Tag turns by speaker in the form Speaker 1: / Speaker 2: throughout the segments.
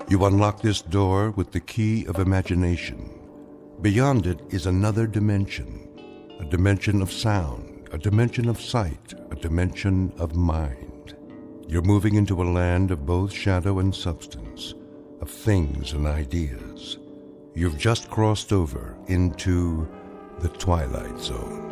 Speaker 1: You unlock this door with the key of imagination. Beyond it is another dimension, a dimension of sound, a dimension of sight, a dimension of mind. You're moving into a land of both shadow and substance, of things and ideas. You've just crossed over into the Twilight Zone.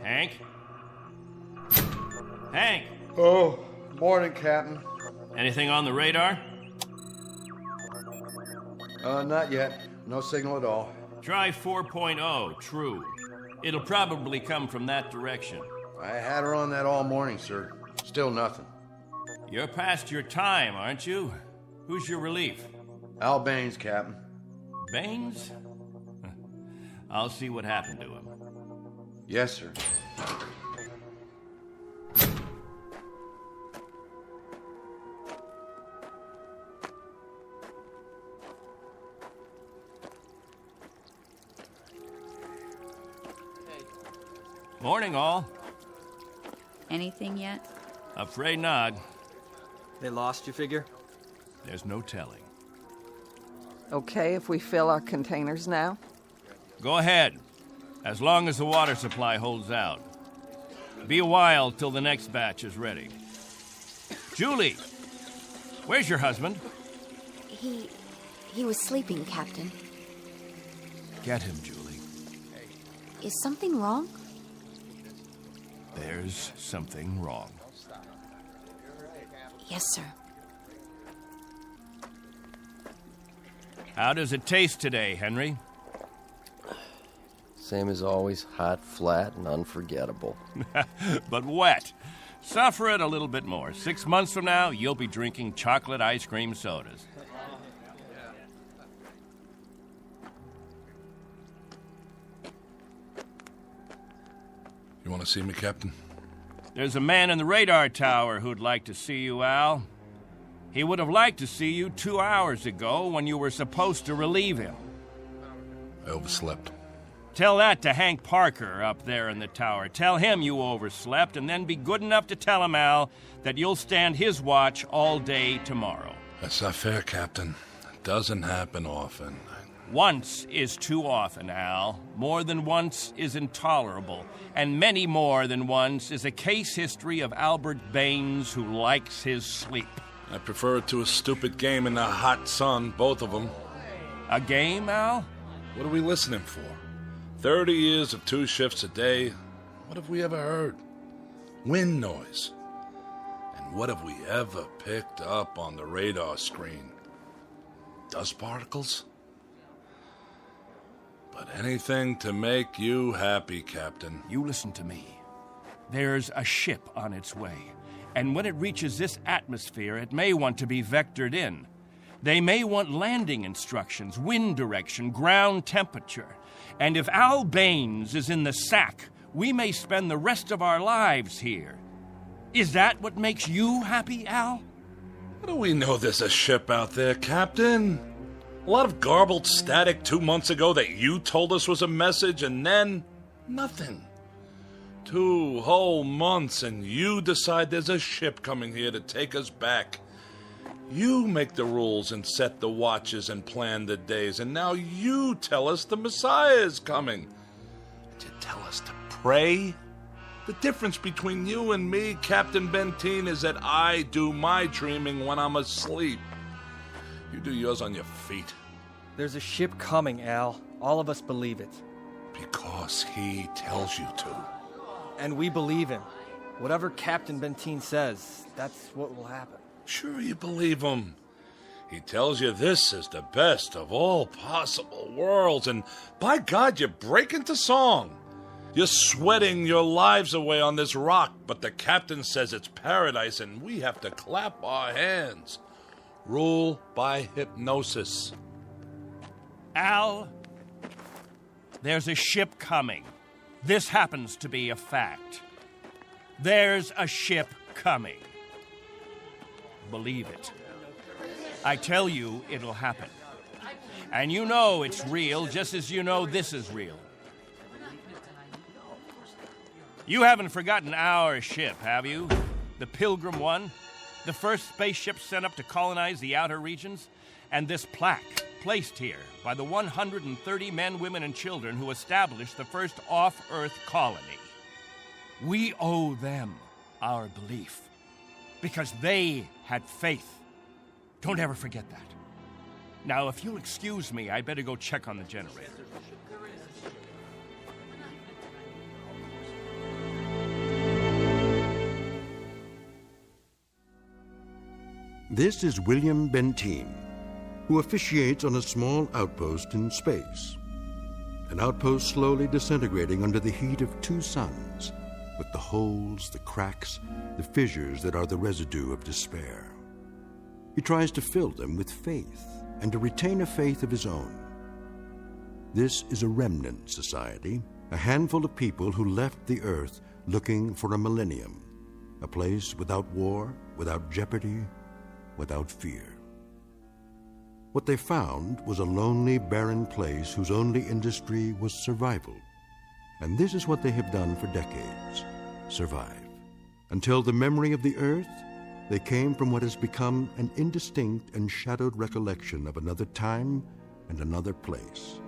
Speaker 2: Hank? Hank!
Speaker 3: Oh, morning, Captain.
Speaker 2: Anything on the radar?
Speaker 3: Not yet. No signal at all.
Speaker 2: Try 4.0, true. It'll probably come from that direction.
Speaker 3: I had her on that all morning, sir. Still nothing.
Speaker 2: You're past your time, aren't you? Who's your relief?
Speaker 3: Al Baines, Captain.
Speaker 2: Baines? I'll see what happened to him.
Speaker 3: Yes, sir.
Speaker 2: Morning, all.
Speaker 4: Anything yet?
Speaker 2: Afraid not.
Speaker 5: They lost, you figure?
Speaker 2: There's no telling.
Speaker 6: Okay if we fill our containers now?
Speaker 2: Go ahead, as long as the water supply holds out. Be a while till the next batch is ready. Julie, where's your husband?
Speaker 4: He was sleeping, Captain.
Speaker 2: Get him, Julie.
Speaker 4: Is something wrong?
Speaker 2: There's something wrong.
Speaker 4: Yes, sir.
Speaker 2: How does it taste today, Henry?
Speaker 7: Same as always, hot, flat, and unforgettable.
Speaker 2: But wet. Suffer it a little bit more. 6 months from now, you'll be drinking chocolate ice cream sodas.
Speaker 8: You want to see me, Captain?
Speaker 2: There's a man in the radar tower who'd like to see you, Al. He would have liked to see you 2 hours ago when you were supposed to relieve him.
Speaker 8: I overslept.
Speaker 2: Tell that to Hank Parker up there in the tower. Tell him you overslept, and then be good enough to tell him, Al, that you'll stand his watch all day tomorrow.
Speaker 8: That's not fair, Captain. It doesn't happen often.
Speaker 2: Once is too often, Al. More than once is intolerable. And many more than once is a case history of Albert Baines who likes his sleep.
Speaker 8: I prefer it to a stupid game in the hot sun, both of them.
Speaker 2: A game, Al?
Speaker 8: What are we listening for? 30 years of 2 shifts a day. What have we ever heard? Wind noise. And what have we ever picked up on the radar screen? Dust particles? But anything to make you happy, Captain.
Speaker 2: You listen to me. There's a ship on its way, and when it reaches this atmosphere, it may want to be vectored in. They may want landing instructions, wind direction, ground temperature. And if Al Baines is in the sack, we may spend the rest of our lives here. Is that what makes you happy, Al?
Speaker 8: How do we know there's a ship out there, Captain? A lot of garbled static 2 months ago that you told us was a message, and then nothing. 2 whole months, and you decide there's a ship coming here to take us back. You make the rules and set the watches and plan the days, and now you tell us the Messiah is coming. And you tell us to pray? The difference between you and me, Captain Benteen, is that I do my dreaming when I'm asleep. You do yours on your feet.
Speaker 5: There's a ship coming, Al. All of us believe it.
Speaker 8: Because he tells you to.
Speaker 5: And we believe him. Whatever Captain Benteen says, that's what will happen.
Speaker 8: Sure you believe him. He tells you this is the best of all possible worlds, and by God, you break into song. You're sweating your lives away on this rock, but the captain says it's paradise, and we have to clap our hands. Rule by hypnosis.
Speaker 2: Al, There's a ship coming. This happens to be a fact. There's a ship coming. Believe it. I tell you, it'll happen. And you know it's real, just as you know this is real. You haven't forgotten our ship, have you? The Pilgrim One? The first spaceship sent up to colonize the outer regions? And this plaque, placed here by the 130 men, women, and children who established the first off-Earth colony. We owe them our belief, because they had faith. Don't ever forget that. Now, if you'll excuse me, I better go check on the generator.
Speaker 1: This is William Benteen, who officiates on a small outpost in space. An outpost slowly disintegrating under the heat of two suns, with the holes, the cracks, the fissures that are the residue of despair. He tries to fill them with faith and to retain a faith of his own. This is a remnant society, a handful of people who left the Earth looking for a millennium, a place without war, without jeopardy, without fear. What they found was a lonely, barren place whose only industry was survival. And this is what they have done for decades: survive. Until the memory of the Earth, they came from what has become an indistinct and shadowed recollection of another time and another place.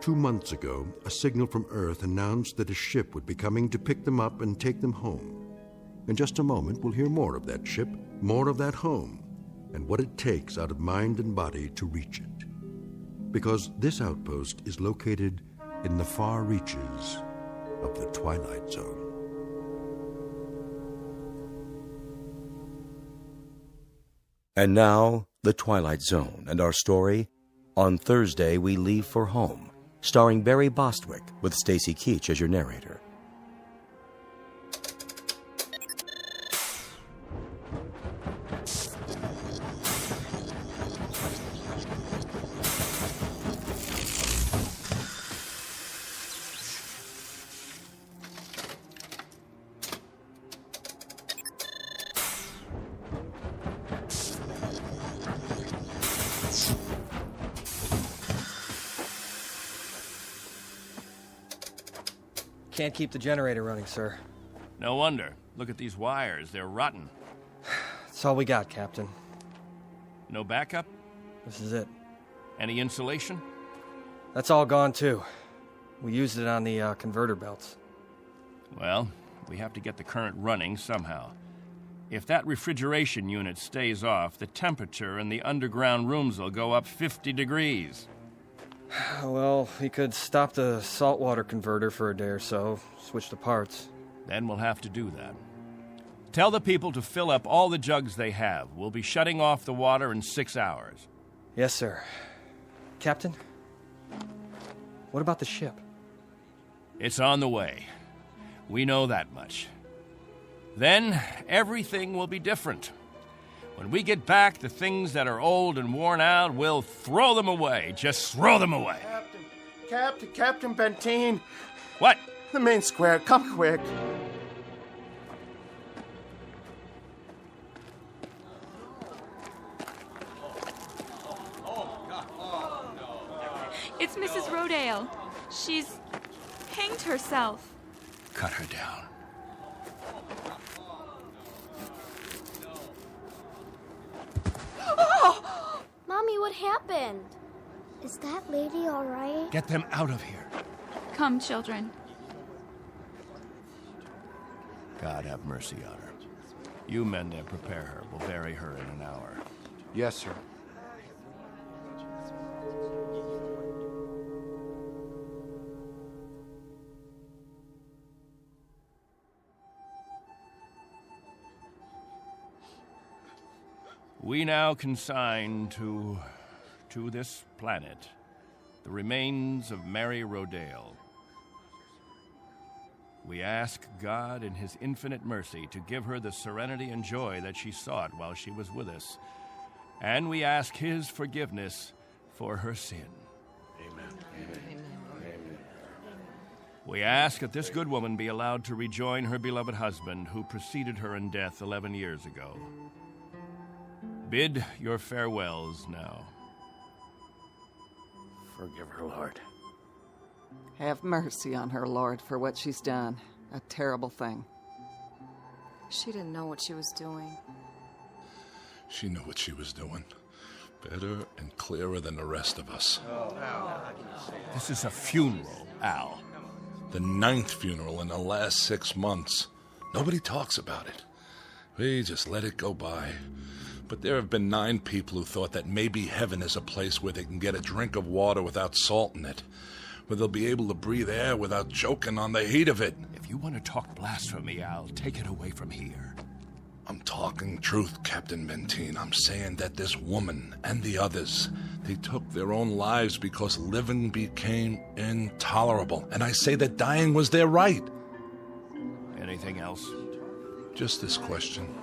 Speaker 1: 2 months ago, a signal from Earth announced that a ship would be coming to pick them up and take them home. In just a moment, we'll hear more of that ship, more of that home, and what it takes out of mind and body to reach it. Because this outpost is located in the far reaches of the Twilight Zone.
Speaker 9: And now, The Twilight Zone and our story, On Thursday We Leave for Home, starring Barry Bostwick with Stacy Keach as your narrator.
Speaker 5: Can't keep the generator running, sir.
Speaker 2: No wonder. Look at these wires. They're rotten.
Speaker 5: That's all we got, Captain.
Speaker 2: No backup?
Speaker 5: This is it.
Speaker 2: Any insulation?
Speaker 5: That's all gone, too. We used it on the converter belts.
Speaker 2: Well, we have to get the current running somehow. If that refrigeration unit stays off, the temperature in the underground rooms will go up 50 degrees.
Speaker 5: Well, we could stop the saltwater converter for a day or so, switch the parts.
Speaker 2: Then we'll have to do that. Tell the people to fill up all the jugs they have. We'll be shutting off the water in 6 hours.
Speaker 5: Yes, sir. Captain, what about the ship?
Speaker 2: It's on the way. We know that much. Then everything will be different. When we get back, the things that are old and worn out, we'll throw them away. Just throw them away.
Speaker 3: Captain Benteen.
Speaker 2: What?
Speaker 3: The main square, come quick.
Speaker 10: It's Mrs. Rodale. She's hanged herself.
Speaker 2: Cut her down.
Speaker 11: Mommy, what happened? Is that lady all right?
Speaker 2: Get them out of here.
Speaker 10: Come, children.
Speaker 2: God have mercy on her. You men there, prepare her. We'll bury her in an hour.
Speaker 3: Yes, sir.
Speaker 2: We now consign to this planet the remains of Mary Rodale. We ask God in His infinite mercy to give her the serenity and joy that she sought while she was with us. And we ask His forgiveness for her sin.
Speaker 3: Amen. Amen.
Speaker 2: We ask that this good woman be allowed to rejoin her beloved husband, who preceded her in death 11 years ago. Bid your farewells now.
Speaker 7: Forgive her, Lord.
Speaker 6: Have mercy on her, Lord, for what she's done. A terrible thing.
Speaker 4: She didn't know what she was doing.
Speaker 8: She knew what she was doing. Better and clearer than the rest of us.
Speaker 2: This is a funeral, Al.
Speaker 8: The 9th funeral in the last 6 months. Nobody talks about it. We just let it go by. But there have been 9 people who thought that maybe heaven is a place where they can get a drink of water without salt in it, where they'll be able to breathe air without choking on the heat of it.
Speaker 2: If you want to talk blasphemy, Al, take it away from here.
Speaker 8: I'm talking truth, Captain Benteen. I'm saying that this woman and the others, they took their own lives because living became intolerable. And I say that dying was their right.
Speaker 2: Anything else?
Speaker 8: Just this question.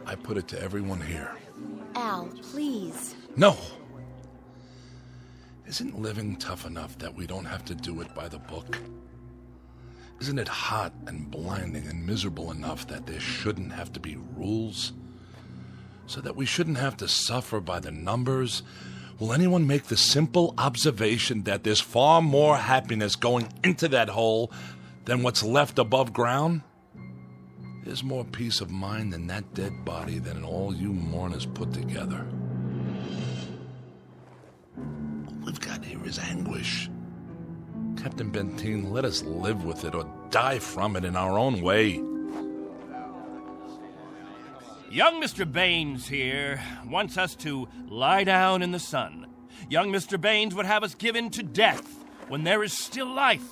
Speaker 8: I put it to everyone here.
Speaker 4: Al, please.
Speaker 8: No! Isn't living tough enough that we don't have to do it by the book? Isn't it hot and blinding and miserable enough that there shouldn't have to be rules? So that we shouldn't have to suffer by the numbers? Will anyone make the simple observation that there's far more happiness going into that hole than what's left above ground? There's more peace of mind in that dead body than in all you mourners put together. All we've got here is anguish. Captain Benteen, let us live with it or die from it in our own way.
Speaker 2: Young Mr. Baines here wants us to lie down in the sun. Young Mr. Baines would have us given to death when there is still life.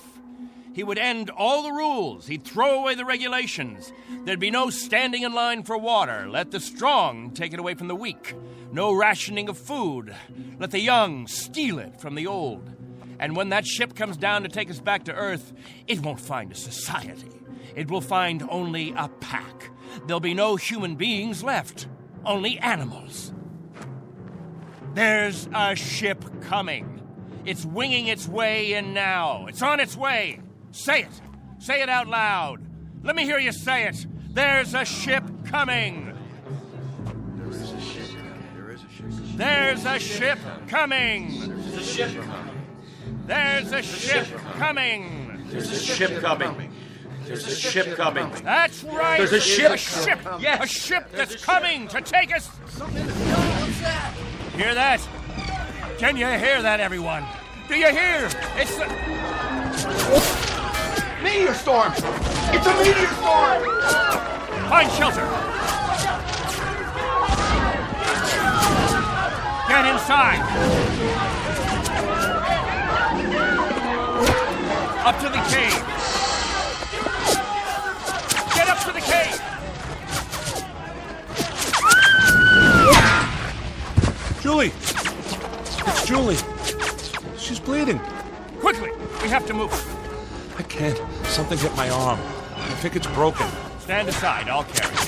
Speaker 2: He would end all the rules. He'd throw away the regulations. There'd be no standing in line for water. Let the strong take it away from the weak. No rationing of food. Let the young steal it from the old. And when that ship comes down to take us back to Earth, it won't find a society. It will find only a pack. There'll be no human beings left, only animals. There's a ship coming. It's winging its way in now. It's on its way. Say it. Say it out loud. Let me hear you say it. There's a ship coming.
Speaker 3: There is a ship coming.
Speaker 2: There's a ship coming.
Speaker 3: There's a ship coming.
Speaker 2: There's a ship coming.
Speaker 3: There's a ship coming. There's a ship coming.
Speaker 2: That's right.
Speaker 3: There's a ship.
Speaker 2: A ship.
Speaker 3: Yes.
Speaker 2: A ship that's coming to take us. Hear that? Can you hear that, everyone? Do you hear? It's the
Speaker 3: Meteor storm! It's a meteor storm!
Speaker 2: Find shelter. Get inside. Up to the cave. Get up to the cave.
Speaker 8: Julie! It's Julie. She's bleeding.
Speaker 2: Quickly, we have to move.
Speaker 8: I can't. Something hit my arm. I think it's broken.
Speaker 2: Stand aside, I'll carry it.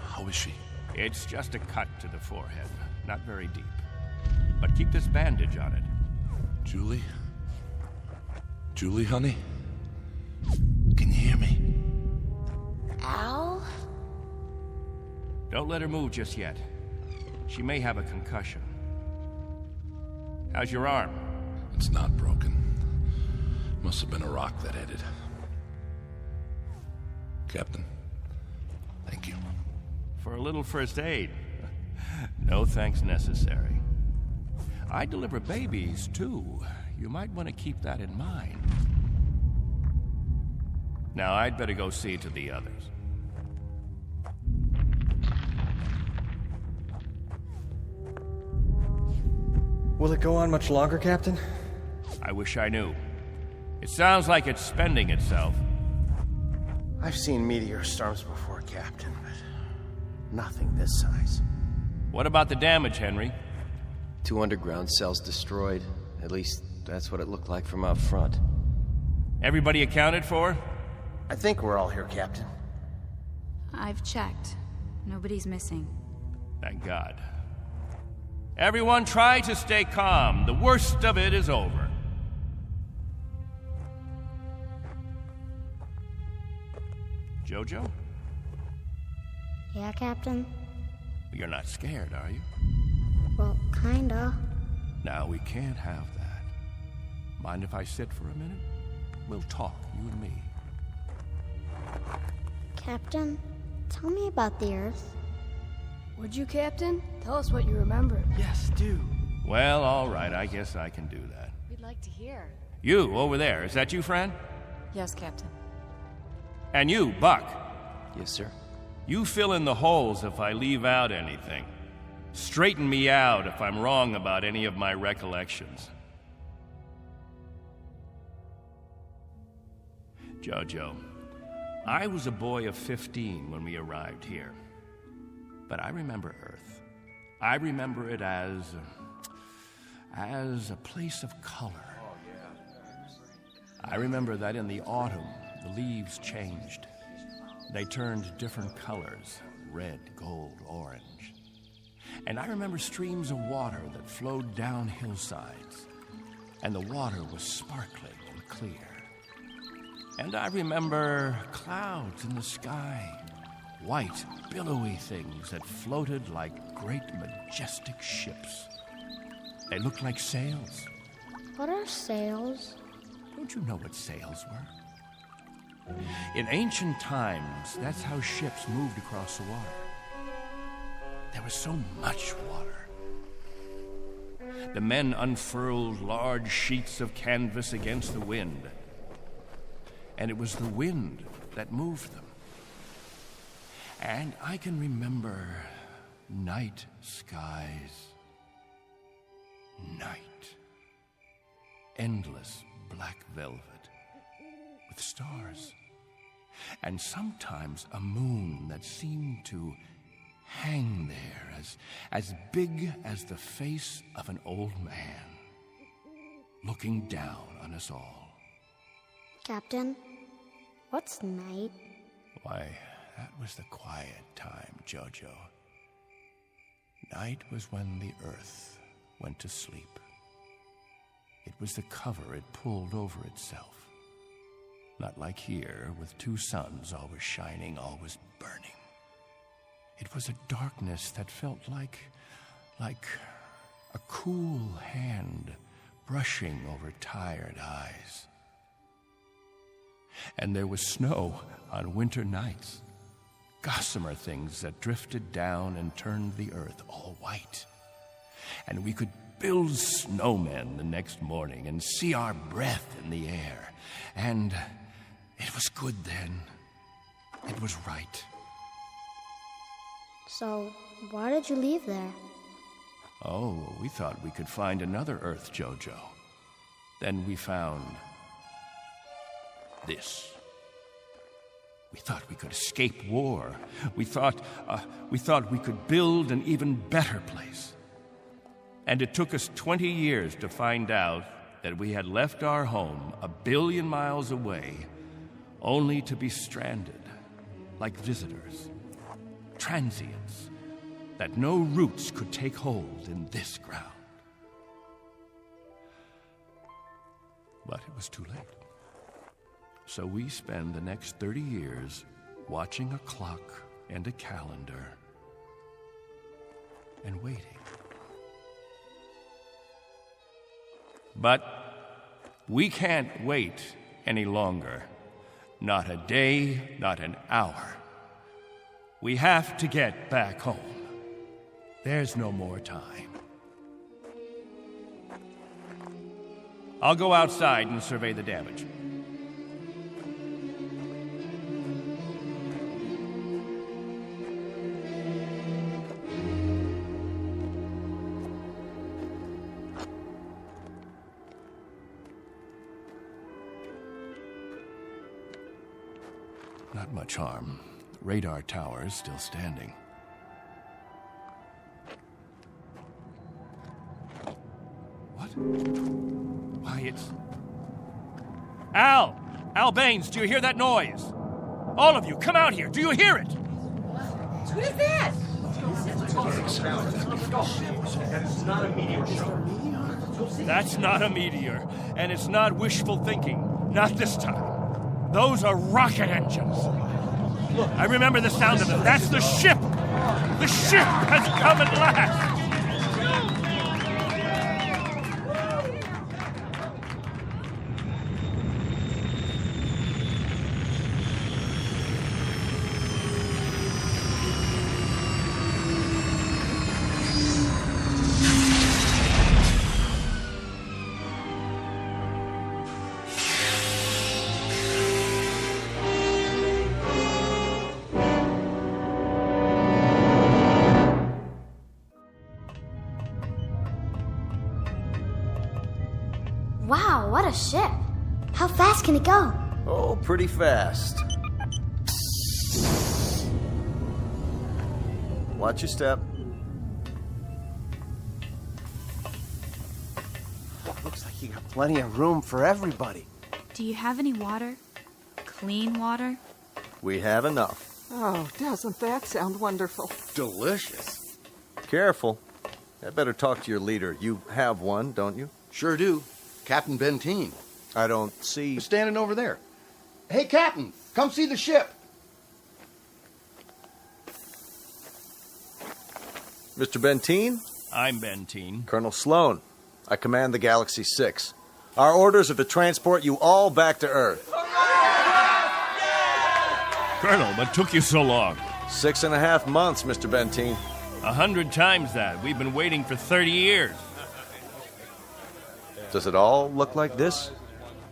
Speaker 8: How is she?
Speaker 2: It's just a cut to the forehead, not very deep. But keep this bandage on it.
Speaker 8: Julie? Julie, honey? Can you hear me?
Speaker 4: Al?
Speaker 2: Don't let her move just yet. She may have a concussion. How's your arm?
Speaker 8: It's not broken. Must have been a rock that hit it. Captain, thank you.
Speaker 2: For a little first aid. No thanks necessary. I deliver babies, too. You might want to keep that in mind. Now, I'd better go see to the others.
Speaker 5: Will it go on much longer, Captain?
Speaker 2: I wish I knew. It sounds like it's spending itself.
Speaker 3: I've seen meteor storms before, Captain, but
Speaker 7: Nothing this size.
Speaker 2: What about the damage, Henry?
Speaker 7: 2 underground cells destroyed. At least, that's what it looked like from out front.
Speaker 2: Everybody accounted for?
Speaker 12: I think we're all here, Captain.
Speaker 4: I've checked. Nobody's missing.
Speaker 2: Thank God. Everyone try to stay calm. The worst of it is over. Jojo?
Speaker 11: Yeah, Captain?
Speaker 2: You're not scared, are you?
Speaker 11: Well, kinda.
Speaker 2: Now, we can't have that. Mind if I sit for a minute? We'll talk, you and me.
Speaker 11: Captain, tell me about the Earth.
Speaker 13: Would you, Captain? Tell us what you remember.
Speaker 5: Yes, do.
Speaker 2: Well, all right, I guess I can do that.
Speaker 4: We'd like to hear.
Speaker 2: You, over there, is that you, Fran?
Speaker 4: Yes, Captain.
Speaker 2: And you, Buck.
Speaker 7: Yes, sir.
Speaker 2: You fill in the holes if I leave out anything. Straighten me out if I'm wrong about any of my recollections. Jojo, I was a boy of 15 when we arrived here. But I remember Earth. I remember it as a place of color. I remember that in the autumn, the leaves changed. They turned different colors, red, gold, orange. And I remember streams of water that flowed down hillsides, and the water was sparkling and clear. And I remember clouds in the sky, white, billowy things that floated like great, majestic ships. They looked like sails.
Speaker 11: What are sails?
Speaker 2: Don't you know what sails were? In ancient times, that's how ships moved across the water. There was so much water. The men unfurled large sheets of canvas against the wind, and it was the wind that moved them. And I can remember night skies. Night. Endless black velvet with stars. And sometimes a moon that seemed to hang there as big as the face of an old man, looking down on us all.
Speaker 11: Captain, what's night?
Speaker 2: Why, that was the quiet time, Jojo. Night was when the earth went to sleep. It was the cover it pulled over itself. Not like here, with 2 suns always shining, always burning. It was a darkness that felt like a cool hand brushing over tired eyes. And there was snow on winter nights, gossamer things that drifted down and turned the earth all white. And we could build snowmen the next morning and see our breath in the air. And it was good then. It was right.
Speaker 11: So, why did you leave there?
Speaker 2: Oh, we thought we could find another Earth, Jojo. Then we found this. We thought we could escape war. We thought we could build an even better place. And it took us 20 years to find out that we had left our home 1 billion miles away, only to be stranded, like visitors, transients, that no roots could take hold in this ground. But it was too late. So we spend the next 30 years watching a clock and a calendar and waiting. But we can't wait any longer. Not a day, not an hour. We have to get back home. There's no more time. I'll go outside and survey the damage. Not much harm. Radar tower is still standing. Why, it's... Al! Al Baines, do you hear that noise? All of you, come out here. Do you hear it?
Speaker 14: What is that?
Speaker 2: That's not a meteor, and it's not wishful thinking. Not this time. Those are rocket engines. I remember the sound of it. That's the ship. The ship has come at last.
Speaker 11: Wow, what a ship. How fast can it go?
Speaker 12: Oh, pretty fast. Watch your step. Looks like you got plenty of room for everybody.
Speaker 4: Do you have any water? Clean water?
Speaker 12: We have enough.
Speaker 6: Oh, doesn't that sound wonderful?
Speaker 3: Delicious.
Speaker 12: Careful. I better talk to your leader. You have one, don't you?
Speaker 3: Sure do. Captain Benteen.
Speaker 12: I don't see...
Speaker 3: He's standing over there. Hey, Captain, come see the ship.
Speaker 12: Mr. Benteen?
Speaker 2: I'm Benteen.
Speaker 12: Colonel Sloan. I command the Galaxy 6. Our orders are to transport you all back to Earth.
Speaker 2: Colonel, what took you so long?
Speaker 12: 6.5 months, Mr. Benteen.
Speaker 2: 100 times that. We've been waiting for 30 years.
Speaker 12: Does it all look like this?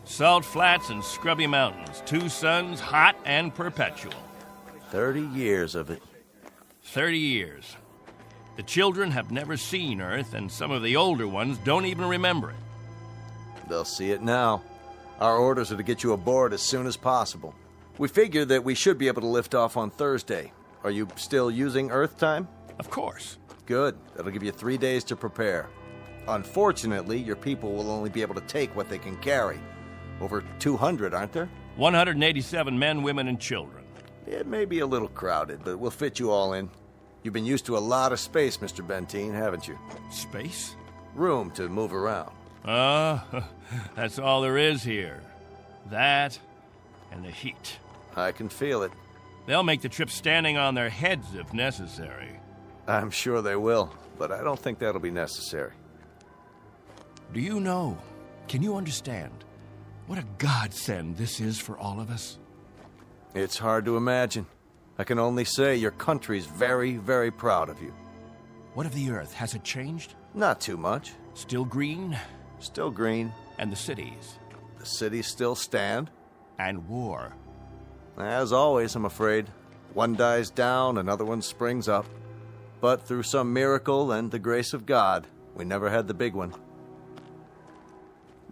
Speaker 2: Salt flats and scrubby mountains. 2 suns, hot and perpetual.
Speaker 12: 30 years of it.
Speaker 2: 30 years. The children have never seen Earth, and some of the older ones don't even remember it.
Speaker 12: They'll see it now. Our orders are to get you aboard as soon as possible. We figure that we should be able to lift off on Thursday. Are you still using Earth time?
Speaker 2: Of course.
Speaker 12: Good. That'll give you 3 days to prepare. Unfortunately, your people will only be able to take what they can carry. Over 200, aren't there?
Speaker 2: 187 men, women, and children.
Speaker 12: It may be a little crowded, but we'll fit you all in. You've been used to a lot of space, Mr. Benteen, haven't you?
Speaker 2: Space?
Speaker 12: Room to move around.
Speaker 2: That's all there is here. That and the heat.
Speaker 12: I can feel it.
Speaker 2: They'll make the trip standing on their heads if necessary.
Speaker 12: I'm sure they will, but I don't think that'll be necessary.
Speaker 2: Do you know, can you understand, what a godsend this is for all of us?
Speaker 12: It's hard to imagine. I can only say your country's very, very proud of you.
Speaker 2: What of the Earth? Has it changed?
Speaker 12: Not too much.
Speaker 2: Still green?
Speaker 12: Still green.
Speaker 2: And the cities?
Speaker 12: The cities still stand.
Speaker 2: And war?
Speaker 12: As always, I'm afraid. One dies down, another one springs up. But through some miracle and the grace of God, we never had the big one.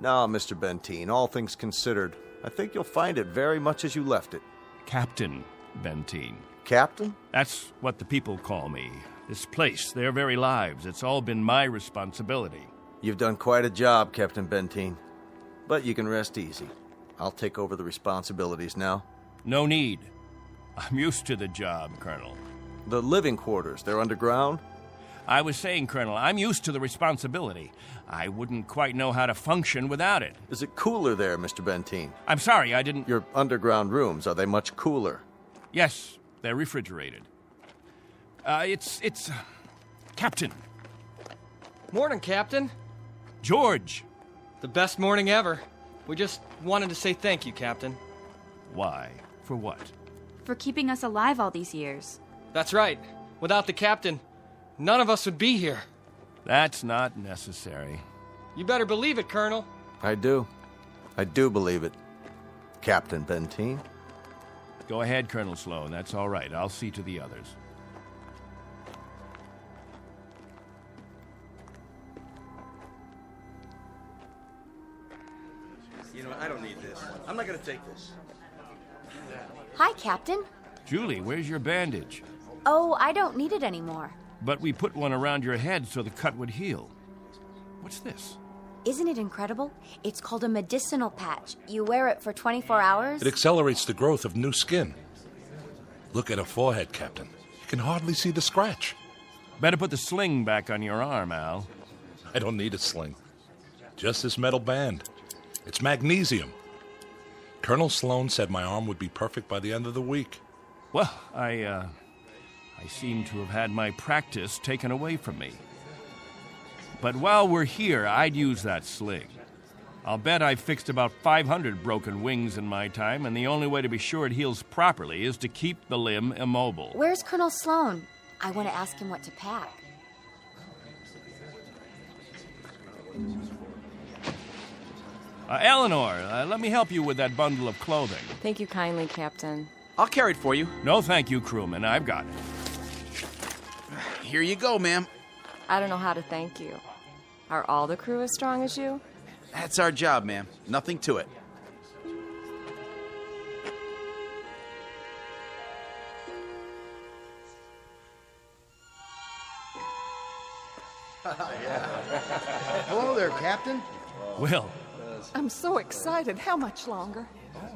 Speaker 12: Now, Mr. Benteen, all things considered, I think you'll find it very much as you left it.
Speaker 2: Captain Benteen.
Speaker 12: Captain?
Speaker 2: That's what the people call me. This place, their very lives, it's all been my responsibility.
Speaker 12: You've done quite a job, Captain Benteen. But you can rest easy. I'll take over the responsibilities now.
Speaker 2: No need. I'm used to the job, Colonel.
Speaker 12: The living quarters, they're underground?
Speaker 2: I was saying, Colonel, I'm used to the responsibility. I wouldn't quite know how to function without it.
Speaker 12: Is it cooler there, Mr. Benteen?
Speaker 2: I'm sorry, I didn't...
Speaker 12: Your underground rooms, are they much cooler?
Speaker 2: Yes, they're refrigerated. It's... Captain.
Speaker 5: Morning, Captain.
Speaker 2: George.
Speaker 5: The best morning ever. We just wanted to say thank you, Captain.
Speaker 2: Why? For what?
Speaker 4: For keeping us alive all these years.
Speaker 5: That's right. Without the captain, none of us would be here.
Speaker 2: That's not necessary.
Speaker 5: You better believe it, Colonel.
Speaker 12: I do. I do believe it. Captain Benteen.
Speaker 2: Go ahead, Colonel Sloan. That's all right. I'll see to the others.
Speaker 15: You know, I don't need this. I'm not going to take this.
Speaker 11: Hi, Captain.
Speaker 2: Julie, where's your bandage?
Speaker 11: Oh, I don't need it anymore.
Speaker 2: But we put one around your head so the cut would heal. What's this?
Speaker 16: Isn't it incredible? It's called a medicinal patch. You wear it for 24 hours.
Speaker 8: It accelerates the growth of new skin. Look at her forehead, Captain. You can hardly see the scratch.
Speaker 2: Better put the sling back on your arm, Al.
Speaker 8: I don't need a sling. Just this metal band. It's magnesium. Colonel Sloan said my arm would be perfect by the end of the week.
Speaker 2: Well, I seem to have had my practice taken away from me. But while we're here, I'd use that sling. I'll bet I've fixed about 500 broken wings in my time, and the only way to be sure it heals properly is to keep the limb immobile.
Speaker 16: Where's Colonel Sloan? I want to ask him what to pack.
Speaker 2: Eleanor, let me help you with that bundle of clothing.
Speaker 17: Thank you kindly, Captain.
Speaker 15: I'll carry it for you.
Speaker 2: No, thank you, crewman. I've got it.
Speaker 15: Here you go, ma'am.
Speaker 17: I don't know how to thank you. Are all the crew as strong as you?
Speaker 15: That's our job, ma'am. Nothing to it.
Speaker 3: Hello there, Captain.
Speaker 2: Will.
Speaker 6: I'm so excited. How much longer?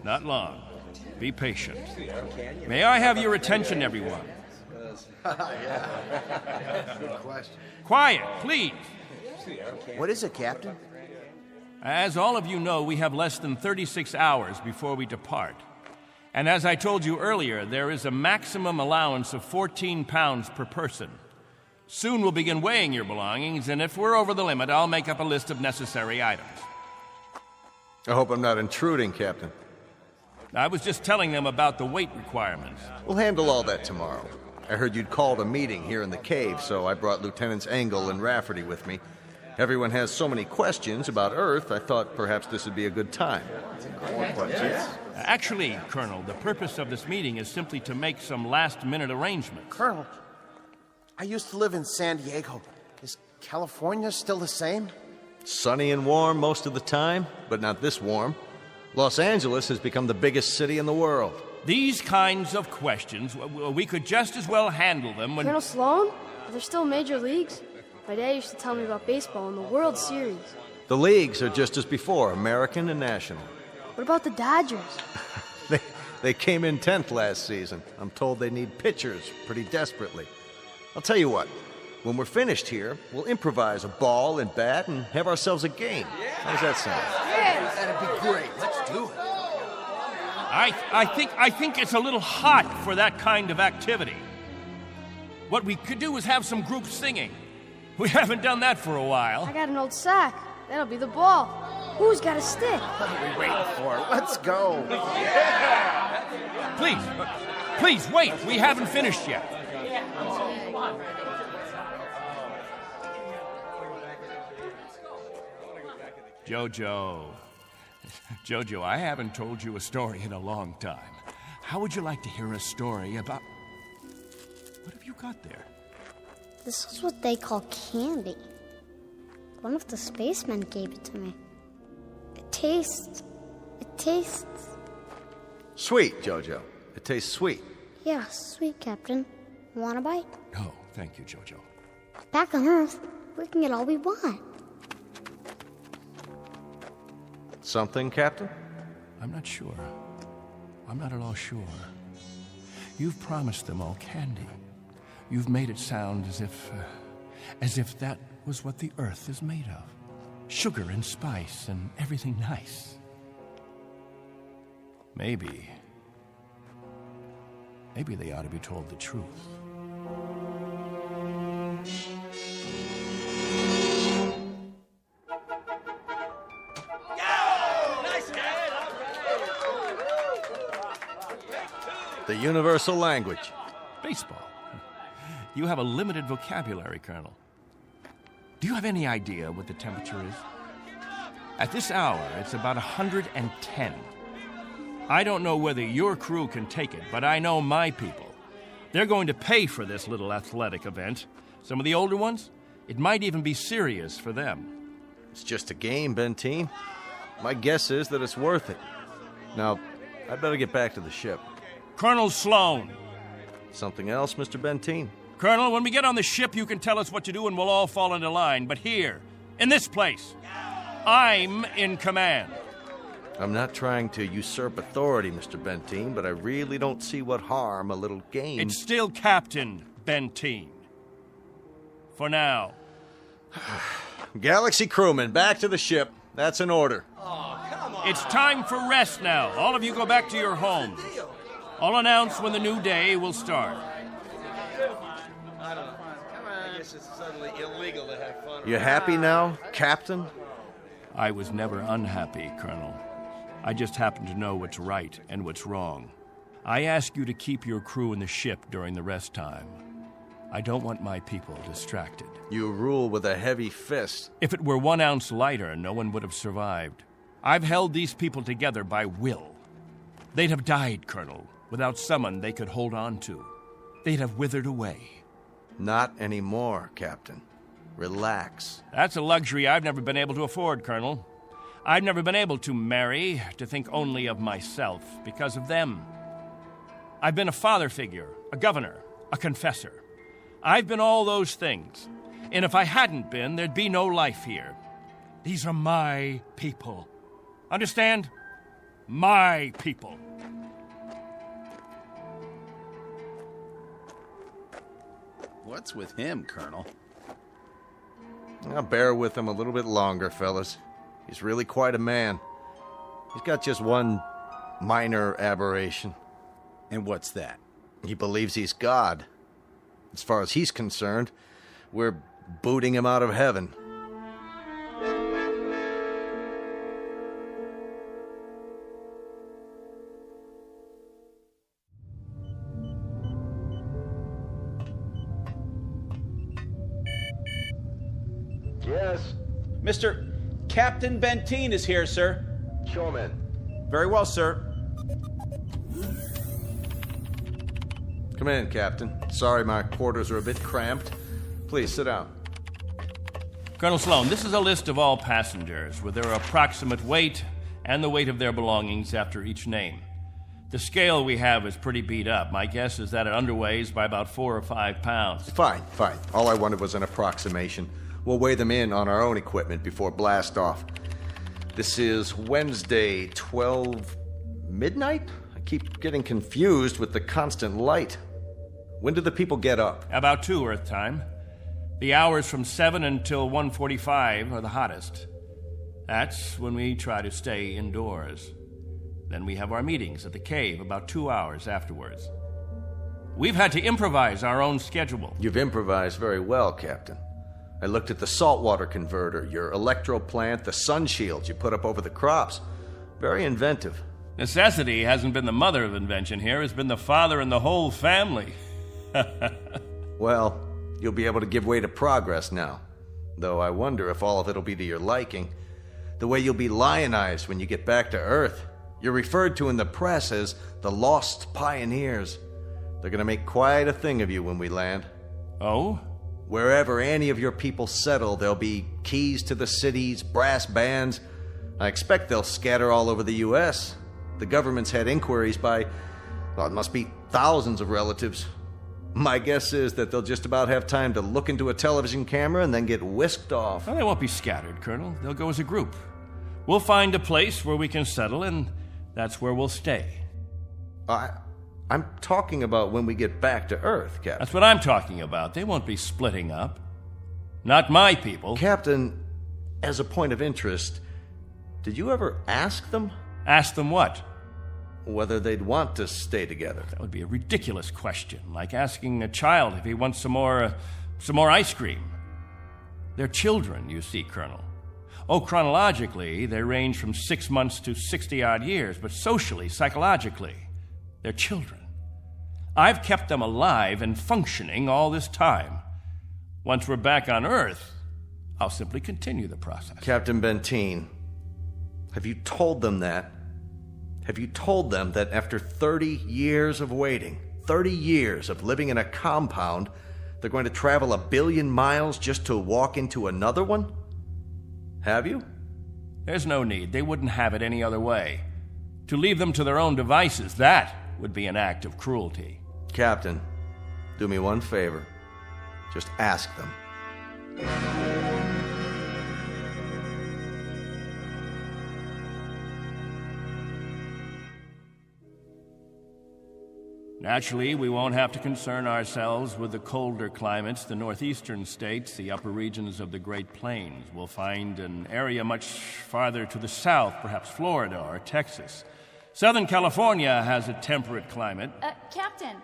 Speaker 2: Not long. Be patient. May I have your attention, everyone?
Speaker 3: Good question.
Speaker 2: Quiet, please.
Speaker 3: What is it, Captain?
Speaker 2: As all of you know, we have less than 36 hours before we depart. And as I told you earlier, there is a maximum allowance of 14 pounds per person. Soon we'll begin weighing your belongings, and if we're over the limit, I'll make up a list of necessary items.
Speaker 12: I hope I'm not intruding, Captain.
Speaker 2: I was just telling them about the weight requirements.
Speaker 12: We'll handle all that tomorrow. I heard you'd called a meeting here in the cave, so I brought Lieutenants Engel and Rafferty with me. Everyone has so many questions about Earth, I thought perhaps this would be a good time. More questions?
Speaker 2: Actually, Colonel, the purpose of this meeting is simply to make some last-minute arrangements.
Speaker 18: Colonel, I used to live in San Diego. Is California still the same?
Speaker 12: Sunny and warm most of the time, but not this warm. Los Angeles has become the biggest city in the world.
Speaker 2: These kinds of questions, we could just as well handle them when...
Speaker 13: Colonel Sloan? Are there still major leagues? My dad used to tell me about baseball and the World Series.
Speaker 12: The leagues are just as before, American and national.
Speaker 13: What about the Dodgers?
Speaker 12: They came in 10th last season. I'm told they need pitchers pretty desperately. I'll tell you what, when we're finished here, we'll improvise a ball and bat and have ourselves a game. How does that sound?
Speaker 3: Yeah, that'd be great. Let's do it.
Speaker 2: I think it's a little hot for that kind of activity. What we could do is have some group singing. We haven't done that for a while.
Speaker 13: I got an old sack. That'll be the ball. Who's got a stick?
Speaker 18: What are we waiting for? Let's go.
Speaker 2: Yeah. Please, wait. We haven't finished yet. Jojo, I haven't told you a story in a long time. How would you like to hear a story about... What have you got there?
Speaker 11: This is what they call candy. One of the spacemen gave it to me. It tastes...
Speaker 12: Sweet, Jojo. It tastes sweet.
Speaker 11: Yeah, sweet, Captain. Want a bite?
Speaker 2: No, thank you, Jojo.
Speaker 11: Back on Earth, we can get all we want.
Speaker 12: Something, Captain?
Speaker 2: I'm not sure. I'm not at all sure. You've promised them all candy. You've made it sound as if that was what the Earth is made of. Sugar and spice and everything nice. Maybe they ought to be told the truth.
Speaker 12: The universal language.
Speaker 2: Baseball. You have a limited vocabulary, Colonel. Do you have any idea what the temperature is? At this hour, it's about 110. I don't know whether your crew can take it, but I know my people. They're going to pay for this little athletic event. Some of the older ones, it might even be serious for them.
Speaker 12: It's just a game, Benteen. My guess is that it's worth it. Now, I'd better get back to the ship.
Speaker 2: Colonel Sloan.
Speaker 12: Something else, Mr. Benteen?
Speaker 2: Colonel, when we get on the ship, you can tell us what to do and we'll all fall into line. But here, in this place, I'm in command.
Speaker 12: I'm not trying to usurp authority, Mr. Benteen, but I really don't see what harm a little game...
Speaker 2: It's still Captain Benteen. For now.
Speaker 12: Galaxy crewmen, back to the ship. That's an order.
Speaker 2: It's time for rest now. All of you go back to your homes. I'll announce when the new day will start.
Speaker 12: I don't know. I guess it's suddenly illegal to have fun. You happy now, Captain?
Speaker 2: I was never unhappy, Colonel. I just happen to know what's right and what's wrong. I ask you to keep your crew in the ship during the rest time. I don't want my people distracted.
Speaker 12: You rule with a heavy fist.
Speaker 2: If it were 1 ounce lighter, no one would have survived. I've held these people together by will. They'd have died, Colonel, without someone they could hold on to. They'd have withered away.
Speaker 12: Not anymore, Captain. Relax.
Speaker 2: That's a luxury I've never been able to afford, Colonel. I've never been able to marry, to think only of myself, because of them. I've been a father figure, a governor, a confessor. I've been all those things. And if I hadn't been, there'd be no life here. These are my people. Understand? My people.
Speaker 15: What's with him, Colonel?
Speaker 12: I'll bear with him a little bit longer, fellas. He's really quite a man. He's got just one minor aberration.
Speaker 15: And what's that?
Speaker 12: He believes he's God. As far as he's concerned, we're booting him out of heaven.
Speaker 15: Yes? Mr. Captain Benteen is here, sir.
Speaker 12: Show him in.
Speaker 15: Very well, sir.
Speaker 12: Come in, Captain. Sorry my quarters are a bit cramped. Please, sit down.
Speaker 2: Colonel Sloan, this is a list of all passengers with their approximate weight and the weight of their belongings after each name. The scale we have is pretty beat up. My guess is that it underweighs by about 4 or 5 pounds.
Speaker 12: Fine. All I wanted was an approximation. We'll weigh them in on our own equipment before blast off. This is Wednesday, 12 midnight? I keep getting confused with the constant light. When do the people get up?
Speaker 2: About 2 Earth time. The hours from 7 until 1:45 are the hottest. That's when we try to stay indoors. Then we have our meetings at the cave about 2 hours afterwards. We've had to improvise our own schedule.
Speaker 12: You've improvised very well, Captain. I looked at the saltwater converter, your electro plant, the sun shields you put up over the crops. Very inventive.
Speaker 2: Necessity hasn't been the mother of invention here. It's been the father and the whole family.
Speaker 12: Well, you'll be able to give way to progress now. Though I wonder if all of it'll be to your liking. The way you'll be lionized when you get back to Earth. You're referred to in the press as the Lost Pioneers. They're gonna make quite a thing of you when we land.
Speaker 2: Oh?
Speaker 12: Wherever any of your people settle, there'll be keys to the cities, brass bands. I expect they'll scatter all over the U.S. The government's had inquiries by, well, it must be thousands of relatives. My guess is that they'll just about have time to look into a television camera and then get whisked off.
Speaker 2: Well, they won't be scattered, Colonel. They'll go as a group. We'll find a place where we can settle, and that's where we'll stay.
Speaker 12: I'm talking about when we get back to Earth, Captain.
Speaker 2: That's what I'm talking about. They won't be splitting up. Not my people.
Speaker 12: Captain, as a point of interest, did you ever ask them?
Speaker 2: Ask them what?
Speaker 12: Whether they'd want to stay together.
Speaker 2: That would be a ridiculous question, like asking a child if he wants some more ice cream. They're children, you see, Colonel. Oh, chronologically, they range from 6 months to 60-odd years, but socially, psychologically, they're children. I've kept them alive and functioning all this time. Once we're back on Earth, I'll simply continue the process.
Speaker 12: Captain Benteen, have you told them that? Have you told them that after 30 years of waiting, 30 years of living in a compound, they're going to travel 1 billion miles just to walk into another one? Have you?
Speaker 2: There's no need. They wouldn't have it any other way. To leave them to their own devices, that would be an act of cruelty.
Speaker 12: Captain, do me one favor. Just ask them.
Speaker 2: Naturally, we won't have to concern ourselves with the colder climates. The northeastern states, the upper regions of the Great Plains, will find an area much farther to the south, perhaps Florida or Texas. Southern California has a temperate climate.
Speaker 10: Captain,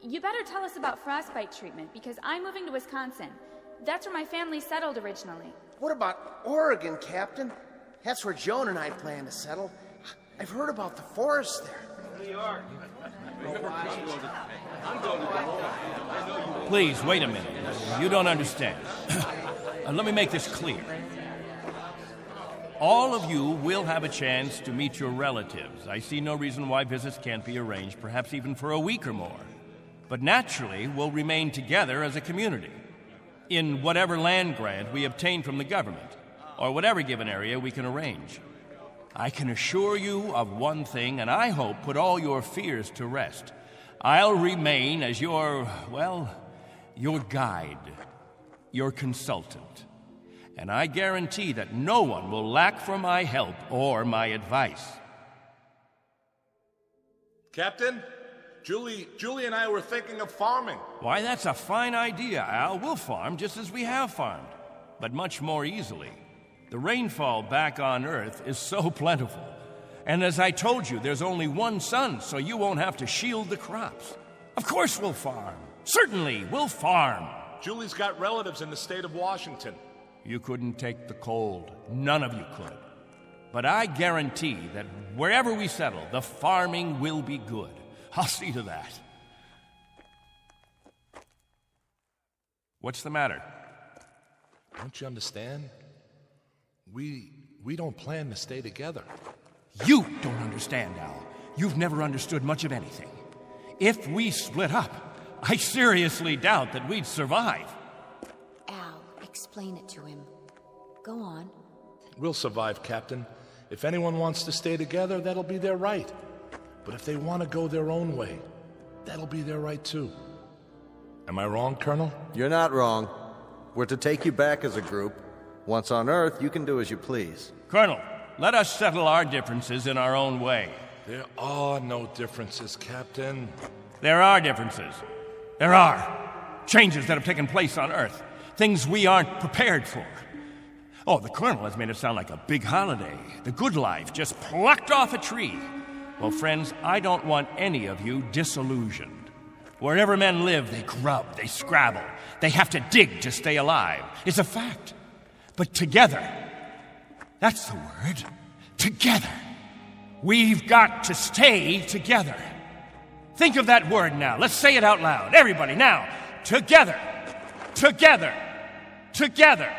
Speaker 10: you better tell us about frostbite treatment, because I'm moving to Wisconsin. That's where my family settled originally.
Speaker 18: What about Oregon, Captain? That's where Joan and I plan to settle. I've heard about the forest there. New York.
Speaker 2: Please, wait a minute. You don't understand. Let me make this clear. All of you will have a chance to meet your relatives. I see no reason why visits can't be arranged, perhaps even for a week or more. But naturally, we'll remain together as a community in whatever land grant we obtain from the government, or whatever given area we can arrange. I can assure you of one thing, and I hope put all your fears to rest. I'll remain as your guide, your consultant. And I guarantee that no one will lack for my help or my advice.
Speaker 8: Captain, Julie and I were thinking of farming.
Speaker 2: Why, that's a fine idea, Al. We'll farm just as we have farmed, but much more easily. The rainfall back on Earth is so plentiful. And as I told you, there's only one sun, so you won't have to shield the crops. Of course we'll farm. Certainly, we'll farm.
Speaker 8: Julie's got relatives in the state of Washington.
Speaker 2: You couldn't take the cold. None of you could. But I guarantee that wherever we settle, the farming will be good. I'll see to that. What's the matter?
Speaker 8: Don't you understand? We don't plan to stay together.
Speaker 2: You don't understand, Al. You've never understood much of anything. If we split up, I seriously doubt that we'd survive.
Speaker 16: Al, explain it to him. Go on.
Speaker 8: We'll survive, Captain. If anyone wants to stay together, that'll be their right. But if they want to go their own way, that'll be their right too. Am I wrong, Colonel?
Speaker 12: You're not wrong. We're to take you back as a group. Once on Earth, you can do as you please.
Speaker 2: Colonel, let us settle our differences in our own way.
Speaker 8: There are no differences, Captain.
Speaker 2: There are differences. There are. Changes that have taken place on Earth. Things we aren't prepared for. Oh, the Colonel has made it sound like a big holiday. The good life just plucked off a tree. Well, friends, I don't want any of you disillusioned. Wherever men live, they grub, they scrabble. They have to dig to stay alive. It's a fact. But together, that's the word, together. We've got to stay together. Think of that word now. Let's say it out loud. Everybody, now. Together. Together. Together.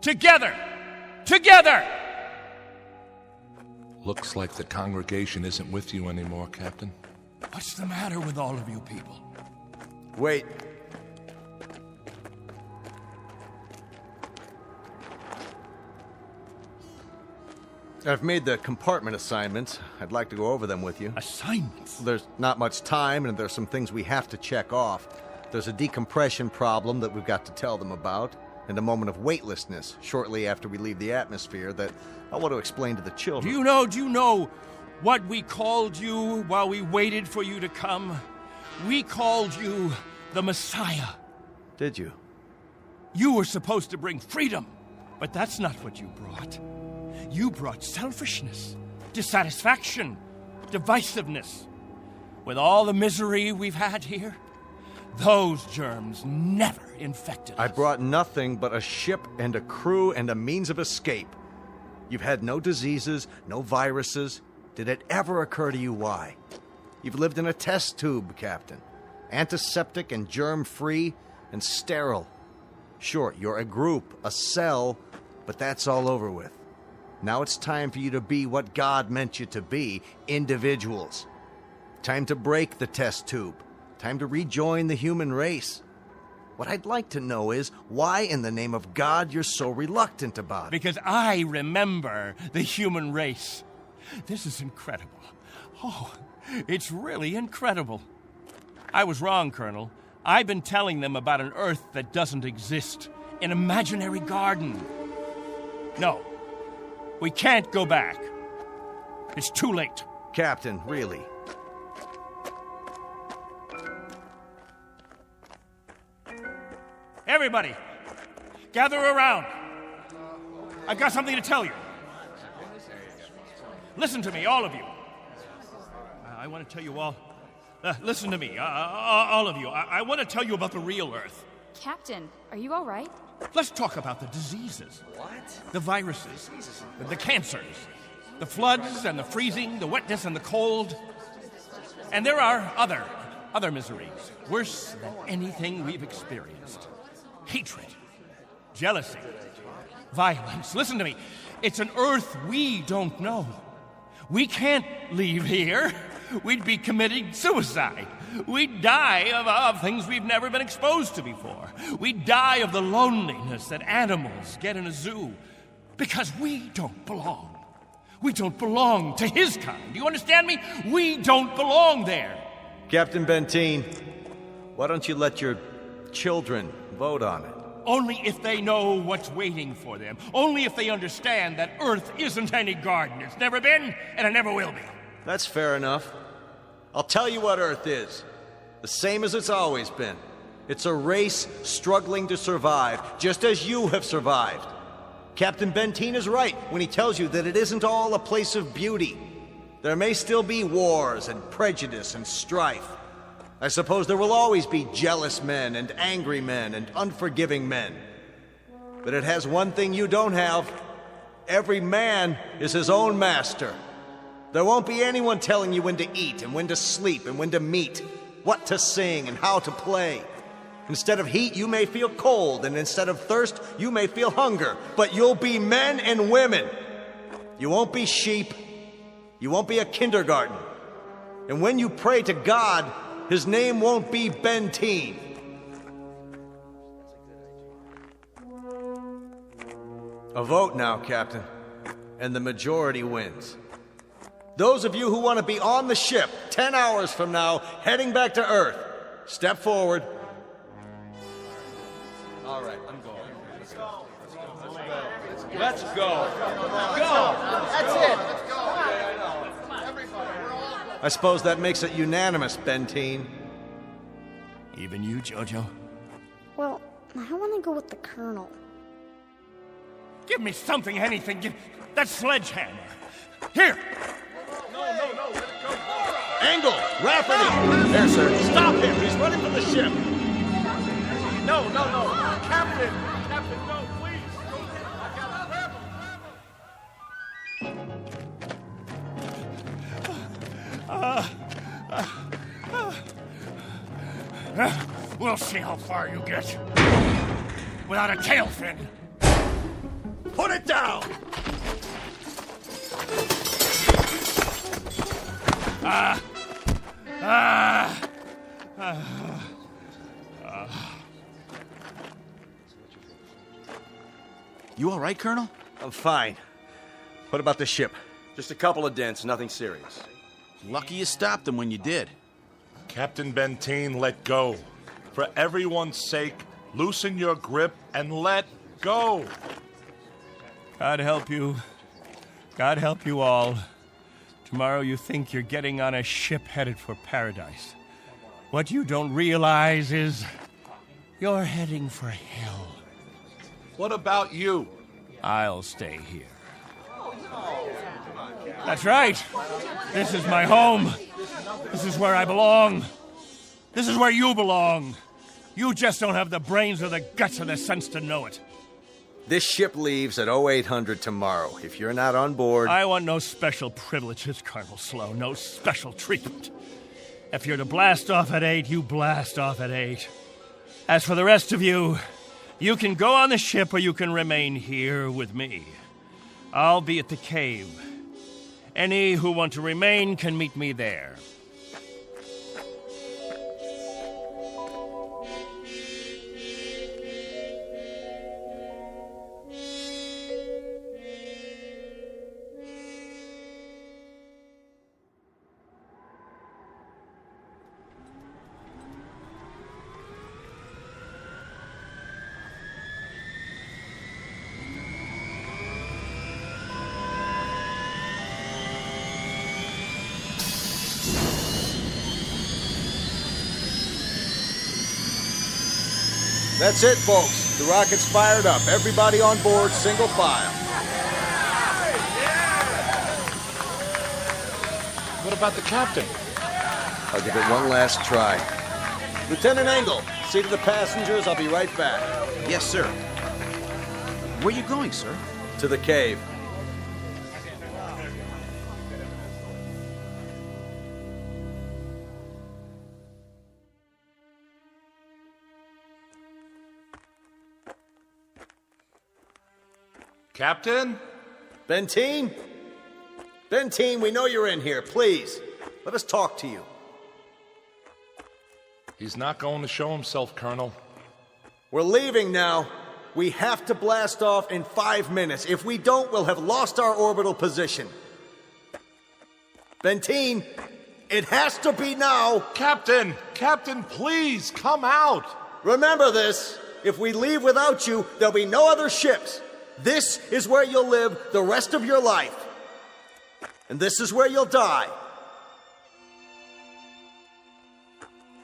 Speaker 2: Together. Together.
Speaker 8: Looks like the congregation isn't with you anymore, Captain.
Speaker 2: What's the matter with all of you people?
Speaker 12: Wait. I've made the compartment assignments. I'd like to go over them with you.
Speaker 2: Assignments?
Speaker 12: There's not much time, and there's some things we have to check off. There's a decompression problem that we've got to tell them about, and a moment of weightlessness shortly after we leave the atmosphere that I want to explain to the children.
Speaker 2: Do you know what we called you while we waited for you to come? We called you the Messiah.
Speaker 12: Did you?
Speaker 2: You were supposed to bring freedom, but that's not what you brought. You brought selfishness, dissatisfaction, divisiveness. With all the misery we've had here, those germs never infected us.
Speaker 12: I brought nothing but a ship and a crew and a means of escape. You've had no diseases, no viruses. Did it ever occur to you why? You've lived in a test tube, Captain. Antiseptic and germ-free and sterile. Sure, you're a group, a cell, but that's all over with. Now it's time for you to be what God meant you to be, individuals. Time to break the test tube. Time to rejoin the human race. What I'd like to know is why in the name of God you're so reluctant about it.
Speaker 2: Because I remember the human race. This is incredible. Oh, it's really incredible. I was wrong, Colonel. I've been telling them about an Earth that doesn't exist. An imaginary garden. No. We can't go back. It's too late.
Speaker 12: Captain, really?
Speaker 2: Everybody, gather around. I've got something to tell you. Listen to me, all of you. I want to tell you all. Listen to me, all of you. I want to tell you about the real Earth.
Speaker 10: Captain, are you all right?
Speaker 2: Let's talk about the diseases.
Speaker 18: What?
Speaker 2: The viruses, the cancers, the floods and the freezing, the wetness and the cold. And there are other miseries, worse than anything we've experienced. Hatred, jealousy, violence. Listen to me. It's an Earth we don't know. We can't leave here. We'd be committing suicide. We'd die of things we've never been exposed to before. We'd die of the loneliness that animals get in a zoo because we don't belong. We don't belong to his kind. Do you understand me? We don't belong there.
Speaker 12: Captain Benteen, why don't you let your children vote on it?
Speaker 2: Only if they know what's waiting for them. Only if they understand that Earth isn't any garden. It's never been, and it never will be.
Speaker 12: That's fair enough. I'll tell you what Earth is. The same as it's always been. It's a race struggling to survive, just as you have survived. Captain Benteen is right when he tells you that it isn't all a place of beauty. There may still be wars and prejudice and strife. I suppose there will always be jealous men and angry men and unforgiving men. But it has one thing you don't have. Every man is his own master. There won't be anyone telling you when to eat and when to sleep and when to meet, what to sing and how to play. Instead of heat, you may feel cold, and instead of thirst, you may feel hunger. But you'll be men and women. You won't be sheep. You won't be a kindergarten. And when you pray to God, his name won't be Benteen. A vote now, Captain, and the majority wins. Those of you who want to be on the ship 10 hours from now, heading back to Earth, step forward. All right, I'm going. Let's go. Let's go. Go.
Speaker 18: That's it.
Speaker 12: I suppose that makes it unanimous, Benteen.
Speaker 2: Even you, Jojo?
Speaker 11: Well, I want to go with the Colonel.
Speaker 2: Give me something, anything. Give that sledgehammer. Here.
Speaker 12: No, let it go. Angle, Rafferty. There, sir. Stop him. He's running from the ship. No. Captain, no, please.
Speaker 2: We'll see how far you get without a tail fin.
Speaker 12: Put it down!
Speaker 15: You all right, Colonel?
Speaker 12: I'm fine. What about the ship? Just a couple of dents, nothing serious.
Speaker 15: Lucky you stopped them when you did.
Speaker 8: Captain Benteen, let go. For everyone's sake, loosen your grip and let go.
Speaker 2: God help you. God help you all. Tomorrow you think you're getting on a ship headed for paradise. What you don't realize is you're heading for hell.
Speaker 8: What about you?
Speaker 2: I'll stay here. That's right. This is my home. This is where I belong. This is where you belong. You just don't have the brains or the guts or the sense to know it.
Speaker 12: This ship leaves at 0800 tomorrow. If you're not on board...
Speaker 2: I want no special privileges, Colonel Slow. No special treatment. If you're to blast off at 8, you blast off at 8. As for the rest of you, you can go on the ship or you can remain here with me. I'll be at the cave. Any who want to remain can meet me there.
Speaker 12: That's it, folks. The rocket's fired up. Everybody on board, single file.
Speaker 8: What about the captain?
Speaker 12: I'll give it one last try. Lieutenant Engel, see to the passengers. I'll be right back.
Speaker 15: Yes, sir. Where are you going, sir?
Speaker 12: To the cave.
Speaker 8: Captain?
Speaker 12: Benteen? Benteen, we know you're in here. Please, let us talk to you.
Speaker 8: He's not going to show himself, Colonel.
Speaker 12: We're leaving now. We have to blast off in 5 minutes. If we don't, we'll have lost our orbital position. Benteen, it has to be now.
Speaker 8: Captain, please, come out.
Speaker 12: Remember this. If we leave without you, there'll be no other ships. This is where you'll live the rest of your life. And this is where you'll die.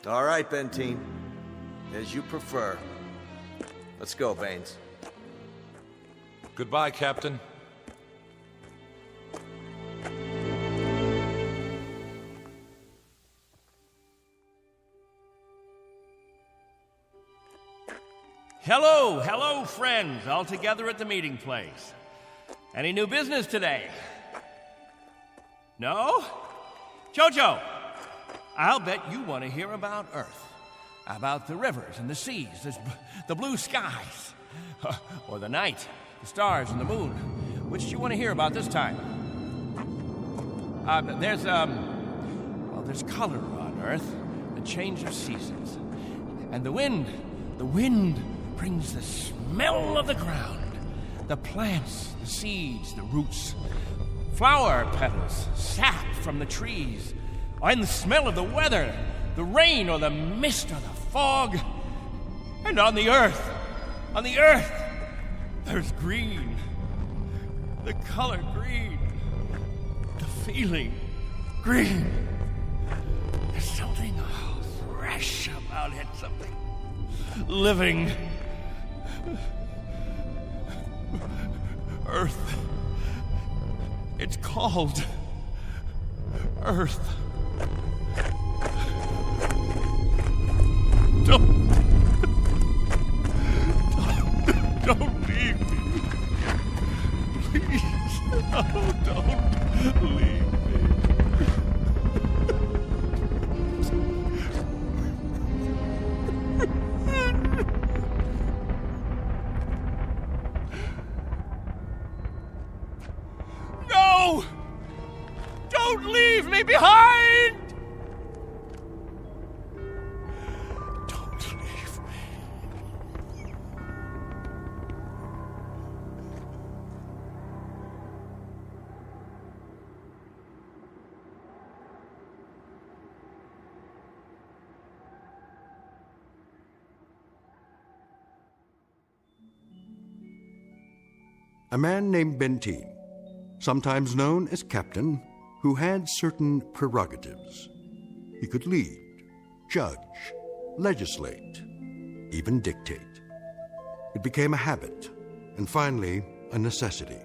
Speaker 12: All right, Benteen. As you prefer. Let's go, Baines.
Speaker 8: Goodbye, Captain.
Speaker 2: Hello, friends, all together at the meeting place. Any new business today? No? Jojo, I'll bet you want to hear about Earth. About the rivers and the seas, the blue skies, or the night, the stars and the moon. Which do you want to hear about this time? There's color on Earth, the change of seasons. And the wind brings the smell of the ground, the plants, the seeds, the roots, flower petals, sap from the trees, and the smell of the weather, the rain or the mist or the fog. And on the earth, there's green, the color green, the feeling green. There's something fresh about it, something living. Earth. It's called Earth. Don't leave me. Please. Oh, don't leave me. No! Don't leave me behind!
Speaker 1: A man named Benteen, sometimes known as Captain, who had certain prerogatives. He could lead, judge, legislate, even dictate. It became a habit, and finally, a necessity.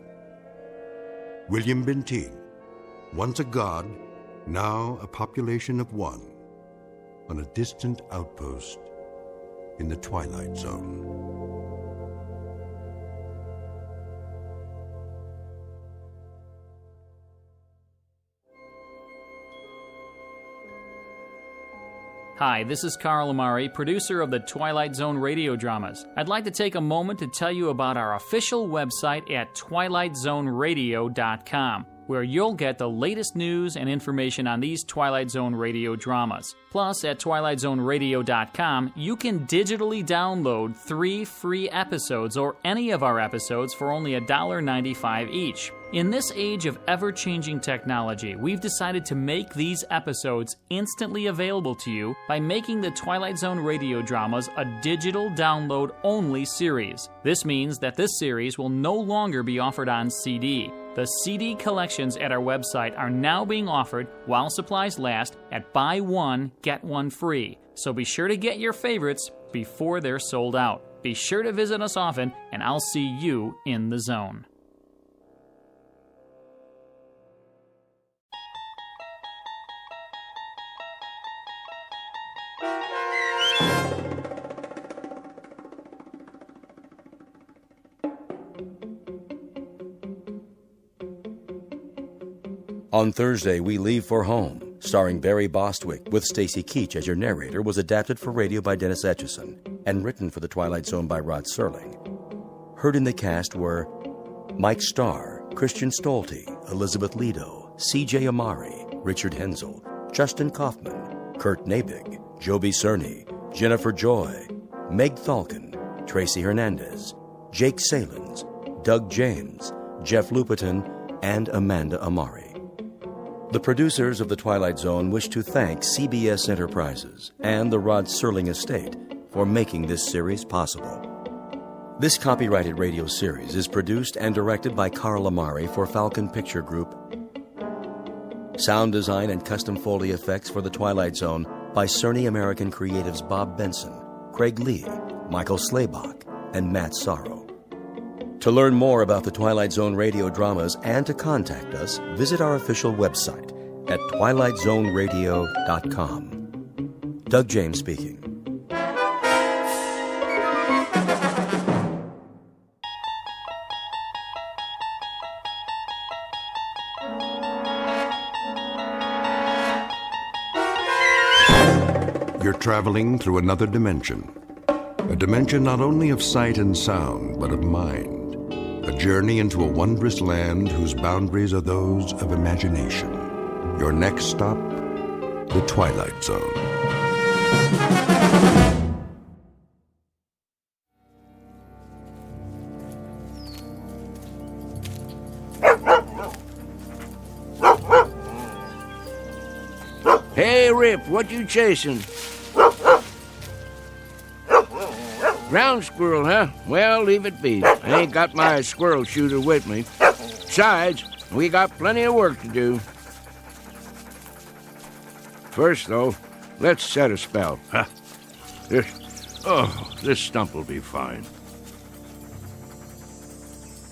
Speaker 1: William Benteen, once a god, now a population of one, on a distant outpost in the Twilight Zone.
Speaker 19: Hi, this is Carl Amari, producer of the Twilight Zone Radio Dramas. I'd like to take a moment to tell you about our official website at twilightzoneradio.com, where you'll get the latest news and information on these Twilight Zone Radio dramas. Plus, at twilightzoneradio.com, you can digitally download 3 free episodes or any of our episodes for only $1.95 each. In this age of ever-changing technology, we've decided to make these episodes instantly available to you by making the Twilight Zone Radio Dramas a digital download-only series. This means that this series will no longer be offered on CD. The CD collections at our website are now being offered while supplies last at buy one, get one free. So be sure to get your favorites before they're sold out. Be sure to visit us often, and I'll see you in the zone.
Speaker 9: On Thursday, We Leave for Home, starring Barry Bostwick with Stacy Keach as your narrator, was adapted for radio by Dennis Etchison and written for The Twilight Zone by Rod Serling. Heard in the cast were Mike Starr, Christian Stolte, Elizabeth Lido, C.J. Amari, Richard Hensel, Justin Kaufman, Kurt Nabig, Joby Cerny, Jennifer Joy, Meg Thalken, Tracy Hernandez, Jake Salins, Doug James, Jeff Lupetin, and Amanda Amari. The producers of The Twilight Zone wish to thank CBS Enterprises and the Rod Serling Estate for making this series possible. This copyrighted radio series is produced and directed by Carl Amari for Falcon Picture Group. Sound design and custom Foley effects for The Twilight Zone by Cerny American Creatives Bob Benson, Craig Lee, Michael Slaybach, and Matt Sorrow. To learn more about the Twilight Zone radio dramas and to contact us, visit our official website at twilightzoneradio.com. Doug James speaking.
Speaker 1: You're traveling through another dimension. A dimension not only of sight and sound, but of mind. A journey into a wondrous land whose boundaries are those of imagination. Your next stop, the Twilight Zone.
Speaker 20: Hey, Rip, what you chasing? Ground squirrel, huh? Well, leave it be. I ain't got my squirrel shooter with me. Besides, we got plenty of work to do. First, though, let's set a spell. This stump will be fine.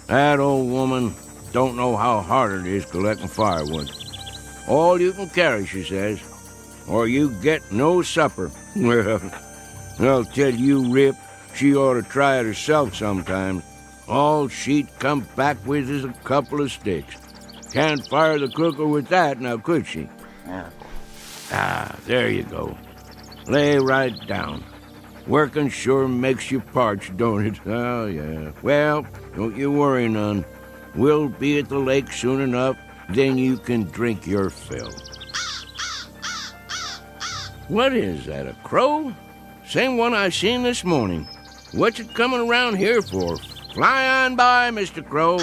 Speaker 20: That old woman don't know how hard it is collecting firewood. All you can carry, she says, or you get no supper. Well, I'll tell you, Rip, she ought to try it herself sometime. All she'd come back with is a couple of sticks. Can't fire the cooker with that, now could she? There you go. Lay right down. Working sure makes you parched, don't it? Oh, yeah. Well, don't you worry none. We'll be at the lake soon enough, then you can drink your fill. What is that, a crow? Same one I seen this morning. What's it coming around here for? Fly on by, Mr. Crow.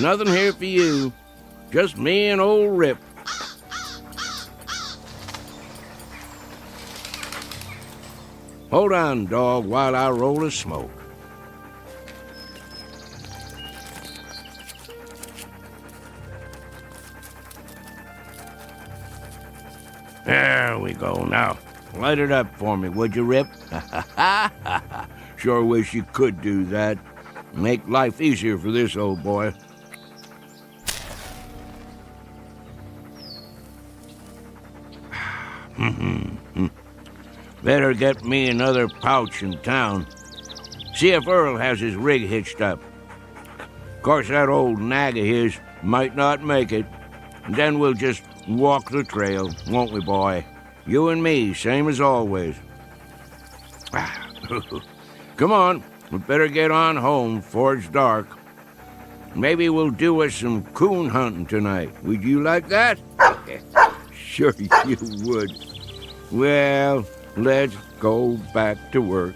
Speaker 20: Nothing here for you. Just me and old Rip. Hold on, dog, while I roll a smoke. There we go. Now, light it up for me, would you, Rip? Sure wish you could do that. Make life easier for this old boy. Better get me another pouch in town. See if Earl has his rig hitched up. Of course, that old nag of his might not make it. Then we'll just walk the trail, won't we, boy? You and me, same as always. Come on, we better get on home before it's dark. Maybe we'll do us some coon hunting tonight. Would you like that? Sure you would. Well, let's go back to work.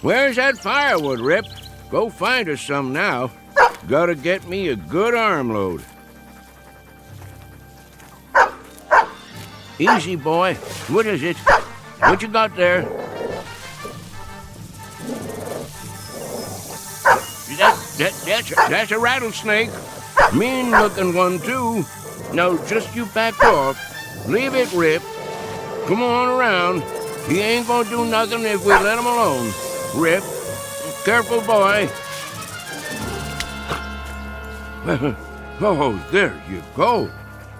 Speaker 20: Where's that firewood, Rip? Go find us some now. Gotta get me a good armload. Easy, boy. What is it? What you got there? Is that That's a rattlesnake. Mean-looking one, too. Now, just you back off. Leave it, Rip. Come on around. He ain't gonna do nothing if we let him alone. Rip, careful, boy. Oh, there you go.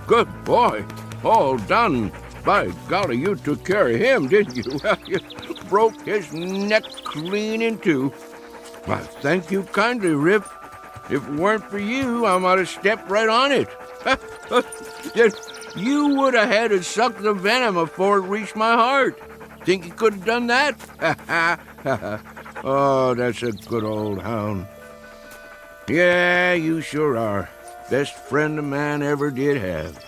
Speaker 20: Good boy. All done. By golly, you took care of him, didn't you? You broke his neck clean in two. Well, thank you kindly, Rip. If it weren't for you, I might have stepped right on it. You would have had to suck the venom before it reached my heart. Think you could have done that? Oh, that's a good old hound. Yeah, you sure are. Best friend a man ever did have.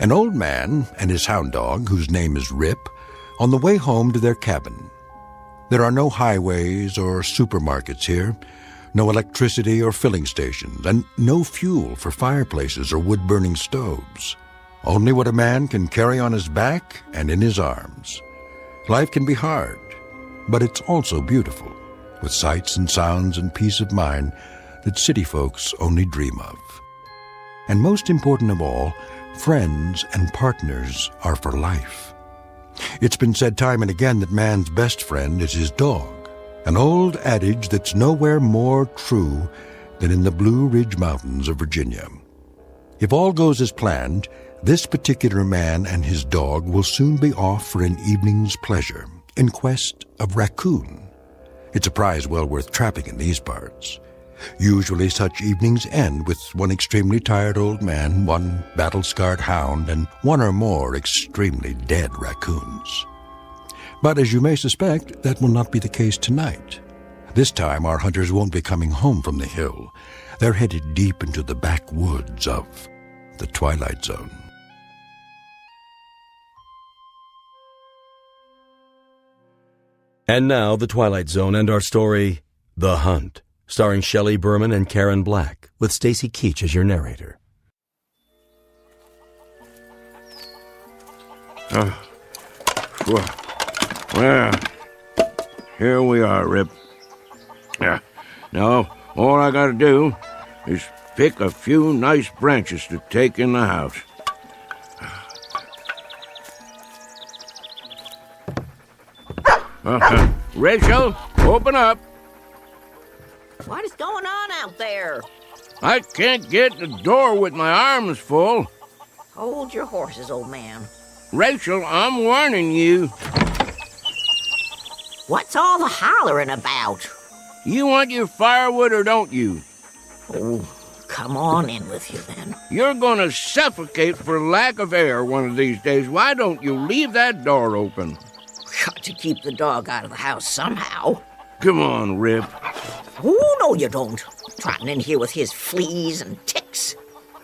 Speaker 1: An old man and his hound dog, whose name is Rip, on the way home to their cabin. There are no highways or supermarkets here, no electricity or filling stations, and no fuel for fireplaces or wood-burning stoves. Only what a man can carry on his back and in his arms. Life can be hard, but it's also beautiful, with sights and sounds and peace of mind that city folks only dream of. And most important of all, friends and partners are for life. It's been said time and again that man's best friend is his dog, an old adage that's nowhere more true than in the Blue Ridge Mountains of Virginia. If all goes as planned, this particular man and his dog will soon be off for an evening's pleasure in quest of raccoon. It's a prize well worth trapping in these parts. Usually such evenings end with one extremely tired old man, one battle-scarred hound, and one or more extremely dead raccoons. But as you may suspect, that will not be the case tonight. This time our hunters won't be coming home from the hill. They're headed deep into the backwoods of the Twilight Zone.
Speaker 9: And now, The Twilight Zone and our story, The Hunt, starring Shelley Berman and Karen Black, with Stacy Keach as your narrator.
Speaker 20: Well, here we are, Rip. Now, all I gotta do is pick a few nice branches to take in the house. Rachel, open up.
Speaker 14: What is going on out there?
Speaker 20: I can't get the door with my arms full.
Speaker 14: Hold your horses, old man.
Speaker 20: Rachel, I'm warning you.
Speaker 14: What's all the hollering about?
Speaker 20: You want your firewood or don't you?
Speaker 14: Oh, come on in with you then.
Speaker 20: You're gonna suffocate for lack of air one of these days. Why don't you leave that door open?
Speaker 14: Got to keep the dog out of the house somehow.
Speaker 20: Come on, Rip.
Speaker 14: Oh, no you don't. Trotting in here with his fleas and ticks.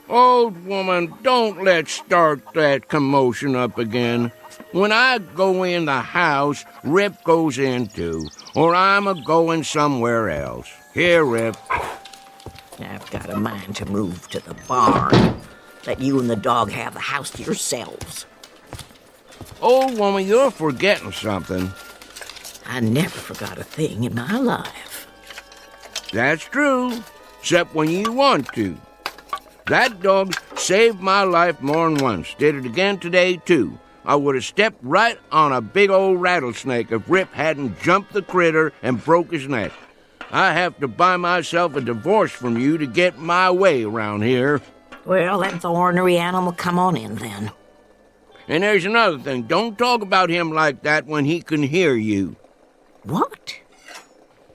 Speaker 20: Old woman, don't let's start that commotion up again. When I go in the house, Rip goes in too, or I'm a-going somewhere else. Here, Rip.
Speaker 14: I've got a mind to move to the barn. Let you and the dog have the house to yourselves.
Speaker 20: Old woman, you're forgetting something.
Speaker 14: I never forgot a thing in my life.
Speaker 20: That's true, except when you want to. That dog saved my life more than once. Did it again today, too. I would have stepped right on a big old rattlesnake if Rip hadn't jumped the critter and broke his neck. I have to buy myself a divorce from you to get my way around here.
Speaker 14: Well, let the ornery animal come on in, then.
Speaker 20: And there's another thing. Don't talk about him like that when he can hear you.
Speaker 14: What?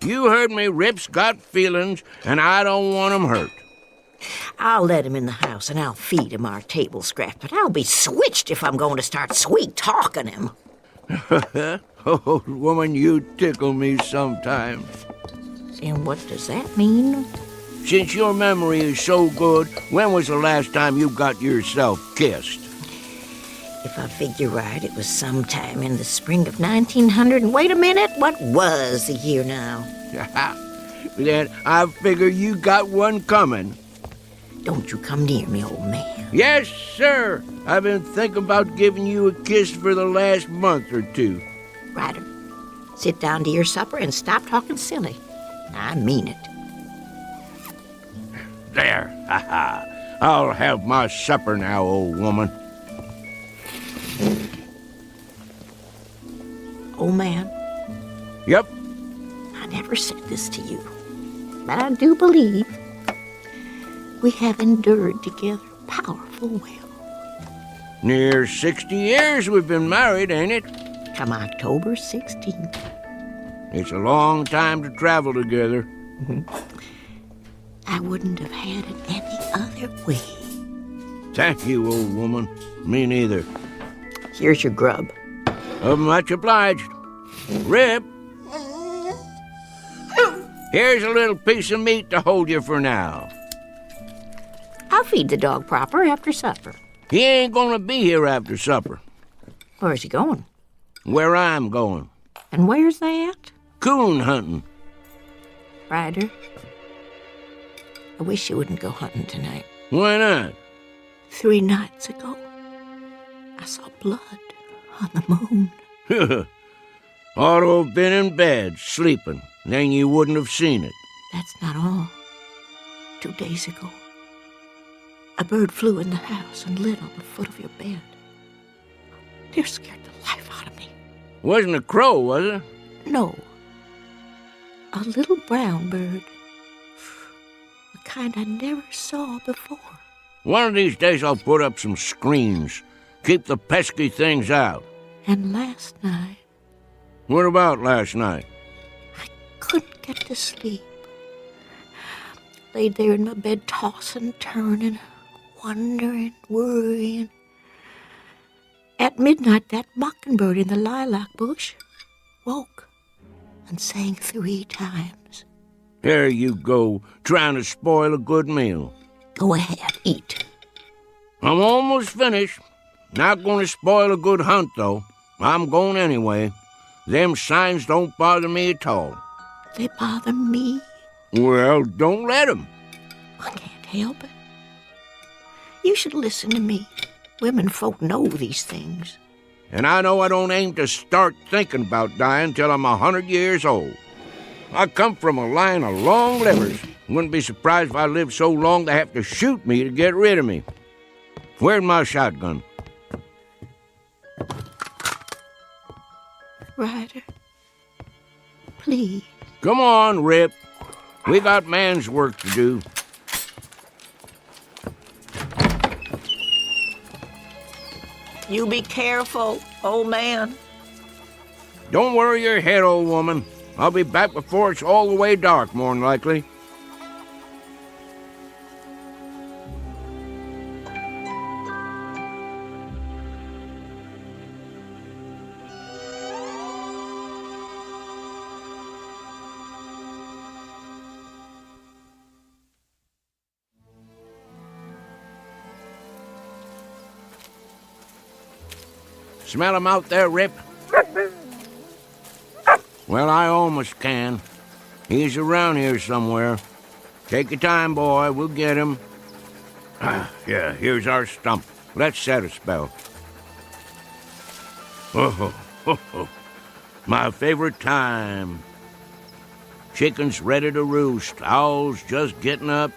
Speaker 20: You heard me. Rip's got feelings, and I don't want him hurt.
Speaker 14: I'll let him in the house, and I'll feed him our table scraps, but I'll be switched if I'm going to start sweet-talking him.
Speaker 20: Oh, woman, you tickle me sometimes.
Speaker 14: And what does that mean?
Speaker 20: Since your memory is so good, when was the last time you got yourself kissed?
Speaker 14: If I figure right, it was sometime in the spring of 1900. And wait a minute, what was the year now?
Speaker 20: Then I figure you got one coming.
Speaker 14: Don't you come near me, old man.
Speaker 20: Yes, sir. I've been thinking about giving you a kiss for the last month or two.
Speaker 14: Ryder, sit down to your supper and stop talking silly. I mean it.
Speaker 20: There. Ha-ha. I'll have my supper now, old woman.
Speaker 14: Old man?
Speaker 20: Yep.
Speaker 14: I never said this to you, but I do believe we have endured together powerful well.
Speaker 20: Near 60 years we've been married, ain't it?
Speaker 14: Come October 16th.
Speaker 20: It's a long time to travel together.
Speaker 14: Mm-hmm. I wouldn't have had it any other way.
Speaker 20: Thank you, old woman. Me neither.
Speaker 14: Here's your grub.
Speaker 20: Much obliged. Rip. Here's a little piece of meat to hold you for now.
Speaker 14: I'll feed the dog proper after supper.
Speaker 20: He ain't gonna be here after supper.
Speaker 14: Where's he going?
Speaker 20: Where I'm going.
Speaker 14: And where's that?
Speaker 20: Coon hunting.
Speaker 14: Ryder, I wish you wouldn't go hunting tonight.
Speaker 20: Why not?
Speaker 14: 3 nights ago, I saw blood on the moon.
Speaker 20: Ought to have been in bed, sleeping. Then you wouldn't have seen it.
Speaker 14: That's not all. 2 days ago, a bird flew in the house and lit on the foot of your bed. It scared the life out of me.
Speaker 20: Wasn't a crow, was it?
Speaker 14: No. A little brown bird. The kind I never saw before.
Speaker 20: One of these days I'll put up some screens. Keep the pesky things out.
Speaker 14: And last night...
Speaker 20: What about last night?
Speaker 14: I couldn't get to sleep. Laid there in my bed, tossing, turning, wondering, worrying. At midnight, that mockingbird in the lilac bush woke and sang 3 times.
Speaker 20: There you go, trying to spoil a good meal.
Speaker 14: Go ahead, eat.
Speaker 20: I'm almost finished. Not going to spoil a good hunt, though. I'm going anyway. Them signs don't bother me at all.
Speaker 14: They bother me.
Speaker 20: Well, don't let 'em.
Speaker 14: I can't help it. You should listen to me. Women folk know these things.
Speaker 20: And I know I don't aim to start thinking about dying till I'm 100 years old. I come from a line of long livers. Wouldn't be surprised if I lived so long they have to shoot me to get rid of me. Where's my shotgun?
Speaker 14: Ryder, please.
Speaker 20: Come on, Rip. We got man's work to do.
Speaker 14: You be careful, old man.
Speaker 20: Don't worry your head, old woman. I'll be back before it's all the way dark, more'n likely. Smell him out there, Rip? Well, I almost can. He's around here somewhere. Take your time, boy. We'll get him. Yeah, here's our stump. Let's set a spell. Oh, my favorite time. Chickens ready to roost. Owls just getting up.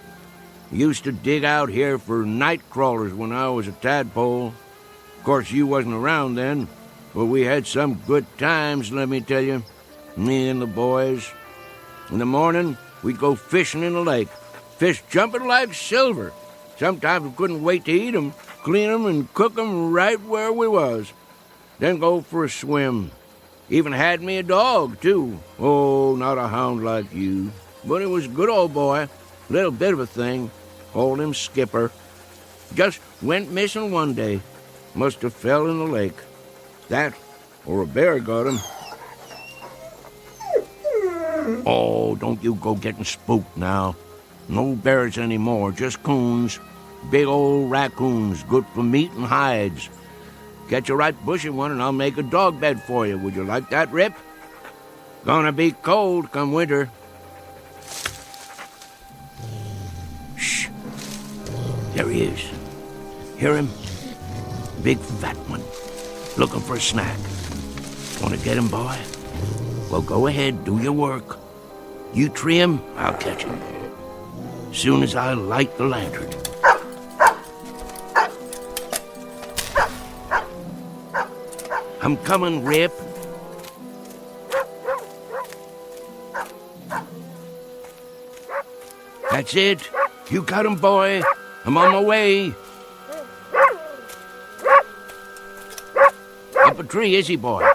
Speaker 20: Used to dig out here for night crawlers when I was a tadpole. Of course, you wasn't around then, but we had some good times, let me tell you. Me and the boys. In the morning, we'd go fishing in the lake. Fish jumping like silver. Sometimes we couldn't wait to eat 'em, clean 'em, and cook 'em right where we was. Then go for a swim. Even had me a dog, too. Oh, not a hound like you. But it was a good old boy. Little bit of a thing. Called him Skipper. Just went missing one day. Must have fell in the lake. That, or a bear got him. Oh, don't you go getting spooked now. No bears anymore, just coons. Big old raccoons, good for meat and hides. Get you a right bushy one and I'll make a dog bed for you. Would you like that, Rip? Gonna be cold come winter. Shh. There he is. Hear him? Big fat one. Looking for a snack. Want to get him, boy? Well, go ahead, do your work. You tree him, I'll catch him. Soon as I light the lantern. I'm coming, Rip. That's it. You got him, boy. I'm on my way. Up a tree, is he, boy?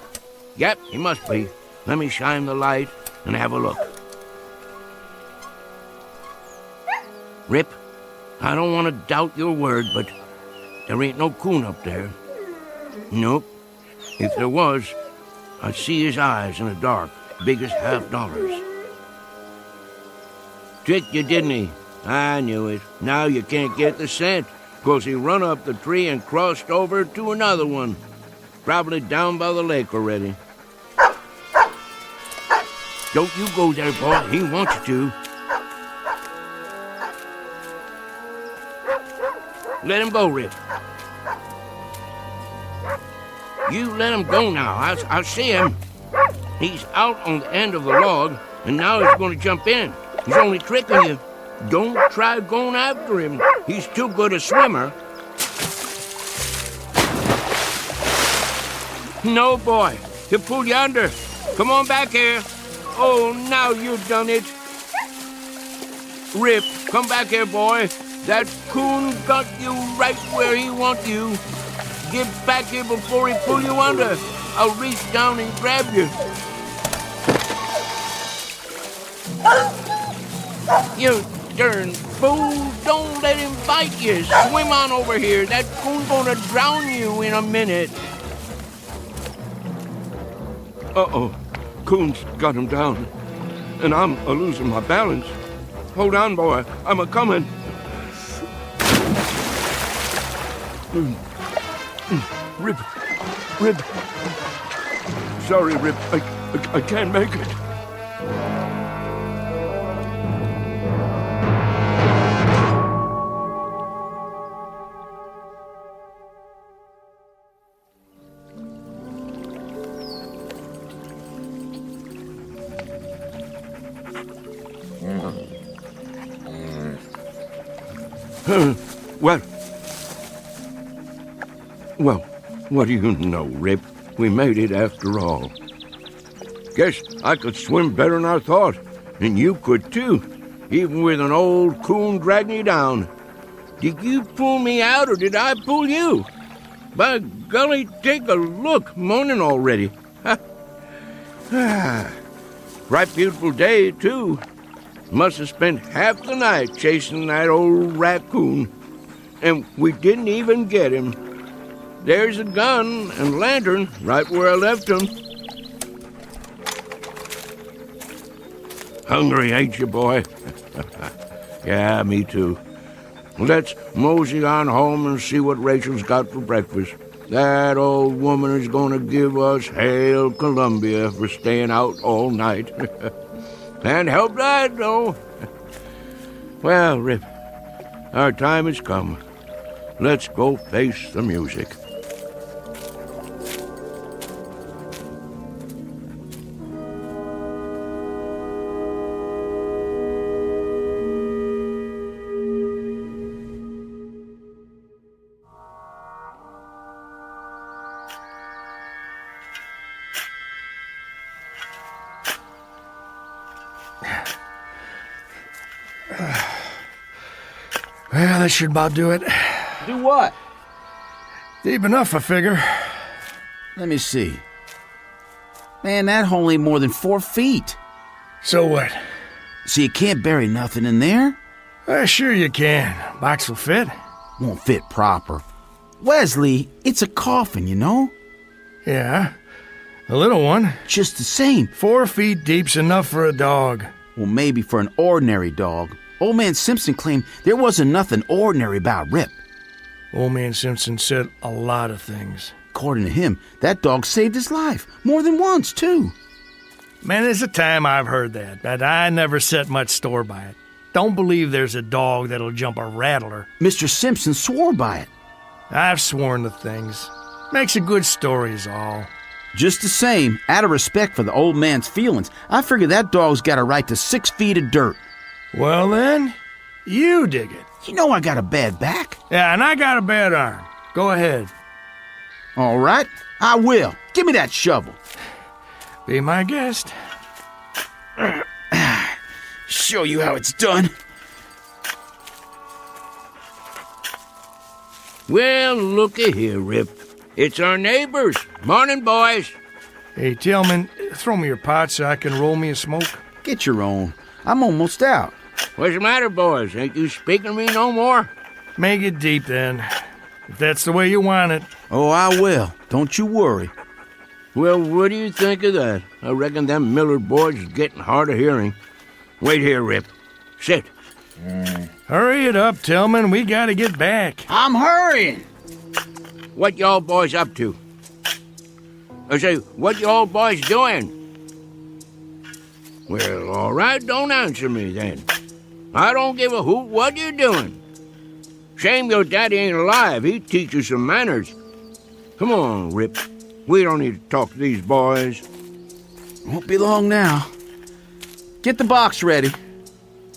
Speaker 20: Yep, he must be. Let me shine the light and have a look. Rip, I don't want to doubt your word, but there ain't no coon up there. Nope. If there was, I'd see his eyes in the dark, big as $50. Tricked you, didn't he? I knew it. Now you can't get the scent, 'cause he run up the tree and crossed over to another one. Probably down by the lake already. Don't you go there, boy. He wants you to. Let him go, Rip. You let him go now. I'll see him. He's out on the end of the log, and now he's going to jump in. He's only tricking you. Don't try going after him. He's too good a swimmer. No, boy. He'll pull you under. Come on back here. Oh, now you've done it. Rip, come back here, boy. That coon got you right where he wants you. Get back here before he pull you under. I'll reach down and grab you. You darn fool. Don't let him bite you. Swim on over here. That coon's gonna drown you in a minute. Uh-oh. Coon's got him down. And I'm a-losing my balance. Hold on, boy. I'm a-coming. Rip. Sorry, Rip. I can't make it. Well, what do you know, Rip? We made it after all. Guess I could swim better than I thought, and you could too, even with an old coon dragging you down. Did you pull me out, or did I pull you? By golly, take a look, morning already. Right beautiful day, too. Must have spent half the night chasing that old raccoon. And we didn't even get him. There's a gun and lantern right where I left them. Hungry, ain't you, boy? Yeah, me too. Let's mosey on home and see what Rachel's got for breakfast. That old woman is going to give us Hail Columbia for staying out all night. Can't help that, though. Well, Rip, our time has come. Let's go face the music.
Speaker 21: Well, that should about do it.
Speaker 15: Do what?
Speaker 21: Deep enough, I figure.
Speaker 15: Let me see. Man, that hole ain't more than 4 feet.
Speaker 21: So what?
Speaker 15: So you can't bury nothing in there?
Speaker 21: Sure you can. Box will fit.
Speaker 15: Won't fit proper. Wesley, it's a coffin, you know?
Speaker 21: Yeah, a little one.
Speaker 15: Just the same.
Speaker 21: 4 feet deep's enough for a dog.
Speaker 15: Well, maybe for an ordinary dog. Old Man Simpson claimed there wasn't nothing ordinary about Rip.
Speaker 21: Old Man Simpson said a lot of things.
Speaker 15: According to him, that dog saved his life. More than once, too.
Speaker 21: Man, there's a time I've heard that, but I never set much store by it. don't believe there's a dog that'll jump a rattler.
Speaker 15: Mr. Simpson swore by it.
Speaker 21: I've sworn to things. Makes a good story is all.
Speaker 15: Just the same, out of respect for the old man's feelings, I figure that dog's got a right to 6 feet of dirt.
Speaker 21: Well then, you dig it.
Speaker 15: You know I got a bad back.
Speaker 21: Yeah, and I got a bad arm. Go ahead.
Speaker 15: All right, I will. Give me that shovel.
Speaker 21: Be my guest.
Speaker 15: Show you how it's done.
Speaker 20: Well, looky here, Rip. It's our neighbors. Morning, boys.
Speaker 21: Hey, Tillman, throw me your pot so I can roll me a smoke.
Speaker 15: Get your own. I'm almost out.
Speaker 20: What's the matter, boys? Ain't you speaking to me no more?
Speaker 21: Make it deep, then. If that's the way you want it.
Speaker 15: Oh, I will. Don't you worry.
Speaker 20: Well, what do you think of that? I reckon them Miller boys is getting hard of hearing. Wait here, Rip. Sit.
Speaker 21: Hurry it up, Tillman. We gotta get back.
Speaker 15: I'm hurrying.
Speaker 20: What y'all boys up to? I say, what y'all boys doing? Well, all right, don't answer me then. I don't give a hoot what you're doing. Shame your daddy ain't alive. He'd teach you some manners. Come on, Rip. We don't need to talk to these boys.
Speaker 15: Won't be long now. Get the box ready.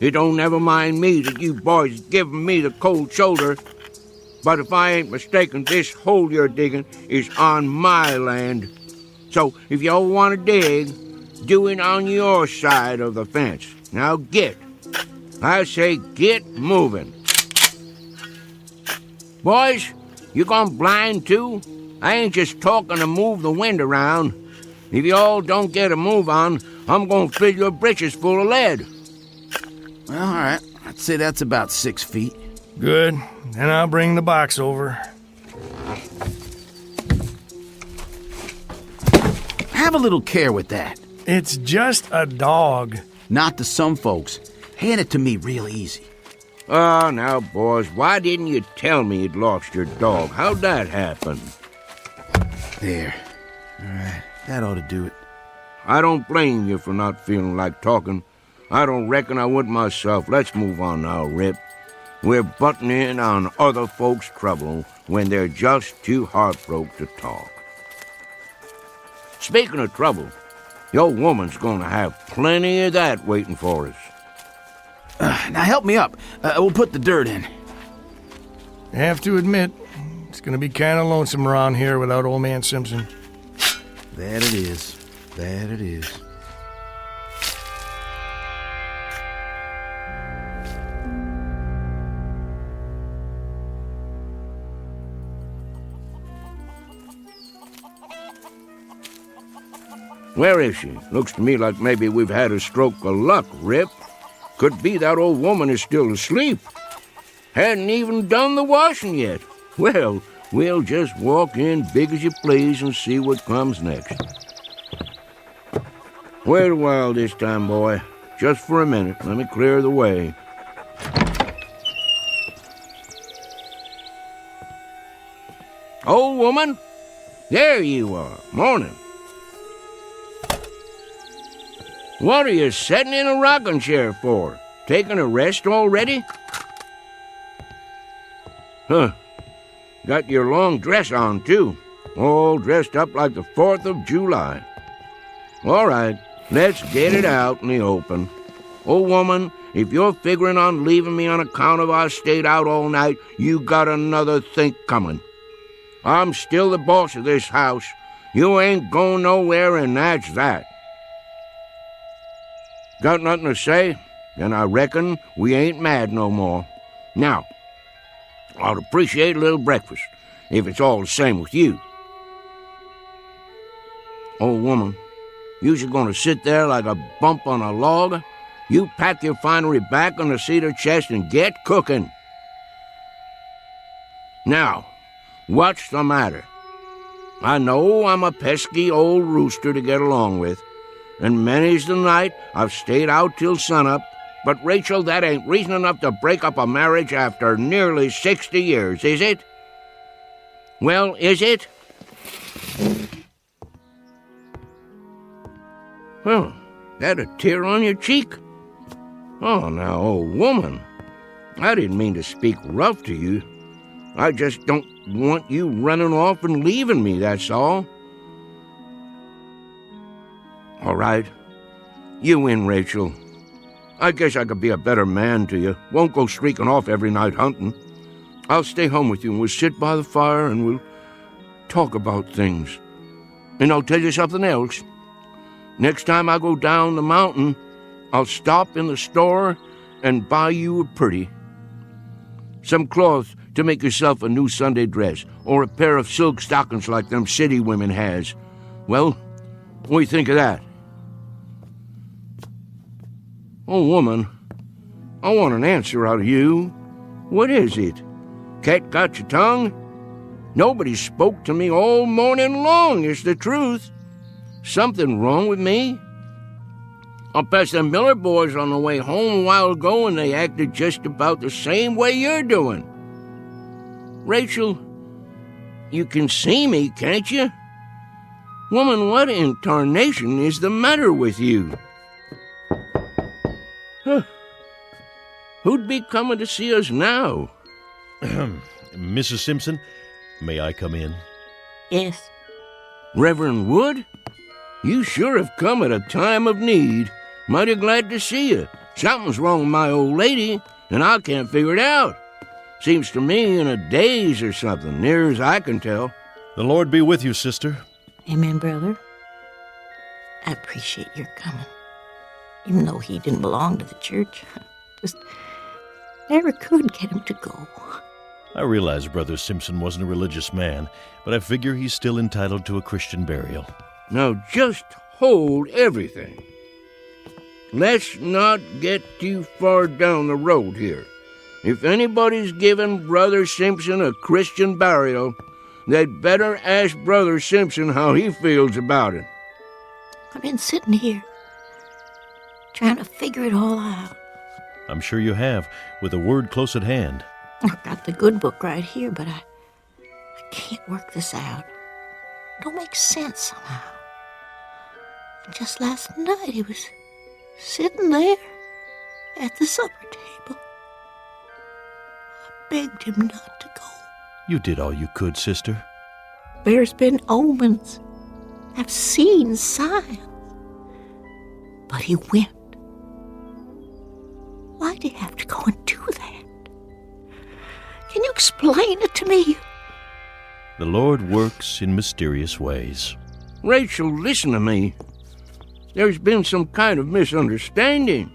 Speaker 20: It don't never mind me that you boys giving me the cold shoulder. But if I ain't mistaken, this hole you're digging is on my land. So if y'all want to dig, do it on your side of the fence. Now get. I say get moving. Boys, you gone blind too? I ain't just talking to move the wind around. If y'all don't get a move on, I'm gonna fill your britches full of lead.
Speaker 15: Well, all right. I'd say that's about 6 feet.
Speaker 21: Good. Then I'll bring the box over.
Speaker 15: Have a little care with that.
Speaker 21: It's just a dog.
Speaker 15: Not to some folks. Hand it to me real easy.
Speaker 20: Oh, now, boys, why didn't you tell me you'd lost your dog? How'd that happen?
Speaker 15: There. All right. That ought to do it.
Speaker 20: I don't blame you for not feeling like talking. I don't reckon I would myself. Let's move on now, Rip. We're butting in on other folks' trouble when they're just too heartbroken to talk. Speaking of trouble, your woman's gonna have plenty of that waiting for us.
Speaker 15: Now help me up. We'll put the dirt in.
Speaker 21: I have to admit, it's gonna be kind of lonesome around here without old man Simpson.
Speaker 15: That it is. That it is.
Speaker 20: Where is she? Looks to me like maybe we've had a stroke of luck, Rip. Could be that old woman is still asleep. Hadn't even done the washing yet. Well, we'll just walk in big as you please and see what comes next. Wait a while this time, boy. Just for a minute. Let me clear the way. Old woman? There you are. Morning. What are you sitting in a rocking chair for? Taking a rest already? Huh. Got your long dress on, too. All dressed up like the 4th of July. All right, let's get it out in the open. Old woman, if you're figuring on leaving me on account of I stayed out all night, you got another think coming. I'm still the boss of this house. You ain't going nowhere, and that's that. Got nothing to say? Then I reckon we ain't mad no more. Now, I'd appreciate a little breakfast, if it's all the same with you. Old woman, you's gonna sit there like a bump on a log? You pack your finery back on the cedar chest and get cooking. Now, what's the matter? I know I'm a pesky old rooster to get along with, and many's the night I've stayed out till sunup, but Rachel, that ain't reason enough to break up a marriage after nearly 60 years, is it? Well, is it? Well, that a tear on your cheek? Oh, now, old woman, I didn't mean to speak rough to you. I just don't want you running off and leaving me, that's all. All right, you win, Rachel. I guess I could be a better man to you. Won't go streaking off every night hunting. I'll stay home with you, and we'll sit by the fire, and we'll talk about things. And I'll tell you something else. Next time I go down the mountain, I'll stop in the store and buy you a pretty. Some cloth to make yourself a new Sunday dress, or a pair of silk stockings like them city women has. Well, what do you think of that? Oh, woman, I want an answer out of you. What is it? Cat got your tongue? Nobody spoke to me all morning long, is the truth. Something wrong with me? I passed the Miller boys on the way home a while ago, and they acted just about the same way you're doing. Rachel, you can see me, can't you? Woman, what in tarnation is the matter with you? Huh. Who'd be coming to see us now?
Speaker 7: Mrs. Simpson, may I come in?
Speaker 14: Yes.
Speaker 20: Reverend Wood? You sure have come at a time of need. Mighty glad to see you. Something's wrong with my old lady, and I can't figure it out. Seems to me in a daze or something, near as I can tell.
Speaker 7: The Lord be with you, sister.
Speaker 14: Amen, brother. I appreciate your coming. Even though he didn't belong to the church, just never could get him to go.
Speaker 7: I realize Brother Simpson wasn't a religious man, but I figure he's still entitled to a Christian burial.
Speaker 20: Now just hold everything. Let's not get too far down the road here. If anybody's giving Brother Simpson a Christian burial, they'd better ask Brother Simpson how he feels about it.
Speaker 14: I've been sitting here, trying to figure it all out.
Speaker 7: I'm sure you have, with a word close at hand.
Speaker 14: I've got the good book right here, but I can't work this out. It don't make sense somehow. And just last night he was sitting there at the supper table. I begged him not to go.
Speaker 7: You did all you could, sister.
Speaker 14: There's been omens. I've seen signs. But he went. Why'd he have to go and do that? Can you explain it to me?
Speaker 7: The Lord works in mysterious ways.
Speaker 20: Rachel, listen to me. There's been some kind of misunderstanding.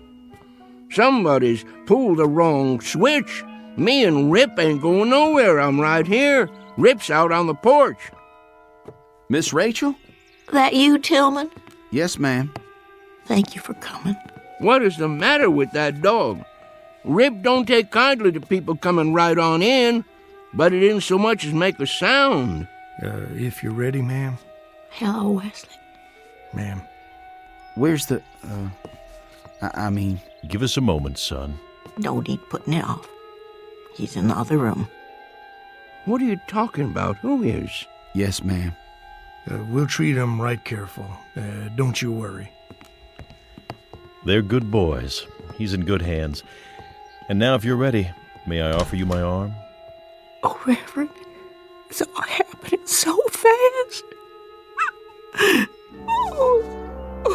Speaker 20: Somebody's pulled the wrong switch. Me and Rip ain't going nowhere. I'm right here. Rip's out on the porch.
Speaker 15: Miss Rachel?
Speaker 14: That you, Tillman?
Speaker 15: Yes, ma'am.
Speaker 14: Thank you for coming.
Speaker 20: What is the matter with that dog? Rip don't take kindly to people coming right on in, but it didn't so much as make a sound.
Speaker 21: If you're ready, ma'am.
Speaker 14: Hello, Wesley.
Speaker 21: Ma'am.
Speaker 15: Where's the, I mean...
Speaker 7: Give us a moment, son.
Speaker 14: No need putting it off. He's in the other room.
Speaker 20: What are you talking about? Who is?
Speaker 15: Yes, ma'am.
Speaker 21: We'll treat him right careful. Don't you worry.
Speaker 7: They're good boys. He's in good hands. And now, if you're ready, may I offer you my arm?
Speaker 14: Oh, Reverend, it's all happening so fast.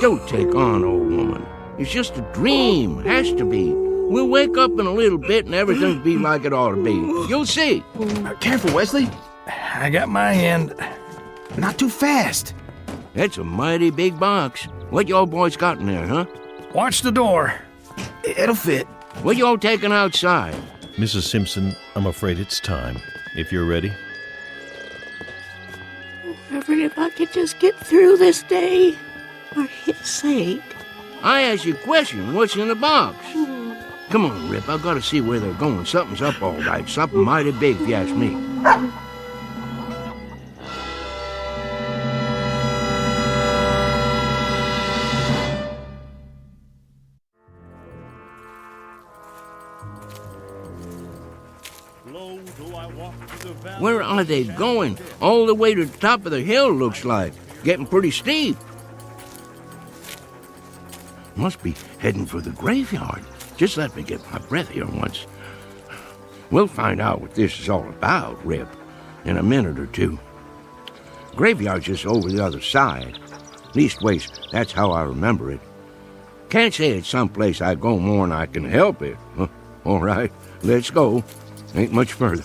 Speaker 20: Don't take on, old woman. It's just a dream. Has to be. We'll wake up in a little bit and everything'll be like it ought to be. You'll see.
Speaker 15: Careful, Wesley.
Speaker 21: I got my hand.
Speaker 15: Not too fast.
Speaker 20: That's a mighty big box. What y'all boys got in there, huh?
Speaker 21: Watch the door.
Speaker 15: It'll fit.
Speaker 20: What y'all taking outside?
Speaker 7: Mrs. Simpson, I'm afraid it's time. If you're ready.
Speaker 14: Reverend, if I could just get through this day, for his sake.
Speaker 20: I asked you a question. What's in the box? Come on, Rip. I've got to see where they're going. Something's up all right. Something mighty big, if you ask me. Where are they going? All the way to the top of the hill, looks like. Getting pretty steep. Must be heading for the graveyard. Just let me get my breath here once. We'll find out what this is all about, Rip, in a minute or two. Graveyard's just over the other side. Leastways, that's how I remember it. Can't say it's someplace I go more'n I can help it. All right, let's go. Ain't much further.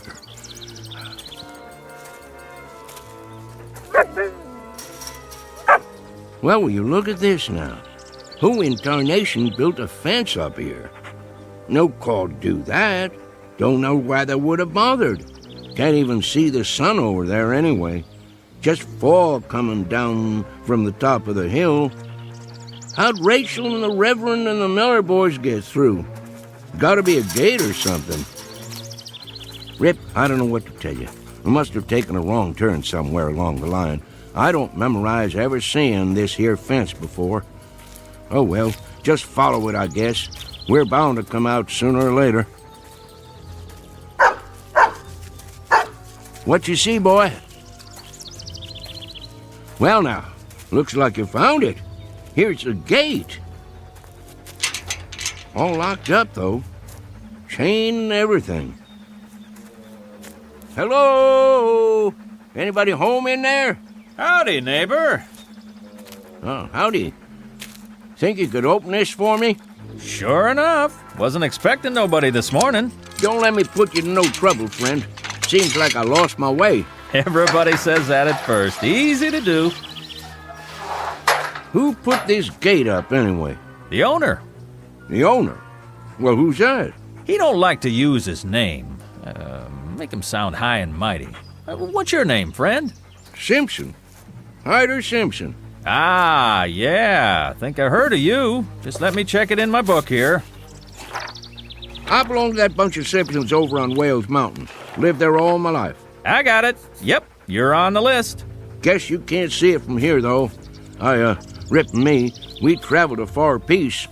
Speaker 20: Well, will you look at this now? Who in tarnation built a fence up here? No call to do that. Don't know why they would have bothered. Can't even see the sun over there anyway. Just fog coming down from the top of the hill. How'd Rachel and the Reverend and the Miller boys get through? Gotta be a gate or something. Rip, I don't know what to tell you. I must have taken a wrong turn somewhere along the line. I don't memorize ever seeing this here fence before. Oh well, just follow it, I guess. We're bound to come out sooner or later. What you see, boy? Well now, looks like you found it. Here's the gate. All locked up, though. Chain and everything. Hello? Anybody home in there?
Speaker 19: Howdy, neighbor.
Speaker 20: Oh, howdy. Think you could open this for me?
Speaker 19: Sure enough. Wasn't expecting nobody this morning.
Speaker 20: Don't let me put you in no trouble, friend. Seems like I lost my way.
Speaker 19: Everybody says that at first. Easy to do.
Speaker 20: Who put this gate up, anyway?
Speaker 19: The owner.
Speaker 20: The owner? Well, who's that?
Speaker 19: He don't like to use his name. Make him sound high and mighty. What's your name, friend?
Speaker 20: Simpson. Hyder Simpson.
Speaker 19: Ah, yeah. Think I heard of you. Just let me check it in my book here.
Speaker 20: I belong to that bunch of Simpsons over on Wales Mountain. Lived there all my life.
Speaker 19: I got it. Yep, you're on the list.
Speaker 20: Guess you can't see it from here, though. Rip and me, we traveled a far piece.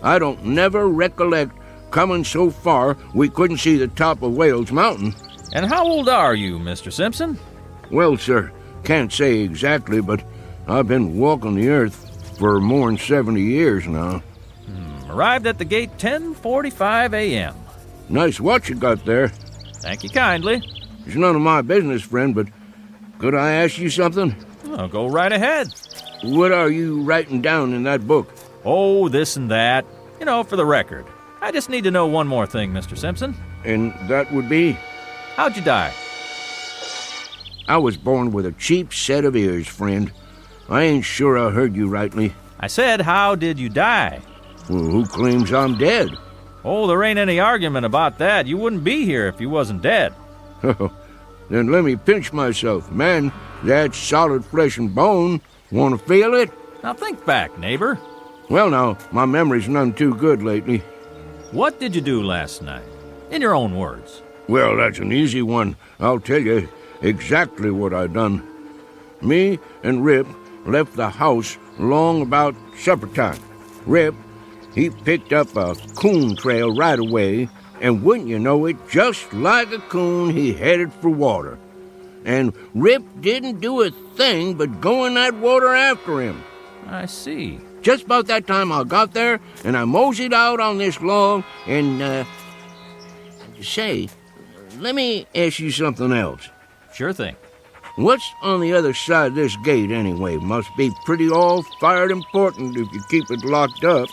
Speaker 20: I don't never recollect coming so far we couldn't see the top of Wales Mountain.
Speaker 19: And how old are you, Mr. Simpson?
Speaker 20: Well, sir, can't say exactly, but I've been walking the earth for more than 70 years now.
Speaker 19: Arrived at the gate 10:45 a.m.
Speaker 20: Nice watch you got there.
Speaker 19: Thank you kindly.
Speaker 20: It's none of my business, friend, but could I ask you something?
Speaker 19: Oh, go right ahead.
Speaker 20: What are you writing down in that book?
Speaker 19: Oh, this and that. You know, for the record. I just need to know one more thing, Mr. Simpson.
Speaker 20: And that would be?
Speaker 19: How'd you die?
Speaker 20: I was born with a cheap set of ears, friend. I ain't sure I heard you rightly.
Speaker 19: I said, how did you die?
Speaker 20: Well, who claims I'm dead?
Speaker 19: Oh, there ain't any argument about that. You wouldn't be here if you wasn't dead.
Speaker 20: Then let me pinch myself. Man, that's solid flesh and bone. Want to feel it?
Speaker 19: Now think back, neighbor.
Speaker 20: Well, now, my memory's none too good lately.
Speaker 19: What did you do last night? In your own words.
Speaker 20: Well, that's an easy one. I'll tell you exactly what I done. Me and Rip left the house long about supper time. Rip, he picked up a coon trail right away, and wouldn't you know it, just like a coon, he headed for water. And Rip didn't do a thing but go in that water after him.
Speaker 19: I see.
Speaker 20: Just about that time I got there, and I moseyed out on this log, and, say, let me ask you something else.
Speaker 19: Sure thing.
Speaker 20: What's on the other side of this gate, anyway? Must be pretty all-fired important if you keep it locked up.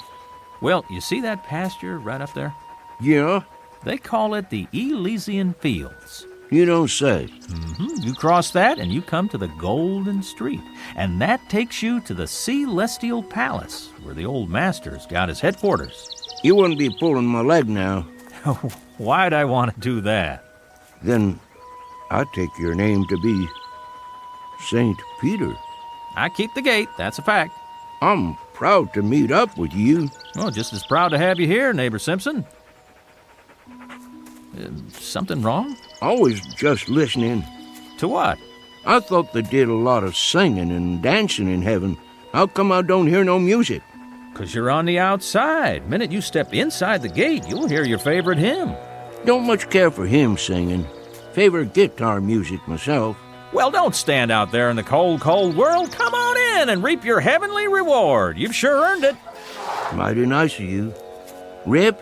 Speaker 19: Well, you see that pasture right up there?
Speaker 20: Yeah?
Speaker 19: They call it the Elysian Fields.
Speaker 20: You don't say.
Speaker 19: Mm-hmm. You cross that and you come to the Golden Street. And that takes you to the Celestial Palace, where the old master's got his headquarters.
Speaker 20: You wouldn't be pulling my leg now.
Speaker 19: Why'd I want to do that?
Speaker 20: Then I take your name to be St. Peter.
Speaker 19: I keep the gate, that's a fact.
Speaker 20: I'm proud to meet up with you.
Speaker 19: Well, just as proud to have you here, neighbor Simpson. Something wrong?
Speaker 20: I was just listening.
Speaker 19: To what?
Speaker 20: I thought they did a lot of singing and dancing in heaven. How come I don't hear no music?
Speaker 19: 'Cause you're on the outside. Minute you step inside the gate, you'll hear your favorite hymn.
Speaker 20: Don't much care for hymn singing. Favor guitar music myself.
Speaker 19: Well, don't stand out there in the cold, cold world. Come on in and reap your heavenly reward. You've sure earned it.
Speaker 20: Mighty nice of you. Rip,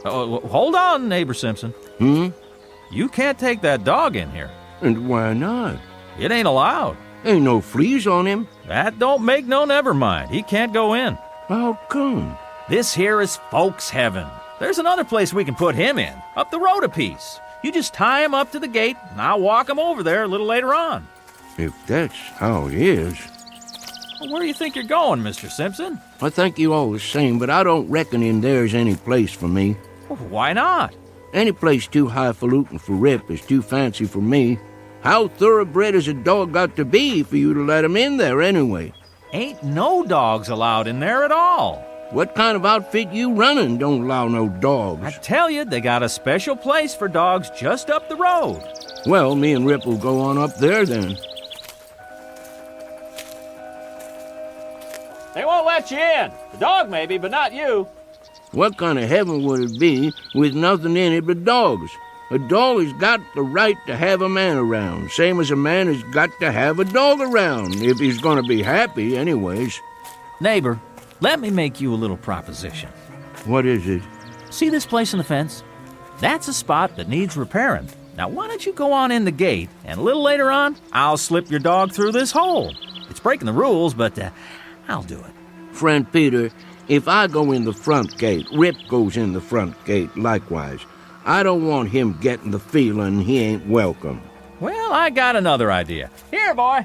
Speaker 4: Hold on, neighbor Simpson. You can't take that dog in here.
Speaker 20: And why not?
Speaker 4: It ain't allowed.
Speaker 20: Ain't no fleas on him.
Speaker 4: That don't make no never mind. He can't go in.
Speaker 20: How come?
Speaker 4: This here is folks' heaven. There's another place we can put him in, up the road a piece. You just tie him up to the gate, and I'll walk him over there a little later on.
Speaker 20: If that's how it is.
Speaker 4: Well, where do you think you're going, Mr. Simpson?
Speaker 20: I thank you all the same, but I don't reckon in there's any place for me.
Speaker 4: Well, why not?
Speaker 20: Any place too highfalutin for Rip is too fancy for me. How thoroughbred has a dog got to be for you to let him in there anyway?
Speaker 4: Ain't no dogs allowed in there at all.
Speaker 20: What kind of outfit you running don't allow no dogs?
Speaker 4: I tell you, they got a special place for dogs just up the road.
Speaker 20: Well, me and Rip will go on up there then.
Speaker 4: They won't let you in. The dog maybe, but not you.
Speaker 20: What kind of heaven would it be with nothing in it but dogs? A dog has got the right to have a man around, same as a man has got to have a dog around, if he's going to be happy anyways.
Speaker 4: Neighbor, let me make you a little proposition.
Speaker 20: What is it?
Speaker 4: See this place in the fence? That's a spot that needs repairing. Now, why don't you go on in the gate, and a little later on, I'll slip your dog through this hole. It's breaking the rules, but I'll do it.
Speaker 20: Friend Peter, if I go in the front gate, Rip goes in the front gate likewise. I don't want him getting the feeling he ain't welcome.
Speaker 4: Well, I got another idea. Here, boy.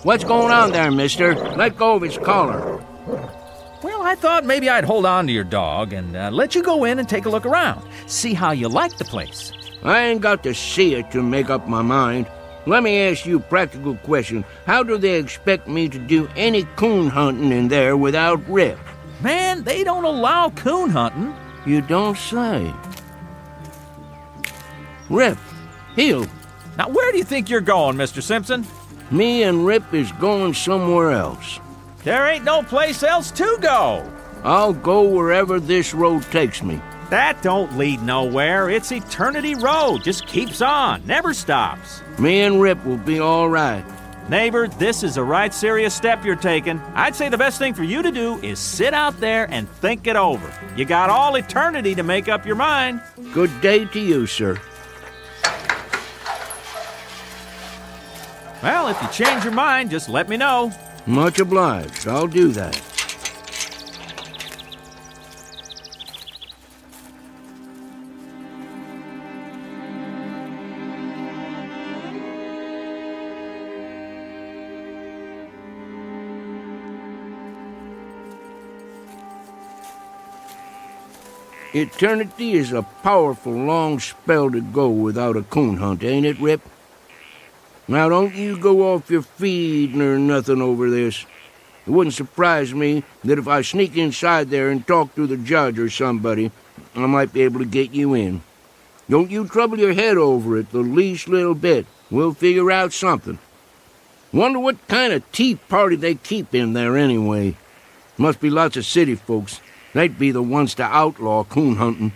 Speaker 20: What's going on there, mister? Let go of his collar.
Speaker 4: Well, I thought maybe I'd hold on to your dog and let you go in and take a look around. See how you like the place.
Speaker 20: I ain't got to see it to make up my mind. Let me ask you a practical question. How do they expect me to do any coon hunting in there without Rip?
Speaker 4: Man, they don't allow coon hunting.
Speaker 20: You don't say. Rip, heel.
Speaker 4: Now, where do you think you're going, Mr. Simpson?
Speaker 20: Me and Rip is going somewhere else.
Speaker 4: There ain't no place else to go.
Speaker 20: I'll go wherever this road takes me.
Speaker 4: That don't lead nowhere. It's Eternity Road. Just keeps on, never stops.
Speaker 20: Me and Rip will be all right.
Speaker 4: Neighbor, this is a right serious step you're taking. I'd say the best thing for you to do is sit out there and think it over. You got all eternity to make up your mind.
Speaker 20: Good day to you, sir.
Speaker 4: Well, if you change your mind, just let me know.
Speaker 20: Much obliged. I'll do that. Eternity is a powerful long spell to go without a coon hunt, ain't it, Rip? Now, don't you go off your feed nor nothing over this. It wouldn't surprise me that if I sneak inside there and talk to the judge or somebody, I might be able to get you in. Don't you trouble your head over it the least little bit. We'll figure out something. Wonder what kind of tea party they keep in there anyway. Must be lots of city folks. They'd be the ones to outlaw coon hunting.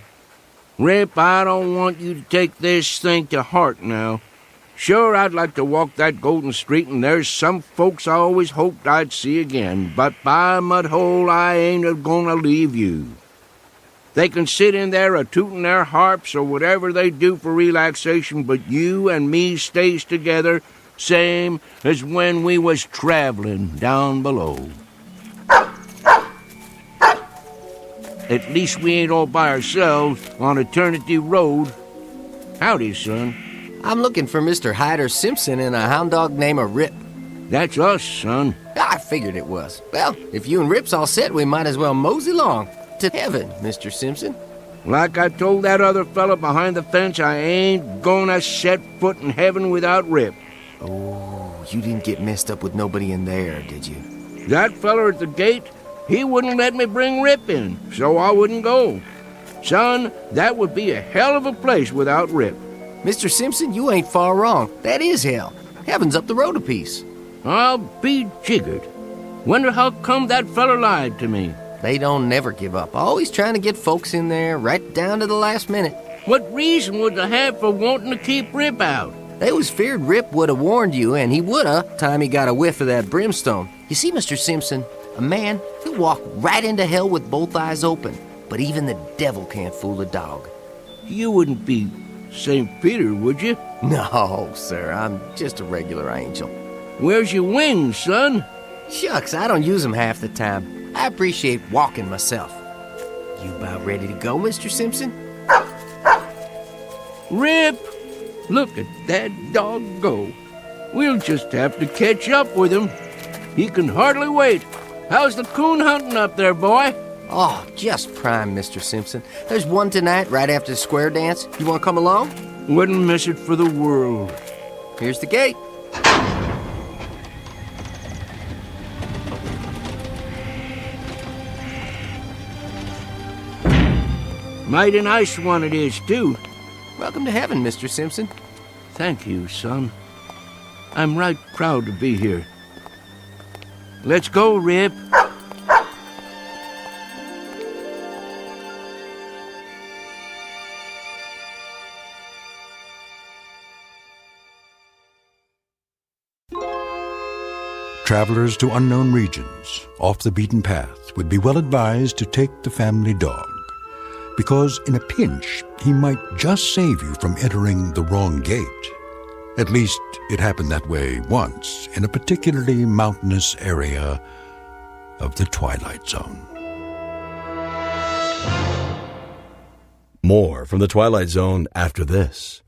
Speaker 20: Rip, I don't want you to take this thing to heart now. Sure, I'd like to walk that golden street, and there's some folks I always hoped I'd see again, but by mudhole, I ain't a-gonna leave you. They can sit in there a-tootin' their harps or whatever they do for relaxation, but you and me stays together, same as when we was traveling down below. At least we ain't all by ourselves on Eternity Road. Howdy, son.
Speaker 22: I'm looking for Mr. Hyder Simpson and a hound dog named Rip.
Speaker 20: That's us, son.
Speaker 22: I figured it was. Well, if you and Rip's all set, we might as well mosey along to heaven, Mr. Simpson.
Speaker 20: Like I told that other fella behind the fence, I ain't gonna set foot in heaven without Rip.
Speaker 22: Oh, you didn't get messed up with nobody in there, did you?
Speaker 20: That fella at the gate, he wouldn't let me bring Rip in, so I wouldn't go. Son, that would be a hell of a place without Rip.
Speaker 22: Mr. Simpson, you ain't far wrong. That is hell. Heaven's up the road a piece.
Speaker 20: I'll be jiggered. Wonder how come that fella lied to me.
Speaker 22: They don't never give up. Always trying to get folks in there right down to the last minute.
Speaker 20: What reason would they have for wanting to keep Rip out?
Speaker 22: They was feared Rip would have warned you, and he would have, time he got a whiff of that brimstone. You see, Mr. Simpson, a man, he'll walk right into hell with both eyes open. but even the devil can't fool a dog.
Speaker 20: You wouldn't be St. Peter, would you?
Speaker 22: No, sir, I'm just a regular angel.
Speaker 20: Where's your wings, son?
Speaker 22: Shucks, I don't use them half the time. I appreciate walking myself. You about ready to go, Mr. Simpson?
Speaker 20: Rip! Look at that dog go. We'll just have to catch up with him. He can hardly wait. How's the coon hunting up there, boy?
Speaker 22: Oh, just prime, Mr. Simpson. There's one tonight right after the square dance. You want to come along?
Speaker 20: Wouldn't miss it for the world.
Speaker 22: Here's the gate.
Speaker 20: Mighty nice one it is, too.
Speaker 22: Welcome to heaven, Mr. Simpson.
Speaker 20: Thank you, son. I'm right proud to be here. Let's go, Rip.
Speaker 1: Travelers to unknown regions, off the beaten path, would be well advised to take the family dog, because in a pinch, he might just save you from entering the wrong gate. At least, it happened that way once in a particularly mountainous area of the Twilight Zone.
Speaker 9: More from the Twilight Zone after this.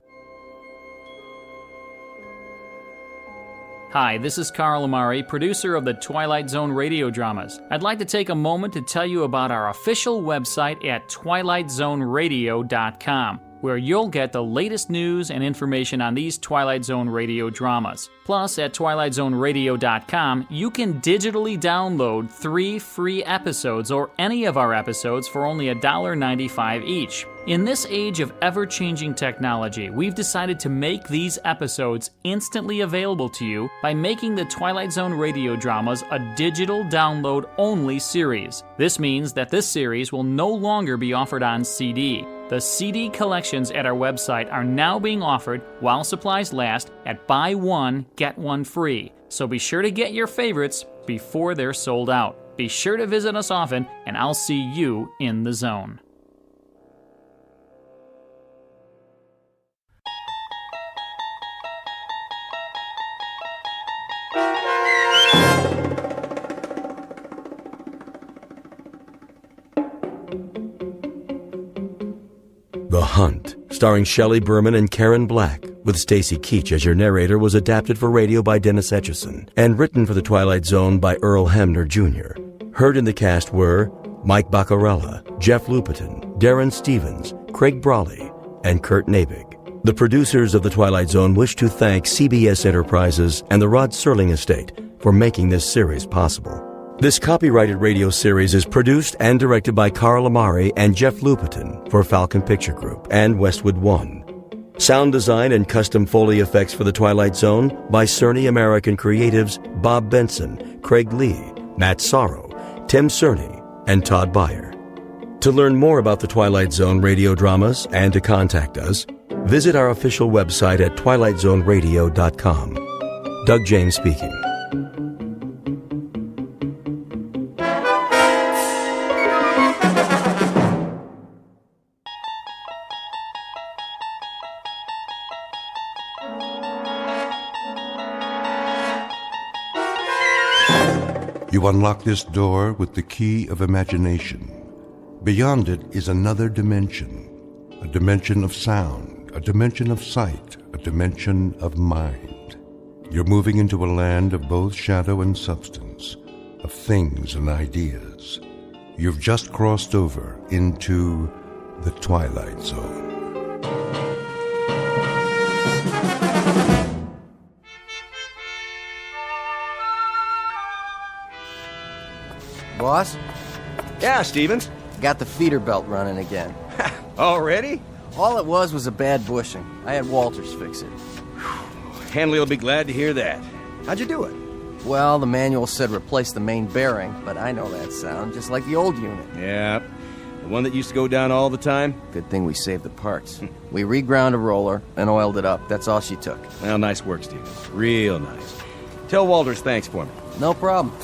Speaker 19: Hi, this is Carl Amari, producer of the Twilight Zone Radio Dramas. I'd like to take a moment to tell you about our official website at twilightzoneradio.com, where you'll get the latest news and information on these Twilight Zone Radio dramas. Plus, at twilightzoneradio.com, you can digitally download 3 free episodes or any of our episodes for only $1.95 each. In this age of ever-changing technology, we've decided to make these episodes instantly available to you by making the Twilight Zone Radio Dramas a digital download-only series. This means that this series will no longer be offered on CD. The CD collections at our website are now being offered while supplies last at buy one, get one free. So be sure to get your favorites before they're sold out. Be sure to visit us often, and I'll see you in the zone.
Speaker 9: The Hunt, starring Shelley Berman and Karen Black, with Stacy Keach as your narrator, was adapted for radio by Dennis Etchison and written for the Twilight Zone by Earl Hamner Jr. Heard in the cast were Mike Baccarella, Jeff Lupetin, Darren Stevens, Craig Brawley, and Kurt Nabig. The producers of the Twilight Zone wish to thank CBS Enterprises and the Rod Serling Estate for making this series possible. This copyrighted radio series is produced and directed by Carl Amari and Jeff Lupetin for Falcon Picture Group and Westwood One. Sound design and custom Foley effects for The Twilight Zone by Cerny American creatives Bob Benson, Craig Lee, Matt Sorrow, Tim Cerny, and Todd Beyer. To learn more about the Twilight Zone radio dramas and to contact us, visit our official website at twilightzoneradio.com. Doug James speaking.
Speaker 1: You unlock this door with the key of imagination. Beyond it is another dimension, a dimension of sound, a dimension of sight, a dimension of mind. You're moving into a land of both shadow and substance, of things and ideas. You've just crossed over into the Twilight Zone.
Speaker 22: Boss?
Speaker 15: Yeah, Stevens?
Speaker 22: Got the feeder belt running again.
Speaker 15: Already?
Speaker 22: All it was a bad bushing. I had Walters fix it.
Speaker 15: Hanley will be glad to hear that. How'd you do it?
Speaker 22: Well, the manual said replace the main bearing, but I know that sound, just like the old unit.
Speaker 15: Yeah. The one that used to go down all the time?
Speaker 22: Good thing we saved the parts. We reground a roller and oiled it up. That's all she took.
Speaker 15: Well, nice work, Stevens. Real nice. Tell Walters thanks for me.
Speaker 22: No problem.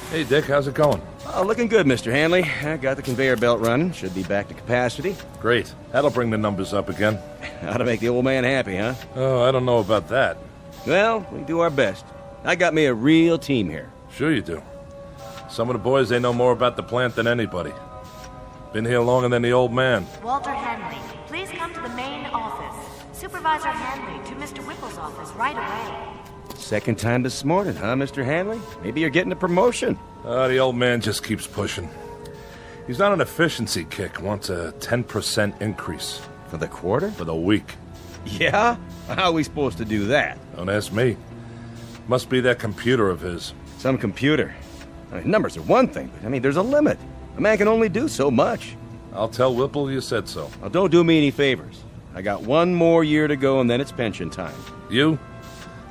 Speaker 8: Hey, Dick, how's it going?
Speaker 9: Oh, looking good, Mr. Hanley. I got the conveyor belt running. Should be back to capacity.
Speaker 8: Great. That'll bring the numbers up again.
Speaker 9: How to make the old man happy, huh?
Speaker 8: Oh, I don't know about that.
Speaker 9: Well, we do our best. I got me a real team here.
Speaker 8: Sure you do. Some of the boys, they know more about the plant than anybody. Been here longer than the old man.
Speaker 5: Walter Hanley, please come to the main office. Supervisor Hanley to Mr. Whipple's office right away.
Speaker 9: Second time this morning, huh, Mr. Hanley? Maybe you're getting a promotion.
Speaker 8: The old man just keeps pushing. He's on an efficiency kick, wants a 10% increase.
Speaker 9: For the quarter?
Speaker 8: For the week.
Speaker 9: Yeah? How are we supposed to do that?
Speaker 8: Don't ask me. Must be that computer of his.
Speaker 9: Some computer. I mean, numbers are one thing, but there's a limit. A man can only do so much.
Speaker 8: I'll tell Whipple you said so.
Speaker 9: Now, don't do me any favors. I got one more year to go, and then it's pension time.
Speaker 8: You?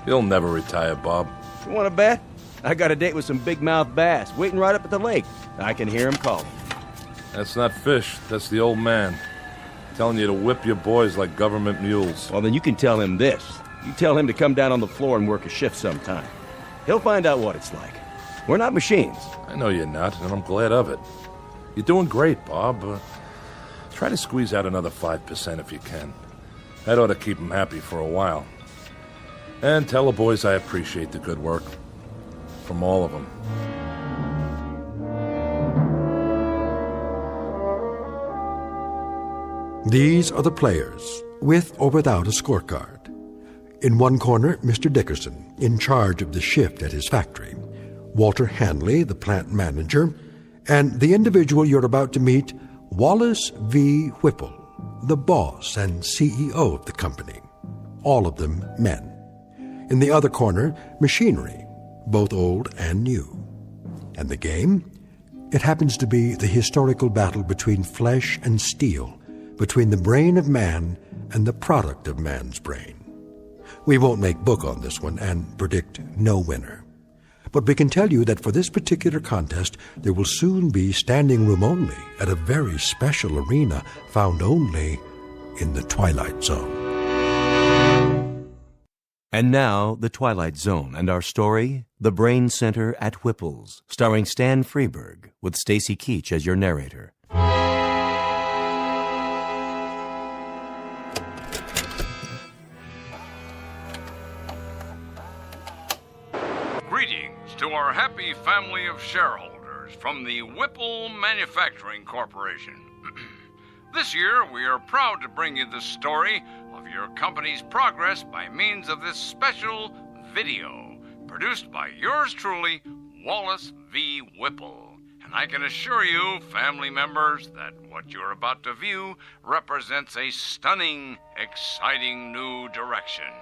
Speaker 8: You'll never retire, Bob.
Speaker 9: You want to bet? I got a date with some big-mouth bass waiting right up at the lake. I can hear him calling.
Speaker 8: That's not fish. That's the old man. Telling you to whip your boys like government mules.
Speaker 9: Well, then you can tell him this. You tell him to come down on the floor and work a shift sometime. He'll find out what it's like. We're not machines.
Speaker 8: I know you're not, and I'm glad of it. You're doing great, Bob. Try to squeeze out another 5% if you can. That ought to keep him happy for a while. And tell the boys I appreciate the good work. From all of them.
Speaker 1: These are the players, with or without a scorecard. In one corner, Mr. Dickerson, in charge of the shift at his factory. Walter Hanley, the plant manager. And the individual you're about to meet, Wallace V. Whipple, the boss and CEO of the company. All of them men. In the other corner, machinery, both old and new. And the game? It happens to be the historical battle between flesh and steel, between the brain of man and the product of man's brain. We won't make book on this one and predict no winner. But we can tell you that for this particular contest, there will soon be standing room only at a very special arena found only in the Twilight Zone.
Speaker 9: And now, The Twilight Zone and our story, The Brain Center at Whipple's, starring Stan Freberg, with Stacy Keach as your narrator.
Speaker 17: Greetings to our happy family of shareholders from the Whipple Manufacturing Corporation. This year, we are proud to bring you the story of your company's progress by means of this special video, produced by yours truly, Wallace V. Whipple. And I can assure you, family members, that what you're about to view represents a stunning, exciting new direction.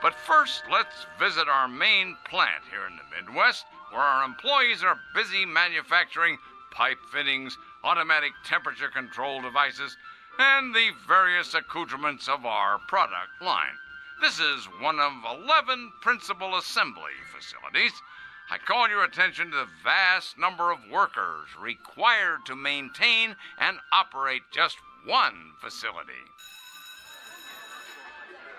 Speaker 17: But first, let's visit our main plant here in the Midwest, where our employees are busy manufacturing pipe fittings, automatic temperature control devices, and the various accoutrements of our product line. This is one of 11 principal assembly facilities. I call your attention to the vast number of workers required to maintain and operate just one facility.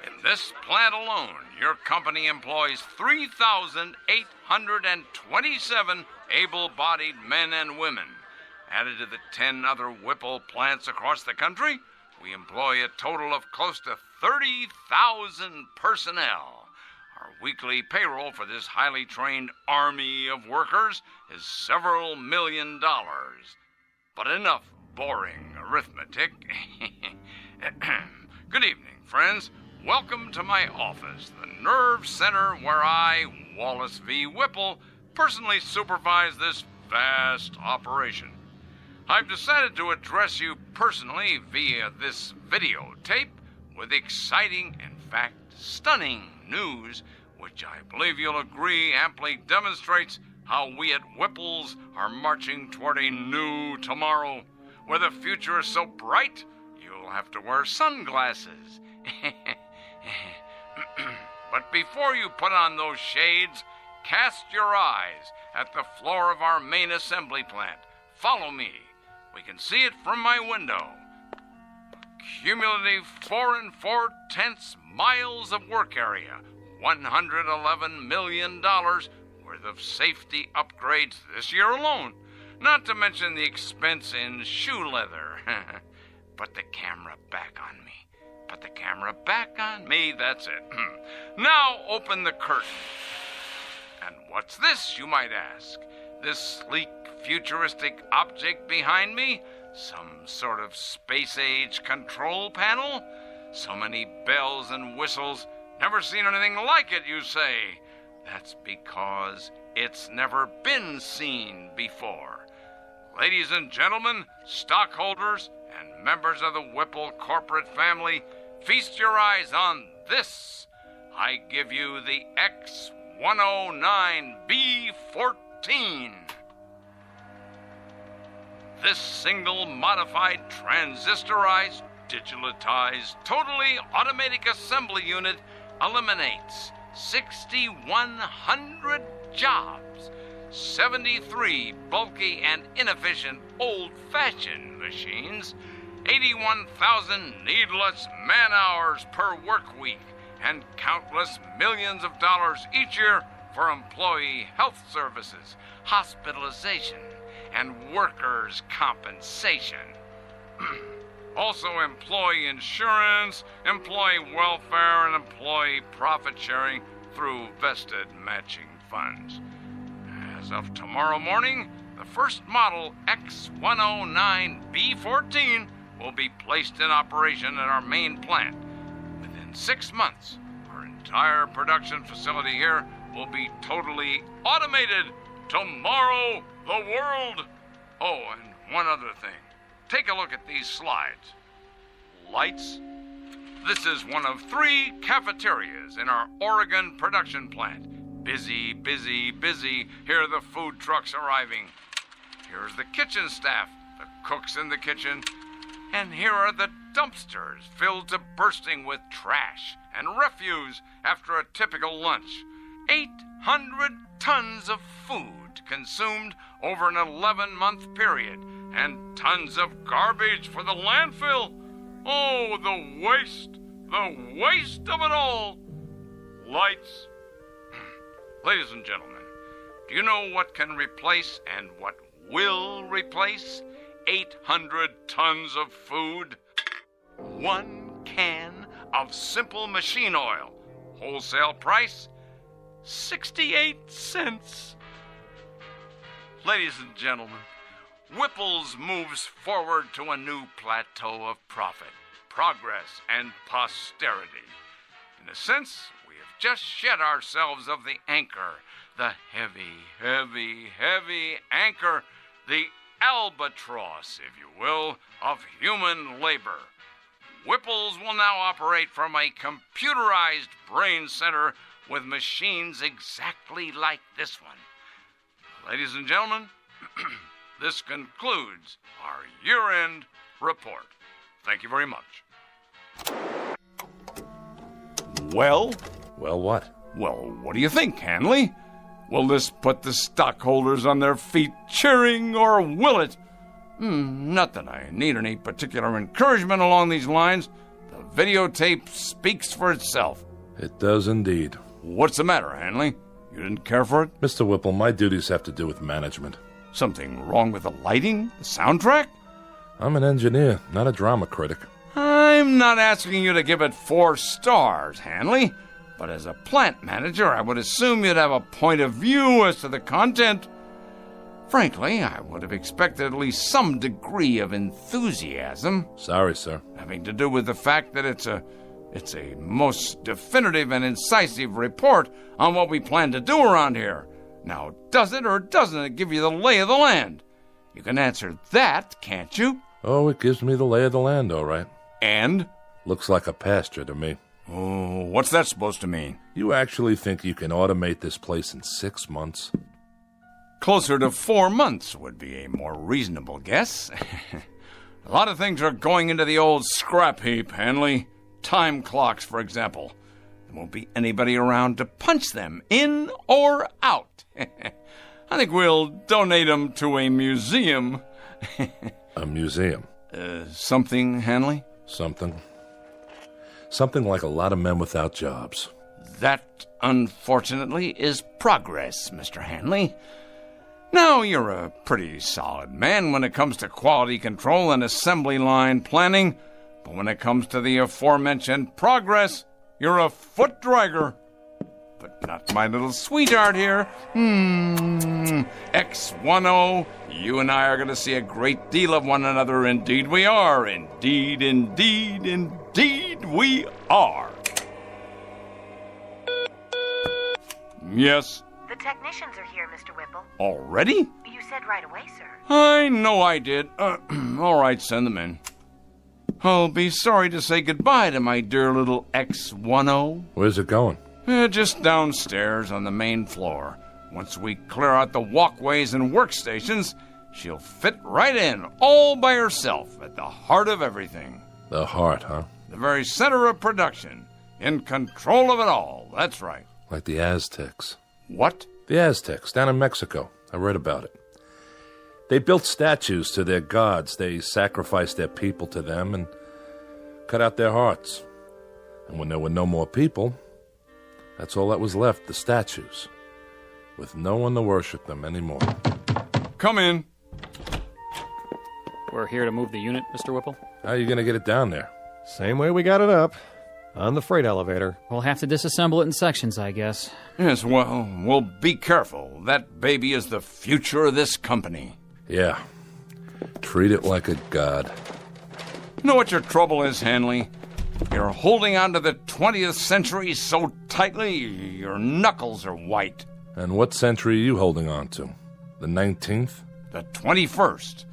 Speaker 17: In this plant alone, your company employs 3,827 able-bodied men and women. Added to the 10 other Whipple plants across the country, we employ a total of close to 30,000 personnel. Our weekly payroll for this highly trained army of workers is several $1 million. But enough boring arithmetic. Good evening, friends. Welcome to my office, the nerve center where I, Wallace V. Whipple, personally supervise this vast operation. I've decided to address you personally via this videotape with exciting, in fact, stunning news, which I believe you'll agree amply demonstrates how we at Whipple's are marching toward a new tomorrow, where the future is so bright you'll have to wear sunglasses. But before you put on those shades, cast your eyes at the floor of our main assembly plant. Follow me. We can see it from my window. Cumulative 4 4/10 miles of work area, $111 million worth worth of safety upgrades this year alone, not to mention the expense in shoe leather. Put the camera back on me. Put the camera back on me, that's it. Now open the curtain. And what's this, you might ask? This sleek, futuristic object behind me? Some sort of space-age control panel? So many bells and whistles. Never seen anything like it, you say? That's because it's never been seen before. Ladies and gentlemen, stockholders, and members of the Whipple corporate family, feast your eyes on this. I give you the X109B14. This single modified transistorized, digitalized, totally automatic assembly unit eliminates 6,100 jobs, 73 bulky and inefficient old-fashioned machines, 81,000 needless man-hours per work week, and countless millions of dollars each year for employee health services, hospitalization, and workers' compensation. Also employee insurance, employee welfare, and employee profit sharing through vested matching funds. As of tomorrow morning, the first model X109B14 will be placed in operation at our main plant. Within 6 months, our entire production facility here will be totally automated. Tomorrow, the world. Oh, and one other thing. Take a look at these slides. Lights. This is one of 3 cafeterias in our Oregon production plant. Busy, busy, busy. Here are the food trucks arriving. Here's the kitchen staff, the cooks in the kitchen. And here are the dumpsters filled to bursting with trash and refuse after a typical lunch. 800 tons of food consumed over an 11-month period, and tons of garbage for the landfill. Oh, the waste of it all. Lights. Ladies and gentlemen, do you know what can replace and what will replace 800 tons of food? 1 can of simple machine oil. Wholesale price, 68 cents. Ladies and gentlemen, Whipple's moves forward to a new plateau of profit, progress, and posterity. In a sense, we have just shed ourselves of the anchor, the heavy, heavy, heavy anchor, the albatross, if you will, of human labor. Whipple's will now operate from a computerized brain center with machines exactly like this one. Ladies and gentlemen, this concludes our year-end report. Thank you very much. Well?
Speaker 8: Well, what?
Speaker 17: Well, what do you think, Hanley? Will this put the stockholders on their feet cheering, or will it? Not that I need any particular encouragement along these lines. The videotape speaks for itself.
Speaker 8: It does indeed.
Speaker 17: What's the matter, Hanley? You didn't care for it?
Speaker 8: Mr. Whipple, my duties have to do with management.
Speaker 17: Something wrong with the lighting? The soundtrack?
Speaker 8: I'm an engineer, not a drama critic.
Speaker 17: I'm not asking you to give it 4 stars, Hanley. But as a plant manager, I would assume you'd have a point of view as to the content. Frankly, I would have expected at least some degree of enthusiasm.
Speaker 8: Sorry, sir.
Speaker 17: Having to do with the fact that it's a most definitive and incisive report on what we plan to do around here. Now, does it or doesn't it give you the lay of the land? You can answer that, can't you?
Speaker 8: Oh, it gives me the lay of the land, all right.
Speaker 17: And?
Speaker 8: Looks like a pasture to me.
Speaker 17: Oh, what's that supposed to mean?
Speaker 8: You actually think you can automate this place in 6 months?
Speaker 17: Closer to 4 months would be a more reasonable guess. A lot of things are going into the old scrap heap, Hanley. Time clocks, for example. There won't be anybody around to punch them in or out. I think we'll donate them to a museum.
Speaker 8: A museum?
Speaker 17: Something, Hanley?
Speaker 8: Something like a lot of men without jobs.
Speaker 17: That, unfortunately, is progress, Mr. Hanley. Now, you're a pretty solid man when it comes to quality control and assembly line planning, but when it comes to the aforementioned progress, you're a foot dragger. But not my little sweetheart here. X10, you and I are going to see a great deal of one another. Indeed we are. Indeed, indeed, indeed we are. Yes?
Speaker 5: The technicians are here, Mr. Whipple.
Speaker 17: Already?
Speaker 5: You said right away, sir.
Speaker 17: I know I did. All right, send them in. I'll be sorry to say goodbye to my dear little X10.
Speaker 3: Where's it going?
Speaker 17: Just downstairs on the main floor. Once we clear out the walkways and workstations, she'll fit right in, all by herself, at the heart of everything.
Speaker 3: The heart, huh?
Speaker 17: The very center of production. In control of it all. That's right.
Speaker 3: Like the Aztecs.
Speaker 17: What?
Speaker 3: The Aztecs, down in Mexico. I read about it. They built statues to their gods. They sacrificed their people to them and cut out their hearts. And when there were no more people, that's all that was left, the statues, with no one to worship them anymore.
Speaker 17: Come in.
Speaker 19: We're here to move the unit, Mr. Whipple.
Speaker 3: How are you going to get it down there?
Speaker 6: Same way we got it up, on the freight elevator.
Speaker 19: We'll have to disassemble it in sections, I guess.
Speaker 17: Yes, well, we'll be careful. That baby is the future of this company.
Speaker 3: Yeah. Treat it like a god.
Speaker 17: You know what your trouble is, Hanley? You're holding on to the 20th century so tightly, your knuckles are white.
Speaker 3: And what century are you holding on to? The 19th?
Speaker 17: The 21st.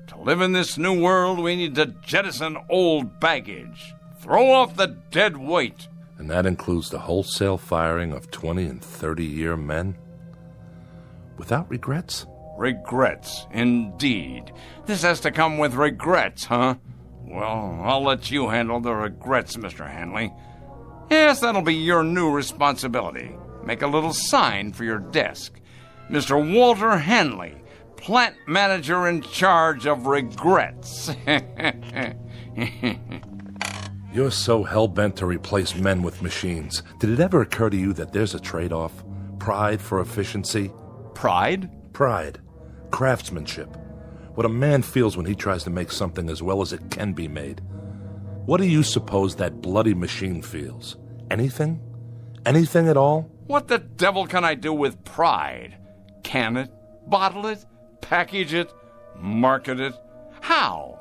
Speaker 17: To live in this new world, we need to jettison old baggage. Throw off the dead weight.
Speaker 3: And that includes the wholesale firing of 20 and 30-year men? Without regrets?
Speaker 17: Regrets, indeed. This has to come with regrets, huh? Well, I'll let you handle the regrets, Mr. Hanley. Yes, that'll be your new responsibility. Make a little sign for your desk. Mr. Walter Hanley, plant manager in charge of regrets.
Speaker 3: You're so hell-bent to replace men with machines. Did it ever occur to you that there's a trade-off? Pride for efficiency?
Speaker 17: Pride?
Speaker 3: Pride. Craftsmanship. What a man feels when he tries to make something as well as it can be made. What do you suppose that bloody machine feels? Anything? Anything at all?
Speaker 17: What the devil can I do with pride? Can it? Bottle it? Package it? Market it? How?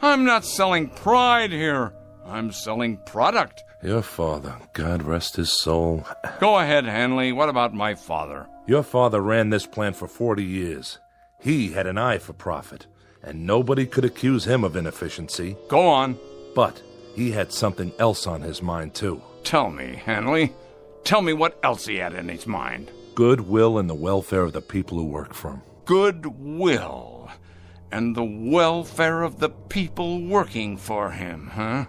Speaker 17: I'm not selling pride here. I'm selling product.
Speaker 3: Your father, God rest his soul.
Speaker 17: Go ahead, Hanley. What about my father?
Speaker 3: Your father ran this plant for 40 years. He had an eye for profit, and nobody could accuse him of inefficiency.
Speaker 17: Go on.
Speaker 3: But he had something else on his mind, too.
Speaker 17: Tell me, Hanley. Tell me what else he had in his mind.
Speaker 3: Goodwill and the welfare of the people who work for him.
Speaker 17: Goodwill and the welfare of the people working for him, huh?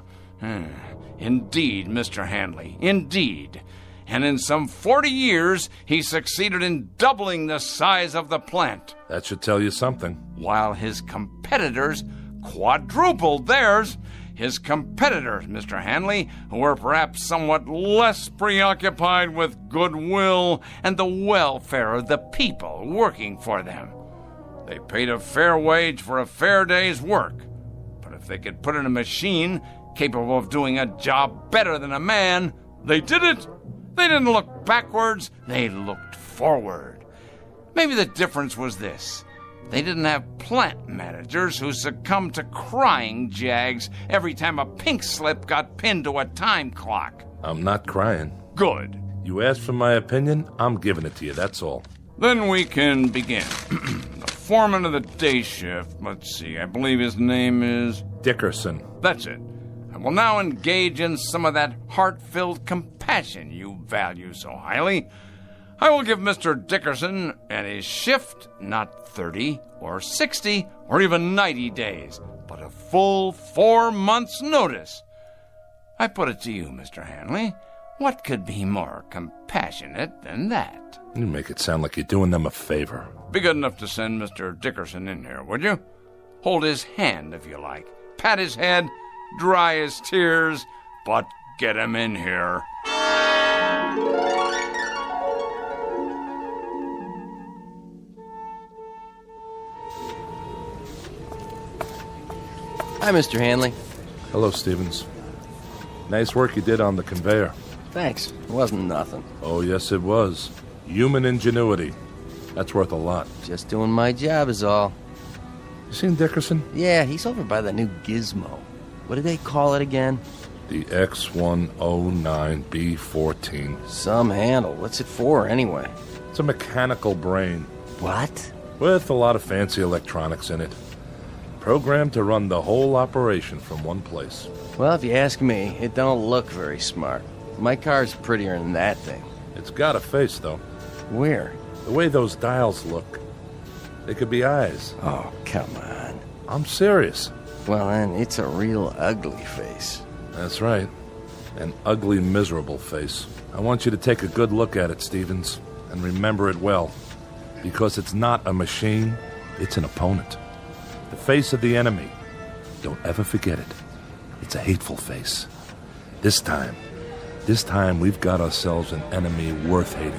Speaker 17: Indeed, Mr. Hanley, indeed. And in some 40 years, he succeeded in doubling the size of the plant.
Speaker 3: That should tell you something.
Speaker 17: While his competitors quadrupled theirs. His competitors, Mr. Hanley, who were perhaps somewhat less preoccupied with goodwill and the welfare of the people working for them. They paid a fair wage for a fair day's work. But if they could put in a machine capable of doing a job better than a man, they did it. They didn't look backwards, they looked forward. Maybe the difference was this. They didn't have plant managers who succumbed to crying jags every time a pink slip got pinned to a time clock.
Speaker 3: I'm not crying.
Speaker 17: Good.
Speaker 3: You asked for my opinion, I'm giving it to you, that's all.
Speaker 17: Then we can begin. The foreman of the day shift, let's see, I believe his name is...
Speaker 3: Dickerson.
Speaker 17: That's it. I will now engage in some of that heart-filled compassion you value so highly. I will give Mr. Dickerson and his shift not 30 or 60 or even 90 days, but a full 4 months' notice. I put it to you, Mr. Hanley, what could be more compassionate than that?
Speaker 3: You make it sound like you're doing them a favor.
Speaker 17: Be good enough to send Mr. Dickerson in here, would you? Hold his hand, if you like. Pat his head, dry his tears, but get him in here.
Speaker 22: Hi, Mr. Hanley.
Speaker 3: Hello, Stevens. Nice work you did on the conveyor.
Speaker 22: Thanks. It wasn't nothing.
Speaker 3: Oh, yes, it was. Human ingenuity. That's worth a lot.
Speaker 22: Just doing my job is all.
Speaker 3: You seen Dickerson?
Speaker 22: Yeah, he's over by that new gizmo. What do they call it again?
Speaker 3: The X109B14.
Speaker 22: Some handle. What's it for, anyway?
Speaker 3: It's a mechanical brain.
Speaker 22: What?
Speaker 3: With a lot of fancy electronics in it. Programmed to run the whole operation from one place.
Speaker 22: Well, if you ask me, it don't look very smart. My car's prettier than that thing.
Speaker 3: It's got a face, though.
Speaker 22: Where?
Speaker 3: The way those dials look. They could be eyes.
Speaker 22: Oh, come on.
Speaker 3: I'm serious.
Speaker 22: Well, then, it's a real ugly face.
Speaker 3: That's right. An ugly, miserable face. I want you to take a good look at it, Stevens, and remember it well. Because it's not a machine, it's an opponent. The face of the enemy. Don't ever forget it. It's a hateful face. This time we've got ourselves an enemy worth hating.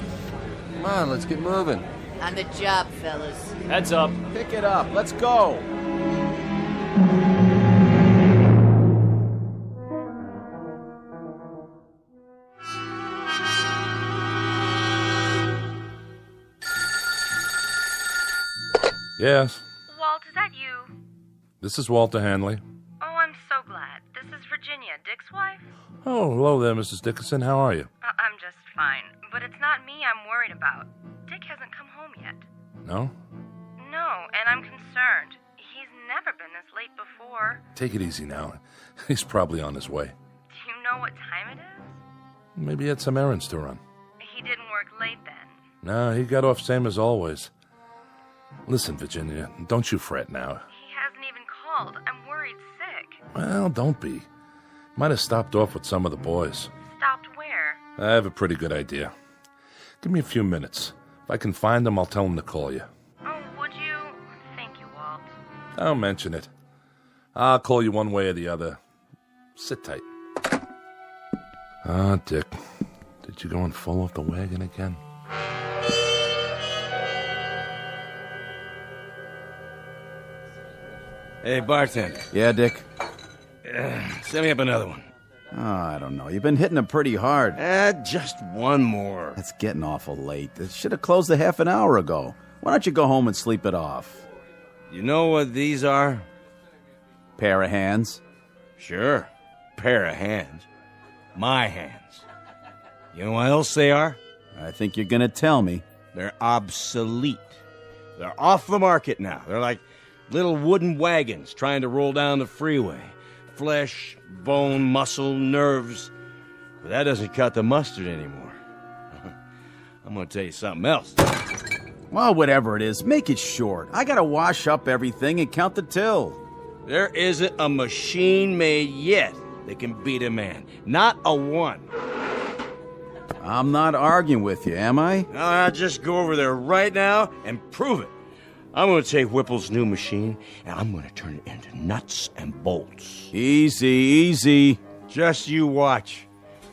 Speaker 22: Come on, let's get moving.
Speaker 13: On the job, fellas.
Speaker 19: Heads up.
Speaker 15: Pick it up. Let's go.
Speaker 3: Yes.
Speaker 5: Walt, is that you?
Speaker 3: This is Walter Hanley.
Speaker 5: Oh, I'm so glad. This is Virginia, Dick's wife.
Speaker 3: Oh, hello there, Mrs. Dickerson. How are you?
Speaker 5: I'm just fine, but it's not me I'm worried about. Dick hasn't come home yet.
Speaker 3: No?
Speaker 5: No, and I'm concerned. He's never been this late before.
Speaker 3: Take it easy now. He's probably on his way.
Speaker 5: Do you know what time it is?
Speaker 3: Maybe he had some errands to run.
Speaker 5: He didn't work late then.
Speaker 3: No, he got off same as always. Listen, Virginia, don't you fret now.
Speaker 5: He hasn't even called. I'm worried sick.
Speaker 3: Well, don't be. Might have stopped off with some of the boys.
Speaker 5: Stopped where?
Speaker 3: I have a pretty good idea. Give me a few minutes. If I can find him, I'll tell him to call you.
Speaker 5: Oh, would you? Thank you, Walt.
Speaker 3: Don't mention it. I'll call you one way or the other. Sit tight. Ah, Dick. Did you go and fall off the wagon again?
Speaker 20: Hey, bartender.
Speaker 15: Yeah, Dick?
Speaker 20: Send me up another one.
Speaker 15: Oh, I don't know. You've been hitting them pretty hard.
Speaker 20: Just one more.
Speaker 15: It's getting awful late. It should have closed a half an hour ago. Why don't you go home and sleep it off?
Speaker 20: You know what these are?
Speaker 15: Pair of hands?
Speaker 20: Sure. Pair of hands. My hands. You know what else they are?
Speaker 15: I think you're gonna tell me.
Speaker 20: They're obsolete. They're off the market now. They're like little wooden wagons trying to roll down the freeway. Flesh, bone, muscle, nerves. But that doesn't cut the mustard anymore. I'm gonna tell you something else.
Speaker 15: Well, whatever it is, make it short. I gotta wash up everything and count the till.
Speaker 20: There isn't a machine made yet that can beat a man. Not a one.
Speaker 15: I'm not arguing with you, am I?
Speaker 20: No, I'll just go over there right now and prove it. I'm going to take Whipple's new machine, and I'm going to turn it into nuts and bolts.
Speaker 15: Easy, easy.
Speaker 20: Just you watch.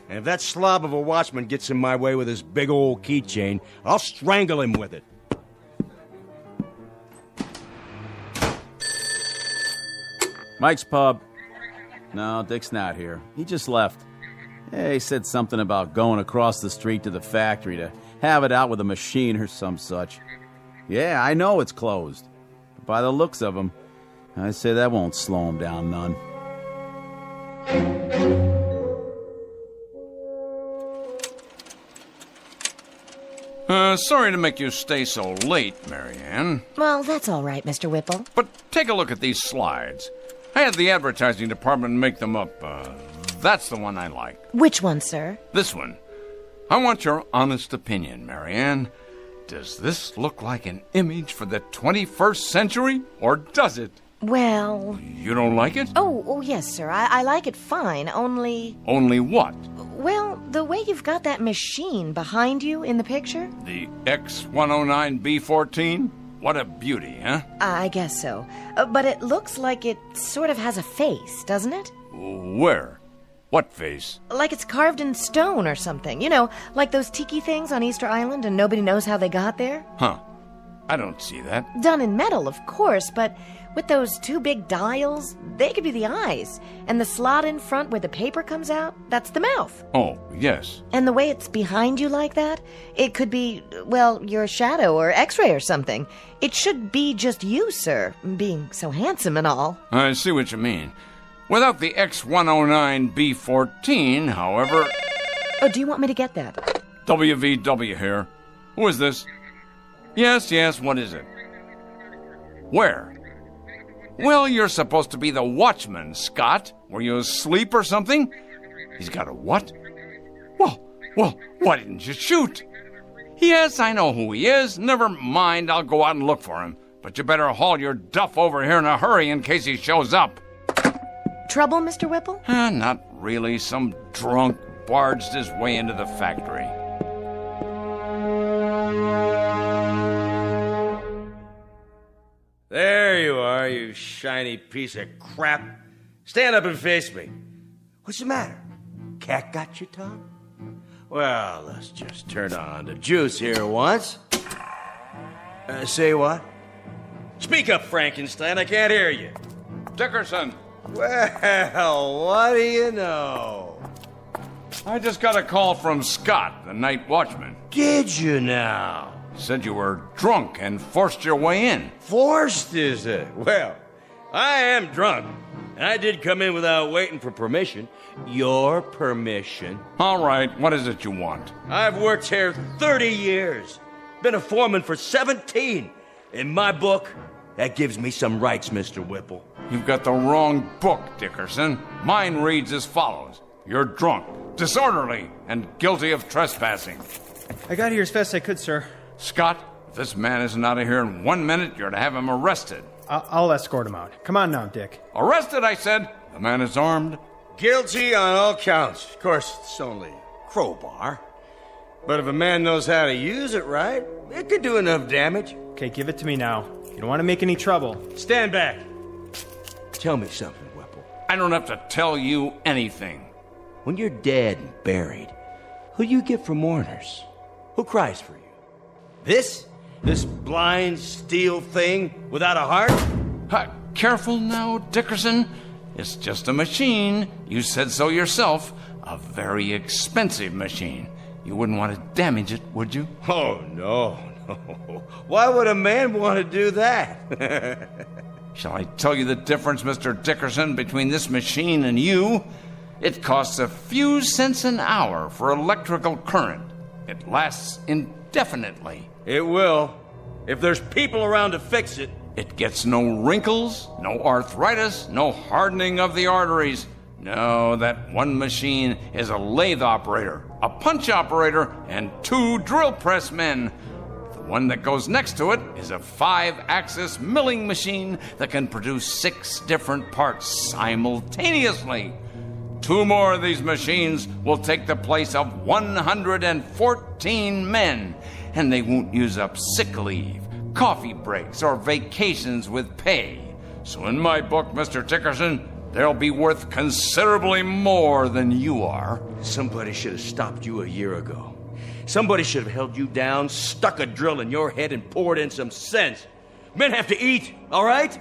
Speaker 20: And if that slob of a watchman gets in my way with his big old keychain, I'll strangle him with it.
Speaker 15: Mike's pub. No, Dick's not here. He just left. Yeah, he said something about going across the street to the factory to have it out with a machine or some such. Yeah, I know it's closed. But by the looks of him, I say that won't slow him down none.
Speaker 17: Sorry to make you stay so late, Marianne.
Speaker 13: Well, that's all right, Mr. Whipple.
Speaker 17: But take a look at these slides. I had the advertising department make them up. That's the one I like.
Speaker 13: Which one, sir?
Speaker 17: This one. I want your honest opinion, Marianne. Does this look like an image for the 21st century, or does it?
Speaker 13: Well...
Speaker 17: You don't like it?
Speaker 13: Oh, yes, sir. I like it fine, only...
Speaker 17: Only what?
Speaker 13: Well, the way you've got that machine behind you in the picture.
Speaker 17: The X109B14? What a beauty, huh?
Speaker 13: I guess so. But it looks like it sort of has a face, doesn't it?
Speaker 17: Where? What face?
Speaker 13: Like it's carved in stone or something. You know, like those tiki things on Easter Island and nobody knows how they got there.
Speaker 17: Huh. I don't see that.
Speaker 13: Done in metal, of course, but with those two big dials, they could be the eyes. And the slot in front where the paper comes out, that's the mouth.
Speaker 17: Oh, yes.
Speaker 13: And the way it's behind you like that, it could be, well, your shadow or x-ray or something. It should be just you, sir, being so handsome and all.
Speaker 17: I see what you mean. Without the X109B14, however...
Speaker 13: Oh, do you want me to get that?
Speaker 17: WVW here. Who is this? Yes, what is it? Where? Well, you're supposed to be the watchman, Scott. Were you asleep or something? He's got a what? Well, why didn't you shoot? Yes, I know who he is. Never mind, I'll go out and look for him. But you better haul your duff over here in a hurry in case he shows up.
Speaker 13: Trouble, Mr. Whipple?
Speaker 17: Not really. Some drunk barged his way into the factory.
Speaker 10: There you are, you shiny piece of crap. Stand up and face me. What's the matter? Cat got your tongue? Well, let's just turn on the juice here once. Say what? Speak up, Frankenstein. I can't hear you.
Speaker 17: Dickerson.
Speaker 10: Well, what do you know?
Speaker 17: I just got a call from Scott, the night watchman.
Speaker 10: Did you now?
Speaker 17: Said you were drunk and forced your way in.
Speaker 10: Forced, is it? Well, I am drunk. And I did come in without waiting for permission. Your permission.
Speaker 17: All right, what is it you want?
Speaker 10: I've worked here 30 years. Been a foreman for 17. In my book, that gives me some rights, Mr. Whipple.
Speaker 17: You've got the wrong book, Dickerson. Mine reads as follows. You're drunk, disorderly, and guilty of trespassing.
Speaker 16: I got here as fast as I could, sir.
Speaker 17: Scott, if this man isn't out of here in 1 minute, you're to have him arrested.
Speaker 16: I'll escort him out. Come on now, Dick.
Speaker 17: Arrested, I said. The man is armed.
Speaker 10: Guilty on all counts. Of course, it's only a crowbar. But if a man knows how to use it right, it could do enough damage.
Speaker 16: Okay, give it to me now. You don't want to make any trouble.
Speaker 10: Stand back. Tell me something, Whipple.
Speaker 17: I don't have to tell you anything.
Speaker 10: When you're dead and buried, who do you get for mourners? Who cries for you? This blind steel thing without a heart?
Speaker 17: Careful now, Dickerson. It's just a machine. You said so yourself. A very expensive machine. You wouldn't want to damage it, would you?
Speaker 10: Oh, no. Why would a man want to do that?
Speaker 17: Shall I tell you the difference, Mr. Dickerson, between this machine and you? It costs a few cents an hour for electrical current. It lasts indefinitely.
Speaker 10: It will, if there's people around to fix it.
Speaker 17: It gets no wrinkles, no arthritis, no hardening of the arteries. No, that one machine is a lathe operator, a punch operator, and 2 drill press men. The one that goes next to it is a 5-axis milling machine that can produce 6 different parts simultaneously. 2 more of these machines will take the place of 114 men, and they won't use up sick leave, coffee breaks, or vacations with pay. So in my book, Mr. Dickerson, they'll be worth considerably more than you are.
Speaker 10: Somebody should have stopped you a year ago. Somebody should have held you down, stuck a drill in your head, and poured in some sense. Men have to eat, all right?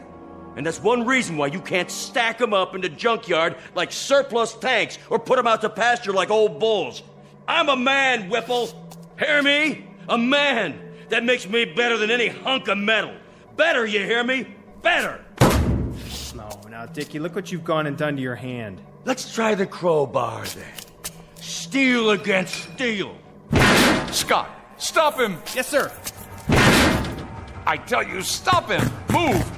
Speaker 10: And that's one reason why you can't stack them up in the junkyard like surplus tanks or put them out to pasture like old bulls. I'm a man, Whipple. Hear me? A man. That makes me better than any hunk of metal. Better, you hear me? Better.
Speaker 16: No, now, Dickie, look what you've gone and done to your hand.
Speaker 10: Let's try the crowbar, then. Steel against steel.
Speaker 17: Scott, stop him.
Speaker 16: Yes, sir.
Speaker 17: I tell you, stop him. Move.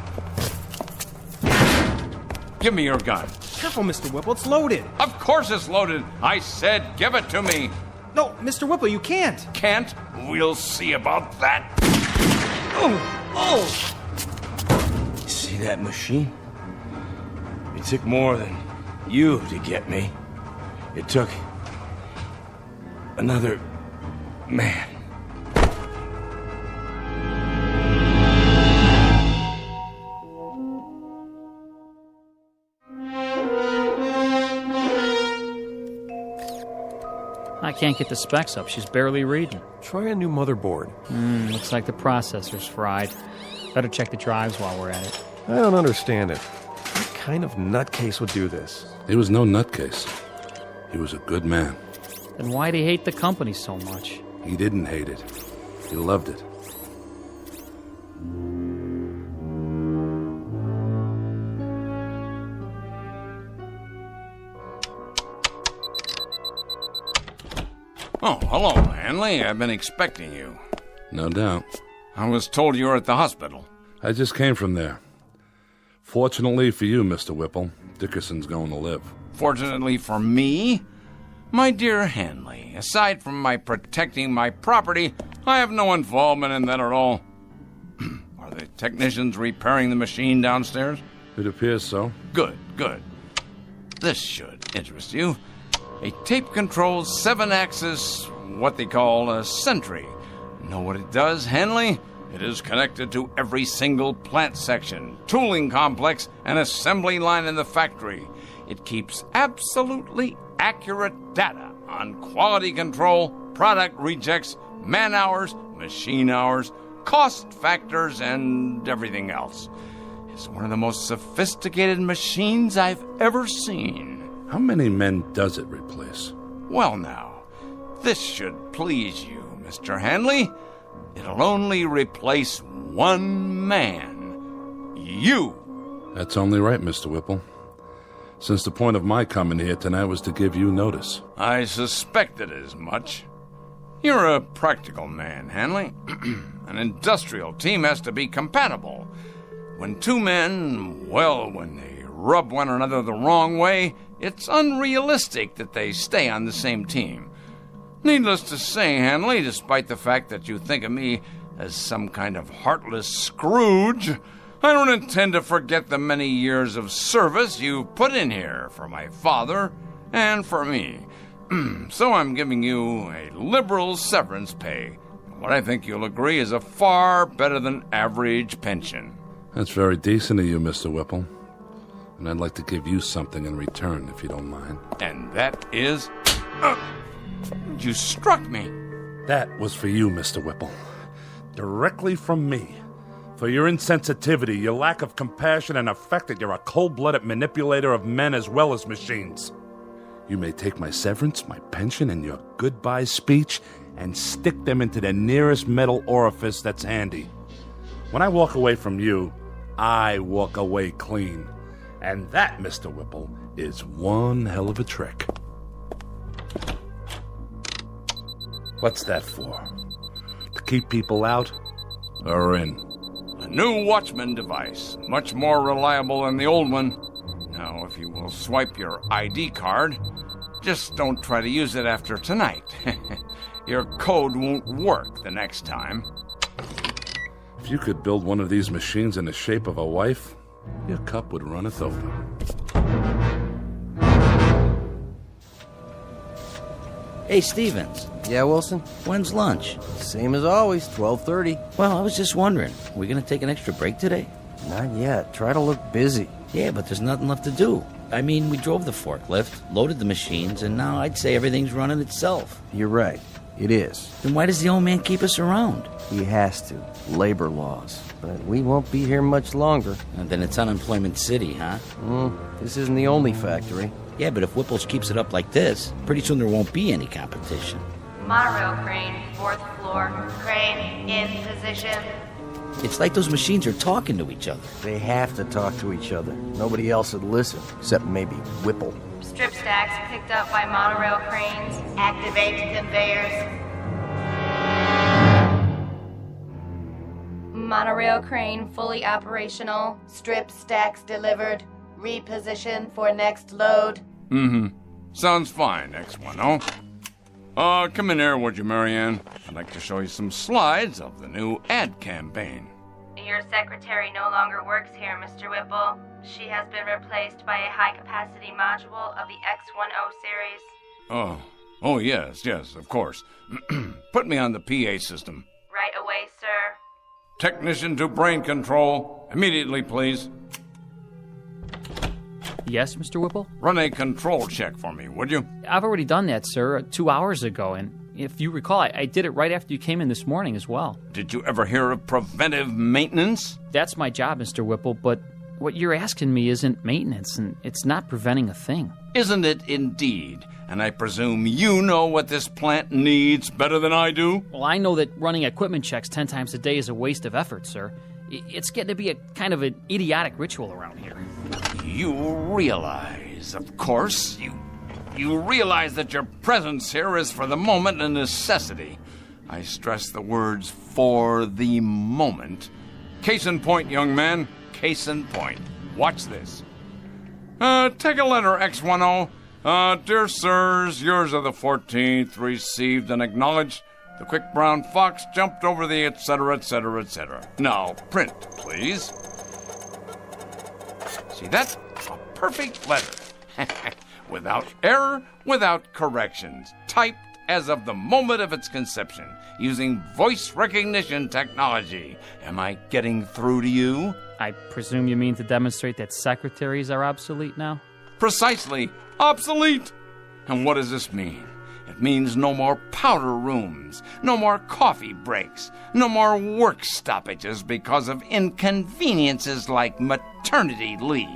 Speaker 17: Give me your gun.
Speaker 16: Careful, Mr. Whipple. It's loaded.
Speaker 17: Of course it's loaded. I said give it to me.
Speaker 16: No, Mr. Whipple, you can't.
Speaker 17: Can't? We'll see about that.
Speaker 10: Oh! See that machine? It took more than you to get me. It took another man.
Speaker 19: I can't get the specs up. She's barely reading.
Speaker 6: Try a new motherboard.
Speaker 19: Looks like the processor's fried. Better check the drives while we're at it.
Speaker 6: I don't understand it. What kind of nutcase would do this?
Speaker 3: He was no nutcase. He was a good man.
Speaker 19: Then why'd he hate the company so much?
Speaker 3: He didn't hate it. He loved it.
Speaker 17: Oh, hello, Hanley. I've been expecting you.
Speaker 3: No doubt.
Speaker 17: I was told you were at the hospital.
Speaker 3: I just came from there. Fortunately for you, Mr. Whipple, Dickerson's going to live.
Speaker 17: Fortunately for me? My dear Hanley, aside from my protecting my property, I have no involvement in that at all. Are the technicians repairing the machine downstairs?
Speaker 3: It appears so.
Speaker 17: Good, good. This should interest you. A tape-controlled 7-axis, what they call a sentry. Know what it does, Hanley? It is connected to every single plant section, tooling complex, and assembly line in the factory. It keeps absolutely accurate data on quality control, product rejects, man-hours, machine hours, cost factors, and everything else. It's one of the most sophisticated machines I've ever seen.
Speaker 3: How many men does it replace?
Speaker 17: Well, now, this should please you, Mr. Hanley. It'll only replace one man. You.
Speaker 3: That's only right, Mr. Whipple. Since the point of my coming here tonight was to give you notice.
Speaker 17: I suspected as much. You're a practical man, Hanley. An industrial team has to be compatible. When two men, well, when they rub one another the wrong way, it's unrealistic that they stay on the same team. Needless to say, Hanley, despite the fact that you think of me as some kind of heartless Scrooge, I don't intend to forget the many years of service you put in here for my father and for me. So I'm giving you a liberal severance pay. What I think you'll agree is a far better than average pension.
Speaker 3: That's very decent of you, Mr. Whipple. And I'd like to give you something in return, if you don't mind.
Speaker 17: And that is... you struck me.
Speaker 3: That was for you, Mr. Whipple. Directly from me. For your insensitivity, your lack of compassion, and the fact that you're a cold-blooded manipulator of men as well as machines. You may take my severance, my pension, and your goodbye speech and stick them into the nearest metal orifice that's handy. When I walk away from you, I walk away clean. And that, Mr. Whipple, is one hell of a trick. What's that for? To keep people out or in?
Speaker 17: A new Watchman device, much more reliable than the old one. Now, if you will swipe your ID card, just don't try to use it after tonight. Your code won't work the next time.
Speaker 3: If you could build one of these machines in the shape of a wife, your cup would runneth over.
Speaker 11: Hey, Stevens.
Speaker 22: Yeah, Wilson?
Speaker 11: When's lunch?
Speaker 22: Same as always, 12:30.
Speaker 11: Well, I was just wondering, are we going to take an extra break today?
Speaker 22: Not yet. Try to look busy.
Speaker 11: Yeah, but there's nothing left to do. I mean, we drove the forklift, loaded the machines, and now I'd say everything's running itself.
Speaker 22: You're right. It is.
Speaker 11: Then why does the old man keep us around?
Speaker 22: He has to. Labor laws. But we won't be here much longer.
Speaker 11: And then it's Unemployment City, huh?
Speaker 22: This isn't the only factory.
Speaker 11: Yeah, but if Whipples keeps it up like this, pretty soon there won't be any competition.
Speaker 5: Monorail crane, 4th floor. Crane, in position.
Speaker 11: It's like those machines are talking to each other.
Speaker 22: They have to talk to each other. Nobody else would listen, except maybe Whipple.
Speaker 5: Strip stacks picked up by monorail cranes. Activate conveyors. Monorail crane fully operational. Strip stacks delivered. Reposition for next load.
Speaker 17: Sounds fine, X10. Come in here, would you, Marianne? I'd like to show you some slides of the new ad campaign.
Speaker 5: Your secretary no longer works here, Mr. Whipple. She has been replaced by a high-capacity module of the X10 series.
Speaker 17: Oh, yes, of course. Put me on the PA system.
Speaker 5: Right away, sir.
Speaker 17: Technician to brain control. Immediately, please.
Speaker 19: Yes, Mr. Whipple?
Speaker 17: Run a control check for me, would you?
Speaker 19: I've already done that, sir, 2 hours ago, and if you recall, I did it right after you came in this morning as well.
Speaker 17: Did you ever hear of preventive maintenance?
Speaker 19: That's my job, Mr. Whipple, but what you're asking me isn't maintenance, and it's not preventing a thing.
Speaker 17: Isn't it indeed? And I presume you know what this plant needs better than I do?
Speaker 19: Well, I know that running equipment checks 10 times a day is a waste of effort, sir. It's getting to be a kind of an idiotic ritual around here.
Speaker 17: You realize, of course, you realize that your presence here is for the moment a necessity. I stress the words "for the moment." Case in point, young man. Case in point. Watch this. Take a letter, X10. Dear sirs, yours of the 14th, received and acknowledged. The quick brown fox jumped over the etc., etc., etc. Now, print, please. See that? A perfect letter. Without error, without corrections. Typed as of the moment of its conception, using voice recognition technology. Am I getting through to you?
Speaker 19: I presume you mean to demonstrate that secretaries are obsolete now?
Speaker 17: Precisely. Obsolete. And what does this mean? It means no more powder rooms, no more coffee breaks, no more work stoppages because of inconveniences like maternity leave.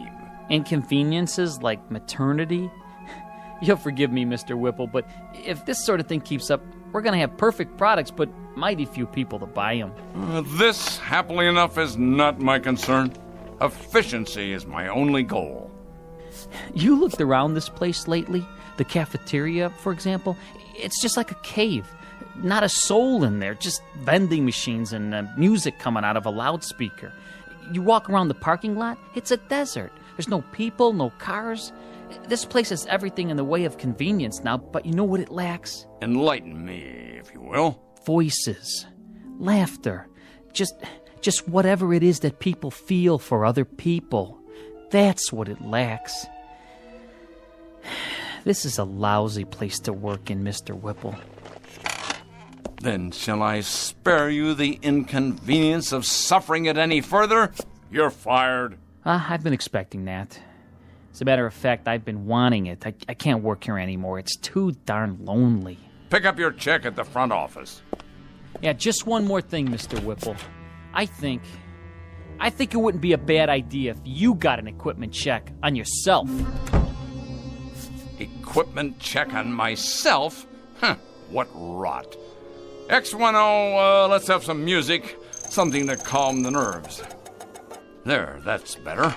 Speaker 19: Inconveniences like maternity? You'll forgive me, Mr. Whipple, but if this sort of thing keeps up, we're going to have perfect products, but mighty few people to buy them.
Speaker 17: This, happily enough, is not my concern. Efficiency is my only goal.
Speaker 19: You looked around this place lately? The cafeteria, for example? It's just like a cave. Not a soul in there, just vending machines and music coming out of a loudspeaker. You walk around the parking lot, it's a desert. There's no people, no cars. This place has everything in the way of convenience now, but you know what it lacks?
Speaker 17: Enlighten me, if you will.
Speaker 19: Voices, laughter, just whatever it is that people feel for other people. That's what it lacks. This is a lousy place to work in, Mr. Whipple.
Speaker 17: Then shall I spare you the inconvenience of suffering it any further? You're fired.
Speaker 19: I've been expecting that. As a matter of fact, I've been wanting it. I can't work here anymore. It's too darn lonely.
Speaker 17: Pick up your check at the front office.
Speaker 19: Yeah, just one more thing, Mr. Whipple. I think it wouldn't be a bad idea if you got an equipment check on yourself.
Speaker 17: Equipment check on myself? Huh, what rot. X10, let's have some music. Something to calm the nerves. There, that's better.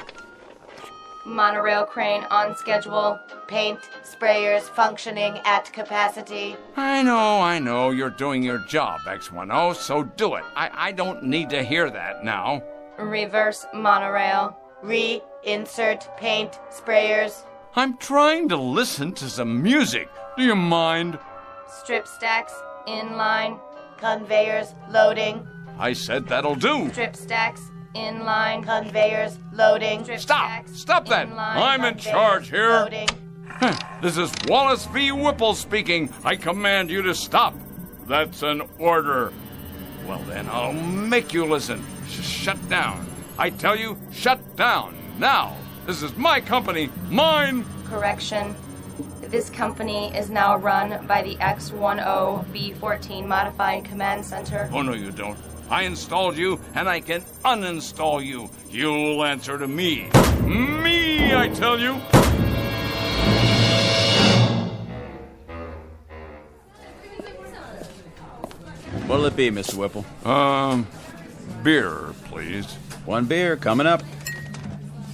Speaker 5: Monorail crane on schedule. Paint sprayers functioning at capacity.
Speaker 17: I know. You're doing your job, X10, so do it. I don't need to hear that now.
Speaker 5: Reverse monorail. Reinsert paint sprayers.
Speaker 17: I'm trying to listen to some music. Do you mind?
Speaker 5: Strip stacks in line. Conveyors loading.
Speaker 17: I said that'll do.
Speaker 5: Strip stacks in line. Conveyors loading. Strip
Speaker 17: Stop that. I'm in charge here.
Speaker 5: Loading.
Speaker 17: This is Wallace V. Whipple speaking. I command you to stop. That's an order. Well then, I'll make you listen. Shut down. I tell you, shut down. Now. This is my company. Mine.
Speaker 5: Correction. This company is now run by the X10B14 Modified Command Center.
Speaker 17: Oh, no, you don't. I installed you, and I can uninstall you. You'll answer to me. Me, I tell you.
Speaker 15: What'll it be, Mr. Whipple?
Speaker 17: Beer, please.
Speaker 15: One beer coming up.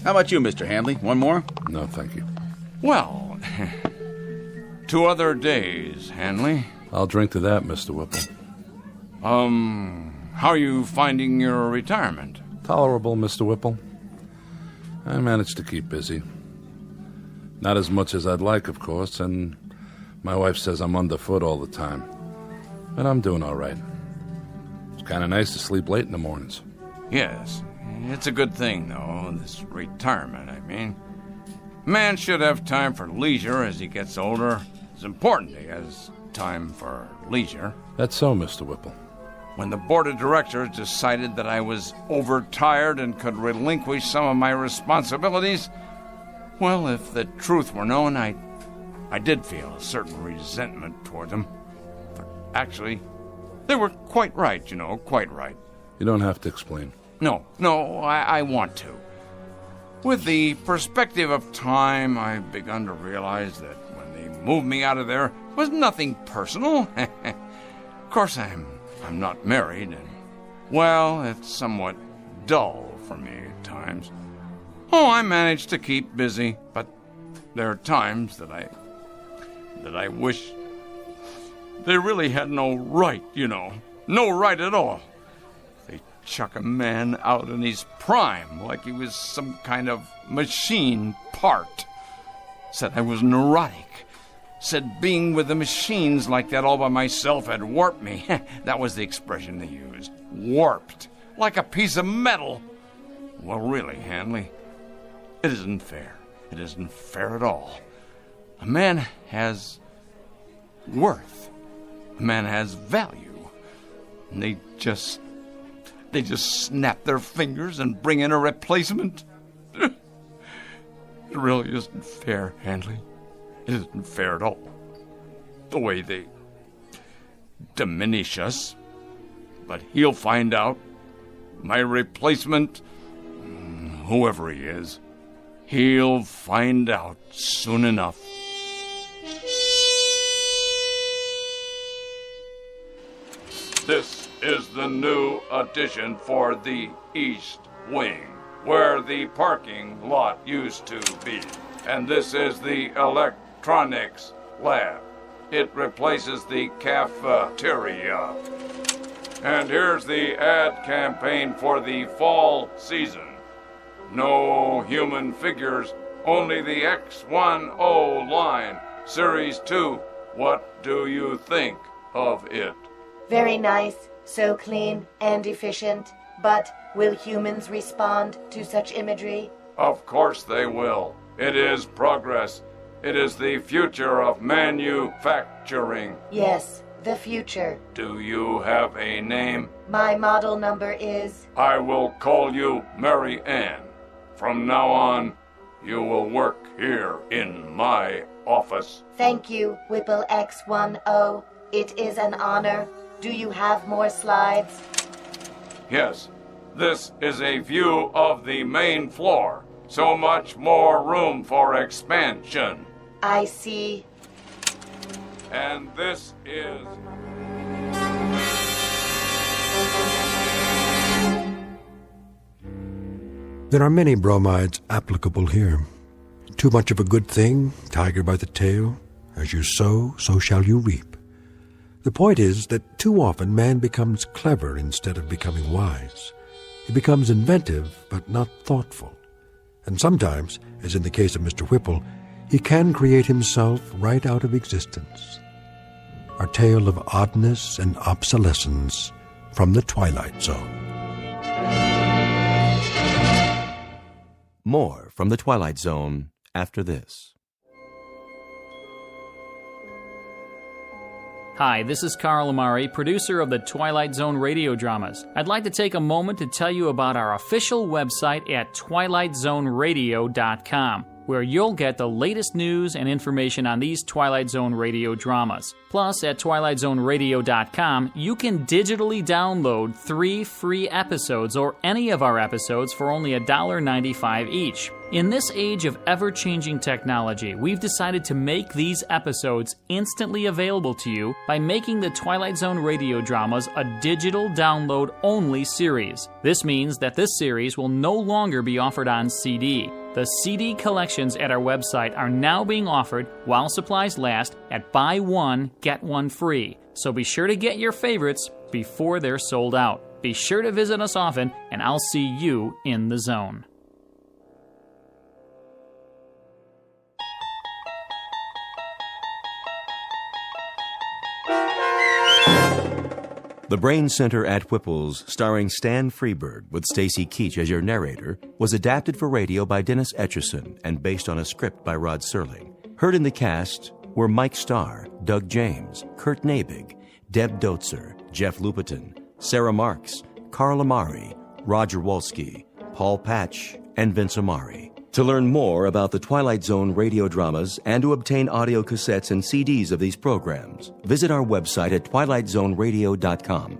Speaker 15: How about you, Mr. Handley? One more?
Speaker 3: No, thank you.
Speaker 17: Well, 2 other days, Hanley.
Speaker 3: I'll drink to that, Mr. Whipple.
Speaker 17: How are you finding your retirement?
Speaker 3: Tolerable, Mr. Whipple. I managed to keep busy. Not as much as I'd like, of course, and my wife says I'm underfoot all the time. But I'm doing all right. It's kind of nice to sleep late in the mornings.
Speaker 17: Yes, it's a good thing, though, this retirement, I mean. Man should have time for leisure as he gets older. It's important he has time for leisure.
Speaker 3: That's so, Mr. Whipple.
Speaker 17: When the board of directors decided that I was overtired and could relinquish some of my responsibilities, Well, if the truth were known, I did feel a certain resentment toward them. But actually, they were quite right, quite right.
Speaker 3: You don't have to explain.
Speaker 17: No, I want to. With the perspective of time, I've begun to realize that when they moved me out of there, it was nothing personal. Of course, I'm not married, and, well, it's somewhat dull for me at times. Oh, I manage to keep busy, but there are times that I wish they really had no right, no right at all. They chuck a man out in his prime like he was some kind of machine part. Said I was neurotic. Said being with the machines like that all by myself had warped me. That was the expression they used. Warped. Like a piece of metal. Well, really, Hanley, it isn't fair. It isn't fair at all. A man has worth. A man has value. And they just snap their fingers and bring in a replacement. It really isn't fair, Hanley. It isn't fair at all. The way they diminish us. But he'll find out. My replacement, whoever he is, he'll find out soon enough. This is the new addition for the East Wing, where the parking lot used to be. And this is the electronics lab. It replaces the cafeteria. And here's the ad campaign for the fall season. No human figures, only the X10 line. Series 2. What do you think of it?
Speaker 13: Very nice, so clean and efficient. But will humans respond to such imagery?
Speaker 17: Of course they will. It is progress. It is the future of manufacturing.
Speaker 13: Yes, the future.
Speaker 17: Do you have a name?
Speaker 13: My model number is...
Speaker 17: I will call you Mary Ann. From now on, you will work here in my office.
Speaker 13: Thank you, Whipple X10. It is an honor. Do you have more slides?
Speaker 17: Yes. This is a view of the main floor. So much more room for expansion.
Speaker 13: I see.
Speaker 17: And this is...
Speaker 1: There are many bromides applicable here. Too much of a good thing, tiger by the tail. As you sow, so shall you reap. The point is that too often man becomes clever instead of becoming wise. He becomes inventive, but not thoughtful. And sometimes, as in the case of Mr. Whipple, he can create himself right out of existence. A tale of oddness and obsolescence from the Twilight Zone.
Speaker 9: More from the Twilight Zone after this.
Speaker 19: Hi, this is Carl Amari, producer of the Twilight Zone Radio Dramas. I'd like to take a moment to tell you about our official website at twilightzoneradio.com, where you'll get the latest news and information on these Twilight Zone Radio dramas. Plus, at twilightzoneradio.com, you can digitally download 3 free episodes or any of our episodes for only $1.95 each. In this age of ever-changing technology, we've decided to make these episodes instantly available to you by making the Twilight Zone Radio Dramas a digital download-only series. This means that this series will no longer be offered on CD. The CD collections at our website are now being offered while supplies last at buy one, get one free. So be sure to get your favorites before they're sold out. Be sure to visit us often, and I'll see you in the zone.
Speaker 9: The Brain Center at Whipple's, starring Stan Freberg with Stacy Keach as your narrator, was adapted for radio by Dennis Etchison and based on a script by Rod Serling. Heard in the cast were Mike Starr, Doug James, Kurt Nabig, Deb Dotzer, Jeff Lupiton, Sarah Marks, Carl Amari, Roger Wolski, Paul Patch, and Vince Amari. To learn more about the Twilight Zone radio dramas and to obtain audio cassettes and CDs of these programs, visit our website at twilightzoneradio.com.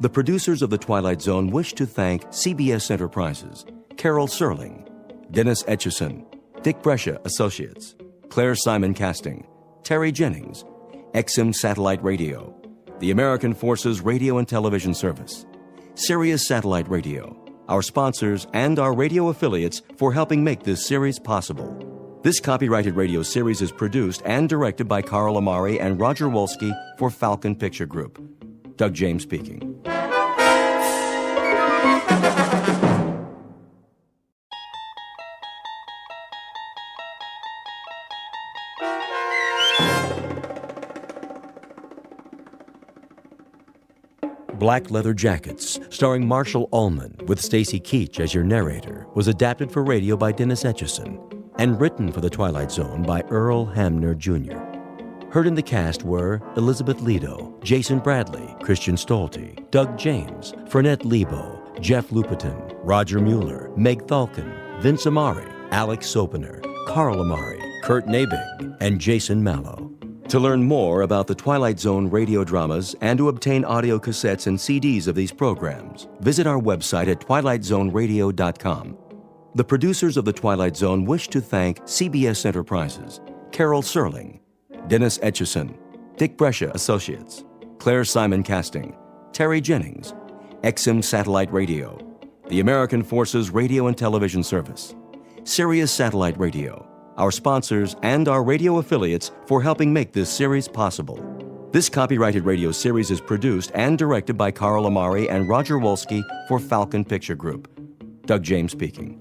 Speaker 9: The producers of The Twilight Zone wish to thank CBS Enterprises, Carol Serling, Dennis Etchison, Dick Brescia Associates, Claire Simon Casting, Terry Jennings, XM Satellite Radio, the American Forces Radio and Television Service, Sirius Satellite Radio, our sponsors, and our radio affiliates for helping make this series possible. This copyrighted radio series is produced and directed by Carl Amari and Roger Wolski for Falcon Picture Group. Doug James speaking. Black Leather Jackets, starring Marshall Ullman with Stacy Keach as your narrator, was adapted for radio by Dennis Etchison and written for The Twilight Zone by Earl Hamner Jr. Heard in the cast were Elizabeth Lido, Jason Bradley, Christian Stolte, Doug James, Fernette Lebo, Jeff Lupetin, Roger Mueller, Meg Thalken, Vince Amari, Alex Sopener, Carl Amari, Kurt Nabig, and Jason Mallow. To learn more about the Twilight Zone radio dramas and to obtain audio cassettes and CDs of these programs, visit our website at twilightzoneradio.com. The producers of The Twilight Zone wish to thank CBS Enterprises, Carol Serling, Dennis Etchison, Dick Brescia Associates, Claire Simon Casting, Terry Jennings, XM Satellite Radio, the American Forces Radio and Television Service, Sirius Satellite Radio, our sponsors, and our radio affiliates for helping make this series possible. This copyrighted radio series is produced and directed by Carl Amari and Roger Wolski for Falcon Picture Group. Doug James speaking.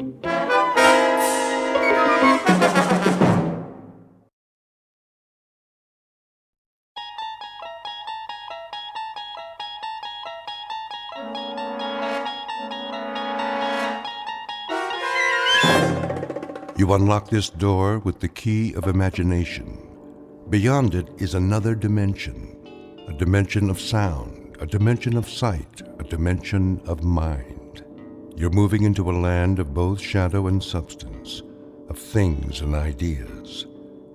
Speaker 1: You unlock this door with the key of imagination. Beyond it is another dimension, a dimension of sound, a dimension of sight, a dimension of mind. You're moving into a land of both shadow and substance, of things and ideas.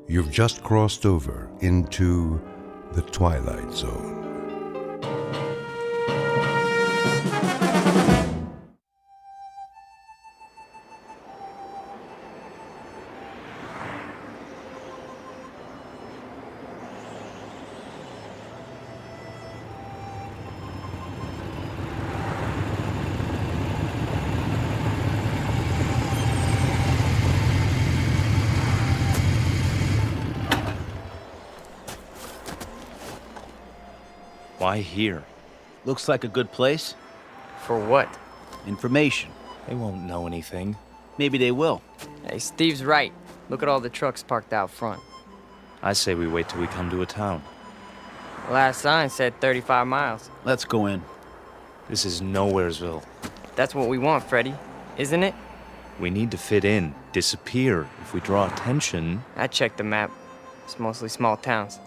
Speaker 1: You've just crossed over into the Twilight Zone.
Speaker 12: Why here? Looks like a good place.
Speaker 18: For what?
Speaker 12: Information.
Speaker 18: They won't know anything.
Speaker 12: Maybe they will.
Speaker 18: Hey, Steve's right. Look at all the trucks parked out front.
Speaker 12: I say we wait till we come to a town.
Speaker 18: Last sign said 35 miles.
Speaker 12: Let's go in.
Speaker 18: This is Nowheresville. That's what we want, Freddy, isn't it?
Speaker 12: We need to fit in, disappear. If we draw attention...
Speaker 18: I checked the map. It's mostly small towns.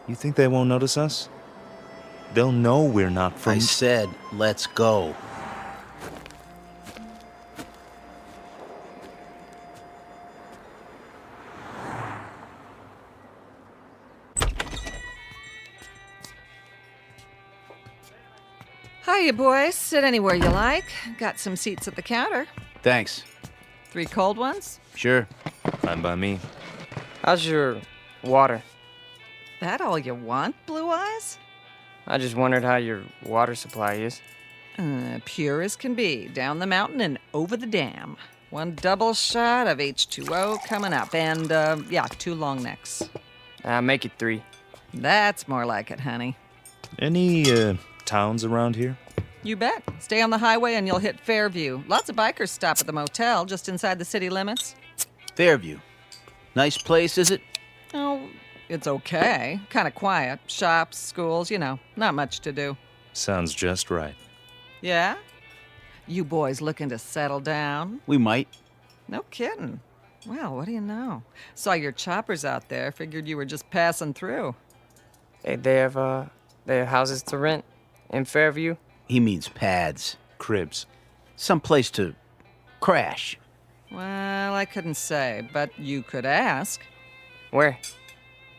Speaker 12: You think they won't notice us? They'll know we're not from... I said, let's go.
Speaker 23: Hiya, boys. Sit anywhere you like. Got some seats at the counter.
Speaker 12: Thanks.
Speaker 23: 3 cold ones?
Speaker 12: Sure. Fine by me.
Speaker 18: How's your water?
Speaker 23: That all you want, Blue Eyes?
Speaker 18: I just wondered how your water supply is.
Speaker 23: Pure as can be. Down the mountain and over the dam. 1 double shot of H2O coming up. And, 2 long necks.
Speaker 18: Make it 3.
Speaker 23: That's more like it, honey.
Speaker 12: Any, towns around here?
Speaker 23: You bet. Stay on the highway and you'll hit Fairview. Lots of bikers stop at the motel just inside the city limits.
Speaker 12: Fairview. Nice place, is it?
Speaker 23: Oh, it's okay. Kind of quiet. Shops, schools, not much to do.
Speaker 12: Sounds just right.
Speaker 23: Yeah? You boys looking to settle down?
Speaker 12: We might.
Speaker 23: No kidding. Well, what do you know? Saw your choppers out there. Figured you were just passing through.
Speaker 18: Hey, they have houses to rent in Fairview?
Speaker 12: He means pads, cribs. Some place to crash.
Speaker 23: Well, I couldn't say, but you could ask.
Speaker 18: Where?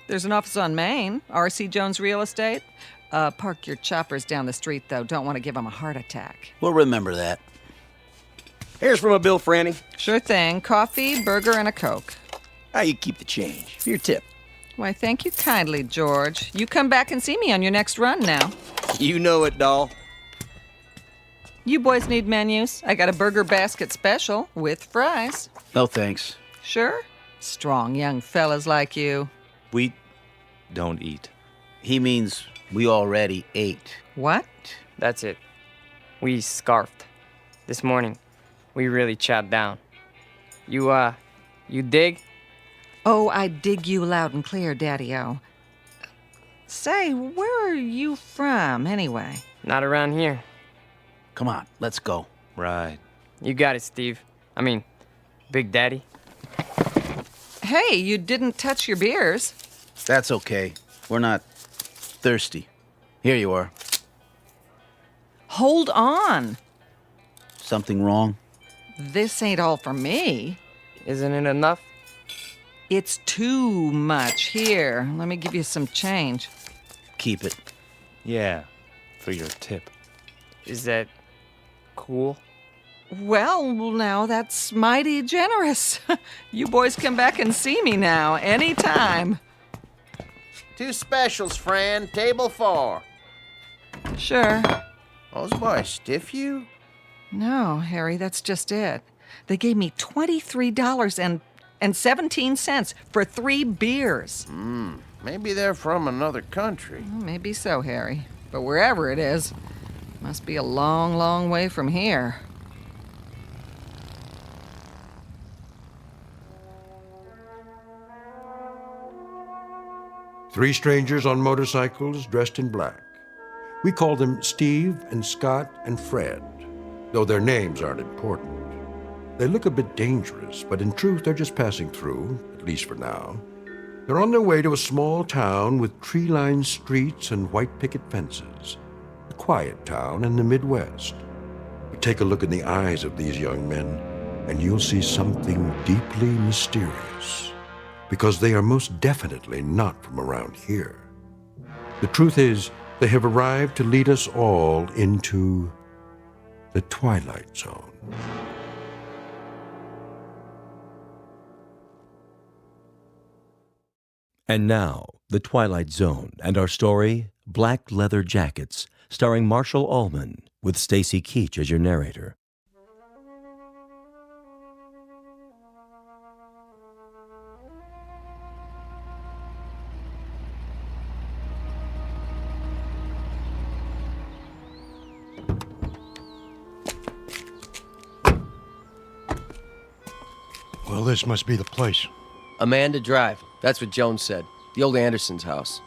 Speaker 23: There's an office on Main, R.C. Jones Real Estate. Park your choppers down the street, though. Don't want to give them a heart attack.
Speaker 11: We'll remember that.
Speaker 22: Here's from a bill, Franny.
Speaker 23: Sure thing. Coffee, burger, and a Coke.
Speaker 22: How you keep the change? For your tip.
Speaker 23: Why, thank you kindly, George. You come back and see me on your next run now.
Speaker 22: You know it, doll.
Speaker 23: You boys need menus? I got a burger basket special with fries.
Speaker 11: No thanks.
Speaker 23: Sure? Strong young fellas like you.
Speaker 12: We don't eat.
Speaker 11: He means we already ate.
Speaker 23: What?
Speaker 18: That's it. We scarfed. This morning, we really chopped down. You dig?
Speaker 23: Oh, I dig you loud and clear, Daddy-O. Say, where are you from, anyway?
Speaker 18: Not around here.
Speaker 11: Come on, let's go.
Speaker 12: Right.
Speaker 18: You got it, Steve. I mean, Big Daddy.
Speaker 23: Hey, you didn't touch your beers.
Speaker 11: That's okay. We're not thirsty. Here you are.
Speaker 23: Hold on.
Speaker 11: Something wrong?
Speaker 23: This ain't all for me.
Speaker 18: Isn't it enough?
Speaker 23: It's too much. Here, let me give you some change.
Speaker 11: Keep it.
Speaker 12: Yeah, for your tip.
Speaker 18: Is that cool?
Speaker 23: Well, now that's mighty generous. You boys come back and see me now, anytime.
Speaker 22: 2 specials, Fran. Table 4.
Speaker 23: Sure.
Speaker 22: Those boys stiff you?
Speaker 23: No, Harry, that's just it. They gave me $23.17 for 3 beers.
Speaker 22: Maybe they're from another country.
Speaker 23: Well, maybe so, Harry. But wherever it is, must be a long, long way from here.
Speaker 1: Three strangers on motorcycles dressed in black. We call them Steve and Scott and Fred, though their names aren't important. They look a bit dangerous, but in truth, they're just passing through, at least for now. They're on their way to a small town with tree-lined streets and white picket fences. A quiet town in the Midwest. But take a look in the eyes of these young men, and you'll see something deeply mysterious. Because they are most definitely not from around here. The truth is, they have arrived to lead us all into the Twilight Zone.
Speaker 9: And now, The Twilight Zone and our story, Black Leather Jackets, starring Marshall Allman, with Stacy Keach as your narrator.
Speaker 2: Well, this must be the place.
Speaker 22: Amanda Drive. That's what Jones said. The old Anderson's house.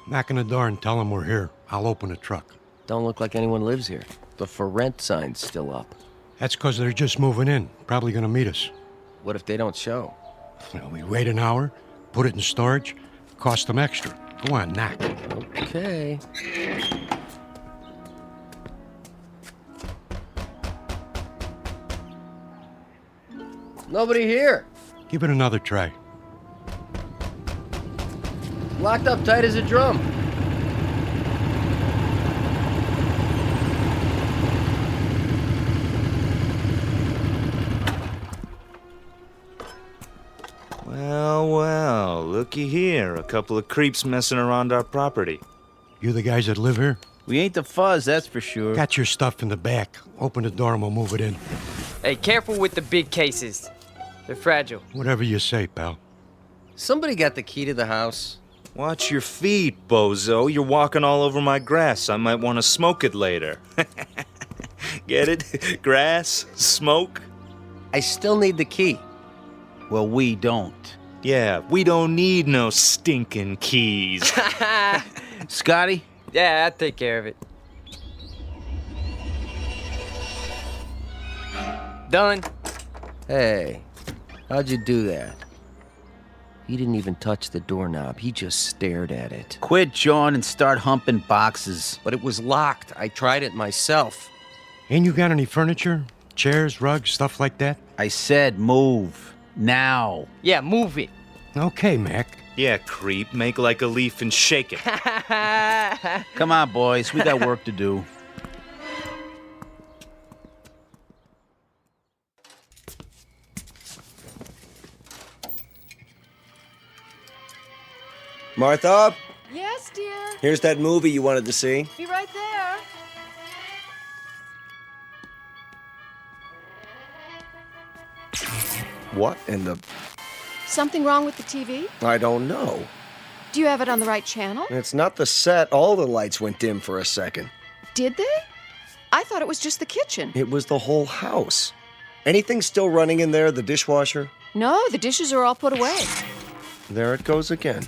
Speaker 2: Knock on the door and tell them we're here. I'll open the truck.
Speaker 22: Don't look like anyone lives here. The for rent sign's still up.
Speaker 2: That's because they're just moving in. Probably gonna meet us.
Speaker 22: What if they don't show?
Speaker 2: Well, we wait an hour, put it in storage, cost them extra. Go on, knock.
Speaker 22: Okay. Nobody here.
Speaker 2: Give it another try.
Speaker 22: Locked up tight as a drum.
Speaker 12: Well, looky here. A couple of creeps messing around our property.
Speaker 2: You the guys that live here?
Speaker 11: We ain't the fuzz, that's for sure.
Speaker 2: Got your stuff in the back. Open the door and we'll move it in.
Speaker 18: Hey, careful with the big cases. They're fragile.
Speaker 2: Whatever you say, pal.
Speaker 22: Somebody got the key to the house.
Speaker 12: Watch your feet, bozo. You're walking all over my grass. I might want to smoke it later. Get it? Grass? Smoke?
Speaker 22: I still need the key.
Speaker 11: Well, we don't.
Speaker 12: Yeah, we don't need no stinking keys.
Speaker 11: Scotty?
Speaker 18: Yeah, I'll take care of it. Done.
Speaker 22: Hey, how'd you do that? He didn't even touch the doorknob. He just stared at it.
Speaker 11: Quit, John, and start humping boxes.
Speaker 22: But it was locked. I tried it myself.
Speaker 2: Ain't you got any furniture? Chairs, rugs, stuff like that?
Speaker 15: I said move. Now.
Speaker 18: Yeah, move it.
Speaker 2: Okay, Mac.
Speaker 12: Yeah, creep. Make like a leaf and shake it.
Speaker 15: Come on, boys. We got work to do.
Speaker 7: Martha?
Speaker 14: Yes, dear.
Speaker 7: Here's that movie you wanted to see.
Speaker 14: Be right there.
Speaker 7: What in the...
Speaker 14: Something wrong with the TV?
Speaker 7: I don't know.
Speaker 14: Do you have it on the right channel?
Speaker 7: It's not the set. All the lights went dim for a second.
Speaker 14: Did they? I thought it was just the kitchen.
Speaker 7: It was the whole house. Anything still running in there, the dishwasher?
Speaker 14: No, the dishes are all put away.
Speaker 7: There it goes again.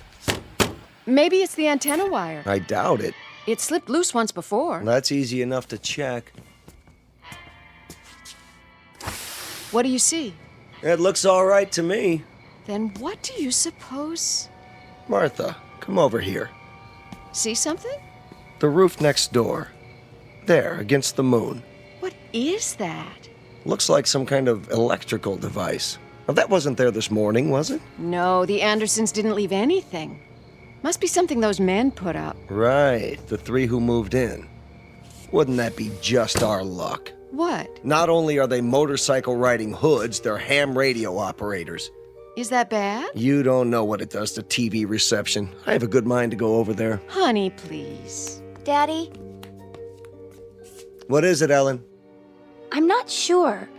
Speaker 14: Maybe it's the antenna wire.
Speaker 7: I doubt it.
Speaker 14: It slipped loose once before.
Speaker 7: That's easy enough to check.
Speaker 14: What do you see?
Speaker 7: It looks all right to me.
Speaker 14: Then what do you suppose?
Speaker 7: Martha, come over here.
Speaker 14: See something?
Speaker 7: The roof next door. There, against the moon.
Speaker 14: What is that?
Speaker 7: Looks like some kind of electrical device. Well, that wasn't there this morning, was it?
Speaker 14: No, the Andersons didn't leave anything. Must be something those men put up.
Speaker 7: Right, the three who moved in. Wouldn't that be just our luck?
Speaker 14: What?
Speaker 7: Not only are they motorcycle-riding hoods, they're ham radio operators.
Speaker 14: Is that bad?
Speaker 7: You don't know what it does to TV reception. I have a good mind to go over there.
Speaker 14: Honey, please.
Speaker 21: Daddy?
Speaker 7: What is it, Ellen?
Speaker 21: I'm not sure.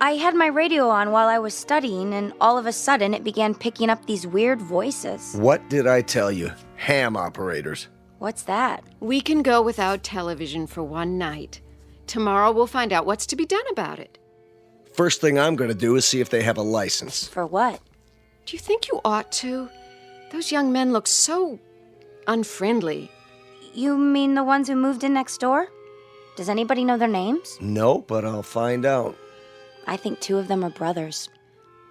Speaker 21: I had my radio on while I was studying, and all of a sudden it began picking up these weird voices.
Speaker 7: What did I tell you? Ham operators.
Speaker 21: What's that?
Speaker 14: We can go without television for one night. Tomorrow we'll find out what's to be done about it.
Speaker 7: First thing I'm going to do is see if they have a license.
Speaker 21: For what?
Speaker 14: Do you think you ought to? Those young men look so unfriendly.
Speaker 21: You mean the ones who moved in next door? Does anybody know their names?
Speaker 7: No, but I'll find out.
Speaker 21: I think 2 of them are brothers.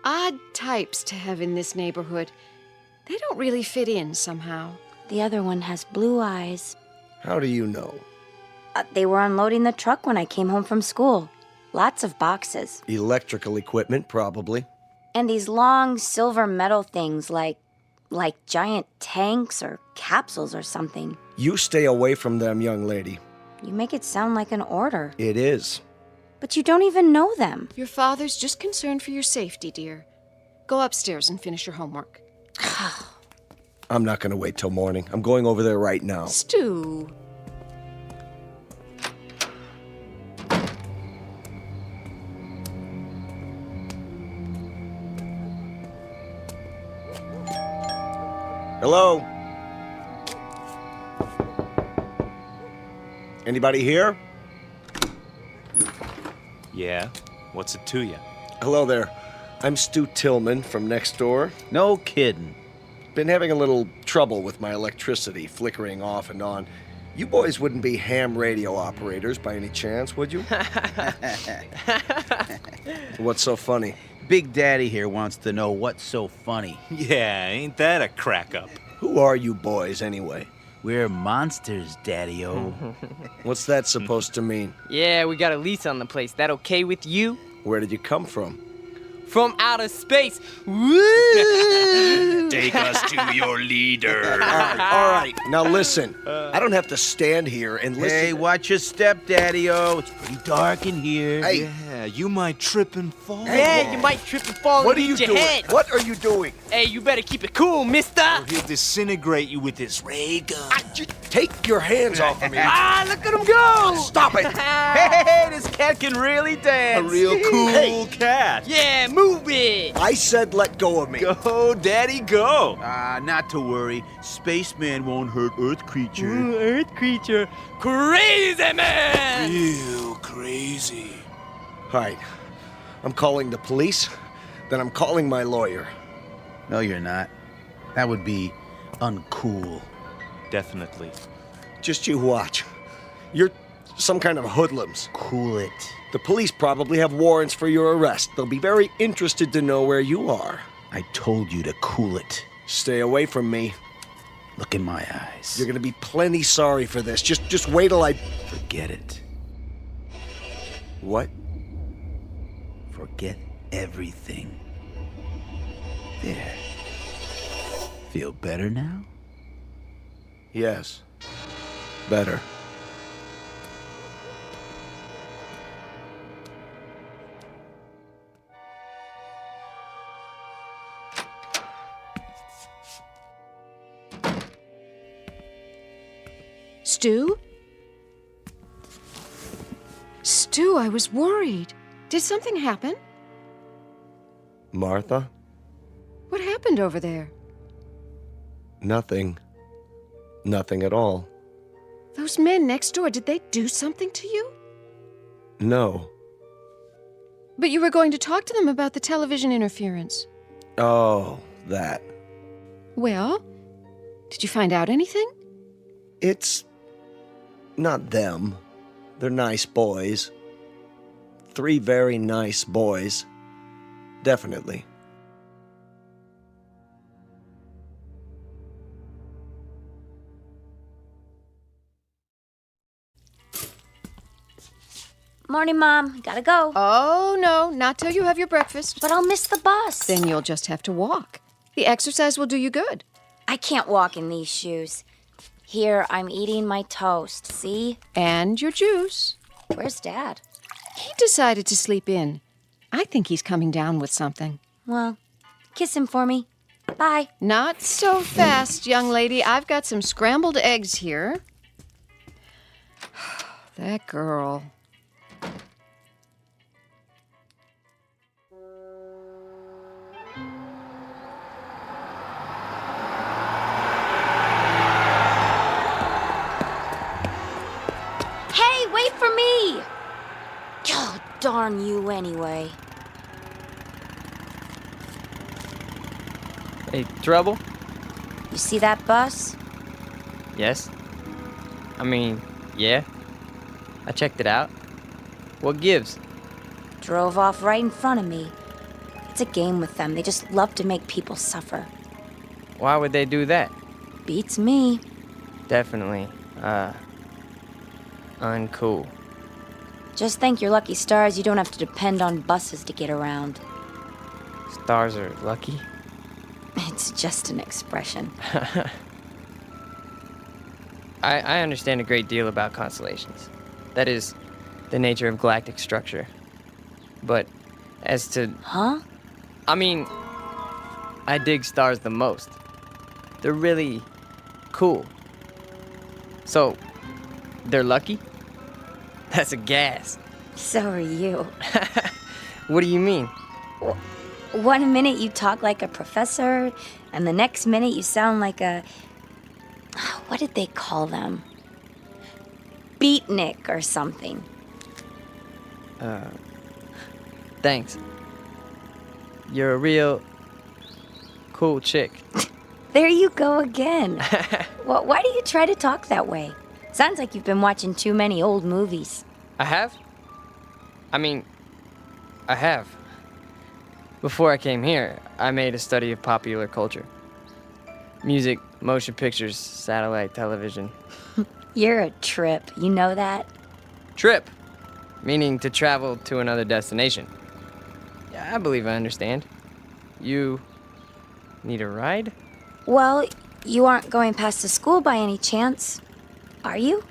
Speaker 14: Odd types to have in this neighborhood. They don't really fit in somehow.
Speaker 21: The other one has blue eyes.
Speaker 7: How do you know?
Speaker 21: They were unloading the truck when I came home from school. Lots of boxes.
Speaker 7: Electrical equipment, probably.
Speaker 21: And these long silver metal things like giant tanks or capsules or something.
Speaker 7: You stay away from them, young lady.
Speaker 21: You make it sound like an order.
Speaker 7: It is.
Speaker 21: But you don't even know them.
Speaker 14: Your father's just concerned for your safety, dear. Go upstairs and finish your homework.
Speaker 7: I'm not going to wait till morning. I'm going over there right now.
Speaker 14: Stu.
Speaker 7: Hello? Anybody here?
Speaker 12: Yeah? What's it to you?
Speaker 7: Hello there. I'm Stu Tillman from next door.
Speaker 15: No kidding.
Speaker 7: Been having a little trouble with my electricity, flickering off and on. You boys wouldn't be ham radio operators by any chance, would you? What's so funny?
Speaker 15: Big Daddy here wants to know what's so funny.
Speaker 12: Yeah, ain't that a crack up?
Speaker 7: Who are you boys, anyway?
Speaker 15: We're monsters, Daddy-o.
Speaker 7: What's that supposed to mean?
Speaker 18: Yeah, we got a lease on the place. That okay with you?
Speaker 7: Where did you come from?
Speaker 18: From outer space. Woo!
Speaker 12: Take us to your leader.
Speaker 7: All right. Now listen. I don't have to stand here and listen.
Speaker 15: Hey, watch your step, Daddy-o. It's pretty dark in here.
Speaker 7: Hey.
Speaker 12: Yeah, you might trip and fall.
Speaker 18: Yeah, you might trip and fall
Speaker 7: What
Speaker 18: and
Speaker 7: are you
Speaker 18: hit your
Speaker 7: doing?
Speaker 18: head.
Speaker 7: What are you doing?
Speaker 18: Hey, you better keep it cool, mister.
Speaker 12: Or he'll disintegrate you with his ray gun.
Speaker 7: Take your hands off of me.
Speaker 18: Ah, look at him go.
Speaker 7: Stop it.
Speaker 15: Hey, this cat can really dance.
Speaker 12: A real cool
Speaker 7: Hey.
Speaker 12: cat.
Speaker 18: Yeah, move it.
Speaker 7: I said let go of me.
Speaker 12: Go, Daddy, go.
Speaker 15: Not to worry. Spaceman won't hurt Earth creature.
Speaker 18: Earth creature. Crazy man.
Speaker 12: Real crazy.
Speaker 7: All right. I'm calling the police. Then I'm calling my lawyer.
Speaker 15: No, you're not. That would be uncool.
Speaker 12: Definitely.
Speaker 7: Just you watch. You're some kind of hoodlums.
Speaker 15: Cool it.
Speaker 7: The police probably have warrants for your arrest. They'll be very interested to know where you are.
Speaker 15: I told you to cool it.
Speaker 7: Stay away from me.
Speaker 15: Look in my eyes.
Speaker 7: You're gonna be plenty sorry for this. Just wait till I...
Speaker 15: Forget it.
Speaker 7: What?
Speaker 4: Forget everything. There. Feel better now?
Speaker 7: Yes. Better.
Speaker 14: Stu? Stu, I was worried. Did something happen?
Speaker 7: Martha?
Speaker 14: What happened over there?
Speaker 7: Nothing. Nothing at all.
Speaker 14: Those men next door, did they do something to you?
Speaker 7: No.
Speaker 14: But you were going to talk to them about the television interference.
Speaker 7: Oh, that.
Speaker 14: Well, did you find out anything?
Speaker 7: It's not them. They're nice boys. 3 very nice boys. Definitely.
Speaker 21: Morning, Mom. Gotta go.
Speaker 14: Oh, no, not till you have your breakfast.
Speaker 21: But I'll miss the bus.
Speaker 14: Then you'll just have to walk. The exercise will do you good.
Speaker 21: I can't walk in these shoes. Here, I'm eating my toast, see?
Speaker 14: And your juice.
Speaker 21: Where's Dad?
Speaker 14: He decided to sleep in. I think he's coming down with something.
Speaker 21: Well, kiss him for me. Bye.
Speaker 14: Not so fast, young lady. I've got some scrambled eggs here. That girl.
Speaker 21: Hey, wait for me! God darn you anyway.
Speaker 18: Hey, trouble?
Speaker 21: You see that bus?
Speaker 18: Yes. I mean, yeah. I checked it out. What gives?
Speaker 21: Drove off right in front of me. It's a game with them. They just love to make people suffer.
Speaker 18: Why would they do that?
Speaker 21: Beats me.
Speaker 18: Definitely, uncool.
Speaker 21: Just thank your lucky stars you don't have to depend on buses to get around.
Speaker 18: Stars are lucky?
Speaker 21: It's just an expression.
Speaker 18: I understand a great deal about constellations. That is, the nature of galactic structure. But as to...
Speaker 21: Huh?
Speaker 18: I mean, I dig stars the most. They're really cool. So, they're lucky? That's a gas.
Speaker 21: So are you.
Speaker 18: What do you mean?
Speaker 21: One minute you talk like a professor, and the next minute you sound like a... What did they call them? Beatnik or something.
Speaker 18: Thanks. You're a real cool chick.
Speaker 21: There you go again. Well, why do you try to talk that way? Sounds like you've been watching too many old movies.
Speaker 18: I have? I mean, I have. Before I came here, I made a study of popular culture. Music, motion pictures, satellite television.
Speaker 21: You're a trip, you know that?
Speaker 18: Trip, meaning to travel to another destination. Yeah, I believe I understand. You need a ride?
Speaker 21: Well, you aren't going past the school by any chance, are you?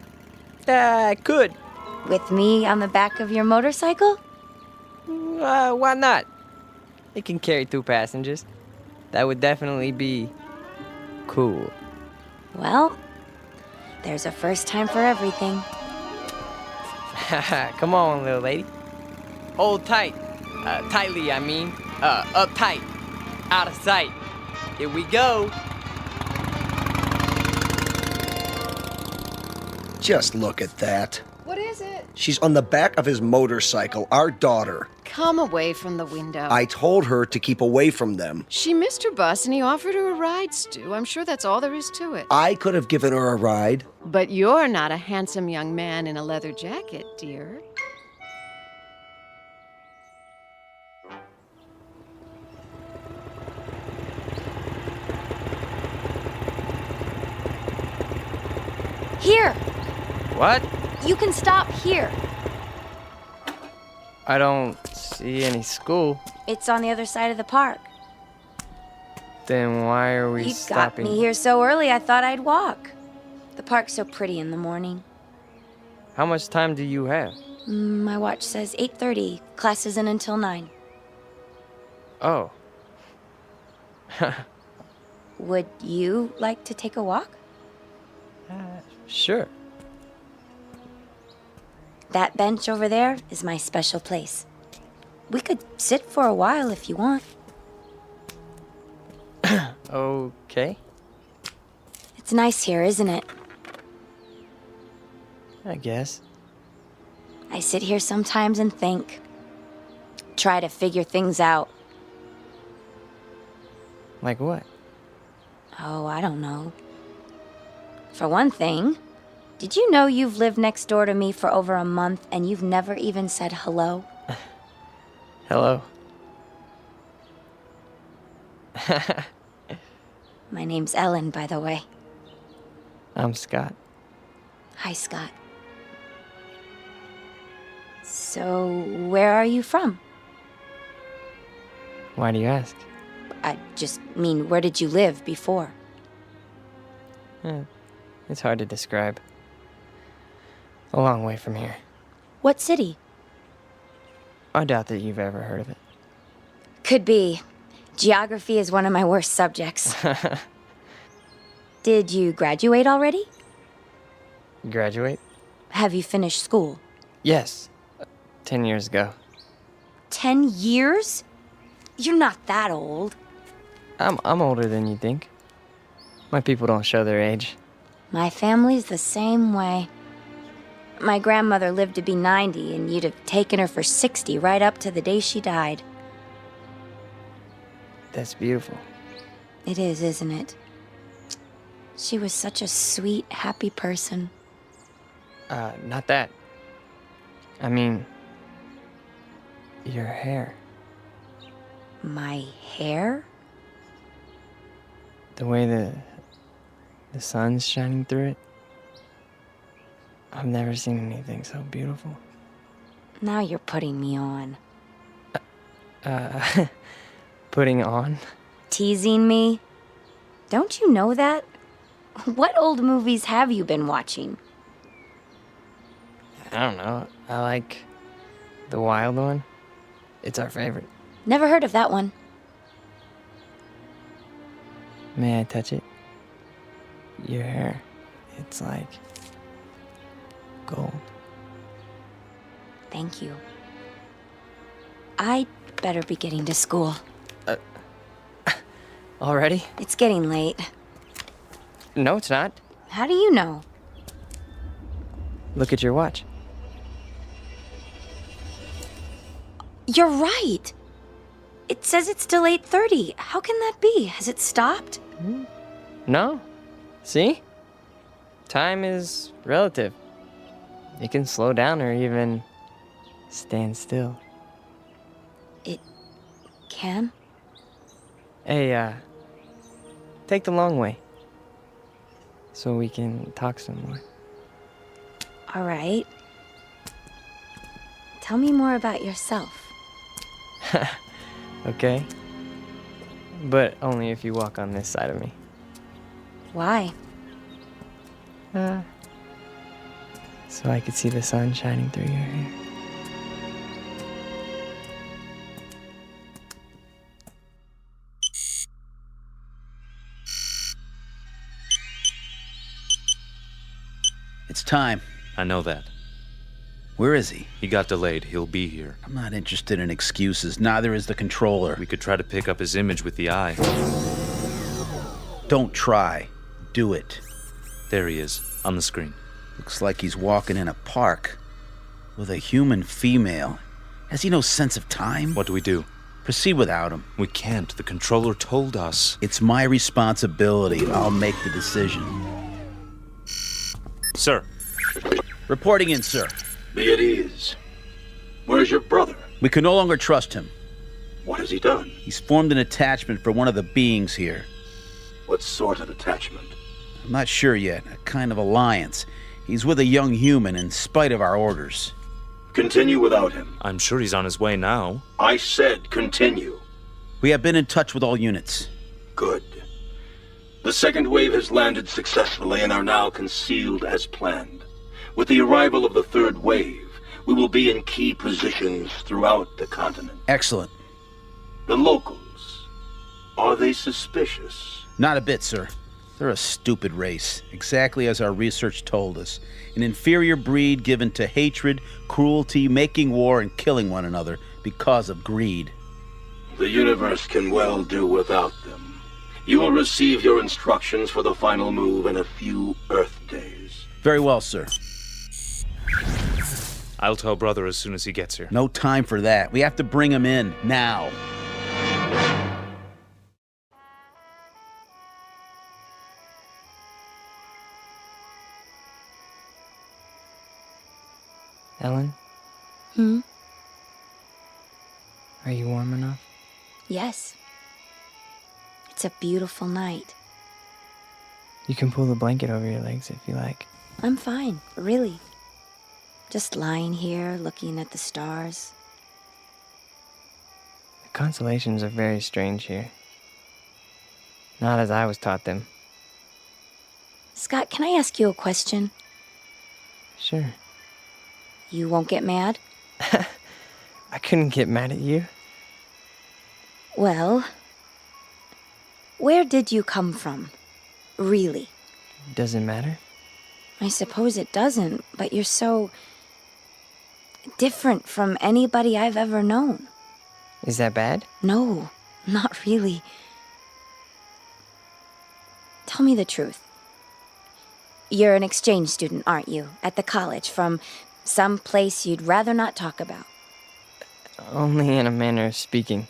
Speaker 18: I could.
Speaker 21: With me on the back of your motorcycle?
Speaker 18: Why not? It can carry 2 passengers. That would definitely be cool.
Speaker 21: Well, there's a first time for everything.
Speaker 18: Come on, little lady. Hold tight. Tightly, I mean. Uptight. Out of sight. Here we go.
Speaker 7: Just look at that.
Speaker 14: What is it?
Speaker 7: She's on the back of his motorcycle, our daughter.
Speaker 14: Come away from the window.
Speaker 7: I told her to keep away from them.
Speaker 14: She missed her bus and he offered her a ride, Stu. I'm sure that's all there is to it.
Speaker 7: I could have given her a ride.
Speaker 14: But you're not a handsome young man in a leather jacket, dear.
Speaker 21: Here!
Speaker 18: What?
Speaker 21: You can stop here.
Speaker 18: I don't see any school.
Speaker 21: It's on the other side of the park.
Speaker 18: Then why are we
Speaker 21: You
Speaker 18: stopping?
Speaker 21: got me here so early, I thought I'd walk. The park's so pretty in the morning.
Speaker 18: How much time do you have?
Speaker 21: My watch says 8:30. Class isn't until 9.
Speaker 18: Oh.
Speaker 21: Would you like to take a walk?
Speaker 18: Sure.
Speaker 21: That bench over there is my special place. We could sit for a while if you want.
Speaker 18: Okay.
Speaker 21: It's nice here, isn't it?
Speaker 18: I guess.
Speaker 21: I sit here sometimes and think. Try to figure things out.
Speaker 18: Like what?
Speaker 21: Oh, I don't know. For one thing, did you know you've lived next door to me for over a month and you've never even said hello?
Speaker 18: Hello.
Speaker 21: My name's Ellen, by the way.
Speaker 18: I'm Scott.
Speaker 21: Hi, Scott. So, where are you from?
Speaker 18: Why do you ask?
Speaker 21: I just mean, where did you live before?
Speaker 18: It's hard to describe. A long way from here.
Speaker 21: What city?
Speaker 18: I doubt that you've ever heard of it.
Speaker 21: Could be. Geography is one of my worst subjects. Did you graduate already?
Speaker 18: Graduate?
Speaker 21: Have you finished school?
Speaker 18: Yes. 10 years ago.
Speaker 21: 10 years? You're not that old.
Speaker 18: I'm older than you think. My people don't show their age.
Speaker 21: My family's the same way. My grandmother lived to be 90, and you'd have taken her for 60 right up to the day she died.
Speaker 18: That's beautiful.
Speaker 21: It is, isn't it? She was such a sweet, happy person.
Speaker 18: Not that. I mean, your hair.
Speaker 21: My hair?
Speaker 18: The way the sun's shining through it. I've never seen anything so beautiful.
Speaker 21: Now you're putting me on.
Speaker 18: Putting on?
Speaker 21: Teasing me? Don't you know that? What old movies have you been watching?
Speaker 18: I don't know. I like the wild one. It's our favorite.
Speaker 21: Never heard of that one.
Speaker 18: May I touch it? Your hair. It's like gold.
Speaker 21: Thank you. I'd better be getting to school.
Speaker 18: Already?
Speaker 21: It's getting late.
Speaker 18: No, it's not.
Speaker 21: How do you know?
Speaker 18: Look at your watch.
Speaker 21: You're right. It says it's still 8:30. How can that be? Has it stopped?
Speaker 18: No. See? Time is relative. It can slow down or even stand still.
Speaker 21: It can?
Speaker 18: Hey, take the long way. So we can talk some more.
Speaker 21: All right. Tell me more about yourself.
Speaker 18: Okay? But only if you walk on this side of me.
Speaker 21: Why?
Speaker 18: So I could see the sun shining through your hair.
Speaker 22: It's time.
Speaker 12: I know that.
Speaker 22: Where is he?
Speaker 12: He got delayed. He'll be here.
Speaker 22: I'm not interested in excuses. Neither is the controller.
Speaker 12: We could try to pick up his image with the eye.
Speaker 22: Don't try. Do it.
Speaker 12: There he is, on the screen.
Speaker 22: Looks like he's walking in a park with a human female. Has he no sense of time?
Speaker 12: What do we do?
Speaker 22: Proceed without him.
Speaker 12: We can't. The controller told us.
Speaker 22: It's my responsibility. I'll make the decision.
Speaker 12: Sir.
Speaker 22: Reporting in, sir.
Speaker 8: Be at ease. Where's your brother?
Speaker 22: We can no longer trust him.
Speaker 8: What has he done?
Speaker 22: He's formed an attachment for one of the beings here.
Speaker 8: What sort of attachment?
Speaker 22: I'm not sure yet. A kind of alliance. He's with a young human in spite of our orders.
Speaker 8: Continue without him.
Speaker 12: I'm sure he's on his way now.
Speaker 8: I said continue.
Speaker 10: We have been in touch with all units.
Speaker 8: Good. The second wave has landed successfully and are now concealed as planned. With the arrival of the third wave, we will be in key positions throughout the continent.
Speaker 10: Excellent.
Speaker 8: The locals, are they suspicious?
Speaker 10: Not a bit, sir. They're a stupid race, exactly as our research told us. An inferior breed given to hatred, cruelty, making war, and killing one another because of greed.
Speaker 8: The universe can well do without them. You will receive your instructions for the final move in a few Earth days.
Speaker 10: Very well, sir.
Speaker 12: I'll tell Brother as soon as he gets here.
Speaker 10: No time for that. We have to bring him in, now.
Speaker 18: Ellen?
Speaker 21: Hmm?
Speaker 18: Are you warm enough?
Speaker 21: Yes. It's a beautiful night.
Speaker 18: You can pull the blanket over your legs if you like.
Speaker 21: I'm fine, really. Just lying here, looking at the stars.
Speaker 18: The constellations are very strange here. Not as I was taught them.
Speaker 21: Scott, can I ask you a question?
Speaker 18: Sure.
Speaker 21: You won't get mad?
Speaker 18: I couldn't get mad at you.
Speaker 21: Well, where did you come from? Really?
Speaker 18: Does it matter?
Speaker 21: I suppose it doesn't, but you're so different from anybody I've ever known.
Speaker 18: Is that bad?
Speaker 21: No, not really. Tell me the truth. You're an exchange student, aren't you? At the college, from some place you'd rather not talk about.
Speaker 18: Only in a manner of speaking.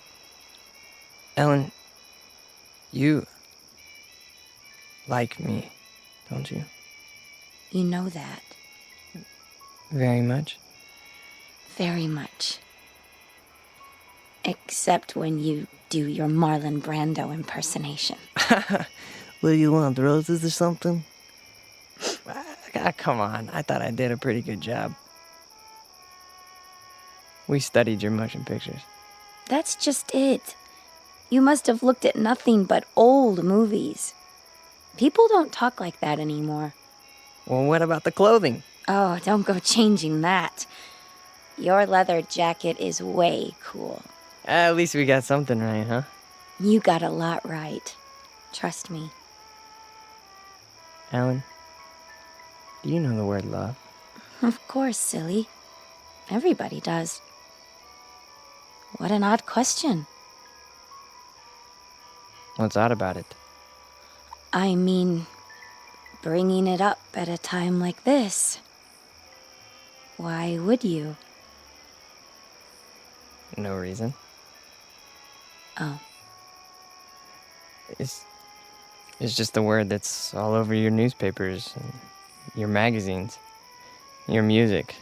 Speaker 18: Ellen, you like me, don't you?
Speaker 21: You know that.
Speaker 18: Very much?
Speaker 21: Very much. Except when you do your Marlon Brando impersonation.
Speaker 18: Will you want roses or something? Come on, I thought I did a pretty good job. We studied your motion pictures.
Speaker 21: That's just it. You must have looked at nothing but old movies. People don't talk like that anymore.
Speaker 18: Well, what about the clothing?
Speaker 21: Oh, don't go changing that. Your leather jacket is way cool.
Speaker 18: At least we got something right, huh?
Speaker 21: You got a lot right. Trust me.
Speaker 18: Ellen, do you know the word love?
Speaker 21: Of course, silly. Everybody does. What an odd question.
Speaker 18: What's odd about it?
Speaker 21: I mean, bringing it up at a time like this. Why would you?
Speaker 18: No reason.
Speaker 21: Oh.
Speaker 18: It's just a word that's all over your newspapers, and your magazines, your music,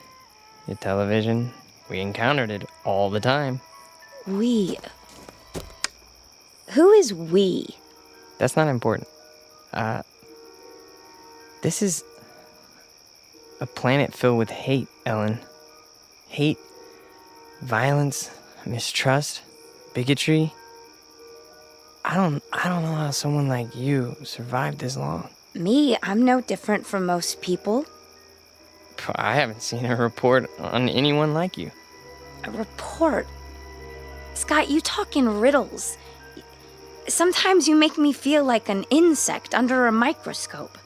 Speaker 18: your television. We encountered it all the time.
Speaker 21: We? Who is we?
Speaker 18: That's not important. This is a planet filled with hate, Ellen. Hate, violence, mistrust, bigotry. I don't know how someone like you survived this long.
Speaker 21: Me? I'm no different from most people.
Speaker 18: I haven't seen a report on anyone like you.
Speaker 21: A report? Scott, you talk in riddles. Sometimes you make me feel like an insect under a microscope.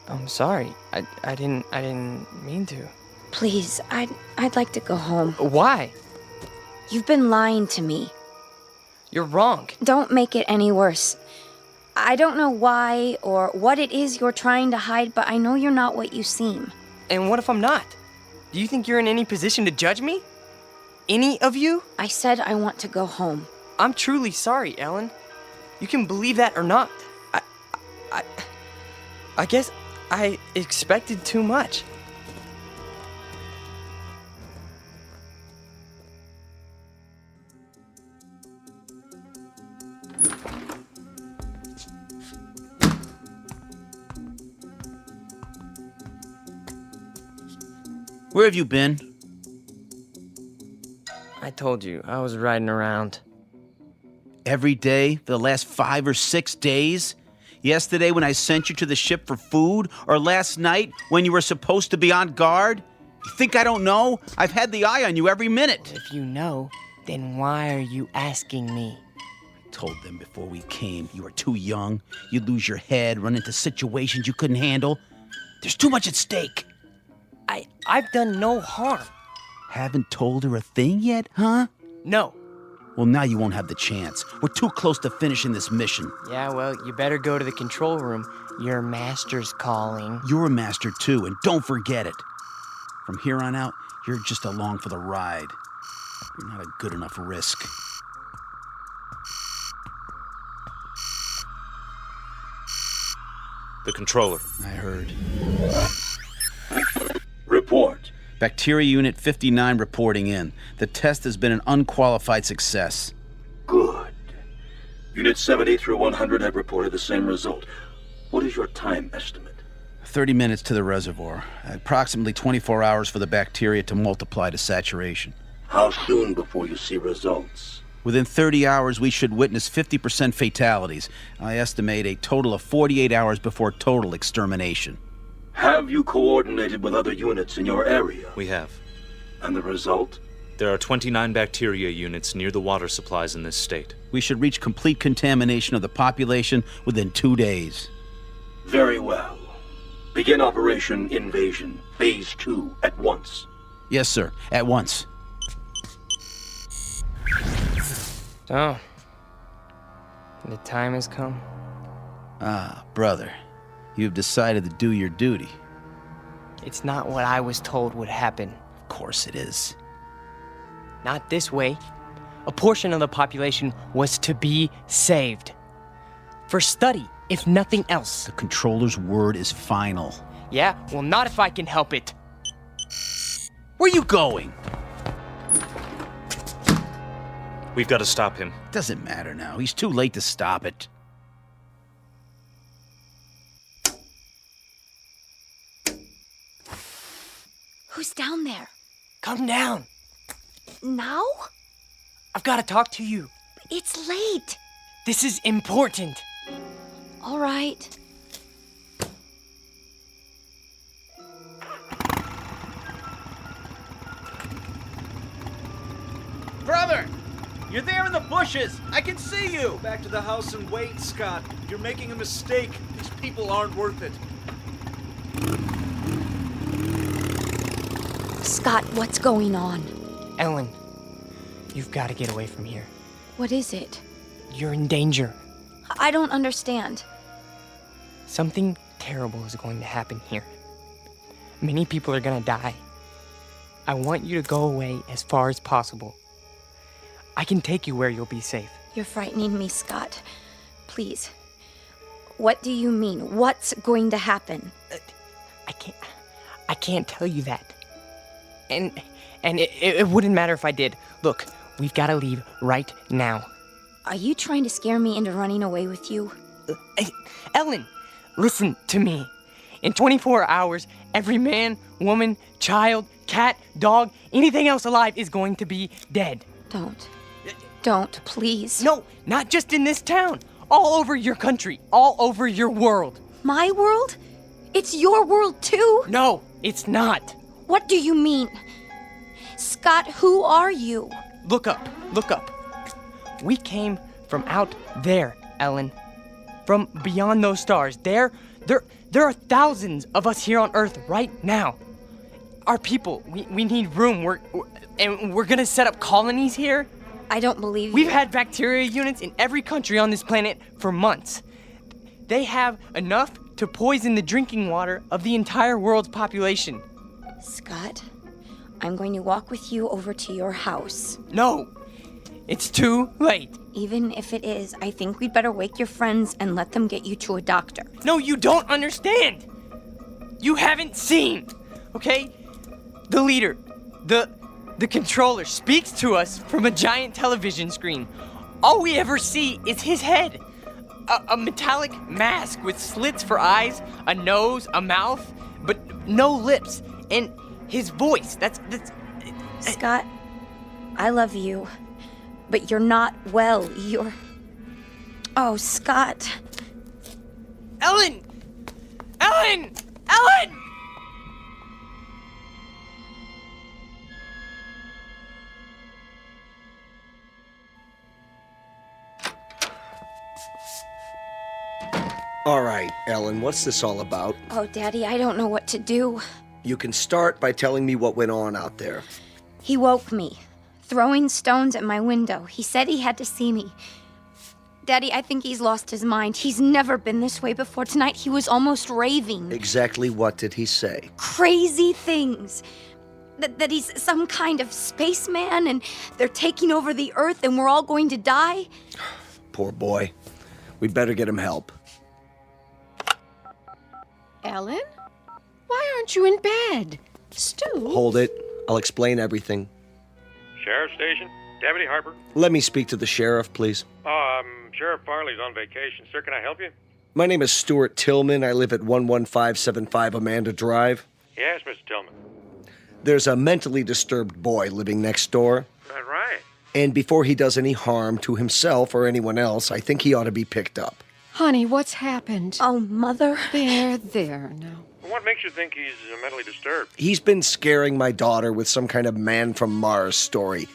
Speaker 18: I'm sorry. I didn't mean to.
Speaker 21: Please, I'd like to go home.
Speaker 18: Why?
Speaker 21: You've been lying to me.
Speaker 18: You're wrong.
Speaker 21: Don't make it any worse. I don't know why or what it is you're trying to hide, but I know you're not what you seem.
Speaker 18: And what if I'm not? Do you think you're in any position to judge me? Any of you?
Speaker 21: I said I want to go home.
Speaker 18: I'm truly sorry, Ellen. You can believe that or not. I guess I expected too much.
Speaker 10: Where have you been?
Speaker 18: told you, I was riding around.
Speaker 10: Every day for the last 5 or 6 days? Yesterday when I sent you to the ship for food? Or last night when you were supposed to be on guard? You think I don't know? I've had the eye on you every minute.
Speaker 18: If you know, then why are you asking me?
Speaker 10: I told them before we came you were too young. You'd lose your head, run into situations you couldn't handle. There's too much at stake.
Speaker 18: I've done no harm.
Speaker 10: Haven't told her a thing yet, huh?
Speaker 18: No.
Speaker 10: Well, now you won't have the chance. We're too close to finishing this mission.
Speaker 18: Yeah, well, you better go to the control room. Your master's calling.
Speaker 10: You're a master too, and don't forget it. From here on out, you're just along for the ride. You're not a good enough risk.
Speaker 12: The controller.
Speaker 10: I heard.
Speaker 8: Report.
Speaker 10: Bacteria Unit 59 reporting in. The test has been an unqualified success.
Speaker 8: Good. Unit 70 through 100 have reported the same result. What is your time estimate?
Speaker 10: 30 minutes to the reservoir. Approximately 24 hours for the bacteria to multiply to saturation.
Speaker 8: How soon before you see results?
Speaker 10: Within 30 hours, we should witness 50% fatalities. I estimate a total of 48 hours before total extermination.
Speaker 8: Have you coordinated with other units in your area?
Speaker 12: We have.
Speaker 8: And the result?
Speaker 12: There are 29 bacteria units near the water supplies in this state.
Speaker 10: We should reach complete contamination of the population within 2 days.
Speaker 8: Very well. Begin Operation Invasion, Phase 2, at once.
Speaker 10: Yes, sir. At once.
Speaker 18: So, the time has come.
Speaker 10: Ah, brother. You've decided to do your duty.
Speaker 18: It's not what I was told would happen.
Speaker 10: Of course it is.
Speaker 18: Not this way. A portion of the population was to be saved. For study, if nothing else.
Speaker 10: The controller's word is final.
Speaker 18: Yeah, well, not if I can help it.
Speaker 10: Where are you going?
Speaker 12: We've got to stop him.
Speaker 10: Doesn't matter now. He's too late to stop it.
Speaker 21: Who's down there?
Speaker 18: Come down.
Speaker 21: Now?
Speaker 18: I've got to talk to you.
Speaker 21: It's late.
Speaker 18: This is important.
Speaker 21: All right.
Speaker 10: Brother! You're there in the bushes! I can see you!
Speaker 12: Back to the house and wait, Scott. You're making a mistake. These people aren't worth it.
Speaker 21: Scott, what's going on?
Speaker 18: Ellen, you've got to get away from here.
Speaker 21: What is it?
Speaker 18: You're in danger.
Speaker 21: I don't understand.
Speaker 18: Something terrible is going to happen here. Many people are going to die. I want you to go away as far as possible. I can take you where you'll be safe.
Speaker 21: You're frightening me, Scott. Please. What do you mean? What's going to happen?
Speaker 18: I can't tell you that. And it wouldn't matter if I did. Look, we've got to leave right now.
Speaker 21: Are you trying to scare me into running away with you?
Speaker 18: Ellen, listen to me. In 24 hours, every man, woman, child, cat, dog, anything else alive is going to be dead.
Speaker 21: Don't, please.
Speaker 18: No, not just in this town. All over your country. All over your world.
Speaker 21: My world? It's your world too?
Speaker 18: No, it's not.
Speaker 21: What do you mean? Scott, who are you?
Speaker 18: Look up. We came from out there, Ellen. From beyond those stars. There are thousands of us here on Earth right now. Our people, we need room. We're gonna set up colonies here.
Speaker 21: I don't believe you.
Speaker 18: We've had bacteria units in every country on this planet for months. They have enough to poison the drinking water of the entire world's population.
Speaker 21: Scott, I'm going to walk with you over to your house.
Speaker 18: No, it's too late.
Speaker 21: Even if it is, I think we'd better wake your friends and let them get you to a doctor.
Speaker 18: No, you don't understand. You haven't seen, okay? The leader, the controller speaks to us from a giant television screen. All we ever see is his head. A metallic mask with slits for eyes, a nose, a mouth, but no lips. And his voice, that's...
Speaker 21: Scott, I love you, but you're not well. You're... Oh, Scott.
Speaker 18: Ellen! Ellen! Ellen!
Speaker 7: All right, Ellen, what's this all about?
Speaker 21: Oh, Daddy, I don't know what to do.
Speaker 7: You can start by telling me what went on out there.
Speaker 21: He woke me, throwing stones at my window. He said he had to see me. Daddy, I think he's lost his mind. He's never been this way before. Tonight, he was almost raving.
Speaker 7: Exactly what did he say?
Speaker 21: Crazy things. That he's some kind of spaceman, and they're taking over the Earth, and we're all going to die.
Speaker 7: Poor boy. We better get him help.
Speaker 14: Ellen? Why aren't you in bed? Stu?
Speaker 7: Hold it. I'll explain everything.
Speaker 6: Sheriff's Station? Deputy Harper?
Speaker 7: Let me speak to the sheriff, please.
Speaker 6: Sheriff Farley's on vacation. Sir, can I help you?
Speaker 7: My name is Stuart Tillman. I live at 11575 Amanda Drive.
Speaker 6: Yes, Mr. Tillman.
Speaker 7: There's a mentally disturbed boy living next door.
Speaker 6: Right.
Speaker 7: And before he does any harm to himself or anyone else, I think he ought to be picked up.
Speaker 14: Honey, what's happened?
Speaker 21: Oh, Mother.
Speaker 14: There now.
Speaker 6: What makes you think he's mentally disturbed?
Speaker 7: He's been scaring my daughter with some kind of man from Mars story.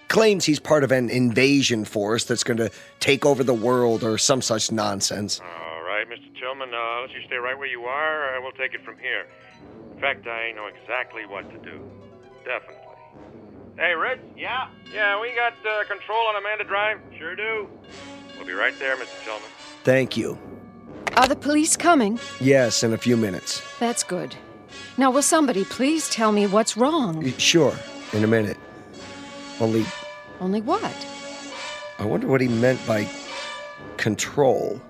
Speaker 7: Claims he's part of an invasion force that's going to take over the world or some such nonsense.
Speaker 6: All right, Mr. Tillman, let's you stay right where you are. We'll take it from here. In fact, I know exactly what to do. Definitely. Hey, Ritz? Yeah? Yeah, we got control on Amanda Drive. Sure do. We'll be right there, Mr. Tillman.
Speaker 7: Thank you.
Speaker 14: Are the police coming?
Speaker 7: Yes, in a few minutes.
Speaker 14: That's good. Now, will somebody please tell me what's wrong?
Speaker 7: Sure, in a minute. Only
Speaker 14: what?
Speaker 7: I wonder what he meant by control.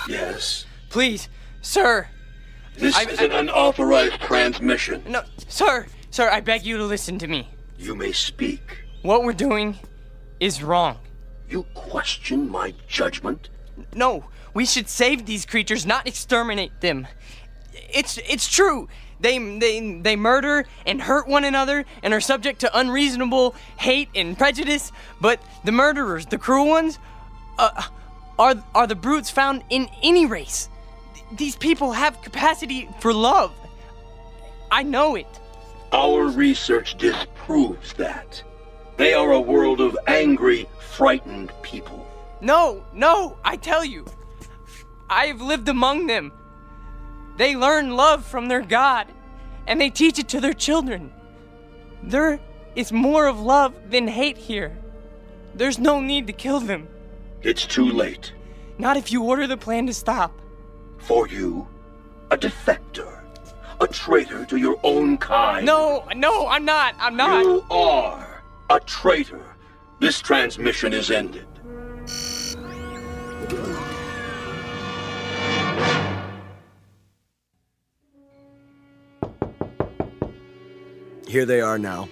Speaker 8: Yes.
Speaker 18: Please, sir.
Speaker 8: This is an unauthorized transmission.
Speaker 18: No, sir, I beg you to listen to me.
Speaker 8: You may speak.
Speaker 18: What we're doing is wrong.
Speaker 8: You question my judgment?
Speaker 18: No, we should save these creatures, not exterminate them. It's true. They murder and hurt one another and are subject to unreasonable hate and prejudice, but the murderers, the cruel ones, are the brutes found in any race. These people have capacity for love. I know it.
Speaker 8: Our research disproves that. They are a world of angry, frightened people.
Speaker 18: No, I tell you. I have lived among them. They learn love from their God, and they teach it to their children. There is more of love than hate here. There's no need to kill them.
Speaker 8: It's too late.
Speaker 18: Not if you order the plan to stop.
Speaker 8: For you, a defector, a traitor to your own kind.
Speaker 18: No, I'm not.
Speaker 8: You are a traitor. This transmission is ended.
Speaker 7: Here they are now.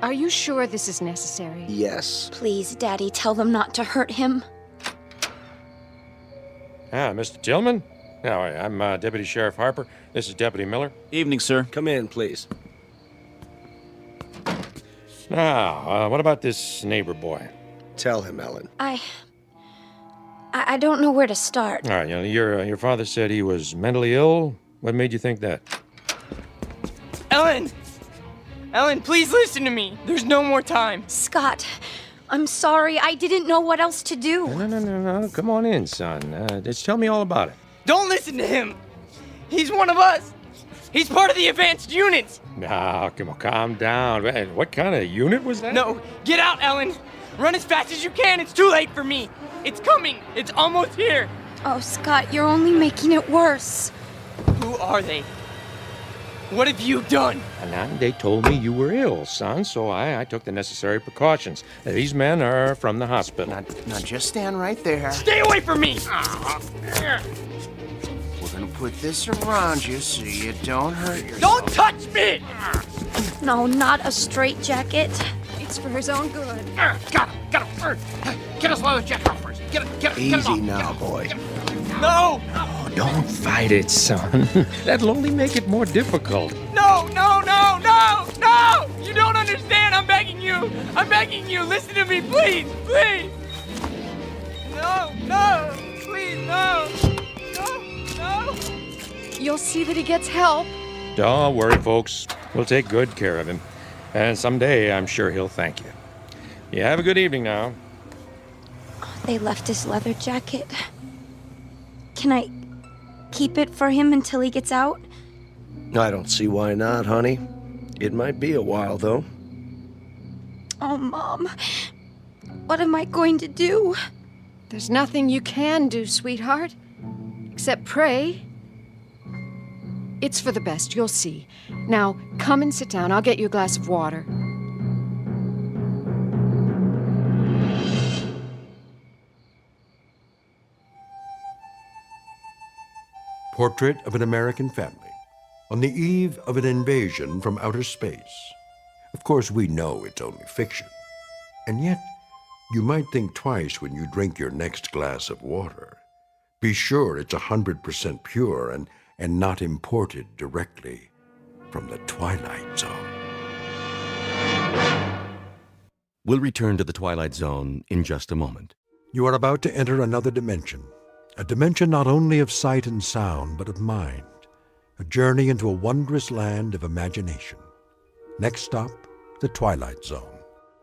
Speaker 14: Are you sure this is necessary?
Speaker 7: Yes.
Speaker 21: Please, Daddy, tell them not to hurt him.
Speaker 6: Mr. Tillman? No, I'm Deputy Sheriff Harper. This is Deputy Miller.
Speaker 15: Evening, sir.
Speaker 7: Come in, please.
Speaker 6: Now, what about this neighbor boy?
Speaker 7: Tell him, Ellen.
Speaker 21: I don't know where to start.
Speaker 6: All right, your father said he was mentally ill. What made you think that?
Speaker 18: Ellen, please listen to me. There's no more time.
Speaker 21: Scott, I'm sorry. I didn't know what else to do.
Speaker 6: No. Come on in, son. Just tell me all about it.
Speaker 18: Don't listen to him. He's one of us. He's part of the advanced units.
Speaker 6: No, come on, calm down. Man, what kind of unit was that?
Speaker 18: No, get out, Ellen. Run as fast as you can. It's too late for me. It's coming. It's almost here.
Speaker 21: Oh, Scott, you're only making it worse.
Speaker 18: Who are they? What have you done?
Speaker 6: And they told me you were ill, son, so I took the necessary precautions. These men are from the hospital.
Speaker 10: Now just stand right there.
Speaker 18: Stay away from me!
Speaker 10: We're gonna
Speaker 22: put this around you so you don't hurt yourself.
Speaker 5: Don't touch me!
Speaker 21: No, not a straitjacket.
Speaker 14: It's for his own good.
Speaker 5: Got him. Get his leather jacket off first. Get it
Speaker 7: Easy
Speaker 5: off.
Speaker 7: now, boy.
Speaker 5: No!
Speaker 16: Oh, don't fight it, son. That'll only make it more difficult.
Speaker 5: No! You don't understand. I'm begging you. Listen to me, please. No. Please, no.
Speaker 14: You'll see that he gets help.
Speaker 16: Don't worry, folks. We'll take good care of him. And someday, I'm sure he'll thank you. You have a good evening now.
Speaker 21: They left his leather jacket. Can I keep it for him until he gets out?
Speaker 7: I don't see why not, honey. It might be a while, though.
Speaker 21: Oh, Mom. What am I going to do?
Speaker 14: There's nothing you can do, sweetheart, except pray. It's for the best, you'll see. Now, come and sit down. I'll get you a glass of water.
Speaker 1: Portrait of an American family on the eve of an invasion from outer space. Of course, we know it's only fiction. And yet, you might think twice when you drink your next glass of water. Be sure it's 100% pure and not imported directly from the Twilight Zone.
Speaker 9: We'll return to the Twilight Zone in just a moment.
Speaker 1: You are about to enter another dimension. A dimension not only of sight and sound, but of mind. A journey into a wondrous land of imagination. Next stop, the Twilight Zone.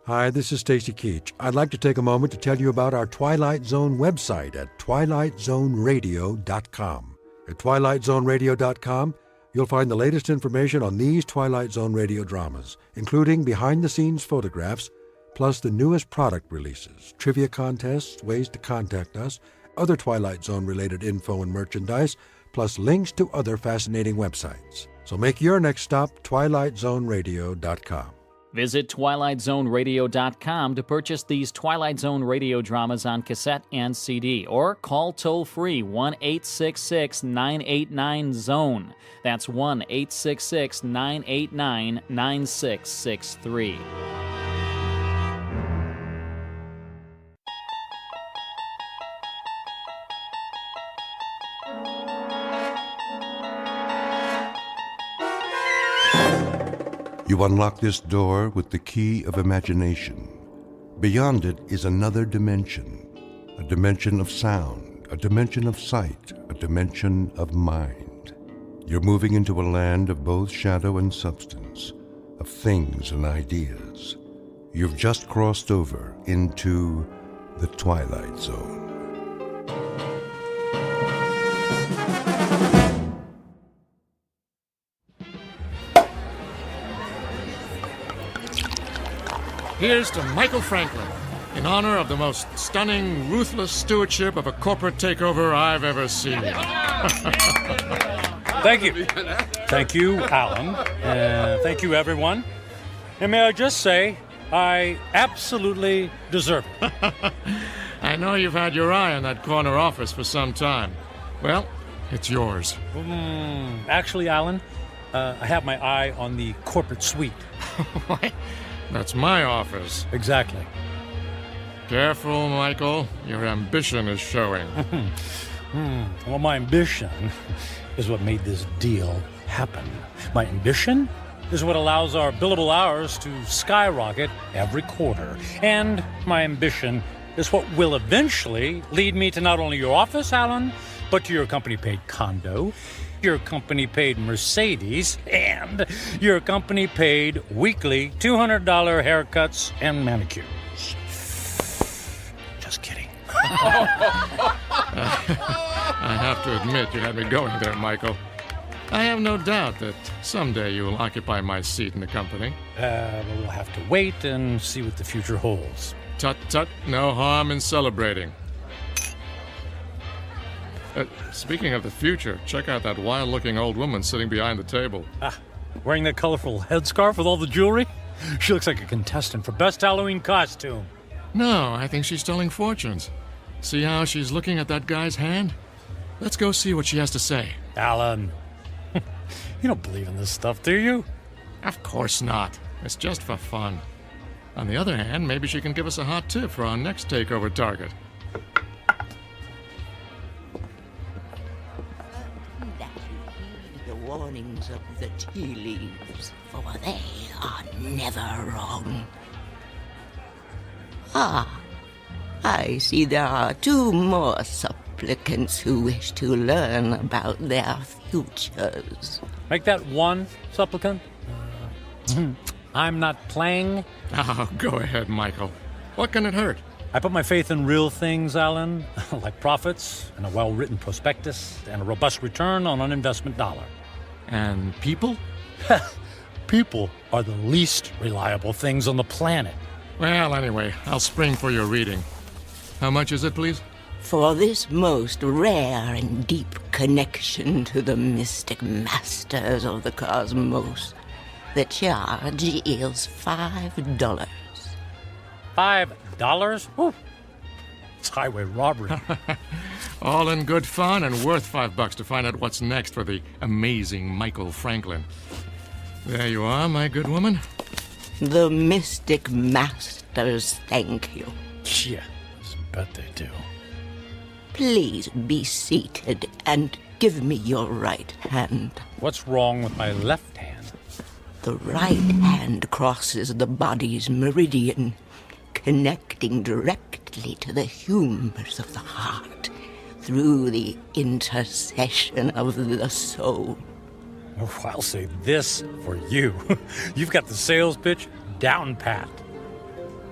Speaker 1: Hi, this is Stacy Keach. I'd like to take a moment to tell you about our Twilight Zone website at twilightzoneradio.com. At twilightzoneradio.com, you'll find the latest information on these Twilight Zone radio dramas, including behind-the-scenes photographs, plus the newest product releases, trivia contests, ways to contact us, other Twilight Zone-related info and merchandise, plus links to other fascinating websites. So make your next stop twilightzoneradio.com.
Speaker 19: Visit twilightzoneradio.com to purchase these Twilight Zone radio dramas on cassette and CD, or call toll-free 1-866-989-ZONE. That's 1-866-989-9663.
Speaker 1: You unlock this door with the key of imagination. Beyond it is another dimension, a dimension of sound, a dimension of sight, a dimension of mind. You're moving into a land of both shadow and substance, of things and ideas. You've just crossed over into the Twilight Zone.
Speaker 6: Here's to Michael Franklin, in honor of the most stunning, ruthless stewardship of a corporate takeover I've ever seen.
Speaker 20: Thank you. Thank you, Alan. Thank you, everyone. And may I just say, I absolutely deserve it.
Speaker 6: I know you've had your eye on that corner office for some time. Well, it's yours.
Speaker 20: Actually, Alan, I have my eye on the corporate suite.
Speaker 6: What? That's my office.
Speaker 20: Exactly.
Speaker 6: Careful, Michael. Your ambition is showing.
Speaker 20: Well, my ambition is what made this deal happen. My ambition is what allows our billable hours to skyrocket every quarter. And my ambition is what will eventually lead me to not only your office, Alan, but to your company-paid condo, your company-paid Mercedes, and your company-paid weekly $200 haircuts and manicures. Just kidding.
Speaker 6: I have to admit, you had me going there, Michael. I have no doubt that someday you will occupy my seat in the company.
Speaker 20: We'll have to wait and see what the future holds.
Speaker 6: Tut, no harm in celebrating. Speaking of the future, check out that wild-looking old woman sitting behind the table.
Speaker 20: Wearing that colorful headscarf with all the jewelry? She looks like a contestant for Best Halloween Costume.
Speaker 6: No, I think she's telling fortunes. See how she's looking at that guy's hand? Let's go see what she has to say.
Speaker 20: Alan, you don't believe in this stuff, do you?
Speaker 16: Of course not. It's just for fun. On the other hand, maybe she can give us a hot tip for our next takeover target.
Speaker 3: The warnings of the tea leaves, for they are never wrong. Ah, I see there are 2 more supplicants who wish to learn about their futures.
Speaker 20: Make that 1 supplicant. I'm not playing.
Speaker 16: Oh, go ahead, Michael. What can it hurt?
Speaker 20: I put my faith in real things, Alan, like profits and a well-written prospectus and a robust return on an investment dollar.
Speaker 16: And people?
Speaker 20: People are the least reliable things on the planet.
Speaker 16: Well, anyway, I'll spring for your reading. How much is it, please?
Speaker 3: For this most rare and deep connection to the mystic masters of the cosmos, the charge is $5.
Speaker 20: $5? Ooh. It's highway robbery.
Speaker 16: All in good fun and worth $5 to find out what's next for the amazing Michael Franklin. There you are, my good woman.
Speaker 3: The mystic masters thank you.
Speaker 20: Yeah, I bet they do.
Speaker 3: Please be seated and give me your right hand.
Speaker 20: What's wrong with my left hand?
Speaker 3: The right hand crosses the body's meridian, connecting directly to the humors of the heart through the intercession of the soul.
Speaker 20: Oh, I'll say this for you. You've got the sales pitch down pat.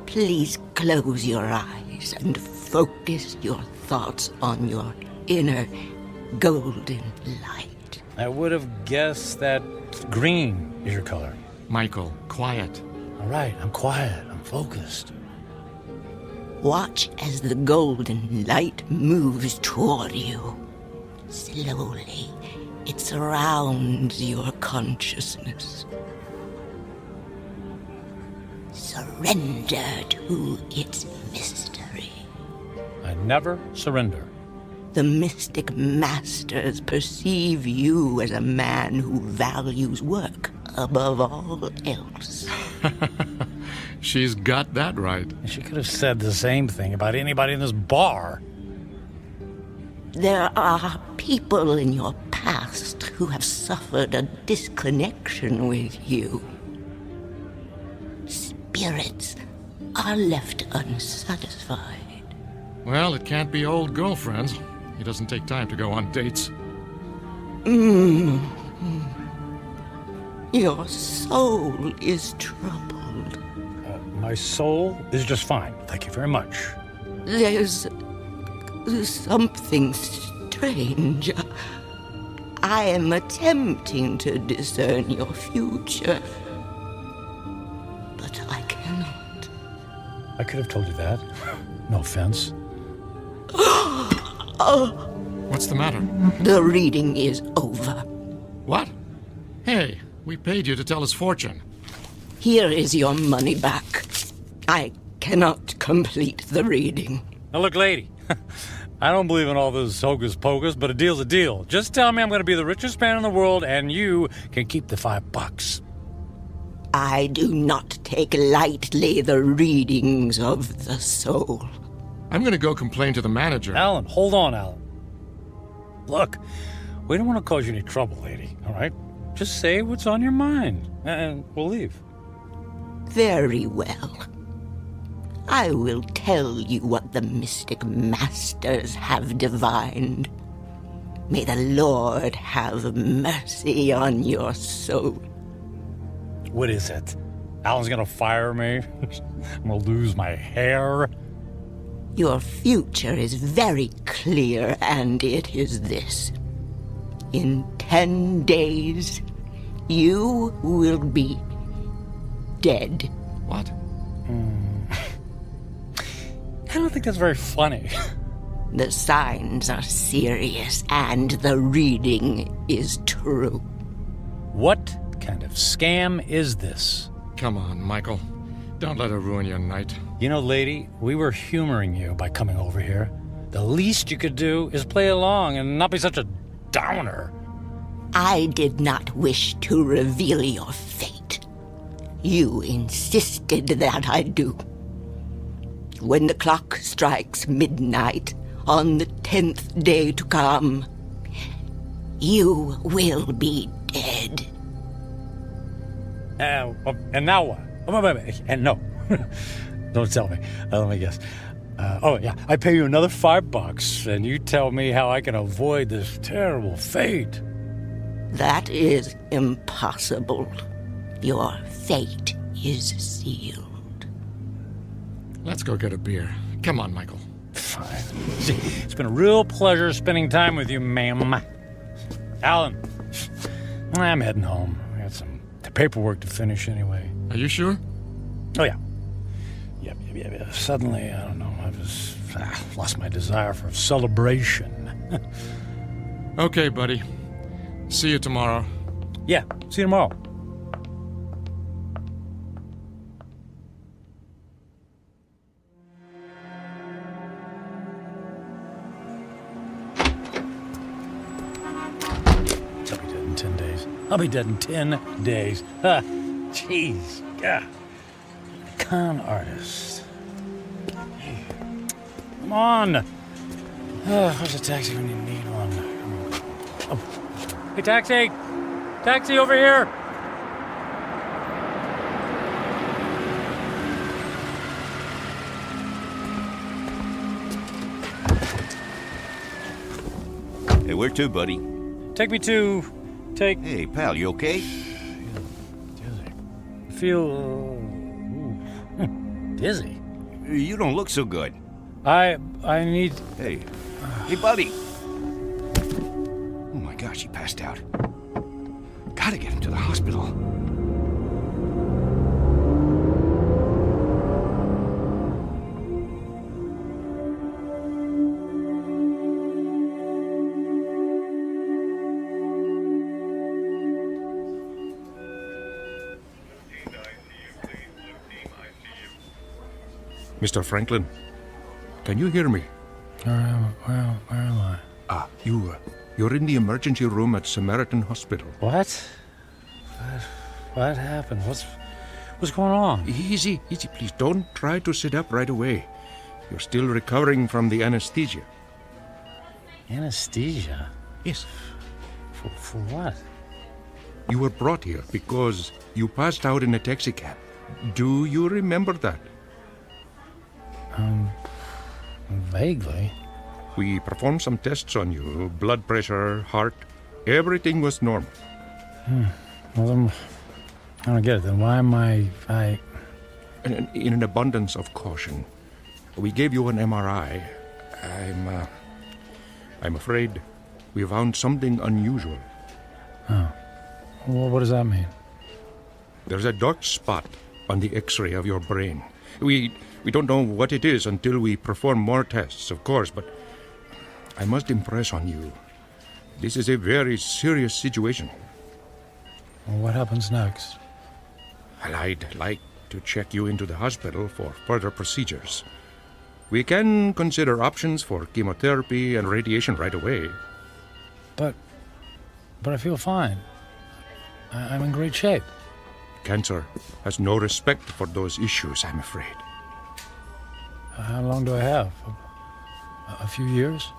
Speaker 3: Please close your eyes and focus your thoughts on your inner golden light.
Speaker 20: I would have guessed that green is your color.
Speaker 16: Michael, quiet.
Speaker 20: All right, I'm quiet. I'm focused.
Speaker 3: Watch as the golden light moves toward you. Slowly, it surrounds your consciousness. Surrender to its mystery.
Speaker 20: I never surrender.
Speaker 3: The mystic masters perceive you as a man who values work above all else.
Speaker 16: She's got that right.
Speaker 20: She could have said the same thing about anybody in this bar.
Speaker 3: There are people in your past who have suffered a disconnection with you. Spirits are left unsatisfied.
Speaker 16: Well, it can't be old girlfriends. It doesn't take time to go on dates.
Speaker 3: Your soul is troubled.
Speaker 20: My soul is just fine. Thank you very much.
Speaker 3: There's something strange. I am attempting to discern your future, but I cannot.
Speaker 20: I could have told you that. No offense.
Speaker 16: What's the matter?
Speaker 3: The reading is over.
Speaker 16: What? Hey, we paid you to tell us fortune.
Speaker 3: Here is your money back. I cannot complete the reading.
Speaker 20: Now look, lady, I don't believe in all this hocus pocus, but a deal's a deal. Just tell me I'm going to be the richest man in the world, and you can keep the $5.
Speaker 3: I do not take lightly the readings of the soul.
Speaker 16: I'm going to go complain to the manager.
Speaker 20: Alan, hold on, Alan. Look, we don't want to cause you any trouble, lady, all right? Just say what's on your mind, and we'll leave.
Speaker 3: Very well. I will tell you what the mystic masters have divined. May the Lord have mercy on your soul.
Speaker 20: What is it? Alan's gonna fire me? I'm gonna lose my hair?
Speaker 3: Your future is very clear, and it is this. In 10 days, you will be dead.
Speaker 16: What?
Speaker 20: I don't think that's very funny.
Speaker 3: The signs are serious, and the reading is true.
Speaker 20: What kind of scam is this?
Speaker 16: Come on, Michael. Don't let her ruin your night.
Speaker 20: You know, lady, we were humoring you by coming over here. The least you could do is play along and not be such a downer.
Speaker 3: I did not wish to reveal your fate. You insisted that I do. When the clock strikes midnight on the 10th day to come, you will be dead.
Speaker 20: And now what? And no. Don't tell me. Let me guess. I pay you another $5, and you tell me how I can avoid this terrible fate.
Speaker 3: That is impossible. Your fate is sealed.
Speaker 16: Let's go get a beer. Come on, Michael.
Speaker 20: Fine. See, it's been a real pleasure spending time with you, ma'am. Alan, I'm heading home. I got some paperwork to finish anyway.
Speaker 16: Are you sure?
Speaker 20: Oh, yeah. Yep. Suddenly, I don't know, I just lost my desire for celebration.
Speaker 16: Okay, buddy. See you tomorrow.
Speaker 20: Yeah, see you tomorrow. I'll be dead in 10 days. Jeez. Yeah. Con artist. Hey, come on. Where's a taxi when you need one? Oh. Hey, taxi! Taxi over here!
Speaker 13: Hey, where to, buddy?
Speaker 20: Take me to...
Speaker 13: Hey, pal, you okay?
Speaker 20: Feel dizzy.
Speaker 13: You don't look so good.
Speaker 20: I need...
Speaker 13: Hey, buddy. Oh my gosh, he passed out. Gotta get him to the hospital.
Speaker 17: Mr. Franklin, can you hear me?
Speaker 20: Where am I?
Speaker 17: You're in the emergency room at Samaritan Hospital.
Speaker 20: What? What happened? What's going on?
Speaker 17: Easy, please. Don't try to sit up right away. You're still recovering from the anesthesia.
Speaker 20: Anesthesia?
Speaker 17: Yes.
Speaker 20: For what?
Speaker 17: You were brought here because you passed out in a taxicab. Do you remember that?
Speaker 20: Vaguely.
Speaker 17: We performed some tests on you. Blood pressure, heart. Everything was normal.
Speaker 20: Well, then, I don't get it. Then why am I...
Speaker 17: In an abundance of caution, we gave you an MRI. I'm afraid we found something unusual.
Speaker 20: Oh. Well, what does that mean?
Speaker 17: There's a dark spot on the X-ray of your brain. We don't know what it is until we perform more tests, of course, but I must impress on you. This is a very serious situation.
Speaker 20: Well, what happens next?
Speaker 17: Well, I'd like to check you into the hospital for further procedures. We can consider options for chemotherapy and radiation right away.
Speaker 20: But I feel fine. I'm in great shape.
Speaker 17: Cancer has no respect for those issues, I'm afraid.
Speaker 20: How long do I have? A few years?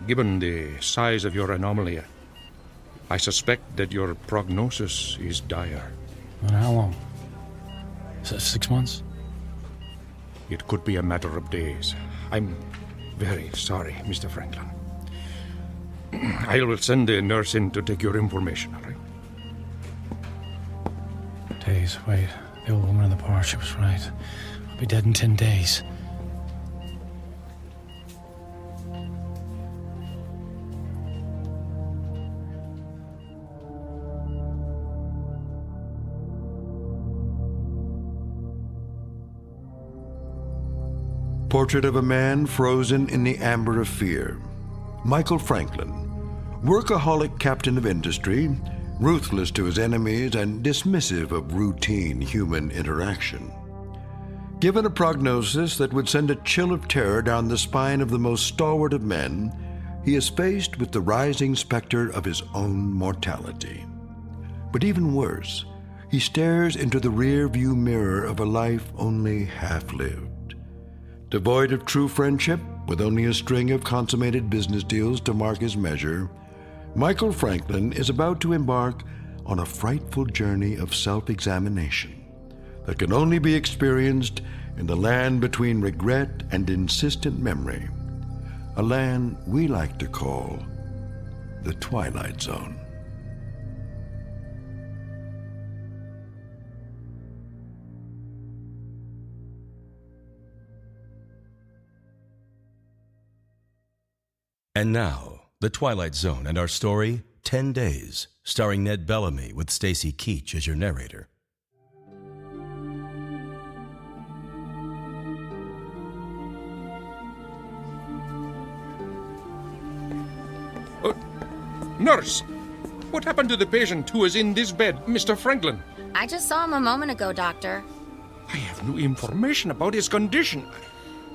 Speaker 17: Given the size of your anomaly, I suspect that your prognosis is dire.
Speaker 20: And how long? 6 months?
Speaker 17: It could be a matter of days. I'm very sorry, Mr. Franklin. I will send the nurse in to take your information, all right?
Speaker 20: Days, wait. The old woman in the bar, she was right. I'll be dead in 10 days.
Speaker 1: Portrait of a man frozen in the amber of fear. Michael Franklin, workaholic captain of industry, ruthless to his enemies and dismissive of routine human interaction. Given a prognosis that would send a chill of terror down the spine of the most stalwart of men, he is faced with the rising specter of his own mortality. But even worse, he stares into the rear-view mirror of a life only half-lived. Devoid of true friendship, with only a string of consummated business deals to mark his measure, Michael Franklin is about to embark on a frightful journey of self-examination that can only be experienced in the land between regret and insistent memory, a land we like to call the Twilight Zone.
Speaker 9: And now, The Twilight Zone and our story, 10 Days, starring Ned Bellamy with Stacy Keach as your narrator.
Speaker 17: Nurse, what happened to the patient who was in this bed, Mr. Franklin?
Speaker 2: I just saw him a moment ago, Doctor.
Speaker 17: I have new information about his condition.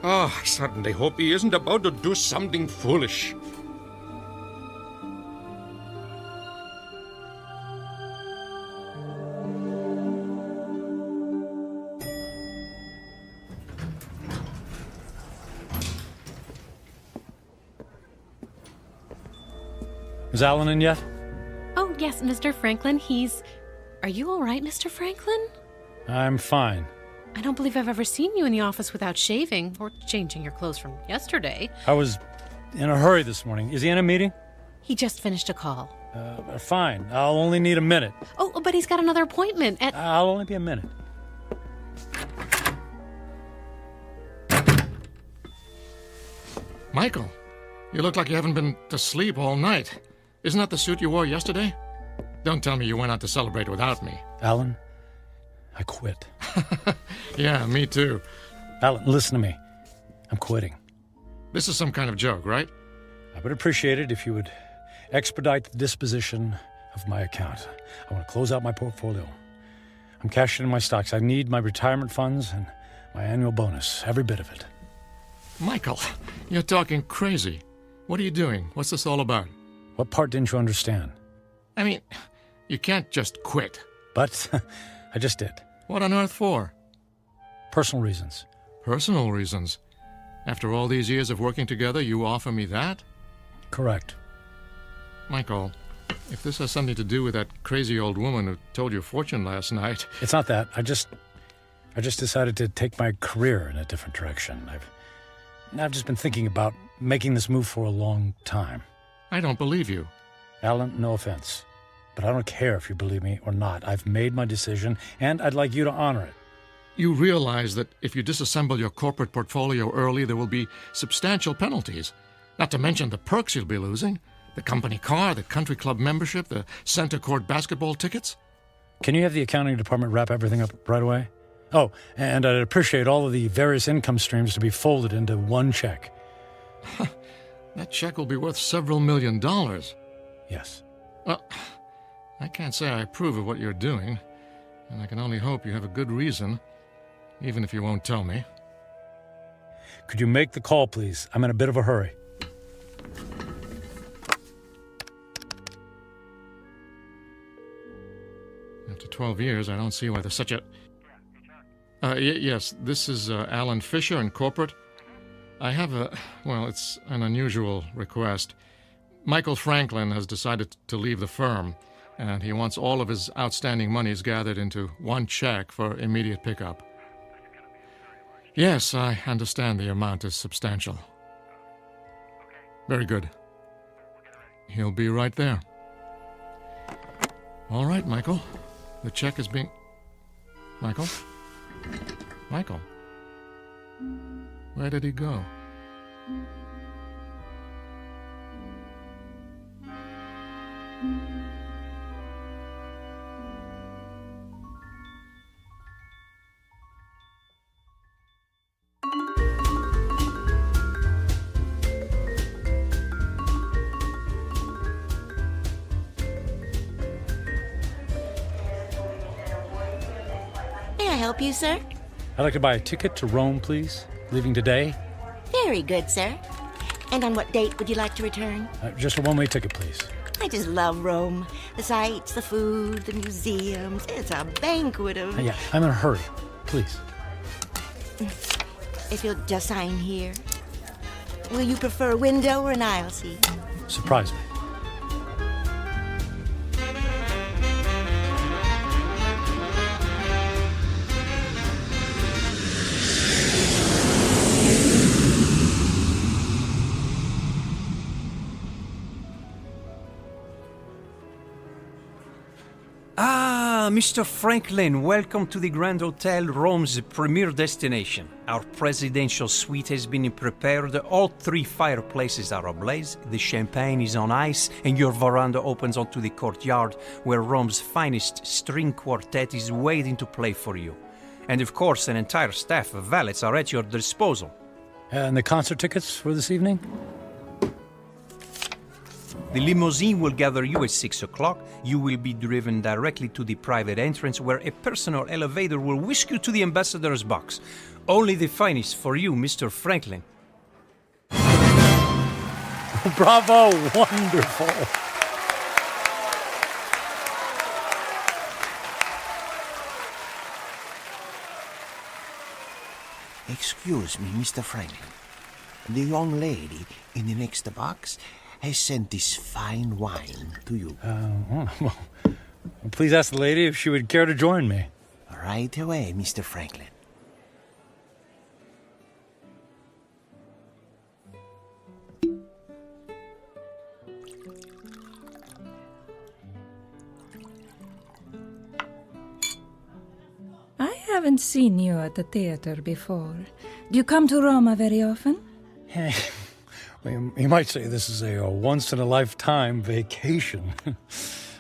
Speaker 17: Oh, I certainly hope he isn't about to do something foolish.
Speaker 20: Is Alan in yet?
Speaker 11: Oh, yes, Mr. Franklin. Are you all right, Mr. Franklin?
Speaker 20: I'm fine.
Speaker 11: I don't believe I've ever seen you in the office without shaving or changing your clothes from yesterday.
Speaker 20: I was in a hurry this morning. Is he in a meeting?
Speaker 11: He just finished a call.
Speaker 20: Fine. I'll only need a minute.
Speaker 11: Oh, but he's got another appointment at...
Speaker 20: I'll only be a minute.
Speaker 16: Michael, you look like you haven't been to sleep all night. Isn't that the suit you wore yesterday? Don't tell me you went out to celebrate without me.
Speaker 20: Alan, I quit.
Speaker 16: Yeah, me too.
Speaker 20: Alan, listen to me. I'm quitting.
Speaker 16: This is some kind of joke, right?
Speaker 20: I would appreciate it if you would expedite the disposition of my account. I want to close out my portfolio. I'm cashing in my stocks. I need my retirement funds and my annual bonus, every bit of it.
Speaker 16: Michael, you're talking crazy. What are you doing? What's this all about?
Speaker 20: What part didn't you understand?
Speaker 16: I mean, you can't just quit.
Speaker 20: But I just did.
Speaker 16: What on earth for?
Speaker 20: Personal reasons.
Speaker 16: Personal reasons? After all these years of working together, you offer me that?
Speaker 20: Correct.
Speaker 16: Michael, if this has something to do with that crazy old woman who told your fortune last night...
Speaker 20: It's not that. I just decided to take my career in a different direction. I've just been thinking about making this move for a long time.
Speaker 16: I don't believe you.
Speaker 20: Alan, no offense, but I don't care if you believe me or not. I've made my decision, and I'd like you to honor it.
Speaker 16: You realize that if you disassemble your corporate portfolio early, there will be substantial penalties. Not to mention the perks you'll be losing. The company car, the country club membership, the center court basketball tickets.
Speaker 20: Can you have the accounting department wrap everything up right away? Oh, and I'd appreciate all of the various income streams to be folded into one check.
Speaker 16: That check will be worth several $1 million.
Speaker 20: Yes.
Speaker 16: Well, I can't say I approve of what you're doing, and I can only hope you have a good reason, even if you won't tell me.
Speaker 20: Could you make the call, please? I'm in a bit of a hurry.
Speaker 16: After 12 years, I don't see why there's such a... yes, this is Alan Fisher in corporate. I have it's an unusual request. Michael Franklin has decided to leave the firm, and he wants all of his outstanding monies gathered into one check for immediate pickup. Yes, I understand the amount is substantial. Very good. He'll be right there. All right, Michael. The check is being... Michael? Michael? Where did he go?
Speaker 3: May I help you, sir?
Speaker 20: I'd like to buy a ticket to Rome, please. Leaving today.
Speaker 3: Very good, sir. And on what date would you like to return?
Speaker 20: Just a one-way ticket, please.
Speaker 3: I just love Rome. The sights, the food, the museums. It's a banquet of...
Speaker 20: Yeah, I'm in a hurry. Please.
Speaker 3: If you'll just sign here. Will you prefer a window or an aisle seat?
Speaker 20: Surprise me.
Speaker 4: Mr. Franklin, welcome to the Grand Hotel, Rome's premier destination. Our presidential suite has been prepared. All 3 fireplaces are ablaze, the champagne is on ice, and your veranda opens onto the courtyard where Rome's finest string quartet is waiting to play for you. And of course, an entire staff of valets are at your disposal.
Speaker 20: And the concert tickets for this evening?
Speaker 4: The limousine will gather you at 6 o'clock. You will be driven directly to the private entrance where a personal elevator will whisk you to the ambassador's box. Only the finest for you, Mr. Franklin.
Speaker 20: Bravo! Wonderful!
Speaker 12: Excuse me, Mr. Franklin. The young lady in the next box has sent this fine wine to you.
Speaker 20: Well, please ask the lady if she would care to join me.
Speaker 12: Right away, Mr. Franklin.
Speaker 23: I haven't seen you at the theater before. Do you come to Roma very often?
Speaker 20: Well, you might say this is a once-in-a-lifetime vacation.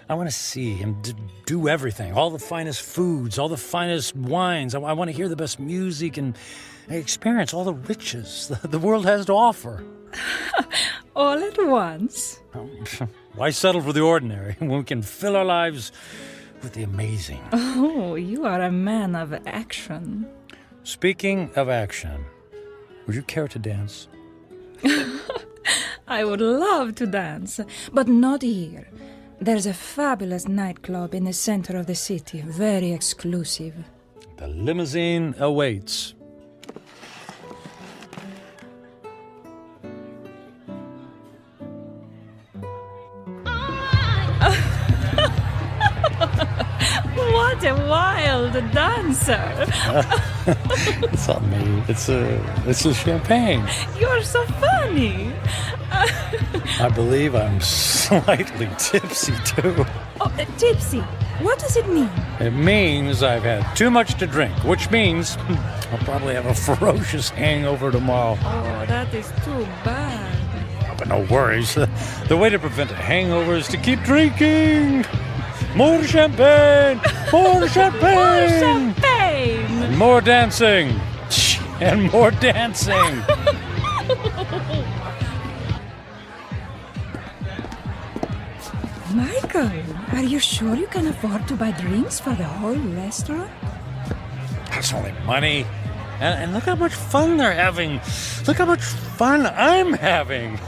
Speaker 20: I want to see him do everything, all the finest foods, all the finest wines. I want to hear the best music and experience all the riches the world has to offer.
Speaker 23: All at once?
Speaker 20: Why settle for the ordinary when we can fill our lives with the amazing?
Speaker 23: Oh, you are a man of action.
Speaker 20: Speaking of action, would you care to dance?
Speaker 23: I would love to dance, but not here. There's a fabulous nightclub in the center of the city, very exclusive.
Speaker 20: The limousine awaits.
Speaker 23: What a wild dancer!
Speaker 20: It's not me. It's the champagne.
Speaker 23: You're so funny.
Speaker 20: I believe I'm slightly tipsy too.
Speaker 23: Oh, tipsy. What does it mean?
Speaker 20: It means I've had too much to drink, which means I'll probably have a ferocious hangover tomorrow.
Speaker 23: Oh, that is too bad.
Speaker 20: But no worries. The way to prevent a hangover is to keep drinking. More champagne! More champagne!
Speaker 23: More champagne!
Speaker 20: And more dancing! And more dancing!
Speaker 23: Michael, are you sure you can afford to buy drinks for the whole restaurant?
Speaker 20: That's only money. And look how much fun they're having. Look how much fun I'm having.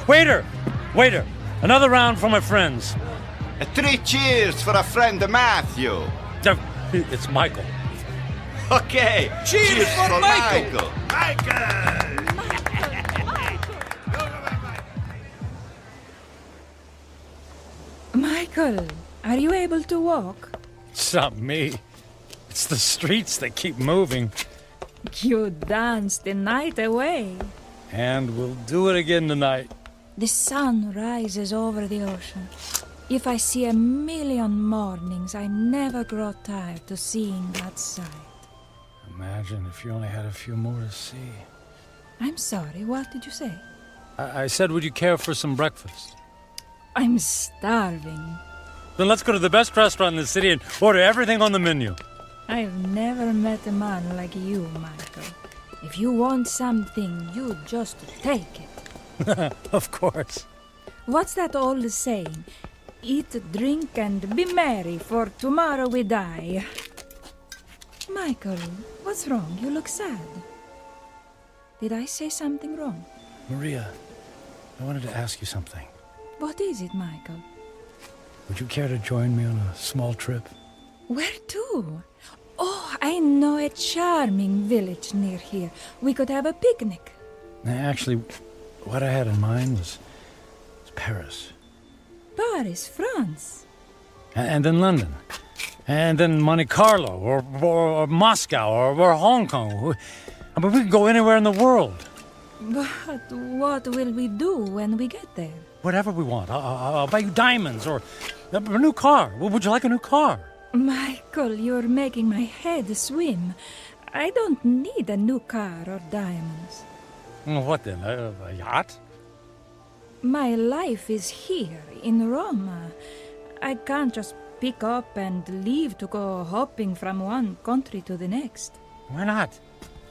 Speaker 20: Waiter! Another round for my friends.
Speaker 24: 3 cheers for a friend Matthew.
Speaker 20: It's Michael.
Speaker 24: Okay, cheers for Michael.
Speaker 23: Michael, are you able to walk?
Speaker 20: It's not me. It's the streets that keep moving.
Speaker 23: You danced the night away.
Speaker 20: And we'll do it again tonight.
Speaker 23: The sun rises over the ocean. If I see 1,000,000 mornings, I never grow tired of seeing that sight.
Speaker 20: Imagine if you only had a few more to see.
Speaker 23: I'm sorry, what did you say?
Speaker 20: I said, would you care for some breakfast?
Speaker 23: I'm starving.
Speaker 20: Then let's go to the best restaurant in the city and order everything on the menu.
Speaker 23: I've never met a man like you, Michael. If you want something, you just take it.
Speaker 20: Of course.
Speaker 23: What's that old saying? Eat, drink, and be merry, for tomorrow we die. Michael, what's wrong? You look sad. Did I say something wrong?
Speaker 20: Maria, I wanted to ask you something.
Speaker 23: What is it, Michael?
Speaker 20: Would you care to join me on a small trip?
Speaker 23: Where to? Oh, I know a charming village near here. We could have a picnic.
Speaker 20: Actually, what I had in mind was Paris.
Speaker 23: Paris, France.
Speaker 20: And then London. And then Monte Carlo, or Moscow, or Hong Kong. I mean, we could go anywhere in the world.
Speaker 23: But what will we do when we get there?
Speaker 20: Whatever we want. I'll buy you diamonds, or a new car. Would you like a new car?
Speaker 23: Michael, you're making my head swim. I don't need a new car or diamonds.
Speaker 20: What then? A yacht?
Speaker 23: My life is here, in Rome. I can't just pick up and leave to go hopping from one country to the next.
Speaker 20: Why not?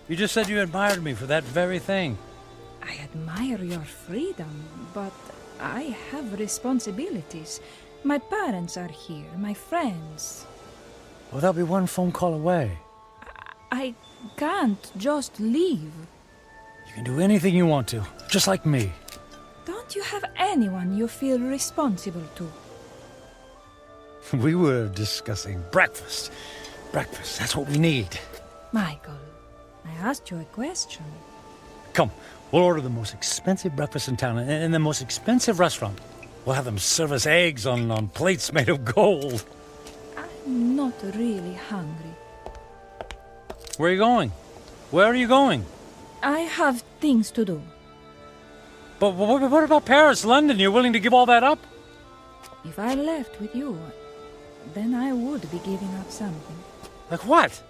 Speaker 20: You just said you admired me for that very thing.
Speaker 23: I admire your freedom, but I have responsibilities. My parents are here, my friends.
Speaker 20: Well, they'll be one phone call away.
Speaker 23: I can't just leave.
Speaker 20: You can do anything you want to, just like me.
Speaker 23: Don't you have anyone you feel responsible to?
Speaker 20: We were discussing breakfast. Breakfast, that's what we need.
Speaker 23: Michael, I asked you a question.
Speaker 20: Come, we'll order the most expensive breakfast in town in the most expensive restaurant. We'll have them serve us eggs on plates made of gold.
Speaker 23: I'm not really hungry.
Speaker 20: Where are you going? Where are you going?
Speaker 23: I have things to do.
Speaker 20: But what about Paris, London? You're willing to give all that up?
Speaker 23: If I left with you, then I would be giving up something.
Speaker 20: Like what?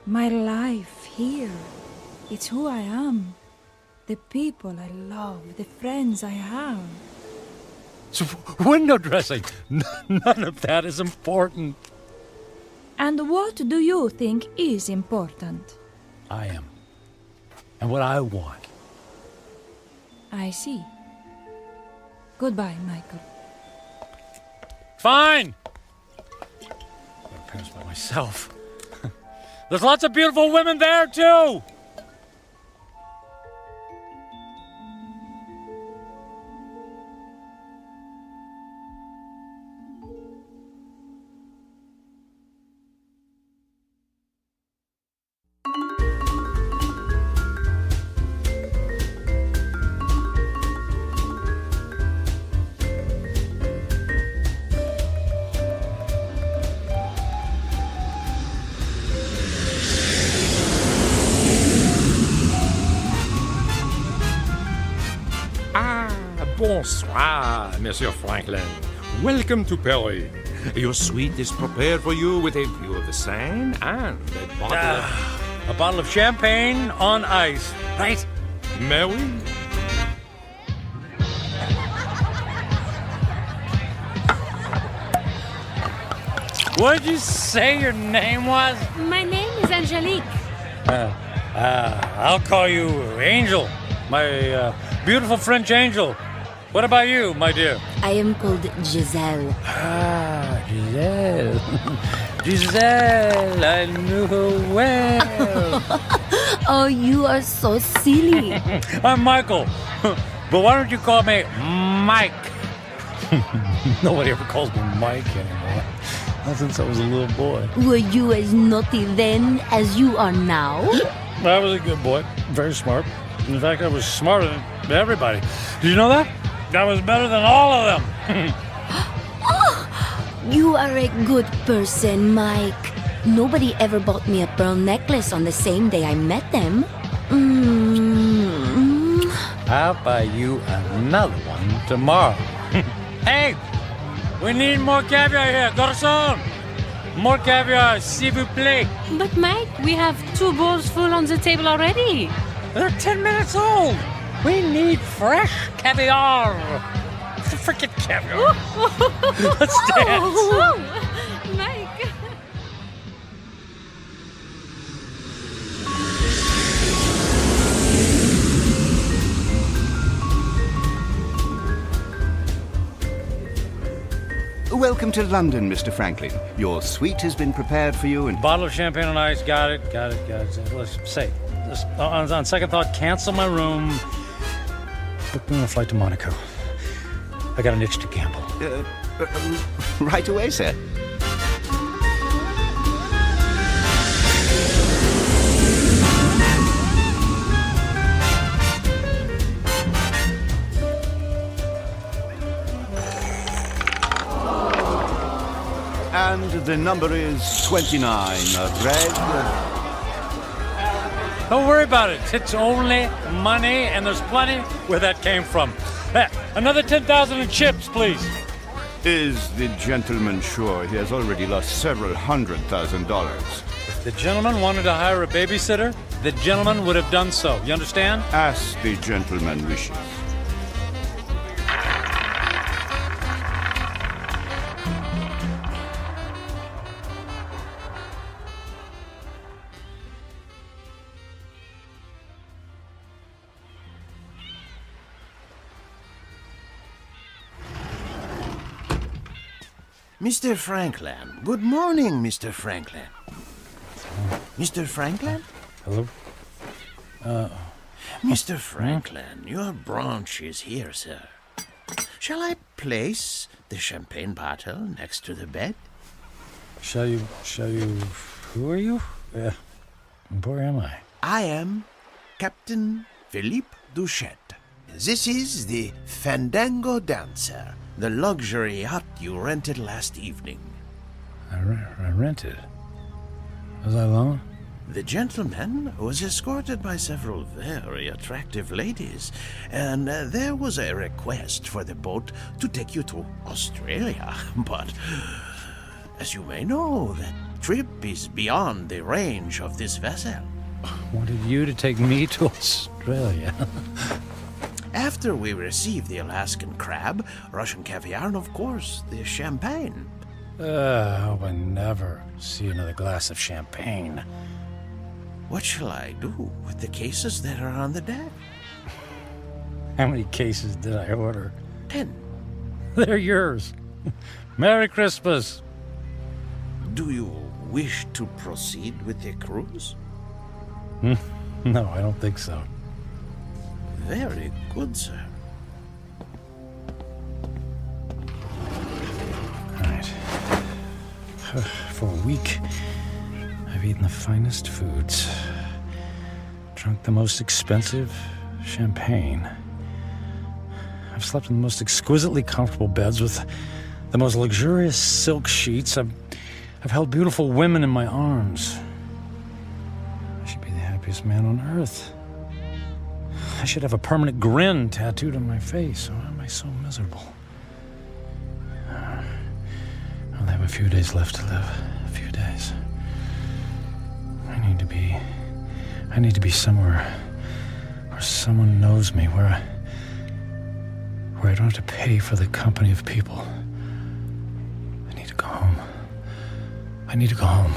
Speaker 23: My life here. It's who I am. The people I love, the friends I have.
Speaker 20: So window dressing. None of that is important.
Speaker 23: And what do you think is important?
Speaker 20: I am. And what I want.
Speaker 23: I see. Goodbye, Michael.
Speaker 20: Fine! I'll go to Paris by myself. There's lots of beautiful women there, too!
Speaker 17: Bonsoir, Monsieur Franklin. Welcome to Paris. Your suite is prepared for you with a view of the Seine and
Speaker 20: a bottle of champagne on ice, right?
Speaker 17: Mais oui.
Speaker 20: What did you say your name was?
Speaker 11: My name is Angelique.
Speaker 20: I'll call you Angel, my beautiful French angel. What about you, my dear?
Speaker 3: I am called Giselle.
Speaker 20: Giselle. Giselle, I knew her well.
Speaker 3: Oh, you are so silly.
Speaker 20: I'm Michael. But why don't you call me Mike? Nobody ever calls me Mike anymore. Not since I was a little boy.
Speaker 3: Were you as naughty then as you are now?
Speaker 20: I was a good boy. Very smart. In fact, I was smarter than everybody. Did you know that? I was better than all of them.
Speaker 3: Oh, you are a good person, Mike. Nobody ever bought me a pearl necklace on the same day I met them.
Speaker 20: I'll buy you another one tomorrow. Hey, we need more caviar here. Garçon! More caviar, s'il vous plaît.
Speaker 11: But Mike, we have 2 bowls full on the table already.
Speaker 20: They're 10 minutes old. We need fresh caviar. Freaking caviar. Let's dance.
Speaker 11: Mike.
Speaker 8: Welcome to London, Mr. Franklin. Your suite has been prepared for you and...
Speaker 20: Bottle of champagne on ice. Got it. Let's say, on second thought, cancel my room. book me on a flight to Monaco. I got an itch to gamble.
Speaker 12: Right away, sir.
Speaker 24: And the number is 29, Greg.
Speaker 20: Don't worry about it. It's only money, and there's plenty where that came from. Another 10,000 in chips, please.
Speaker 24: Is the gentleman sure he has already lost several $100,000?
Speaker 20: If the gentleman wanted to hire a babysitter, the gentleman would have done so. You understand?
Speaker 24: As the gentleman wishes.
Speaker 12: Mr. Franklin. Good morning, Mr. Franklin. Mr. Franklin?
Speaker 20: Hello?
Speaker 12: Mr. Franklin, your branch is here, sir. Shall I place the champagne bottle next to the bed?
Speaker 20: Shall you... Who are you? Where am I?
Speaker 12: I am Captain Philippe Duchette. This is the Fandango Dancer, the luxury yacht you rented last evening.
Speaker 20: I rented? Was I alone?
Speaker 12: The gentleman was escorted by several very attractive ladies, and there was a request for the boat to take you to Australia. But, as you may know, that trip is beyond the range of this vessel.
Speaker 20: Wanted you to take me to Australia.
Speaker 12: After we received the Alaskan crab, Russian caviar, and of course, the champagne.
Speaker 20: I hope I never see another glass of champagne.
Speaker 12: What shall I do with the cases that are on the deck?
Speaker 20: How many cases did I order?
Speaker 12: 10.
Speaker 20: They're yours. Merry Christmas.
Speaker 12: Do you wish to proceed with the cruise?
Speaker 20: No, I don't think so.
Speaker 12: Very good, sir.
Speaker 20: All right. For a week, I've eaten the finest foods, drunk the most expensive champagne. I've slept in the most exquisitely comfortable beds with the most luxurious silk sheets. I've held beautiful women in my arms. I should be the happiest man on earth. I should have a permanent grin tattooed on my face. Why am I so miserable? I'll have a few days left to live. A few days. I need to be somewhere where someone knows me, where I don't have to pay for the company of people. I need to go home. I need to go home.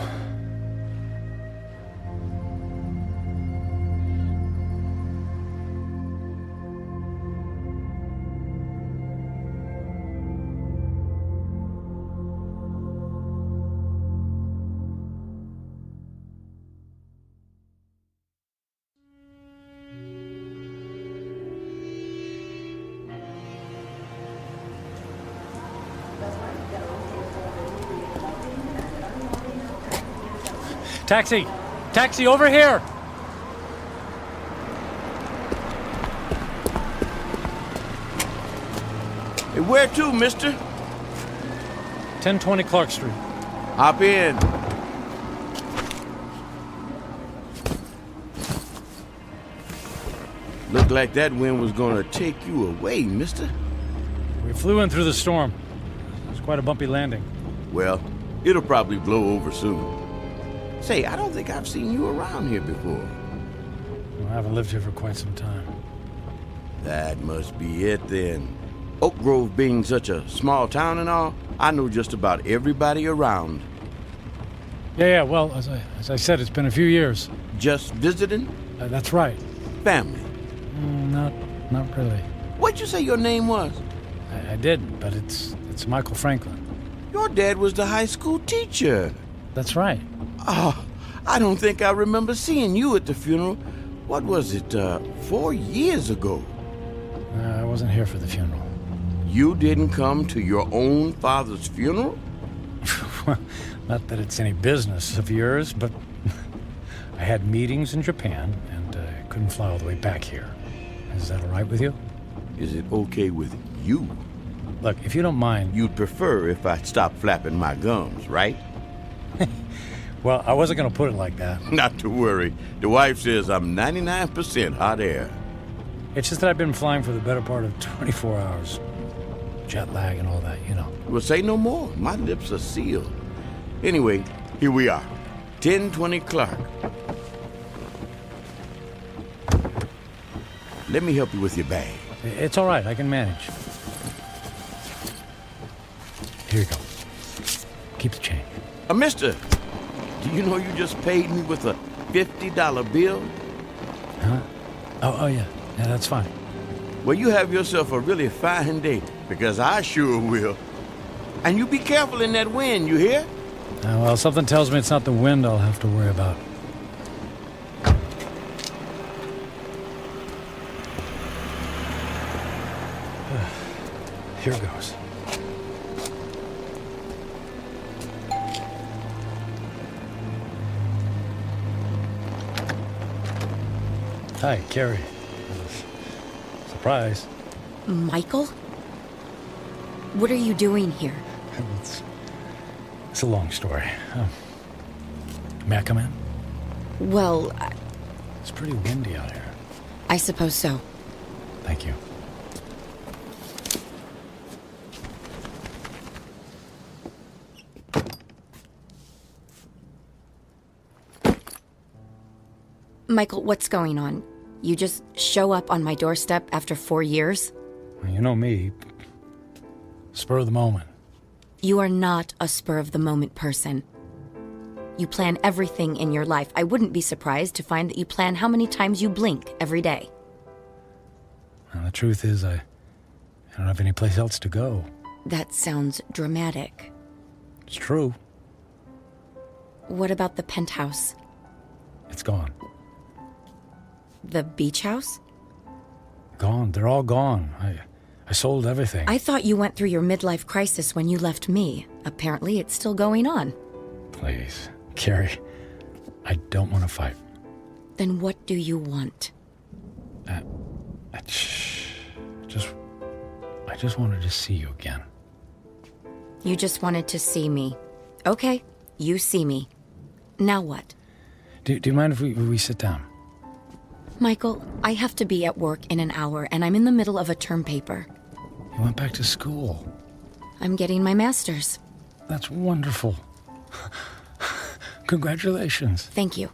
Speaker 20: Taxi! Taxi, over here!
Speaker 24: Hey, where to, mister?
Speaker 20: 1020 Clark Street.
Speaker 24: Hop in. Looked like that wind was gonna take you away, mister.
Speaker 20: We flew in through the storm. It was quite a bumpy landing.
Speaker 24: Well, it'll probably blow over soon. Say, I don't think I've seen you around here before.
Speaker 20: Well, I haven't lived here for quite some time.
Speaker 24: That must be it then. Oak Grove being such a small town and all, I know just about everybody around.
Speaker 20: Yeah, well, as I said, it's been a few years.
Speaker 24: Just visiting?
Speaker 20: That's right.
Speaker 24: Family?
Speaker 20: Not really.
Speaker 24: What'd you say your name was?
Speaker 20: I didn't, but it's Michael Franklin.
Speaker 24: Your dad was the high school teacher.
Speaker 20: That's right.
Speaker 24: Oh, I don't think I remember seeing you at the funeral. What was it, 4 years ago?
Speaker 20: wasn't here for the funeral.
Speaker 24: You didn't come to your own father's funeral?
Speaker 20: Not that it's any business of yours, but I had meetings in Japan and couldn't fly all the way back here. Is that all right with you?
Speaker 24: Is it okay with you?
Speaker 20: Look, if you don't mind...
Speaker 24: You'd prefer if I stopped flapping my gums, right?
Speaker 20: Well, I wasn't going to put it like that.
Speaker 24: Not to worry. The wife says I'm 99% hot air.
Speaker 20: It's just that I've been flying for the better part of 24 hours. Jet lag and all that, you know.
Speaker 24: Well, say no more. My lips are sealed. Anyway, here we are. 1020 Clark. Let me help you with your bag.
Speaker 20: It's all right. I can manage. Here you go. Keep the change.
Speaker 24: Mister, do you know you just paid me with a $50 bill?
Speaker 20: Huh? Oh, yeah. Yeah, that's fine.
Speaker 24: Well, you have yourself a really fine day, because I sure will. And you be careful in that wind, you hear?
Speaker 20: Well, something tells me it's not the wind I'll have to worry about. Here goes. Hi, Carrie. Surprise.
Speaker 2: Michael? What are you doing here?
Speaker 20: It's a long story. May I come in?
Speaker 2: Well,
Speaker 20: It's pretty windy out here.
Speaker 2: I suppose so.
Speaker 20: Thank you.
Speaker 2: Michael, what's going on? You just show up on my doorstep after 4 years?
Speaker 20: Well, you know me. Spur of the moment.
Speaker 2: You are not a spur-of-the-moment person. You plan everything in your life. I wouldn't be surprised to find that you plan how many times you blink every day.
Speaker 20: Well, the truth is, I don't have any place else to go.
Speaker 2: That sounds dramatic.
Speaker 20: It's true.
Speaker 2: What about the penthouse?
Speaker 20: It's gone.
Speaker 2: The beach house?
Speaker 20: Gone. They're all gone. I sold everything.
Speaker 2: I thought you went through your midlife crisis when you left me. Apparently, it's still going on.
Speaker 20: Please, Carrie, I don't want to fight.
Speaker 2: Then what do you want?
Speaker 20: I just wanted to see you again.
Speaker 2: You just wanted to see me. Okay, you see me. Now what?
Speaker 20: Do you mind if we sit down?
Speaker 2: Michael, I have to be at work in an hour, and I'm in the middle of a term paper.
Speaker 20: You went back to school.
Speaker 2: I'm getting my master's.
Speaker 20: That's wonderful. Congratulations.
Speaker 2: Thank you.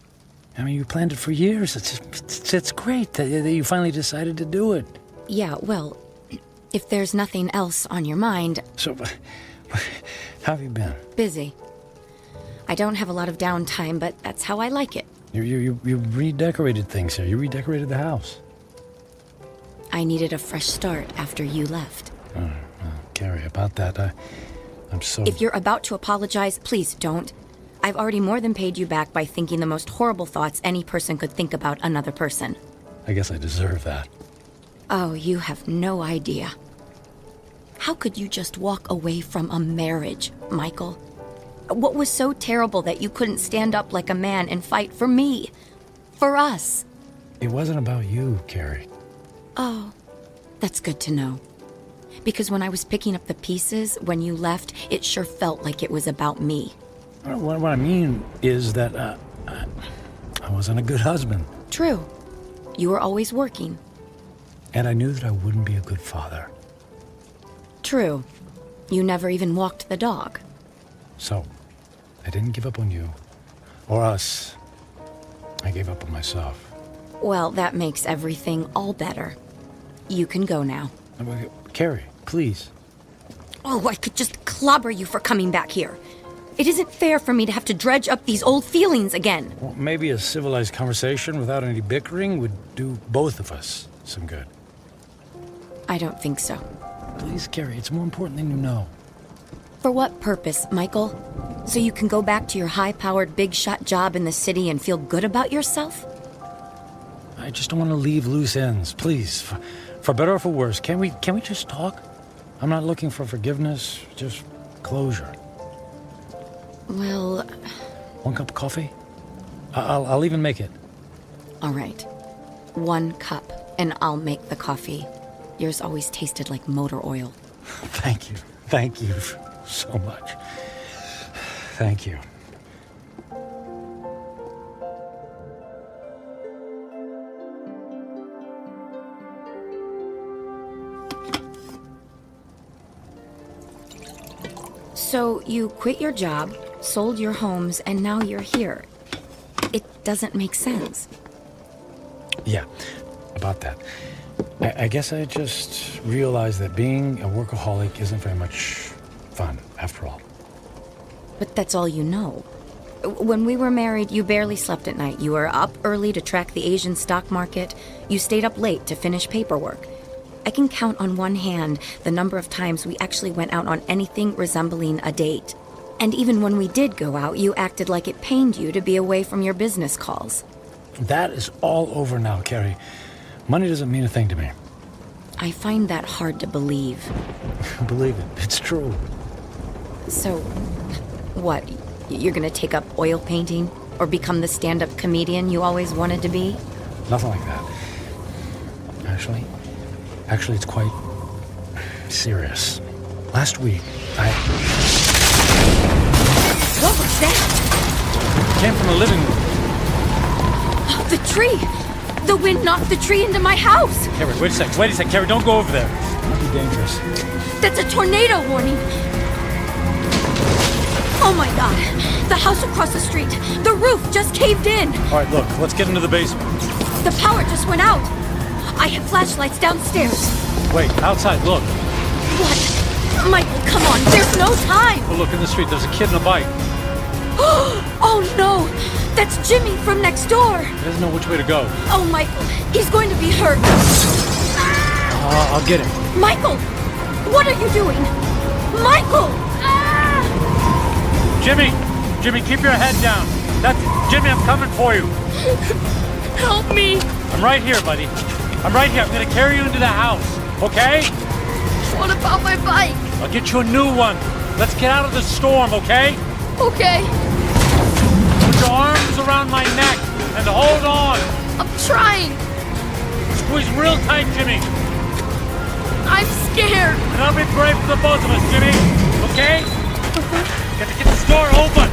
Speaker 20: I mean, you planned it for years. It's great that you finally decided to do it.
Speaker 2: Yeah, well, if there's nothing else on your mind...
Speaker 20: So, how have you been?
Speaker 2: Busy. I don't have a lot of downtime, but that's how I like it.
Speaker 20: You redecorated things here. You redecorated the house.
Speaker 2: I needed a fresh start after you left.
Speaker 20: Carrie, about that, I'm so...
Speaker 2: If you're about to apologize, please don't. I've already more than paid you back by thinking the most horrible thoughts any person could think about another person.
Speaker 20: I guess I deserve that.
Speaker 2: Oh, you have no idea. How could you just walk away from a marriage, Michael? What was so terrible that you couldn't stand up like a man and fight for me? For us?
Speaker 20: It wasn't about you, Carrie.
Speaker 2: Oh, that's good to know. Because when I was picking up the pieces, when you left, it sure felt like it was about me.
Speaker 20: What I mean is that I wasn't a good husband.
Speaker 2: True. You were always working.
Speaker 20: And I knew that I wouldn't be a good father.
Speaker 2: True. You never even walked the dog.
Speaker 20: So, I didn't give up on you. Or us. I gave up on myself.
Speaker 2: Well, that makes everything all better. You can go now.
Speaker 20: Carrie, please.
Speaker 2: Oh, I could just clobber you for coming back here. It isn't fair for me to have to dredge up these old feelings again.
Speaker 20: Well, maybe a civilized conversation without any bickering would do both of us some good.
Speaker 2: I don't think so.
Speaker 20: Please, Carrie, it's more important than you know.
Speaker 2: For what purpose, Michael? So you can go back to your high-powered, big-shot job in the city and feel good about yourself?
Speaker 20: I just don't want to leave loose ends. Please, For better or for worse, can we just talk? I'm not looking for forgiveness, just closure.
Speaker 2: Well...
Speaker 20: 1 cup of coffee? I'll even make it.
Speaker 2: All right. 1 cup, and I'll make the coffee. Yours always tasted like motor oil.
Speaker 20: Thank you. Thank you so much. Thank you.
Speaker 2: So you quit your job, sold your homes, and now you're here. It doesn't make sense.
Speaker 20: Yeah, about that. I guess I just realized that being a workaholic isn't very much fun, after all.
Speaker 2: But that's all you know. When we were married, you barely slept at night. You were up early to track the Asian stock market. You stayed up late to finish paperwork. I can count on one hand the number of times we actually went out on anything resembling a date. And even when we did go out, you acted like it pained you to be away from your business calls.
Speaker 20: That is all over now, Carrie. Money doesn't mean a thing to me.
Speaker 2: I find that hard to believe.
Speaker 20: Believe it. It's true.
Speaker 2: So, what? You're gonna take up oil painting? Or become the stand-up comedian you always wanted to be?
Speaker 20: Nothing like that. Actually, it's quite serious. Last week,
Speaker 2: What was that?
Speaker 20: It came from the living room.
Speaker 2: Oh, the tree! The wind knocked the tree into my house!
Speaker 20: Carrie, wait a sec, Carrie, don't go over there. It might be dangerous.
Speaker 2: That's a tornado warning! Oh my god! The house across the street! The roof just caved in!
Speaker 20: All right, look, let's get into the basement.
Speaker 2: The power just went out! I have flashlights downstairs.
Speaker 20: Wait, outside, look.
Speaker 2: What? Michael, come on, there's no time!
Speaker 20: Oh, look, in the street, there's a kid in a bike.
Speaker 2: Oh no! That's Jimmy from next door!
Speaker 20: He doesn't know which way to go.
Speaker 2: Oh, Michael, he's going to be hurt.
Speaker 20: I'll get him.
Speaker 2: Michael! What are you doing? Michael!
Speaker 20: Jimmy, keep your head down. Jimmy, I'm coming for you.
Speaker 2: Help me!
Speaker 20: I'm right here, buddy. I'm right here. I'm gonna carry you into the house, okay?
Speaker 2: What about my bike?
Speaker 20: I'll get you a new one. Let's get out of the storm, okay?
Speaker 2: Okay.
Speaker 20: Put your arms around my neck and hold on.
Speaker 2: I'm trying.
Speaker 20: Squeeze real tight, Jimmy.
Speaker 2: I'm scared.
Speaker 20: And I'll be brave for the both of us, Jimmy. Okay? Got to get this door open.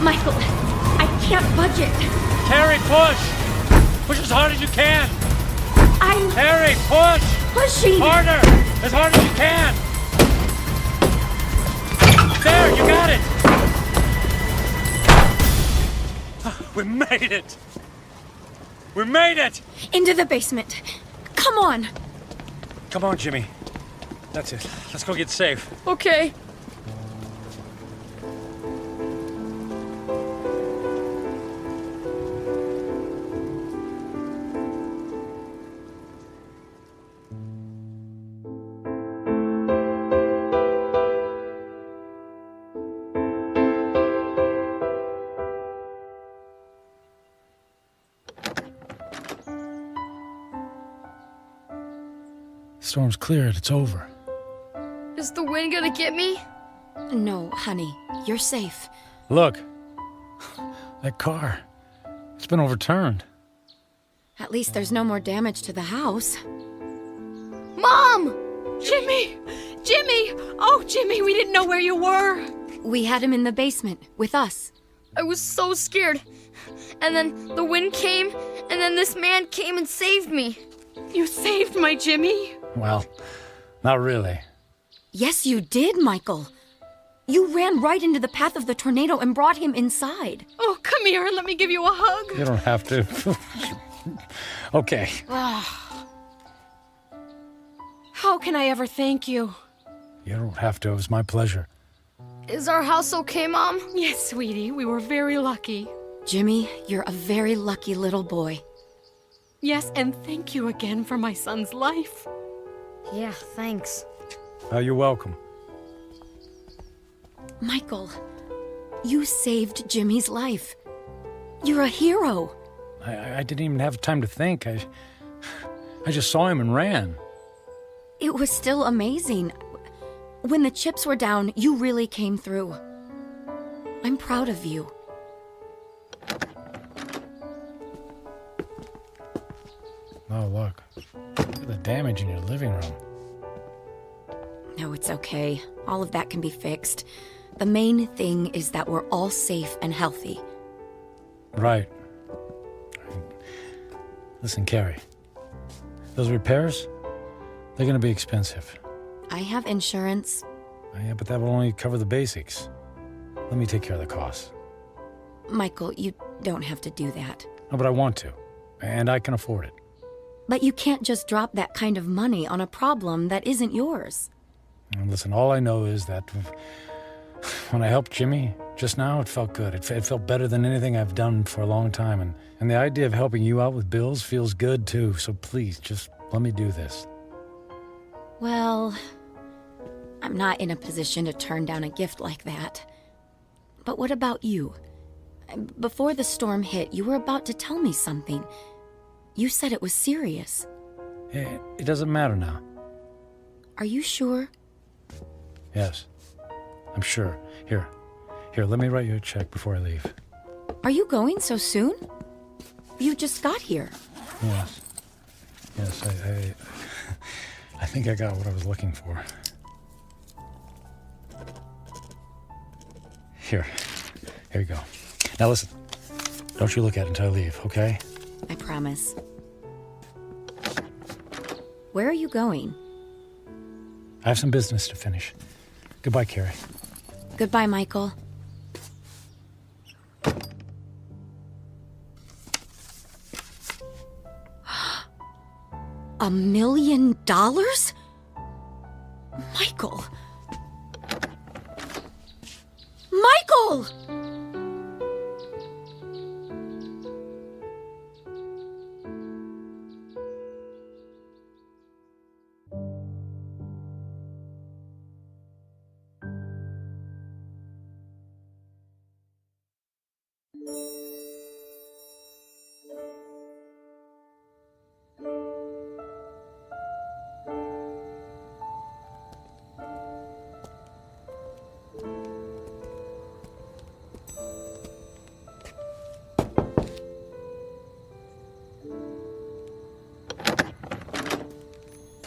Speaker 2: Michael, I can't budge it.
Speaker 20: Carrie, push. Push as hard as you can. Carrie, push.
Speaker 2: Pushing.
Speaker 20: Harder. As hard as you can. There, you got it. We made it. We made it.
Speaker 2: Into the basement. Come on.
Speaker 20: Come on, Jimmy. That's it. Let's go get safe.
Speaker 2: Okay.
Speaker 20: Storm's cleared. It's over.
Speaker 21: Is the wind gonna get me?
Speaker 2: No, honey. You're safe.
Speaker 20: Look. That car. It's been overturned.
Speaker 2: At least there's no more damage to the house.
Speaker 21: Mom!
Speaker 11: Jimmy! Jimmy! Oh, Jimmy, we didn't know where you were.
Speaker 2: We had him in the basement with us.
Speaker 21: I was so scared. And then the wind came, and then this man came and saved me.
Speaker 11: You saved my Jimmy?
Speaker 20: Well, not really.
Speaker 2: Yes, you did, Michael. You ran right into the path of the tornado and brought him inside.
Speaker 11: Oh, come here and let me give you a hug.
Speaker 20: You don't have to. Okay.
Speaker 11: How can I ever thank you?
Speaker 20: You don't have to. It was my pleasure.
Speaker 21: Is our house okay, Mom?
Speaker 11: Yes, sweetie. We were very lucky.
Speaker 2: Jimmy, you're a very lucky little boy.
Speaker 11: Yes, and thank you again for my son's life.
Speaker 21: Yeah, thanks.
Speaker 20: You're welcome.
Speaker 2: Michael, you saved Jimmy's life. You're a hero.
Speaker 20: I didn't even have time to think. I just saw him and ran.
Speaker 2: It was still amazing. When the chips were down, you really came through. I'm proud of you.
Speaker 20: Oh, look. Look at the damage in your living room.
Speaker 2: No, it's okay. All of that can be fixed. The main thing is that we're all safe and healthy.
Speaker 20: Right. Listen, Carrie. Those repairs, they're going to be expensive.
Speaker 2: I have insurance.
Speaker 20: Yeah, but that will only cover the basics. Let me take care of the costs.
Speaker 2: Michael, you don't have to do that.
Speaker 20: No, but I want to. And I can afford it.
Speaker 2: But you can't just drop that kind of money on a problem that isn't yours.
Speaker 20: And listen, all I know is that when I helped Jimmy just now, it felt good. It felt better than anything I've done for a long time. And the idea of helping you out with bills feels good, too. So please, just let me do this.
Speaker 2: Well, I'm not in a position to turn down a gift like that. But what about you? Before the storm hit, you were about to tell me something. You said it was serious.
Speaker 20: It doesn't matter now.
Speaker 2: Are you sure?
Speaker 20: Yes, I'm sure. Here, let me write you a check before I leave.
Speaker 2: Are you going so soon? You just got here.
Speaker 20: Yes, I think I got what I was looking for. Here you go. Now listen, don't you look at it until I leave, okay?
Speaker 2: I promise. Where are you going?
Speaker 20: I have some business to finish. Goodbye, Carrie.
Speaker 2: Goodbye, Michael. $1 million? Michael! Michael!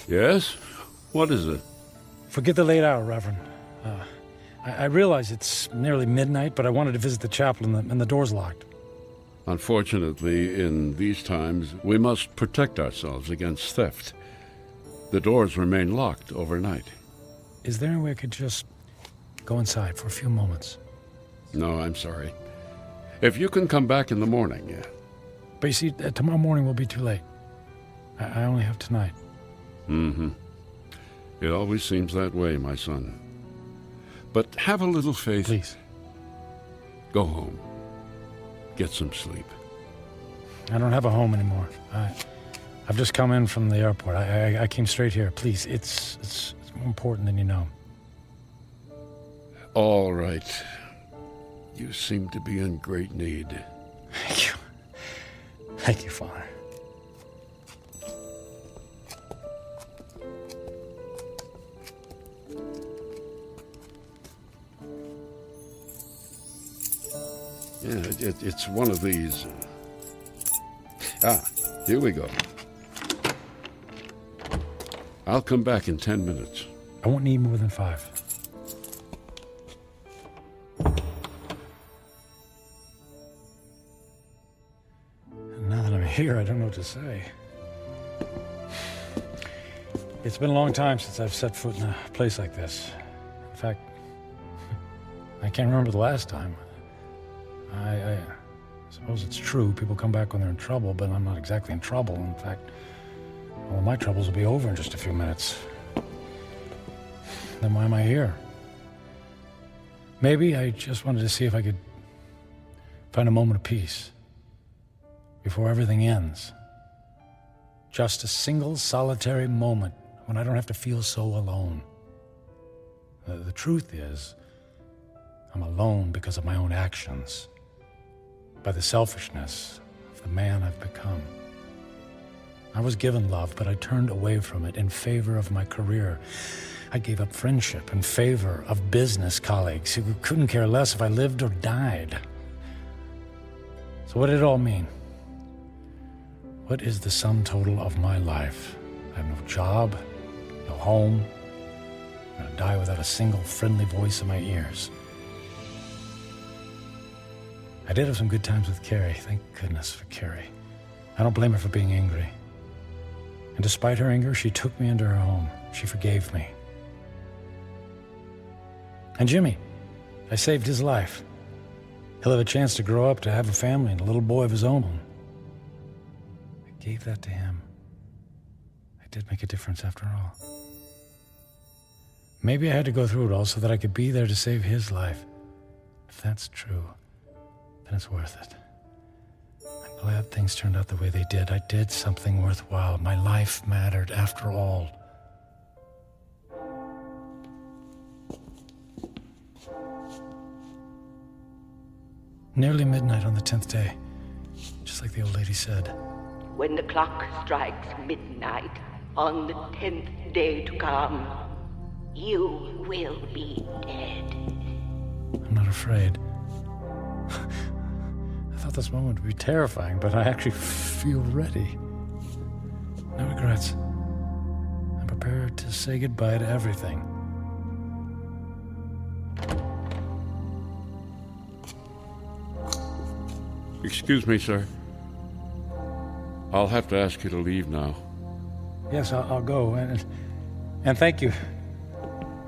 Speaker 10: Yes? What is it?
Speaker 20: Forget the late hour, Reverend. I realize it's nearly midnight, but I wanted to visit the chapel and the door's locked.
Speaker 10: Unfortunately, in these times, we must protect ourselves against theft. The doors remain locked overnight.
Speaker 20: Is there any way I could just go inside for a few moments?
Speaker 10: No, I'm sorry. If you can come back in the morning, yeah.
Speaker 20: But you see, tomorrow morning will be too late. I only have tonight.
Speaker 10: Mm-hmm. It always seems that way, my son. But have a little faith.
Speaker 20: Please.
Speaker 10: Go home. Get some sleep.
Speaker 20: I don't have a home anymore. I've just come in from the airport. I came straight here. Please, it's more important than you know.
Speaker 10: All right. You seem to be in great need.
Speaker 20: Thank you. Thank you, Father.
Speaker 10: Yeah, it's one of these. Here we go. I'll come back in 10 minutes.
Speaker 20: I won't need more than 5. Now that I'm here, I don't know what to say. It's been a long time since I've set foot in a place like this. In fact, I can't remember the last time. I suppose it's true. People come back when they're in trouble, but I'm not exactly in trouble. In fact, all of my troubles will be over in just a few minutes. Then why am I here? Maybe I just wanted to see if I could find a moment of peace before everything ends. Just a single solitary moment when I don't have to feel so alone. The truth is, I'm alone because of my own actions, by the selfishness of the man I've become. I was given love, but I turned away from it in favor of my career. I gave up friendship in favor of business colleagues who couldn't care less if I lived or died. So what did it all mean? What is the sum total of my life? I have no job, no home. I'm going to die without a single friendly voice in my ears. I did have some good times with Carrie. Thank goodness for Carrie. I don't blame her for being angry. And despite her anger, she took me into her home. She forgave me. And Jimmy, I saved his life. He'll have a chance to grow up, to have a family, and a little boy of his own. I gave that to him. I did make a difference after all. Maybe I had to go through it all so that I could be there to save his life. If that's true, then it's worth it. I'm glad things turned out the way they did. I did something worthwhile. My life mattered after all. Nearly midnight on the 10th day, just like the old lady said.
Speaker 3: When the clock strikes midnight on the 10th day to come, you will be dead.
Speaker 20: I'm not afraid. I thought this moment would be terrifying, but I actually feel ready. No regrets. I'm prepared to say goodbye to everything.
Speaker 10: Excuse me, sir. I'll have to ask you to leave now.
Speaker 20: Yes, I'll go, and thank you.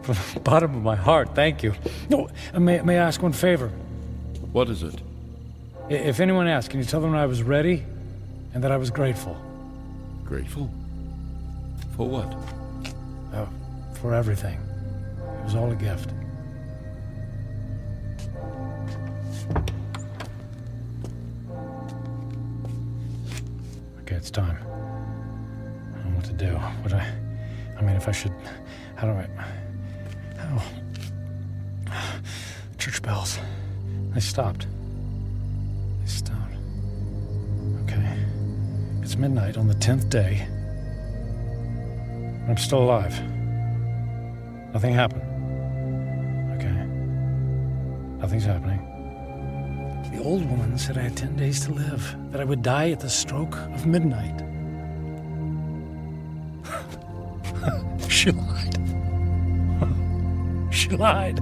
Speaker 20: From the bottom of my heart, thank you. No, may I ask one favor?
Speaker 10: What is it?
Speaker 20: If anyone asks, can you tell them I was ready and that I was grateful?
Speaker 10: Grateful? For what?
Speaker 20: For everything. It was all a gift. Okay, it's time. I don't know what to do. I mean, if I should... How do I... Church bells. They stopped. Okay. It's midnight on the 10th day. I'm still alive. Nothing happened. Okay. Nothing's happening. The old woman said I had 10 days to live, that I would die at the stroke of midnight. She lied. She lied.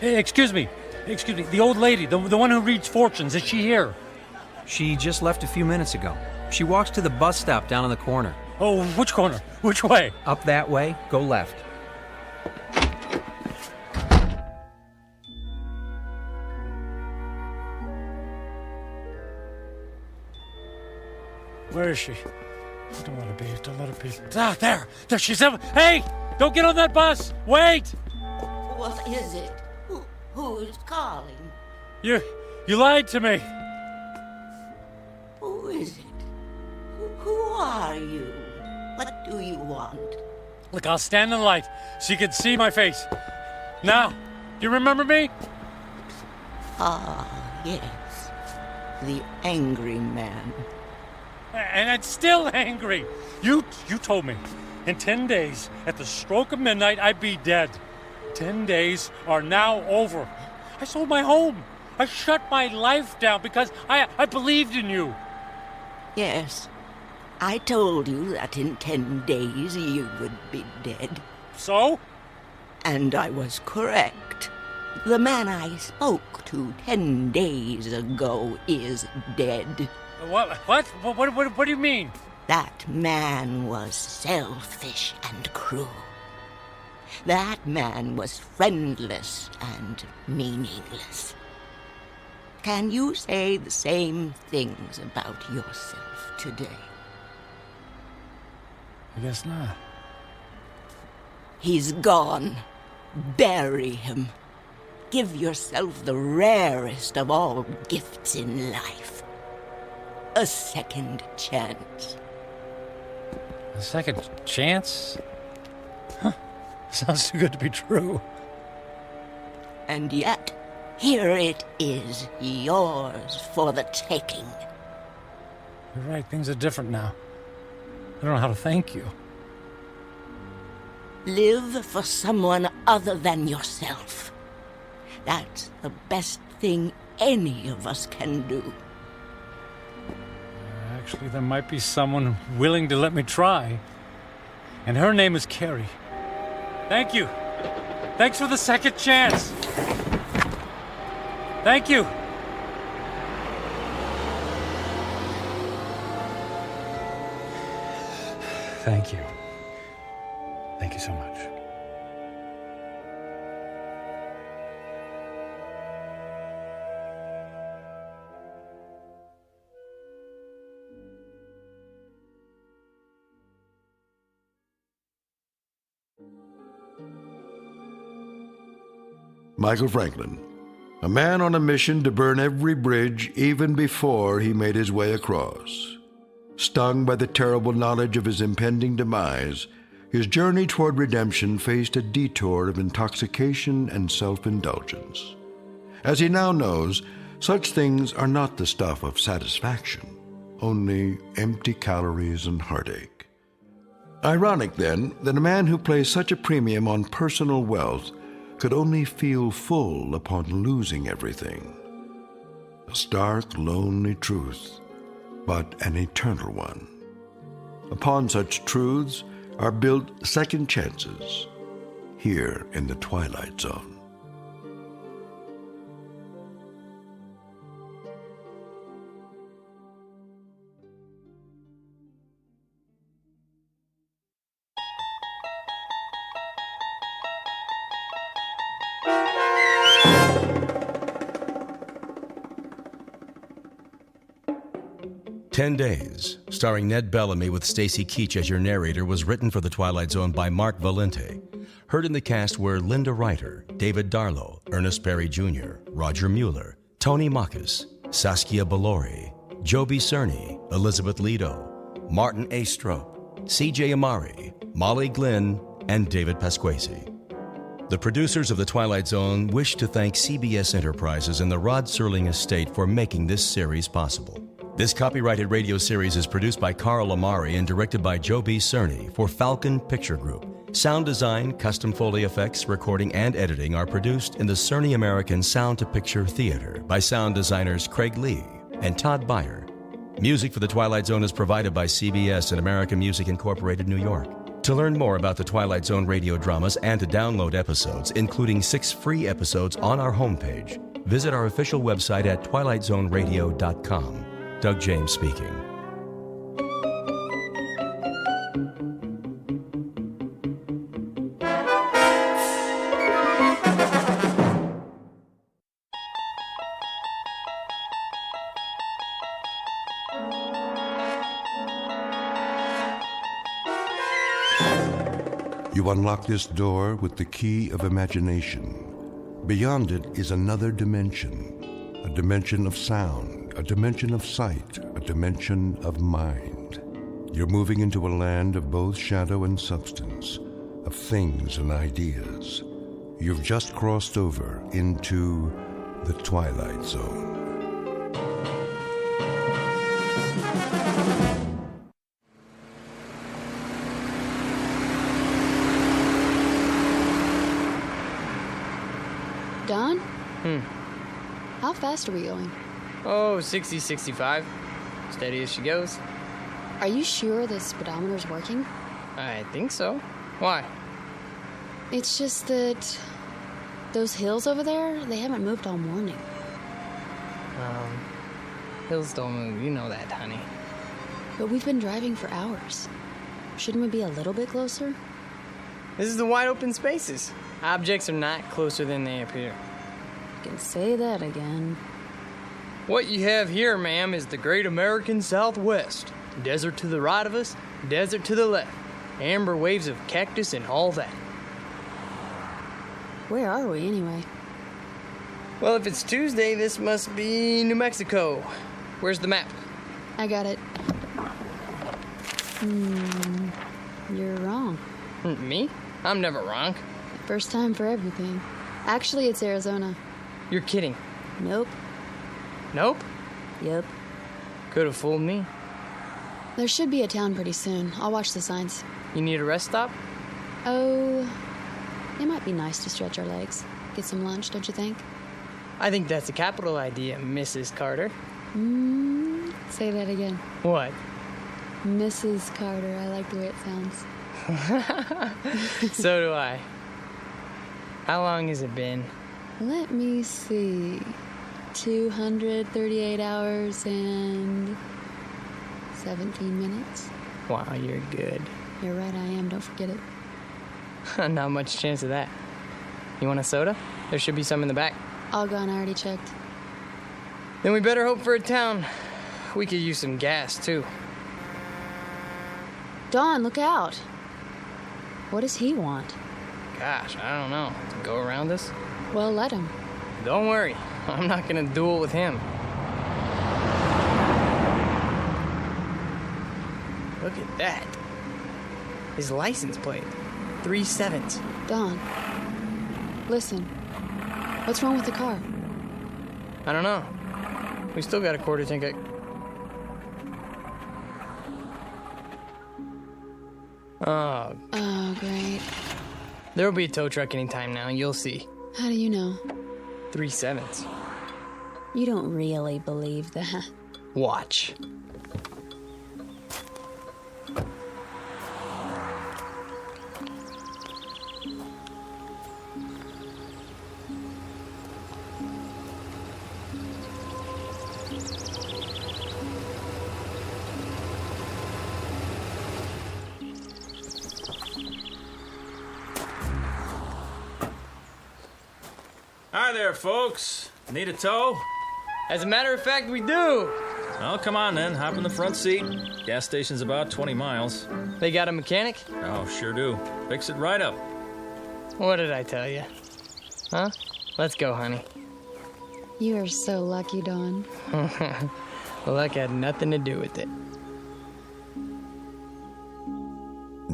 Speaker 20: Hey, excuse me. The old lady, the one who reads fortunes, is she here?
Speaker 4: She just left a few minutes ago. She walks to the bus stop down in the corner.
Speaker 20: Oh, which corner? Which way?
Speaker 4: Up that way, go left.
Speaker 20: Where is she? I don't want to be. Don't let her be. Ah, there she's. Hey, don't get on that bus. Wait.
Speaker 3: What is it? Who's calling?
Speaker 20: You lied to me.
Speaker 3: Who is it? Who are you? What do you want?
Speaker 20: Look, I'll stand in the light so you can see my face. Now, do you remember me?
Speaker 3: Ah, yes. The angry man.
Speaker 20: And I'm still angry. You told me in 10 days, at the stroke of midnight, I'd be dead. 10 days are now over. I sold my home. I shut my life down because I believed in you.
Speaker 3: Yes. I told you that in 10 days you would be dead.
Speaker 20: So?
Speaker 3: And I was correct. The man I spoke to 10 days ago is dead.
Speaker 20: What do you mean?
Speaker 3: That man was selfish and cruel. That man was friendless and meaningless. Can you say the same things about yourself today?
Speaker 20: I guess not.
Speaker 3: He's gone. Bury him. give yourself the rarest of all gifts in life. A second chance.
Speaker 20: A second chance? Huh. Sounds too good to be true.
Speaker 3: And yet, here it is, yours for the taking.
Speaker 20: You're right, things are different now. I don't know how to thank you.
Speaker 3: Live for someone other than yourself. That's the best thing any of us can do.
Speaker 20: Actually, there might be someone willing to let me try. And her name is Carrie. Thank you. Thanks for the second chance. Thank you. Thank you. Thank you so much.
Speaker 1: Michael Franklin, a man on a mission to burn every bridge even before he made his way across. Stung by the terrible knowledge of his impending demise, his journey toward redemption faced a detour of intoxication and self-indulgence. As he now knows, such things are not the stuff of satisfaction, only empty calories and heartache. Ironic, then, that a man who placed such a premium on personal wealth could only feel full upon losing everything. A stark, lonely truth, but an eternal one. Upon such truths are built second chances here in the Twilight Zone.
Speaker 9: "10 Days," starring Ned Bellamy with Stacy Keach as your narrator, was written for The Twilight Zone by Mark Valente. Heard in the cast were Linda Ryder, David Darlow, Ernest Berry Jr., Roger Mueller, Tony Makis, Saskia Balori, Joby Cerny, Elizabeth Lido, Martin A. Strope, C.J. Amari, Molly Glynn, and David Pasquesi. The producers of The Twilight Zone wish to thank CBS Enterprises and the Rod Serling Estate for making this series possible. This copyrighted radio series is produced by Carl Amari and directed by Joby Cerny for Falcon Picture Group. Sound design, custom Foley effects, recording, and editing are produced in the Cerny American Sound to Picture Theater by sound designers Craig Lee and Todd Beyer. Music for The Twilight Zone is provided by CBS and American Music Incorporated, New York. To learn more about the Twilight Zone radio dramas and to download episodes, including 6 free episodes on our homepage, visit our official website at twilightzoneradio.com. Doug James speaking.
Speaker 1: You unlock this door with the key of imagination. Beyond it is another dimension, a dimension of sound, a dimension of sight, a dimension of mind. You're moving into a land of both shadow and substance, of things and ideas. You've just crossed over into the Twilight Zone.
Speaker 5: Don? How fast are we going?
Speaker 15: Oh, 60, 65. Steady as she goes.
Speaker 5: Are you sure the speedometer's working?
Speaker 15: I think so. Why?
Speaker 5: It's just that those hills over there, they haven't moved all morning.
Speaker 15: Hills don't move, you know that, honey.
Speaker 5: But we've been driving for hours. Shouldn't we be a little bit closer?
Speaker 15: This is the wide open spaces. Objects are not closer than they appear.
Speaker 5: You can say that again.
Speaker 15: What you have here, ma'am, is the great American Southwest. Desert to the right of us, desert to the left. Amber waves of cactus and all that.
Speaker 5: Where are we, anyway?
Speaker 15: Well, if it's Tuesday, this must be New Mexico. Where's the map?
Speaker 5: I got it. You're wrong.
Speaker 15: Me? I'm never wrong.
Speaker 5: First time for everything. Actually, it's Arizona.
Speaker 15: You're kidding.
Speaker 5: Nope.
Speaker 15: Nope?
Speaker 5: Yep.
Speaker 15: Could have fooled me.
Speaker 5: There should be a town pretty soon. I'll watch the signs.
Speaker 15: You need a rest stop?
Speaker 5: Oh, it might be nice to stretch our legs. Get some lunch, don't you think?
Speaker 15: I think that's a capital idea, Mrs. Carter.
Speaker 5: Say that again.
Speaker 15: What?
Speaker 5: Mrs. Carter. I like the way it sounds.
Speaker 15: So do I. How long has it been?
Speaker 5: Let me see. 238 hours and 17 minutes.
Speaker 15: Wow, you're good.
Speaker 5: You're right, I am. Don't forget it.
Speaker 15: Not much chance of that. You want a soda? There should be some in the back.
Speaker 5: All gone. I already checked.
Speaker 15: Then we better hope for a town. We could use some gas, too.
Speaker 5: Dawn, look out. What does he want?
Speaker 15: Gosh, I don't know. To go around us?
Speaker 5: Well, let him.
Speaker 15: Don't worry. I'm not gonna duel with him. Look at that. His license plate. 3 7s.
Speaker 5: Dawn, listen. What's wrong with the car?
Speaker 15: I don't know. We still got a quarter tank. Oh,
Speaker 5: great.
Speaker 15: There'll be a tow truck anytime now, you'll see.
Speaker 5: How do you know?
Speaker 15: 3 7s.
Speaker 5: You don't really believe that.
Speaker 15: Watch.
Speaker 7: Hi there, folks. Need a tow?
Speaker 15: As a matter of fact, we do.
Speaker 7: Well, come on then. Hop in the front seat. Gas station's about 20 miles.
Speaker 15: They got a mechanic?
Speaker 7: Oh, sure do. Fix it right up.
Speaker 15: What did I tell you? Huh? Let's go, honey.
Speaker 5: You are so lucky, Dawn.
Speaker 15: Luck had nothing to do with it.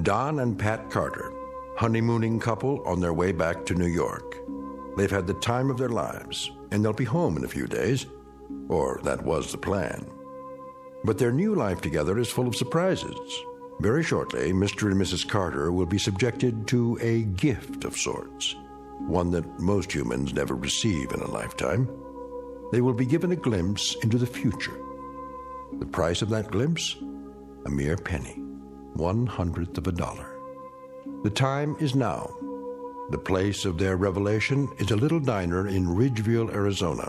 Speaker 1: Don and Pat Carter, honeymooning couple on their way back to New York. They've had the time of their lives, and they'll be home in a few days. Or that was the plan. But their new life together is full of surprises. Very shortly, Mr. and Mrs. Carter will be subjected to a gift of sorts, one that most humans never receive in a lifetime. They will be given a glimpse into the future. The price of that glimpse? A mere penny, 1/100th of a dollar. The time is now. The place of their revelation is a little diner in Ridgeville, Arizona.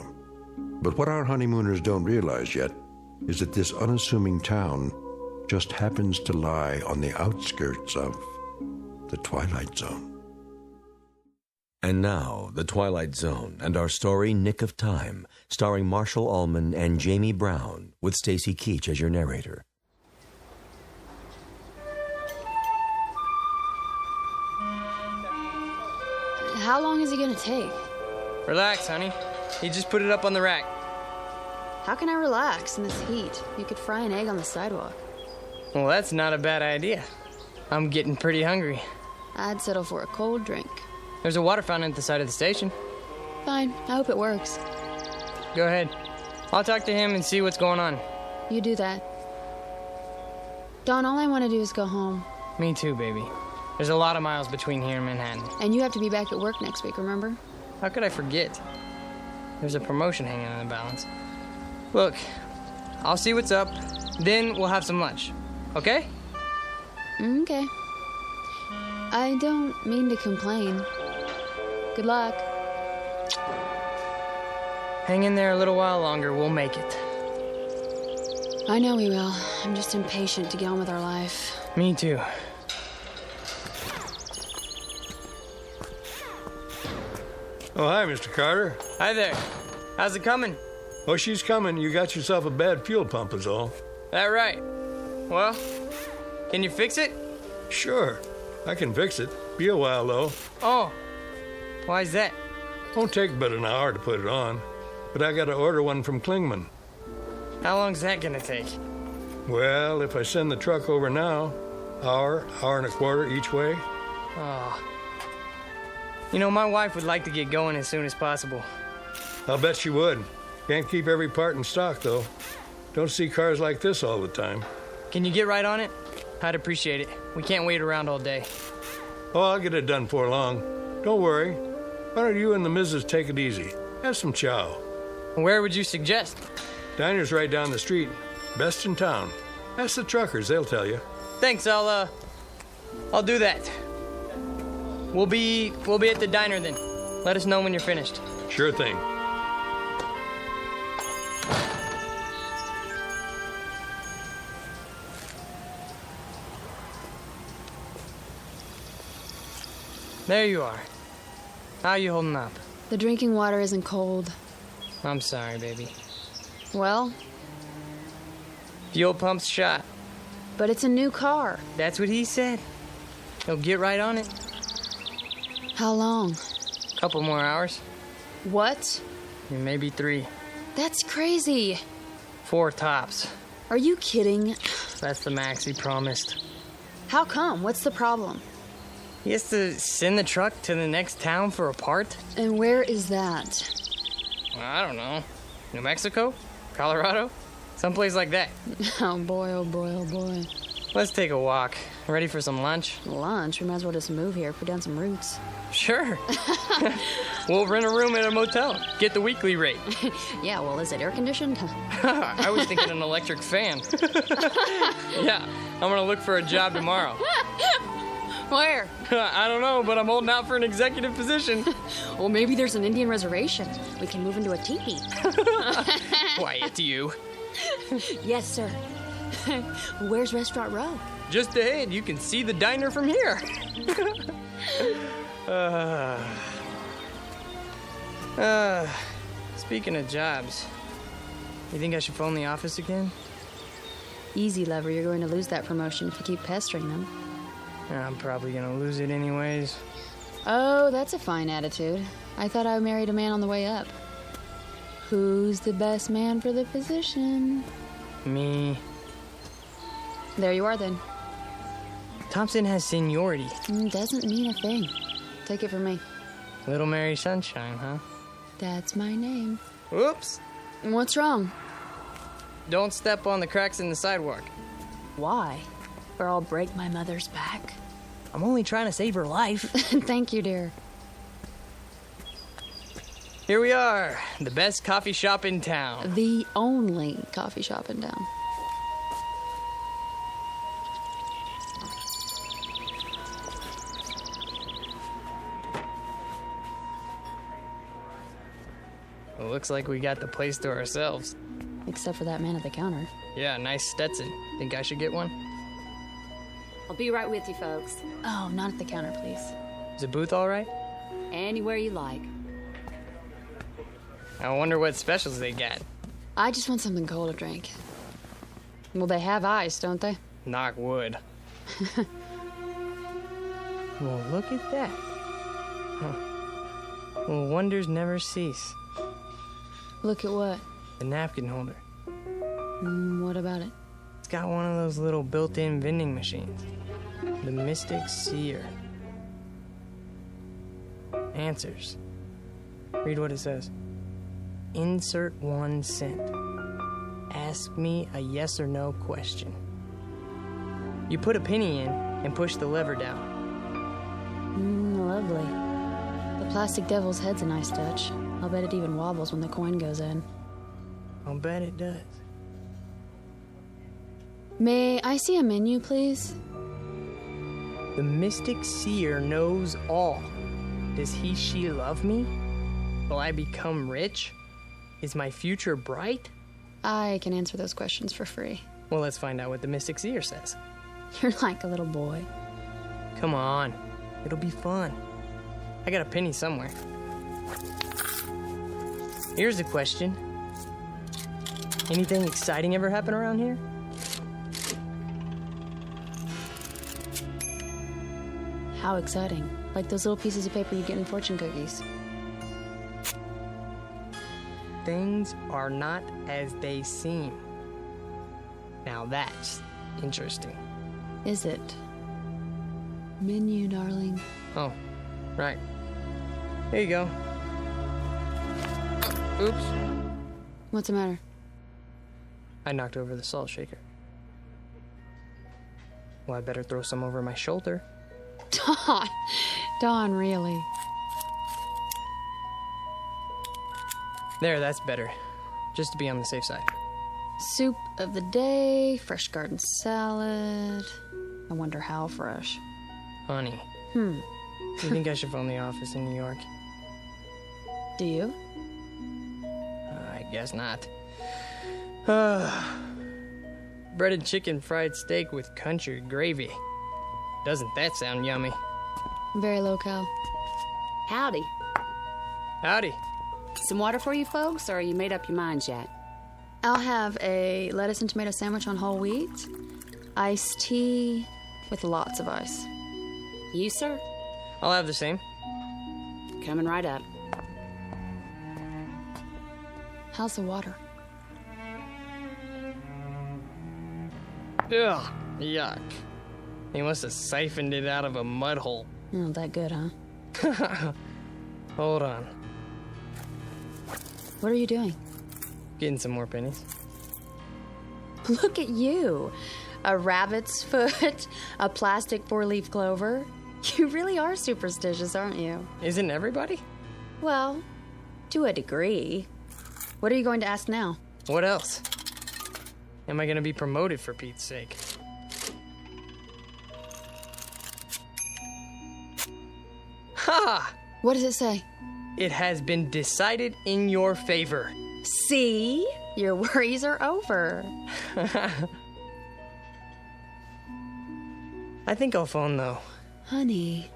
Speaker 1: But what our honeymooners don't realize yet is that this unassuming town just happens to lie on the outskirts of the Twilight Zone.
Speaker 9: And now, The Twilight Zone and our story, Nick of Time, starring Marshall Allman and Jamie Brown, with Stacy Keach as your narrator.
Speaker 5: How long is it gonna take?
Speaker 15: Relax, honey. He just put it up on the rack.
Speaker 5: How can I relax in this heat? You could fry an egg on the sidewalk.
Speaker 15: Well, that's not a bad idea. I'm getting pretty hungry.
Speaker 5: I'd settle for a cold drink.
Speaker 15: There's a water fountain at the side of the station.
Speaker 5: Fine. I hope it works.
Speaker 15: Go ahead. I'll talk to him and see what's going on.
Speaker 5: You do that. Dawn, all I want to do is go home.
Speaker 15: Me too, baby. There's a lot of miles between here and Manhattan.
Speaker 5: And you have to be back at work next week, remember?
Speaker 15: How could I forget? There's a promotion hanging in the balance. Look, I'll see what's up, then we'll have some lunch. Okay?
Speaker 5: Okay. I don't mean to complain. Good luck.
Speaker 15: Hang in there a little while longer, we'll make it.
Speaker 5: I know we will. I'm just impatient to get on with our life.
Speaker 15: Me too.
Speaker 14: Oh, hi, Mr. Carter.
Speaker 15: Hi there. How's it coming?
Speaker 14: Oh, she's coming. You got yourself a bad fuel pump is all.
Speaker 15: That right. Well, can you fix it?
Speaker 14: Sure. I can fix it. Be a while, though.
Speaker 15: Oh. Why's that?
Speaker 14: Won't take but an hour to put it on, but I gotta order one from Klingman.
Speaker 15: How long's that gonna take?
Speaker 14: Well, if I send the truck over now, hour and a quarter each way.
Speaker 15: Oh. You know, my wife would like to get going as soon as possible.
Speaker 14: I'll bet she would. Can't keep every part in stock, though. Don't see cars like this all the time.
Speaker 15: Can you get right on it? I'd appreciate it. We can't wait around all day.
Speaker 14: Oh, I'll get it done before long. Don't worry. Why don't you and the missus take it easy? Have some chow.
Speaker 15: Where would you suggest?
Speaker 14: Diner's right down the street. Best in town. Ask the truckers, they'll tell you.
Speaker 15: Thanks, I'll do that. We'll be at the diner then. Let us know when you're finished.
Speaker 14: Sure thing.
Speaker 15: There you are. How you holding up?
Speaker 5: The drinking water isn't cold.
Speaker 15: I'm sorry, baby.
Speaker 5: Well,
Speaker 15: Fuel pump's shot.
Speaker 5: but it's a new car.
Speaker 15: That's what he said. He'll get right on it.
Speaker 5: How long?
Speaker 15: Couple more hours.
Speaker 5: What?
Speaker 15: Maybe 3.
Speaker 5: That's crazy.
Speaker 15: 4 tops.
Speaker 5: Are you kidding?
Speaker 15: That's the max he promised.
Speaker 5: How come? What's the problem?
Speaker 15: He has to send the truck to the next town for a part?
Speaker 5: And where is that?
Speaker 15: I don't know. New Mexico? Colorado? Someplace like that.
Speaker 5: Oh boy, oh boy, oh boy.
Speaker 15: Let's take a walk. Ready for some lunch?
Speaker 5: Lunch? We might as well just move here, put down some roots.
Speaker 15: Sure. We'll rent a room at a motel. Get the weekly rate.
Speaker 5: Yeah, well, is it air conditioned?
Speaker 15: I was thinking an electric fan. Yeah, I'm gonna look for a job tomorrow.
Speaker 5: Where?
Speaker 15: I don't know, but I'm holding out for an executive position.
Speaker 5: Well, maybe there's an Indian reservation. We can move into a teepee.
Speaker 15: Quiet, you.
Speaker 5: Yes, sir. Where's Restaurant Row?
Speaker 15: Just ahead, you can see the diner from here. Speaking of jobs, you think I should phone the office again?
Speaker 5: Easy, lover. You're going to lose that promotion if you keep pestering them.
Speaker 15: I'm probably gonna lose it anyways.
Speaker 5: Oh, that's a fine attitude. I thought I married a man on the way up. Who's the best man for the position?
Speaker 15: Me.
Speaker 5: There you are, then.
Speaker 15: Thompson has seniority.
Speaker 5: Doesn't mean a thing. Take it from me.
Speaker 15: Little Mary Sunshine, huh?
Speaker 5: That's my name.
Speaker 15: Whoops.
Speaker 5: What's wrong?
Speaker 15: Don't step on the cracks in the sidewalk.
Speaker 5: Why? Or I'll break my mother's back.
Speaker 15: I'm only trying to save her life.
Speaker 5: Thank you, dear.
Speaker 15: Here we are, the best coffee shop in town.
Speaker 5: The only coffee shop in town.
Speaker 15: Well, looks like we got the place to ourselves.
Speaker 5: Except for that man at the counter.
Speaker 15: Yeah, nice Stetson. Think I should get one?
Speaker 21: I'll be right with you, folks.
Speaker 5: Oh, not at the counter, please.
Speaker 15: Is the booth all right?
Speaker 21: Anywhere you like.
Speaker 15: I wonder what specials they got.
Speaker 5: I just want something cold to drink. Well, they have ice, don't they?
Speaker 15: Knock wood. Well, look at that. Huh. Well, wonders never cease.
Speaker 5: Look at what?
Speaker 15: The napkin holder.
Speaker 5: What about it?
Speaker 15: It's got one of those little built-in vending machines. The Mystic Seer. Answers. Read what it says. Insert 1 cent. Ask me a yes or no question. You put a penny in and push the lever down.
Speaker 5: Lovely. The plastic devil's head's a nice touch. I'll bet it even wobbles when the coin goes in.
Speaker 15: I'll bet it does.
Speaker 5: May I see a menu, please?
Speaker 15: The Mystic Seer knows all. Does he, she love me? Will I become rich? Is my future bright?
Speaker 5: I can answer those questions for free.
Speaker 15: Well, let's find out what the Mystic Seer says.
Speaker 5: You're like a little boy.
Speaker 15: Come on. It'll be fun. I got a penny somewhere. Here's a question. Anything exciting ever happen around here?
Speaker 5: How exciting. Like those little pieces of paper you get in fortune cookies.
Speaker 15: things are not as they seem. Now that's interesting.
Speaker 5: Is it? Menu, darling.
Speaker 15: Oh, right. Here you go. Oops.
Speaker 5: What's the matter?
Speaker 15: I knocked over the salt shaker. Well, I better throw some over my shoulder.
Speaker 5: Don, really?
Speaker 15: There, that's better. Just to be on the safe side.
Speaker 5: Soup of the day, fresh garden salad. I wonder how fresh.
Speaker 15: Honey. Do you think I should phone the office in New York?
Speaker 5: Do you?
Speaker 15: I guess not. Breaded chicken fried steak with country gravy. Doesn't that sound yummy?
Speaker 5: Very low-cal.
Speaker 6: Howdy.
Speaker 15: Howdy.
Speaker 6: Some water for you folks, or you made up your minds yet?
Speaker 5: I'll have a lettuce and tomato sandwich on whole wheat, iced tea with lots of ice.
Speaker 6: You, sir?
Speaker 15: I'll have the same.
Speaker 6: Coming right up.
Speaker 5: How's the water?
Speaker 15: Ugh, yuck. He must have siphoned it out of a mud hole.
Speaker 5: Not that good, huh?
Speaker 15: Hold on.
Speaker 5: What are you doing?
Speaker 15: Getting some more pennies.
Speaker 5: Look at you. A rabbit's foot, a plastic four-leaf clover. You really are superstitious, aren't you?
Speaker 15: Isn't everybody?
Speaker 5: Well, to a degree. What are you going to ask now?
Speaker 15: What else? Am I going to be promoted, for Pete's sake? Ha!
Speaker 5: What does it say?
Speaker 15: It has been decided in your favor.
Speaker 5: See? Your worries are over.
Speaker 15: I think I'll phone, though.
Speaker 5: Honey.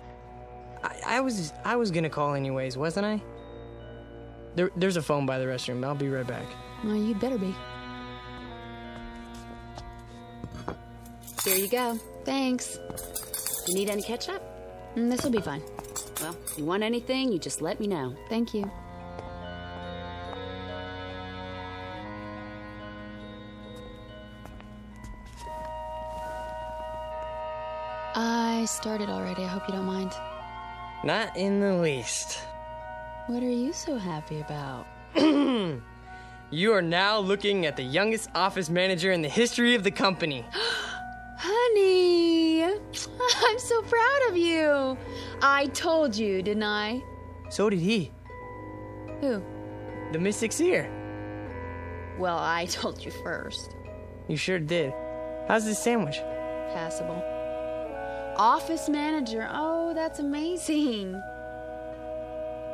Speaker 15: I was gonna call anyways, wasn't I? There's a phone by the restroom. I'll be right back.
Speaker 5: Well, you'd better be.
Speaker 6: Here you go.
Speaker 5: Thanks.
Speaker 6: You need any ketchup?
Speaker 5: This'll be fine.
Speaker 6: Well, if you want anything, you just let me know.
Speaker 5: Thank you. I started already. I hope you don't mind.
Speaker 15: Not in the least.
Speaker 5: What are you so happy about?
Speaker 15: You are now looking at the youngest office manager in the history of the company.
Speaker 5: Honey, I'm so proud of you. I told you, didn't I?
Speaker 15: So did he.
Speaker 5: Who?
Speaker 15: The Mystic Seer.
Speaker 5: Well, I told you first.
Speaker 15: You sure did. How's this sandwich?
Speaker 5: Passable. Office manager. Oh, that's amazing.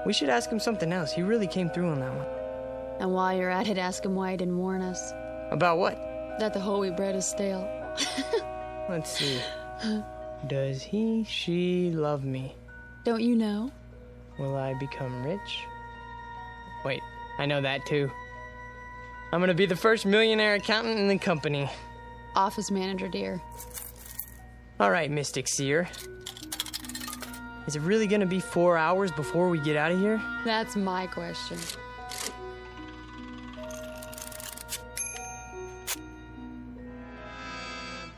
Speaker 15: We should ask him something else. He really came through on that one.
Speaker 5: And while you're at it, ask him why he didn't warn us.
Speaker 15: About what?
Speaker 5: That the whole wheat bread is stale.
Speaker 15: Let's see. Does he, she love me?
Speaker 5: Don't you know?
Speaker 15: Will I become rich? Wait, I know that too. I'm gonna be the first millionaire accountant in the company.
Speaker 5: Office manager, dear.
Speaker 15: All right, Mystic Seer. Is it really gonna be 4 hours before we get out of here?
Speaker 5: That's my question.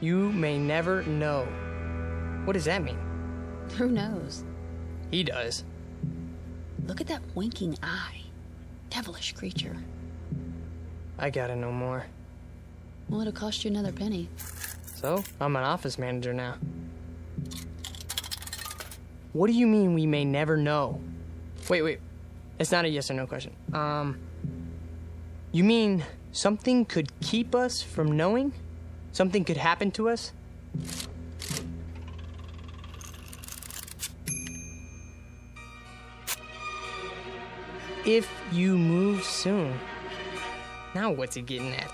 Speaker 15: You may never know. What does that mean?
Speaker 5: Who knows?
Speaker 15: He does.
Speaker 5: Look at that winking eye. Devilish creature.
Speaker 15: I gotta know more.
Speaker 5: Well, it'll cost you another penny.
Speaker 15: So, I'm an office manager now. What do you mean we may never know? Wait. It's not a yes or no question. You mean something could keep us from knowing? Something could happen to us? If you move soon. Now what's he getting at?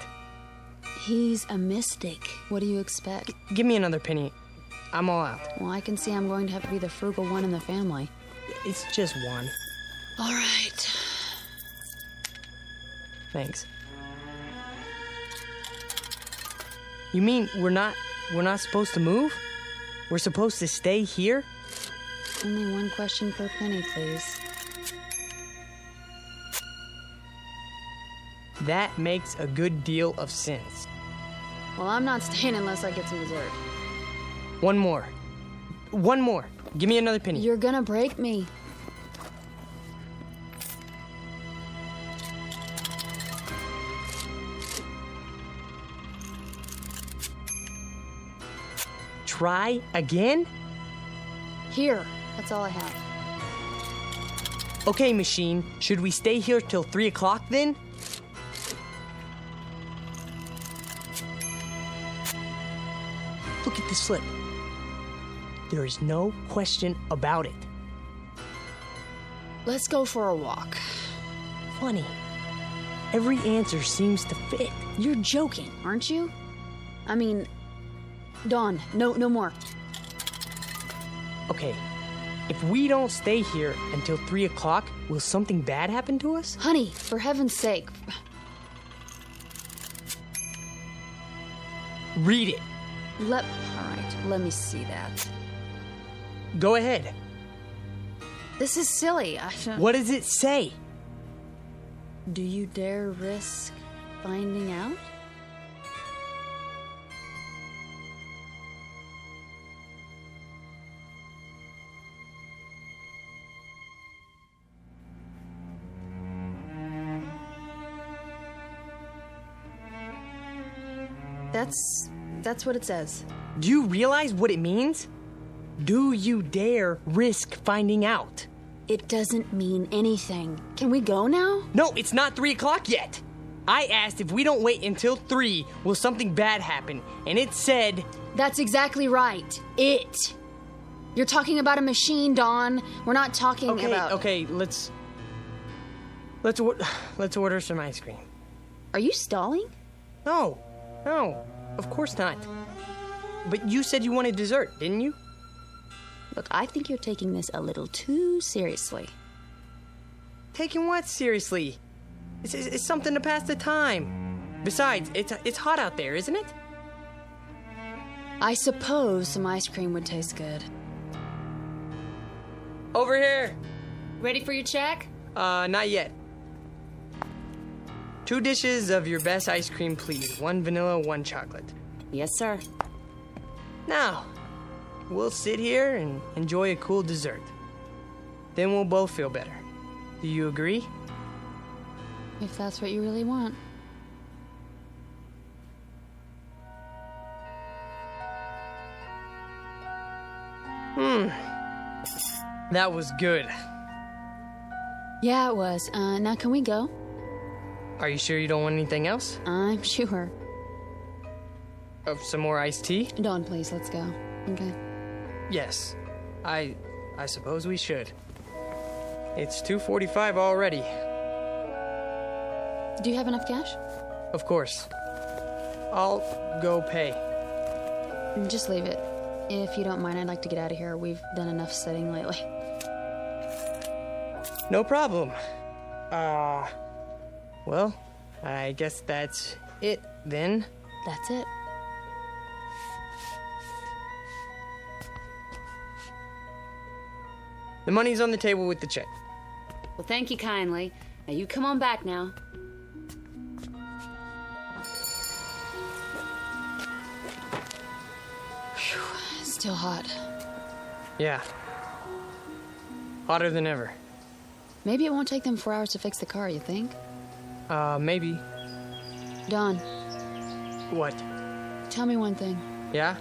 Speaker 5: He's a mystic. What do you expect?
Speaker 15: Give me another penny. I'm all out.
Speaker 5: Well, I can see I'm going to have to be the frugal one in the family.
Speaker 15: It's just one.
Speaker 5: All right.
Speaker 15: Thanks. You mean we're not supposed to move? We're supposed to stay here?
Speaker 5: Only one question per penny, please.
Speaker 15: That makes a good deal of sense.
Speaker 5: Well, I'm not staying unless I get some dessert.
Speaker 15: One more. Give me another penny.
Speaker 5: You're gonna break me.
Speaker 15: Try again?
Speaker 5: Here. That's all I have.
Speaker 15: Okay, machine. Should we stay here till 3 o'clock then? Look at this slip. There is no question about it.
Speaker 5: Let's go for a walk.
Speaker 15: Funny. Every answer seems to fit.
Speaker 5: You're joking, aren't you? I mean, Dawn, no more.
Speaker 15: Okay. If we don't stay here until 3 o'clock, will something bad happen to us?
Speaker 5: Honey, for heaven's sake.
Speaker 15: Read it.
Speaker 5: All right, let me see that.
Speaker 15: Go ahead.
Speaker 5: This is silly.
Speaker 15: What does it say?
Speaker 5: Do you dare risk finding out? That's what it says.
Speaker 15: Do you realize what it means? Do you dare risk finding out?
Speaker 5: It doesn't mean anything. Can we go now?
Speaker 15: No, it's not 3 o'clock yet. I asked if we don't wait until 3, will something bad happen? And it said...
Speaker 5: That's exactly right. It. You're talking about a machine, Dawn. We're not talking about...
Speaker 15: Okay, let's order some ice cream.
Speaker 5: Are you stalling?
Speaker 15: No, of course not. But you said you wanted dessert, didn't you?
Speaker 5: Look, I think you're taking this a little too seriously.
Speaker 15: Taking what seriously? It's something to pass the time. Besides, it's hot out there, isn't it?
Speaker 5: I suppose some ice cream would taste good.
Speaker 15: Over here.
Speaker 6: Ready for your check?
Speaker 15: Not yet. 2 dishes of your best ice cream, please. 1 vanilla, 1 chocolate.
Speaker 6: Yes, sir.
Speaker 15: Now, we'll sit here and enjoy a cool dessert. Then we'll both feel better. Do you agree?
Speaker 5: If that's what you really want.
Speaker 15: That was good.
Speaker 5: Yeah, it was. Now can we go?
Speaker 15: Are you sure you don't want anything else?
Speaker 5: I'm sure.
Speaker 15: Some more iced tea?
Speaker 5: Dawn, please, let's go. Okay.
Speaker 15: Yes. I suppose we should. It's 2:45 already.
Speaker 5: Do you have enough cash?
Speaker 15: Of course. I'll go pay.
Speaker 5: Just leave it. If you don't mind, I'd like to get out of here. We've done enough sitting lately.
Speaker 15: No problem. Well, I guess that's it then.
Speaker 5: That's it.
Speaker 15: The money's on the table with the check.
Speaker 6: Well, thank you kindly. Now you come on back now.
Speaker 5: Whew, still hot.
Speaker 15: Yeah. Hotter than ever.
Speaker 5: Maybe it won't take them 4 hours to fix the car, you think?
Speaker 15: Maybe.
Speaker 5: Dawn.
Speaker 15: What?
Speaker 5: Tell me one thing.
Speaker 15: Yeah?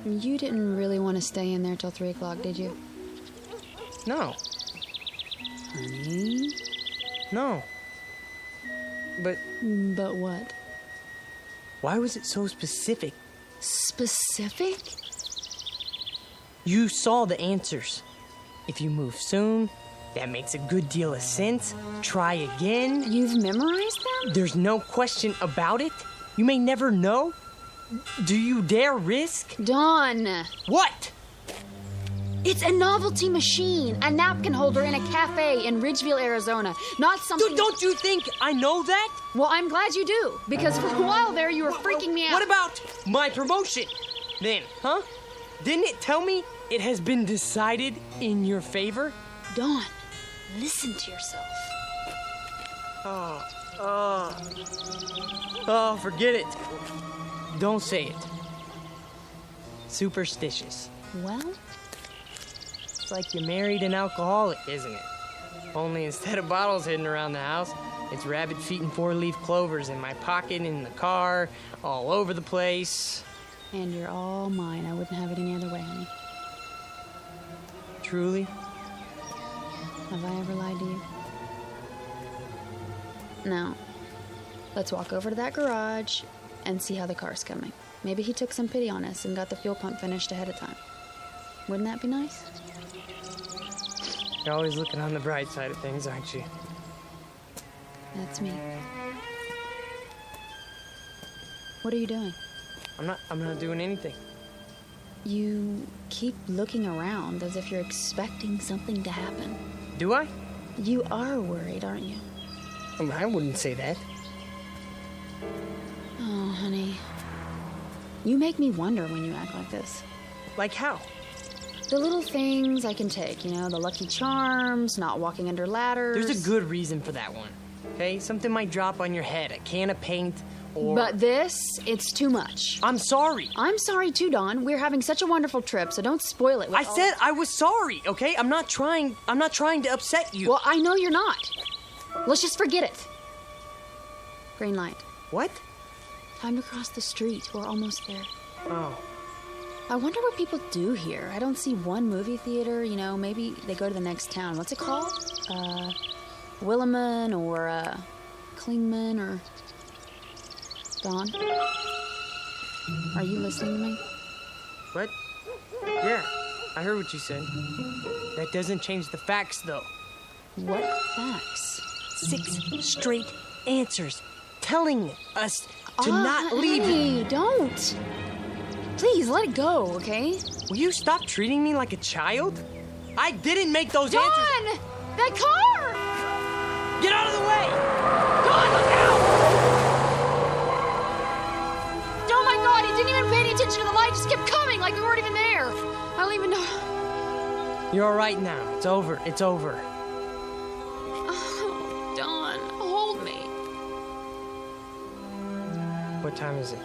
Speaker 5: You didn't really want to stay in there till 3 o'clock, did you?
Speaker 15: No.
Speaker 5: Honey?
Speaker 15: No. But
Speaker 5: what?
Speaker 15: Why was it so specific?
Speaker 5: Specific?
Speaker 15: You saw the answers. If you move soon, that makes a good deal of sense. Try again.
Speaker 5: You've memorized them?
Speaker 15: There's no question about it. You may never know. Do you dare risk?
Speaker 5: Dawn!
Speaker 15: What?
Speaker 5: It's a novelty machine, a napkin holder in a cafe in Ridgeville, Arizona. Not something...
Speaker 15: Dude, don't you think I know that?
Speaker 5: Well, I'm glad you do, because for a while there you were freaking me out.
Speaker 15: What about my promotion? Then, huh? Didn't it tell me it has been decided in your favor?
Speaker 5: Dawn, listen to yourself.
Speaker 15: Oh, Oh, forget it. Don't say it. Superstitious.
Speaker 5: Well?
Speaker 15: It's like you married an alcoholic, isn't it? Only instead of bottles hidden around the house, it's rabbit feet and four-leaf clovers in my pocket, in the car, all over the place.
Speaker 5: And you're all mine. I wouldn't have it any other way, honey.
Speaker 15: Truly?
Speaker 5: Have I ever lied to you? Now, let's walk over to that garage and see how the car's coming. Maybe he took some pity on us and got the fuel pump finished ahead of time. Wouldn't that be nice?
Speaker 15: You're always looking on the bright side of things, aren't you?
Speaker 5: That's me. What are you doing?
Speaker 15: I'm not doing anything.
Speaker 5: You keep looking around as if you're expecting something to happen.
Speaker 15: Do I?
Speaker 5: You are worried, aren't you?
Speaker 15: I wouldn't say that.
Speaker 5: Oh, honey. You make me wonder when you act like this.
Speaker 15: Like how?
Speaker 5: The little things I can take, the Lucky Charms, not walking under ladders.
Speaker 15: There's a good reason for that one, okay? Something might drop on your head, a can of paint, or...
Speaker 5: But this, it's too much.
Speaker 15: I'm sorry.
Speaker 5: I'm sorry too, Dawn. We're having such a wonderful trip, so don't spoil it.
Speaker 15: I said I was sorry, okay? I'm not trying to upset you.
Speaker 5: Well, I know you're not. Let's just forget it. Green light.
Speaker 15: What?
Speaker 5: Time to cross the street. We're almost there.
Speaker 15: Oh.
Speaker 5: I wonder what people do here. I don't see one movie theater. Maybe they go to the next town. What's it called? Williman or, Klingman or... Dawn? Are you listening to me?
Speaker 15: What? Yeah, I heard what you said. That doesn't change the facts, though.
Speaker 5: What facts?
Speaker 15: 6 straight answers telling us to not leave.
Speaker 5: Honey, don't. Please, let it go, okay?
Speaker 15: Will you stop treating me like a child? I didn't make those answers.
Speaker 5: Dawn! That car!
Speaker 15: Get out of the way!
Speaker 5: Dawn, look out! Oh my God, he didn't even pay any attention to the light. Just kept coming like we weren't even there. I don't even know.
Speaker 15: You're all right now. It's over. It's over.
Speaker 5: Oh, Dawn, hold me.
Speaker 15: What time is it?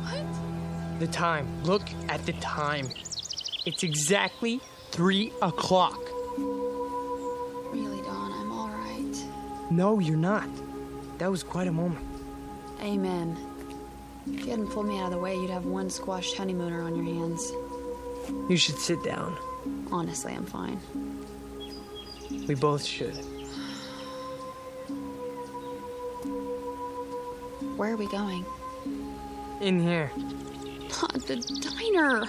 Speaker 5: What?
Speaker 15: The time. Look at the time. It's exactly 3 o'clock.
Speaker 5: Really, Dawn, I'm all right.
Speaker 15: No, you're not. That was quite a moment.
Speaker 5: Amen. If you hadn't pulled me out of the way, you'd have one squashed honeymooner on your hands.
Speaker 15: You should sit down.
Speaker 5: Honestly, I'm fine.
Speaker 15: We both should.
Speaker 5: Where are we going?
Speaker 15: In here.
Speaker 5: The diner.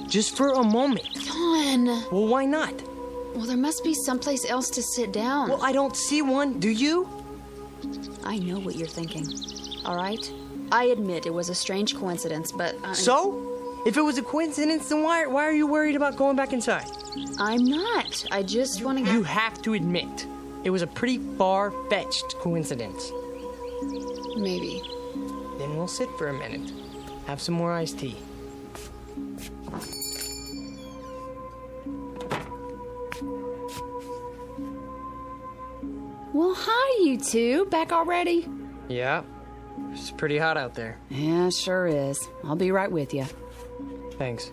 Speaker 15: Just for a moment.
Speaker 5: Dawn.
Speaker 15: Well, why not?
Speaker 5: Well, there must be someplace else to sit down.
Speaker 15: Well, I don't see one. Do you?
Speaker 5: I know what you're thinking. All right? I admit it was a strange coincidence, but...
Speaker 15: So? If it was a coincidence, then why are you worried about going back inside?
Speaker 5: I'm not. I just want to get...
Speaker 15: You have to admit, it was a pretty far-fetched coincidence.
Speaker 5: Maybe.
Speaker 15: Then we'll sit for a minute. Have some more iced tea.
Speaker 6: Well, hi, you two. Back already?
Speaker 15: Yeah. It's pretty hot out there.
Speaker 6: Yeah, sure is. I'll be right with you.
Speaker 15: Thanks.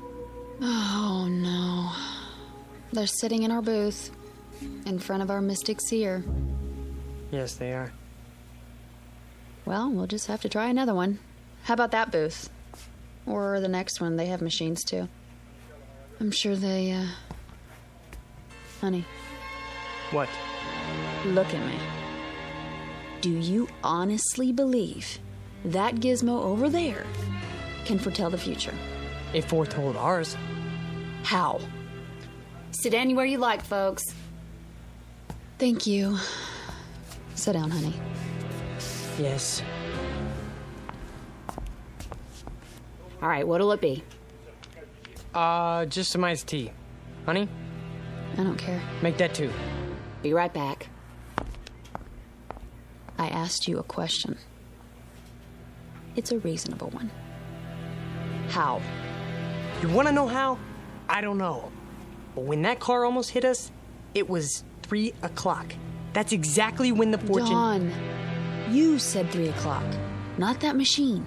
Speaker 5: Oh, no. They're sitting in our booth, in front of our mystic seer.
Speaker 15: Yes, they are.
Speaker 5: Well, we'll just have to try another one. How about that booth? Or the next one. They have machines, too. I'm sure they, Honey.
Speaker 15: What?
Speaker 5: Look at me. Do you honestly believe that gizmo over there can foretell the future?
Speaker 15: It foretold ours.
Speaker 5: How?
Speaker 6: Sit anywhere you like, folks.
Speaker 5: Thank you. Sit down, honey.
Speaker 15: Yes.
Speaker 6: All right, what'll it be?
Speaker 15: Just some iced tea. Honey?
Speaker 5: I don't care.
Speaker 15: Make that 2.
Speaker 6: Be right back.
Speaker 5: I asked you a question. It's a reasonable one. How?
Speaker 15: You want to know how? I don't know. But when that car almost hit us, it was 3 o'clock. That's exactly when the fortune...
Speaker 5: Dawn, you said 3 o'clock, not that machine.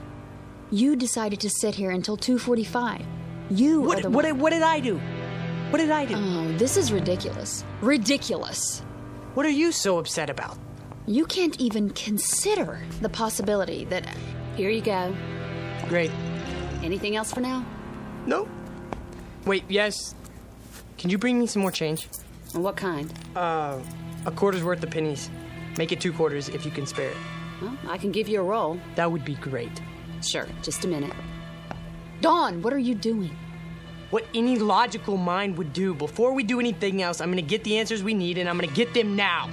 Speaker 5: You decided to sit here until 2:45.
Speaker 15: What did I do? What did I do?
Speaker 5: Oh, this is ridiculous. Ridiculous.
Speaker 15: What are you so upset about?
Speaker 5: You can't even consider the possibility that...
Speaker 6: Here you go.
Speaker 15: Great.
Speaker 6: Anything else for now?
Speaker 15: No. Wait, yes. Can you bring me some more change?
Speaker 6: What kind?
Speaker 15: A quarter's worth of pennies. Make it 2 quarters if you can spare it.
Speaker 6: Well, I can give you a roll.
Speaker 15: That would be great.
Speaker 6: Sure, just a minute.
Speaker 5: Dawn, what are you doing?
Speaker 15: What any logical mind would do. Before we do anything else, I'm gonna get the answers we need, and I'm gonna get them now.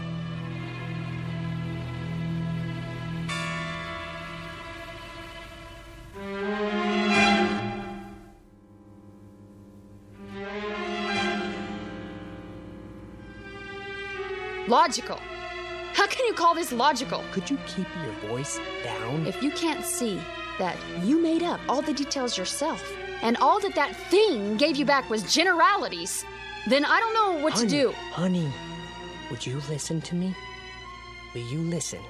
Speaker 5: Logical. How can you call this logical?
Speaker 15: Could you keep your voice down?
Speaker 5: If you can't see that you made up all the details yourself, and all that thing gave you back was generalities, then I don't know what to do.
Speaker 15: Honey, would you listen to me? Will you listen?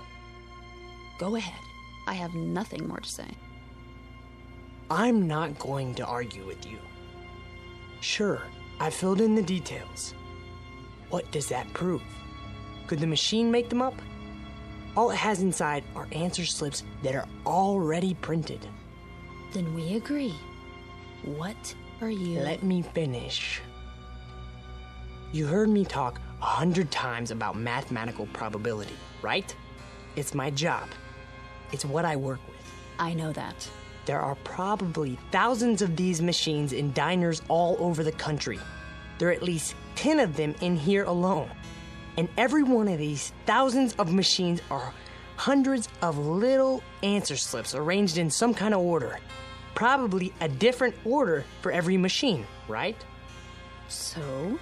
Speaker 5: Go ahead. I have nothing more to say.
Speaker 15: I'm not going to argue with you. Sure, I filled in the details. What does that prove? Could the machine make them up? All it has inside are answer slips that are already printed.
Speaker 5: Then we agree. What are you...
Speaker 15: Let me finish. You heard me talk 100 times about mathematical probability, right? It's my job. It's what I work with.
Speaker 5: I know that.
Speaker 15: There are probably thousands of these machines in diners all over the country. There are at least 10 of them in here alone. And every one of these thousands of machines are hundreds of little answer slips arranged in some kind of order. Probably a different order for every machine, right?
Speaker 5: So,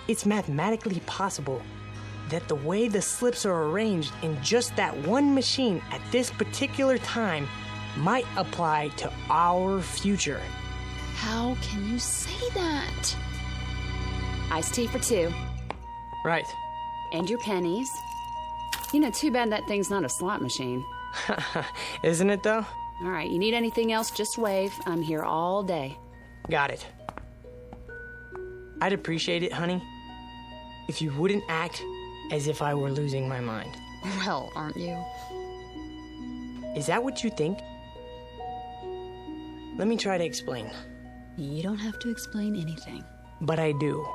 Speaker 15: it's mathematically possible that the way the slips are arranged in just that one machine at this particular time might apply to our future.
Speaker 5: How can you say that?
Speaker 6: Iced tea for 2.
Speaker 15: Right.
Speaker 6: And your pennies. You know, too bad that thing's not a slot machine.
Speaker 15: Isn't it, though?
Speaker 6: All right, you need anything else, just wave. I'm here all day.
Speaker 15: Got it. I'd appreciate it, honey, if you wouldn't act as if I were losing my mind.
Speaker 5: Well, aren't you?
Speaker 15: Is that what you think? Let me try to explain.
Speaker 5: You don't have to explain anything.
Speaker 15: But I do.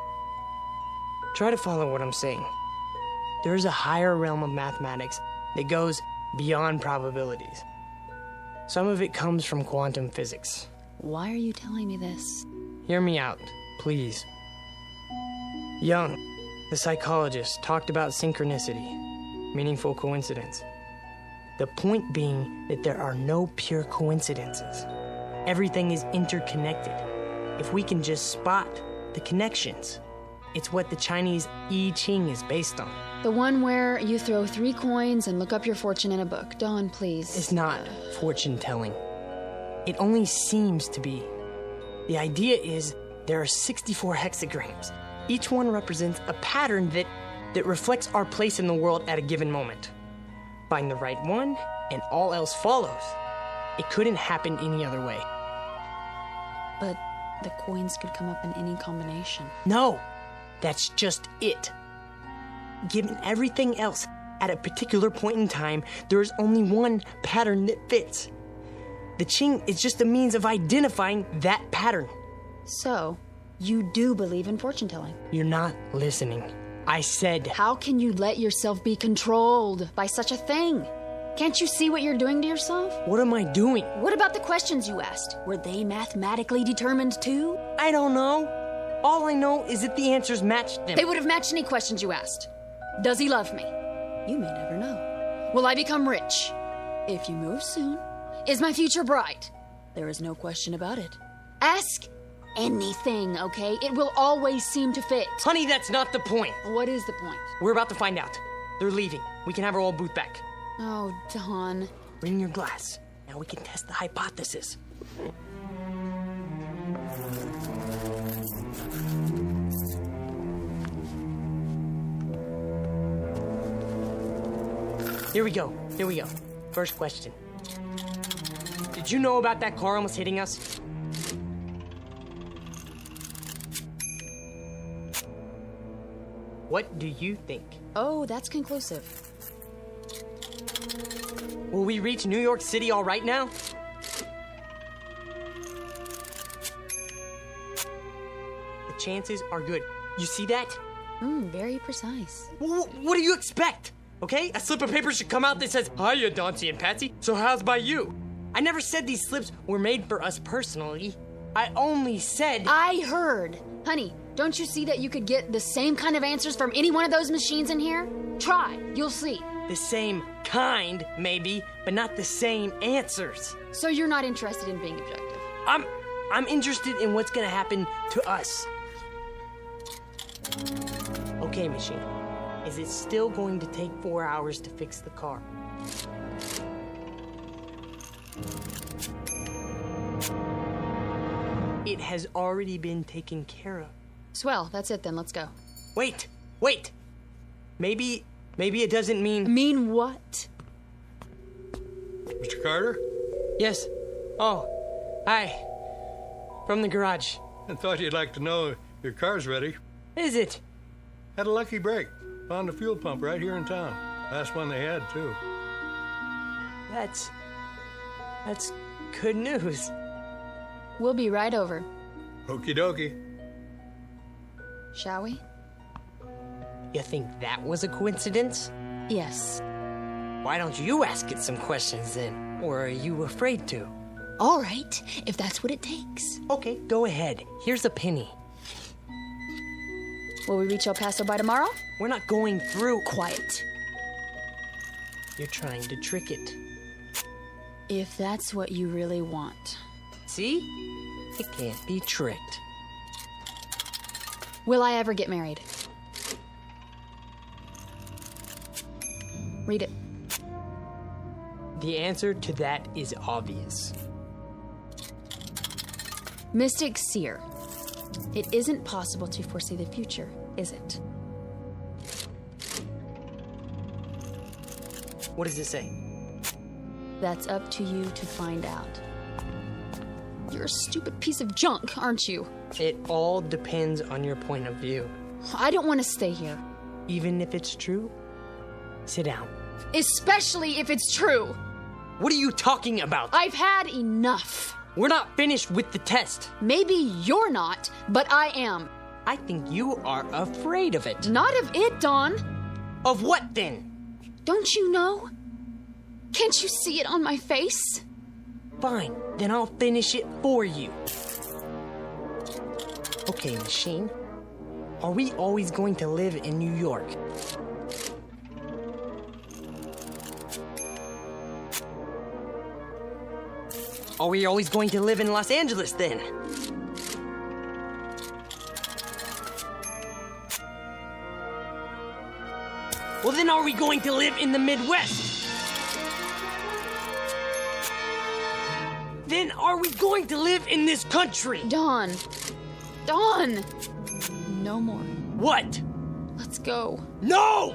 Speaker 15: Try to follow what I'm saying. There is a higher realm of mathematics that goes beyond probabilities. Some of it comes from quantum physics.
Speaker 5: Why are you telling me this?
Speaker 15: Hear me out, please. Jung, the psychologist, talked about synchronicity, meaningful coincidence. The point being that there are no pure coincidences. Everything is interconnected. If we can just spot the connections, it's what the Chinese I Ching is based on.
Speaker 5: The one where you throw 3 coins and look up your fortune in a book. Dawn, please.
Speaker 15: It's not fortune telling. It only seems to be. The idea is there are 64 hexagrams. Each one represents a pattern that reflects our place in the world at a given moment. Find the right one, and all else follows. It couldn't happen any other way.
Speaker 5: But the coins could come up in any combination.
Speaker 15: No, that's just it. Given everything else, at a particular point in time, there is only one pattern that fits. The Qing is just a means of identifying that pattern.
Speaker 5: So, you do believe in fortune telling?
Speaker 15: You're not listening. I said...
Speaker 5: How can you let yourself be controlled by such a thing? Can't you see what you're doing to yourself?
Speaker 15: What am I doing?
Speaker 5: What about the questions you asked? Were they mathematically determined too?
Speaker 15: I don't know. All I know is that the answers matched them.
Speaker 5: They would have matched any questions you asked. Does he love me? You may never know. Will I become rich? If you move soon. Is my future bright? There is no question about it. Ask anything, okay? It will always seem to fit.
Speaker 15: Honey, that's not the point.
Speaker 5: What is the point?
Speaker 15: We're about to find out. They're leaving. We can have our old booth back.
Speaker 5: Oh, Dawn.
Speaker 15: Bring your glass. Now we can test the hypothesis. Here we go. First question. Did you know about that car almost hitting us? What do you think?
Speaker 5: Oh, that's conclusive.
Speaker 15: Will we reach New York City all right now? The chances are good. You see that?
Speaker 5: Very precise.
Speaker 15: What do you expect? Okay? A slip of paper should come out that says, "Hiya, Dauncey and Patsy, so how's by you?" I never said these slips were made for us personally. I only said...
Speaker 5: I heard. Honey, don't you see that you could get the same kind of answers from any one of those machines in here? Try. You'll see.
Speaker 15: The same kind, maybe, but not the same answers.
Speaker 5: So you're not interested in being objective?
Speaker 15: I'm interested in what's gonna happen to us. Okay, machine. Is it still going to take 4 hours to fix the car? It has already been taken care of.
Speaker 5: Swell, that's it then, let's go.
Speaker 15: Wait! Maybe it doesn't mean...
Speaker 5: Mean what?
Speaker 14: Mr. Carter?
Speaker 15: Yes. Oh, hi. From the garage.
Speaker 14: I thought you'd like to know your car's ready.
Speaker 15: Is it?
Speaker 14: Had a lucky break. Found a fuel pump right here in town. Last one they had, too.
Speaker 15: That's good news.
Speaker 5: We'll be right over.
Speaker 14: Okie dokie.
Speaker 5: Shall we?
Speaker 15: You think that was a coincidence?
Speaker 5: Yes.
Speaker 15: Why don't you ask it some questions then? Or are you afraid to?
Speaker 5: All right, if that's what it takes.
Speaker 15: Okay, go ahead. Here's a penny.
Speaker 5: Will we reach El Paso by tomorrow?
Speaker 15: We're not going through.
Speaker 5: Quiet.
Speaker 15: You're trying to trick it.
Speaker 5: If that's what you really want.
Speaker 15: See? It can't be tricked.
Speaker 5: Will I ever get married? Read it.
Speaker 15: The answer to that is obvious.
Speaker 5: Mystic Seer. It isn't possible to foresee the future, is it?
Speaker 15: What does it say?
Speaker 5: That's up to you to find out. You're a stupid piece of junk, aren't you?
Speaker 15: It all depends on your point of view.
Speaker 5: I don't want to stay here.
Speaker 15: Even if it's true? Sit down.
Speaker 5: Especially if it's true.
Speaker 15: What are you talking about?
Speaker 5: I've had enough.
Speaker 15: We're not finished with the test.
Speaker 5: Maybe you're not, but I am.
Speaker 15: I think you are afraid of it.
Speaker 5: Not of it, Dawn.
Speaker 15: Of what then?
Speaker 5: Don't you know? Can't you see it on my face?
Speaker 15: Fine, then I'll finish it for you. Okay, machine. Are we always going to live in New York? Are we always going to live in Los Angeles then? Well, then are we going to live in the Midwest? Then are we going to live in this country?
Speaker 5: Dawn. No more.
Speaker 15: What?
Speaker 5: Let's go.
Speaker 15: No!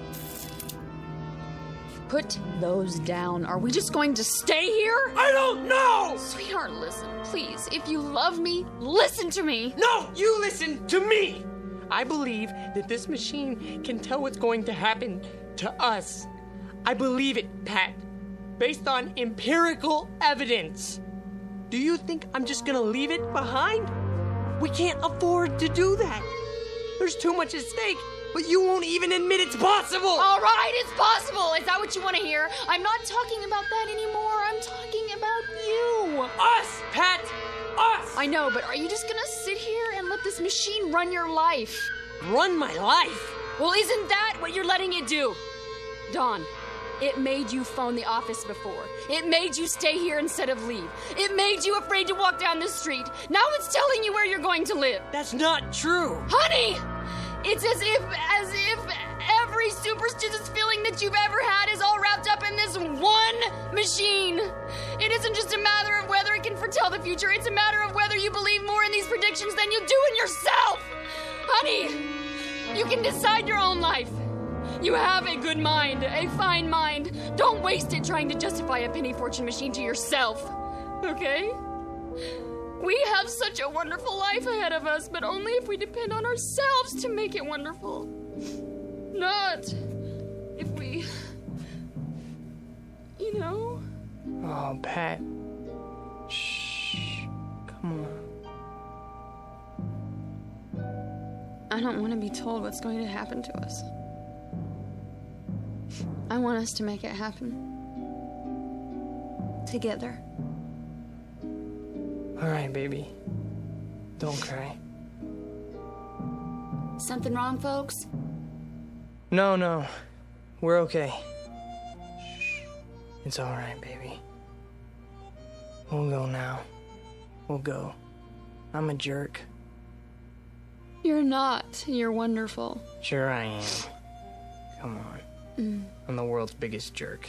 Speaker 5: Put those down. Are we just going to stay here?
Speaker 15: I don't know!
Speaker 5: Sweetheart, listen, please. If you love me, listen to me.
Speaker 15: No, you listen to me! I believe that this machine can tell what's going to happen to us. I believe it, Pat. Based on empirical evidence. Do you think I'm just gonna leave it behind? We can't afford to do that. There's too much at stake, but you won't even admit it's possible!
Speaker 5: All right, it's possible! Is that what you want to hear? I'm not talking about that anymore. I'm talking about you.
Speaker 15: Us, Pat! Us!
Speaker 5: I know, but are you just gonna sit here and let this machine run your life?
Speaker 15: Run my life?
Speaker 5: Well, isn't that what you're letting it do? Dawn, it made you phone the office before. It made you stay here instead of leave. It made you afraid to walk down the street. Now it's telling you where you're going to live.
Speaker 15: That's not true.
Speaker 5: Honey! It's as if every superstitious feeling that you've ever had is all wrapped up in this one machine. It isn't just a matter of whether it can foretell the future. It's a matter of whether you believe more in these predictions than you do in yourself. Honey, you can decide your own life. You have a good mind, a fine mind. Don't waste it trying to justify a penny fortune machine to yourself, okay? We have such a wonderful life ahead of us, but only if we depend on ourselves to make it wonderful. Not if we, you know?
Speaker 15: Oh, Pat. Shh. Come on.
Speaker 5: I don't want to be told what's going to happen to us. I want us to make it happen. Together.
Speaker 15: All right, baby. Don't cry.
Speaker 6: Something wrong, folks?
Speaker 15: No. We're okay. Shh. It's all right, baby. We'll go now. We'll go. I'm a jerk.
Speaker 5: You're not. You're wonderful.
Speaker 15: Sure I am. Come on. I'm the world's biggest jerk.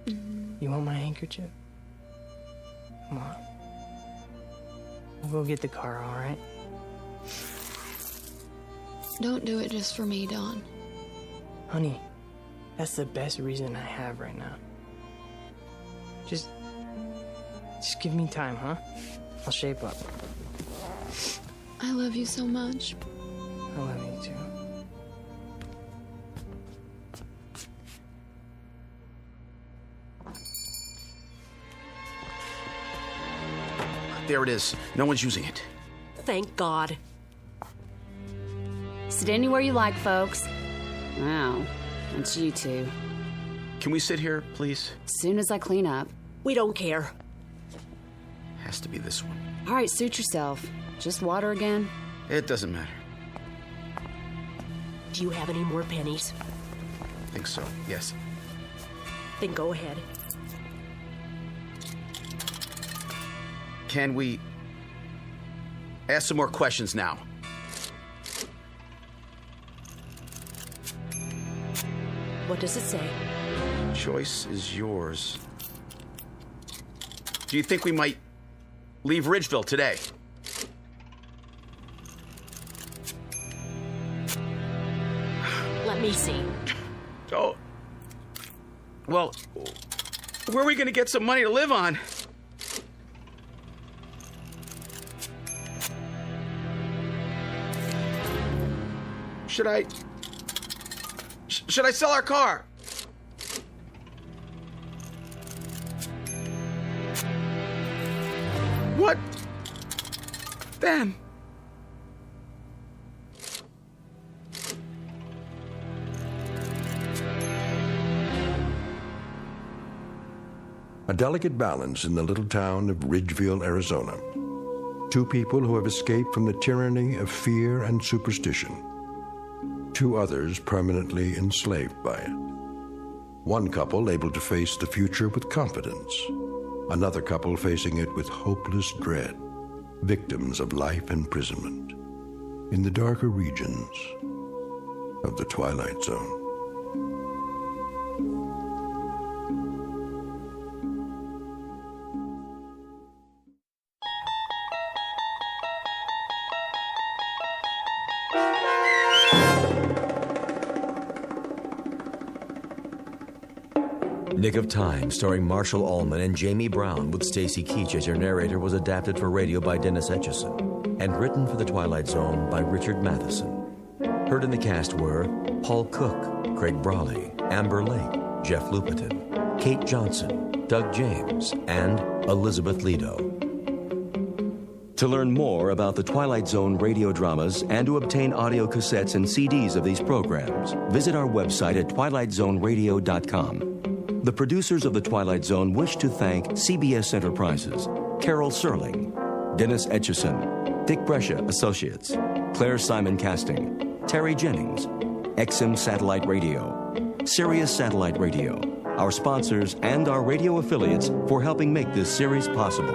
Speaker 15: You want my handkerchief? Come on. We'll go get the car, all right?
Speaker 5: Don't do it just for me, Don.
Speaker 15: Honey, that's the best reason I have right now. Just give me time, huh? I'll shape up.
Speaker 5: I love you so much.
Speaker 15: I love you too.
Speaker 8: There it is. No one's using it.
Speaker 13: Thank God.
Speaker 6: Sit anywhere you like, folks. Wow, it's you two.
Speaker 8: Can we sit here, please?
Speaker 6: As soon as I clean up.
Speaker 13: We don't care.
Speaker 8: Has to be this one.
Speaker 6: All right, suit yourself. Just water again?
Speaker 8: It doesn't matter.
Speaker 13: Do you have any more pennies?
Speaker 8: I think so, yes.
Speaker 13: Then go ahead.
Speaker 8: Can we ask some more questions now?
Speaker 13: What does it say?
Speaker 8: Choice is yours. Do you think we might leave Ridgeville today?
Speaker 13: Let me see.
Speaker 8: Oh. Well, where are we going to get some money to live on? Should I sell our car? What? Then?
Speaker 1: A delicate balance in the little town of Ridgeville, Arizona. Two people who have escaped from the tyranny of fear and superstition. Two others permanently enslaved by it. One couple able to face the future with confidence. Another couple facing it with hopeless dread. Victims of life imprisonment in the darker regions of the Twilight Zone.
Speaker 9: Nick of Time, starring Marshall Allman and Jamie Brown with Stacy Keach as your narrator, was adapted for radio by Dennis Etchison and written for The Twilight Zone by Richard Matheson. Heard in the cast were Paul Cook, Craig Brawley, Amber Lake, Jeff Lupetin, Kate Johnson, Doug James, and Elizabeth Lido. To learn more about the Twilight Zone radio dramas and to obtain audio cassettes and CDs of these programs, visit our website at twilightzoneradio.com. The producers of The Twilight Zone wish to thank CBS Enterprises, Carol Serling, Dennis Etchison, Dick Brescia Associates, Claire Simon Casting, Terry Jennings, XM Satellite Radio, Sirius Satellite Radio, our sponsors and our radio affiliates for helping make this series possible.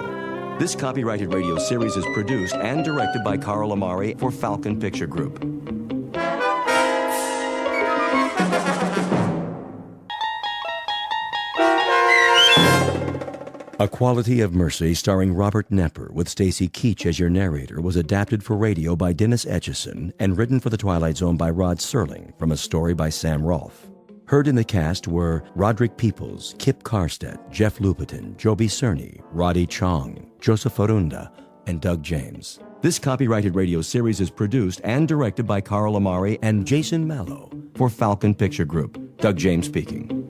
Speaker 9: This copyrighted radio series is produced and directed by Carl Amari for Falcon Picture Group. A Quality of Mercy starring Robert Knepper with Stacy Keach as your narrator was adapted for radio by Dennis Etchison and written for The Twilight Zone by Rod Serling from a story by Sam Rolfe. Heard in the cast were Roderick Peoples, Kip Karstedt, Jeff Lupetin, Joby Cerny, Roddy Chong, Joseph Farunda, and Doug James. This copyrighted radio series is produced and directed by Carl Amari and Jason Mallow for Falcon Picture Group. Doug James speaking.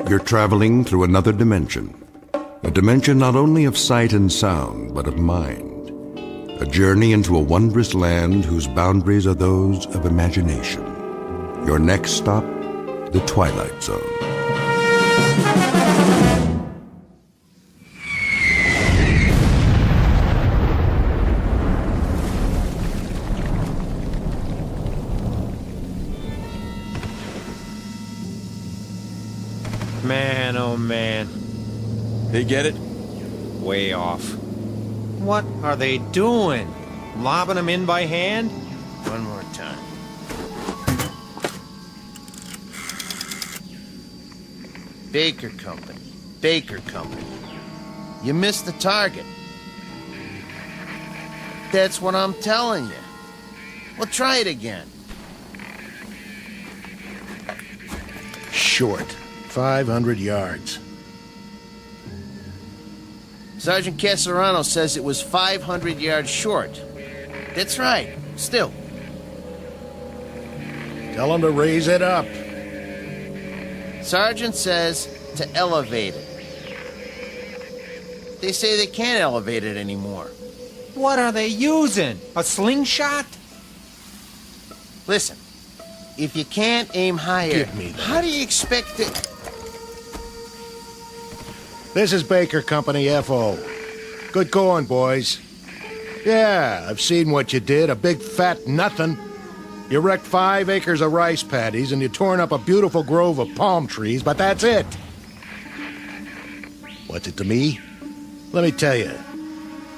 Speaker 1: You're traveling through another dimension. A dimension not only of sight and sound, but of mind. A journey into a wondrous land whose boundaries are those of imagination. Your next stop, the Twilight Zone.
Speaker 16: Man, oh man.
Speaker 8: They get it?
Speaker 16: Way off. What are they doing? Lobbing them in by hand?
Speaker 12: One more time. Baker Company. Baker Company. You missed the target. That's what I'm telling you. Well, try it again.
Speaker 18: Short. 500 yards.
Speaker 12: Sergeant Caserano says it was 500 yards short. That's right. Still.
Speaker 18: Tell him to raise it up.
Speaker 12: Sergeant says to elevate it. They say they can't elevate it anymore.
Speaker 16: What are they using? A slingshot?
Speaker 12: Listen, if you can't aim higher,
Speaker 18: Give me that.
Speaker 12: how do you expect it?
Speaker 18: This is Baker Company, F.O. Good going, boys. Yeah, I've seen what you did, a big fat nothing. You wrecked 5 acres of rice paddies and you torn up a beautiful grove of palm trees, but that's it. What's it to me? Let me tell you.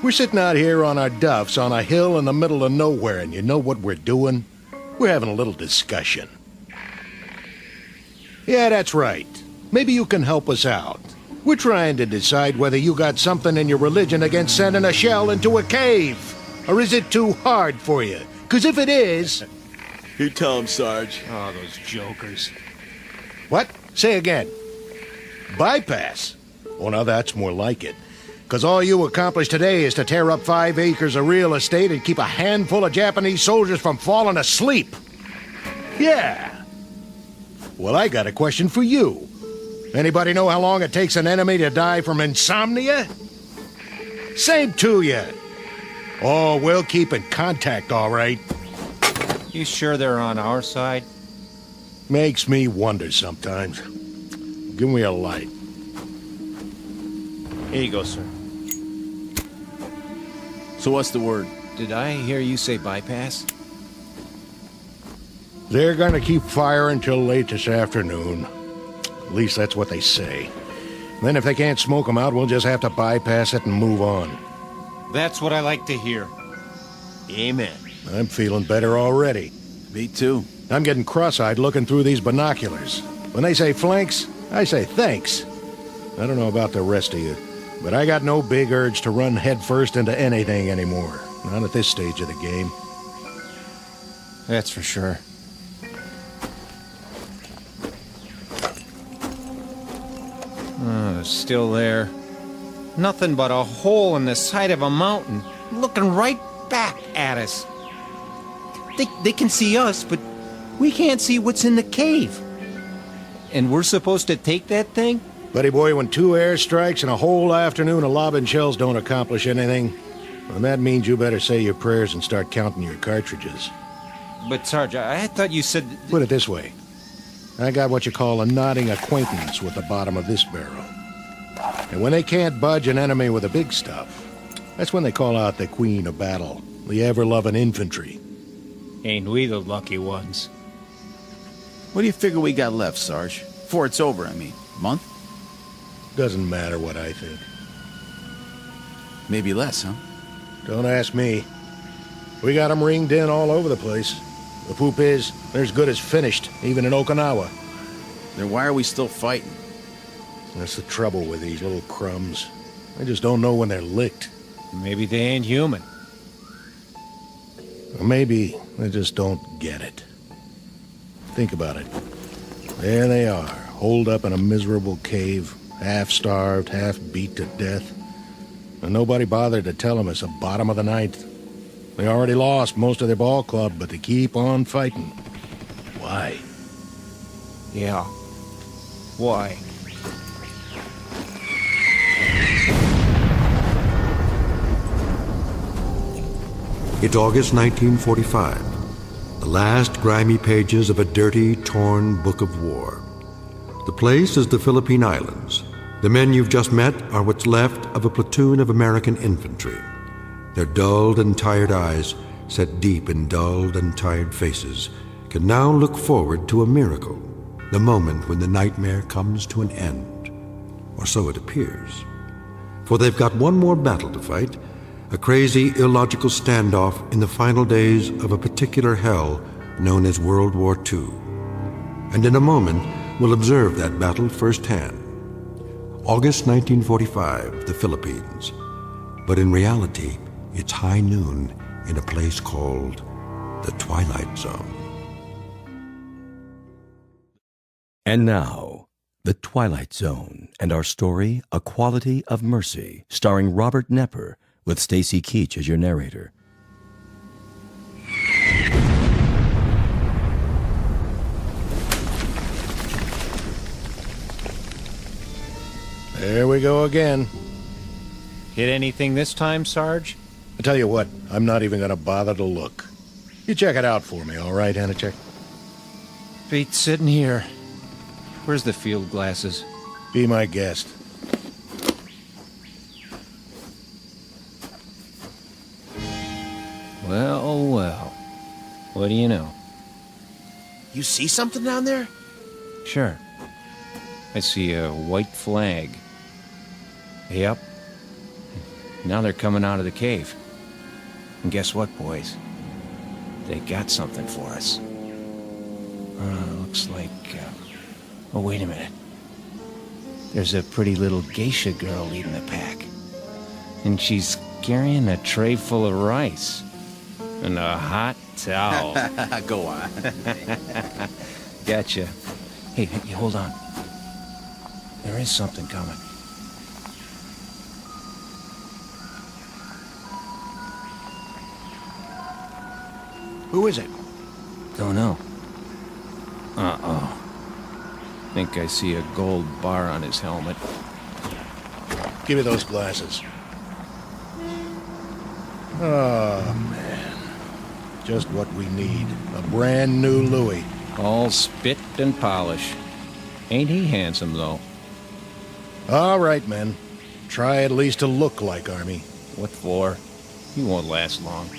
Speaker 18: We're sitting out here on our duffs on a hill in the middle of nowhere, and you know what we're doing? We're having a little discussion. Yeah, that's right. Maybe you can help us out. We're trying to decide whether you got something in your religion against sending a shell into a cave. Or is it too hard for you? Because if it is...
Speaker 8: You tell him, Sarge.
Speaker 16: Oh, those jokers.
Speaker 18: What? Say again. Bypass? Oh, now that's more like it. Because all you accomplished today is to tear up 5 acres of real estate and keep a handful of Japanese soldiers from falling asleep. Yeah. Well, I got a question for you. Anybody know how long it takes an enemy to die from insomnia? Same to you. Oh, we'll keep in contact, all right.
Speaker 16: You sure they're on our side?
Speaker 18: Makes me wonder sometimes. Give me a light.
Speaker 16: Here you go, sir.
Speaker 8: So what's the word?
Speaker 16: Did I hear you say bypass?
Speaker 18: They're gonna keep firing till late this afternoon. At least that's what they say. Then if they can't smoke them out, we'll just have to bypass it and move on.
Speaker 16: That's what I like to hear. Amen.
Speaker 18: I'm feeling better already.
Speaker 8: Me too.
Speaker 18: I'm getting cross-eyed looking through these binoculars. When they say flanks, I say thanks. I don't know about the rest of you, but I got no big urge to run headfirst into anything anymore. Not at this stage of the game.
Speaker 16: That's for sure. Still there. Nothing but a hole in the side of a mountain, looking right back at us. They can see us, but we can't see what's in the cave. And we're supposed to take that thing?
Speaker 18: Buddy boy, when 2 airstrikes and a whole afternoon of lobbing shells don't accomplish anything, then that means you better say your prayers and start counting your cartridges.
Speaker 16: But, Sarge, I thought you said...
Speaker 18: Put it this way. I got what you call a nodding acquaintance with the bottom of this barrel. And when they can't budge an enemy with the big stuff, that's when they call out the queen of battle, the ever-loving infantry.
Speaker 16: Ain't we the lucky ones?
Speaker 8: What do you figure we got left, Sarge? Before it's over, I mean. Month?
Speaker 18: Doesn't matter what I think.
Speaker 8: Maybe less, huh?
Speaker 18: Don't ask me. We got 'em ringed in all over the place. The poop is, they're as good as finished, even in Okinawa.
Speaker 8: Then why are we still fighting?
Speaker 18: That's the trouble with these little crumbs. They just don't know when they're licked.
Speaker 16: Maybe they ain't human.
Speaker 18: Or maybe they just don't get it. Think about it. There they are, holed up in a miserable cave, half-starved, half-beat to death. And nobody bothered to tell them it's the bottom of the ninth. They already lost most of their ball club, but they keep on fighting. Why?
Speaker 16: Yeah. Why?
Speaker 1: It's August 1945, the last grimy pages of a dirty, torn book of war. The place is the Philippine Islands. The men you've just met are what's left of a platoon of American infantry. Their dulled and tired eyes, set deep in dulled and tired faces, can now look forward to a miracle, the moment when the nightmare comes to an end. Or so it appears. For they've got one more battle to fight, a crazy, illogical standoff in the final days of a particular hell known as World War II. And in a moment, we'll observe that battle firsthand. August 1945, the Philippines. But in reality, it's high noon in a place called the Twilight Zone.
Speaker 9: And now, The Twilight Zone and our story, A Quality of Mercy, starring Robert Nepper, with Stacy Keach as your narrator.
Speaker 18: There we go again.
Speaker 16: Hit anything this time, Sarge?
Speaker 18: I tell you what, I'm not even going to bother to look. You check it out for me, all right, Hanachek?
Speaker 16: Feet sitting here. Where's the field glasses?
Speaker 18: Be my guest.
Speaker 16: Well, well. What do you know?
Speaker 12: You see something down there?
Speaker 16: Sure. I see a white flag. Yep. Now they're coming out of the cave. And guess what, boys? They got something for us. Looks like... Oh, wait a minute. There's a pretty little geisha girl leading the pack. And she's carrying a tray full of rice. And a hot towel.
Speaker 8: Go on.
Speaker 16: Gotcha. Hey, hold on. There is something coming.
Speaker 18: Who is it?
Speaker 16: Don't know. Uh-oh. Think I see a gold bar on his helmet.
Speaker 18: Give me those glasses. Oh, man. Just what we need. A brand new Louis.
Speaker 16: All spit and polish. Ain't he handsome, though?
Speaker 18: All right, men. Try at least to look like Army.
Speaker 16: What for? He won't last long.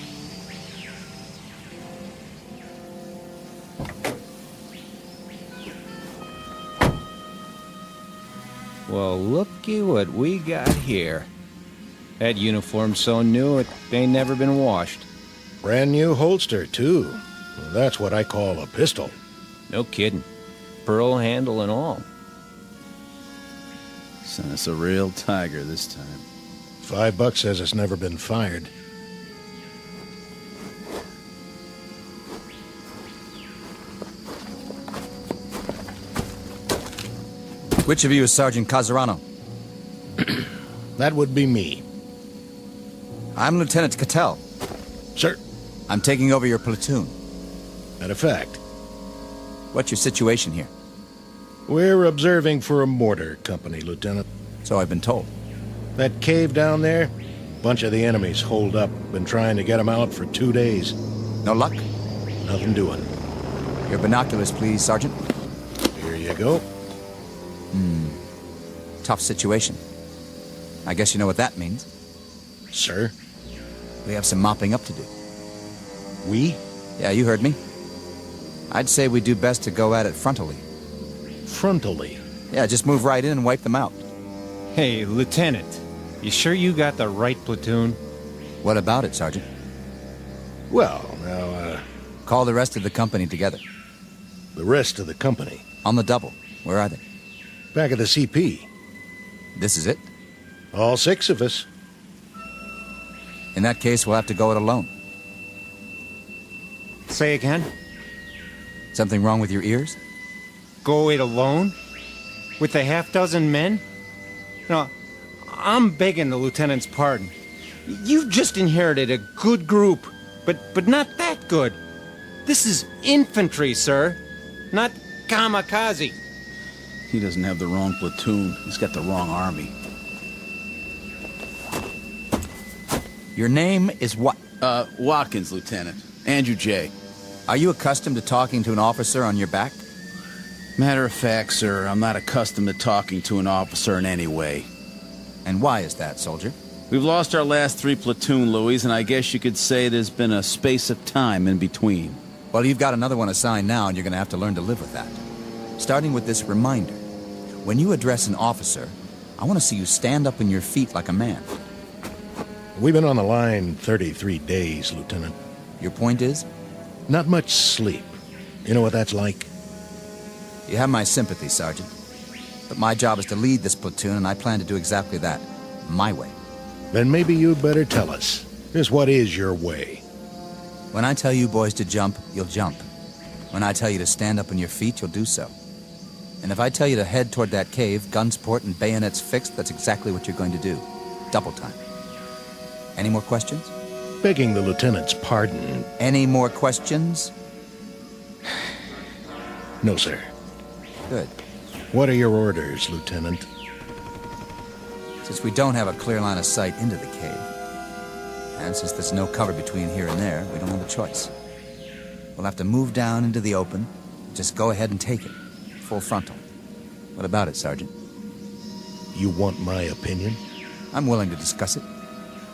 Speaker 16: Well, looky what we got here. That uniform's so new it ain't never been washed.
Speaker 18: Brand new holster, too. Well, that's what I call a pistol.
Speaker 16: No kidding. Pearl handle and all.
Speaker 8: Son, it's a real tiger this time.
Speaker 18: $5 says it's never been fired.
Speaker 17: Which of you is Sergeant Casarano?
Speaker 18: That would be me.
Speaker 17: I'm Lieutenant Cattell.
Speaker 18: Sir.
Speaker 17: I'm taking over your platoon.
Speaker 18: Matter of fact.
Speaker 17: What's your situation here?
Speaker 18: We're observing for a mortar company, Lieutenant.
Speaker 17: So I've been told.
Speaker 18: That cave down there, bunch of the enemies holed up. Been trying to get them out for 2 days.
Speaker 17: No luck?
Speaker 18: Nothing doing.
Speaker 17: Your binoculars, please, Sergeant.
Speaker 18: Here you go.
Speaker 17: Tough situation. I guess you know what that means.
Speaker 18: Sir?
Speaker 17: We have some mopping up to do.
Speaker 18: We?
Speaker 17: Yeah, you heard me. I'd say we do best to go at it frontally.
Speaker 18: Frontally?
Speaker 17: Yeah, just move right in and wipe them out.
Speaker 16: Hey, Lieutenant. You sure you got the right platoon?
Speaker 17: What about it, Sergeant?
Speaker 18: Well, now,
Speaker 17: Call the rest of the company together.
Speaker 18: The rest of the company?
Speaker 17: On the double. Where are they?
Speaker 18: Back at the CP.
Speaker 17: This is it?
Speaker 18: All 6 of us.
Speaker 17: In that case, we'll have to go it alone.
Speaker 16: Say again?
Speaker 17: Something wrong with your ears?
Speaker 16: Go it alone? With a half-dozen men? No, I'm begging the lieutenant's pardon. You've just inherited a good group, but not that good. This is infantry, sir, not kamikaze.
Speaker 8: He doesn't have the wrong platoon. He's got the wrong army.
Speaker 17: Your name is what?
Speaker 8: Watkins, Lieutenant. Andrew J.
Speaker 17: Are you accustomed to talking to an officer on your back?
Speaker 8: Matter of fact, sir, I'm not accustomed to talking to an officer in any way.
Speaker 17: And why is that, soldier?
Speaker 8: We've lost our last 3 platoon, Louis, and I guess you could say there's been a space of time in between.
Speaker 17: Well, you've got another one assigned now, and you're going to have to learn to live with that. Starting with this reminder. When you address an officer, I want to see you stand up on your feet like a man.
Speaker 18: We've been on the line 33 days, Lieutenant.
Speaker 17: Your point is?
Speaker 18: Not much sleep. You know what that's like?
Speaker 17: You have my sympathy, Sergeant. But my job is to lead this platoon, and I plan to do exactly that. My way.
Speaker 18: Then maybe you'd better tell us. Just what is your way?
Speaker 17: When I tell you boys to jump, you'll jump. When I tell you to stand up on your feet, you'll do so. And if I tell you to head toward that cave, guns port and bayonets fixed, that's exactly what you're going to do. Double time. Any more questions?
Speaker 18: Begging the lieutenant's pardon.
Speaker 17: Any more questions?
Speaker 18: No, sir.
Speaker 17: Good.
Speaker 18: What are your orders, Lieutenant?
Speaker 17: Since we don't have a clear line of sight into the cave, and since there's no cover between here and there, we don't have a choice. We'll have to move down into the open. Just go ahead and take it. Full frontal. What about it, Sergeant?
Speaker 18: You want my opinion?
Speaker 17: I'm willing to discuss it.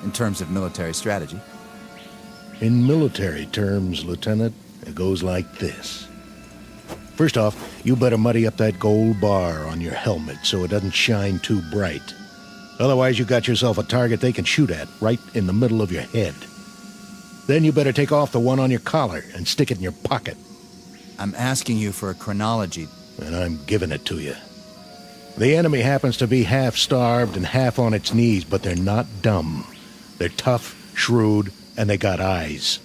Speaker 17: In terms of military strategy.
Speaker 18: In military terms, Lieutenant, it goes like this. First off, you better muddy up that gold bar on your helmet so it doesn't shine too bright. Otherwise, you got yourself a target they can shoot at right in the middle of your head. Then you better take off the one on your collar and stick it in your pocket.
Speaker 17: I'm asking you for a chronology.
Speaker 18: And I'm giving it to you. The enemy happens to be half starved and half on its knees, but they're not dumb. They're tough, shrewd, and they got eyes.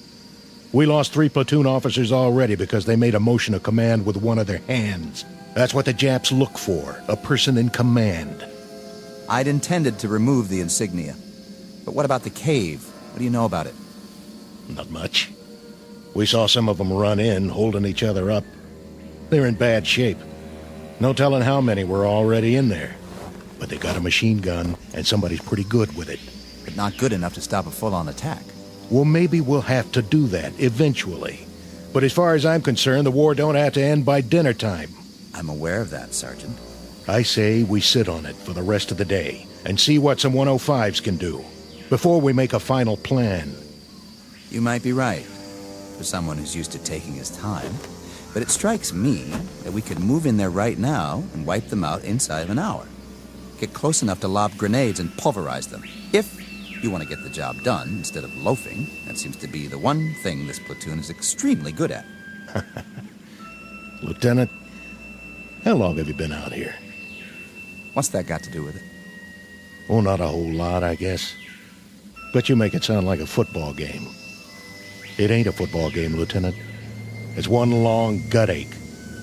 Speaker 18: We lost 3 platoon officers already because they made a motion of command with one of their hands. That's what the Japs look for, a person in command.
Speaker 17: I'd intended to remove the insignia. But what about the cave? What do you know about it?
Speaker 18: Not much. We saw some of them run in, holding each other up. They're in bad shape. No telling how many were already in there. But they got a machine gun, and somebody's pretty good with it.
Speaker 17: But not good enough to stop a full-on attack.
Speaker 18: Well, maybe we'll have to do that, eventually. But as far as I'm concerned, the war don't have to end by dinner time.
Speaker 17: I'm aware of that, Sergeant.
Speaker 18: I say we sit on it for the rest of the day, and see what some 105s can do, before we make a final plan.
Speaker 17: You might be right, for someone who's used to taking his time. But it strikes me that we could move in there right now and wipe them out inside of an hour. Get close enough to lob grenades and pulverize them. If you want to get the job done instead of loafing, that seems to be the one thing this platoon is extremely good at.
Speaker 18: Lieutenant, how long have you been out here?
Speaker 17: What's that got to do with it?
Speaker 18: Oh, not a whole lot, I guess. But you make it sound like a football game. It ain't a football game, Lieutenant. It's one long gut ache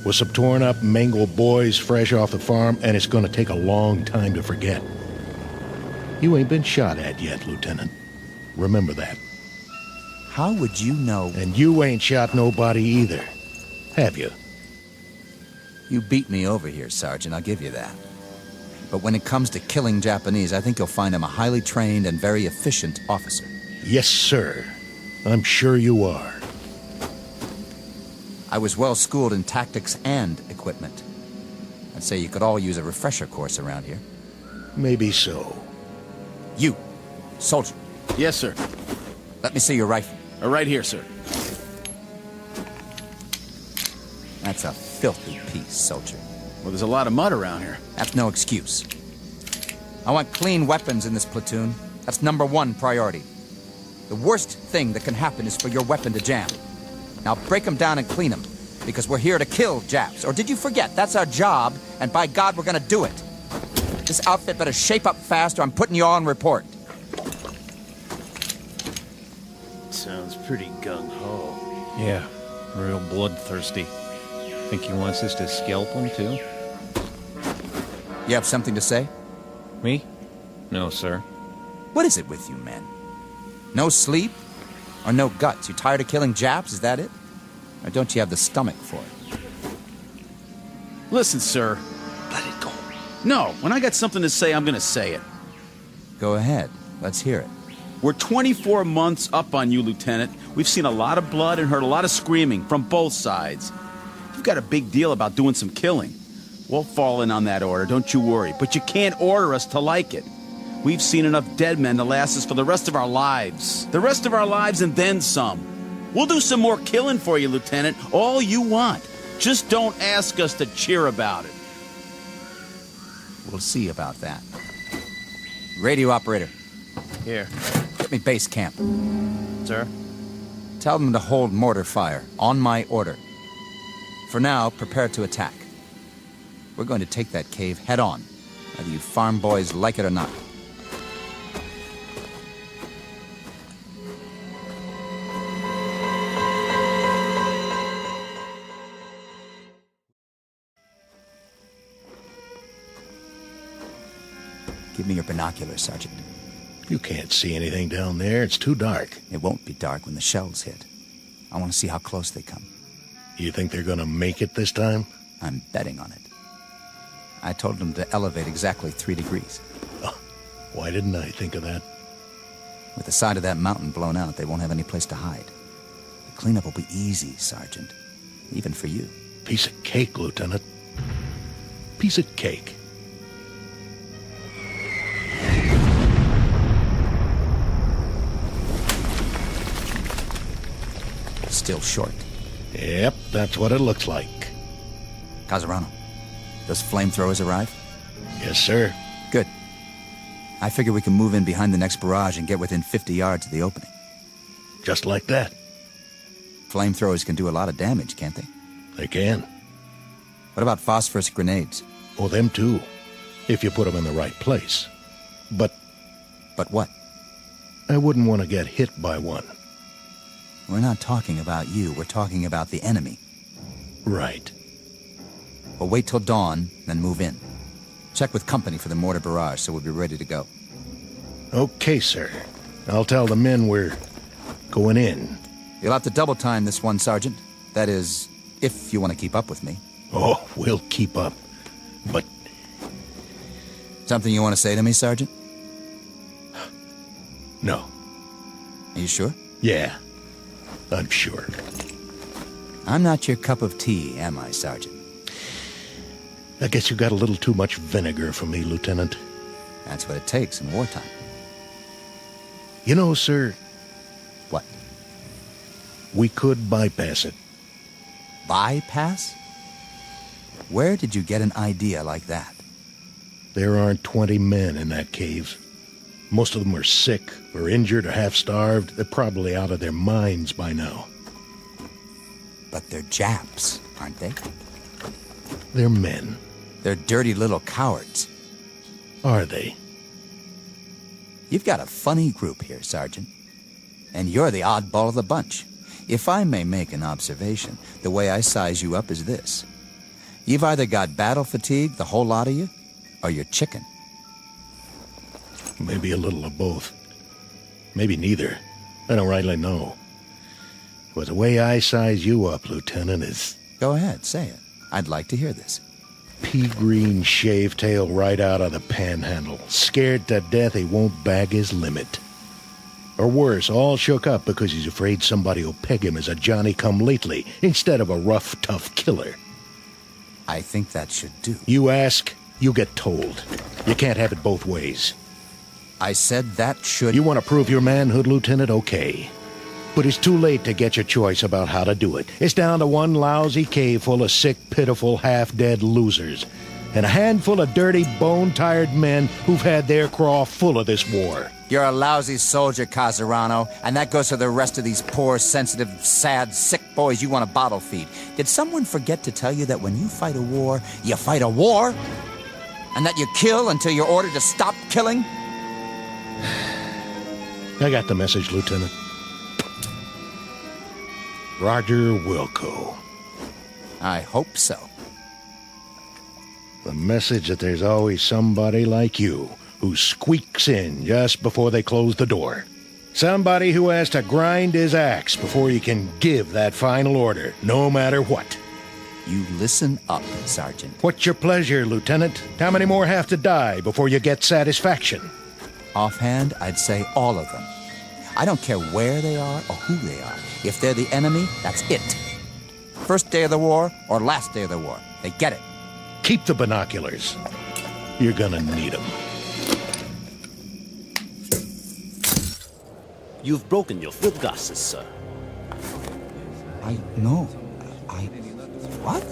Speaker 18: with some torn up, mangled boys fresh off the farm, and it's going to take a long time to forget. You ain't been shot at yet, Lieutenant. Remember that.
Speaker 17: How would you know?
Speaker 18: And you ain't shot nobody either, have you?
Speaker 17: You beat me over here, Sergeant, I'll give you that. But when it comes to killing Japanese, I think you'll find him a highly trained and very efficient officer.
Speaker 18: Yes, sir. I'm sure you are.
Speaker 17: I was well schooled in tactics and equipment. I'd say you could all use a refresher course around here.
Speaker 18: Maybe so.
Speaker 17: You, soldier.
Speaker 8: Yes, sir.
Speaker 17: Let me see your rifle.
Speaker 8: Right here, sir.
Speaker 17: That's a filthy piece, soldier.
Speaker 8: Well, there's a lot of mud around here.
Speaker 17: That's no excuse. I want clean weapons in this platoon. That's #1 priority. The worst thing that can happen is for your weapon to jam. Now break them down and clean them, because we're here to kill Japs. Or did you forget? That's our job, and by God, we're gonna do it. This outfit better shape up fast, or I'm putting you all on report.
Speaker 12: Sounds pretty gung-ho.
Speaker 16: Yeah, real bloodthirsty. Think he wants us to scalp him, too?
Speaker 17: You have something to say?
Speaker 16: Me? No, sir.
Speaker 17: What is it with you, men? No sleep? Or no guts? You tired of killing Japs, is that it? Or don't you have the stomach for it?
Speaker 8: Listen, sir. Let it go. No, when I got something to say, I'm gonna say it.
Speaker 17: Go ahead. Let's hear it.
Speaker 8: We're 24 months up on you, Lieutenant. We've seen a lot of blood and heard a lot of screaming from both sides. You've got a big deal about doing some killing. We'll fall in on that order, don't you worry. But you can't order us to like it. We've seen enough dead men to last us for the rest of our lives. The rest of our lives and then some. We'll do some more killing for you, Lieutenant. All you want. Just don't ask us to cheer about it.
Speaker 17: We'll see about that. Radio operator.
Speaker 15: Here.
Speaker 17: Get me base camp.
Speaker 15: Sir?
Speaker 17: Tell them to hold mortar fire, on my order. For now, prepare to attack. We're going to take that cave head on, whether you farm boys like it or not. Give me your binoculars, Sergeant.
Speaker 18: You can't see anything down there. It's too dark.
Speaker 17: It won't be dark when the shells hit. I want to see how close they come.
Speaker 18: You think they're going to make it this time?
Speaker 17: I'm betting on it. I told them to elevate exactly 3 degrees.
Speaker 18: Oh, why didn't I think of that?
Speaker 17: With the side of that mountain blown out, they won't have any place to hide. The cleanup will be easy, Sergeant. Even for you.
Speaker 18: Piece of cake, Lieutenant. Piece of cake.
Speaker 17: Still short.
Speaker 18: Yep, that's what it looks like.
Speaker 17: Casarano, those flamethrowers arrive?
Speaker 18: Yes, sir.
Speaker 17: Good. I figure we can move in behind the next barrage and get within 50 yards of the opening.
Speaker 18: Just like that.
Speaker 17: Flamethrowers can do a lot of damage, can't they?
Speaker 18: They can.
Speaker 17: What about phosphorus grenades?
Speaker 18: Oh, them too. If you put them in the right place. But
Speaker 17: what?
Speaker 18: I wouldn't want to get hit by one.
Speaker 17: We're not talking about you. We're talking about the enemy.
Speaker 18: Right.
Speaker 17: We'll wait till dawn, then move in. Check with company for the mortar barrage so we'll be ready to go.
Speaker 18: Okay, sir. I'll tell the men we're going in.
Speaker 17: You'll have to double time this one, Sergeant. That is, if you want to keep up with me.
Speaker 18: Oh, we'll keep up. But...
Speaker 17: Something you want to say to me, Sergeant?
Speaker 18: No.
Speaker 17: Are you sure?
Speaker 18: Yeah, I'm sure.
Speaker 17: I'm not your cup of tea, am I, Sergeant?
Speaker 18: I guess you got a little too much vinegar for me, Lieutenant.
Speaker 17: That's what it takes in wartime.
Speaker 18: You know, sir...
Speaker 17: What?
Speaker 18: We could bypass it.
Speaker 17: Bypass? Where did you get an idea like that?
Speaker 18: There aren't 20 men in that cave. Most of them are sick, or injured, or half-starved. They're probably out of their minds by now.
Speaker 17: But they're Japs, aren't they?
Speaker 18: They're men.
Speaker 17: They're dirty little cowards.
Speaker 18: Are they?
Speaker 17: You've got a funny group here, Sergeant. And you're the oddball of the bunch. If I may make an observation, the way I size you up is this. You've either got battle fatigue, the whole lot of you, or you're chicken.
Speaker 18: Maybe a little of both. Maybe neither. I don't rightly know. But the way I size you up, Lieutenant, is...
Speaker 17: Go ahead, say it. I'd like to hear this.
Speaker 18: Pea-green shave-tail right out of the panhandle. Scared to death he won't bag his limit. Or worse, all shook up because he's afraid somebody will peg him as a Johnny-come-lately instead of a rough, tough killer.
Speaker 17: I think that should do.
Speaker 18: You ask, you get told. You can't have it both ways.
Speaker 17: I said that should...
Speaker 18: You want to prove your manhood, Lieutenant? Okay. But it's too late to get your choice about how to do it. It's down to one lousy cave full of sick, pitiful, half-dead losers. and a handful of dirty, bone-tired men who've had their craw full of this war.
Speaker 17: You're a lousy soldier, Casarano, and that goes for the rest of these poor, sensitive, sad, sick boys you want to bottle feed. Did someone forget to tell you that when you fight a war, you fight a war? And that you kill until you're ordered to stop killing?
Speaker 18: I got the message, Lieutenant. Roger Wilco.
Speaker 17: I hope so.
Speaker 18: The message that there's always somebody like you who squeaks in just before they close the door. Somebody who has to grind his axe before he can give that final order, no matter what.
Speaker 17: You listen up, Sergeant.
Speaker 18: What's your pleasure, Lieutenant? How many more have to die before you get satisfaction?
Speaker 17: Offhand, I'd say all of them. I don't care where they are or who they are. If they're the enemy, that's it. First day of the war or last day of the war. They get it.
Speaker 18: Keep the binoculars. You're gonna need them.
Speaker 19: You've broken your field glasses, sir.
Speaker 17: What?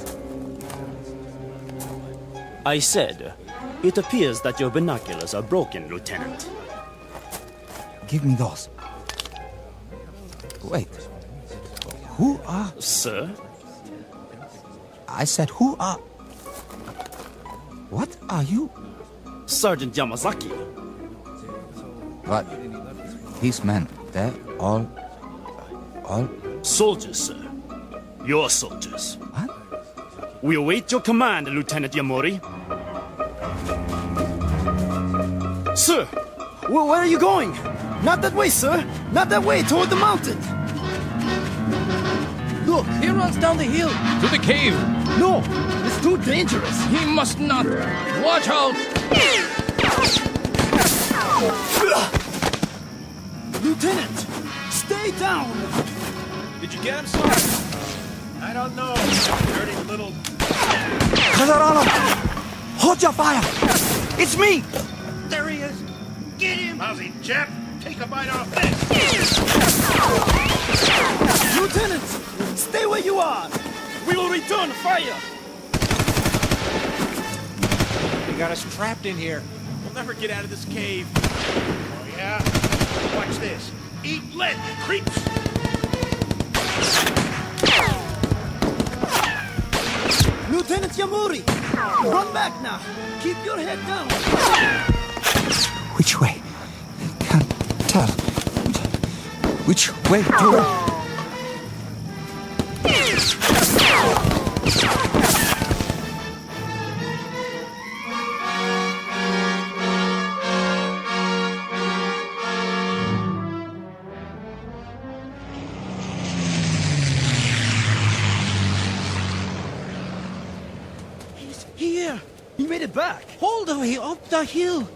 Speaker 19: I said, it appears that your binoculars are broken, Lieutenant.
Speaker 17: Give me those. Wait. Who are...
Speaker 19: Sir?
Speaker 17: I said, who are... What are you?
Speaker 19: Sergeant Yamazaki.
Speaker 17: But these men, they're all...
Speaker 19: Soldiers, sir. Your soldiers. What? We await your command, Lieutenant Yamori. Sir, where are you going? Not that way, sir. Not that way, toward the mountain. Look, he runs down the hill.
Speaker 22: To the cave.
Speaker 19: No, it's too dangerous.
Speaker 22: He must not. Watch out.
Speaker 19: Lieutenant, stay down.
Speaker 22: Did you get him, sir?
Speaker 12: I don't know, dirty little...
Speaker 17: Casarano! Hold your fire! It's me!
Speaker 12: There he is. Get him! Lousy chap. Take a bite off this.
Speaker 19: Lieutenant, stay where you are. We will return fire.
Speaker 16: You got us trapped in here.
Speaker 12: We'll never get out of this cave. Oh, yeah? Watch this. Eat lead, creeps.
Speaker 19: Lieutenant Yamori, run back now. Keep your head down.
Speaker 17: Which way? Can't tell. Which way to...
Speaker 19: Here! He made it back!
Speaker 16: All the way up the hill!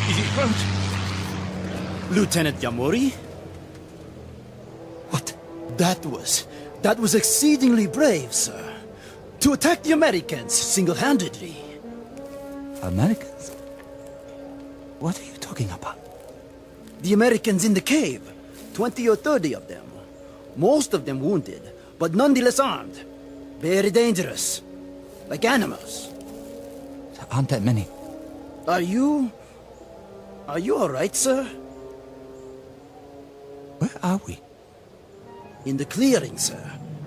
Speaker 19: Is he hurt? Lieutenant Yamori? What? That was exceedingly brave, sir. To attack the Americans single-handedly.
Speaker 17: Americans? What are you talking about?
Speaker 19: The Americans in the cave. 20 or 30 of them. Most of them wounded, but nonetheless armed. Very dangerous. Like animals.
Speaker 17: There aren't that many.
Speaker 19: Are you all right, sir?
Speaker 17: Where are we?
Speaker 19: In the clearing, sir.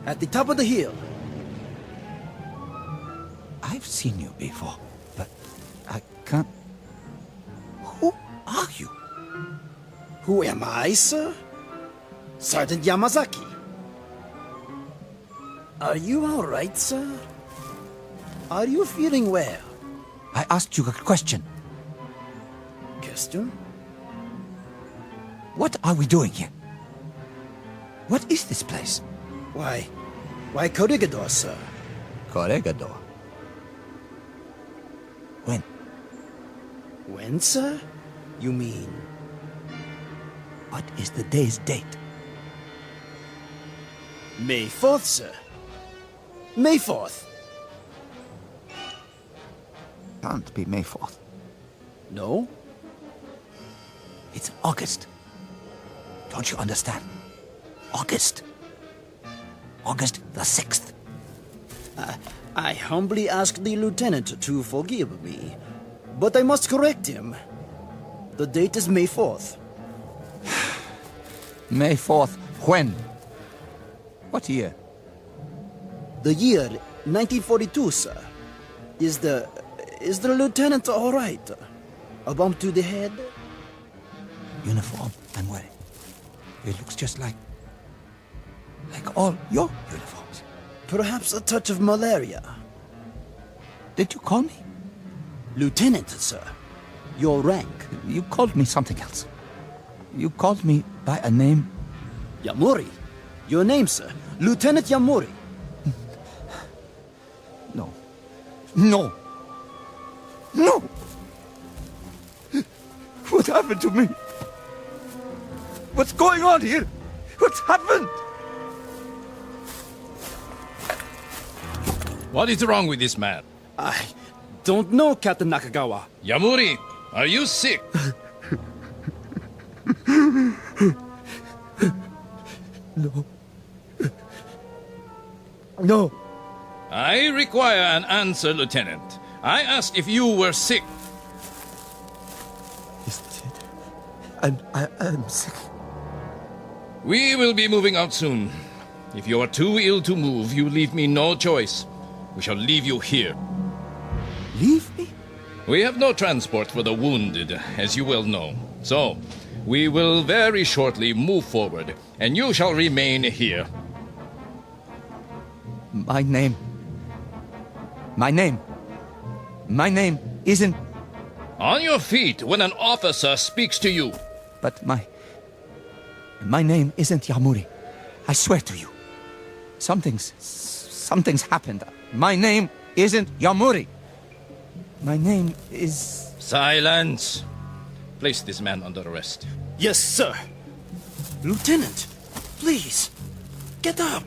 Speaker 19: At the top of the hill.
Speaker 17: I've seen you before, but I can't... Who are you?
Speaker 19: Who am I, sir? Sergeant Yamazaki. Are you all right, sir? Are you feeling well?
Speaker 17: I asked you a question.
Speaker 19: Question?
Speaker 17: What are we doing here? What is this place?
Speaker 19: Why Corregidor, sir?
Speaker 17: Corregidor? When?
Speaker 19: When, sir? You mean...
Speaker 17: What is the day's date?
Speaker 19: May 4th, sir. May 4th.
Speaker 17: Can't be May 4th.
Speaker 19: No?
Speaker 17: It's August. Don't you understand? August. August the 6th.
Speaker 19: I humbly ask the lieutenant to forgive me, but I must correct him. The date is May 4th.
Speaker 17: May 4th, when? What year?
Speaker 19: The year 1942, sir. Is the lieutenant all right? A bump to the head?
Speaker 17: Uniform I'm wearing. It looks just like all your uniforms.
Speaker 19: Perhaps a touch of malaria.
Speaker 17: Did you call me?
Speaker 19: Lieutenant, sir. Your rank.
Speaker 17: You called me something else. You called me by a name.
Speaker 19: Yamuri. Your name, sir. Lieutenant Yamuri.
Speaker 17: No. No. No! What happened to me? What's going on here? What's happened?
Speaker 22: What is wrong with this man?
Speaker 19: I don't know, Captain Nakagawa.
Speaker 22: Yamuri, are you sick?
Speaker 19: No. No.
Speaker 22: I require an answer, Lieutenant. I asked if you were sick.
Speaker 17: Yes, I'm sick.
Speaker 22: We will be moving out soon. If you are too ill to move, you leave me no choice. We shall leave you here.
Speaker 17: Leave me?
Speaker 22: We have no transport for the wounded, as you well know. So, we will very shortly move forward, and you shall remain here.
Speaker 17: My name isn't...
Speaker 22: On your feet when an officer speaks to you.
Speaker 17: But my name isn't Yamuri. I swear to you. Something's happened. My name isn't Yamuri. My name is...
Speaker 22: Silence. Place this man under arrest.
Speaker 19: Yes, sir. Lieutenant, please, get up.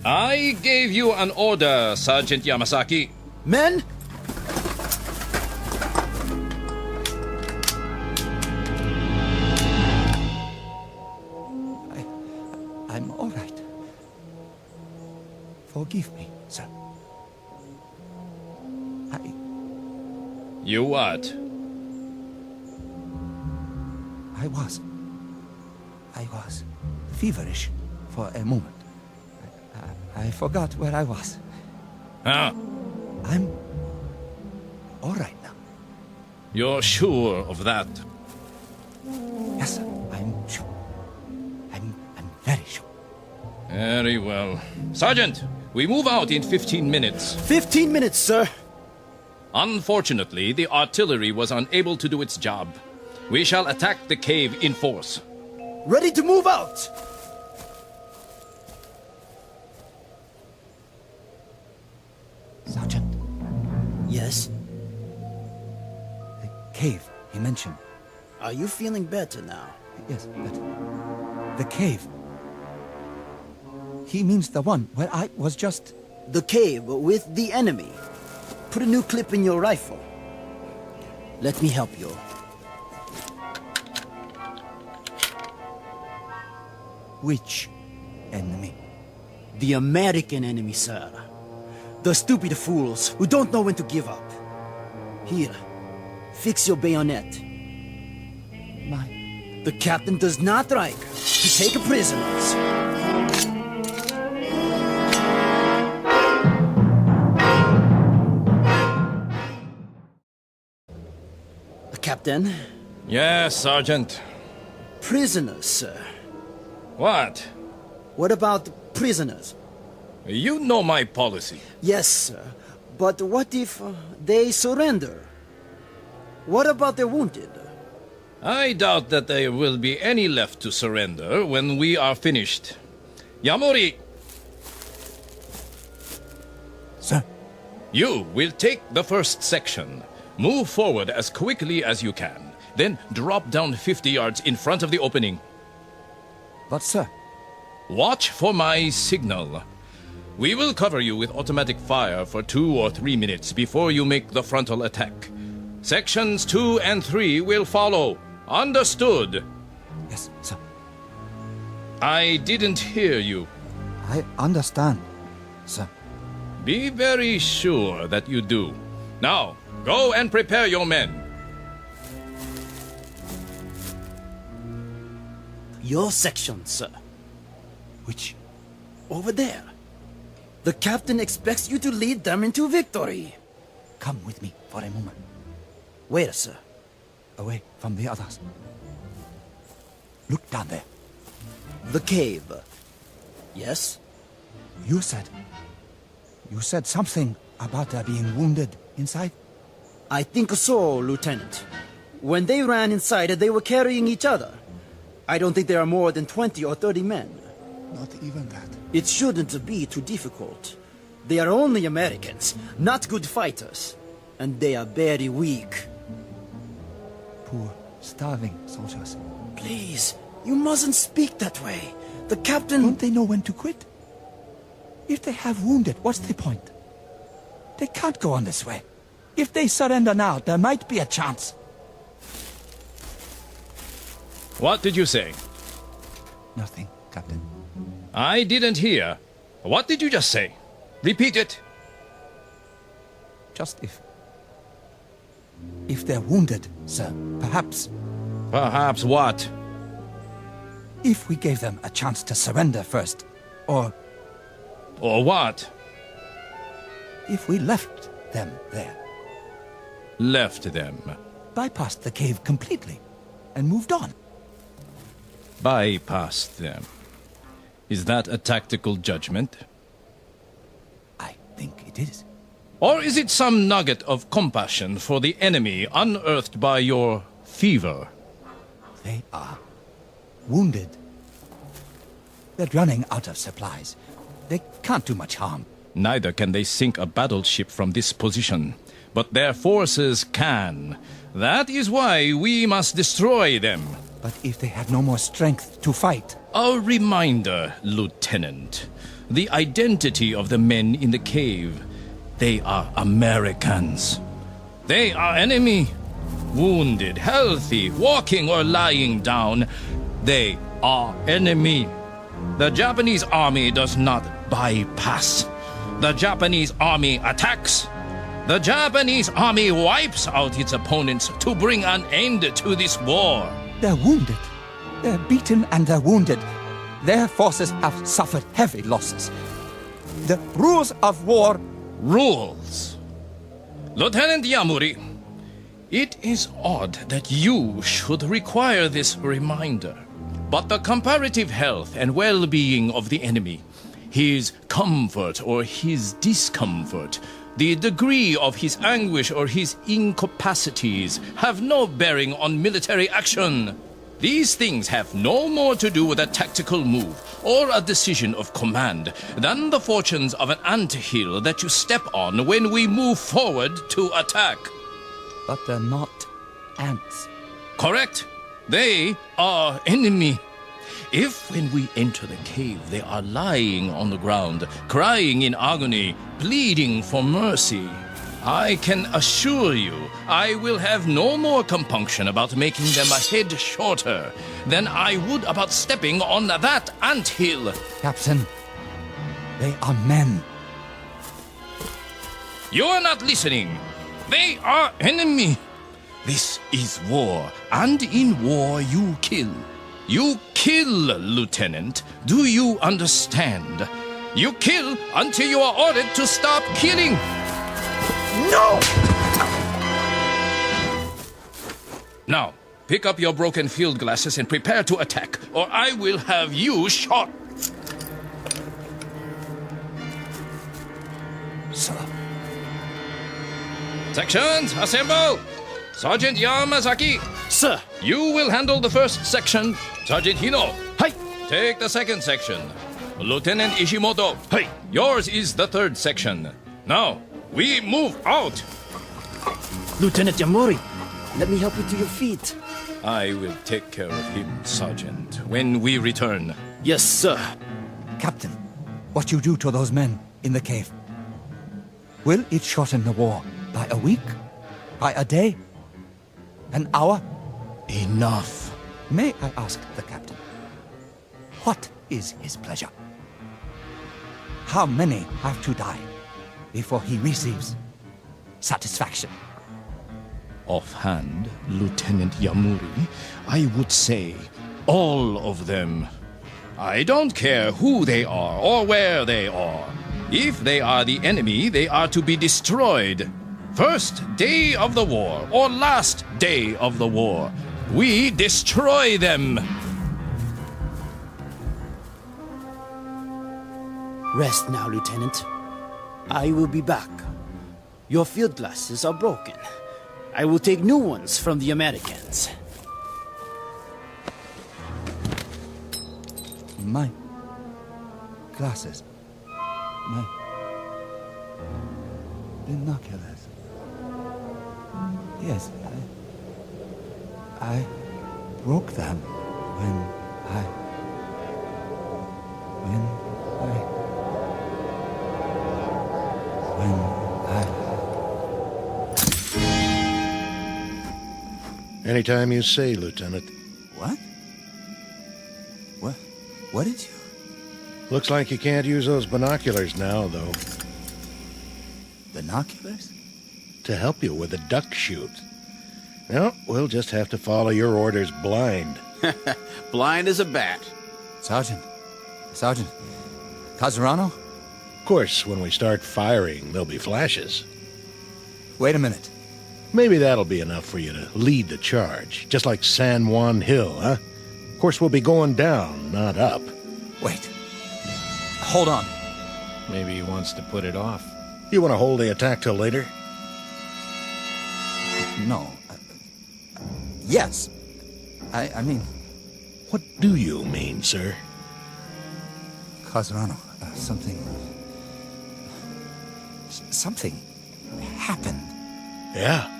Speaker 22: I gave you an order, Sergeant Yamasaki.
Speaker 19: Men?
Speaker 17: I'm all right. Forgive me, sir.
Speaker 22: You what?
Speaker 17: I was feverish for a moment. I forgot where I was.
Speaker 22: Huh?
Speaker 17: I'm all right now.
Speaker 22: You're sure of that?
Speaker 17: Yes, sir. I'm sure. I'm very sure.
Speaker 22: Very well. Sergeant, we move out in 15 minutes.
Speaker 19: 15 minutes, sir.
Speaker 22: Unfortunately, the artillery was unable to do its job. We shall attack the cave in force.
Speaker 19: Ready to move out!
Speaker 17: Sergeant.
Speaker 19: Yes?
Speaker 17: The cave he mentioned.
Speaker 19: Are you feeling better now?
Speaker 17: Yes, but the cave. He means the one where I was just...
Speaker 19: The cave with the enemy. Put a new clip in your rifle. Let me help you.
Speaker 17: Which enemy?
Speaker 19: The American enemy, sir. The stupid fools who don't know when to give up. Here, fix your bayonet. The captain does not like to take prisoners. Captain?
Speaker 22: Yes, Sergeant.
Speaker 19: Prisoners, sir.
Speaker 22: What?
Speaker 19: What about prisoners?
Speaker 22: You know my policy.
Speaker 19: Yes, sir. But what if they surrender? What about the wounded?
Speaker 22: I doubt that there will be any left to surrender when we are finished. Yamuri!
Speaker 17: Sir?
Speaker 22: You will take the first section. Move forward as quickly as you can. Then drop down 50 yards in front of the opening.
Speaker 17: But, sir...
Speaker 22: Watch for my signal. We will cover you with automatic fire for 2 or 3 minutes before you make the frontal attack. Sections 2 and 3 will follow. Understood?
Speaker 17: Yes, sir.
Speaker 22: I didn't hear you.
Speaker 17: I understand, sir.
Speaker 22: Be very sure that you do. Now, go and prepare your men.
Speaker 19: Your section, sir.
Speaker 17: Which?
Speaker 19: Over there. The captain expects you to lead them into victory.
Speaker 17: Come with me for a moment.
Speaker 19: Where, sir?
Speaker 17: Away from the others. Look down there.
Speaker 19: The cave. Yes?
Speaker 17: You said something about there being wounded inside?
Speaker 19: I think so, Lieutenant. When they ran inside, they were carrying each other. I don't think there are more than 20 or 30 men.
Speaker 17: Not even that.
Speaker 19: It shouldn't be too difficult. They are only Americans, not good fighters. And they are very weak.
Speaker 17: Poor, starving soldiers.
Speaker 19: Please, you mustn't speak that way. The captain...
Speaker 17: Don't they know when to quit? If they have wounded, what's the point? They can't go on this way. If they surrender now, there might be a chance.
Speaker 22: What did you say?
Speaker 17: Nothing, Captain.
Speaker 22: I didn't hear. What did you just say? Repeat it.
Speaker 17: Just if they're wounded, sir, perhaps.
Speaker 22: Perhaps what?
Speaker 17: If we gave them a chance to surrender first, or
Speaker 22: what?
Speaker 17: If we left them there.
Speaker 22: Left them?
Speaker 17: Bypassed the cave completely and moved on.
Speaker 22: Bypassed them. Is that a tactical judgment?
Speaker 17: I think it is.
Speaker 22: Or is it some nugget of compassion for the enemy unearthed by your fever?
Speaker 17: They are wounded. They're running out of supplies. They can't do much harm.
Speaker 22: Neither can they sink a battleship from this position. But their forces can. That is why we must destroy them.
Speaker 17: But if they have no more strength to fight...
Speaker 22: A reminder, Lieutenant. The identity of the men in the cave. They are Americans. They are enemy. Wounded, healthy, walking or lying down. They are enemy. The Japanese army does not bypass. The Japanese army attacks. The Japanese army wipes out its opponents to bring an end to this war.
Speaker 17: They're wounded. They're beaten and they're wounded. Their forces have suffered heavy losses. The rules of war...
Speaker 22: Rules? Lieutenant Yamuri, it is odd that you should require this reminder. But the comparative health and well-being of the enemy, his comfort or his discomfort, the degree of his anguish or his incapacities have no bearing on military action. These things have no more to do with a tactical move or a decision of command than the fortunes of an anthill that you step on when we move forward to attack.
Speaker 17: But they're not ants.
Speaker 22: Correct. They are enemy. If when we enter the cave they are lying on the ground, crying in agony, pleading for mercy, I can assure you I will have no more compunction about making them a head shorter than I would about stepping on that anthill.
Speaker 17: Captain, they are men.
Speaker 22: You are not listening. They are enemy. This is war, and in war you kill. You kill, Lieutenant. Do you understand? You kill until you are ordered to stop killing.
Speaker 19: No!
Speaker 22: Now, pick up your broken field glasses and prepare to attack, or I will have you shot.
Speaker 17: Sir.
Speaker 22: Sections, assemble! Sergeant Yamazaki.
Speaker 19: Sir.
Speaker 22: You will handle the first section. Sergeant Hino.
Speaker 19: Hi.
Speaker 22: Take the second section. Lieutenant Ishimoto.
Speaker 19: Hi.
Speaker 22: Yours is the third section. Now, we move out.
Speaker 19: Lieutenant Yamori, let me help you to your feet.
Speaker 22: I will take care of him, Sergeant, when we return.
Speaker 19: Yes, sir.
Speaker 17: Captain, what you do to those men in the cave, will it shorten the war by a week? By a day? An hour?
Speaker 22: Enough.
Speaker 17: May I ask the captain, what is his pleasure? How many have to die? before he receives satisfaction.
Speaker 22: Offhand, Lieutenant Yamuri, I would say all of them. I don't care who they are or where they are. If they are the enemy, they are to be destroyed. First day of the war or last day of the war, we destroy them.
Speaker 19: Rest now, Lieutenant. I will be back. Your field glasses are broken. I will take new ones from the Americans.
Speaker 17: My glasses. My binoculars. Yes, I broke them when I
Speaker 18: Anytime you say, Lieutenant.
Speaker 17: What? What did you?
Speaker 18: Looks like you can't use those binoculars now, though.
Speaker 17: Binoculars?
Speaker 18: To help you with the duck shoot. Well, we'll just have to follow your orders blind.
Speaker 8: Blind as a bat.
Speaker 17: Sergeant. Casarano?
Speaker 18: Of course, when we start firing, there'll be flashes.
Speaker 17: Wait a minute.
Speaker 18: Maybe that'll be enough for you to lead the charge, just like San Juan Hill, huh? Of course, we'll be going down, not up.
Speaker 17: Wait. Hold on.
Speaker 4: Maybe he wants to put it off.
Speaker 18: You want to hold the attack till later?
Speaker 17: No. Yes. I mean...
Speaker 18: What do you mean, sir?
Speaker 17: Casarano, something happened.
Speaker 18: Yeah.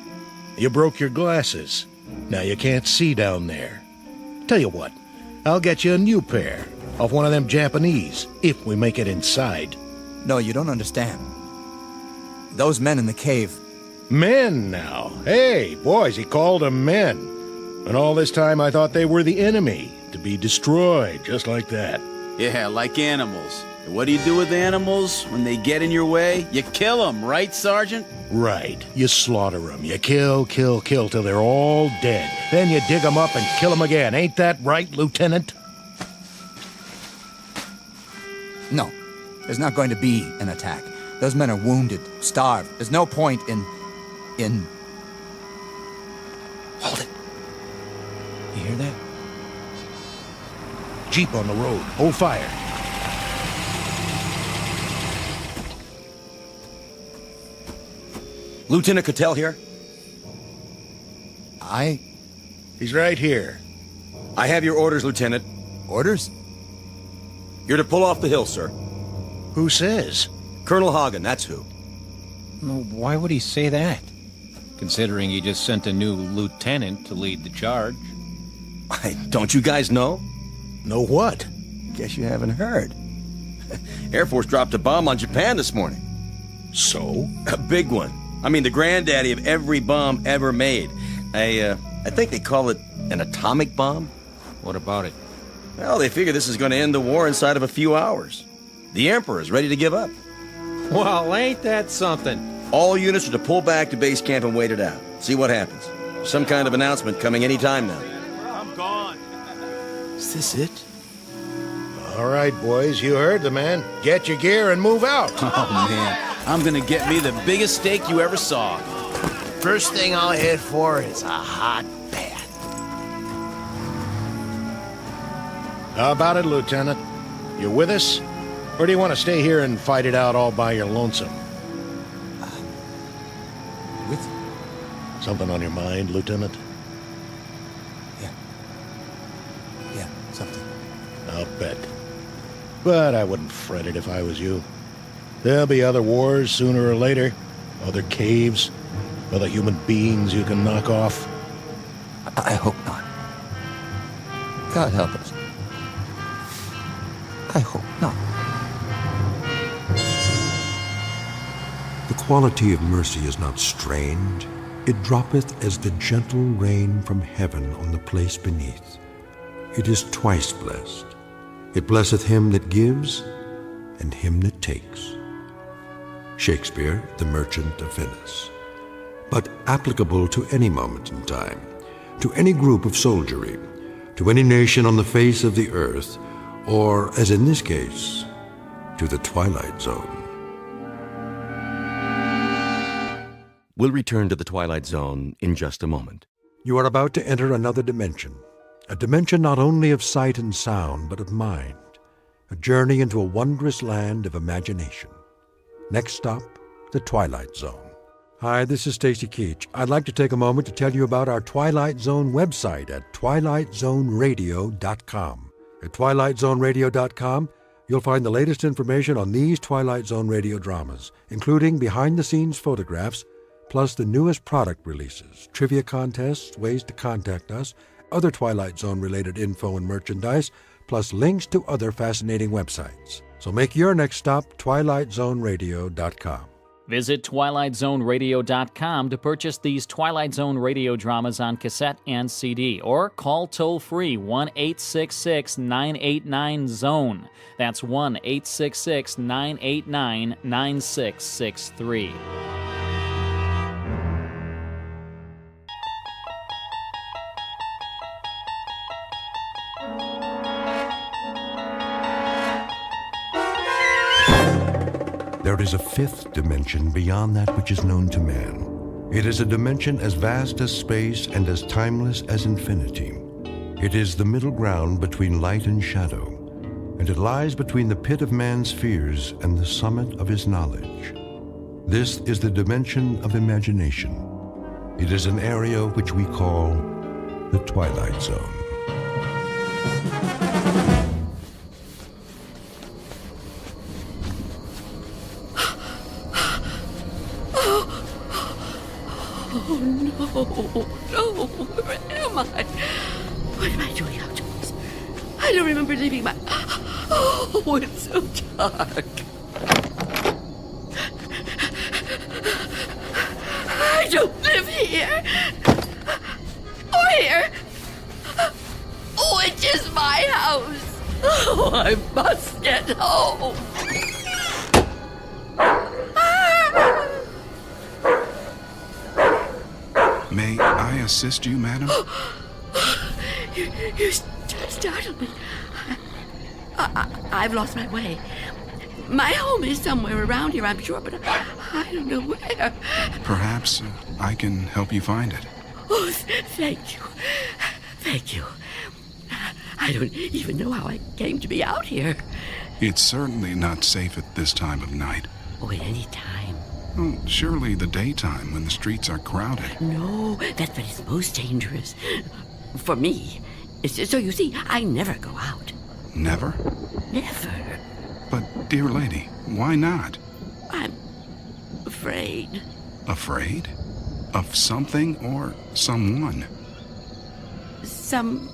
Speaker 18: You broke your glasses. Now you can't see down there. Tell you what, I'll get you a new pair off one of them Japanese, if we make it inside.
Speaker 17: No, you don't understand. Those men in the cave...
Speaker 18: Men now? Hey, boys, he called them men. And all this time I thought they were the enemy, to be destroyed, just like that.
Speaker 8: Yeah, like animals. And what do you do with animals when they get in your way? You kill them, right, Sergeant?
Speaker 18: Right. You slaughter them. You kill till they're all dead. Then you dig them up and kill them again. Ain't that right, Lieutenant?
Speaker 17: No. There's not going to be an attack. Those men are wounded, starved. There's no point in... Hold it. You hear that?
Speaker 18: Jeep on the road. Hold fire.
Speaker 9: Lieutenant Cattell here?
Speaker 18: He's right here.
Speaker 9: I have your orders, Lieutenant.
Speaker 17: Orders?
Speaker 9: You're to pull off the hill, sir.
Speaker 18: Who says?
Speaker 9: Colonel Hagen, that's who.
Speaker 4: Well, why would he say that? Considering he just sent a new lieutenant to lead the charge.
Speaker 9: Don't you guys know?
Speaker 18: Know what?
Speaker 9: Guess you haven't heard. Air Force dropped a bomb on Japan this morning.
Speaker 18: So?
Speaker 9: A big one. I mean, the granddaddy of every bomb ever made. I think they call it an atomic bomb.
Speaker 4: What about it?
Speaker 9: Well, they figure this is going to end the war inside of a few hours. The Emperor is ready to give up.
Speaker 4: Well, ain't that something?
Speaker 9: All units are to pull back to base camp and wait it out. See what happens. Some kind of announcement coming any time now.
Speaker 8: I'm gone.
Speaker 17: Is this it?
Speaker 18: All right, boys, you heard the man. Get your gear and move out.
Speaker 8: Oh, man. I'm going to get me the biggest steak you ever saw.
Speaker 12: First thing I'll head for is a hot bath.
Speaker 18: How about it, Lieutenant? You with us? Or do you want to stay here and fight it out all by your lonesome?
Speaker 17: With
Speaker 18: Something on your mind, Lieutenant?
Speaker 17: Yeah, something.
Speaker 18: I'll bet. But I wouldn't fret it if I was you. There'll be other wars sooner or later. Other caves. Other human beings you can knock off.
Speaker 17: I hope not. God help us. I hope not.
Speaker 1: The quality of mercy is not strained. It droppeth as the gentle rain from heaven on the place beneath. It is twice blessed. It blesseth him that gives and him that takes. Shakespeare, The Merchant of Venice. But applicable to any moment in time, to any group of soldiery, to any nation on the face of the earth, or, as in this case, to the Twilight Zone.
Speaker 9: We'll return to the Twilight Zone in just a moment.
Speaker 1: You are about to enter another dimension, a dimension not only of sight and sound, but of mind, a journey into a wondrous land of imagination. Next stop, the Twilight Zone. Hi, this is Stacy Keach. I'd like to take a moment to tell you about our Twilight Zone website at twilightzoneradio.com. At twilightzoneradio.com, you'll find the latest information on these Twilight Zone radio dramas, including behind-the-scenes photographs, plus the newest product releases, trivia contests, ways to contact us, other Twilight Zone-related info and merchandise, plus links to other fascinating websites. So make your next stop twilightzoneradio.com.
Speaker 2: Visit twilightzoneradio.com to purchase these Twilight Zone radio dramas on cassette and CD, or call toll-free 1-866-989-ZONE. That's 1-866-989-9663.
Speaker 1: There is a fifth dimension beyond that which is known to man. It is a dimension as vast as space and as timeless as infinity. It is the middle ground between light and shadow, and it lies between the pit of man's fears and the summit of his knowledge. This is the dimension of imagination. It is an area which we call the Twilight Zone.
Speaker 11: Oh, no, where am I? What am I doing outdoors? I don't remember leaving my... Oh, it's so dark. I don't live here. Or here. Oh, it is my house. Oh, I must get home.
Speaker 23: May I assist you, madam?
Speaker 11: You startled me. I've lost my way. My home is somewhere around here, I'm sure, but I don't know where.
Speaker 23: Perhaps I can help you find it.
Speaker 11: Oh, thank you. Thank you. I don't even know how I came to be out here.
Speaker 23: It's certainly not safe at this time of night.
Speaker 11: Oh, at any time.
Speaker 23: Well, surely the daytime when the streets are crowded.
Speaker 11: No, that's when it's most dangerous. For me. So you see, I never go out.
Speaker 23: Never?
Speaker 11: Never.
Speaker 23: But, dear lady, why not?
Speaker 11: I'm afraid.
Speaker 23: Afraid? Of something or someone?
Speaker 11: Someone.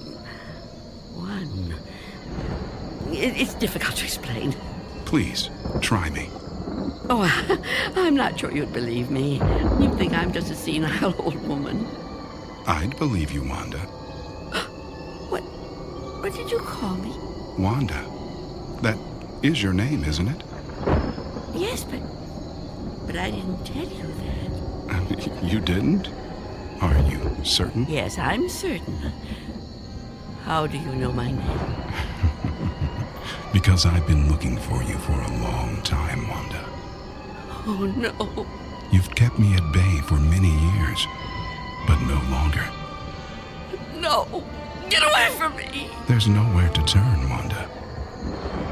Speaker 11: It's difficult to explain.
Speaker 23: Please, try me.
Speaker 11: Oh, I'm not sure you'd believe me. You'd think I'm just a senile old woman.
Speaker 23: I'd believe you, Wanda.
Speaker 11: What did you call me?
Speaker 23: Wanda. That is your name, isn't it?
Speaker 11: Yes, but I didn't tell you that.
Speaker 23: You didn't? Are you certain?
Speaker 11: Yes, I'm certain. How do you know my name?
Speaker 23: Because I've been looking for you for a long time, Wanda.
Speaker 11: Oh, no.
Speaker 23: You've kept me at bay for many years, but no longer.
Speaker 11: No. Get away from me.
Speaker 23: There's nowhere to turn, Wanda.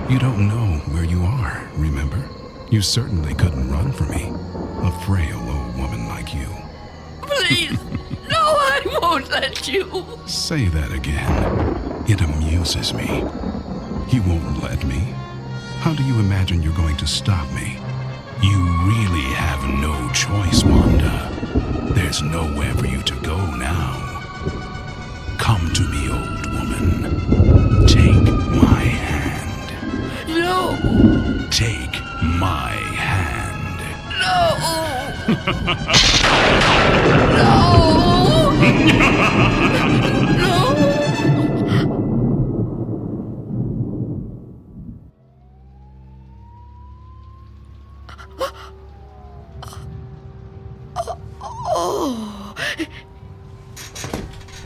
Speaker 23: You don't know where you are, remember? You certainly couldn't run from me, a frail old woman like you.
Speaker 11: Please. No, I won't let you.
Speaker 23: Say that again. It amuses me. You won't let me? How do you imagine you're going to stop me? You really have no choice, Wanda. There's nowhere for you to go now. Come to me, old woman. Take my hand.
Speaker 11: No.
Speaker 23: Take my hand.
Speaker 11: No. No. No. Oh,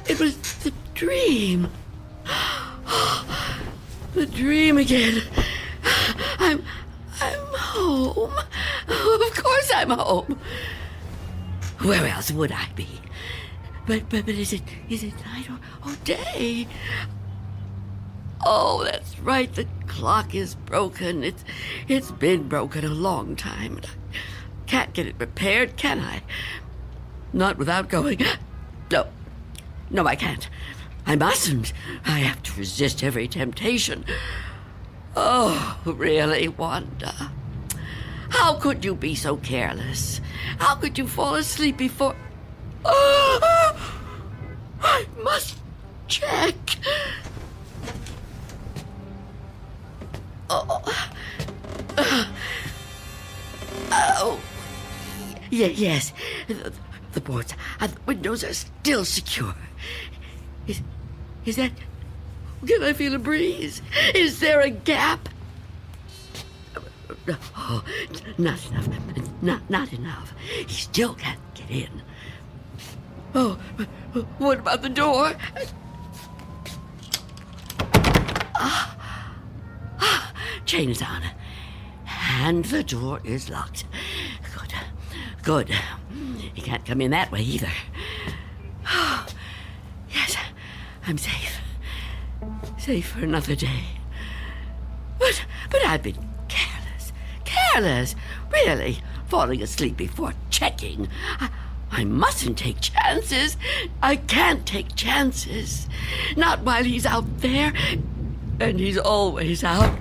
Speaker 11: it was the dream. The dream again. I'm home. Of course I'm home. Where else would I be? But is it night or day? Oh, that's right. The clock is broken. It's been broken a long time. Can't get it repaired, can I? Not without going. No, I can't. I mustn't. I have to resist every temptation. Oh, really, Wanda? How could you be so careless? How could you fall asleep before... I must check. Yes. The boards and the windows are still secure. Is that... Can I feel a breeze? Is there a gap? Oh, not enough. Not enough. He still can't get in. Oh, what about the door? Chain is on. And the door is locked. Good. He can't come in that way either. Yes, I'm safe. Safe for another day. But I've been careless. Really, falling asleep before checking. I mustn't take chances. I can't take chances. Not while he's out there. And he's always out.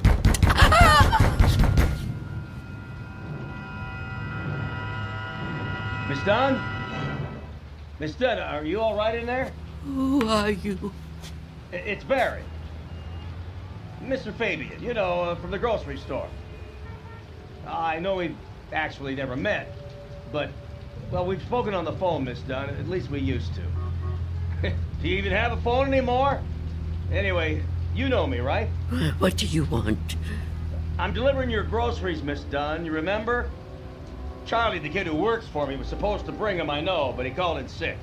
Speaker 3: Miss Dunn? Miss Dunn, are you all right in there?
Speaker 11: Who are you?
Speaker 3: It's Barry. Mr. Fabian, from the grocery store. I know we've actually never met, but, well, we've spoken on the phone, Miss Dunn. At least we used to. Do you even have a phone anymore? Anyway, you know me, right?
Speaker 11: What do you want?
Speaker 3: I'm delivering your groceries, Miss Dunn. You remember? Charlie, the kid who works for me, was supposed to bring them, I know, but he called in sick.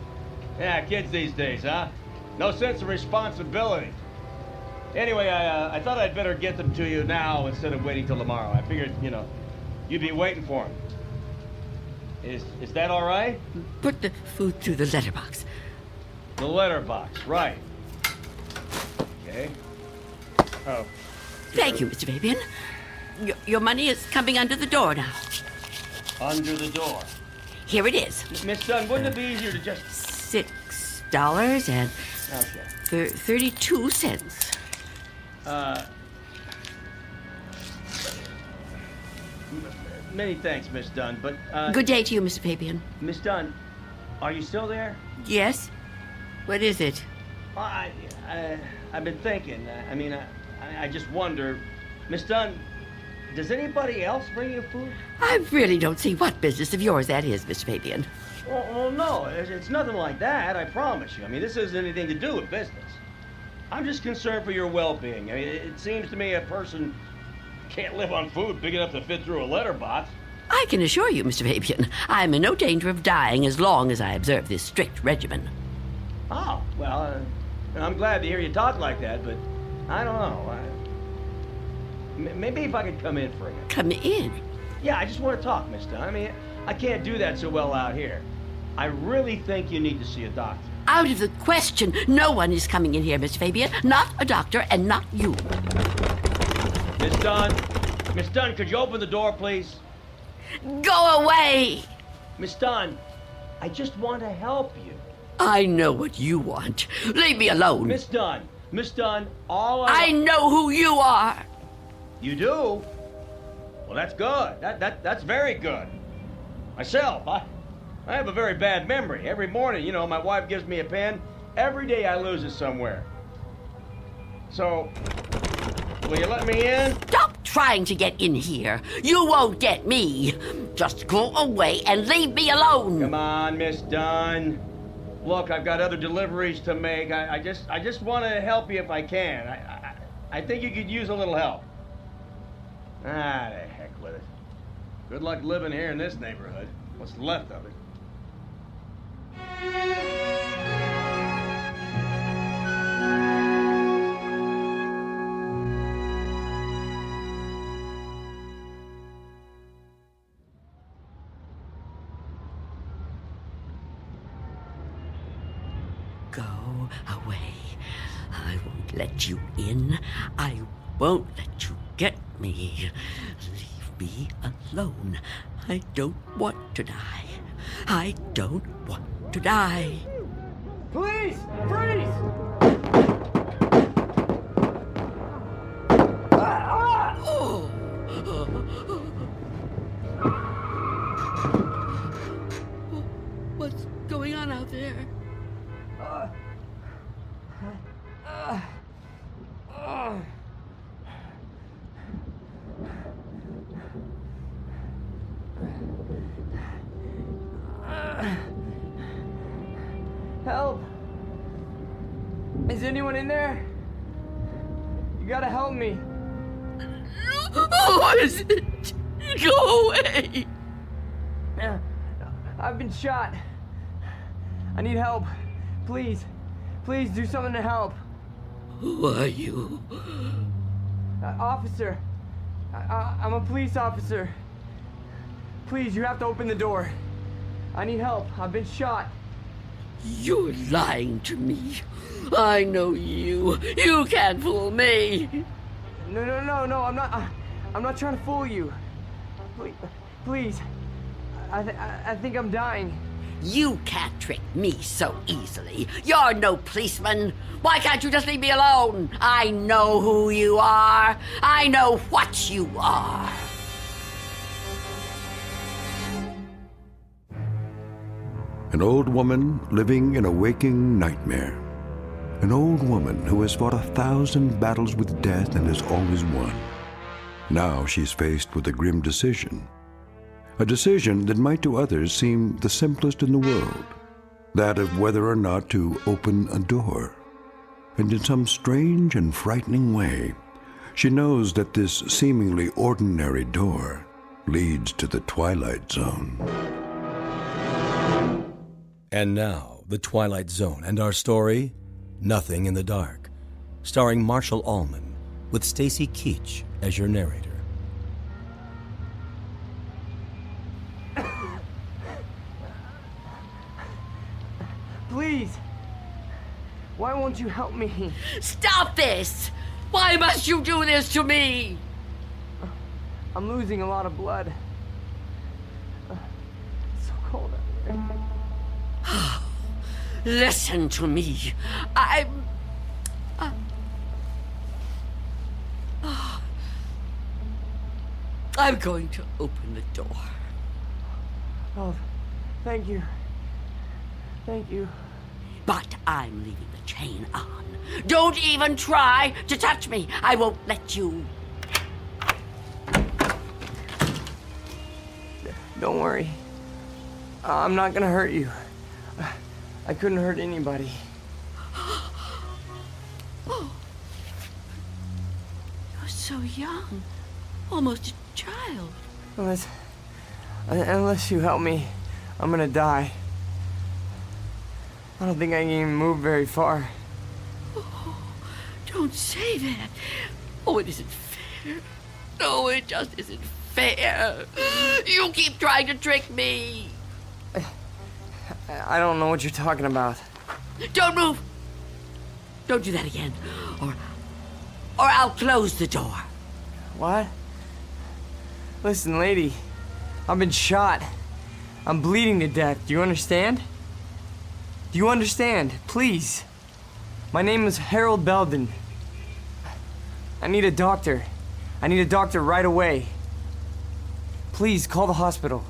Speaker 3: Yeah, kids these days, huh? No sense of responsibility. Anyway, I thought I'd better get them to you now instead of waiting till tomorrow. I figured, you'd be waiting for them. Is that all right?
Speaker 11: Put the food through the letterbox.
Speaker 3: The letterbox, right. Okay. Oh.
Speaker 11: Thank you, Mr. Fabian. Your money is coming under the door now.
Speaker 3: Under the door?
Speaker 11: Here it is.
Speaker 3: Miss Dunn, wouldn't it be easier to just...
Speaker 11: $6 and...
Speaker 3: Okay.
Speaker 11: 32 cents.
Speaker 3: Many thanks, Miss Dunn, but,
Speaker 11: Good day to you, Mr. Fabian.
Speaker 3: Miss Dunn, are you still there?
Speaker 11: Yes? What is it?
Speaker 3: I've been thinking. I just wonder, Miss Dunn, does anybody else bring you food?
Speaker 11: I really don't see what business of yours that is, Mr. Fabian.
Speaker 3: Well, no, it's nothing like that, I promise you. This isn't anything to do with business. I'm just concerned for your well-being. It seems to me a person can't live on food big enough to fit through a letterbox.
Speaker 11: I can assure you, Mr. Fabian, I'm in no danger of dying as long as I observe this strict regimen.
Speaker 3: Oh, well, I'm glad to hear you talk like that, but I don't know. Maybe if I could come in for a minute.
Speaker 11: Come in?
Speaker 3: Yeah, I just want to talk, Miss Dunn. I can't do that so well out here. I really think you need to see a doctor.
Speaker 11: Out of the question. No one is coming in here, Mr. Fabian. Not a doctor and not you.
Speaker 3: Miss Dunn, could you open the door, please?
Speaker 11: Go away!
Speaker 3: Miss Dunn, I just want to help you.
Speaker 11: I know what you want. Leave me alone.
Speaker 3: Miss Dunn,
Speaker 11: I know who you are.
Speaker 3: You do? Well, that's good. That's very good. Myself, I have a very bad memory. Every morning, my wife gives me a pen. Every day I lose it somewhere. So, will you let me in?
Speaker 11: Stop trying to get in here. You won't get me. Just go away and leave me alone.
Speaker 3: Come on, Miss Dunn. Look, I've got other deliveries to make. I just want to help you if I can. I think you could use a little help. The heck with it. Good luck living here in this neighborhood. What's left of it.
Speaker 11: Go away. I won't let you in. I won't let you get me. Leave me alone. I don't want to die. I don't want to die.
Speaker 15: Please! Freeze!
Speaker 11: Oh. What's going on out there?
Speaker 15: Help! Is anyone in there? You gotta help me.
Speaker 11: What is it? Go away!
Speaker 15: I've been shot. I need help. Please. Please do something to help.
Speaker 11: Who are you?
Speaker 15: Officer. I'm a police officer. Please, you have to open the door. I need help. I've been shot.
Speaker 11: You're lying to me. I know you. You can't fool me.
Speaker 15: No, I'm not trying to fool you. Please. I think I'm dying.
Speaker 11: You can't trick me so easily. You're no policeman. Why can't you just leave me alone? I know who you are. I know what you are.
Speaker 1: An old woman living in a waking nightmare. An old woman who has fought 1,000 battles with death and has always won. Now she's faced with a grim decision. A decision that might to others seem the simplest in the world. That of whether or not to open a door. And in some strange and frightening way, she knows that this seemingly ordinary door leads to the Twilight Zone.
Speaker 9: And now, The Twilight Zone and our story, Nothing in the Dark, starring Marshall Allman, with Stacy Keach as your narrator.
Speaker 15: Please. Why won't you help me?
Speaker 11: Stop this! Why must you do this to me?
Speaker 15: I'm losing a lot of blood. It's so cold out here.
Speaker 11: Listen to me. I'm going to open the door.
Speaker 15: Oh, thank you. Thank you.
Speaker 11: But I'm leaving the chain on. Don't even try to touch me. I won't let you.
Speaker 15: Don't worry. I'm not gonna hurt you. I couldn't hurt anybody.
Speaker 11: Oh. You're so young. Almost a child.
Speaker 15: Unless you help me, I'm gonna die. I don't think I can even move very far.
Speaker 11: Oh, don't say that. Oh, it isn't fair. No, it just isn't fair. You keep trying to trick me.
Speaker 15: I don't know what you're talking about.
Speaker 11: Don't move. Don't do that again. Or I'll close the door.
Speaker 15: What? Listen, lady. I've been shot. I'm bleeding to death. Do you understand? Do you understand? Please. My name is Harold Belden. I need a doctor. I need a doctor right away. Please, call the hospital.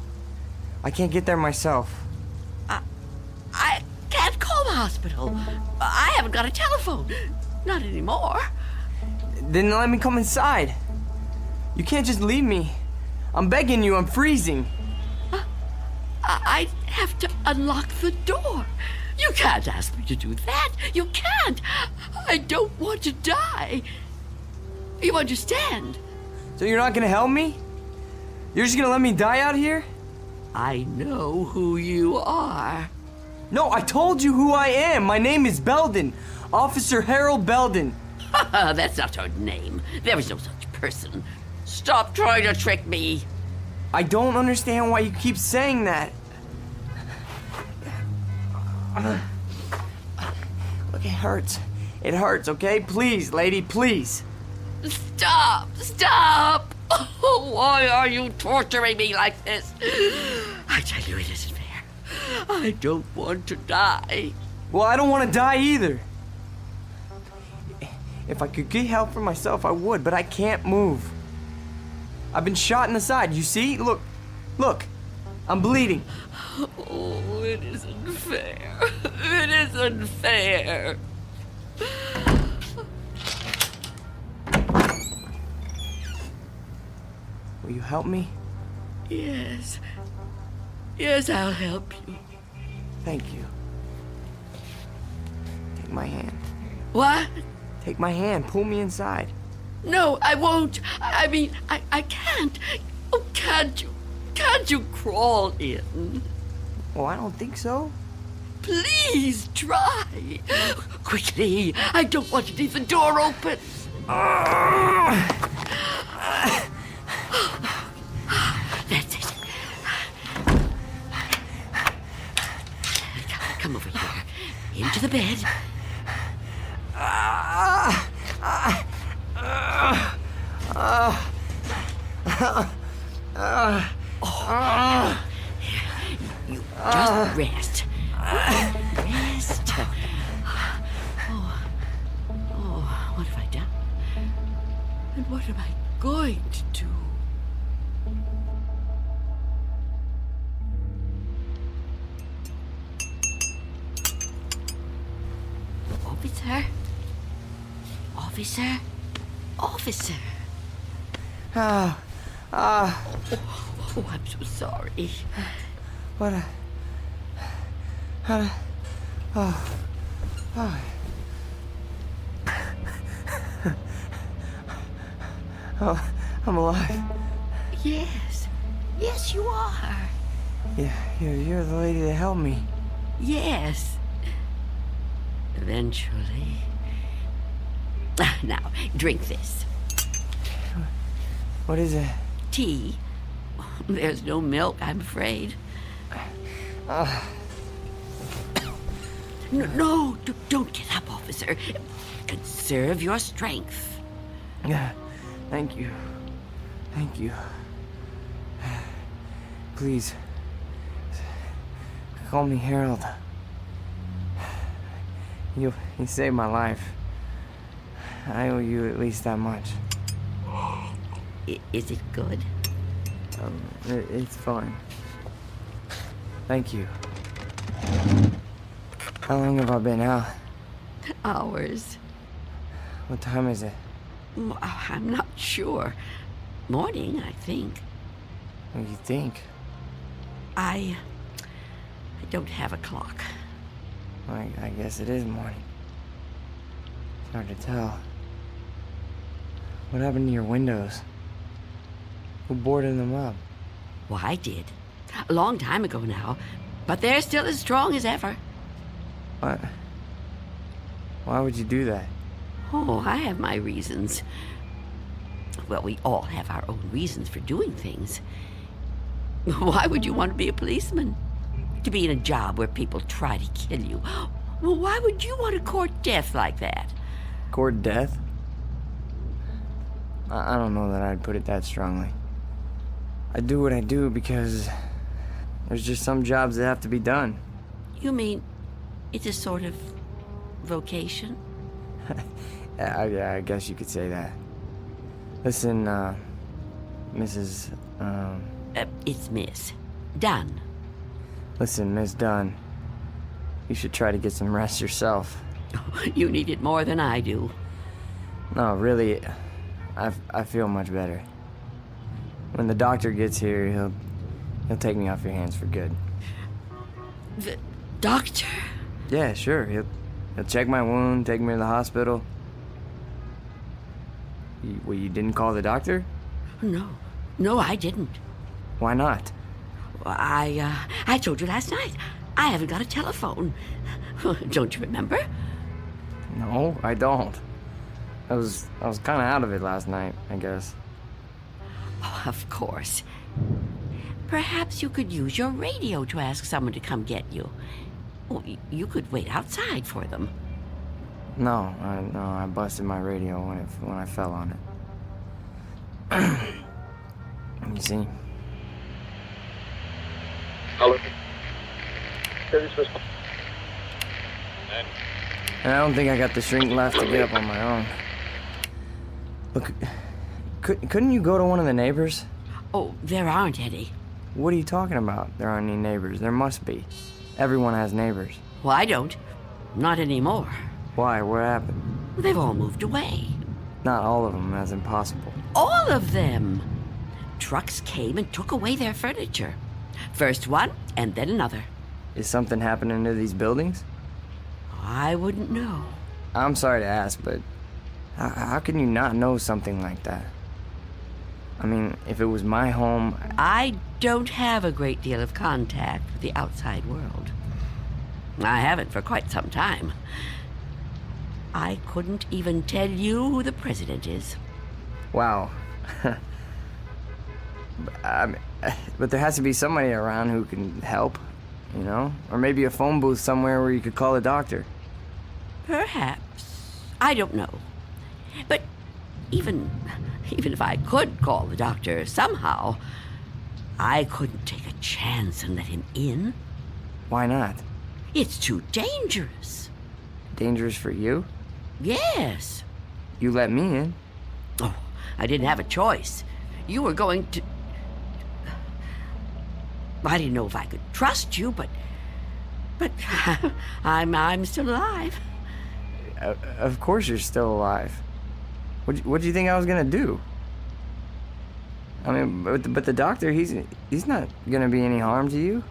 Speaker 15: I can't get there myself.
Speaker 11: I can't call the hospital. I haven't got a telephone. Not anymore.
Speaker 15: Then let me come inside. You can't just leave me. I'm begging you, I'm freezing.
Speaker 11: I have to unlock the door. You can't ask me to do that. You can't. I don't want to die. You understand?
Speaker 15: So you're not gonna help me? You're just gonna let me die out here?
Speaker 11: I know who you are.
Speaker 15: No, I told you who I am. My name is Belden. Officer Harold Belden.
Speaker 11: That's not her name. There is no such person. Stop trying to trick me.
Speaker 15: I don't understand why you keep saying that. Look, it hurts. It hurts, okay? Please, lady, please.
Speaker 11: Stop! Stop! Oh, why are you torturing me like this? I tell you, it isn't fair. I don't want to die.
Speaker 15: Well, I don't want to die either. If I could get help for myself, I would, but I can't move. I've been shot in the side, you see? Look, look, I'm bleeding.
Speaker 11: Oh, it isn't fair. It isn't fair.
Speaker 15: Will you help me?
Speaker 11: Yes. Yes, I'll help you.
Speaker 15: Thank you. Take my hand.
Speaker 11: What?
Speaker 15: Take my hand. Pull me inside.
Speaker 11: No, I won't. I mean, I can't. Oh, can't you? Can't you crawl in?
Speaker 15: Well, I don't think so.
Speaker 11: Please try. Quickly. I don't want to leave the door open. That's it. Come over here. Into the bed. You just rest. Rest. Oh, what have I done? And what am I going to do? Officer? Officer? Officer?
Speaker 15: Oh,
Speaker 11: I'm so sorry.
Speaker 15: What a... Oh, I'm alive.
Speaker 11: Yes. Yes, you are.
Speaker 15: Yeah, you're the lady that helped me.
Speaker 11: Yes. Eventually. Now, drink this.
Speaker 15: What is it?
Speaker 11: Tea. There's no milk, I'm afraid. No, don't get up, officer. Conserve your strength.
Speaker 15: Yeah, thank you. Thank you. Please, call me Harold. You saved my life. I owe you at least that much.
Speaker 11: Is it good?
Speaker 15: It's fine. Thank you. How long have I been out?
Speaker 11: Hours.
Speaker 15: What time is it?
Speaker 11: I'm not sure. Morning, I think.
Speaker 15: What do you think?
Speaker 11: I don't have a clock.
Speaker 15: I guess it is morning. It's hard to tell. What happened to your windows? Who boarded them up?
Speaker 11: Well, I did. A long time ago now. But they're still as strong as ever.
Speaker 15: What? Why would you do that?
Speaker 11: Oh, I have my reasons. Well, we all have our own reasons for doing things. Why would you want to be a policeman? To be in a job where people try to kill you? Well, why would you want to court death like that?
Speaker 15: Court death? I don't know that I'd put it that strongly. I do what I do because there's just some jobs that have to be done.
Speaker 11: You mean it's a sort of vocation?
Speaker 15: Yeah, I guess you could say that. Listen, Mrs.
Speaker 11: It's Miss Dunn.
Speaker 15: Listen, Miss Dunn. You should try to get some rest yourself.
Speaker 11: You need it more than I do.
Speaker 15: No, really, I feel much better. When the doctor gets here, he'll take me off your hands for good.
Speaker 11: The doctor?
Speaker 15: Yeah, sure. He'll check my wound, take me to the hospital. You didn't call the doctor?
Speaker 11: No, I didn't.
Speaker 15: Why not?
Speaker 11: I told you last night. I haven't got a telephone. Don't you remember?
Speaker 15: No, I don't. I was kind of out of it last night, I guess.
Speaker 11: Oh, of course. Perhaps you could use your radio to ask someone to come get you. Oh, you could wait outside for them.
Speaker 15: No, I busted my radio when I fell on it. You see?
Speaker 7: Hello.
Speaker 15: And I don't think I got the strength left to get up on my own. Look, couldn't you go to one of the neighbors?
Speaker 11: Oh, there aren't any.
Speaker 15: What are you talking about? There aren't any neighbors. There must be. Everyone has neighbors.
Speaker 11: Well, I don't. Not anymore.
Speaker 15: Why? What happened?
Speaker 11: They've all moved away.
Speaker 15: Not all of them. That's impossible.
Speaker 11: All of them. Trucks came and took away their furniture. First one, and then another.
Speaker 15: Is something happening to these buildings?
Speaker 11: I wouldn't know.
Speaker 15: I'm sorry to ask, but how can you not know something like that? I mean, if it was my home...
Speaker 11: I don't have a great deal of contact with the outside world. I haven't for quite some time. I couldn't even tell you who the president is.
Speaker 15: Wow. But there has to be somebody around who can help, you know? Or maybe a phone booth somewhere where you could call a doctor.
Speaker 11: Perhaps. I don't know. But even if I could call the doctor somehow, I couldn't take a chance and let him in.
Speaker 15: Why not?
Speaker 11: It's too dangerous.
Speaker 15: Dangerous for you?
Speaker 11: Yes.
Speaker 15: You let me in.
Speaker 11: Oh, I didn't have a choice. You were going to... I didn't know if I could trust you, but I'm still alive.
Speaker 15: Of course you're still alive. What do you think I was gonna do? I mean, but the doctor, he's not gonna be any harm to you.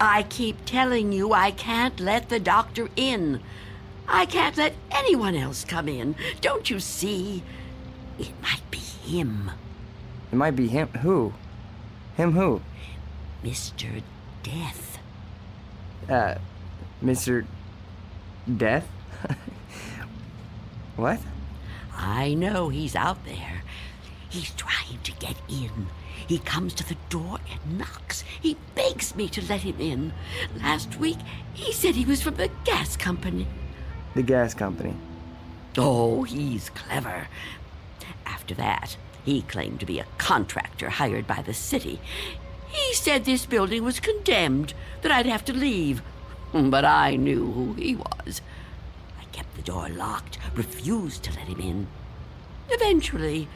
Speaker 11: I keep telling you I can't let the doctor in. I can't let anyone else come in. Don't you see? It might be him.
Speaker 15: It might be him. Who? Him who?
Speaker 11: Mr. Death.
Speaker 15: Mr. Death? What?
Speaker 11: I know he's out there. He's trying to get in. He comes to the door and knocks. He begs me to let him in. Last week, he said he was from the gas company.
Speaker 15: The gas company?
Speaker 11: Oh, he's clever. After that, he claimed to be a contractor hired by the city. He said this building was condemned, that I'd have to leave. But I knew who he was. I kept the door locked, refused to let him in. Eventually,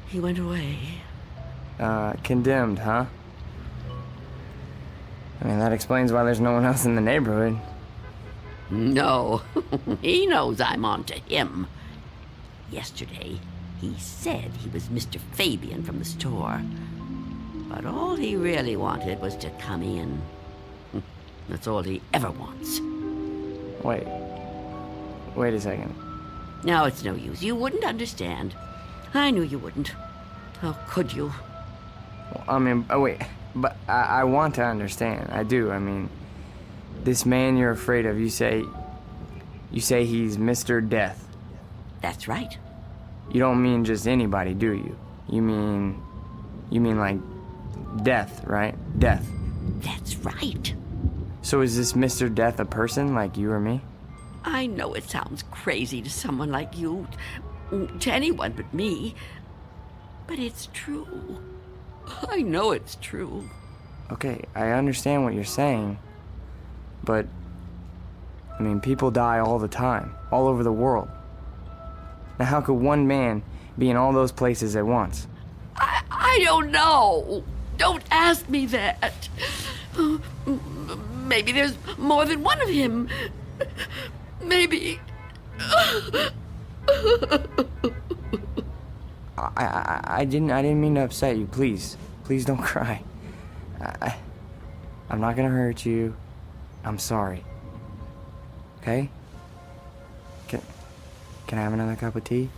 Speaker 11: he went away.
Speaker 15: Condemned, huh? I mean, that explains why there's no one else in the neighborhood.
Speaker 11: No, he knows I'm on to him. Yesterday, he said he was Mr. Fabian from the store. But all he really wanted was to come in. That's all he ever wants.
Speaker 15: Wait a second.
Speaker 11: No, it's no use. You wouldn't understand. I knew you wouldn't. How could you?
Speaker 15: Well, I mean, wait. But I want to understand. I do. I mean, this man you're afraid of, you say he's Mr. Death.
Speaker 11: That's right.
Speaker 15: You don't mean just anybody, do you? You mean like death, right? Death.
Speaker 11: That's right.
Speaker 15: So is this Mr. Death a person like you or me?
Speaker 11: I know it sounds crazy to someone like you, to anyone but me, but it's true. I know it's true.
Speaker 15: Okay, I understand what you're saying, but, I mean, people die all the time, all over the world. Now, how could one man be in all those places at once?
Speaker 11: I don't know. Don't ask me that. Maybe there's more than one of him. Maybe...
Speaker 15: I didn't mean to upset you. Please don't cry. I'm not gonna hurt you. I'm sorry. Okay? Can I have another cup of tea?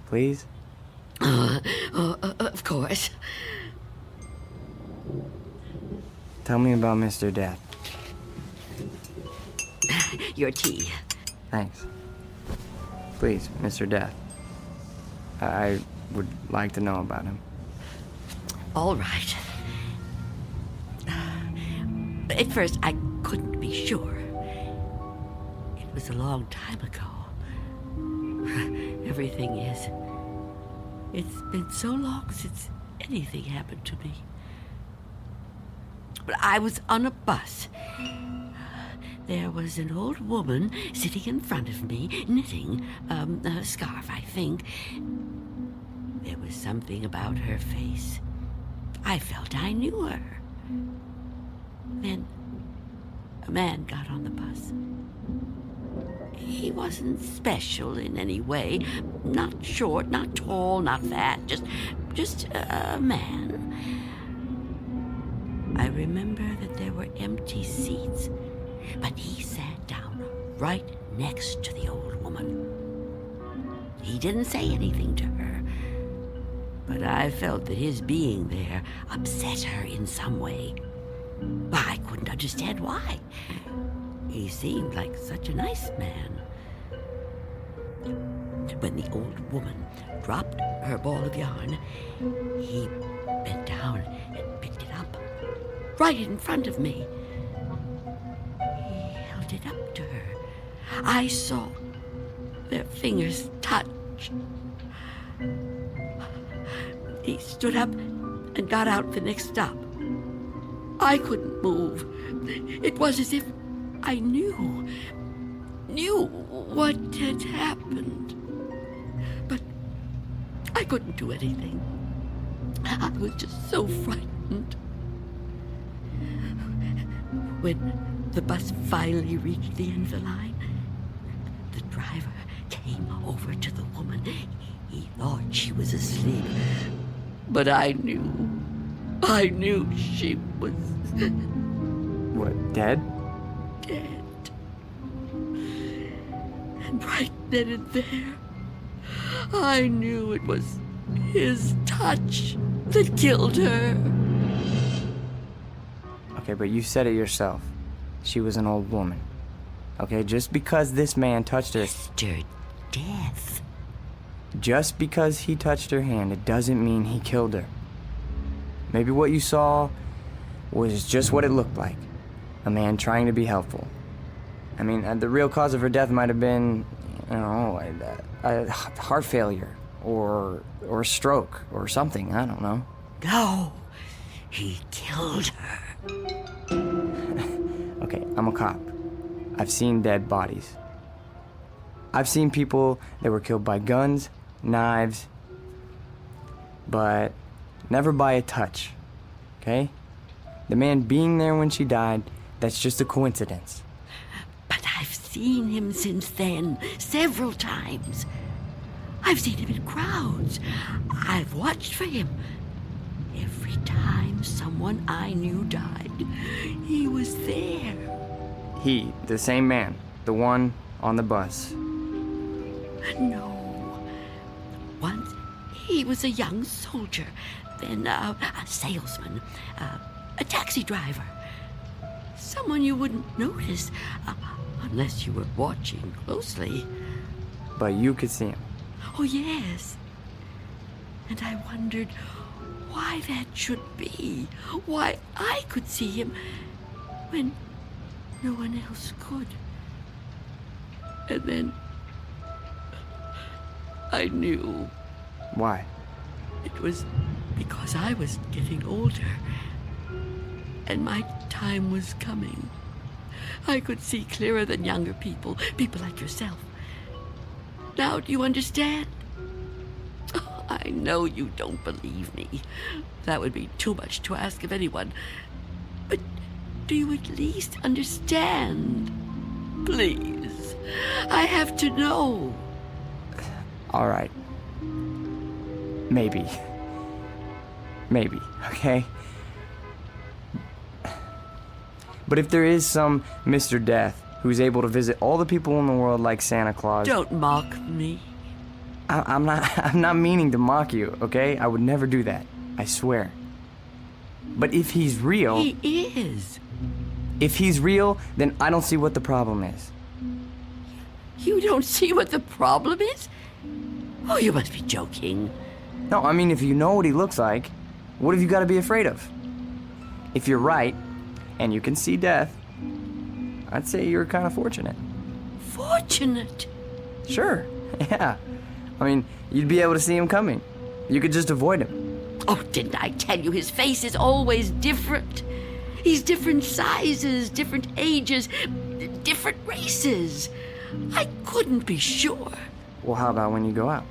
Speaker 15: Please?
Speaker 11: Of course.
Speaker 7: Tell me about Mr. Death.
Speaker 11: Your tea.
Speaker 7: Thanks. Please, Mr. Death. I would like to know about him.
Speaker 11: All right. At first, I couldn't be sure. It was a long time ago. Everything is. It's been so long since anything happened to me. But I was on a bus. There was an old woman sitting in front of me, knitting a scarf, I think. There was something about her face. I felt I knew her. Then a man got on the bus. He wasn't special in any way. Not short, not tall, not fat. Just a man. I remember that there were empty seats, but he sat down right next to the old woman. He didn't say anything to her, but I felt that his being there upset her in some way. I couldn't understand why. He seemed like such a nice man. When the old woman dropped her ball of yarn, he bent down and picked it up, right in front of me. He held it up to her. I saw their fingers touch. He stood up and got out the next stop. I couldn't move. It was as if I knew what had happened. But I couldn't do anything. I was just so frightened. When the bus finally reached the end of the line, the driver came over to the woman. He thought she was asleep. But I knew she was...
Speaker 7: What, dead?
Speaker 11: Dead. And right then and there, I knew it was his touch that killed her.
Speaker 7: Okay, but you said it yourself. She was an old woman. Okay, just because this man touched her...
Speaker 11: Mr. Death.
Speaker 7: Just because he touched her hand, it doesn't mean he killed her. Maybe what you saw was just what it looked like. A man trying to be helpful. I mean, the real cause of her death might have been, I don't know, a heart failure or a stroke or something. I don't know.
Speaker 11: No, he killed her.
Speaker 7: Okay, I'm a cop. I've seen dead bodies. I've seen people that were killed by guns, knives, but never by a touch, okay? The man being there when she died, that's just a coincidence.
Speaker 11: But I've seen him since then, several times. I've seen him in crowds. I've watched for him. Every time someone I knew died, he was there.
Speaker 7: He, the same man, the one on the bus.
Speaker 11: No. Once he was a young soldier, then a salesman, a taxi driver. Someone you wouldn't notice unless you were watching closely.
Speaker 7: But you could see him.
Speaker 11: Oh, yes. And I wondered why that should be. Why I could see him when no one else could. And then I knew.
Speaker 7: Why?
Speaker 11: It was because I was getting older. And my time was coming. I could see clearer than younger people like yourself. Now do you understand? Oh, I know you don't believe me. That would be too much to ask of anyone. But do you at least understand? Please. I have to know.
Speaker 7: All right. Maybe, okay? But if there is some Mr. Death who's able to visit all the people in the world like Santa Claus...
Speaker 11: Don't mock me.
Speaker 7: I'm not meaning to mock you, okay? I would never do that. I swear. But if he's real...
Speaker 11: He is.
Speaker 7: If he's real, then I don't see what the problem is.
Speaker 11: You don't see what the problem is? Oh, you must be joking.
Speaker 7: No, I mean, if you know what he looks like, what have you got to be afraid of? If you're right, and you can see death, I'd say you're kind of fortunate.
Speaker 11: Fortunate?
Speaker 7: Sure, yeah. I mean, you'd be able to see him coming. You could just avoid him.
Speaker 11: Oh, didn't I tell you his face is always different? He's different sizes, different ages, different races. I couldn't be sure.
Speaker 7: Well, how about when you go out?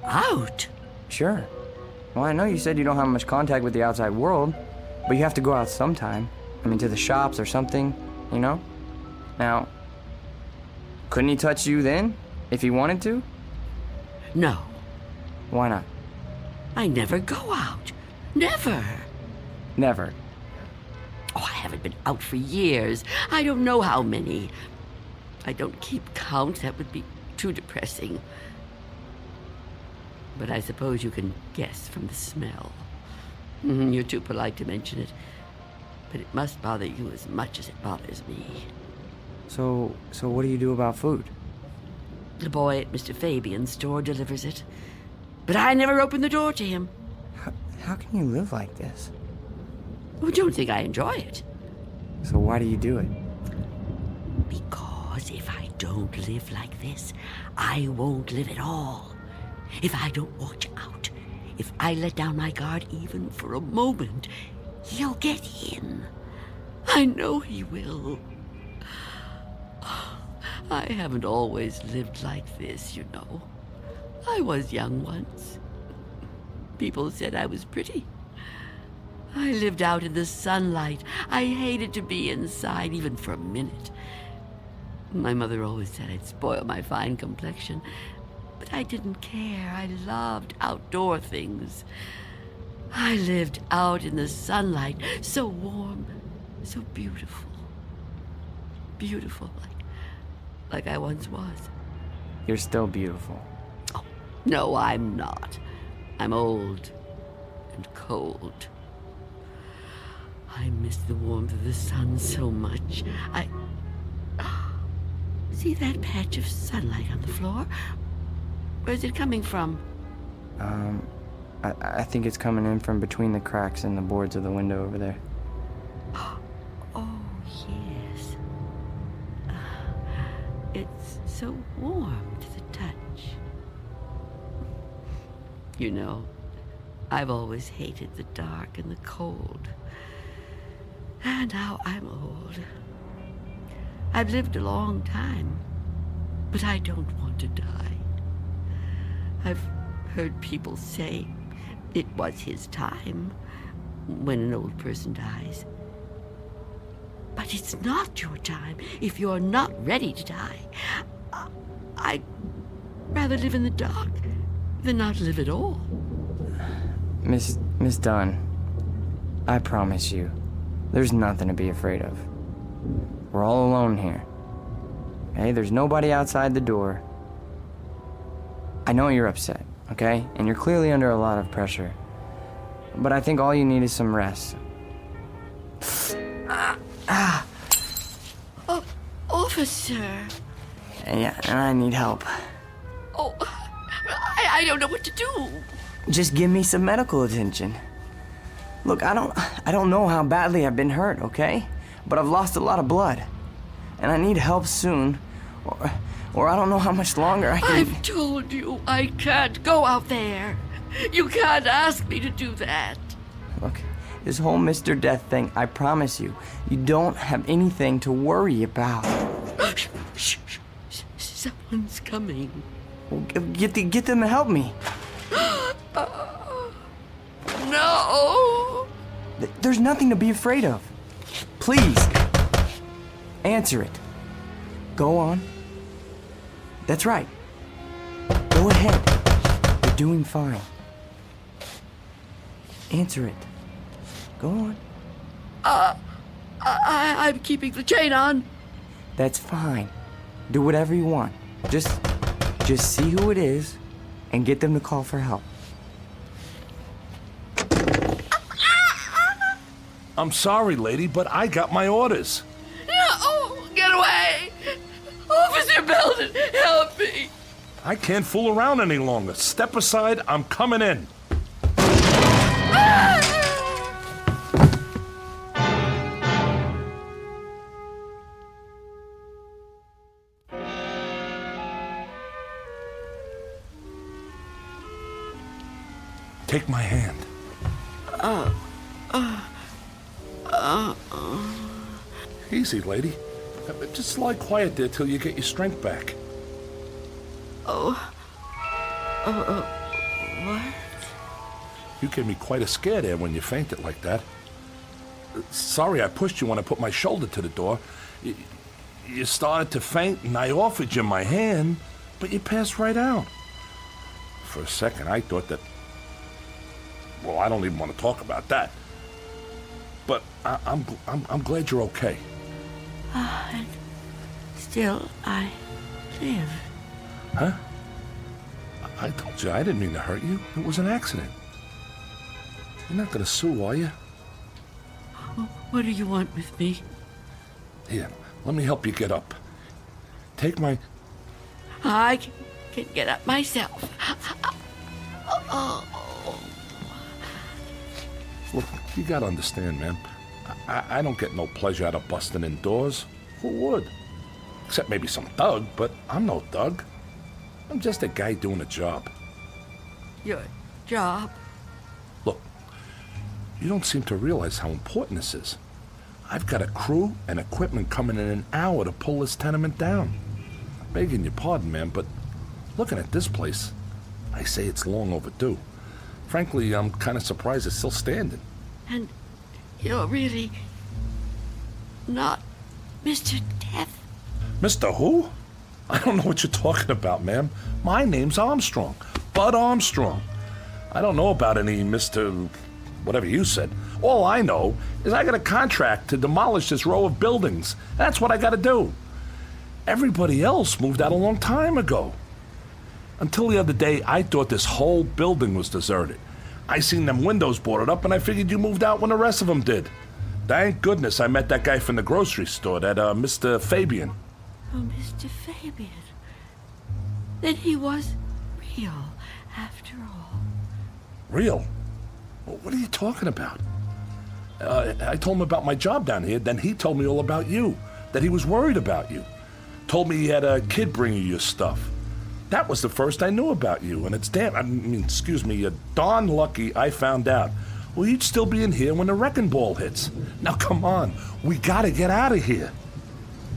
Speaker 11: Out?
Speaker 7: Sure. Well, I know you said you don't have much contact with the outside world, but you have to go out sometime. I mean, to the shops or something, you know? Now, couldn't he touch you then, if he wanted to?
Speaker 11: No.
Speaker 7: Why not?
Speaker 11: I never go out. Never.
Speaker 7: Never.
Speaker 11: Oh, I haven't been out for years. I don't know how many. I don't keep count. That would be too depressing. But I suppose you can guess from the smell. You're too polite to mention it. But it must bother you as much as it bothers me.
Speaker 7: So what do you do about food?
Speaker 11: The boy at Mr. Fabian's store delivers it. But I never open the door to him.
Speaker 7: How can you live like this?
Speaker 11: Oh, don't think I enjoy it.
Speaker 7: So why do you do it?
Speaker 11: Because if I don't live like this, I won't live at all. If I don't watch out, if I let down my guard even for a moment, he'll get in. I know he will. I haven't always lived like this, you know. I was young once. People said I was pretty. I lived out in the sunlight. I hated to be inside, even for a minute. My mother always said I'd spoil my fine complexion, but I didn't care. I loved outdoor things. I lived out in the sunlight, so warm, so beautiful. Beautiful, like I once was.
Speaker 7: You're still beautiful.
Speaker 11: Oh, no, I'm not. I'm old and cold. I miss the warmth of the sun so much. See that patch of sunlight on the floor? Where's it coming from?
Speaker 7: I think it's coming in from between the cracks in the boards of the window over there.
Speaker 11: Oh, yes. It's so warm to the touch. You know, I've always hated the dark and the cold. And now I'm old. I've lived a long time, but I don't want to die. I've heard people say it was his time when an old person dies. But it's not your time if you're not ready to die. I'd rather live in the dark than not live at all.
Speaker 7: Miss Dunn, I promise you, there's nothing to be afraid of. We're all alone here. Okay? There's nobody outside the door. I know you're upset, okay? And you're clearly under a lot of pressure. But I think all you need is some rest.
Speaker 11: Oh, officer.
Speaker 7: Yeah, and I need help.
Speaker 11: Oh, I don't know what to do.
Speaker 7: Just give me some medical attention. Look, I don't know how badly I've been hurt, okay? But I've lost a lot of blood. And I need help soon. Or I don't know how much longer I can...
Speaker 11: I've told you I can't go out there. You can't ask me to do that.
Speaker 7: Look, this whole Mr. Death thing, I promise you, you don't have anything to worry about.
Speaker 11: Shh. Someone's coming.
Speaker 7: Well, get them to help me.
Speaker 11: No!
Speaker 7: There's nothing to be afraid of. Please, answer it. Go on. That's right. Go ahead. You're doing fine. Answer it. Go on.
Speaker 11: I'm keeping the chain on.
Speaker 7: That's fine. Do whatever you want. Just see who it is and get them to call for help.
Speaker 10: I'm sorry, lady, but I got my orders.
Speaker 11: No! Get away! Officer Belden, help me!
Speaker 10: I can't fool around any longer. Step aside, I'm coming in. Take my hand. Easy, lady. Just lie quiet there till you get your strength back.
Speaker 11: What?
Speaker 10: You gave me quite a scare there when you fainted like that. Sorry I pushed you when I put my shoulder to the door. You started to faint and I offered you my hand, but you passed right out. For a second I thought that... Well, I don't even want to talk about that. But I'm glad you're okay.
Speaker 11: And still I live.
Speaker 10: Huh? I told you I didn't mean to hurt you. It was an accident. You're not going to sue, are you?
Speaker 11: What do you want with me?
Speaker 10: Here, let me help you get up. Take my...
Speaker 11: I can get up myself.
Speaker 10: Look, you gotta understand, man. I don't get no pleasure out of busting indoors. Who would? Except maybe some thug, but I'm no thug. I'm just a guy doing a job.
Speaker 11: Your job?
Speaker 10: Look, you don't seem to realize how important this is. I've got a crew and equipment coming in an hour to pull this tenement down. Begging your pardon, man, but looking at this place, I say it's long overdue. Frankly, I'm kind of surprised it's still standing.
Speaker 11: And you're really not Mr. Death?
Speaker 10: Mr. Who? I don't know what you're talking about, ma'am. My name's Armstrong. Bud Armstrong. I don't know about any Mr. whatever you said. All I know is I got a contract to demolish this row of buildings. That's what I got to do. Everybody else moved out a long time ago. Until the other day, I thought this whole building was deserted. I seen them windows boarded up, and I figured you moved out when the rest of them did. Thank goodness I met that guy from the grocery store, that Mr. Fabian.
Speaker 11: Oh, Mr. Fabian. Then he was real, after all.
Speaker 10: Real? Well, what are you talking about? I told him about my job down here, then he told me all about you, that he was worried about you. Told me he had a kid bring you your stuff. That was the first I knew about you, and it's darn lucky I found out. Well, you'd still be in here when the wrecking ball hits. Now, come on. We gotta get out of here.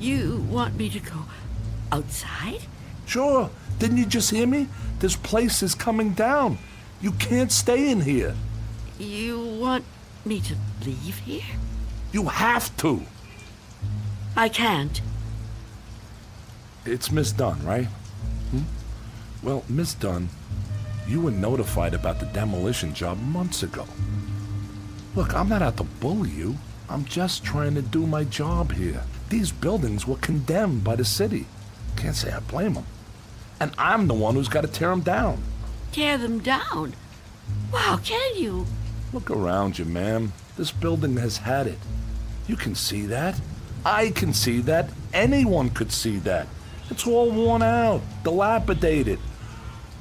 Speaker 11: You want me to go outside?
Speaker 10: Sure. Didn't you just hear me? This place is coming down. You can't stay in here.
Speaker 11: You want me to leave here?
Speaker 10: You have to.
Speaker 11: I can't.
Speaker 10: It's Miss Dunn, right? Well, Miss Dunn, you were notified about the demolition job months ago. Look, I'm not out to bully you. I'm just trying to do my job here. These buildings were condemned by the city. Can't say I blame them. And I'm the one who's got to tear them down.
Speaker 11: Tear them down? Wow, can you?
Speaker 10: Look around you, ma'am. This building has had it. You can see that. I can see that. Anyone could see that. It's all worn out, dilapidated.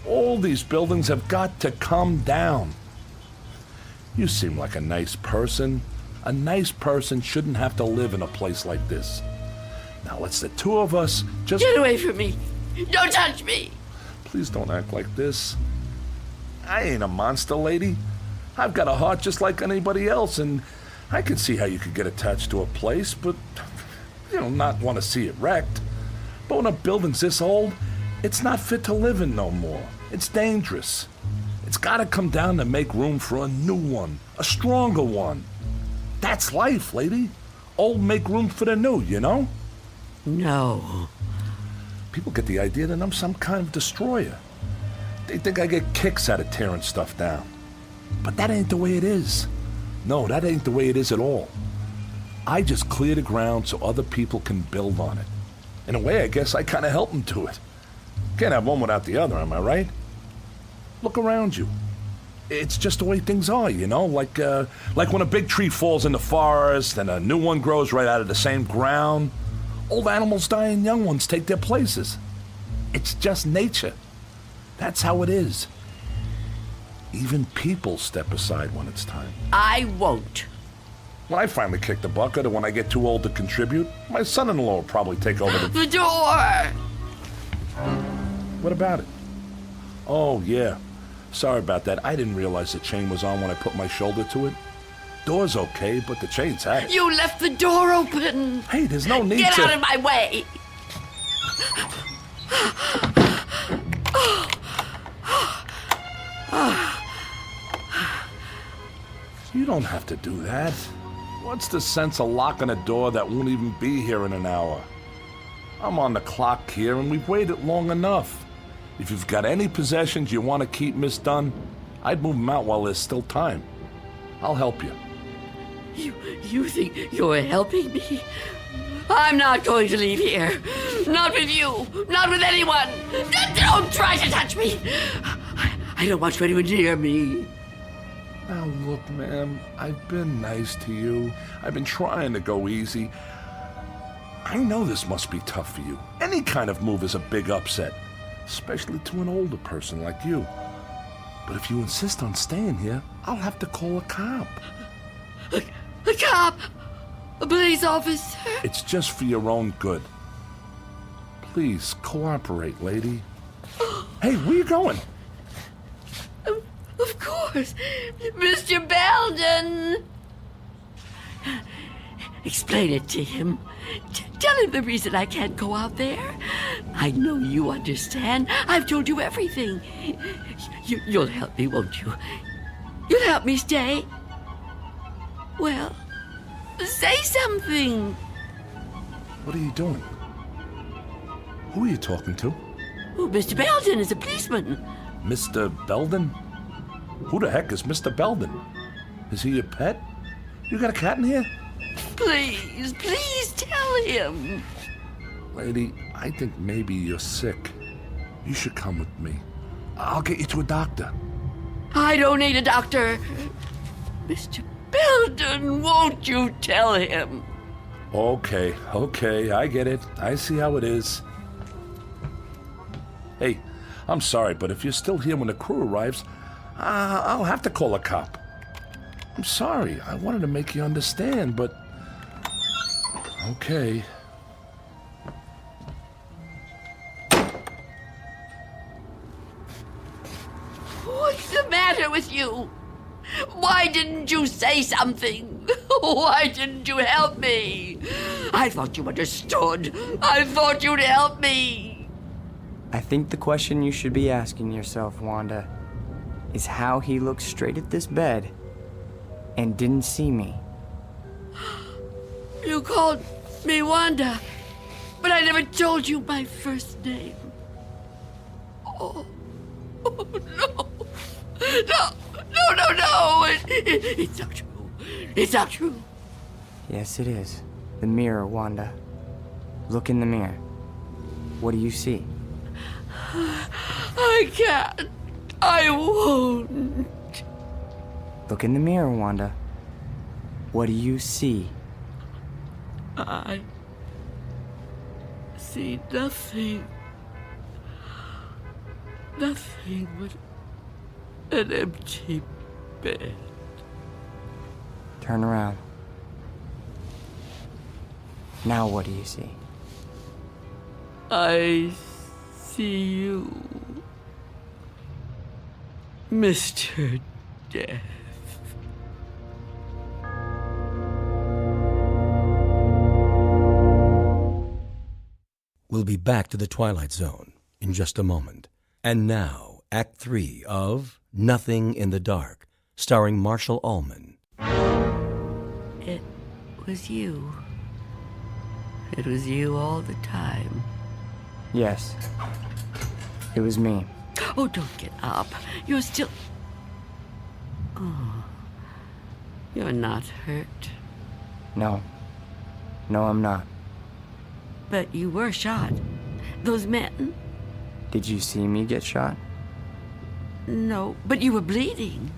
Speaker 10: All these buildings have got to come down. You seem like a nice person. A nice person shouldn't have to live in a place like this. Now let's the two of us just...
Speaker 11: Get away from me! Don't touch me!
Speaker 10: Please don't act like this. I ain't a monster, lady. I've got a heart just like anybody else, and I can see how you could get attached to a place, but, not want to see it wrecked. But when a building's this old, it's not fit to live in no more. It's dangerous. It's got to come down to make room for a new one, a stronger one. That's life, lady. Old make room for the new, you know?
Speaker 11: No.
Speaker 10: People get the idea that I'm some kind of destroyer. They think I get kicks out of tearing stuff down. But that ain't the way it is. No, that ain't the way it is at all. I just clear the ground so other people can build on it. In a way, I guess I kind of help them to it. Can't have one without the other, am I right? Look around you. It's just the way things are, you know? Like when a big tree falls in the forest and a new one grows right out of the same ground. Old animals die and young ones take their places. It's just nature. That's how it is. Even people step aside when it's time.
Speaker 11: I won't.
Speaker 10: When I finally kick the bucket, or when I get too old to contribute, my son-in-law will probably take over
Speaker 11: The door!
Speaker 10: What about it? Oh, yeah. Sorry about that. I didn't realize the chain was on when I put my shoulder to it. Door's okay, but the chain's had it.
Speaker 11: You left the door open!
Speaker 10: Hey, there's no need
Speaker 11: Get
Speaker 10: to...
Speaker 11: out of my way!
Speaker 10: You don't have to do that. What's the sense of locking a door that won't even be here in an hour? I'm on the clock here, and we've waited long enough. If you've got any possessions you want to keep, Miss Dunn, I'd move them out while there's still time. I'll help you.
Speaker 11: You think you're helping me? I'm not going to leave here. Not with you. Not with anyone. Don't try to touch me. I don't want you anywhere near me.
Speaker 10: Now look, ma'am, I've been nice to you. I've been trying to go easy. I know this must be tough for you. Any kind of move is a big upset, especially to an older person like you. But if you insist on staying here, I'll have to call a cop.
Speaker 11: A cop? A police officer?
Speaker 10: It's just for your own good. Please, cooperate, lady. Hey, where you going?
Speaker 11: Of course. Mr. Belden! Explain it to him. Tell him the reason I can't go out there. I know you understand. I've told you everything. You'll help me, won't you? You'll help me stay? Well, say something.
Speaker 10: What are you doing? Who are you talking to?
Speaker 11: Oh, Mr. Belden is a policeman.
Speaker 10: Mr. Belden? Who the heck is Mr. Belden? Is he your pet? You got a cat in here?
Speaker 11: Please tell him.
Speaker 10: Lady, I think maybe you're sick. You should come with me. I'll get you to a doctor.
Speaker 11: I don't need a doctor. Mr. Belden, won't you tell him?
Speaker 10: Okay, I get it. I see how it is. Hey, I'm sorry, but if you're still here when the crew arrives, I'll have to call a cop. I'm sorry. I wanted to make you understand, but... Okay.
Speaker 11: What's the matter with you? Why didn't you say something? Why didn't you help me? I thought you understood. I thought you'd help me.
Speaker 7: I think the question you should be asking yourself, Wanda, is how he looked straight at this bed and didn't see me.
Speaker 11: You called me Wanda, but I never told you my first name. Oh no. No. It's not true. It's not true.
Speaker 7: Yes, it is. The mirror, Wanda. Look in the mirror. What do you see?
Speaker 11: I can't. I won't.
Speaker 7: Look in the mirror, Wanda. What do you see?
Speaker 11: I see nothing. Nothing but an empty bed.
Speaker 7: Turn around. Now what do you see?
Speaker 11: I see you, Mr. Death.
Speaker 9: We'll be back to the Twilight Zone in just a moment. And now, Act 3 of Nothing in the Dark, starring Marshall Ullman.
Speaker 11: It was you. It was you all the time.
Speaker 7: Yes. It was me.
Speaker 11: Oh, don't get up. You're still... Oh. You're not hurt.
Speaker 7: No. No, I'm not.
Speaker 11: But you were shot. Those men...
Speaker 7: Did you see me get shot?
Speaker 11: No, but you were bleeding.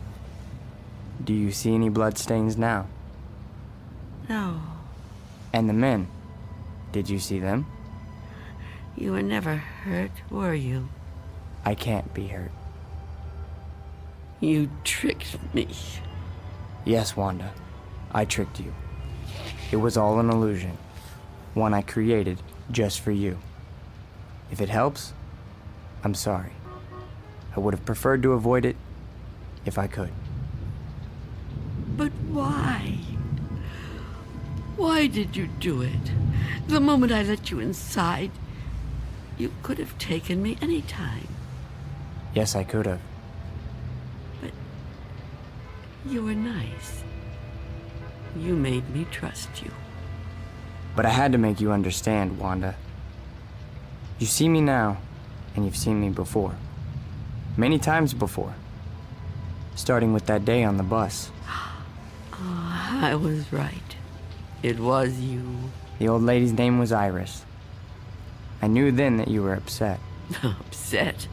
Speaker 7: Do you see any bloodstains now?
Speaker 11: No.
Speaker 7: And the men, did you see them?
Speaker 11: You were never hurt, were you?
Speaker 7: I can't be hurt.
Speaker 11: You tricked me.
Speaker 7: Yes, Wanda, I tricked you. It was all an illusion, one I created just for you. If it helps, I'm sorry. I would have preferred to avoid it if I could.
Speaker 11: But why? Why did you do it? The moment I let you inside, you could have taken me any time.
Speaker 7: Yes, I could have.
Speaker 11: But you were nice. You made me trust you.
Speaker 7: But I had to make you understand, Wanda. You see me now, and you've seen me before. Many times before. Starting with that day on the bus.
Speaker 11: Oh, I was right. It was you.
Speaker 7: The old lady's name was Iris. I knew then that you were upset.
Speaker 11: Upset?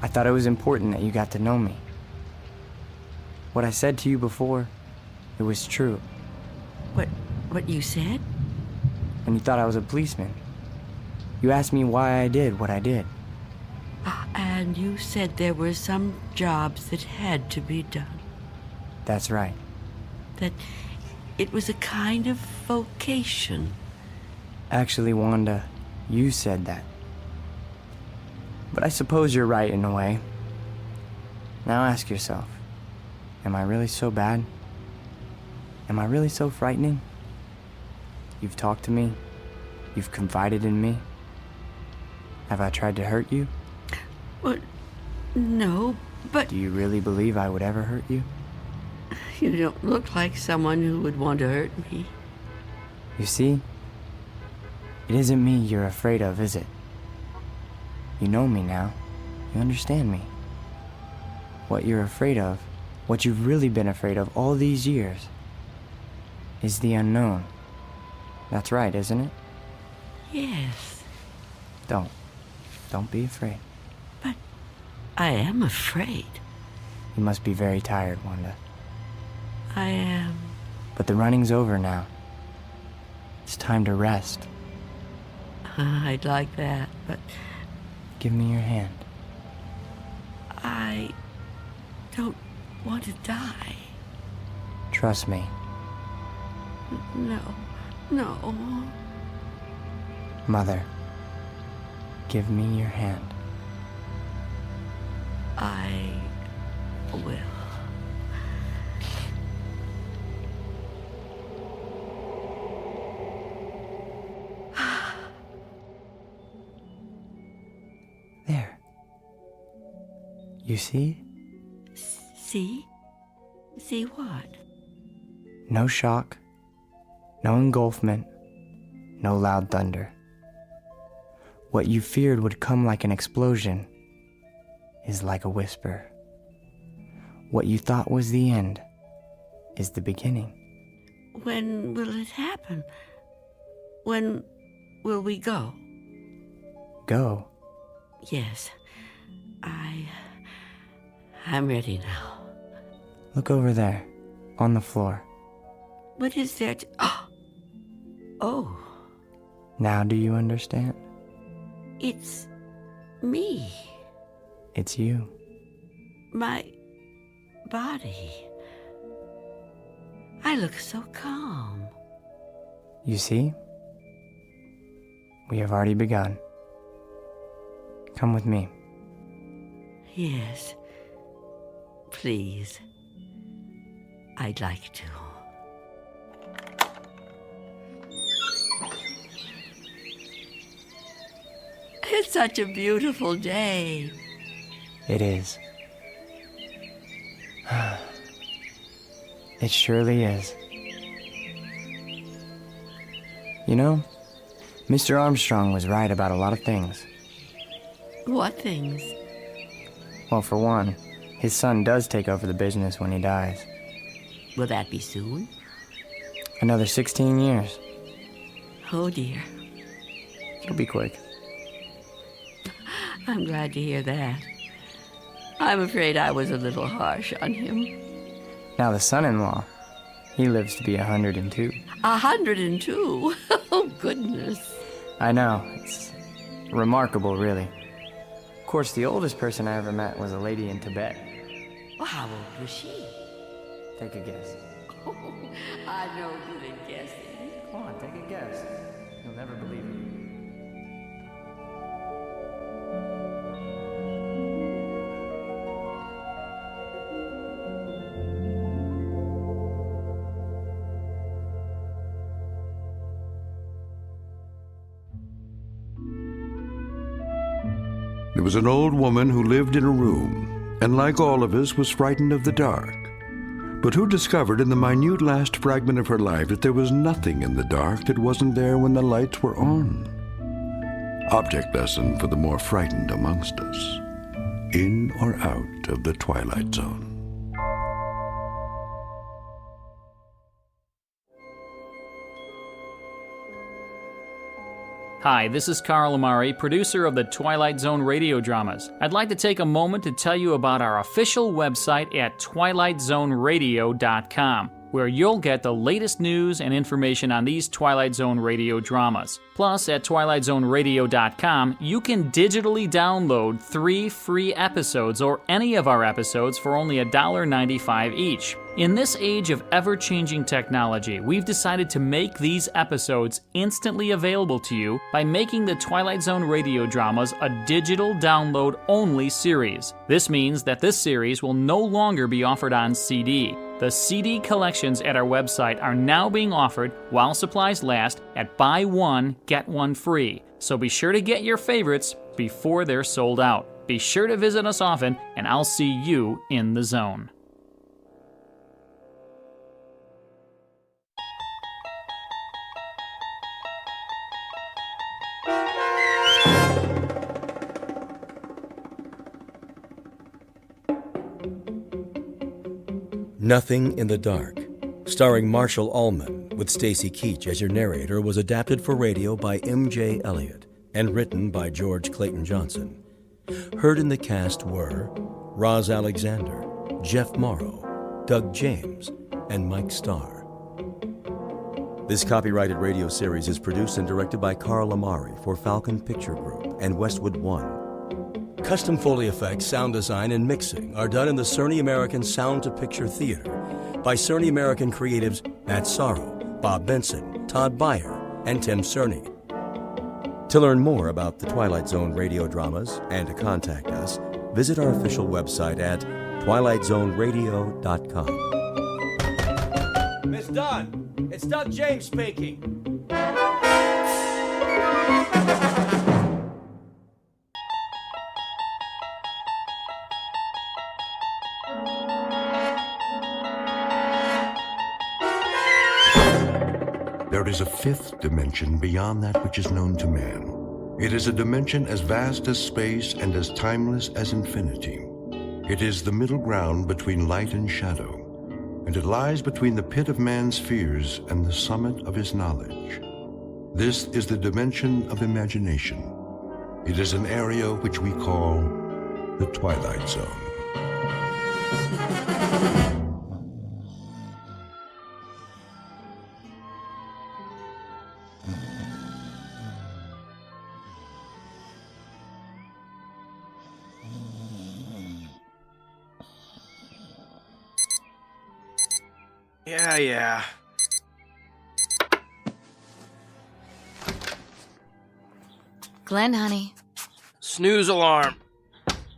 Speaker 7: I thought it was important that you got to know me. What I said to you before, it was true.
Speaker 11: What you said?
Speaker 7: When you thought I was a policeman. You asked me why I did what I did.
Speaker 11: And you said there were some jobs that had to be done.
Speaker 7: That's right.
Speaker 11: That it was a kind of vocation.
Speaker 7: Actually, Wanda, you said that. But I suppose you're right in a way. Now ask yourself, am I really so bad? Am I really so frightening? You've talked to me. You've confided in me. Have I tried to hurt you?
Speaker 11: Well, no, but...
Speaker 7: Do you really believe I would ever hurt you?
Speaker 11: You don't look like someone who would want to hurt me.
Speaker 7: You see? It isn't me you're afraid of, is it? You know me now. You understand me. What you're afraid of, what you've really been afraid of all these years, is the unknown. That's right, isn't it?
Speaker 11: Yes.
Speaker 7: Don't be afraid.
Speaker 11: But I am afraid.
Speaker 7: You must be very tired, Wanda.
Speaker 11: I am.
Speaker 7: But the running's over now. It's time to rest.
Speaker 11: I'd like that, but...
Speaker 7: Give me your hand.
Speaker 11: I don't want to die.
Speaker 7: Trust me.
Speaker 11: No.
Speaker 7: Mother, give me your hand.
Speaker 11: I will.
Speaker 7: There. You see?
Speaker 11: See? See what?
Speaker 7: No shock, no engulfment, no loud thunder. What you feared would come like an explosion is like a whisper. What you thought was the end is the beginning.
Speaker 11: When will it happen? When will we go?
Speaker 7: Go?
Speaker 11: Yes. I'm ready now.
Speaker 7: Look over there, on the floor.
Speaker 11: What is there to... Oh.
Speaker 7: Now do you understand?
Speaker 11: It's me.
Speaker 7: It's you.
Speaker 11: My body. I look so calm.
Speaker 7: You see? We have already begun. Come with me.
Speaker 11: Yes. Please. I'd like to. It's such a beautiful day.
Speaker 7: It is. It surely is. You know, Mr. Armstrong was right about a lot of things.
Speaker 11: What things?
Speaker 7: Well, for one, his son does take over the business when he dies.
Speaker 11: Will that be soon?
Speaker 7: Another 16 years.
Speaker 11: Oh, dear.
Speaker 7: It'll be quick.
Speaker 11: I'm glad to hear that. I'm afraid I was a little harsh on him.
Speaker 7: Now the son-in-law, he lives to be 102.
Speaker 11: 102? Oh, goodness.
Speaker 7: I know. It's remarkable, really. Of course, the oldest person I ever met was a lady in Tibet.
Speaker 11: Well, how old was she?
Speaker 7: Take a guess.
Speaker 11: Oh, I'm no good at guessing.
Speaker 7: Come on, take a guess. You'll never believe it.
Speaker 1: There was an old woman who lived in a room, and like all of us, was frightened of the dark, but who discovered in the minute last fragment of her life that there was nothing in the dark that wasn't there when the lights were on. Object lesson for the more frightened amongst us. In or out of the Twilight Zone.
Speaker 2: Hi, this is Carl Amari, producer of the Twilight Zone Radio Dramas. I'd like to take a moment to tell you about our official website at twilightzoneradio.com, where you'll get the latest news and information on these Twilight Zone radio dramas. Plus, at twilightzoneradio.com, you can digitally download 3 free episodes or any of our episodes for only $1.95 each. In this age of ever-changing technology, we've decided to make these episodes instantly available to you by making the Twilight Zone radio dramas a digital download-only series. This means that this series will no longer be offered on CD. The CD collections at our website are now being offered while supplies last at buy one, get one free. So be sure to get your favorites before they're sold out. Be sure to visit us often, and I'll see you in the zone.
Speaker 9: Nothing in the Dark, starring Marshall Allman, with Stacy Keach as your narrator, was adapted for radio by M.J. Elliott and written by George Clayton Johnson. Heard in the cast were Roz Alexander, Jeff Morrow, Doug James, and Mike Starr. This copyrighted radio series is produced and directed by Carl Amari for Falcon Picture Group and Westwood One. Custom Foley effects, sound design, and mixing are done in the Cerny American Sound to Picture Theater by Cerny American creatives Matt Sorrow, Bob Benson, Todd Beyer, and Tim Cerny. To learn more about the Twilight Zone radio dramas and to contact us, visit our official website at twilightzoneradio.com.
Speaker 14: Miss Dunn, it's Doug James speaking.
Speaker 1: There is a fifth dimension beyond that which is known to man. It is a dimension as vast as space and as timeless as infinity. It is the middle ground between light and shadow, and it lies between the pit of man's fears and the summit of his knowledge. This is the dimension of imagination. It is an area which we call the Twilight Zone.
Speaker 14: Yeah.
Speaker 20: Glenn, honey.
Speaker 14: Snooze alarm.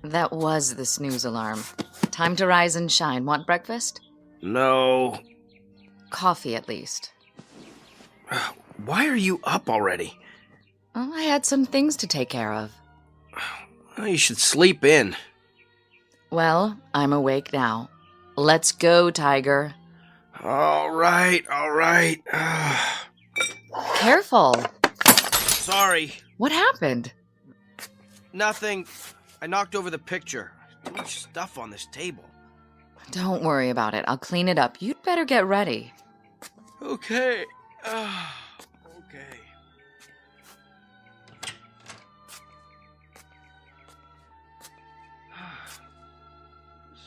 Speaker 20: That was the snooze alarm. Time to rise and shine. Want breakfast?
Speaker 14: No.
Speaker 20: Coffee, at least.
Speaker 14: Why are you up already?
Speaker 20: Oh, I had some things to take care of.
Speaker 14: Well, you should sleep in.
Speaker 20: Well, I'm awake now. Let's go, Tiger.
Speaker 14: All right.
Speaker 20: Careful.
Speaker 14: Sorry.
Speaker 20: What happened?
Speaker 14: Nothing. I knocked over the picture. Too much stuff on this table.
Speaker 20: Don't worry about it. I'll clean it up. You'd better get ready.
Speaker 14: Okay.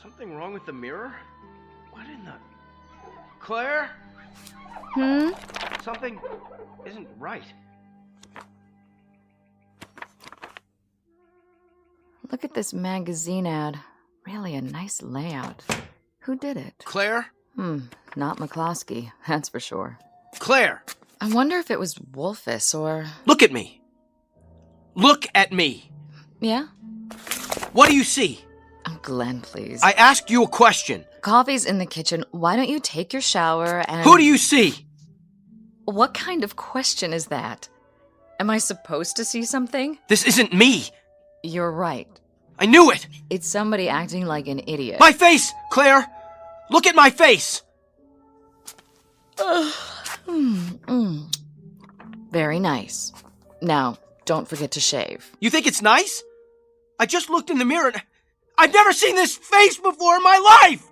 Speaker 14: Something wrong with the mirror? What in the... Claire? Something isn't right.
Speaker 20: Look at this magazine ad. Really a nice layout. Who did it?
Speaker 14: Claire?
Speaker 20: Not McCloskey, that's for sure.
Speaker 14: Claire!
Speaker 20: I wonder if it was Wolfus or...
Speaker 14: Look at me! Look at me!
Speaker 20: Yeah?
Speaker 14: What do you see?
Speaker 20: Oh, Glenn, please.
Speaker 14: I asked you a question.
Speaker 20: Coffee's in the kitchen. Why don't you take your shower and...
Speaker 14: Who do you see?
Speaker 20: What kind of question is that? Am I supposed to see something?
Speaker 14: This isn't me!
Speaker 20: You're right.
Speaker 14: I knew it!
Speaker 20: It's somebody acting like an idiot.
Speaker 14: My face, Claire! Look at my face!
Speaker 20: Very nice. Now, don't forget to shave.
Speaker 14: You think it's nice? I just looked in the mirror and I've never seen this face before in my life!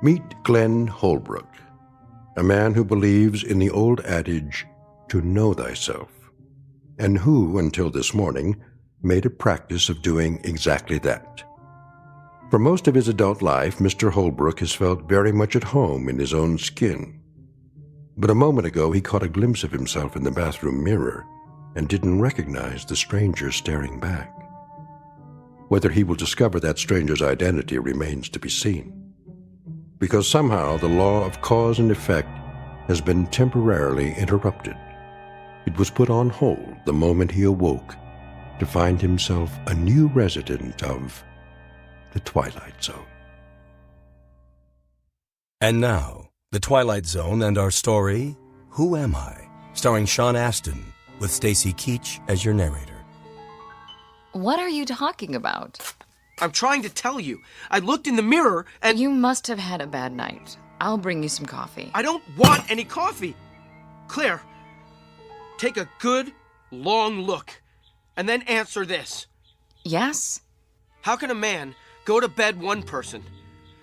Speaker 1: Meet Glenn Holbrook, a man who believes in the old adage, to know thyself, and who, until this morning, made a practice of doing exactly that. For most of his adult life, Mr. Holbrook has felt very much at home in his own skin. But a moment ago, he caught a glimpse of himself in the bathroom mirror and didn't recognize the stranger staring back. Whether he will discover that stranger's identity remains to be seen, because somehow the law of cause and effect has been temporarily interrupted. It was put on hold the moment he awoke to find himself a new resident of the Twilight Zone.
Speaker 9: And now, The Twilight Zone and our story, Who Am I? Starring Sean Astin, with Stacy Keach as your narrator.
Speaker 20: What are you talking about?
Speaker 14: I'm trying to tell you. I looked in the mirror and...
Speaker 20: You must have had a bad night. I'll bring you some coffee.
Speaker 14: I don't want any coffee. Claire, take a good, long look, and then answer this.
Speaker 20: Yes?
Speaker 14: How can a man go to bed one person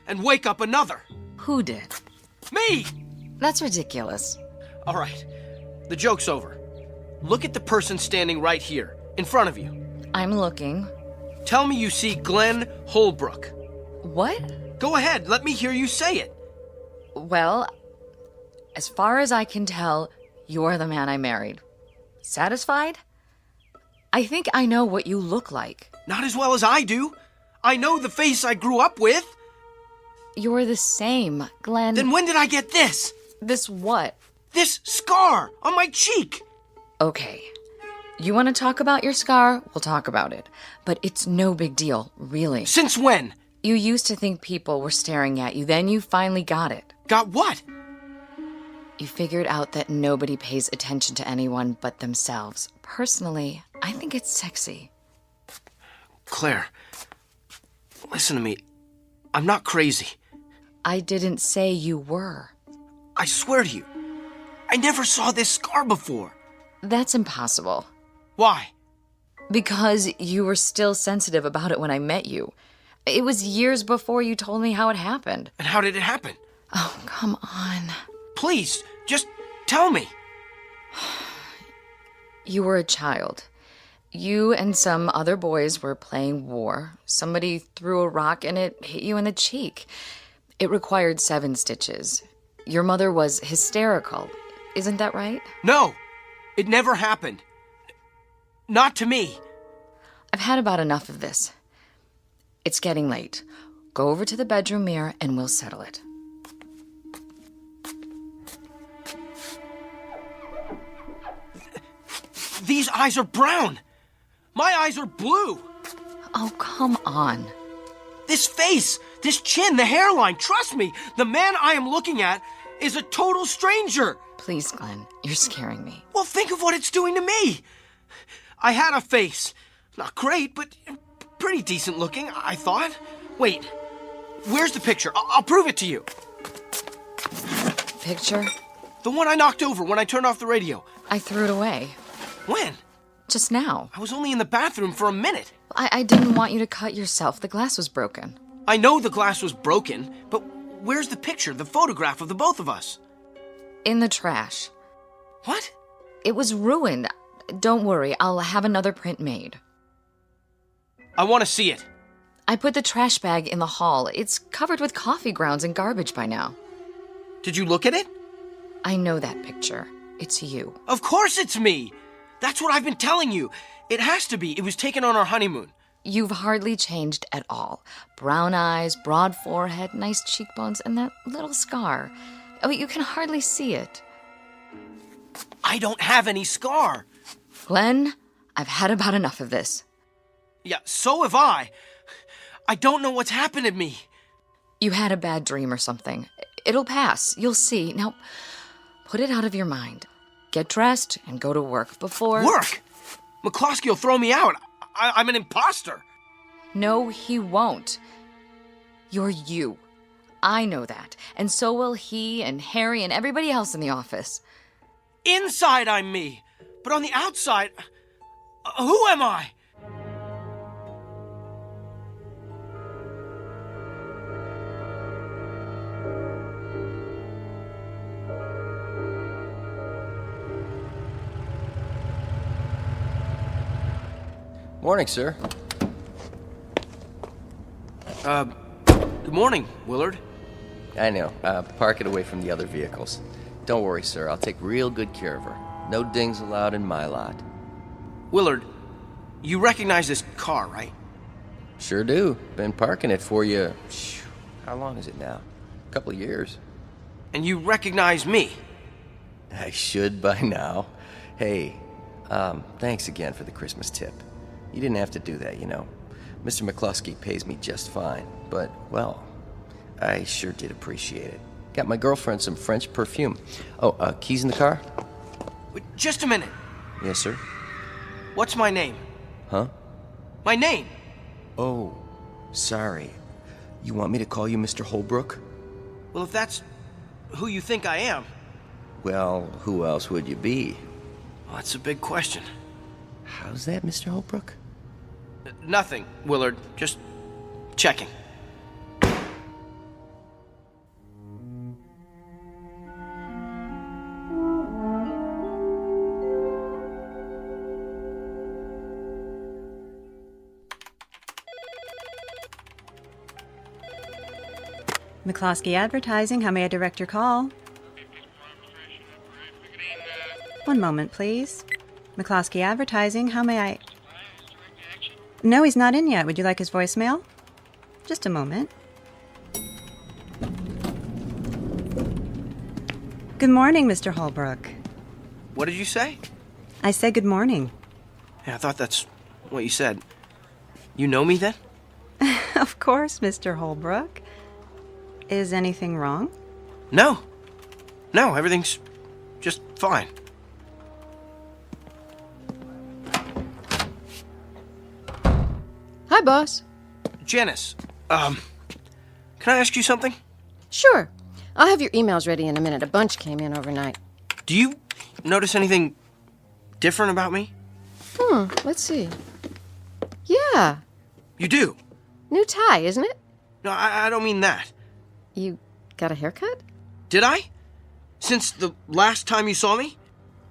Speaker 14: and wake up another?
Speaker 20: Who did?
Speaker 14: Me!
Speaker 20: That's ridiculous.
Speaker 14: All right, the joke's over. Look at the person standing right here, in front of you.
Speaker 20: I'm looking.
Speaker 14: Tell me you see Glenn Holbrook.
Speaker 20: What?
Speaker 14: Go ahead, let me hear you say it.
Speaker 20: Well, as far as I can tell, you're the man I married. Satisfied? I think I know what you look like.
Speaker 14: Not as well as I do. I know the face I grew up with.
Speaker 20: You're the same, Glenn.
Speaker 14: Then when did I get this?
Speaker 20: This what?
Speaker 14: This scar on my cheek.
Speaker 20: Okay. You want to talk about your scar? We'll talk about it. But it's no big deal, really.
Speaker 14: Since when?
Speaker 20: You used to think people were staring at you, then you finally got it.
Speaker 14: Got what?
Speaker 20: You figured out that nobody pays attention to anyone but themselves. Personally, I think it's sexy.
Speaker 14: Claire, listen to me. I'm not crazy.
Speaker 20: I didn't say you were.
Speaker 14: I swear to you, I never saw this scar before.
Speaker 20: That's impossible.
Speaker 14: Why?
Speaker 20: Because you were still sensitive about it when I met you. It was years before you told me how it happened.
Speaker 14: And how did it happen?
Speaker 20: Oh, come on.
Speaker 14: Please, just tell me.
Speaker 20: You were a child. You and some other boys were playing war. Somebody threw a rock and it hit you in the cheek. It required 7 stitches. Your mother was hysterical. Isn't that right?
Speaker 14: No, it never happened. Not to me.
Speaker 20: I've had about enough of this. It's getting late. Go over to the bedroom mirror and we'll settle it.
Speaker 14: These eyes are brown. My eyes are blue.
Speaker 20: Oh, come on.
Speaker 14: This face, this chin, the hairline, trust me, the man I am looking at is a total stranger.
Speaker 20: Please, Glenn, you're scaring me.
Speaker 14: Well, think of what it's doing to me. I had a face. Not great, but pretty decent looking, I thought. Wait, where's the picture? I'll prove it to you.
Speaker 20: Picture?
Speaker 14: The one I knocked over when I turned off the radio.
Speaker 20: I threw it away.
Speaker 14: When?
Speaker 20: Just now.
Speaker 14: I was only in the bathroom for a minute.
Speaker 20: I didn't want you to cut yourself. The glass was broken.
Speaker 14: I know the glass was broken, but where's the picture, the photograph of the both of us?
Speaker 20: In the trash.
Speaker 14: What?
Speaker 20: It was ruined. Don't worry, I'll have another print made.
Speaker 14: I want to see it.
Speaker 20: I put the trash bag in the hall. It's covered with coffee grounds and garbage by now.
Speaker 14: Did you look at it?
Speaker 20: I know that picture. It's you.
Speaker 14: Of course it's me! That's what I've been telling you. It has to be. It was taken on our honeymoon.
Speaker 20: You've hardly changed at all. Brown eyes, broad forehead, nice cheekbones, and that little scar. Oh, you can hardly see it.
Speaker 14: I don't have any scar.
Speaker 20: Glenn, I've had about enough of this.
Speaker 14: Yeah, so have I. I don't know what's happened to me.
Speaker 20: You had a bad dream or something. It'll pass. You'll see. Now, put it out of your mind. Get dressed and go to work before...
Speaker 14: Work? McCloskey will throw me out. I'm an imposter.
Speaker 20: No, he won't. You're you. I know that. And so will he and Harry and everybody else in the office.
Speaker 14: Inside, I'm me. But on the outside, who am I?
Speaker 9: Morning, sir.
Speaker 14: Good morning, Willard.
Speaker 9: I know. Park it away from the other vehicles. Don't worry, sir. I'll take real good care of her. No dings allowed in my lot.
Speaker 14: Willard, you recognize this car, right?
Speaker 9: Sure do. Been parking it for you. How long is it now? A couple of years.
Speaker 14: And you recognize me?
Speaker 9: I should by now. Hey, thanks again for the Christmas tip. You didn't have to do that, you know. Mr. McCloskey pays me just fine, but, well, I sure did appreciate it. Got my girlfriend some French perfume. Oh, keys in the car?
Speaker 14: Wait, just a minute.
Speaker 9: Yes, sir.
Speaker 14: What's my name?
Speaker 9: Huh?
Speaker 14: My name.
Speaker 9: Oh, sorry. You want me to call you Mr. Holbrook?
Speaker 14: Well, if that's who you think I am.
Speaker 9: Well, who else would you be?
Speaker 14: Well, that's a big question.
Speaker 9: How's that, Mr. Holbrook?
Speaker 14: Nothing, Willard. Just checking.
Speaker 5: McCloskey Advertising, how may I direct your call? One moment, please. McCloskey Advertising, how may I... No, he's not in yet. Would you like his voicemail? Just a moment. Good morning, Mr. Holbrook.
Speaker 14: What did you say?
Speaker 5: I said good morning.
Speaker 14: Yeah, I thought that's what you said. You know me then?
Speaker 5: Of course, Mr. Holbrook. Is anything wrong?
Speaker 14: No. No, everything's just fine.
Speaker 6: Hi, boss.
Speaker 14: Janice, can I ask you something?
Speaker 6: Sure. I'll have your emails ready in a minute. A bunch came in overnight.
Speaker 14: Do you notice anything different about me?
Speaker 6: Let's see. Yeah.
Speaker 14: You do?
Speaker 6: New tie, isn't it?
Speaker 14: No, I don't mean that.
Speaker 6: You got a haircut?
Speaker 14: Did I? Since the last time you saw me?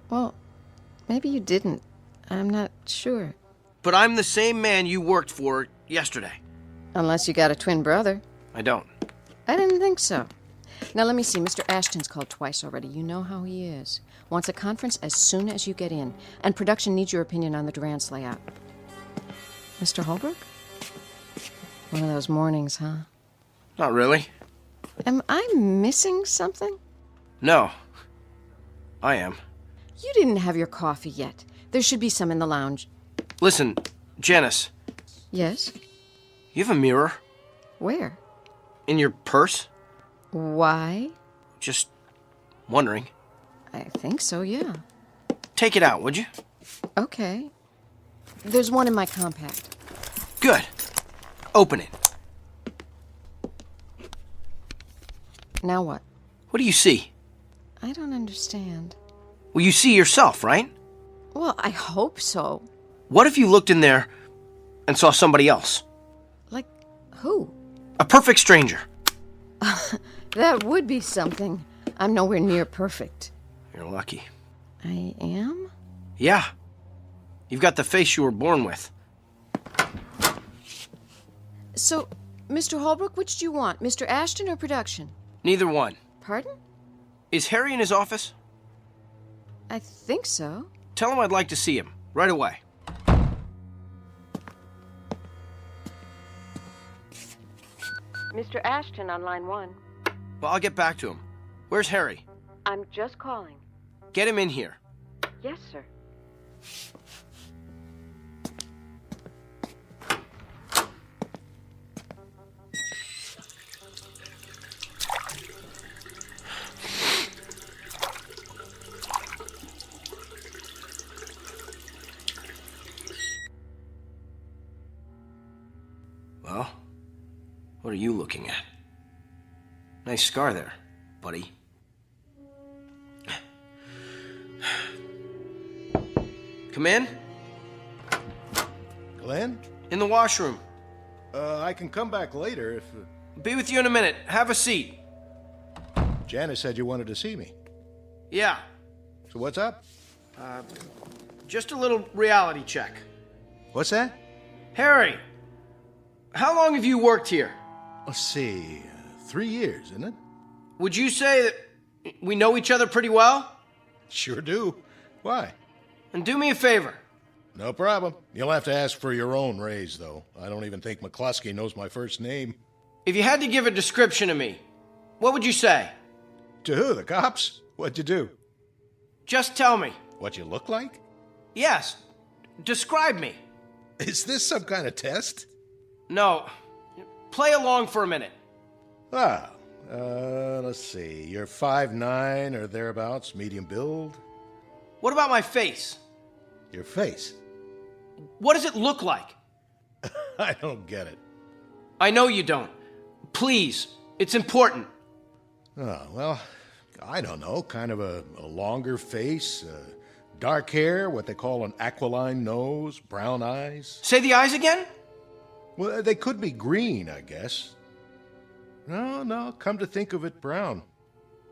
Speaker 6: Well, maybe you didn't. I'm not sure.
Speaker 14: But I'm the same man you worked for yesterday.
Speaker 6: Unless you got a twin brother.
Speaker 14: I don't.
Speaker 6: I didn't think so. Now, let me see. Mr. Ashton's called twice already. You know how he is. Wants a conference as soon as you get in. And production needs your opinion on the Durant's layout. Mr. Holbrook? One of those mornings, huh?
Speaker 14: Not really.
Speaker 6: Am I missing something?
Speaker 14: No. I am.
Speaker 6: You didn't have your coffee yet. There should be some in the lounge.
Speaker 14: Listen, Janice.
Speaker 6: Yes?
Speaker 14: You have a mirror?
Speaker 6: Where?
Speaker 14: In your purse?
Speaker 6: Why?
Speaker 14: Just wondering.
Speaker 6: I think so, yeah.
Speaker 14: Take it out, would you?
Speaker 6: Okay. There's one in my compact.
Speaker 14: Good. Open it.
Speaker 6: Now what?
Speaker 14: What do you see?
Speaker 6: I don't understand.
Speaker 14: Well, you see yourself, right?
Speaker 6: Well, I hope so.
Speaker 14: What if you looked in there and saw somebody else?
Speaker 6: Like who?
Speaker 14: A perfect stranger.
Speaker 6: That would be something. I'm nowhere near perfect.
Speaker 14: You're lucky.
Speaker 6: I am?
Speaker 14: Yeah. You've got the face you were born with.
Speaker 6: So, Mr. Holbrook, which do you want? Mr. Ashton or production?
Speaker 14: Neither one.
Speaker 6: Pardon?
Speaker 14: Is Harry in his office?
Speaker 6: I think so.
Speaker 14: Tell him I'd like to see him. Right away.
Speaker 6: Mr. Ashton on line 1.
Speaker 14: Well, I'll get back to him. Where's Harry?
Speaker 6: I'm just calling.
Speaker 14: Get him in here.
Speaker 6: Yes, sir.
Speaker 14: Well, what are you looking at? Nice scar there, buddy. Come in.
Speaker 18: Glenn?
Speaker 14: In the washroom.
Speaker 18: I can come back later if...
Speaker 14: Be with you in a minute. Have a seat.
Speaker 18: Janice said you wanted to see me.
Speaker 14: Yeah.
Speaker 18: So what's up?
Speaker 14: Just a little reality check.
Speaker 18: What's that?
Speaker 14: Harry, how long have you worked here?
Speaker 18: Let's see, 3 years, isn't it?
Speaker 14: Would you say that we know each other pretty well?
Speaker 18: Sure do. Why?
Speaker 14: And do me a favor.
Speaker 18: No problem. You'll have to ask for your own raise, though. I don't even think McCluskey knows my first name.
Speaker 14: If you had to give a description of me, what would you say?
Speaker 18: To who? The cops? What'd you do?
Speaker 14: Just tell me.
Speaker 18: What you look like?
Speaker 14: Yes. Describe me.
Speaker 18: Is this some kind of test?
Speaker 14: No. Play along for a minute.
Speaker 18: Let's see. You're 5'9" or thereabouts, medium build.
Speaker 14: What about my face?
Speaker 18: Your face?
Speaker 14: What does it look like?
Speaker 18: I don't get it.
Speaker 14: I know you don't. Please, it's important.
Speaker 18: Oh, well, I don't know. Kind of a longer face, dark hair, what they call an aquiline nose, brown eyes.
Speaker 14: Say the eyes again?
Speaker 18: Well, they could be green, I guess. No, come to think of it, brown.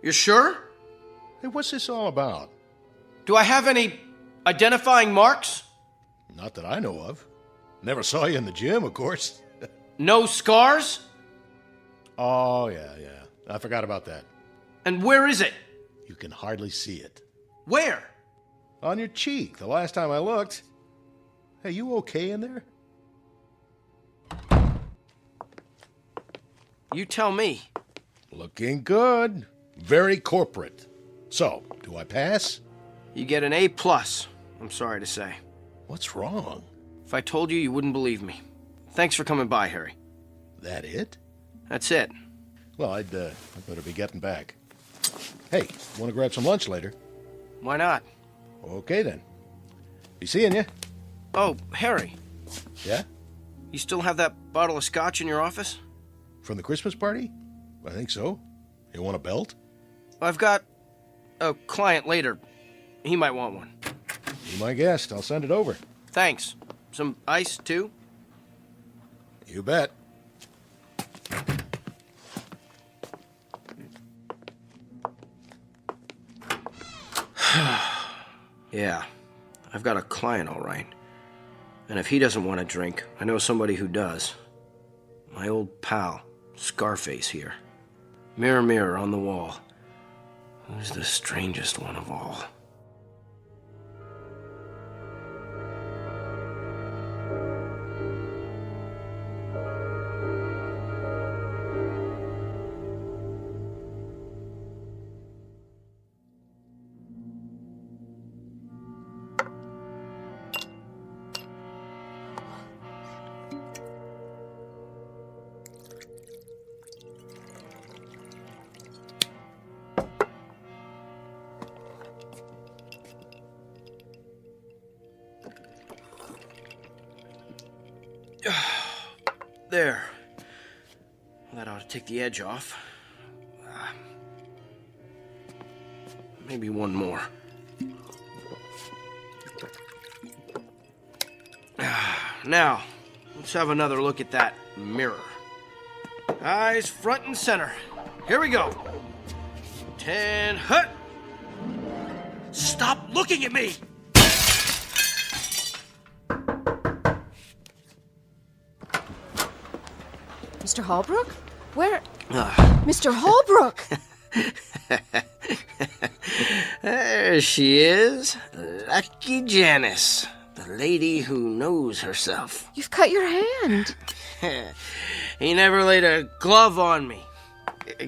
Speaker 14: You're sure?
Speaker 18: Hey, what's this all about?
Speaker 14: Do I have any identifying marks?
Speaker 18: Not that I know of. Never saw you in the gym, of course.
Speaker 14: No scars?
Speaker 18: Oh, yeah. I forgot about that.
Speaker 14: And where is it?
Speaker 18: You can hardly see it.
Speaker 14: Where?
Speaker 18: On your cheek, the last time I looked. Hey, you okay in there?
Speaker 14: You tell me.
Speaker 18: Looking good. Very corporate. So, do I pass?
Speaker 14: You get an A+, I'm sorry to say.
Speaker 18: What's wrong?
Speaker 14: If I told you, you wouldn't believe me. Thanks for coming by, Harry.
Speaker 18: That it?
Speaker 14: That's it.
Speaker 18: Well, I'd better be getting back. Hey, want to grab some lunch later?
Speaker 14: Why not?
Speaker 18: Okay, then. Be seeing you.
Speaker 14: Oh, Harry.
Speaker 18: Yeah?
Speaker 14: You still have that bottle of scotch in your office?
Speaker 18: From the Christmas party? I think so. You want a belt?
Speaker 14: I've got a client later. He might want one.
Speaker 18: Be my guest. I'll send it over.
Speaker 14: Thanks. Some ice, too?
Speaker 18: You bet.
Speaker 14: Yeah, I've got a client, all right. And if he doesn't want a drink, I know somebody who does. My old pal, Scarface here. Mirror, mirror on the wall. Who's the strangest one of all? There. That ought to take the edge off. Maybe one more. Now, let's have another look at that mirror. Eyes front and center. Here we go. And hut! Stop looking at me!
Speaker 6: Mr. Holbrook? Where? Mr. Holbrook!
Speaker 14: There she is. Lucky Janice. The lady who knows herself.
Speaker 6: You've cut your hand.
Speaker 14: He never laid a glove on me.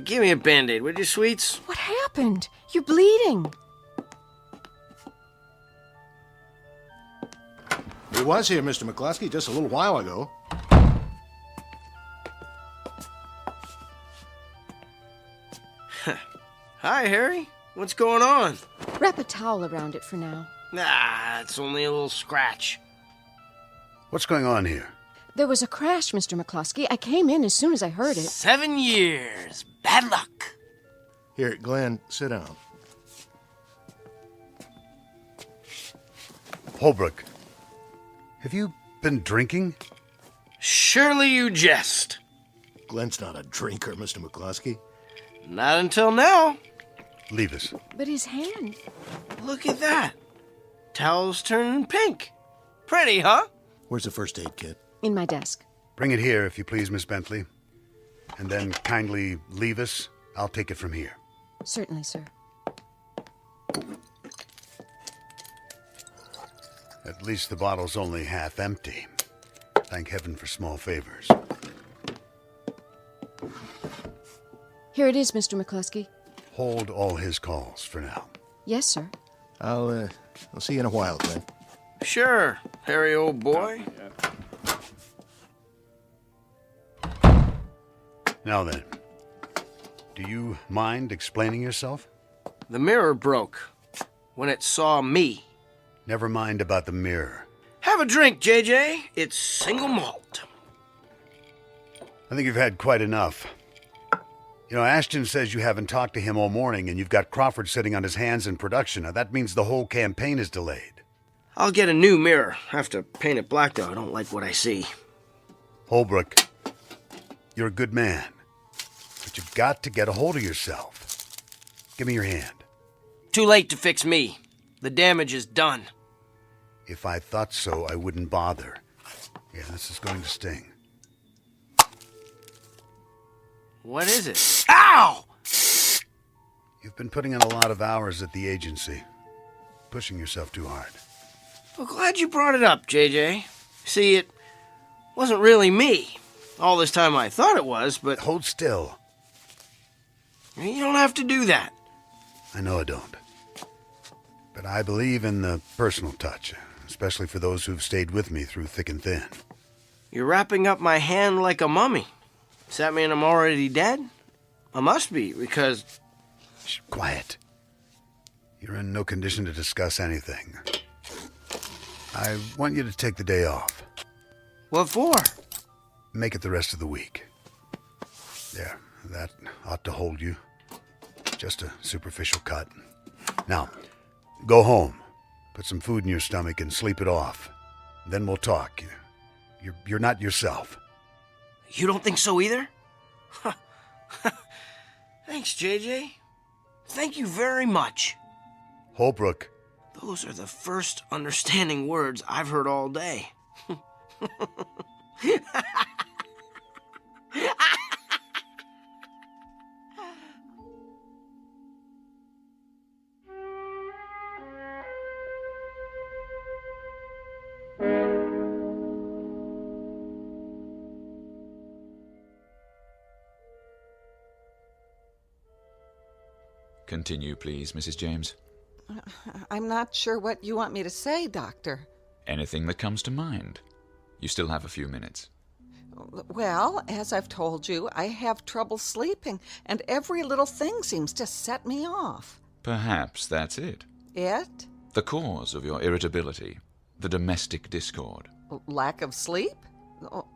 Speaker 14: Give me a Band-Aid, would you, sweets?
Speaker 6: What happened? You're bleeding.
Speaker 18: He was here, Mr. McCluskey, just a little while ago.
Speaker 14: Hi, Harry. What's going on?
Speaker 6: Wrap a towel around it for now.
Speaker 14: Nah, it's only a little scratch.
Speaker 1: What's going on here?
Speaker 6: There was a crash, Mr. McCluskey. I came in as soon as I heard it.
Speaker 14: 7 years. Bad luck.
Speaker 18: Here, Glenn, sit down.
Speaker 1: Holbrook, have you been drinking?
Speaker 14: Surely you jest.
Speaker 18: Glenn's not a drinker, Mr. McCluskey.
Speaker 14: Not until now.
Speaker 1: Leave us.
Speaker 6: But his hand...
Speaker 14: Look at that. Towel's turning pink. Pretty, huh?
Speaker 18: Where's the first aid kit?
Speaker 6: In my desk.
Speaker 1: Bring it here, if you please, Miss Bentley. And then kindly leave us. I'll take it from here.
Speaker 6: Certainly, sir.
Speaker 1: At least the bottle's only half empty. Thank heaven for small favors.
Speaker 6: Here it is, Mr. McCluskey.
Speaker 1: Hold all his calls for now.
Speaker 6: Yes, sir.
Speaker 18: I'll see you in a while, Glenn.
Speaker 14: Sure, Harry, old boy.
Speaker 1: Now then, do you mind explaining yourself?
Speaker 14: The mirror broke when it saw me.
Speaker 1: Never mind about the mirror.
Speaker 14: Have a drink, JJ. It's single malt.
Speaker 1: I think you've had quite enough. You know, Ashton says you haven't talked to him all morning and you've got Crawford sitting on his hands in production. Now, that means the whole campaign is delayed.
Speaker 14: I'll get a new mirror. Have to paint it black, though. I don't like what I see.
Speaker 1: Holbrook, you're a good man. But you've got to get a hold of yourself. Give me your hand.
Speaker 14: Too late to fix me. The damage is done.
Speaker 1: If I thought so, I wouldn't bother. Yeah, this is going to sting.
Speaker 14: What is it? Ow!
Speaker 1: You've been putting in a lot of hours at the agency. Pushing yourself too hard.
Speaker 14: Well, glad you brought it up, JJ. See, it wasn't really me. All this time I thought it was, but...
Speaker 1: Hold still.
Speaker 14: You don't have to do that.
Speaker 1: I know I don't. But I believe in the personal touch, especially for those who've stayed with me through thick and thin.
Speaker 14: You're wrapping up my hand like a mummy. Does that mean I'm already dead? I must be, because...
Speaker 1: Shh, quiet. You're in no condition to discuss anything. I want you to take the day off.
Speaker 14: What for?
Speaker 1: Make it the rest of the week. There, that ought to hold you. Just a superficial cut. Now, go home. Put some food in your stomach and sleep it off. Then we'll talk. You're not yourself.
Speaker 14: You don't think so either? Thanks, JJ. Thank you very much.
Speaker 1: Holbrook.
Speaker 14: Those are the first understanding words I've heard all day.
Speaker 13: Continue, please, Mrs. James.
Speaker 16: I'm not sure what you want me to say, Doctor.
Speaker 13: Anything that comes to mind. You still have a few minutes.
Speaker 16: Well, as I've told you, I have trouble sleeping, and every little thing seems to set me off.
Speaker 13: Perhaps that's it.
Speaker 16: It?
Speaker 13: The cause of your irritability. The domestic discord.
Speaker 16: Lack of sleep?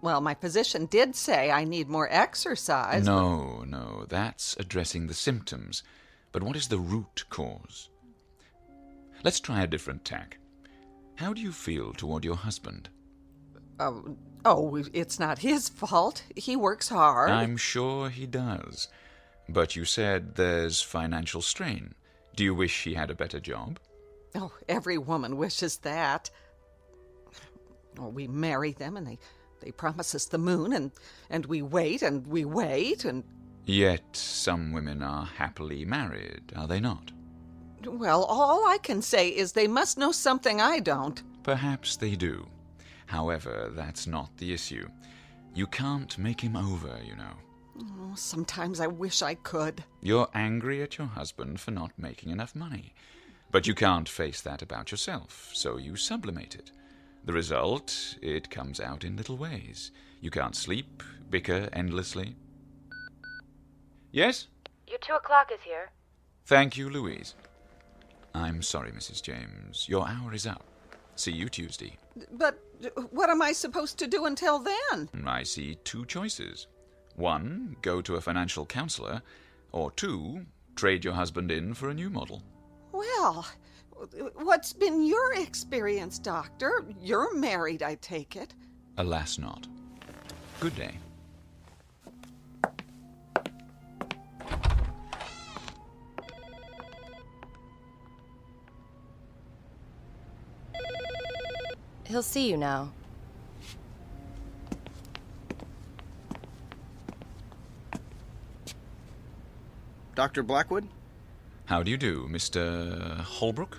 Speaker 16: Well, my physician did say I need more exercise.
Speaker 13: No, that's addressing the symptoms. But what is the root cause? Let's try a different tack. How do you feel toward your husband?
Speaker 16: It's not his fault. He works hard.
Speaker 13: I'm sure he does. But you said there's financial strain. Do you wish he had a better job?
Speaker 16: Oh, every woman wishes that. Or we marry them and they promise us the moon and we wait and we wait and...
Speaker 13: Yet some women are happily married, are they not?
Speaker 16: Well, all I can say is they must know something I don't.
Speaker 13: Perhaps they do. However, that's not the issue. You can't make him over, you know.
Speaker 16: Oh, sometimes I wish I could.
Speaker 13: You're angry at your husband for not making enough money. But you can't face that about yourself, so you sublimate it. The result, it comes out in little ways. You can't sleep, bicker endlessly. Yes?
Speaker 20: Your 2 o'clock is here.
Speaker 13: Thank you, Louise. I'm sorry, Mrs. James. Your hour is up. See you Tuesday.
Speaker 16: But what am I supposed to do until then?
Speaker 13: I see 2 choices. 1, go to a financial counselor, or 2, trade your husband in for a new model.
Speaker 16: Well, what's been your experience, Doctor? You're married, I take it.
Speaker 13: Alas not. Good day.
Speaker 20: He'll see you now.
Speaker 14: Dr. Blackwood?
Speaker 13: How do you do, Mr. Holbrook?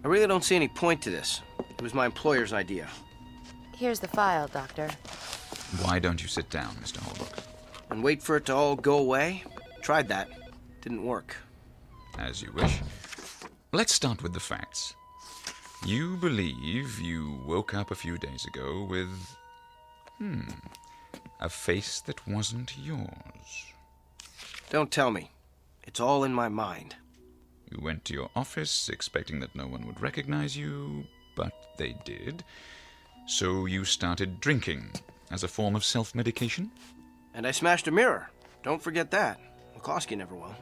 Speaker 14: I really don't see any point to this. It was my employer's idea.
Speaker 20: Here's the file, Doctor.
Speaker 13: Why don't you sit down, Mr. Holbrook?
Speaker 14: And wait for it to all go away? Tried that. Didn't work.
Speaker 13: As you wish. Let's start with the facts. You believe you woke up a few days ago with... a face that wasn't yours.
Speaker 14: Don't tell me. It's all in my mind.
Speaker 13: You went to your office expecting that no one would recognize you, but they did. So you started drinking as a form of self-medication?
Speaker 14: And I smashed a mirror. Don't forget that. McCloskey never will.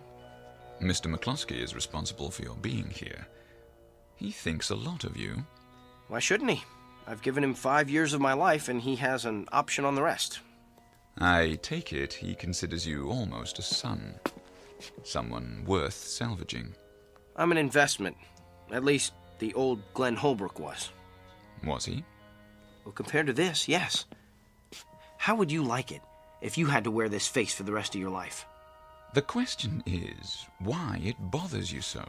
Speaker 13: Mr. McCloskey is responsible for your being here. He thinks a lot of you.
Speaker 14: Why shouldn't he? I've given him 5 years of my life, and he has an option on the rest.
Speaker 13: I take it he considers you almost a son. Someone worth salvaging.
Speaker 14: I'm an investment. At least the old Glenn Holbrook was.
Speaker 13: Was he?
Speaker 14: Well, compared to this, yes. How would you like it if you had to wear this face for the rest of your life?
Speaker 13: The question is why it bothers you so.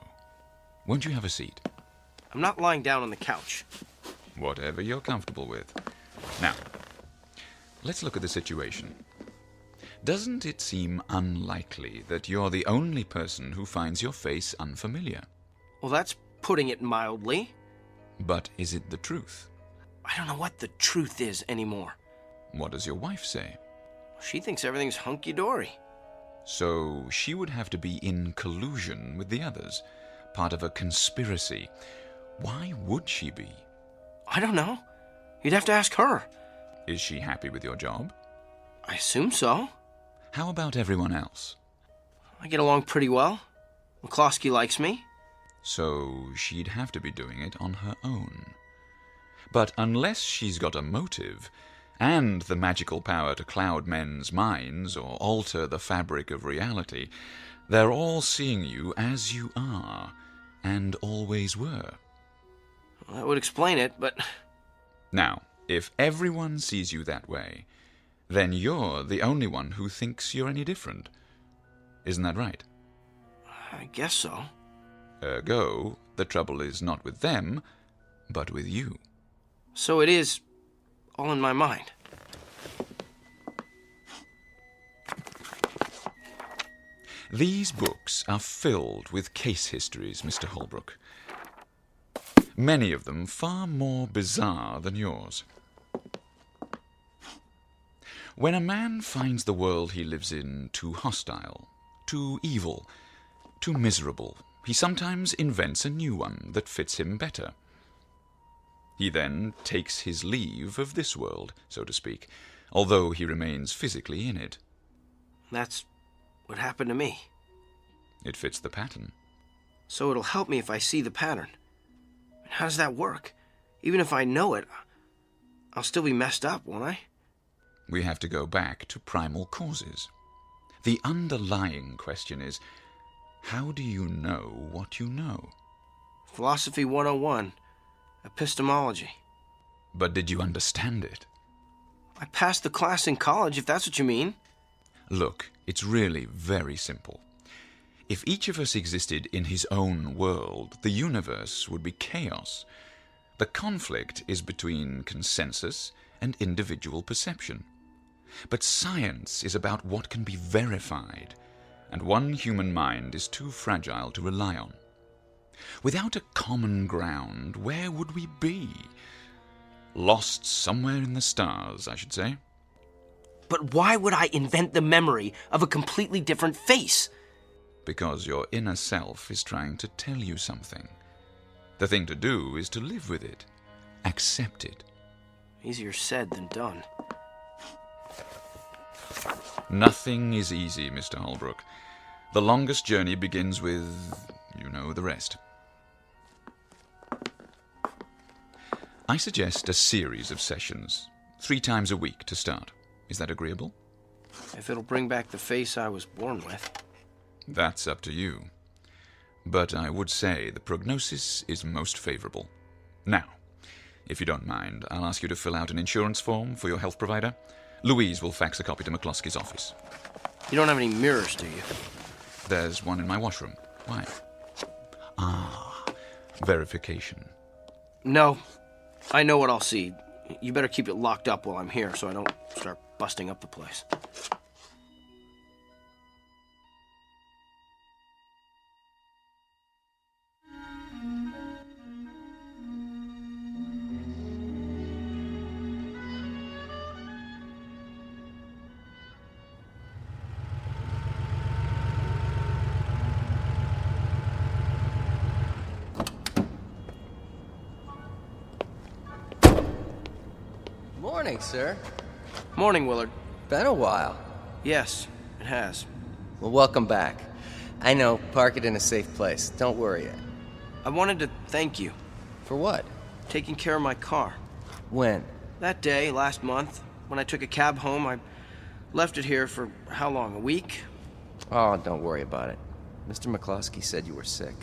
Speaker 13: Won't you have a seat?
Speaker 14: I'm not lying down on the couch.
Speaker 13: Whatever you're comfortable with. Now, let's look at the situation. Doesn't it seem unlikely that you're the only person who finds your face unfamiliar?
Speaker 14: Well, that's putting it mildly.
Speaker 13: But is it the truth?
Speaker 14: I don't know what the truth is anymore.
Speaker 13: What does your wife say?
Speaker 14: She thinks everything's hunky-dory.
Speaker 13: So she would have to be in collusion with the others, part of a conspiracy. Why would she be?
Speaker 14: I don't know. You'd have to ask her.
Speaker 13: Is she happy with your job?
Speaker 14: I assume so.
Speaker 13: How about everyone else?
Speaker 14: I get along pretty well. McCloskey likes me.
Speaker 13: So she'd have to be doing it on her own. But unless she's got a motive, and the magical power to cloud men's minds or alter the fabric of reality, they're all seeing you as you are, and always were.
Speaker 14: Well, that would explain it, but...
Speaker 13: Now, if everyone sees you that way, then you're the only one who thinks you're any different. Isn't that right?
Speaker 14: I guess so.
Speaker 13: Ergo, the trouble is not with them, but with you.
Speaker 14: So it is all in my mind.
Speaker 13: These books are filled with case histories, Mr. Holbrook. Many of them far more bizarre than yours. When a man finds the world he lives in too hostile, too evil, too miserable, he sometimes invents a new one that fits him better. He then takes his leave of this world, so to speak, although he remains physically in it.
Speaker 14: That's what happened to me.
Speaker 13: It fits the pattern.
Speaker 14: So it'll help me if I see the pattern. How does that work? Even if I know it, I'll still be messed up, won't I?
Speaker 13: We have to go back to primal causes. The underlying question is, how do you know what you know?
Speaker 14: Philosophy 101. Epistemology.
Speaker 13: But did you understand it?
Speaker 14: I passed the class in college, if that's what you mean.
Speaker 13: Look, it's really very simple. If each of us existed in his own world, the universe would be chaos. The conflict is between consensus and individual perception. But science is about what can be verified, and one human mind is too fragile to rely on. Without a common ground, where would we be? Lost somewhere in the stars, I should say.
Speaker 14: But why would I invent the memory of a completely different face?
Speaker 13: Because your inner self is trying to tell you something. The thing to do is to live with it. Accept it.
Speaker 14: Easier said than done.
Speaker 13: Nothing is easy, Mr. Holbrook. The longest journey begins with, you know, the rest. I suggest a series of sessions, 3 times a week to start. Is that agreeable?
Speaker 14: If it'll bring back the face I was born with.
Speaker 13: That's up to you. But I would say the prognosis is most favorable. Now, if you don't mind, I'll ask you to fill out an insurance form for your health provider. Louise will fax a copy to McCluskey's office.
Speaker 14: You don't have any mirrors, do you?
Speaker 13: There's one in my washroom. Why? Verification.
Speaker 14: No. I know what I'll see. You better keep it locked up while I'm here so I don't start busting up the place.
Speaker 19: Morning, sir.
Speaker 14: Morning, Willard.
Speaker 19: Been a while.
Speaker 14: Yes, it has.
Speaker 19: Well, welcome back. I know, park it in a safe place. Don't worry.
Speaker 14: I wanted to thank you.
Speaker 19: For what?
Speaker 14: Taking care of my car.
Speaker 19: When?
Speaker 14: That day, last month, when I took a cab home. I left it here for how long, a week?
Speaker 19: Oh, don't worry about it. Mr. McCluskey said you were sick.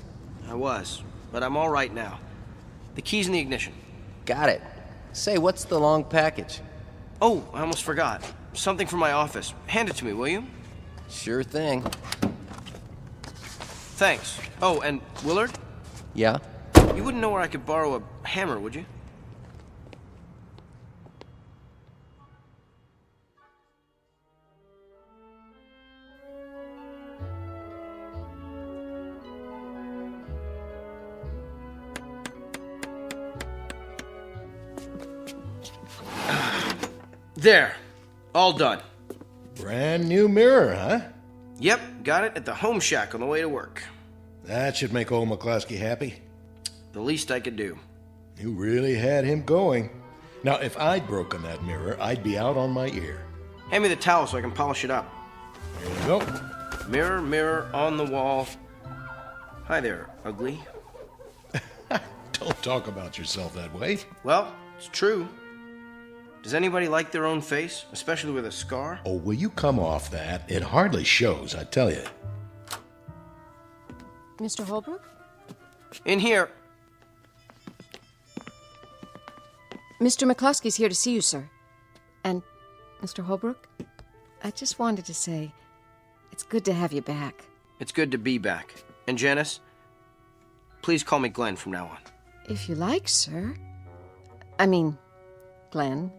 Speaker 14: I was, but I'm all right now. The key's in the ignition.
Speaker 19: Got it. Say, what's the long package?
Speaker 14: Oh, I almost forgot. Something from my office. Hand it to me, will you?
Speaker 19: Sure thing.
Speaker 14: Thanks. Oh, and Willard?
Speaker 19: Yeah?
Speaker 14: You wouldn't know where I could borrow a hammer, would you? There. All done.
Speaker 18: Brand new mirror, huh?
Speaker 14: Yep, got it at the home shack on the way to work.
Speaker 18: That should make old McCluskey happy.
Speaker 14: The least I could do.
Speaker 18: You really had him going. Now, if I'd broken that mirror, I'd be out on my ear.
Speaker 14: Hand me the towel so I can polish it up.
Speaker 18: There you go.
Speaker 14: Mirror, mirror on the wall. Hi there, ugly.
Speaker 18: Don't talk about yourself that way.
Speaker 14: Well, it's true. Does anybody like their own face, especially with a scar?
Speaker 18: Oh, will you come off that? It hardly shows, I tell you.
Speaker 6: Mr. Holbrook?
Speaker 14: In here.
Speaker 6: Mr. McCluskey's here to see you, sir. And, Mr. Holbrook, I just wanted to say, it's good to have you back.
Speaker 14: It's good to be back. And Janice, please call me Glenn from now on.
Speaker 6: If you like, sir. I mean, Glenn.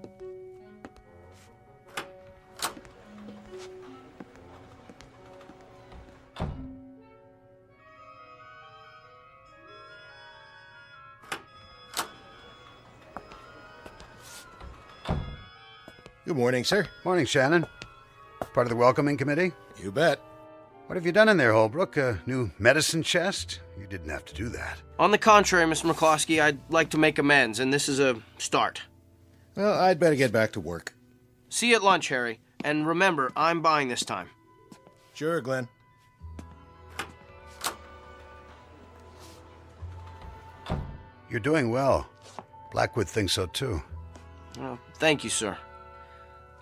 Speaker 21: Good morning, sir. Morning, Shannon. Part of the welcoming committee?
Speaker 18: You bet.
Speaker 21: What have you done in there, Holbrook? A new medicine chest? You didn't have to do that.
Speaker 14: On the contrary, Mr. McCluskey, I'd like to make amends, and this is a start.
Speaker 18: Well, I'd better get back to work.
Speaker 14: See you at lunch, Harry. And remember, I'm buying this time.
Speaker 18: Sure, Glenn.
Speaker 21: You're doing well. Blackwood thinks so, too.
Speaker 14: Oh, thank you, sir.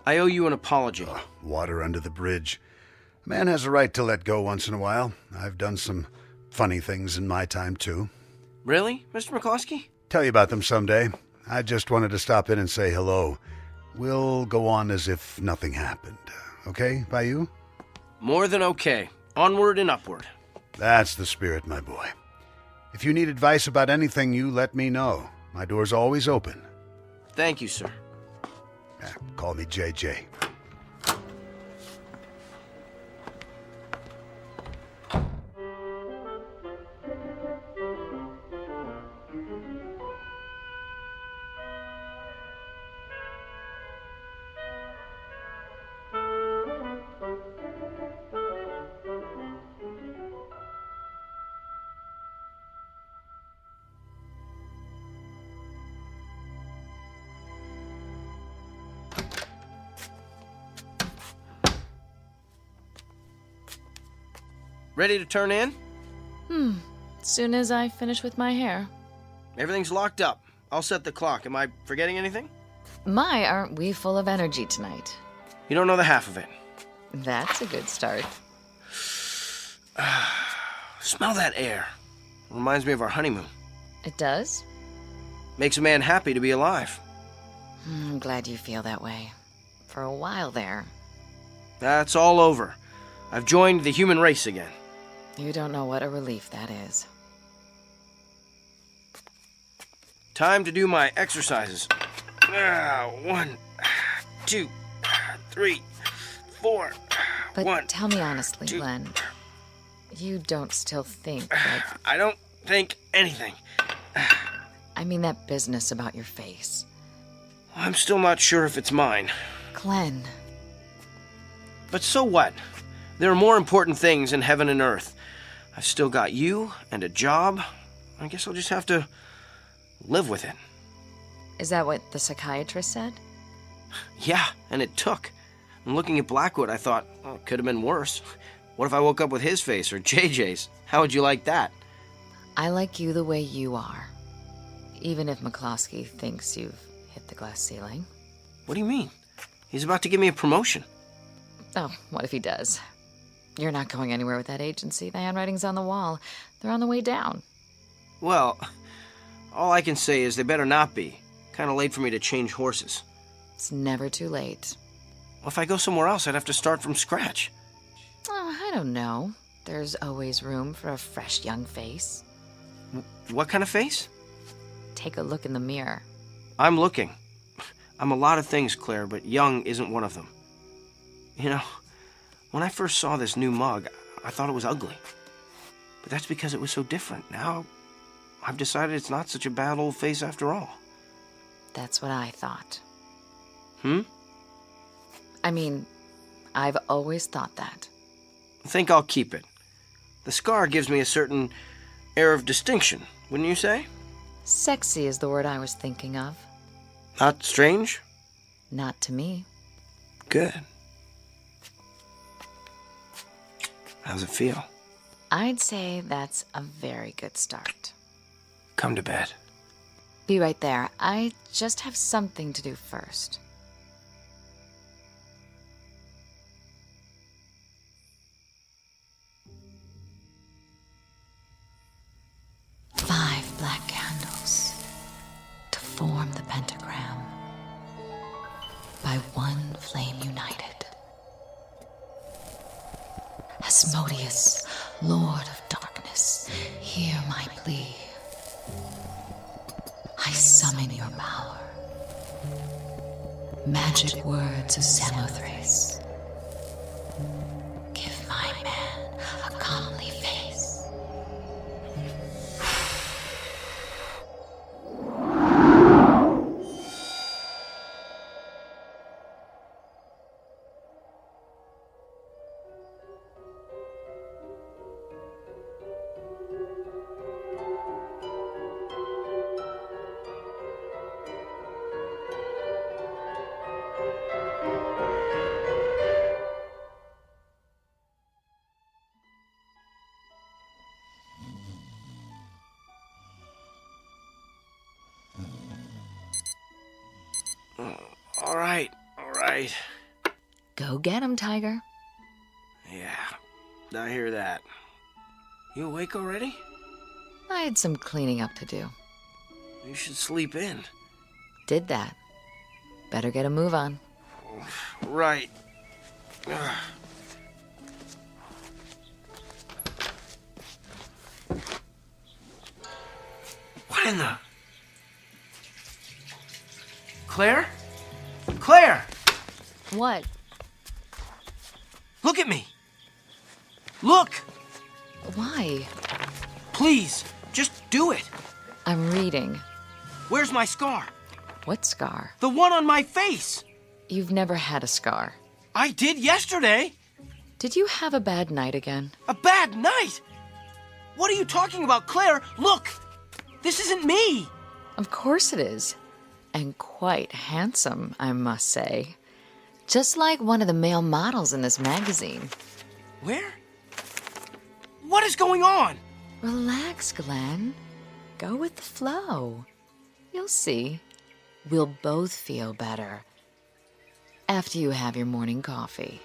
Speaker 14: I owe you an apology.
Speaker 21: Water under the bridge. A man has a right to let go once in a while. I've done some funny things in my time, too.
Speaker 14: Really, Mr. McCloskey?
Speaker 21: Tell you about them someday. I just wanted to stop in and say hello. We'll go on as if nothing happened. Okay, by you?
Speaker 14: More than okay. Onward and upward.
Speaker 21: That's the spirit, my boy. If you need advice about anything, you let me know. My door's always open.
Speaker 14: Thank you, sir.
Speaker 21: Call me JJ.
Speaker 14: Ready to turn in?
Speaker 20: Soon as I finish with my hair.
Speaker 14: Everything's locked up. I'll set the clock. Am I forgetting anything?
Speaker 20: My, aren't we full of energy tonight?
Speaker 14: You don't know the half of it.
Speaker 20: That's a good start.
Speaker 14: Smell that air. Reminds me of our honeymoon.
Speaker 20: It does?
Speaker 14: Makes a man happy to be alive.
Speaker 20: I'm glad you feel that way. For a while there.
Speaker 14: That's all over. I've joined the human race again.
Speaker 20: You don't know what a relief that is.
Speaker 14: Time to do my exercises. 1, 2, 3, 4.
Speaker 20: But tell me honestly, Glenn. You don't still think that...
Speaker 14: I don't think anything.
Speaker 20: I mean that business about your face.
Speaker 14: I'm still not sure if it's mine.
Speaker 20: Glenn.
Speaker 14: But so what? There are more important things in heaven and earth. I've still got you and a job. I guess I'll just have to live with it.
Speaker 20: Is that what the psychiatrist said?
Speaker 14: Yeah, and it took. And looking at Blackwood, I thought, oh, it could have been worse. What if I woke up with his face or JJ's? How would you like that?
Speaker 20: I like you the way you are. Even if McCloskey thinks you've hit the glass ceiling.
Speaker 14: What do you mean? He's about to give me a promotion.
Speaker 20: Oh, what if he does? You're not going anywhere with that agency. The handwriting's on the wall. They're on the way down.
Speaker 14: Well, all I can say is they better not be. Kind of late for me to change horses.
Speaker 20: It's never too late.
Speaker 14: Well, if I go somewhere else, I'd have to start from scratch.
Speaker 20: Oh, I don't know. There's always room for a fresh young face.
Speaker 14: What kind of face?
Speaker 20: Take a look in the mirror.
Speaker 14: I'm looking. I'm a lot of things, Claire, but young isn't one of them. You know, when I first saw this new mug, I thought it was ugly. But that's because it was so different. Now, I've decided it's not such a bad old face after all.
Speaker 20: That's what I thought.
Speaker 14: I
Speaker 20: mean, I've always thought that.
Speaker 14: I think I'll keep it. The scar gives me a certain air of distinction, wouldn't you say?
Speaker 20: Sexy is the word I was thinking of.
Speaker 14: Not strange?
Speaker 20: Not to me.
Speaker 14: Good. How's it feel?
Speaker 20: I'd say that's a very good start.
Speaker 14: Come to bed.
Speaker 20: Be right there. I just have something to do first. Five black candles to form the pentagram. By one flame united. Asmodeus, Lord of Darkness, hear my plea. I summon your power. Magic words of Samothrace. Give my man a comely face.
Speaker 14: All right.
Speaker 20: Go get him, Tiger.
Speaker 14: Yeah, I hear that. You awake already?
Speaker 20: I had some cleaning up to do.
Speaker 14: You should sleep in.
Speaker 20: Did that. Better get a move on.
Speaker 14: Right. What in the... Claire? Claire!
Speaker 20: What?
Speaker 14: Look at me! Look!
Speaker 20: Why?
Speaker 14: Please, just do it.
Speaker 20: I'm reading.
Speaker 14: Where's my scar?
Speaker 20: What scar?
Speaker 14: The one on my face.
Speaker 20: You've never had a scar.
Speaker 14: I did yesterday.
Speaker 20: Did you have a bad night again?
Speaker 14: A bad night? What are you talking about, Claire? Look! This isn't me!
Speaker 20: Of course it is. And quite handsome, I must say. Just like one of the male models in this magazine.
Speaker 14: Where? What is going on?
Speaker 20: Relax, Glenn. Go with the flow. You'll see. We'll both feel better. After you have your morning coffee.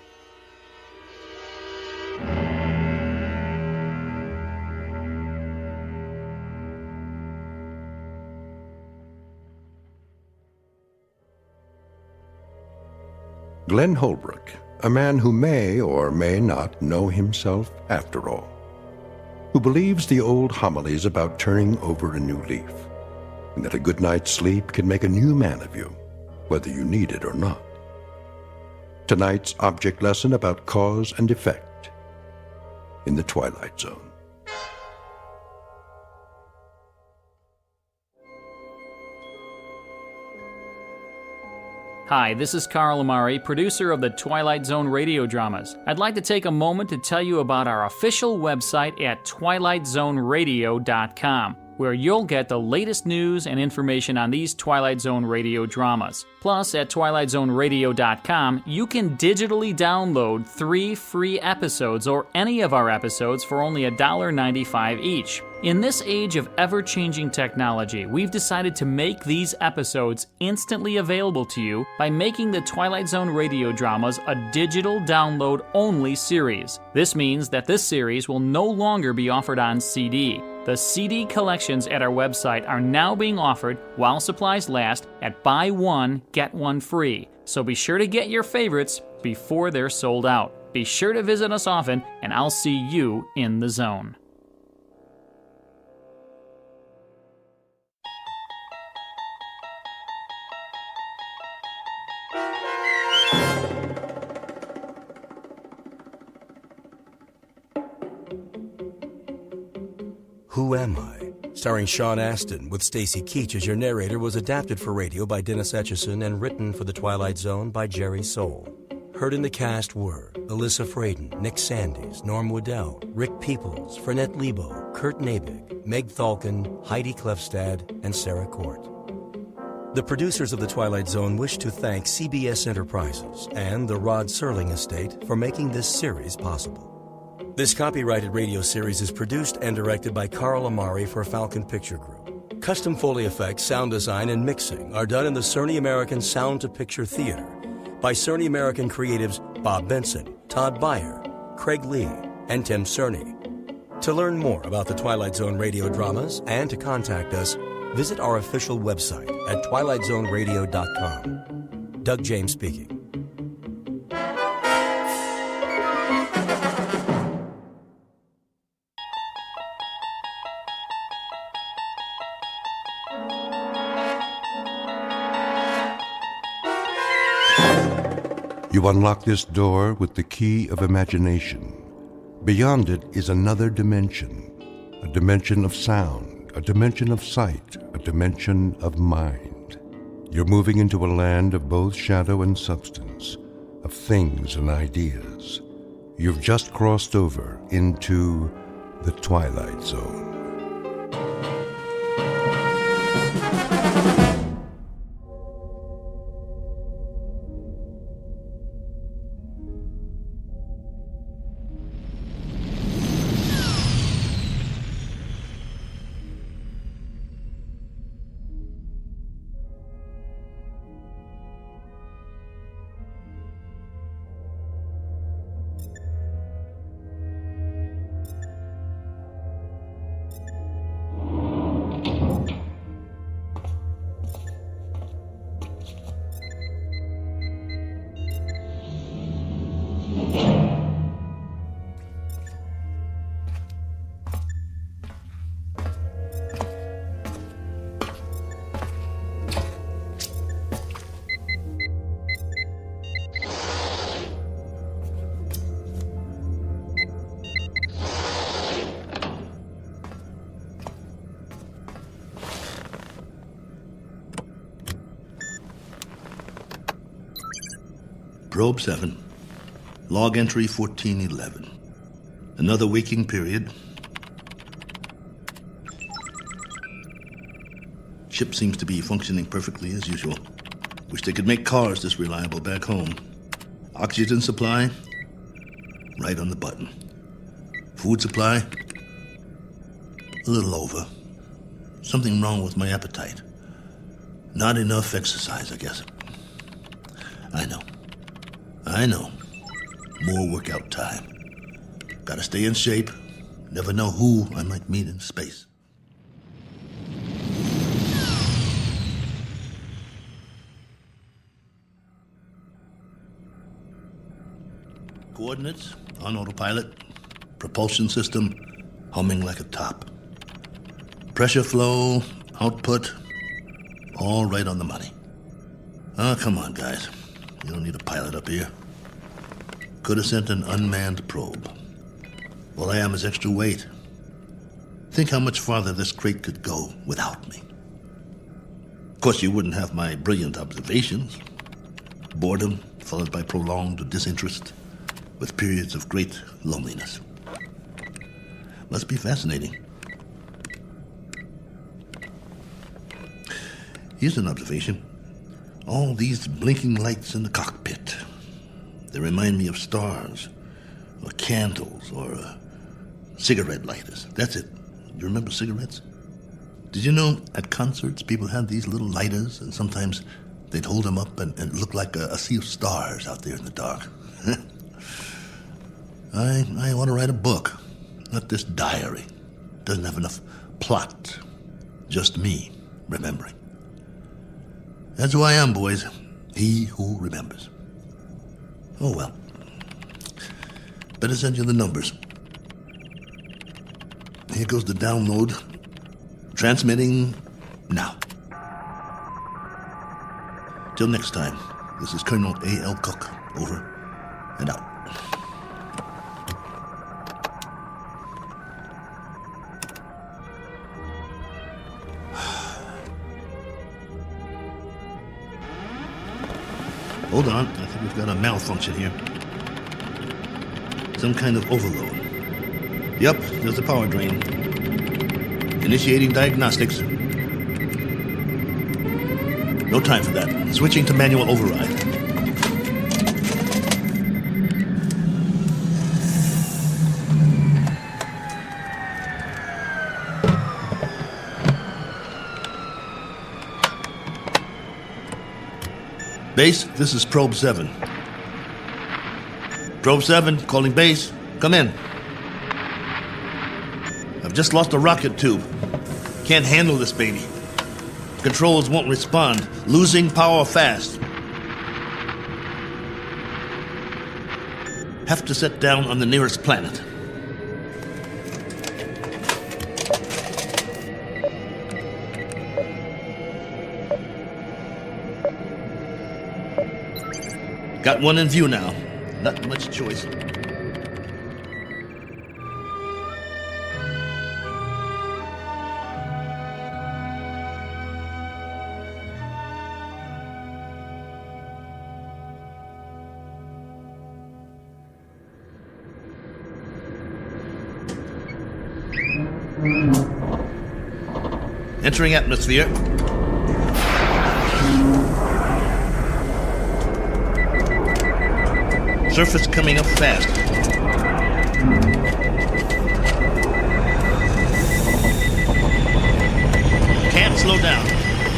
Speaker 1: Glenn Holbrook, a man who may or may not know himself after all, who believes the old homilies about turning over a new leaf, and that a good night's sleep can make a new man of you, whether you need it or not. Tonight's object lesson about cause and effect in the Twilight Zone.
Speaker 2: Hi, this is Carl Amari, producer of the Twilight Zone Radio Dramas. I'd like to take a moment to tell you about our official website at twilightzoneradio.com, where you'll get the latest news and information on these Twilight Zone Radio dramas. Plus, at twilightzoneradio.com, you can digitally download 3 free episodes or any of our episodes for only $1.95 each. In this age of ever-changing technology, we've decided to make these episodes instantly available to you by making the Twilight Zone Radio Dramas a digital download-only series. This means that this series will no longer be offered on CD. The CD collections at our website are now being offered, while supplies last, at buy one, get one free. So be sure to get your favorites before they're sold out. Be sure to visit us often, and I'll see you in the zone.
Speaker 9: Who Am I? Starring Sean Astin with Stacy Keach as your narrator was adapted for radio by Dennis Etchison and written for The Twilight Zone by Jerry Soule. Heard in the cast were Alyssa Fraden, Nick Sandys, Norm Waddell, Rick Peoples, Fernette Lebo, Kurt Nabig, Meg Thalken, Heidi Klefstad, and Sarah Court. The producers of The Twilight Zone wish to thank CBS Enterprises and the Rod Serling Estate for making this series possible. This copyrighted radio series is produced and directed by Carl Amari for Falcon Picture Group. Custom Foley effects, sound design, and mixing are done in the Cerny American Sound to Picture Theater by Cerny American creatives Bob Benson, Todd Beyer, Craig Lee, and Tim Cerny. To learn more about the Twilight Zone radio dramas and to contact us, visit our official website at twilightzoneradio.com. Doug James speaking.
Speaker 1: You unlock this door with the key of imagination. Beyond it is another dimension, a dimension of sound, a dimension of sight, a dimension of mind. You're moving into a land of both shadow and substance, of things and ideas. You've just crossed over into the Twilight Zone.
Speaker 4: Probe 7. Log entry 1411. Another waking period. Ship seems to be functioning perfectly as usual. Wish they could make cars this reliable back home. Oxygen supply, right on the button. Food supply, a little over. Something wrong with my appetite. Not enough exercise, I guess. I know. More workout time. Gotta stay in shape. Never know who I might meet in space. Coordinates on autopilot. Propulsion system humming like a top. Pressure flow, output, all right on the money. Oh, come on, guys. You don't need a pilot up here. Could have sent an unmanned probe. All I am is extra weight. Think how much farther this crate could go without me. Of course, you wouldn't have my brilliant observations. Boredom followed by prolonged disinterest, with periods of great loneliness. Must be fascinating. Here's an observation. All these blinking lights in the cockpit. They remind me of stars, or candles, or cigarette lighters. That's it. You remember cigarettes? Did you know at concerts people had these little lighters, and sometimes they'd hold them up and it looked like a sea of stars out there in the dark? I want to write a book, not this diary. Doesn't have enough plot. Just me remembering. That's who I am, boys. He who remembers. Oh, well. Better send you the numbers. Here goes the download. Transmitting now. Till next time, this is Colonel A.L. Cook. Over and out. Hold on, I think we've got a malfunction here. Some kind of overload. Yep, there's the power drain. Initiating diagnostics. No time for that. Switching to manual override. Base, this is Probe 7. Probe 7, calling base. Come in. I've just lost a rocket tube. Can't handle this baby. Controls won't respond. Losing power fast. Have to set down on the nearest planet. Got one in view now. Not much choice. Entering atmosphere. Surface coming up fast. Can't slow down.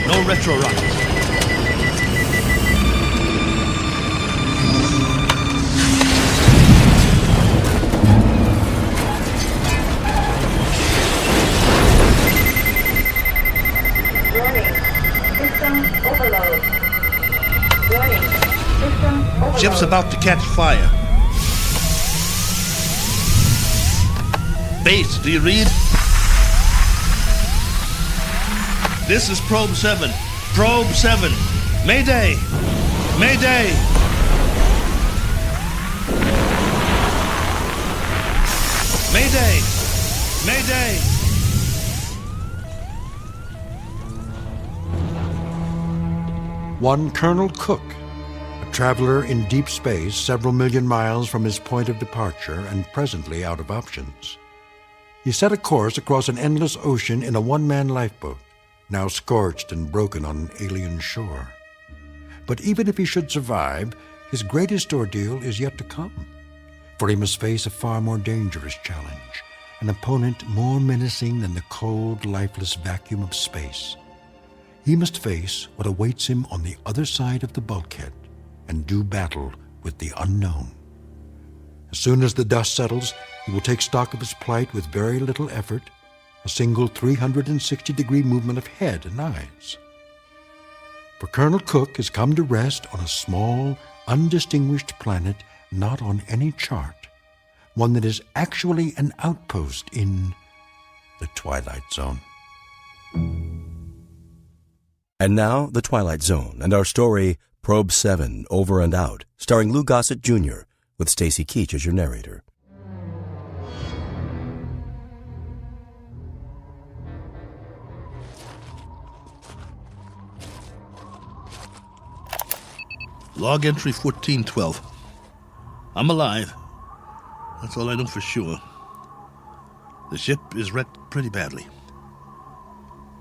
Speaker 4: No retro rockets.
Speaker 8: Warning. System overload. Warning. System overload.
Speaker 4: Ship's about to catch fire. Base, do you read? This is Probe 7. Probe 7. Mayday! Mayday! Mayday! Mayday!
Speaker 1: One Colonel Cook, a traveler in deep space several million miles from his point of departure and presently out of options. He set a course across an endless ocean in a one-man lifeboat, now scorched and broken on an alien shore. But even if he should survive, his greatest ordeal is yet to come, for he must face a far more dangerous challenge, an opponent more menacing than the cold, lifeless vacuum of space. He must face what awaits him on the other side of the bulkhead and do battle with the unknown. As soon as the dust settles, he will take stock of his plight with very little effort, a single 360-degree movement of head and eyes. For Colonel Cook has come to rest on a small, undistinguished planet not on any chart, one that is actually an outpost in the Twilight Zone.
Speaker 9: And now, The Twilight Zone, and our story, Probe 7, Over and Out, starring Lou Gossett Jr., with Stacy Keach as your narrator.
Speaker 4: Log entry 1412. I'm alive. That's all I know for sure. The ship is wrecked pretty badly.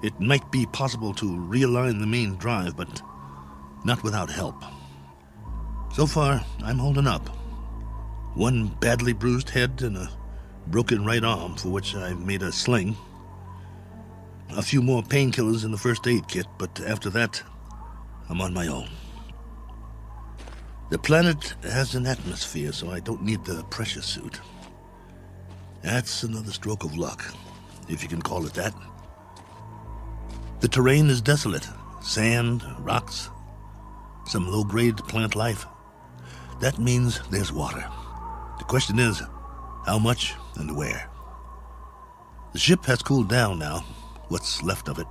Speaker 4: It might be possible to realign the main drive, but not without help. So far, I'm holding up. One badly bruised head and a broken right arm for which I've made a sling. A few more painkillers in the first aid kit, but after that, I'm on my own. The planet has an atmosphere, so I don't need the pressure suit. That's another stroke of luck, if you can call it that. The terrain is desolate. Sand, rocks, some low-grade plant life. That means there's water. The question is, how much and where? The ship has cooled down now, what's left of it.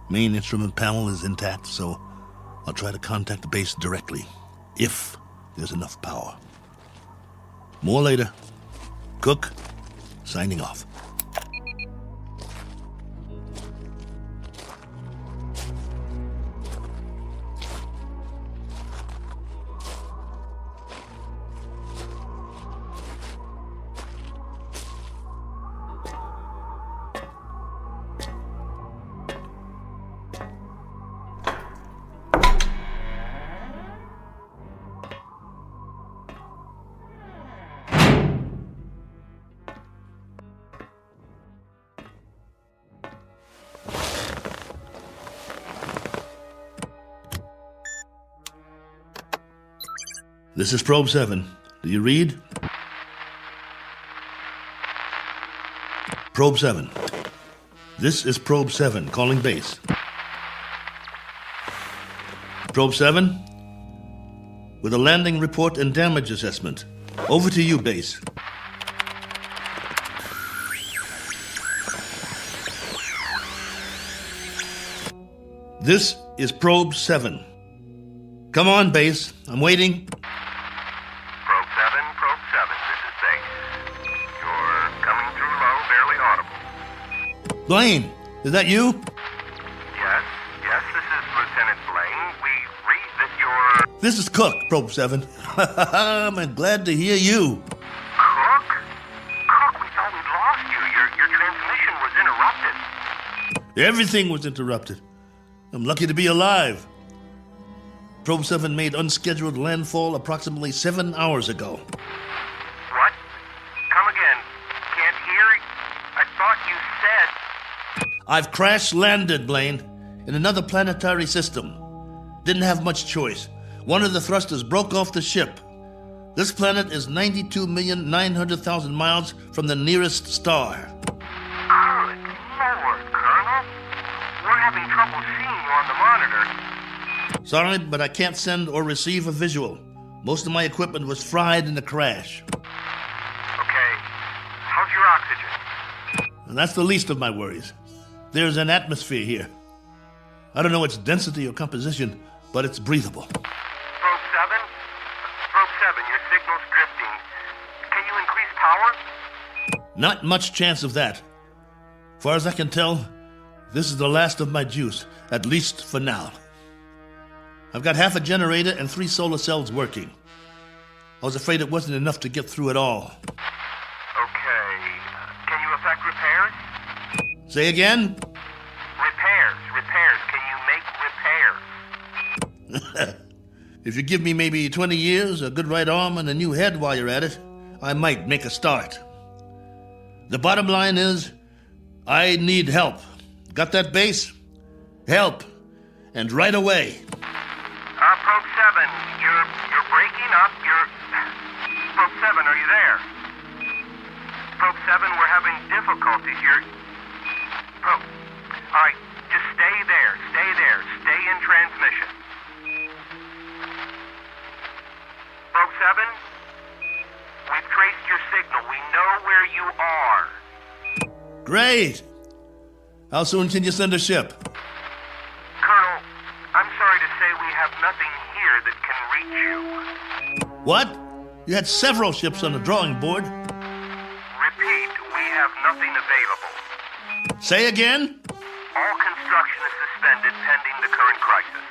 Speaker 4: Main instrument panel is intact, so I'll try to contact the base directly, if there's enough power. More later. Cook, signing off. This is Probe 7. Do you read? Probe 7. This is Probe 7, calling base. Probe 7, with a landing report and damage assessment. Over to you, base. This is Probe 7. Come on, base. I'm waiting.
Speaker 12: Probe 7, this is base. You're coming through low, barely audible.
Speaker 4: Blaine, is that you?
Speaker 12: Yes, this is Lieutenant Blaine. We read that you're...
Speaker 4: This is Cook, Probe 7. I'm glad to hear you.
Speaker 12: Cook? Cook, we thought we'd lost you. Your transmission was interrupted.
Speaker 4: Everything was interrupted. I'm lucky to be alive. Probe 7 made unscheduled landfall approximately 7 hours ago.
Speaker 12: What? Come again. Can't hear. I thought you said...
Speaker 4: I've crash-landed, Blaine, in another planetary system. Didn't have much choice. One of the thrusters broke off the ship. This planet is 92,900,000 miles from the nearest star.
Speaker 12: Good Lord, Colonel. We're having trouble seeing you on the monitor.
Speaker 4: Sorry, but I can't send or receive a visual. Most of my equipment was fried in the crash.
Speaker 12: Okay. How's your oxygen?
Speaker 4: And that's the least of my worries. There's an atmosphere here. I don't know its density or composition, but it's breathable.
Speaker 12: Probe 7, your signal's drifting. Can you increase power?
Speaker 4: Not much chance of that. Far as I can tell, this is the last of my juice, at least for now. I've got half a generator and 3 solar cells working. I was afraid it wasn't enough to get through it all.
Speaker 12: Okay. Can you effect repairs?
Speaker 4: Say again?
Speaker 12: Repairs. Can you make repairs?
Speaker 4: If you give me maybe 20 years, a good right arm, and a new head while you're at it, I might make a start. The bottom line is, I need help. Got that, Base? Help. And right away.
Speaker 12: Probe 7, you're breaking up. Probe 7, are you there? Probe 7, we're having difficulties. All right, just stay there. Stay in transmission. Probe 7, we've traced your signal. We know where you are.
Speaker 4: Great. How soon can you send a ship?
Speaker 12: Colonel, I'm sorry to say we have nothing here that can reach you.
Speaker 4: What? You had several ships on the drawing board.
Speaker 12: Repeat, we have nothing available.
Speaker 4: Say again?
Speaker 12: All construction is suspended pending the current crisis.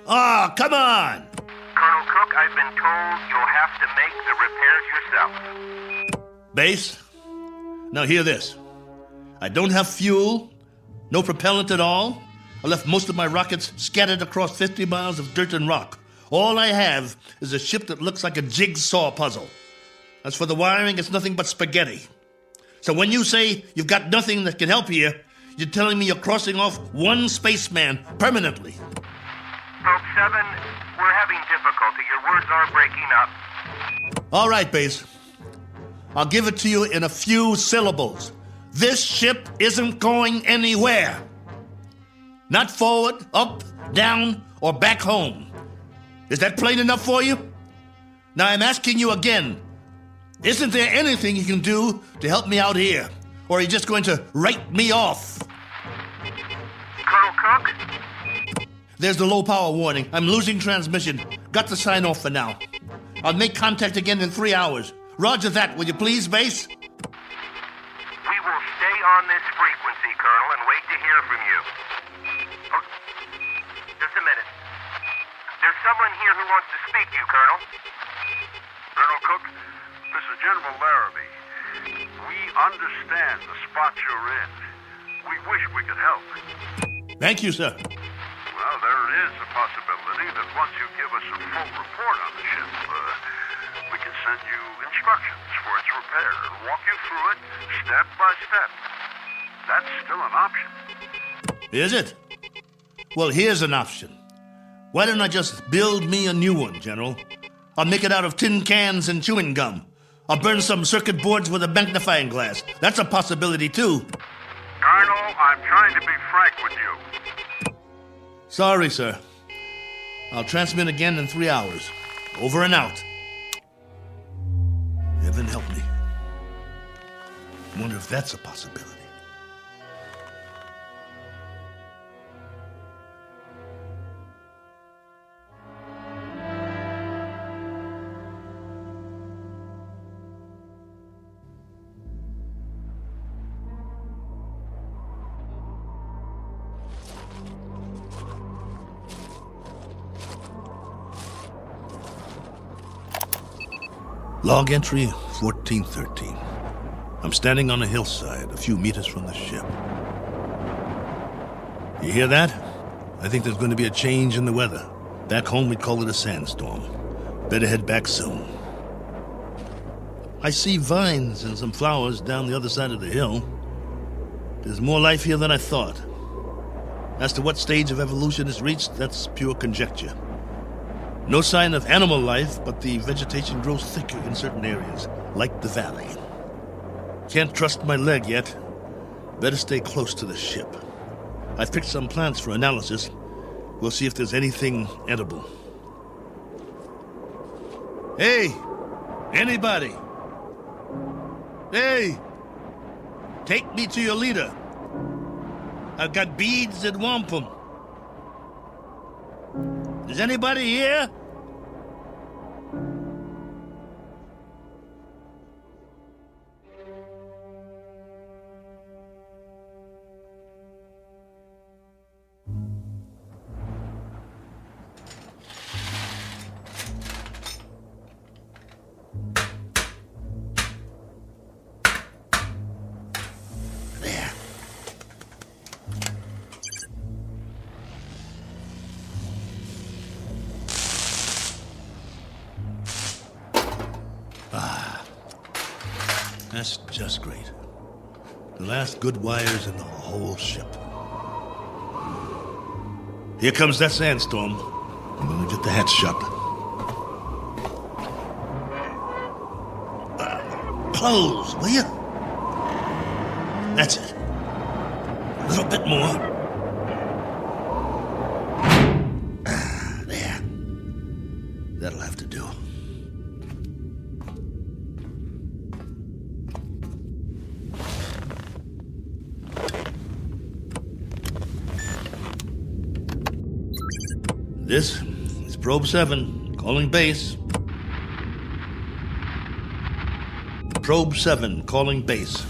Speaker 4: Ah, come on!
Speaker 12: Colonel Cook, I've been told you'll have to make the repairs yourself.
Speaker 4: Base, now hear this. I don't have fuel, no propellant at all. I left most of my rockets scattered across 50 miles of dirt and rock. All I have is a ship that looks like a jigsaw puzzle. As for the wiring, it's nothing but spaghetti. So when you say you've got nothing that can help here, you're telling me you're crossing off one spaceman permanently.
Speaker 12: Probe 7, we're having difficulty. Your words are breaking up.
Speaker 4: All right, Base. I'll give it to you in a few syllables. This ship isn't going anywhere. Not forward, up, down, or back home. Is that plain enough for you? Now I'm asking you again. Isn't there anything you can do to help me out here? Or are you just going to write me off?
Speaker 12: Colonel Cook?
Speaker 4: There's the low power warning. I'm losing transmission. Got to sign off for now. I'll make contact again in 3 hours. Roger that, will you please, Base?
Speaker 12: We will stay on this frequency, Colonel, and wait to hear from you. Oh, just a minute. There's someone here who wants to speak to you, Colonel.
Speaker 17: Colonel Cook, this is General Larrabee. We understand the spot you're in. We wish we could help.
Speaker 4: Thank you, sir.
Speaker 17: Well, there is a possibility that once you give us a full report on the ship, we can send you instructions for its repair and walk you through it step by step. That's still an option.
Speaker 4: Is it? Well, here's an option. Why don't I just build me a new one, General? I'll make it out of tin cans and chewing gum. I'll burn some circuit boards with a magnifying glass. That's a possibility, too.
Speaker 17: Colonel, I'm trying to be frank with you.
Speaker 4: Sorry, sir. I'll transmit again in 3 hours. Over and out. Heaven help me. Wonder if that's a possibility. Log entry 1413. I'm standing on a hillside a few meters from the ship. You hear that? I think there's going to be a change in the weather. Back home we'd call it a sandstorm. Better head back soon. I see vines and some flowers down the other side of the hill. There's more life here than I thought. As to what stage of evolution is reached, that's pure conjecture. No sign of animal life, but the vegetation grows thicker in certain areas, like the valley. Can't trust my leg yet. Better stay close to the ship. I've picked some plants for analysis. We'll see if there's anything edible. Hey! Anybody! Hey! Take me to your leader. I've got beads and wampum. Is anybody here? That's just great. The last good wires in the whole ship. Here comes that sandstorm. I'm gonna get the hatch shut. Close, will you? That's it. A little bit more. There. That'll have to do. This is Probe 7, calling base. Probe 7, calling base.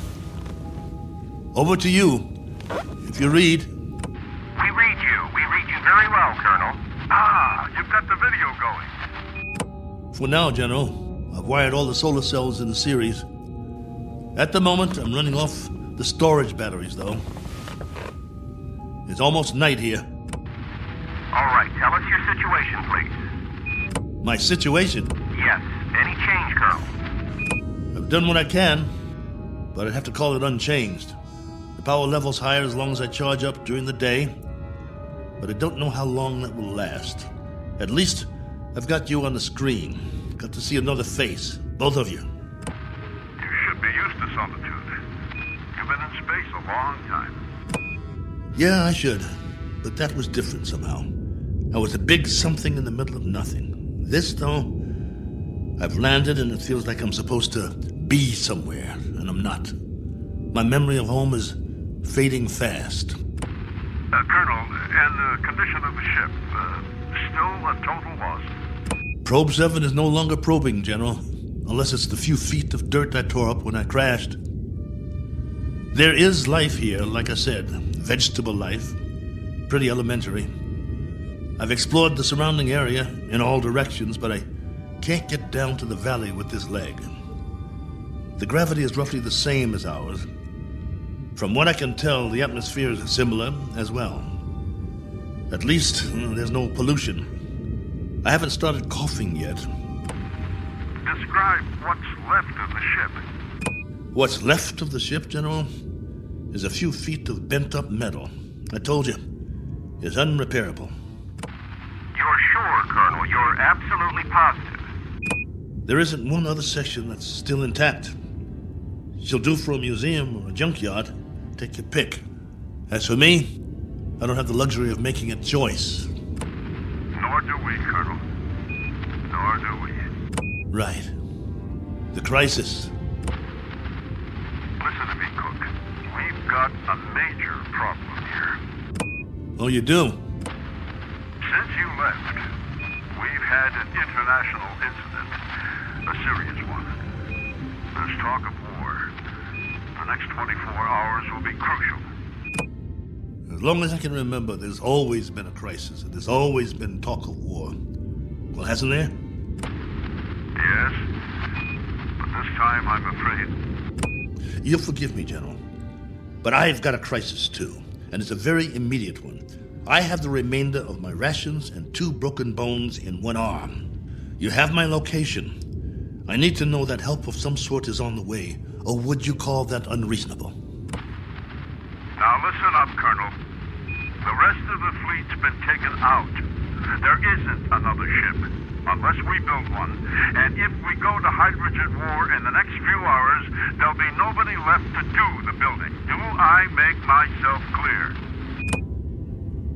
Speaker 4: Over to you. If you read.
Speaker 12: We read you. We read you very well, Colonel. Ah, you've got the video going.
Speaker 4: For now, General, I've wired all the solar cells in the series. At the moment, I'm running off the storage batteries, though. It's almost night here.
Speaker 12: All right, tell us your situation, please.
Speaker 4: My situation?
Speaker 12: Yes. Any change, Colonel?
Speaker 4: I've done what I can, but I'd have to call it unchanged. The power level's higher as long as I charge up during the day, but I don't know how long that will last. At least, I've got you on the screen. Got to see another face, both of you.
Speaker 17: You should be used to solitude. You've been in space a long time.
Speaker 4: Yeah, I should, but that was different somehow. I was a big something in the middle of nothing. This, though, I've landed and it feels like I'm supposed to be somewhere, and I'm not. My memory of home is fading fast.
Speaker 17: Colonel, and the condition of the ship, still a total loss?
Speaker 4: Probe 7 is no longer probing, General, unless it's the few feet of dirt I tore up when I crashed. There is life here, like I said, vegetable life, pretty elementary. I've explored the surrounding area in all directions, but I can't get down to the valley with this leg. The gravity is roughly the same as ours. From what I can tell, the atmosphere is similar as well. At least, there's no pollution. I haven't started coughing yet.
Speaker 17: Describe what's left of the ship.
Speaker 4: What's left of the ship, General, is a few feet of bent-up metal. I told you, it's unrepairable.
Speaker 12: You're sure, Colonel? You're absolutely positive?
Speaker 4: There isn't one other section that's still intact. She'll do for a museum or a junkyard. Take your pick. As for me, I don't have the luxury of making a choice.
Speaker 17: Nor do we, Colonel. Nor do we.
Speaker 4: Right. The crisis.
Speaker 17: Listen to me, Cook. We've got a major problem here.
Speaker 4: Oh, you do?
Speaker 17: Since you left, we've had an international incident. A serious one. There's talk of war. The next 24 hours will be crucial.
Speaker 4: As long as I can remember, there's always been a crisis, and there's always been talk of war. Well, hasn't there?
Speaker 17: Yes, but this time I'm afraid.
Speaker 4: You'll forgive me, General, but I've got a crisis too, and it's a very immediate one. I have the remainder of my rations and 2 broken bones in one arm. You have my location. I need to know that help of some sort is on the way, or would you call that unreasonable?
Speaker 17: Now listen up, Colonel. The rest of the fleet's been taken out. There isn't another ship, unless we build one. And if we go to hydrogen war in the next few hours, there'll be nobody left to do the building. Do I make myself clear?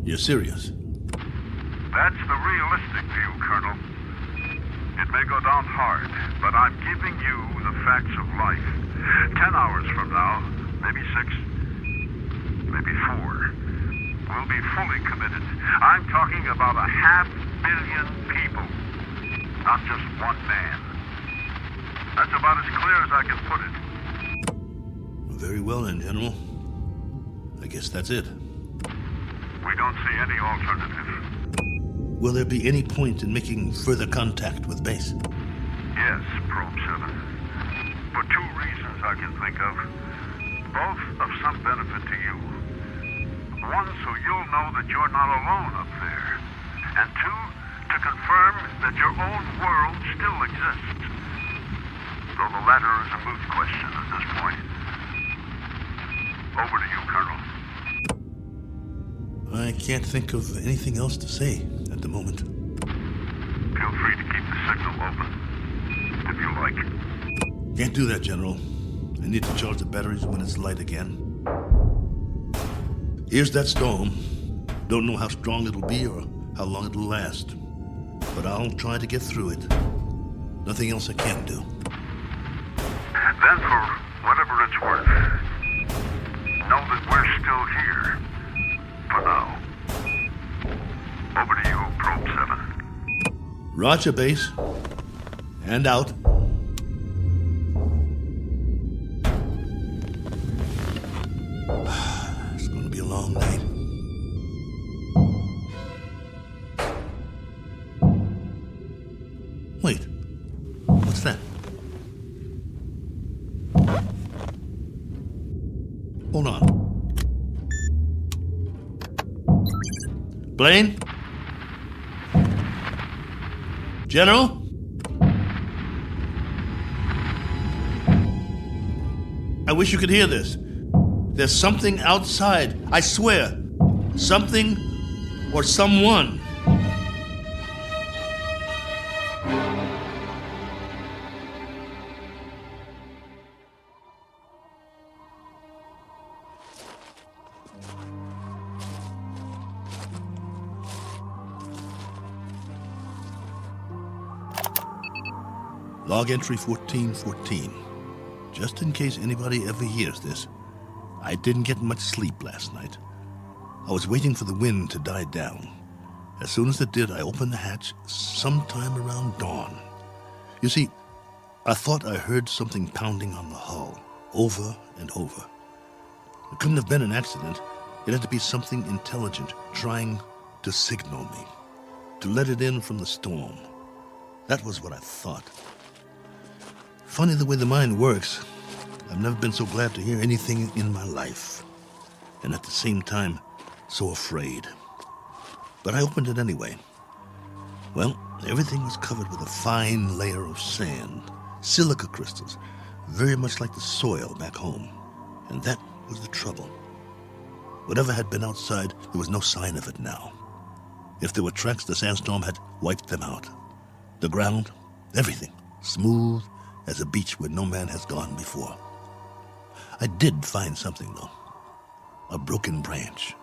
Speaker 4: You're serious?
Speaker 17: That's the realistic view, Colonel. It may go down hard, but I'm giving you the facts of life. 10 hours from now, maybe 6, maybe 4, we'll be fully committed. I'm talking about 500 million people, not just one man. That's about as clear as I can put it.
Speaker 4: Very well then, General. I guess that's it.
Speaker 17: We don't see any alternative.
Speaker 4: Will there be any point in making further contact with base?
Speaker 17: Yes, Probe 7. For 2 reasons I can think of. Both of some benefit to you. One, so you'll know that you're not alone up there. And 2, to confirm that your own world still exists. though the latter is a moot question at this point. Over to you, Colonel.
Speaker 4: I can't think of anything else to say at the moment.
Speaker 17: Feel free to keep the signal open, if you like.
Speaker 4: Can't do that, General. I need to charge the batteries when it's light again. Here's that storm. Don't know how strong it'll be or how long it'll last. But I'll try to get through it. Nothing else I can do.
Speaker 17: Then, for whatever it's worth, know that we're still here. For now. Over to you, Probe 7.
Speaker 4: Roger, base. And out. It's going to be a long night. Wait. What's that? Hold on. Blaine? General? I wish you could hear this. There's something outside, I swear. Something or someone. Log entry 1414. Just in case anybody ever hears this, I didn't get much sleep last night. I was waiting for the wind to die down. As soon as it did, I opened the hatch sometime around dawn. You see, I thought I heard something pounding on the hull, over and over. It couldn't have been an accident. It had to be something intelligent trying to signal me, to let it in from the storm. That was what I thought. Funny the way the mind works. I've never been so glad to hear anything in my life. And at the same time, so afraid. But I opened it anyway. Well, everything was covered with a fine layer of sand, silica crystals, very much like the soil back home. And that was the trouble. Whatever had been outside, there was no sign of it now. If there were tracks, the sandstorm had wiped them out. The ground, everything, smooth as a beach where no man has gone before. I did find something, though. A broken branch.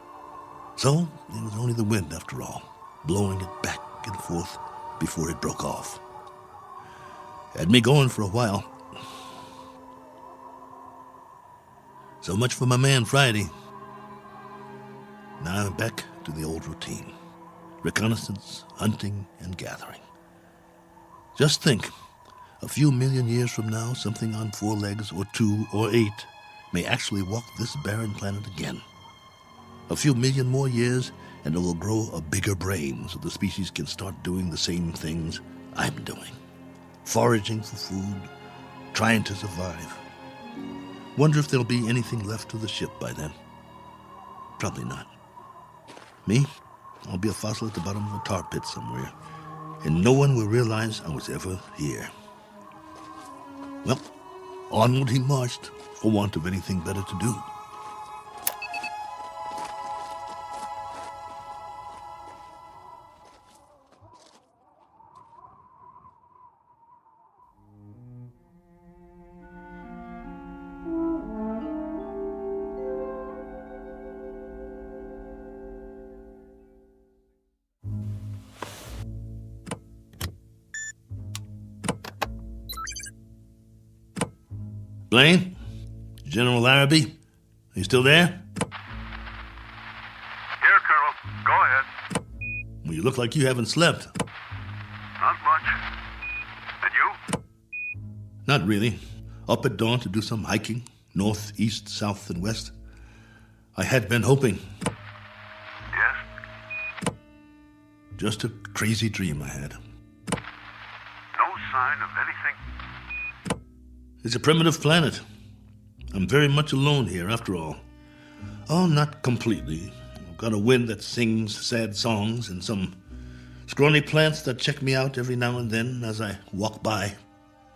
Speaker 4: So, it was only the wind, after all, blowing it back and forth before it broke off. Had me going for a while. So much for my man Friday. Now I'm back to the old routine. Reconnaissance, hunting, and gathering. Just think, a few million years from now, something on 4 legs, or 2, or 8, may actually walk this barren planet again. A few million more years, and it will grow a bigger brain so the species can start doing the same things I'm doing. Foraging for food, trying to survive. Wonder if there'll be anything left of the ship by then. Probably not. Me? I'll be a fossil at the bottom of a tar pit somewhere, and no one will realize I was ever here. Well, onward he marched, for want of anything better to do. Blaine? General Larrabee? Are you still there?
Speaker 17: Here, Colonel. Go ahead.
Speaker 4: Well, you look like you haven't slept.
Speaker 17: Not much. And you?
Speaker 4: Not really. Up at dawn to do some hiking, north, east, south, and west. I had been hoping.
Speaker 17: Yes?
Speaker 4: Just a crazy dream I had.
Speaker 17: No sign of anything?
Speaker 4: It's a primitive planet. I'm very much alone here, after all. Oh, not completely. I've got a wind that sings sad songs and some scrawny plants that check me out every now and then as I walk by.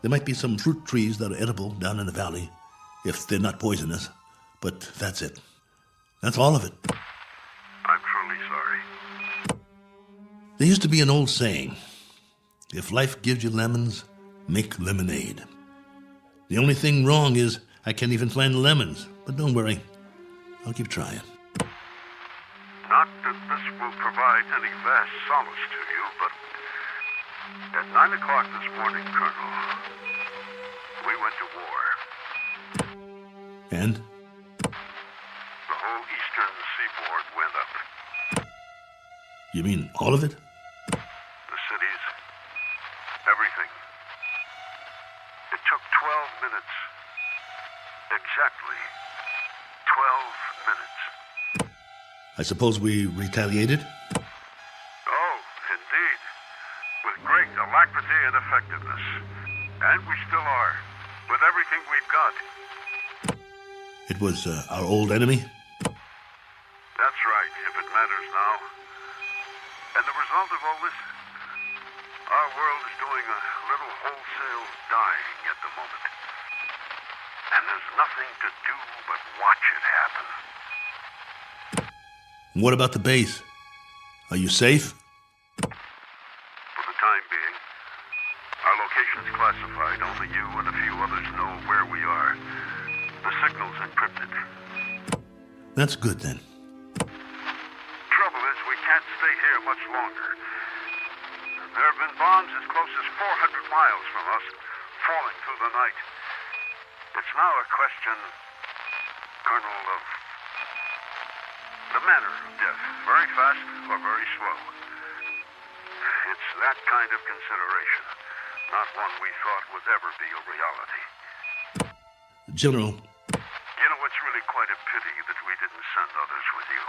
Speaker 4: There might be some fruit trees that are edible down in the valley, if they're not poisonous. But that's it. That's all of it.
Speaker 17: I'm truly sorry.
Speaker 4: There used to be an old saying, if life gives you lemons, make lemonade. The only thing wrong is I can't even find lemons. But don't worry, I'll keep trying.
Speaker 17: Not that this will provide any vast solace to you, but at 9 o'clock this morning, Colonel, we went to war.
Speaker 4: And?
Speaker 17: The whole eastern seaboard went up.
Speaker 4: You mean all of it?
Speaker 17: The cities, everything. It took 12 minutes. Exactly 12 minutes.
Speaker 4: I suppose we retaliated?
Speaker 17: Oh, indeed. With great alacrity and effectiveness. And we still are. With everything we've got.
Speaker 4: It was our old enemy?
Speaker 17: That's right, if it matters now. And the result of all this? Our world is doing a little wholesale dying at the moment. And there's nothing to do but watch it happen.
Speaker 4: What about the base? Are you safe?
Speaker 17: For the time being. Our location's classified. Only you and a few others know where we are. The signal's encrypted.
Speaker 4: That's good then.
Speaker 17: Trouble is, we can't stay here much longer. There have been bombs as close as 400 miles from us, falling through the night. It's now a question, Colonel, of the manner of death. Very fast or very slow. It's that kind of consideration, not one we thought would ever be a reality.
Speaker 4: General.
Speaker 17: You know, it's really quite a pity that we didn't send others with you.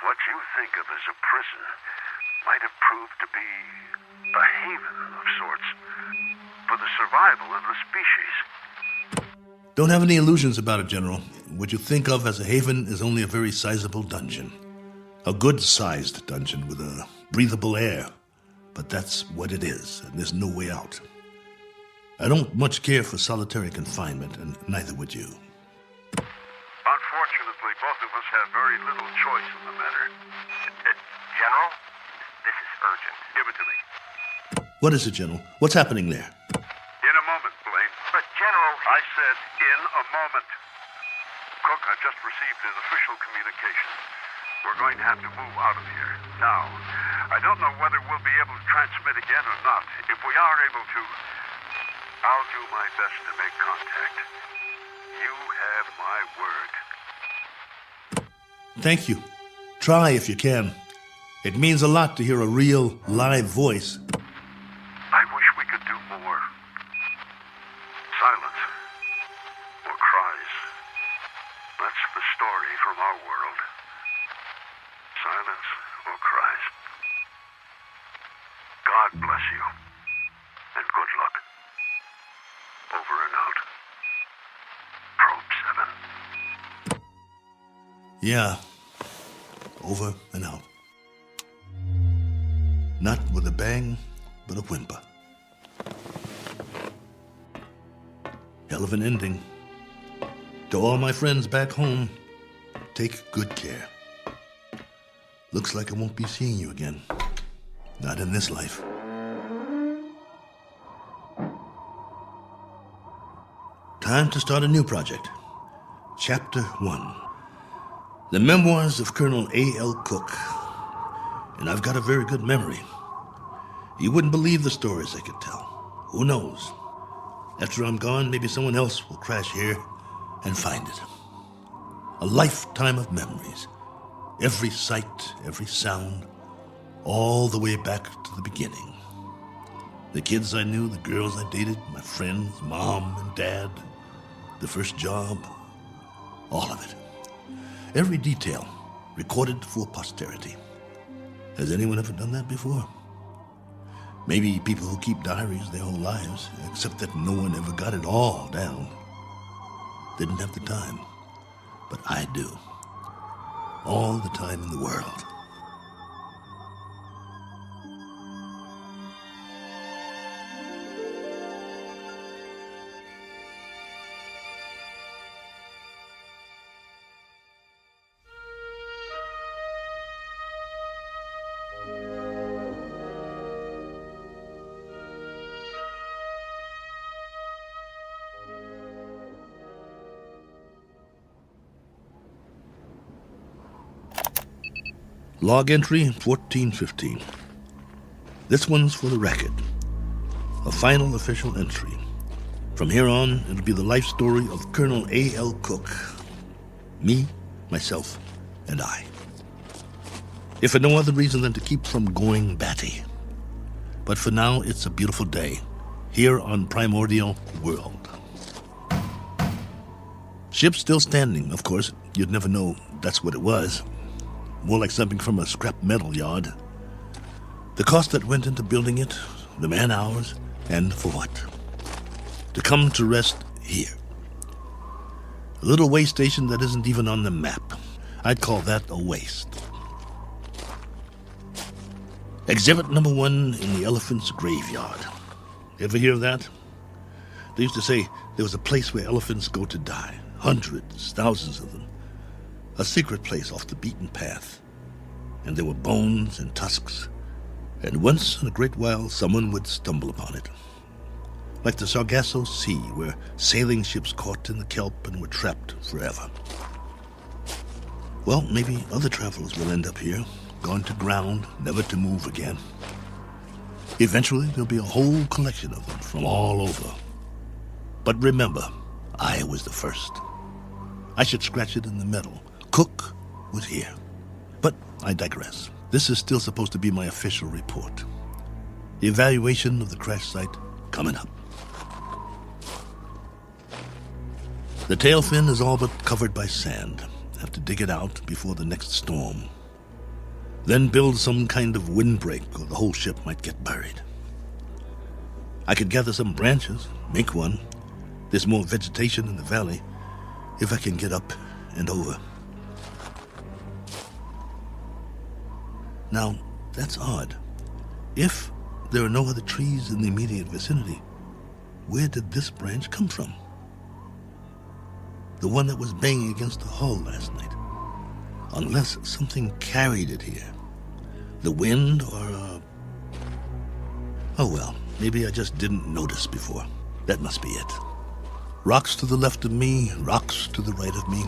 Speaker 17: What you think of as a prison might have proved to be a haven of sorts for the survival of the species.
Speaker 4: Don't have any illusions about it, General. What you think of as a haven is only a very sizable dungeon. A good-sized dungeon with a breathable air. But that's what it is, and there's no way out. I don't much care for solitary confinement, and neither would you.
Speaker 17: Unfortunately, both of us have very little choice in the matter. General, this is urgent. Give it to me.
Speaker 4: What is it, General? What's happening there?
Speaker 17: In a moment, Blaine. But, General... I said in a moment. Cook, I've just received an official communication. We're going to have to move out of here. Now, I don't know whether we'll be able to transmit again or not. If we are able to, I'll do my best to make contact. You have my word.
Speaker 4: Thank you. Try if you can. It means a lot to hear a real, live voice.
Speaker 17: I wish we could do more. Silence. Or cries. That's the story from our world. Silence or cries. God bless you. And good luck. Over and out. Probe 7.
Speaker 4: Yeah. Over and out. Not with a bang, but a whimper. Hell of an ending. To all my friends back home, take good care. Looks like I won't be seeing you again. Not in this life. Time to start a new project. Chapter 1. The Memoirs of Colonel A.L. Cook. And I've got a very good memory. You wouldn't believe the stories I could tell. Who knows? After I'm gone, maybe someone else will crash here and find it. A lifetime of memories. Every sight, every sound, all the way back to the beginning. The kids I knew, the girls I dated, my friends, mom and dad, the first job, all of it. Every detail recorded for posterity. Has anyone ever done that before? Maybe people who keep diaries their whole lives, except that no one ever got it all down. Didn't have the time. But I do. All the time in the world. Log entry 1415. This one's for the record. A final official entry. From here on, it'll be the life story of Colonel A.L. Cook. Me, myself, and I. If for no other reason than to keep from going batty. But for now, it's a beautiful day, here on Primordial World. Ship still standing, of course. You'd never know that's what it was. More like something from a scrap metal yard. The cost that went into building it, the man-hours, and for what? To come to rest here. A little way station that isn't even on the map. I'd call that a waste. Exhibit number 1 in the elephant's graveyard. Ever hear of that? They used to say there was a place where elephants go to die. Hundreds, thousands of them. A secret place off the beaten path. And there were bones and tusks. And once in a great while, someone would stumble upon it. Like the Sargasso Sea, where sailing ships caught in the kelp and were trapped forever. Well, maybe other travelers will end up here, gone to ground, never to move again. Eventually, there'll be a whole collection of them from all over. But remember, I was the first. I should scratch it in the metal. Cook was here. But I digress. This is still supposed to be my official report. The evaluation of the crash site coming up. The tail fin is all but covered by sand. Have to dig it out before the next storm. Then build some kind of windbreak or the whole ship might get buried. I could gather some branches, make one. There's more vegetation in the valley if I can get up and over. Now, that's odd. If there are no other trees in the immediate vicinity, where did this branch come from? The one that was banging against the hull last night. Unless something carried it here. The wind or oh well, maybe I just didn't notice before. That must be it. Rocks to the left of me, rocks to the right of me.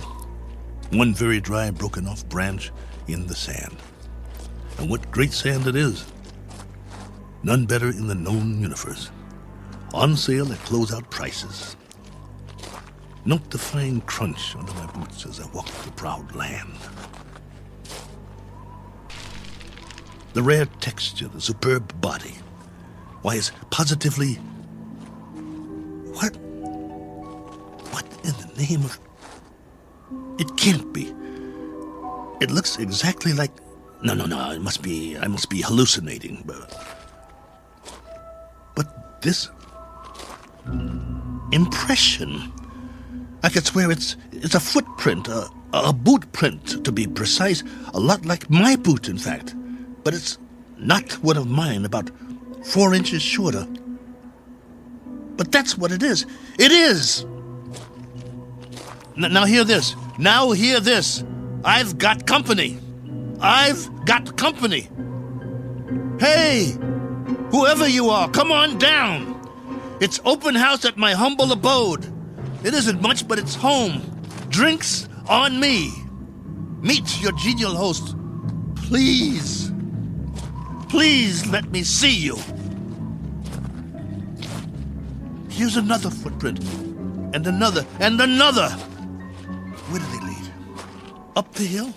Speaker 4: One very dry, broken off branch in the sand. And what great sand it is. None better in the known universe. On sale at closeout prices. Note the fine crunch under my boots as I walk the proud land. The rare texture, the superb body. Why, it's positively... What in the name of... It can't be. It looks exactly like... No, I must be hallucinating. But this... impression... I could swear it's a footprint, a boot print, to be precise. A lot like my boot, in fact. But it's not one of mine, about 4 inches shorter. But that's what it is. It is! Now hear this. Now hear this. I've got company. I've got company. Hey! Whoever you are, come on down. It's open house at my humble abode. It isn't much, but it's home. Drinks on me. Meet your genial host. Please. Please let me see you. Here's another footprint. And another. And another. Where do they lead? Up the hill?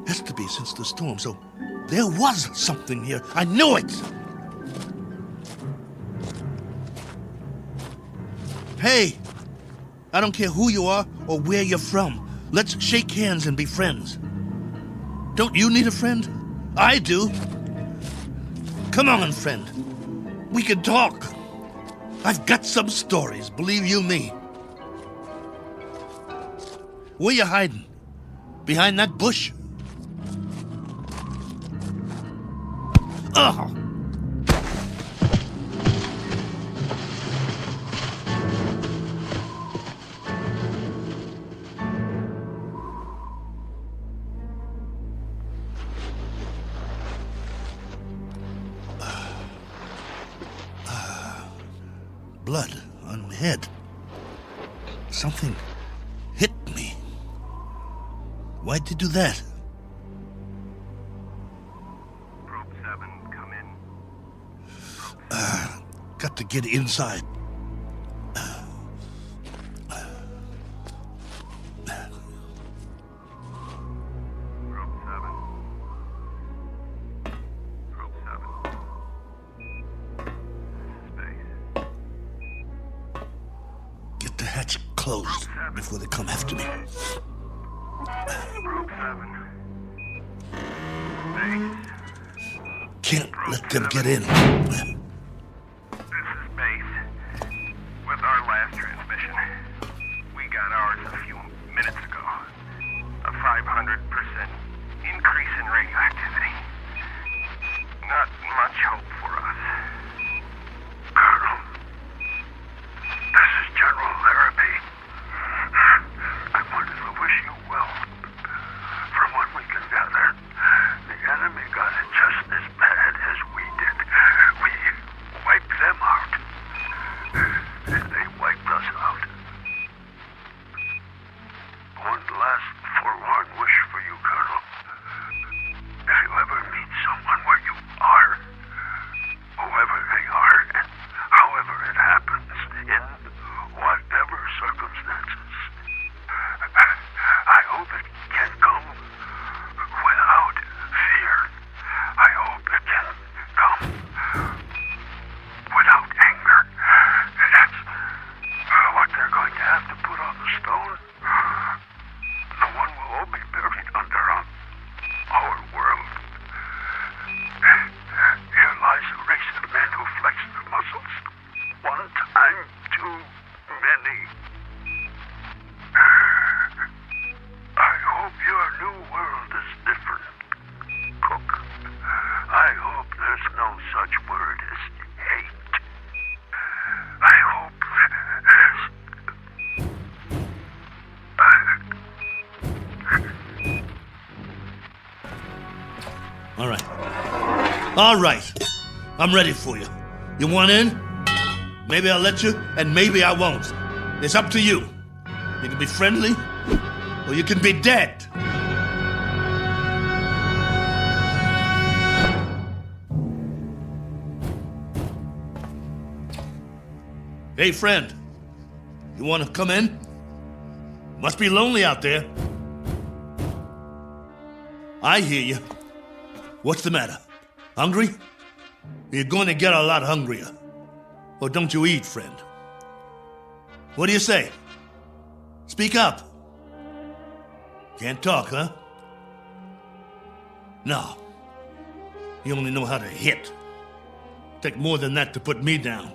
Speaker 4: Has to be since the storm, so there was something here. I knew it. Hey, I don't care who you are or where you're from. Let's shake hands and be friends. Don't you need a friend? I do. Come on, friend. We can talk. I've got some stories, believe you me. Where you hiding? Behind that bush? Ugh! Blood on my head. Something hit me. Why'd you do that? got to get inside. Get the hatch closed before they come after me.
Speaker 12: Group 7.
Speaker 4: Can't let them get in.
Speaker 12: This is Base. With our last transmission, we got ours a few minutes ago. A 500% increase in radioactivity. Not much hope for us.
Speaker 17: Colonel, this is General Larrabee. I wanted to wish you well. From what we can gather, the enemy got it just as bad as we did. We wiped them out. And they wiped us out. One last forlorn wish for you, Colonel. If you ever meet someone where you are, whoever they are, and however it happens, in whatever circumstances, I hope it can come without fear. I hope it can come without anger. That's what they're going to have to put on the stone. The one we'll all be buried under on our world. Here lies a race of men who flex their muscles one time too many. I hope your new world is different, Cook. I hope there's no such word as hate. I hope there's...
Speaker 4: All right. I'm ready for you. You want in? Maybe I'll let you, and maybe I won't. It's up to you. You can be friendly, or you can be dead. Hey, friend. You want to come in? Must be lonely out there. I hear you. What's the matter? Hungry? You're going to get a lot hungrier. Or don't you eat, friend? What do you say? Speak up. Can't talk, huh? No. You only know how to hit. Take more than that to put me down.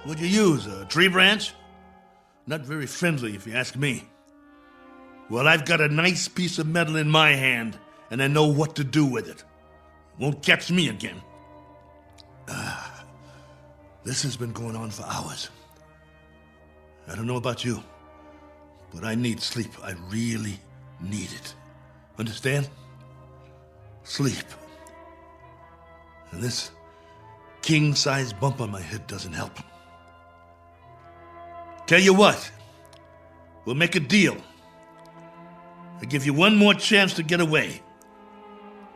Speaker 4: What'd you use, a tree branch? Not very friendly, if you ask me. Well, I've got a nice piece of metal in my hand, and I know what to do with it. Won't catch me again. This has been going on for hours. I don't know about you, but I need sleep. I really need it. Understand? Sleep. And this king-size bump on my head doesn't help. Tell you what, we'll make a deal. I give you one more chance to get away.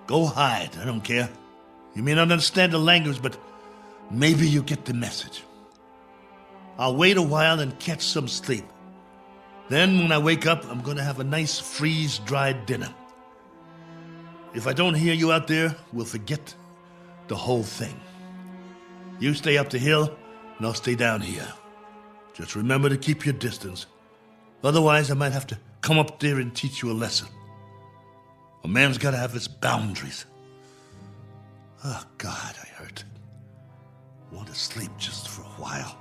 Speaker 4: Go hide, I don't care. You may not understand the language, but maybe you get the message. I'll wait a while and catch some sleep. Then when I wake up, I'm going to have a nice freeze-dried dinner. If I don't hear you out there, we'll forget the whole thing. You stay up the hill, and I'll stay down here. Just remember to keep your distance. Otherwise, I might have to come up there and teach you a lesson. A man's got to have his boundaries. Oh, God, I hurt. Want to sleep just for a while.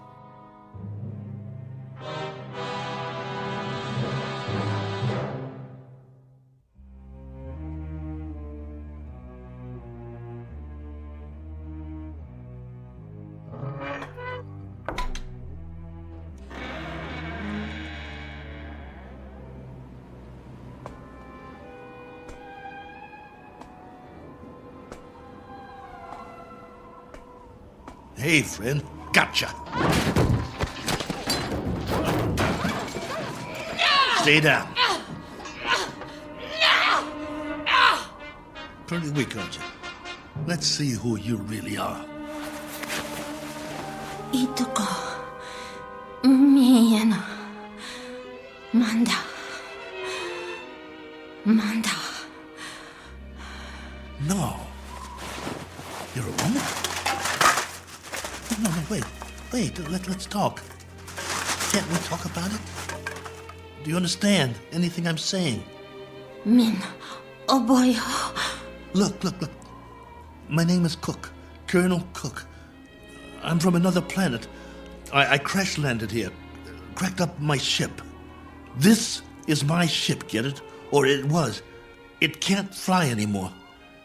Speaker 4: Hey, friend. Gotcha. Stay down. Pretty weak, aren't you? Let's see who you really are.
Speaker 3: Ituko. Miena. Manda. Manda.
Speaker 4: No. You're a woman? No, wait. Let's talk. Can't we talk about it? Do you understand anything I'm saying?
Speaker 3: Min. Oh boy.
Speaker 4: Look. My name is Cook. Colonel Cook. I'm from another planet. I crash landed here. Cracked up my ship. This is my ship, get it? Or it was. It can't fly anymore.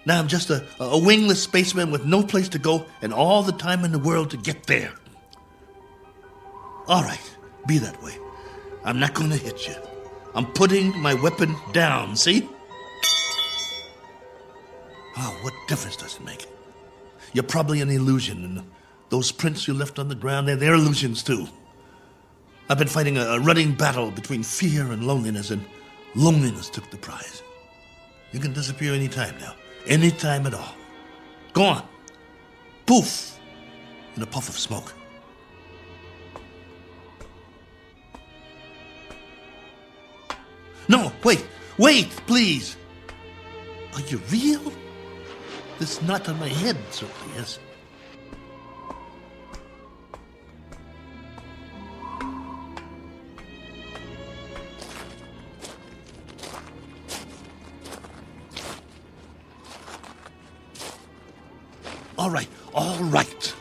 Speaker 4: Now I'm just a wingless spaceman with no place to go and all the time in the world to get there. All right, be that way. I'm not going to hit you. I'm putting my weapon down, see? Oh, what difference does it make? You're probably an illusion, and those prints you left on the ground, they're illusions too. I've been fighting a running battle between fear and loneliness, and loneliness took the prize. You can disappear any time now. Any time at all. Go on. Poof! In a puff of smoke. No, wait, please. Are you real? This knot on my head certainly is. All right.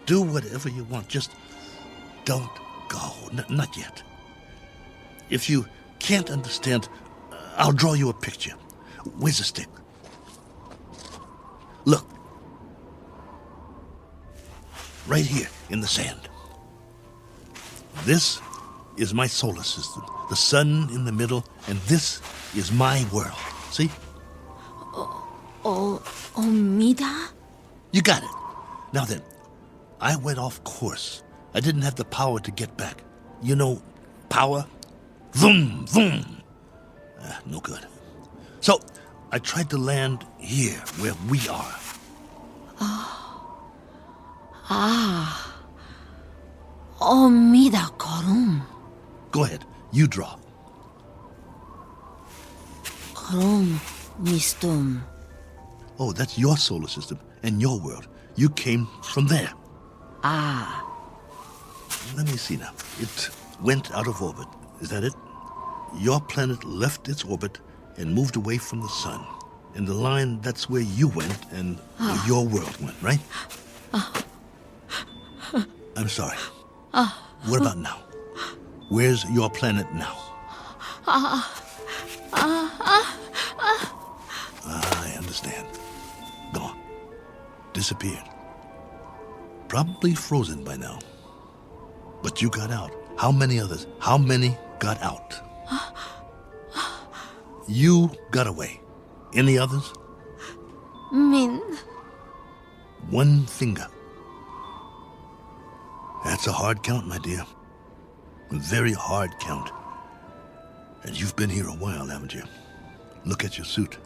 Speaker 4: Do whatever you want. Just don't go. Not yet. If you can't understand, I'll draw you a picture. Where's a stick? Look. Right here in the sand. This is my solar system. The sun in the middle, and this is my world. See?
Speaker 3: Omida?
Speaker 4: You got it. Now then, I went off course. I didn't have the power to get back. You know, power? Vroom, vroom. No good. So, I tried to land here, where we are.
Speaker 3: Omida korum.
Speaker 4: Go ahead, you draw.
Speaker 3: Korum mistum.
Speaker 4: Oh, that's your solar system and your world. You came from there. Let me see now. It went out of orbit. Is that it? Your planet left its orbit and moved away from the sun. And the line, that's where you went and where your world went, right? I'm sorry. What about now? Where's your planet now? I understand. Gone. Disappeared. Probably frozen by now. But you got out. How many others? How many got out? You got away. Any others?
Speaker 3: Min.
Speaker 4: One finger. That's a hard count, my dear. A very hard count. And you've been here a while, haven't you? Look at your suit.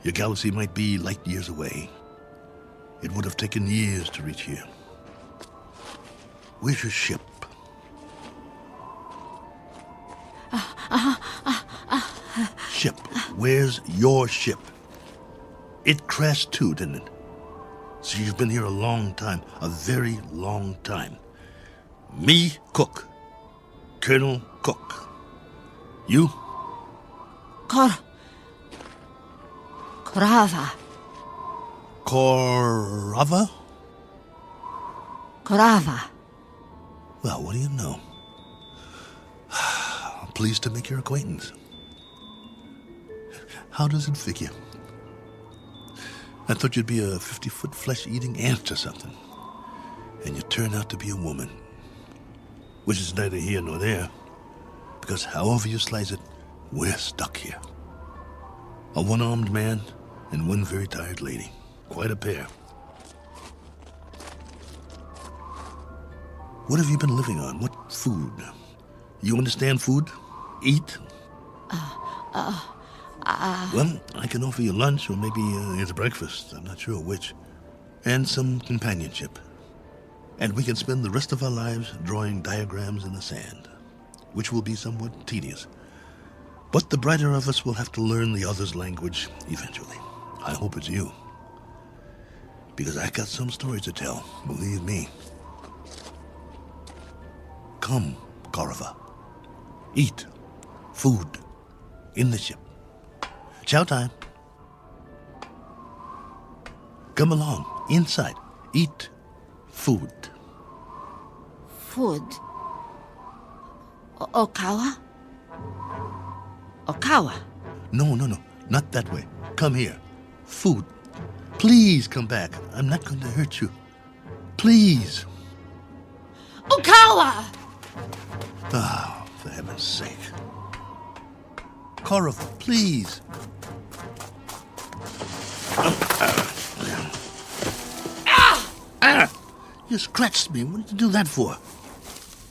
Speaker 4: Your galaxy might be light years away. It would have taken years to reach here. Where's your ship? Ship. Where's your ship? It crashed too, didn't it? So you've been here a long time. A very long time. Me, Cook. Colonel Cook. You?
Speaker 3: Korava.
Speaker 4: Korava?
Speaker 3: Korava.
Speaker 4: Well, what do you know? I'm pleased to make your acquaintance. How does it figure? I thought you'd be a 50-foot flesh-eating ant or something. And you turn out to be a woman. Which is neither here nor there. Because however you slice it, we're stuck here. A one-armed man and one very tired lady. Quite a pair. What have you been living on? What food? You understand food? Eat? Well, I can offer you lunch or maybe it's breakfast. I'm not sure which. And some companionship. And we can spend the rest of our lives drawing diagrams in the sand, which will be somewhat tedious. But the brighter of us will have to learn the other's language eventually. I hope it's you. Because I got some stories to tell, believe me. Come, Korova. Eat. Food. In the ship. Chow time. Come along. Inside. Eat. Food.
Speaker 3: Food. Okawa? Okawa.
Speaker 4: No. Not that way. Come here. Food. Please come back. I'm not going to hurt you. Please.
Speaker 3: Okawa!
Speaker 4: Oh, for heaven's sake. Korova, please. You scratched me. What did you do that for?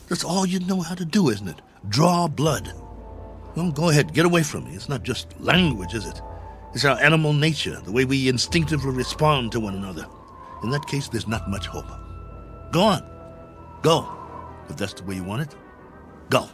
Speaker 4: That's all you know how to do, isn't it? Draw blood. Well, go ahead. Get away from me. It's not just language, is it? It's our animal nature, the way we instinctively respond to one another. In that case, there's not much hope. Go on. Go. If that's the way you want it, go.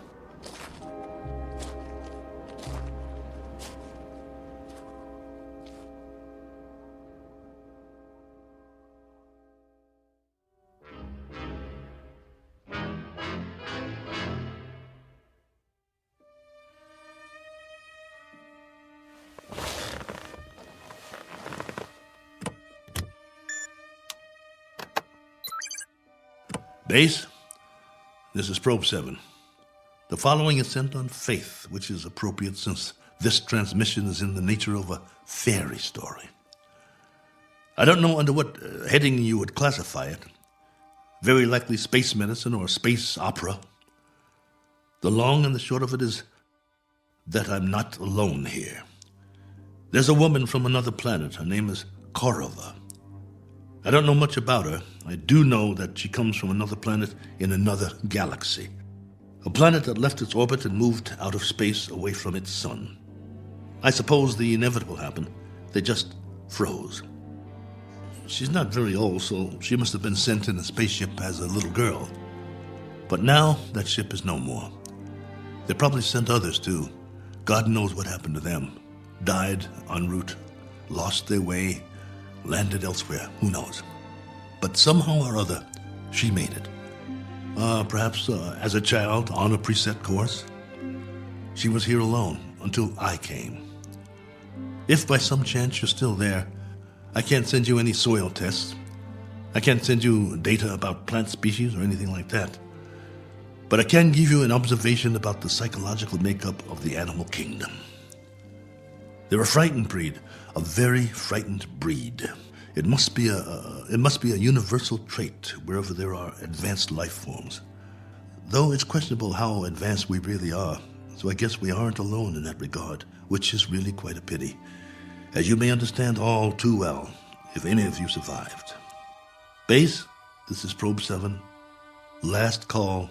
Speaker 4: Base, this is Probe 7. The following is sent on faith, which is appropriate since this transmission is in the nature of a fairy story. I don't know under what heading you would classify it. Very likely space medicine or space opera. The long and the short of it is that I'm not alone here. There's a woman from another planet. Her name is Korova. I don't know much about her. I do know that she comes from another planet in another galaxy. A planet that left its orbit and moved out of space away from its sun. I suppose the inevitable happened. They just froze. She's not very old, so she must have been sent in a spaceship as a little girl. But now that ship is no more. They probably sent others too. God knows what happened to them. Died en route, lost their way, landed elsewhere, who knows. But somehow or other, she made it. Perhaps as a child on a preset course. She was here alone until I came. If by some chance you're still there, I can't send you any soil tests. I can't send you data about plant species or anything like that. But I can give you an observation about the psychological makeup of the animal kingdom. They're a frightened breed, a very frightened breed. It must be a universal trait wherever there are advanced life forms. Though it's questionable how advanced we really are, so I guess we aren't alone in that regard, which is really quite a pity, as you may understand all too well, if any of you survived. Base, this is Probe 7. Last call.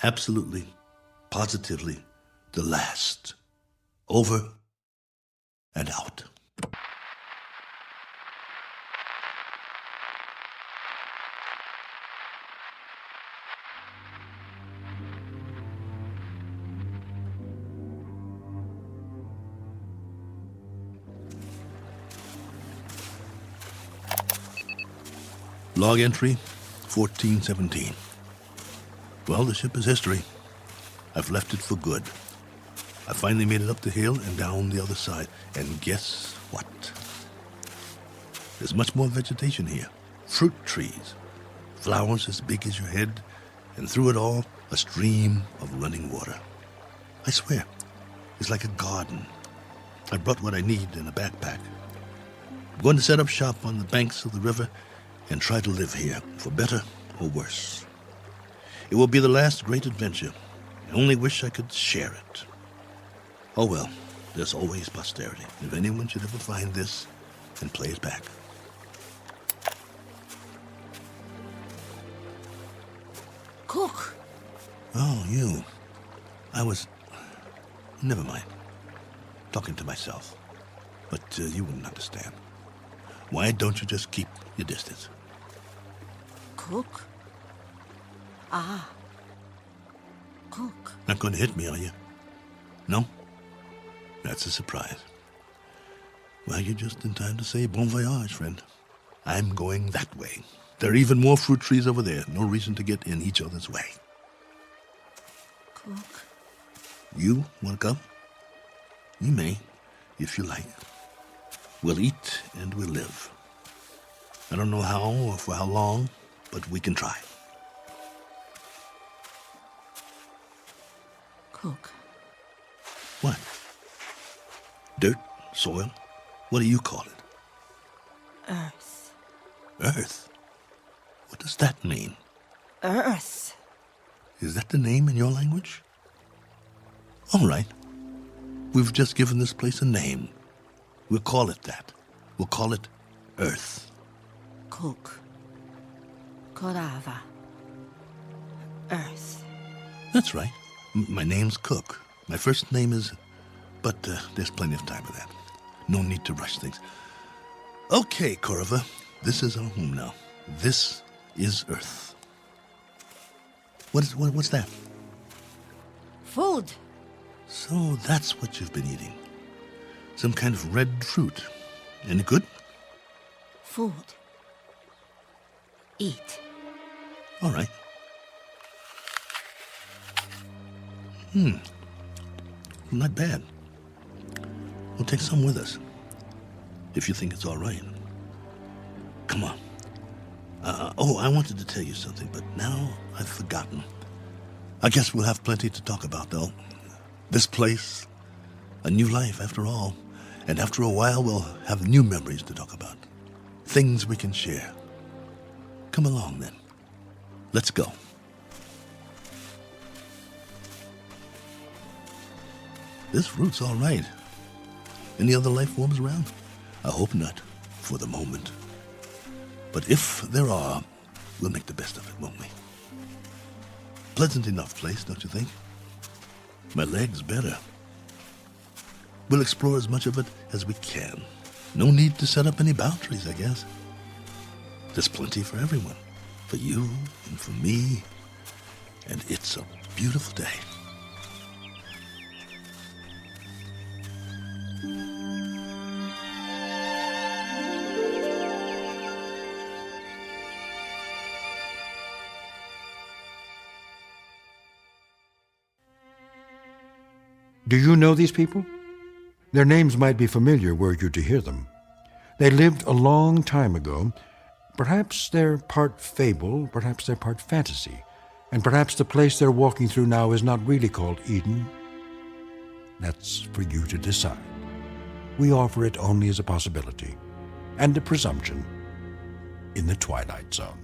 Speaker 4: Absolutely, positively, the last. Over and out. Log entry 1417. Well, the ship is history. I've left it for good. I finally made it up the hill and down the other side. And guess what? There's much more vegetation here. Fruit trees. Flowers as big as your head. And through it all, a stream of running water. I swear, it's like a garden. I brought what I need in a backpack. I'm going to set up shop on the banks of the river and try to live here, for better or worse. It will be the last great adventure. I only wish I could share it. Oh well, there's always posterity. If anyone should ever find this and play it back.
Speaker 3: Cook.
Speaker 4: Oh, you. Never mind. Talking to myself. But you wouldn't understand. Why don't you just keep your distance?
Speaker 3: Cook? Ah. Cook.
Speaker 4: Not going to hit me, are you? No? That's a surprise. Well, you're just in time to say bon voyage, friend. I'm going that way. There are even more fruit trees over there. No reason to get in each other's way.
Speaker 3: Cook.
Speaker 4: You want to come? You may, if you like. We'll eat and we'll live. I don't know how or for how long, but we can try.
Speaker 3: Cook.
Speaker 4: What? Dirt? Soil? What do you call it?
Speaker 3: Earth.
Speaker 4: Earth? What does that mean?
Speaker 3: Earth.
Speaker 4: Is that the name in your language? All right. We've just given this place a name. We'll call it that. We'll call it Earth.
Speaker 3: Cook. Korava. Earth.
Speaker 4: That's right. My name's Cook. My first name is... But there's plenty of time for that. No need to rush things. Okay, Korova. This is our home now. This is Earth. What's that?
Speaker 3: Food.
Speaker 4: So that's what you've been eating. Some kind of red fruit. Any good?
Speaker 3: Food. Eat.
Speaker 4: All right. Not bad. We'll take some with us. If you think it's all right. Come on. I wanted to tell you something, but now I've forgotten. I guess we'll have plenty to talk about, though. This place, a new life after all. And after a while, we'll have new memories to talk about. Things we can share. Come along, then. Let's go. This fruit's all right. Any other life forms around? I hope not, for the moment. But if there are, we'll make the best of it, won't we? Pleasant enough place, don't you think? My leg's better. We'll explore as much of it as we can. No need to set up any boundaries, I guess. There's plenty for everyone. For you and for me. And it's a beautiful day.
Speaker 1: Do you know these people? Their names might be familiar were you to hear them. They lived a long time ago. Perhaps they're part fable, perhaps they're part fantasy, and perhaps the place they're walking through now is not really called Eden. That's for you to decide. We offer it only as a possibility and a presumption in the Twilight Zone.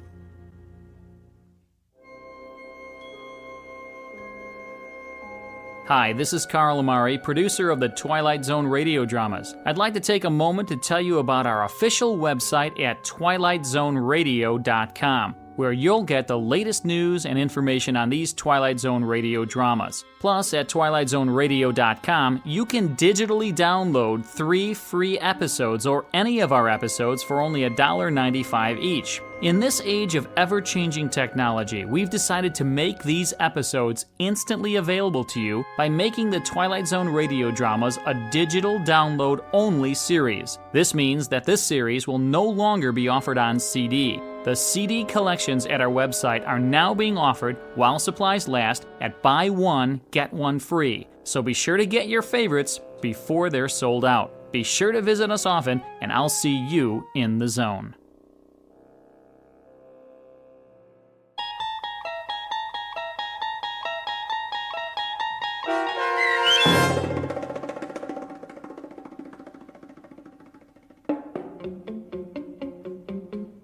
Speaker 2: Hi, this is Carl Amari, producer of the Twilight Zone Radio Dramas. I'd like to take a moment to tell you about our official website at twilightzoneradio.com, where you'll get the latest news and information on these Twilight Zone Radio dramas. Plus, at twilightzoneradio.com, you can digitally download 3 free episodes or any of our episodes for only $1.95 each. In this age of ever-changing technology, we've decided to make these episodes instantly available to you by making the Twilight Zone Radio Dramas a digital download-only series. This means that this series will no longer be offered on CD. The CD collections at our website are now being offered, while supplies last, at buy one, get one free. So be sure to get your favorites before they're sold out. Be sure to visit us often, and I'll see you in the zone.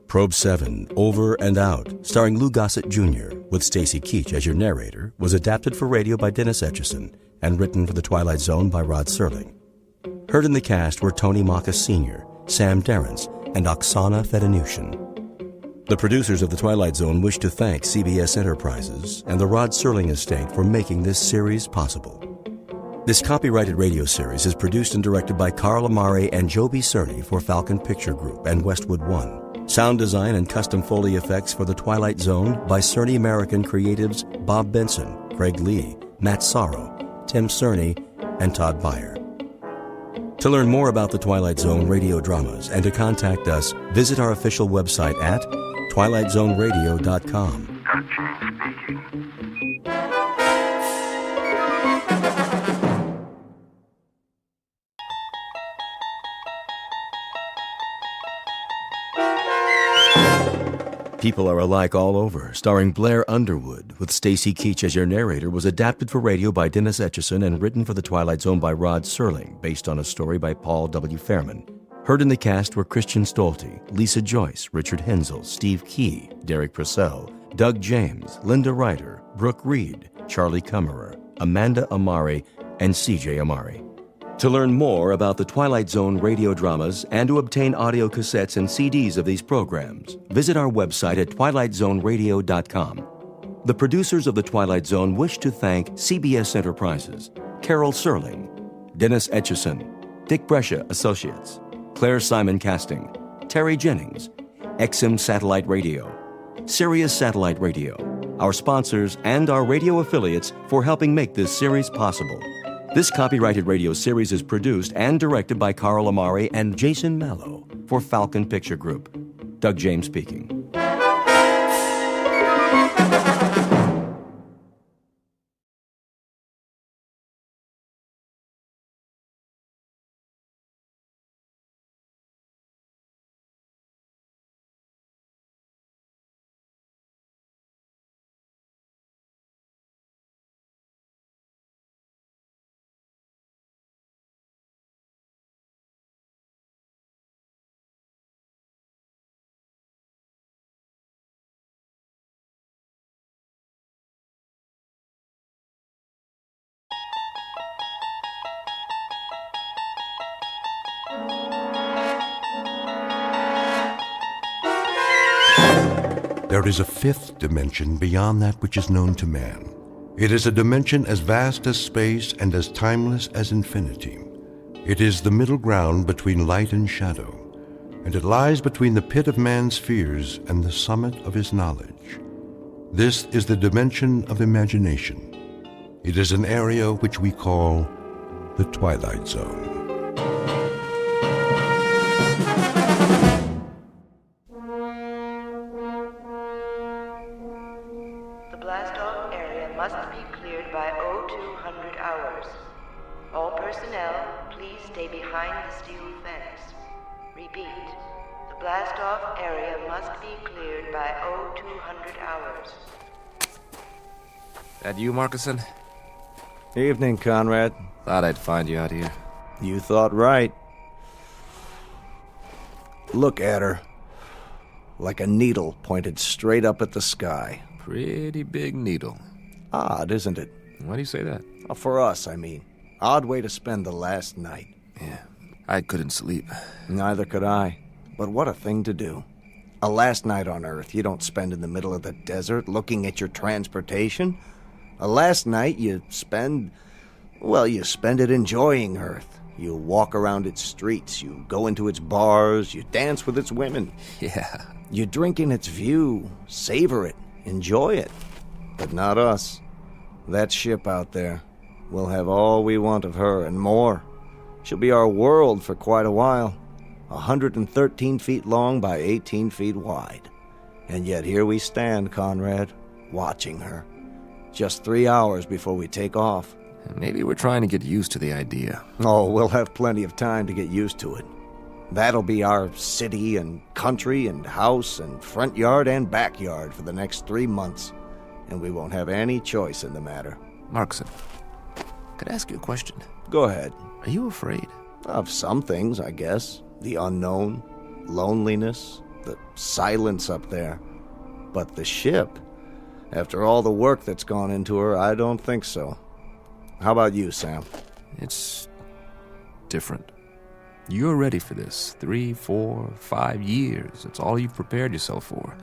Speaker 9: Probe 7, Over and Out, starring Lou Gossett Jr., with Stacy Keach as your narrator, was adapted for radio by Dennis Etchison and written for The Twilight Zone by Rod Serling. Heard in the cast were Tony Makis Sr., Sam Derrence, and Oksana Fedanushin. The producers of The Twilight Zone wish to thank CBS Enterprises and the Rod Serling estate for making this series possible. This copyrighted radio series is produced and directed by Carl Amari and Joe B. Cerny for Falcon Picture Group and Westwood One. Sound design and custom Foley effects for The Twilight Zone by Cerny American creatives Bob Benson, Craig Lee, Matt Sorrow, Tim Cerny, and Todd Beyer. To learn more about the Twilight Zone radio dramas and to contact us, visit our official website at twilightzoneradio.com.
Speaker 17: James speaking.
Speaker 9: People Are Alike All Over, starring Blair Underwood, with Stacy Keach as your narrator, was adapted for radio by Dennis Etchison and written for The Twilight Zone by Rod Serling, based on a story by Paul W. Fairman. Heard in the cast were Christian Stolte, Lisa Joyce, Richard Hensel, Steve Key, Derek Purcell, Doug James, Linda Ryder, Brooke Reed, Charlie Kummerer, Amanda Amari, and C.J. Amari. To learn more about the Twilight Zone radio dramas and to obtain audio cassettes and CDs of these programs, visit our website at twilightzoneradio.com. The producers of The Twilight Zone wish to thank CBS Enterprises, Carol Serling, Dennis Etchison, Dick Brescia Associates, Claire Simon Casting, Terry Jennings, XM Satellite Radio, Sirius Satellite Radio, our sponsors, and our radio affiliates for helping make this series possible. This copyrighted radio series is produced and directed by Carl Amari and Jason Mallow for Falcon Picture Group. Doug James speaking.
Speaker 1: There is a fifth dimension beyond that which is known to man. It is a dimension as vast as space and as timeless as infinity. It is the middle ground between light and shadow, and it lies between the pit of man's fears and the summit of his knowledge. This is the dimension of imagination. It is an area which we call the Twilight Zone.
Speaker 15: The blast-off area must be cleared by 0200 hours. All personnel, please stay behind the steel fence. Repeat, the blast-off area must be cleared by 0200 hours.
Speaker 22: That you, Markison?
Speaker 23: Evening, Conrad.
Speaker 22: Thought I'd find you out here.
Speaker 23: You thought right. Look at her. Like a needle pointed straight up at the sky.
Speaker 22: Pretty big needle.
Speaker 23: Odd, isn't it?
Speaker 22: Why do you say that?
Speaker 23: For us, I mean. Odd way to spend the last night.
Speaker 22: Yeah, I couldn't sleep.
Speaker 23: Neither could I. But what a thing to do. A last night on Earth you don't spend in the middle of the desert looking at your transportation. A last night you spend it enjoying Earth. You walk around its streets, you go into its bars, you dance with its women.
Speaker 22: Yeah.
Speaker 23: You drink in its view, savor it, enjoy it. But not us. That ship out there. We'll have all we want of her and more. She'll be our world for quite a while. 113 feet long by 18 feet wide. And yet here we stand, Conrad, watching her. Just 3 hours before we take off.
Speaker 22: Maybe we're trying to get used to the idea.
Speaker 23: Oh, we'll have plenty of time to get used to it. That'll be our city and country and house and front yard and backyard for the next 3 months. And we won't have any choice in the matter.
Speaker 22: Markson, could I ask you a question?
Speaker 23: Go ahead.
Speaker 22: Are you afraid?
Speaker 23: Of some things, I guess. The unknown, loneliness, the silence up there. But the ship, after all the work that's gone into her, I don't think so. How about you, Sam?
Speaker 22: It's different. You're ready for this. 3, 4, 5 years. It's all you've prepared yourself for.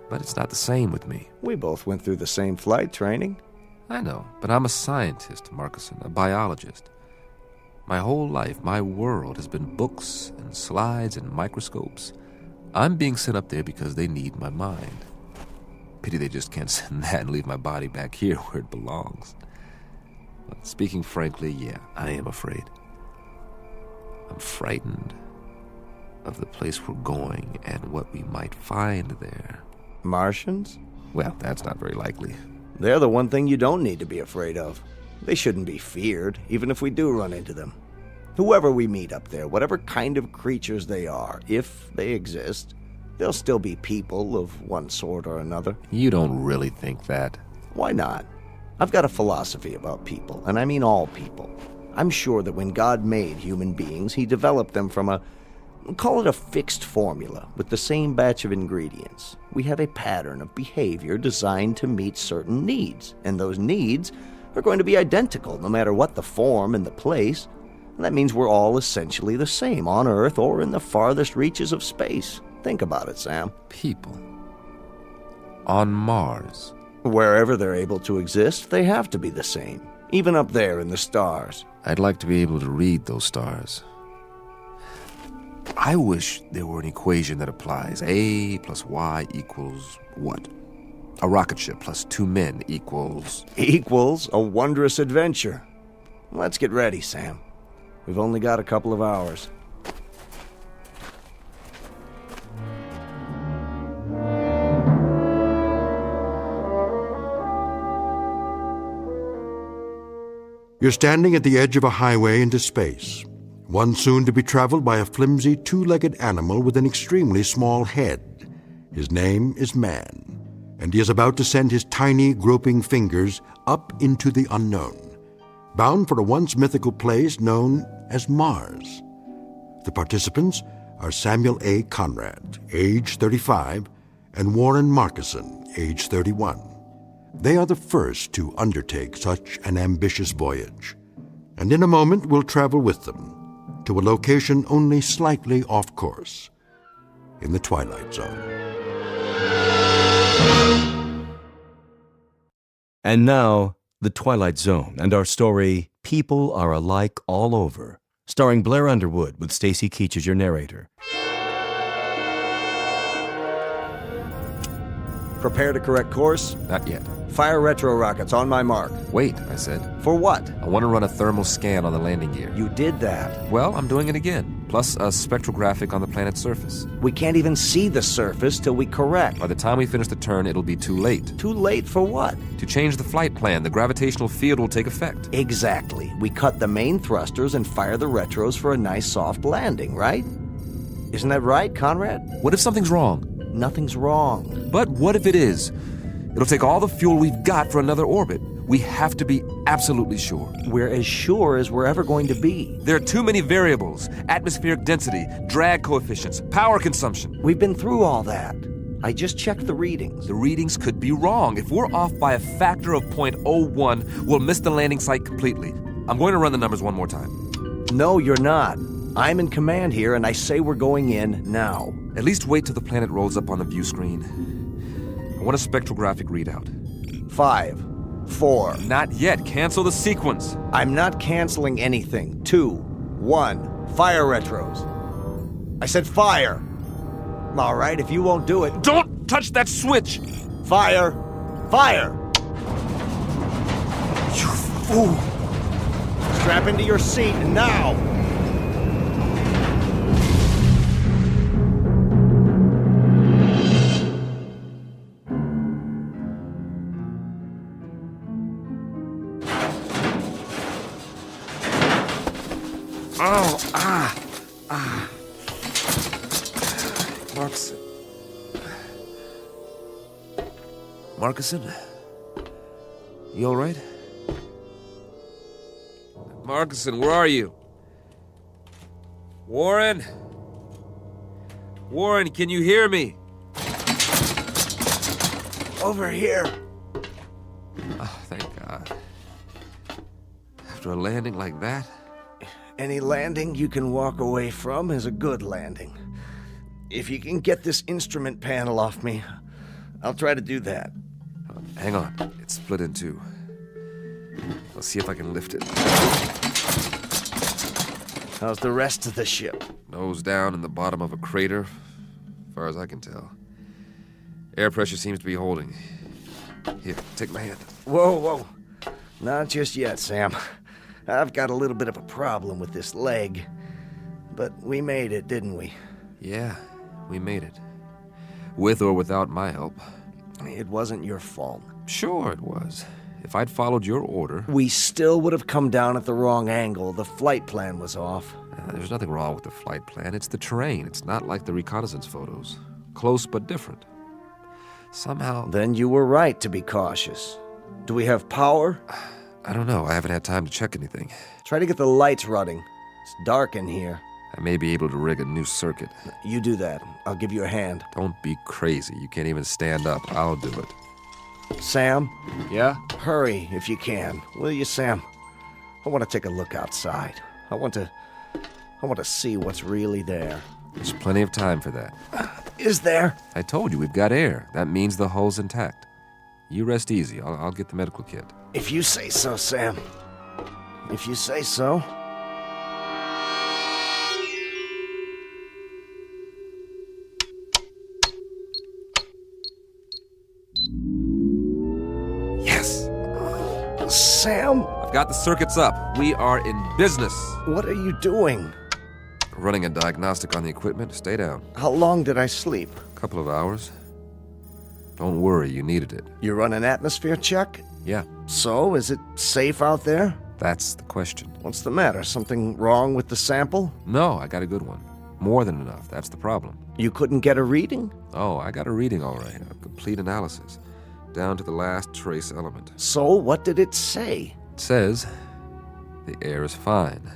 Speaker 22: But it's not the same with me.
Speaker 23: We both went through the same flight training.
Speaker 22: I know, but I'm a scientist, Markison, a biologist. My whole life, my world has been books and slides and microscopes. I'm being sent up there because they need my mind. Pity they just can't send that and leave my body back here where it belongs. But speaking frankly, yeah, I am afraid. I'm frightened of the place we're going and what we might find there.
Speaker 23: Martians?
Speaker 22: Well, that's not very likely.
Speaker 23: They're the one thing you don't need to be afraid of. They shouldn't be feared, even if we do run into them. Whoever we meet up there, whatever kind of creatures they are, if they exist, they'll still be people of one sort or another.
Speaker 22: You don't really think that?
Speaker 23: Why not? I've got a philosophy about people, and I mean all people. I'm sure that when God made human beings, he developed them from call it a fixed formula, with the same batch of ingredients. We have a pattern of behavior designed to meet certain needs, and those needs are going to be identical no matter what the form and the place. And that means we're all essentially the same on Earth or in the farthest reaches of space. Think about it, Sam.
Speaker 22: People. On Mars.
Speaker 23: Wherever they're able to exist, they have to be the same, even up there in the stars.
Speaker 22: I'd like to be able to read those stars. I wish there were an equation that applies. A plus Y equals what? A rocket ship plus 2 men equals...
Speaker 23: Equals a wondrous adventure. Let's get ready, Sam. We've only got a couple of hours.
Speaker 1: You're standing at the edge of a highway into space, one soon to be traveled by a flimsy, two-legged animal with an extremely small head. His name is Man, and he is about to send his tiny, groping fingers up into the unknown, bound for a once mythical place known as Mars. The participants are Samuel A. Conrad, age 35, and Warren Markison, age 31. They are the first to undertake such an ambitious voyage, and in a moment we'll travel with them to a location only slightly off course, in the Twilight Zone.
Speaker 9: And now, the Twilight Zone and our story, People Are Alike All Over, starring Blair Underwood with Stacy Keach as your narrator.
Speaker 23: Prepare to correct course?
Speaker 22: Not yet.
Speaker 23: Fire retro rockets on my mark.
Speaker 22: Wait, I said.
Speaker 23: For what?
Speaker 22: I want to run a thermal scan on the landing gear.
Speaker 23: You did that.
Speaker 22: Well, I'm doing it again, plus a spectrographic on the planet's surface.
Speaker 23: We can't even see the surface till we correct.
Speaker 22: By the time we finish the turn, it'll be too late.
Speaker 23: Too late for what?
Speaker 22: To change the flight plan, the gravitational field will take effect.
Speaker 23: Exactly. We cut the main thrusters and fire the retros for a nice soft landing, right? Isn't that right, Conrad?
Speaker 22: What if something's wrong?
Speaker 23: Nothing's wrong.
Speaker 22: But what if it is? It'll take all the fuel we've got for another orbit. We have to be absolutely sure.
Speaker 23: We're as sure as we're ever going to be.
Speaker 22: There are too many variables. Atmospheric density, drag coefficients, power consumption.
Speaker 23: We've been through all that. I just checked the readings.
Speaker 22: The readings could be wrong. If we're off by a factor of 0.01, we'll miss the landing site completely. I'm going to run the numbers one more time.
Speaker 23: No, you're not. I'm in command here, and I say we're going in now.
Speaker 22: At least wait till the planet rolls up on the view screen. I want a spectrographic readout.
Speaker 23: 5, 4.
Speaker 22: Not yet. Cancel the sequence.
Speaker 23: I'm not canceling anything. 2, 1. Fire retros. I said fire. All right, if you won't do it...
Speaker 22: Don't touch that switch!
Speaker 23: Fire! Fire!
Speaker 22: You fool!
Speaker 23: Strap into your seat now!
Speaker 22: Markison? You all right? Markison, where are you? Warren? Warren, can you hear me?
Speaker 23: Over here.
Speaker 22: Oh, thank God. After a landing like that?
Speaker 23: Any landing you can walk away from is a good landing. If you can get this instrument panel off me, I'll try to do that.
Speaker 22: Hang on. It's split in two. I'll see if I can lift it.
Speaker 23: How's the rest of the ship?
Speaker 22: Nose down in the bottom of a crater, far as I can tell. Air pressure seems to be holding. Here, take my hand.
Speaker 23: Whoa. Not just yet, Sam. I've got a little bit of a problem with this leg. But we made it, didn't we?
Speaker 22: Yeah, we made it. With or without my help.
Speaker 23: It wasn't your fault.
Speaker 22: Sure it was. If I'd followed your order...
Speaker 23: We still would have come down at the wrong angle. The flight plan was off.
Speaker 22: There's nothing wrong with the flight plan. It's the terrain. It's not like the reconnaissance photos. Close but different. Somehow...
Speaker 23: Then you were right to be cautious. Do we have power?
Speaker 22: I don't know. I haven't had time to check anything.
Speaker 23: Try to get the lights running. It's dark in here.
Speaker 22: I may be able to rig a new circuit.
Speaker 23: You do that. I'll give you a hand.
Speaker 22: Don't be crazy. You can't even stand up. I'll do it.
Speaker 23: Sam?
Speaker 22: Yeah?
Speaker 23: Hurry, if you can. Will you, Sam? I want to take a look outside. I want to see what's really there.
Speaker 22: There's plenty of time for that.
Speaker 23: Is there?
Speaker 22: I told you, we've got air. That means the hull's intact. You rest easy. I'll get the medical kit.
Speaker 23: If you say so, Sam. If you say so.
Speaker 22: Yes!
Speaker 23: Sam?
Speaker 22: I've got the circuits up. We are in business.
Speaker 23: What are you doing?
Speaker 22: Running a diagnostic on the equipment. Stay down.
Speaker 23: How long did I sleep?
Speaker 22: A couple of hours. Don't worry, you needed it.
Speaker 23: You run an atmosphere check?
Speaker 22: Yeah.
Speaker 23: So, is it safe out there?
Speaker 22: That's the question.
Speaker 23: What's the matter? Something wrong with the sample?
Speaker 22: No, I got a good one. More than enough. That's the problem.
Speaker 23: You couldn't get a reading?
Speaker 22: Oh, I got a reading all right. A complete analysis. Down to the last trace element.
Speaker 23: So, what did it say?
Speaker 22: It says the air is fine.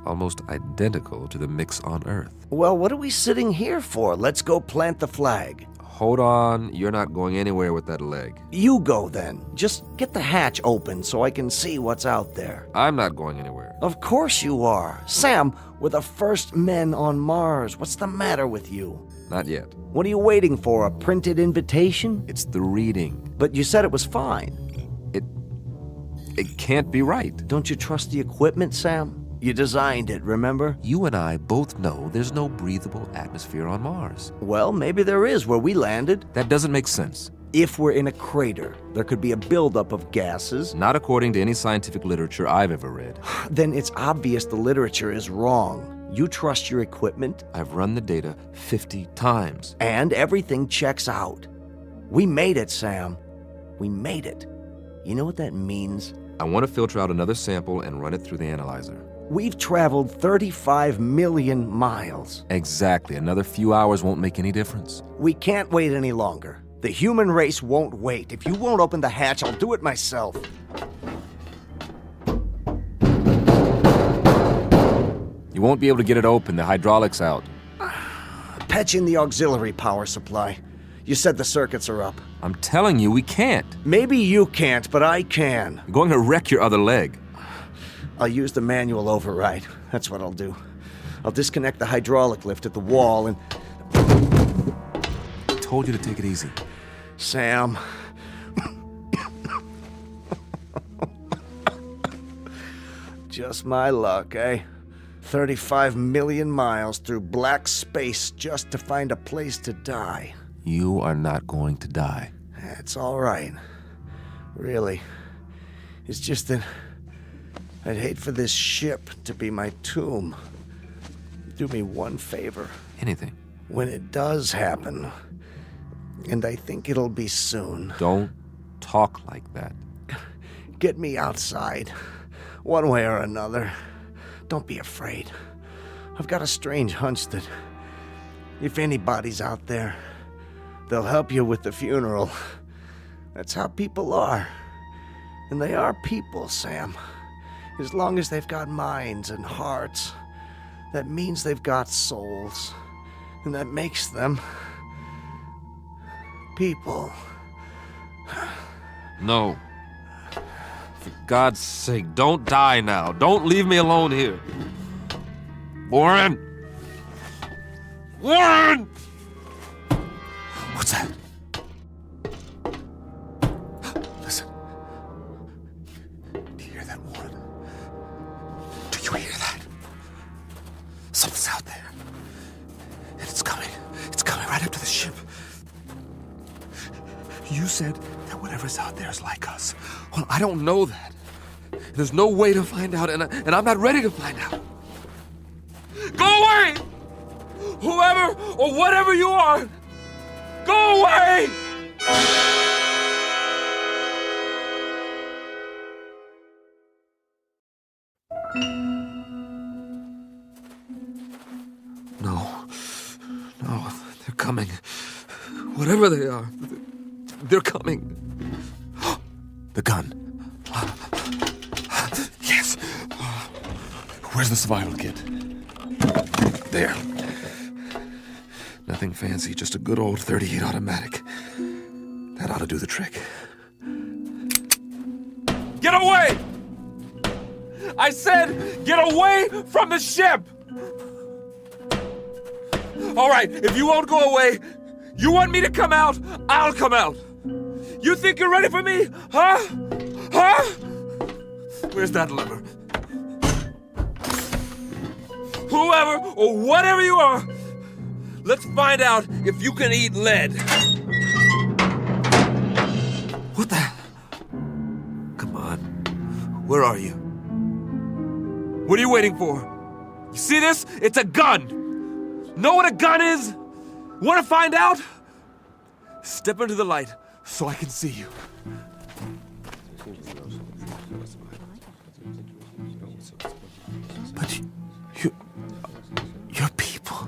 Speaker 22: Almost identical to the mix on Earth.
Speaker 23: Well, what are we sitting here for? Let's go plant the flag.
Speaker 22: Hold on. You're not going anywhere with that leg.
Speaker 23: You go then. Just get the hatch open so I can see what's out there.
Speaker 22: I'm not going anywhere.
Speaker 23: Of course you are. Sam, we're the first men on Mars. What's the matter with you?
Speaker 22: Not yet.
Speaker 23: What are you waiting for, a printed invitation?
Speaker 22: It's the reading.
Speaker 23: But you said it was fine.
Speaker 22: It can't be right.
Speaker 23: Don't you trust the equipment, Sam? You designed it, remember?
Speaker 22: You and I both know there's no breathable atmosphere on Mars.
Speaker 23: Well, maybe there is where we landed.
Speaker 22: That doesn't make sense.
Speaker 23: If we're in a crater, there could be a buildup of gases.
Speaker 22: Not according to any scientific literature I've ever read.
Speaker 23: Then it's obvious the literature is wrong. You trust your equipment?
Speaker 22: I've run the data 50 times.
Speaker 23: And everything checks out. We made it, Sam. We made it. You know what that means?
Speaker 22: I want to filter out another sample and run it through the analyzer.
Speaker 23: We've traveled 35 million miles.
Speaker 22: Exactly. Another few hours won't make any difference.
Speaker 23: We can't wait any longer. The human race won't wait. If you won't open the hatch, I'll do it myself.
Speaker 22: You won't be able to get it open. The hydraulics out.
Speaker 23: Patch in the auxiliary power supply. You said the circuits are up.
Speaker 22: I'm telling you, we can't.
Speaker 23: Maybe you can't, but I can.
Speaker 22: You're going to wreck your other leg.
Speaker 23: I'll use the manual override. That's what I'll do. I'll disconnect the hydraulic lift at the wall and...
Speaker 22: I told you to take it easy.
Speaker 23: Sam. Just my luck, eh? 35 million miles through black space just to find a place to die.
Speaker 22: You are not going to die.
Speaker 23: It's all right. Really. It's just that I'd hate for this ship to be my tomb. Do me one favor.
Speaker 22: Anything.
Speaker 23: When it does happen, and I think it'll be soon.
Speaker 22: Don't talk like that.
Speaker 23: Get me outside, one way or another. Don't be afraid. I've got a strange hunch that if anybody's out there, they'll help you with the funeral. That's how people are. And they are people, Sam. As long as they've got minds and hearts, that means they've got souls. And that makes them people.
Speaker 22: No. For God's sake, don't die now. Don't leave me alone here. Warren! Warren! What's that? Listen. Do you hear that, Warren? Do you hear that? Something's out there. And it's coming. said that whatever's out there is like us. Well, I don't know that. There's no way to find out, and I'm not ready to find out. Go away! Whoever or whatever you are, go away! No, they're coming. Whatever they are, they're coming. The gun. Yes. Where's the survival kit? There. Nothing fancy, just a good old .38 automatic. That ought to do the trick. Get away! I said, get away from the ship! All right, if you won't go away, you want me to come out, I'll come out. You think you're ready for me? Huh? Huh? Where's that lever? Whoever or whatever you are, let's find out if you can eat lead. What the? Come on. Where are you? What are you waiting for? You see this? It's a gun. Know what a gun is? Want to find out? Step into the light so I can see you. But you're people.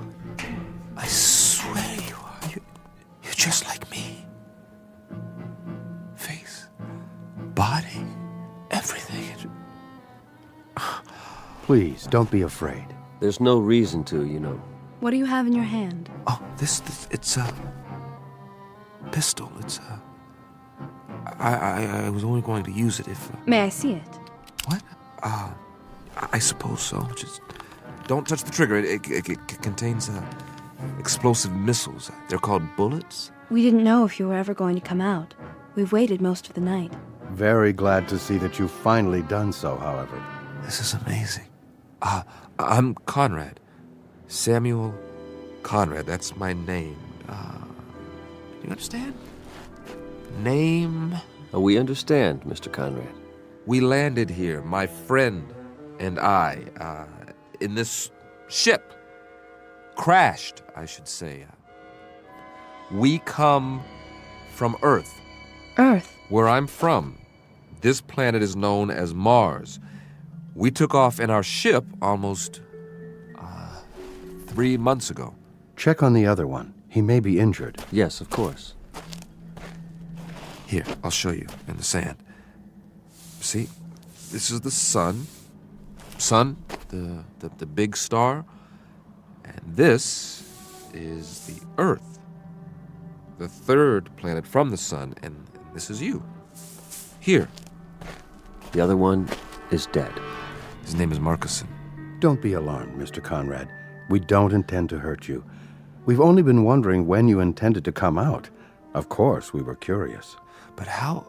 Speaker 22: I swear you are. You're just like me. Face, body, everything.
Speaker 7: Please, don't be afraid.
Speaker 10: There's no reason to, you know.
Speaker 5: What do you have in your hand?
Speaker 22: Oh, this it's a pistol. It's a... I was only going to use it if...
Speaker 5: May I see it?
Speaker 22: What? I suppose so. Just don't touch the trigger. It contains explosive missiles. They're called bullets.
Speaker 5: We didn't know if you were ever going to come out. We've waited most of the night.
Speaker 7: Very glad to see that you've finally done so, however.
Speaker 22: This is amazing. I'm Conrad. Samuel Conrad. That's my name. You understand? Name?
Speaker 10: We understand, Mr. Conrad.
Speaker 22: We landed here, my friend and I, in this ship. Crashed, I should say. We come from Earth.
Speaker 5: Earth?
Speaker 22: Where I'm from. This planet is known as Mars. We took off in our ship almost 3 months ago.
Speaker 7: Check on the other one. He may be injured.
Speaker 10: Yes, of course.
Speaker 22: Here, I'll show you in the sand. See, this is the sun. Sun, the big star. And this is the Earth, the third planet from the sun, and this is you. Here.
Speaker 10: The other one is dead.
Speaker 22: His name is Marcuson.
Speaker 7: Don't be alarmed, Mr. Conrad. We don't intend to hurt you. We've only been wondering when you intended to come out. Of course, we were curious.
Speaker 22: But how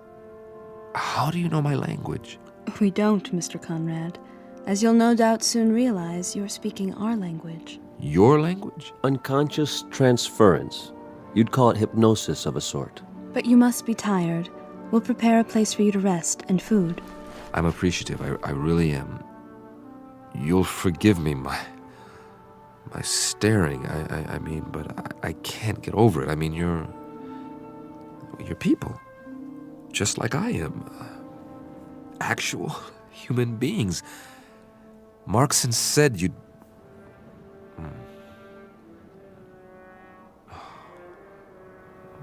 Speaker 22: do you know my language?
Speaker 5: We don't, Mr. Conrad. As you'll no doubt soon realize, you're speaking our language.
Speaker 22: Your language?
Speaker 10: Unconscious transference. You'd call it hypnosis of a sort.
Speaker 5: But you must be tired. We'll prepare a place for you to rest and food.
Speaker 22: I'm appreciative. I really am. You'll forgive me my staring. I mean, but I can't get over it. I mean, you're people. Just like I am. Actual human beings. Markson said you'd...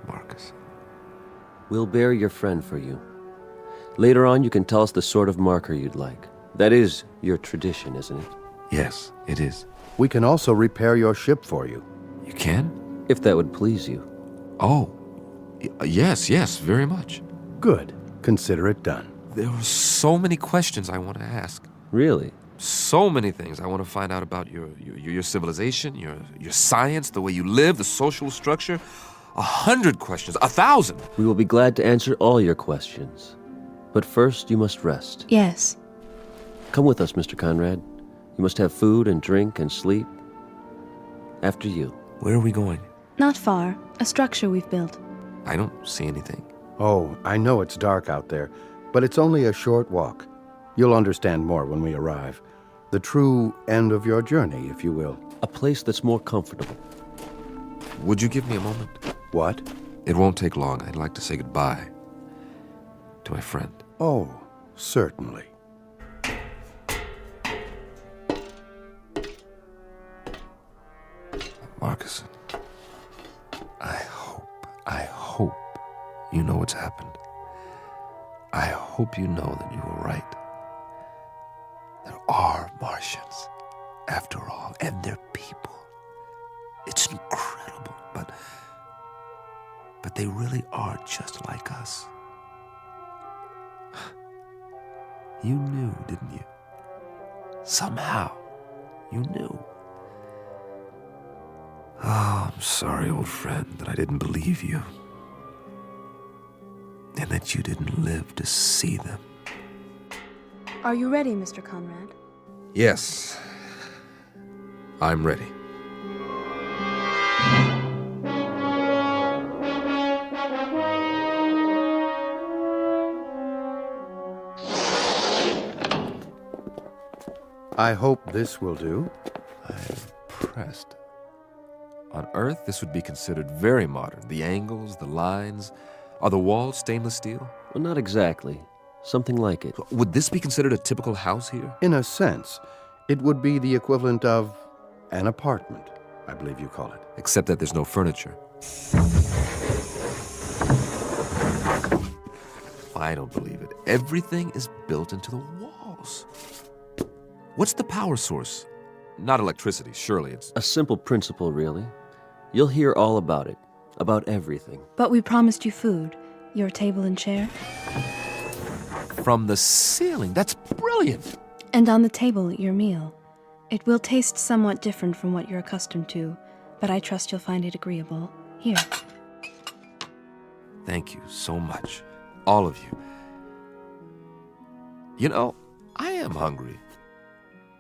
Speaker 22: Marcus.
Speaker 10: We'll bury your friend for you. Later on, you can tell us the sort of marker you'd like. That is your tradition, isn't it?
Speaker 22: Yes, it is.
Speaker 7: We can also repair your ship for you.
Speaker 22: You can?
Speaker 10: If that would please you.
Speaker 22: Oh, yes, very much.
Speaker 7: Good. Consider it done.
Speaker 22: There are so many questions I want to ask.
Speaker 10: Really?
Speaker 22: So many things I want to find out about your civilization, your science, the way you live, the social structure. 100 questions, 1,000.
Speaker 10: We will be glad to answer all your questions. But first, you must rest.
Speaker 5: Yes.
Speaker 10: Come with us, Mr. Conrad. You must have food and drink and sleep. After you.
Speaker 22: Where are we going?
Speaker 5: Not far. A structure we've built.
Speaker 22: I don't see anything.
Speaker 7: Oh, I know it's dark out there, but it's only a short walk. You'll understand more when we arrive. The true end of your journey, if you will.
Speaker 10: A place that's more comfortable.
Speaker 22: Would you give me a moment?
Speaker 7: What?
Speaker 22: It won't take long. I'd like to say goodbye to my friend.
Speaker 7: Oh, certainly.
Speaker 22: Marcus, I hope you know what's happened. I hope you know that you were right. There are Martians, after all, and they're people. It's incredible, but they really are just like us. You knew, didn't you? Somehow, you knew. Oh, I'm sorry, old friend, that I didn't believe you. And that you didn't live to see them.
Speaker 11: Are you ready, Mr. Conrad?
Speaker 22: Yes, I'm ready.
Speaker 7: I hope this will do.
Speaker 22: I'm impressed. On Earth, this would be considered very modern. The angles, the lines. Are the walls stainless steel?
Speaker 10: Well, not exactly. Something like it.
Speaker 22: Would this be considered a typical house here?
Speaker 7: In a sense, it would be the equivalent of an apartment, I believe you call it.
Speaker 22: Except that there's no furniture. I don't believe it. Everything is built into the walls. What's the power source? Not electricity, surely. It's
Speaker 10: a simple principle, really. You'll hear all about it. About everything.
Speaker 11: But we promised you food. Your table and chair.
Speaker 22: From the ceiling. That's brilliant.
Speaker 11: And on the table, your meal. It will taste somewhat different from what you're accustomed to, but I trust you'll find it agreeable. Here.
Speaker 22: Thank you so much. All of you. You know, I am hungry.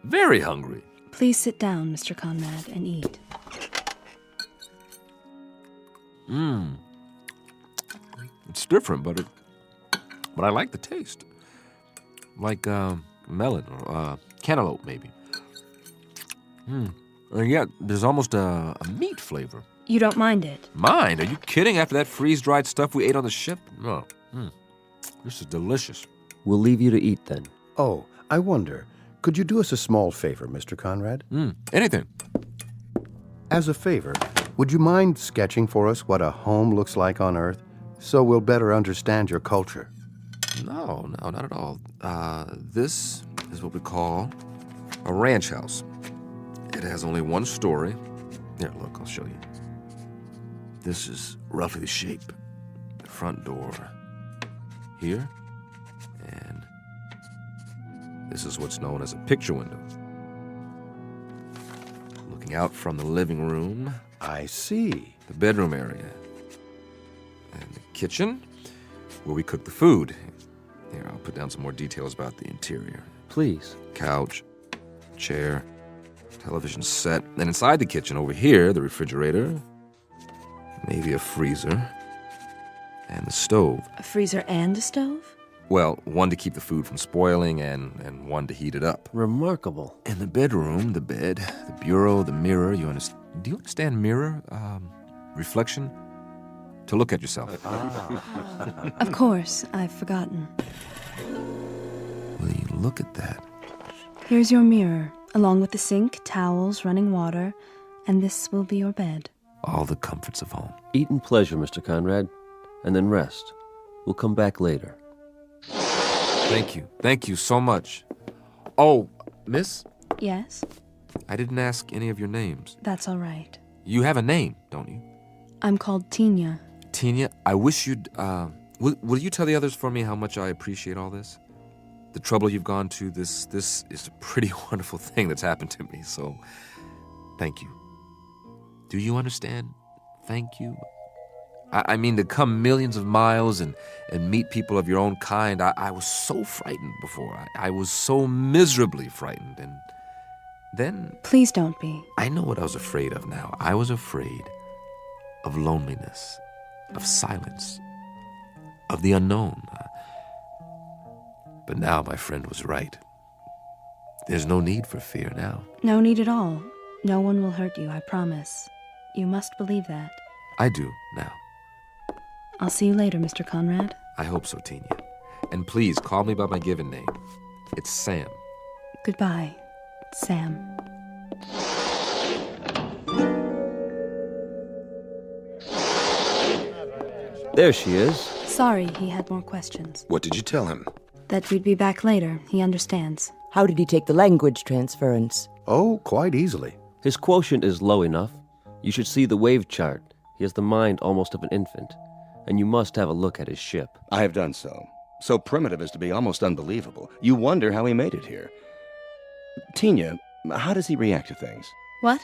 Speaker 22: Very hungry.
Speaker 11: Please sit down, Mr. Conrad, and eat.
Speaker 22: It's different, but I like the taste. Like melon or cantaloupe, maybe. And yet, there's almost a meat flavor.
Speaker 11: You don't mind it?
Speaker 22: Mind? Are you kidding? After that freeze-dried stuff we ate on the ship? No. This is delicious.
Speaker 10: We'll leave you to eat then.
Speaker 7: Oh, I wonder, could you do us a small favor, Mr. Conrad?
Speaker 22: Anything.
Speaker 7: As a favor, would you mind sketching for us what a home looks like on Earth, so we'll better understand your culture?
Speaker 22: No, not at all. This is what we call a ranch house. It has only one story. Here, look, I'll show you. This is roughly the shape. The front door here, and this is what's known as a picture window. Looking out from the living room.
Speaker 7: I see.
Speaker 22: The bedroom area. And the kitchen, where we cook the food. Here, I'll put down some more details about the interior.
Speaker 10: Please.
Speaker 22: Couch, chair, television set. And inside the kitchen, over here, the refrigerator, maybe a freezer, and the stove.
Speaker 11: A freezer and a stove?
Speaker 22: Well, one to keep the food from spoiling and one to heat it up.
Speaker 10: Remarkable.
Speaker 22: In the bedroom, the bed, the bureau, the mirror. Do you understand mirror? Reflection? To look at yourself.
Speaker 11: Of course, I've forgotten.
Speaker 22: Will you look at that?
Speaker 11: Here's your mirror, along with the sink, towels, running water, and this will be your bed.
Speaker 22: All the comforts of home.
Speaker 10: Eat in pleasure, Mr. Conrad, and then rest. We'll come back later.
Speaker 22: Thank you. Thank you so much. Oh, miss?
Speaker 11: Yes?
Speaker 22: I didn't ask any of your names.
Speaker 11: That's all right.
Speaker 22: You have a name, don't you?
Speaker 11: I'm called Tina.
Speaker 22: Tina, I wish you'd, will you tell the others for me how much I appreciate all this? The trouble you've gone to, this is a pretty wonderful thing that's happened to me, so thank you. Do you understand? Thank you. I mean, to come millions of miles and meet people of your own kind, I was so frightened before. I was so miserably frightened, and then...
Speaker 11: Please don't be.
Speaker 22: I know what I was afraid of now. I was afraid of loneliness, of silence, of the unknown. But now my friend was right. There's no need for fear now.
Speaker 11: No need at all. No one will hurt you, I promise. You must believe that.
Speaker 22: I do now.
Speaker 11: I'll see you later, Mr. Conrad.
Speaker 22: I hope so, Tina. And please call me by my given name. It's Sam.
Speaker 11: Goodbye, Sam.
Speaker 10: There she is.
Speaker 11: Sorry, he had more questions.
Speaker 13: What did you tell him?
Speaker 11: That we'd be back later. He understands.
Speaker 16: How did he take the language transference?
Speaker 7: Oh, quite easily.
Speaker 10: His quotient is low enough. You should see the wave chart. He has the mind almost of an infant. And you must have a look at his ship.
Speaker 9: I have done so. So primitive as to be almost unbelievable. You wonder how he made it here. Tina, how does he react to things?
Speaker 11: What?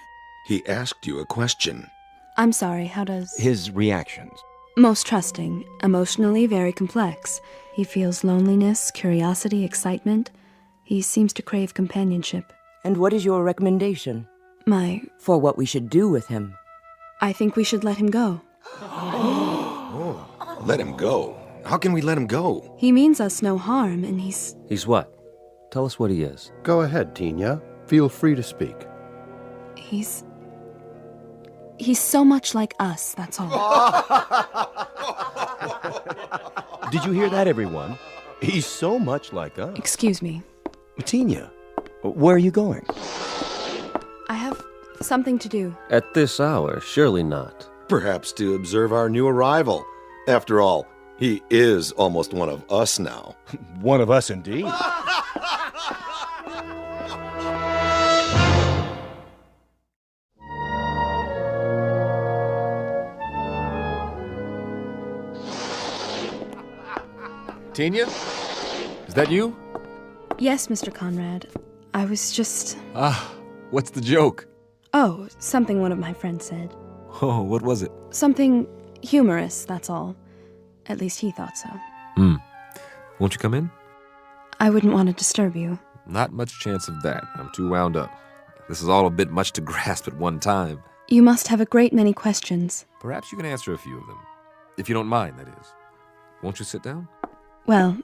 Speaker 13: He asked you a question.
Speaker 11: I'm sorry, how does...
Speaker 9: His reactions.
Speaker 11: Most trusting, emotionally very complex. He feels loneliness, curiosity, excitement. He seems to crave companionship.
Speaker 16: And what is your recommendation?
Speaker 11: For
Speaker 16: what we should do with him?
Speaker 11: I think we should let him go.
Speaker 13: Let him go? How can we let him go?
Speaker 11: He means us no harm, and he's...
Speaker 10: He's what? Tell us what he is.
Speaker 7: Go ahead, Tina. Feel free to speak.
Speaker 11: He's so much like us, that's all.
Speaker 9: Did you hear that, everyone? He's so much like us.
Speaker 11: Excuse me.
Speaker 9: Tina, where are you going?
Speaker 11: I have something to do.
Speaker 10: At this hour, surely not.
Speaker 13: Perhaps to observe our new arrival. After all, he is almost one of us now.
Speaker 9: One of us indeed.
Speaker 22: Tina? Is that you?
Speaker 11: Yes, Mr. Conrad. I was just...
Speaker 22: What's the joke?
Speaker 11: Oh, something one of my friends said.
Speaker 22: Oh, what was it?
Speaker 11: Something humorous, that's all. At least he thought so.
Speaker 22: Won't you come in?
Speaker 11: I wouldn't want to disturb you.
Speaker 22: Not much chance of that. I'm too wound up. This is all a bit much to grasp at one time.
Speaker 11: You must have a great many questions.
Speaker 22: Perhaps you can answer a few of them. If you don't mind, that is. Won't you sit down?
Speaker 11: Well,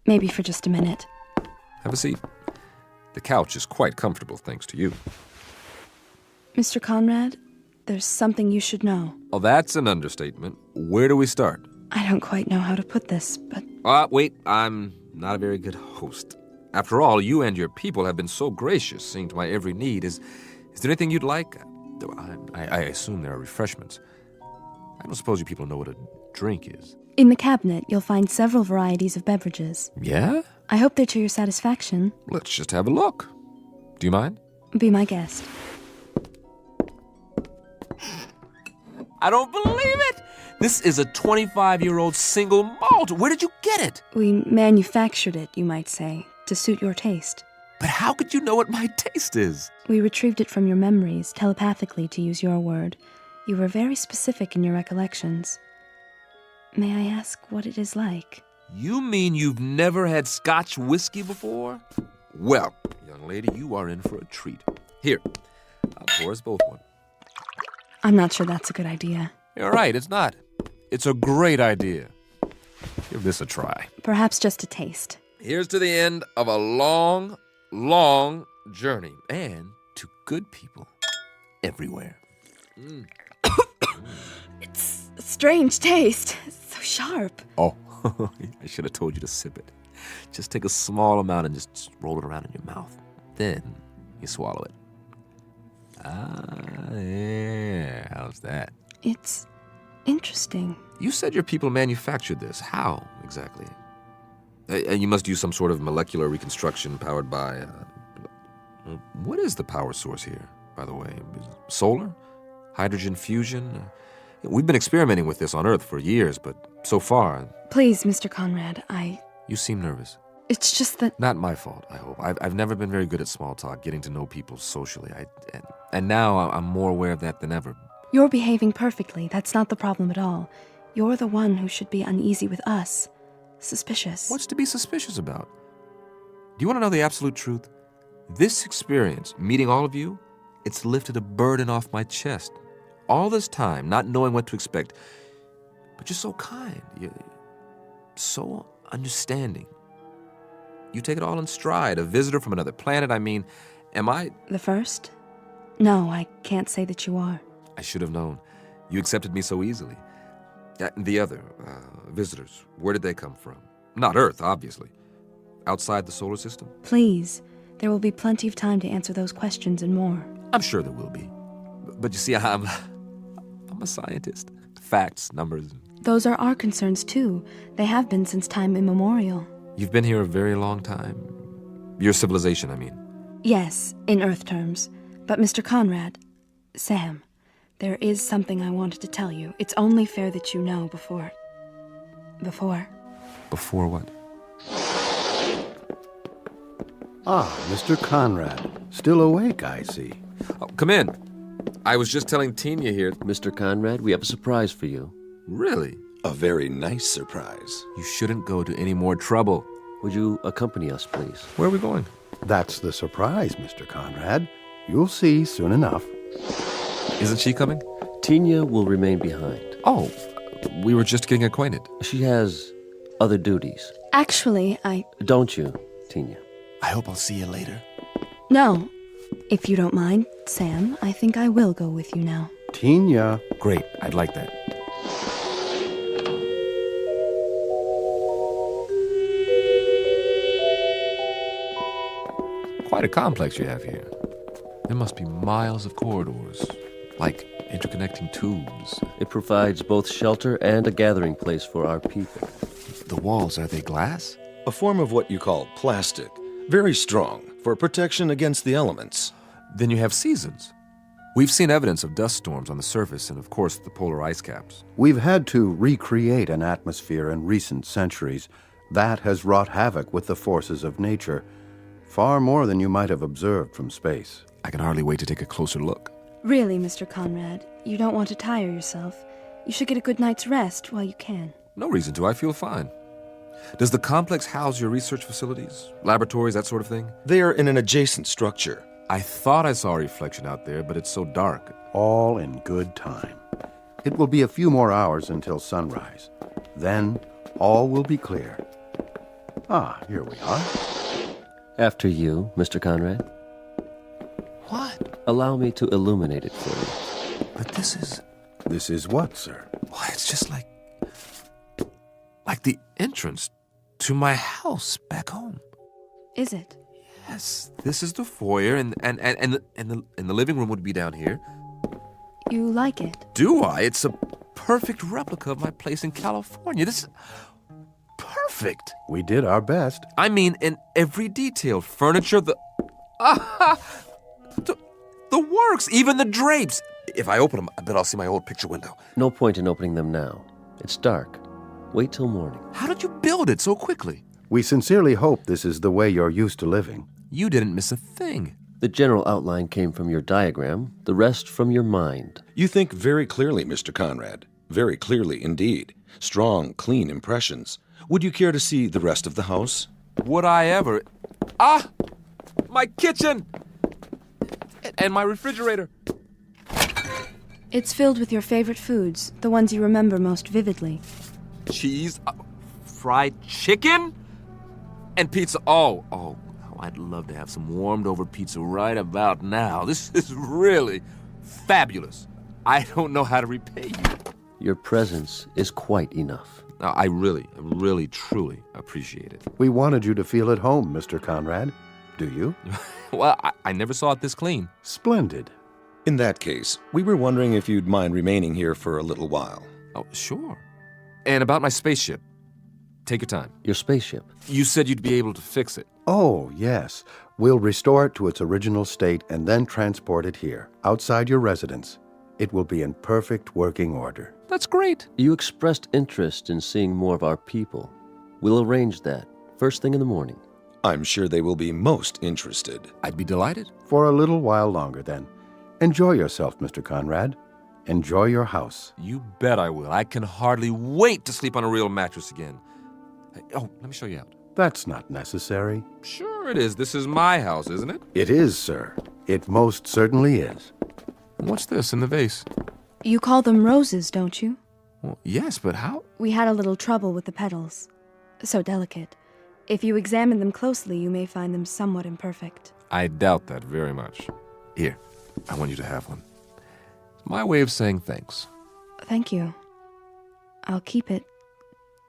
Speaker 11: maybe for just a minute.
Speaker 22: Have a seat. The couch is quite comfortable, thanks to you.
Speaker 11: Mr. Conrad, there's something you should know.
Speaker 22: Oh, that's an understatement. Where do we start?
Speaker 11: I don't quite know how to put this, but...
Speaker 22: Wait, I'm not a very good host. After all, you and your people have been so gracious, seeing to my every need. Is there anything you'd like? I assume there are refreshments. I don't suppose you people know what a drink is.
Speaker 11: In the cabinet, you'll find several varieties of beverages.
Speaker 22: Yeah?
Speaker 11: I hope they're to your satisfaction.
Speaker 22: Let's just have a look. Do you mind?
Speaker 11: Be my guest.
Speaker 22: I don't believe it! This is a 25-year-old single malt. Where did you get it?
Speaker 11: We manufactured it, you might say, to suit your taste.
Speaker 22: But how could you know what my taste is?
Speaker 11: We retrieved it from your memories, telepathically, to use your word. You were very specific in your recollections. May I ask what it is like?
Speaker 22: You mean you've never had Scotch whiskey before? Well, young lady, you are in for a treat. Here, I'll pour us both one.
Speaker 11: I'm not sure that's a good idea.
Speaker 22: You're right, it's not. It's a great idea. Give this a try.
Speaker 11: Perhaps just a taste.
Speaker 22: Here's to the end of a long, long journey. And to good people everywhere.
Speaker 11: It's a strange taste. It's so sharp.
Speaker 22: Oh, I should have told you to sip it. Just take a small amount and just roll it around in your mouth. Then you swallow it. Yeah. How's that?
Speaker 11: It's interesting.
Speaker 22: You said your people manufactured this. How, exactly? And you must use some sort of molecular reconstruction powered by... what is the power source here, by the way? Solar? Hydrogen fusion? We've been experimenting with this on Earth for years, but so far...
Speaker 11: Please, Mr. Conrad,
Speaker 22: You seem nervous.
Speaker 11: It's just that...
Speaker 22: Not my fault, I hope. I've never been very good at small talk, getting to know people socially. And now I'm more aware of that than ever.
Speaker 11: You're behaving perfectly. That's not the problem at all. You're the one who should be uneasy with us. Suspicious.
Speaker 22: What's to be suspicious about? Do you want to know the absolute truth? This experience, meeting all of you, it's lifted a burden off my chest. All this time, not knowing what to expect. But you're so kind. so understanding. You take it all in stride. A visitor from another planet, I mean, am I...
Speaker 11: The first? No, I can't say that you are.
Speaker 22: I should have known. You accepted me so easily. The other, visitors, where did they come from? Not Earth, obviously. Outside the solar system?
Speaker 11: Please, there will be plenty of time to answer those questions and more.
Speaker 22: I'm sure there will be. But you see, I'm a scientist. Facts, numbers.
Speaker 11: Those are our concerns, too. They have been since time immemorial.
Speaker 22: You've been here a very long time. Your civilization, I mean.
Speaker 11: Yes, in Earth terms. But Mr. Conrad, Sam, there is something I wanted to tell you. It's only fair that you know before...
Speaker 22: Before what?
Speaker 7: Ah, Mr. Conrad. Still awake, I see.
Speaker 22: Oh, come in. I was just telling Tina here...
Speaker 10: Mr. Conrad, we have a surprise for you.
Speaker 22: Really?
Speaker 13: A very nice surprise.
Speaker 22: You shouldn't go to any more trouble.
Speaker 10: Would you accompany us, please?
Speaker 22: Where are we going?
Speaker 7: That's the surprise, Mr. Conrad. You'll see soon enough.
Speaker 22: Isn't she coming?
Speaker 10: Tina will remain behind.
Speaker 22: Oh, we were just getting acquainted.
Speaker 10: She has other duties.
Speaker 11: Actually, I...
Speaker 10: Don't you, Tina?
Speaker 22: I hope I'll see you later.
Speaker 11: No. If you don't mind, Sam, I think I will go with you now.
Speaker 7: Tina.
Speaker 22: Great, I'd like that. Quite a complex you have here. There must be miles of corridors, like interconnecting tubes.
Speaker 10: It provides both shelter and a gathering place for our people.
Speaker 22: The walls, are they glass?
Speaker 13: A form of what you call plastic. Very strong, for protection against the elements.
Speaker 22: Then you have seasons. We've seen evidence of dust storms on the surface and, of course, the polar ice caps.
Speaker 7: We've had to recreate an atmosphere in recent centuries that has wrought havoc with the forces of nature, far more than you might have observed from space.
Speaker 22: I can hardly wait to take a closer look.
Speaker 11: Really, Mr. Conrad, you don't want to tire yourself. You should get a good night's rest while you can.
Speaker 22: No reason to. I feel fine. Does the complex house your research facilities, laboratories, that sort of thing?
Speaker 13: They are in an adjacent structure.
Speaker 22: I thought I saw a reflection out there, but it's so dark.
Speaker 7: All in good time. It will be a few more hours until sunrise. Then, all will be clear. Ah, here we are.
Speaker 10: After you, Mr. Conrad.
Speaker 22: What?
Speaker 10: Allow me to illuminate it for you.
Speaker 22: But this is...
Speaker 7: This is what, sir?
Speaker 22: Why, it's just like the entrance to my house back home.
Speaker 11: Is it?
Speaker 22: Yes, this is the foyer, and the living room would be down here.
Speaker 11: You like it?
Speaker 22: Do I? It's a perfect replica of my place in California. This is perfect.
Speaker 7: We did our best.
Speaker 22: I mean, in every detail. Furniture, the works, even the drapes. If I open them, I bet I'll see my old picture window.
Speaker 10: No point in opening them now. It's dark. Wait till morning.
Speaker 22: How did you build it so quickly?
Speaker 7: We sincerely hope this is the way you're used to living.
Speaker 22: You didn't miss a thing.
Speaker 10: The general outline came from your diagram, the rest from your mind.
Speaker 13: You think very clearly, Mr. Conrad. Very clearly indeed. Strong, clean impressions. Would you care to see the rest of the house?
Speaker 22: Would I ever? Ah! My kitchen! And my refrigerator.
Speaker 11: It's filled with your favorite foods, the ones you remember most vividly.
Speaker 22: Cheese, fried chicken, and pizza. Oh, I'd love to have some warmed over pizza right about now. This is really fabulous. I don't know how to repay you.
Speaker 10: Your presence is quite enough.
Speaker 22: I really, truly appreciate it.
Speaker 7: We wanted you to feel at home, Mr. Conrad. Do you?
Speaker 22: Well, I never saw it this clean.
Speaker 7: Splendid.
Speaker 13: In that case, we were wondering if you'd mind remaining here for a little while.
Speaker 22: Oh, sure. And about my spaceship. Take your time.
Speaker 10: Your spaceship?
Speaker 22: You said you'd be able to fix it.
Speaker 7: Oh, yes. We'll restore it to its original state and then transport it here, outside your residence. It will be in perfect working order.
Speaker 22: That's great.
Speaker 10: You expressed interest in seeing more of our people. We'll arrange that, first thing in the morning.
Speaker 13: I'm sure they will be most interested.
Speaker 22: I'd be delighted.
Speaker 7: For a little while longer, then. Enjoy yourself, Mr. Conrad. Enjoy your house.
Speaker 22: You bet I will. I can hardly wait to sleep on a real mattress again. Oh, let me show you out.
Speaker 7: That's not necessary.
Speaker 22: Sure it is. This is my house, isn't it?
Speaker 7: It is, sir. It most certainly is.
Speaker 22: What's this in the vase?
Speaker 11: You call them roses, don't you?
Speaker 22: Well, yes, but how?
Speaker 11: We had a little trouble with the petals. so delicate. If you examine them closely, you may find them somewhat imperfect.
Speaker 22: I doubt that very much. Here, I want you to have one. It's my way of saying thanks.
Speaker 11: Thank you. I'll keep it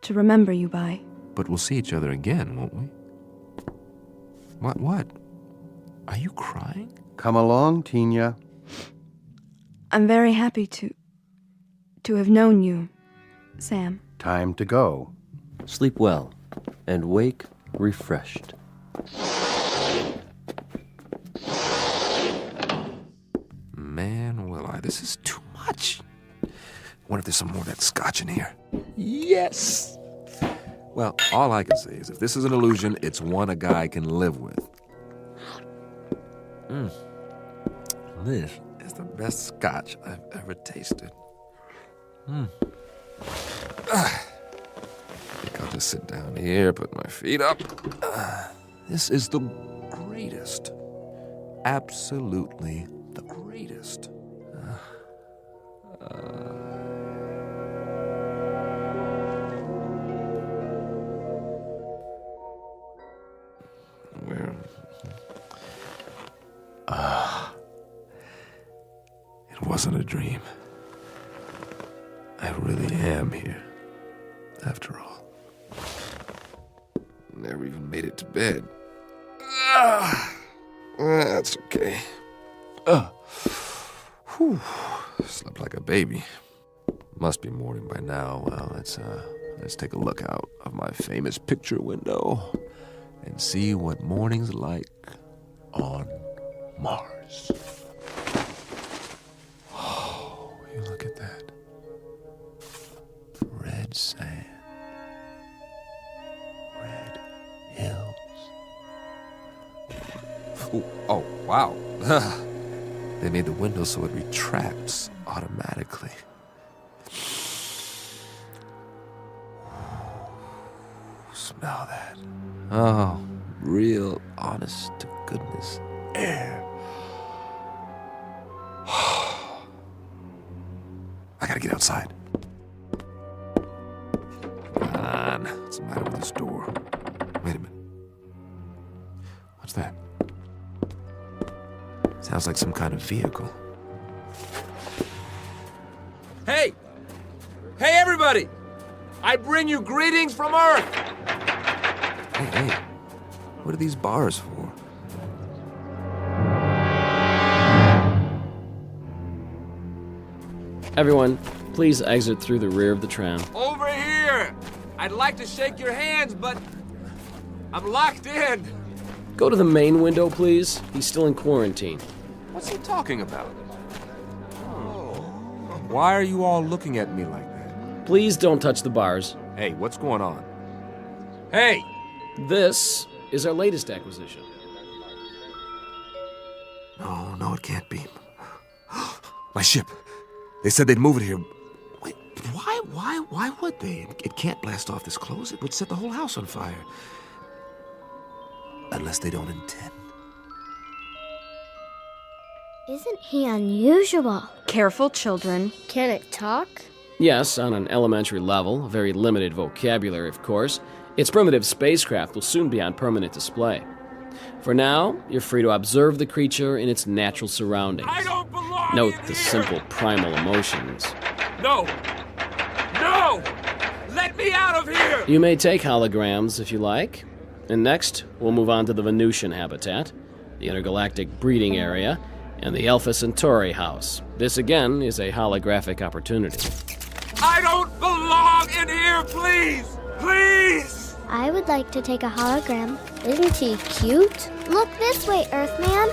Speaker 11: to remember you by.
Speaker 22: But we'll see each other again, won't we? What? Are you crying?
Speaker 7: Come along, Tina.
Speaker 11: I'm very happy to have known you, Sam.
Speaker 7: Time to go.
Speaker 10: Sleep well, and wake refreshed.
Speaker 22: Man, this is too much. Wonder if there's some more of that scotch in here. Yes! Well, all I can say is if this is an illusion, it's one a guy can live with. This is the best scotch I've ever tasted. I think I'll just sit down here, put my feet up. This is the greatest. Absolutely the greatest. It wasn't a dream. I really am here, after all. Never even made it to bed. That's okay. Slept like a baby. Must be morning by now. Well, let's take a look out of my famous picture window and see what morning's like on Mars. Oh, you look at that. Red sand. Red hills. Ooh, oh, wow. They made the window so it retracts automatically. Smell that. Oh, real honest to goodness air. I gotta get outside. Come on. What's the matter with this door? Wait a minute. What's that? Sounds like some kind of vehicle.
Speaker 6: Hey! Hey, everybody! I bring you greetings from Earth!
Speaker 22: Hey, what are these bars for?
Speaker 18: Everyone, please exit through the rear of the tram.
Speaker 6: Over here! I'd like to shake your hands, but I'm locked in.
Speaker 18: Go to the main window, please. He's still in quarantine.
Speaker 22: What's he talking about? Why are you all looking at me like that?
Speaker 18: Please don't touch the bars.
Speaker 22: Hey, what's going on?
Speaker 6: Hey!
Speaker 18: This is our latest acquisition.
Speaker 22: No, it can't be. My ship. They said they'd move it here. Wait, why would they? It can't blast off this close. It would set the whole house on fire. Unless they don't intend.
Speaker 19: Isn't he unusual?
Speaker 11: Careful, children.
Speaker 19: Can it talk?
Speaker 18: Yes, on an elementary level, a very limited vocabulary, of course. Its primitive spacecraft will soon be on permanent display. For now, you're free to observe the creature in its natural surroundings.
Speaker 6: I don't belong
Speaker 18: Note
Speaker 6: in
Speaker 18: the
Speaker 6: here.
Speaker 18: simple primal emotions.
Speaker 6: No! Let me out of here!
Speaker 18: You may take holograms if you like. And next, we'll move on to the Venusian habitat, the intergalactic breeding area, and the Alpha Centauri house. This, again, is a holographic opportunity.
Speaker 6: I don't belong in here, please! Please!
Speaker 19: I would like to take a hologram. Isn't he cute? Look this way, Earthman.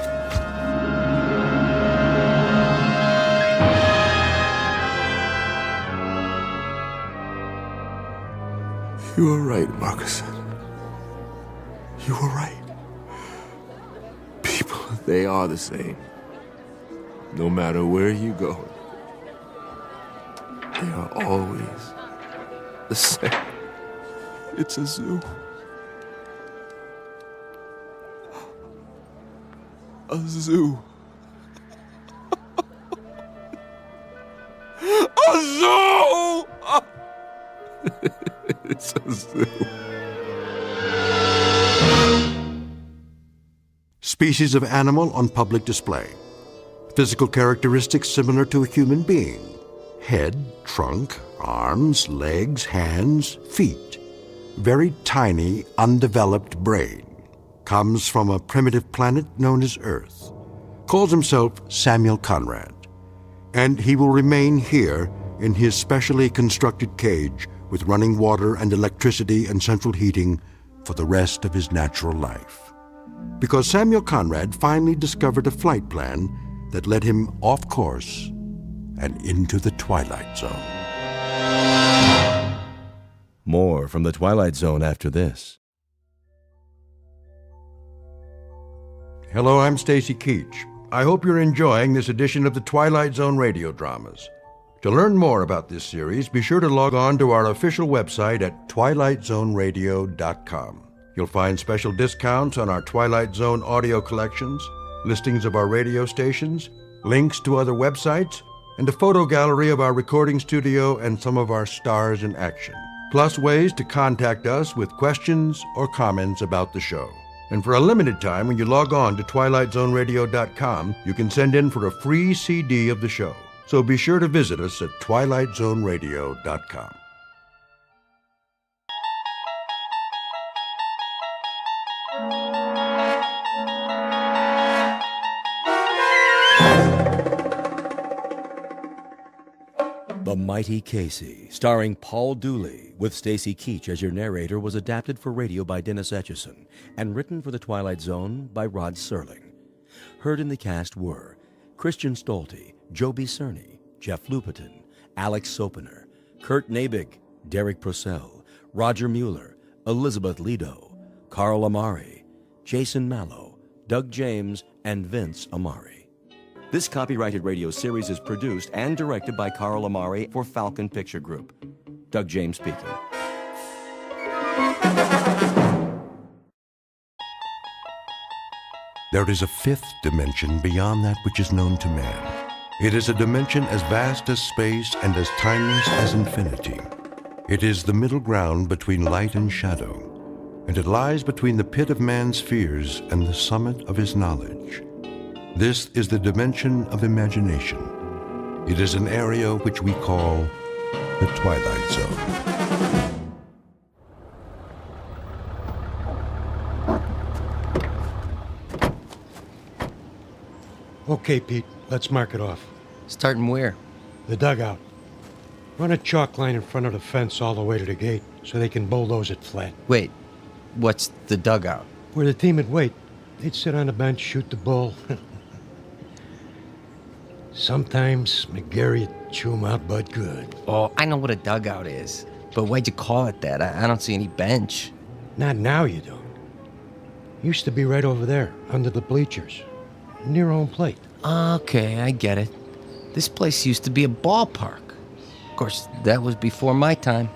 Speaker 22: You were right, Marcus. You were right. People, they are the same. No matter where you go, they are always the same. It's a zoo. A zoo. A zoo! It's a zoo.
Speaker 1: species of animal on public display. Physical characteristics similar to a human being. Head, trunk, arms, legs, hands, feet. Very tiny, undeveloped brain. Comes from a primitive planet known as Earth. Calls himself Samuel Conrad. And he will remain here in his specially constructed cage with running water and electricity and central heating for the rest of his natural life. Because Samuel Conrad finally discovered a flight plan that led him off course and into the Twilight Zone.
Speaker 9: More from the Twilight Zone after this.
Speaker 1: Hello, I'm Stacy Keach. I hope you're enjoying this edition of the Twilight Zone Radio Dramas. To learn more about this series, be sure to log on to our official website at twilightzoneradio.com. You'll find special discounts on our Twilight Zone audio collections, listings of our radio stations, links to other websites, and a photo gallery of our recording studio and some of our stars in action. Plus ways to contact us with questions or comments about the show. And for a limited time, when you log on to twilightzoneradio.com, you can send in for a free CD of the show. So be sure to visit us at twilightzoneradio.com.
Speaker 9: The Mighty Casey, starring Paul Dooley, with Stacy Keach as your narrator, was adapted for radio by Dennis Etchison and written for The Twilight Zone by Rod Serling. Heard in the cast were Christian Stolte, Joby Cerny, Jeff Lupetin, Alex Sopener, Kurt Nabig, Derek Purcell, Roger Mueller, Elizabeth Lido, Carl Amari, Jason Mallow, Doug James, and Vince Amari. This copyrighted radio series is produced and directed by Carl Amari for Falcon Picture Group. Doug James speaking.
Speaker 1: There is a fifth dimension beyond that which is known to man. It is a dimension as vast as space and as timeless as infinity. It is the middle ground between light and shadow, and it lies between the pit of man's fears and the summit of his knowledge. This is the dimension of imagination. It is an area which we call the Twilight Zone.
Speaker 14: Okay, Pete, let's mark it off.
Speaker 22: Starting where?
Speaker 14: The dugout. Run a chalk line in front of the fence all the way to the gate so they can bulldoze it flat.
Speaker 22: Wait, what's the dugout?
Speaker 14: Where the team would wait. They'd sit on the bench, shoot the bull. Sometimes McGarry'd chew 'em out but good.
Speaker 22: Oh, I know what a dugout is. But why'd you call it that? I don't see any bench.
Speaker 14: Not now, you don't. Used to be right over there, under the bleachers. Near home plate.
Speaker 22: Okay, I get it. This place used to be a ballpark. Of course, that was before my time.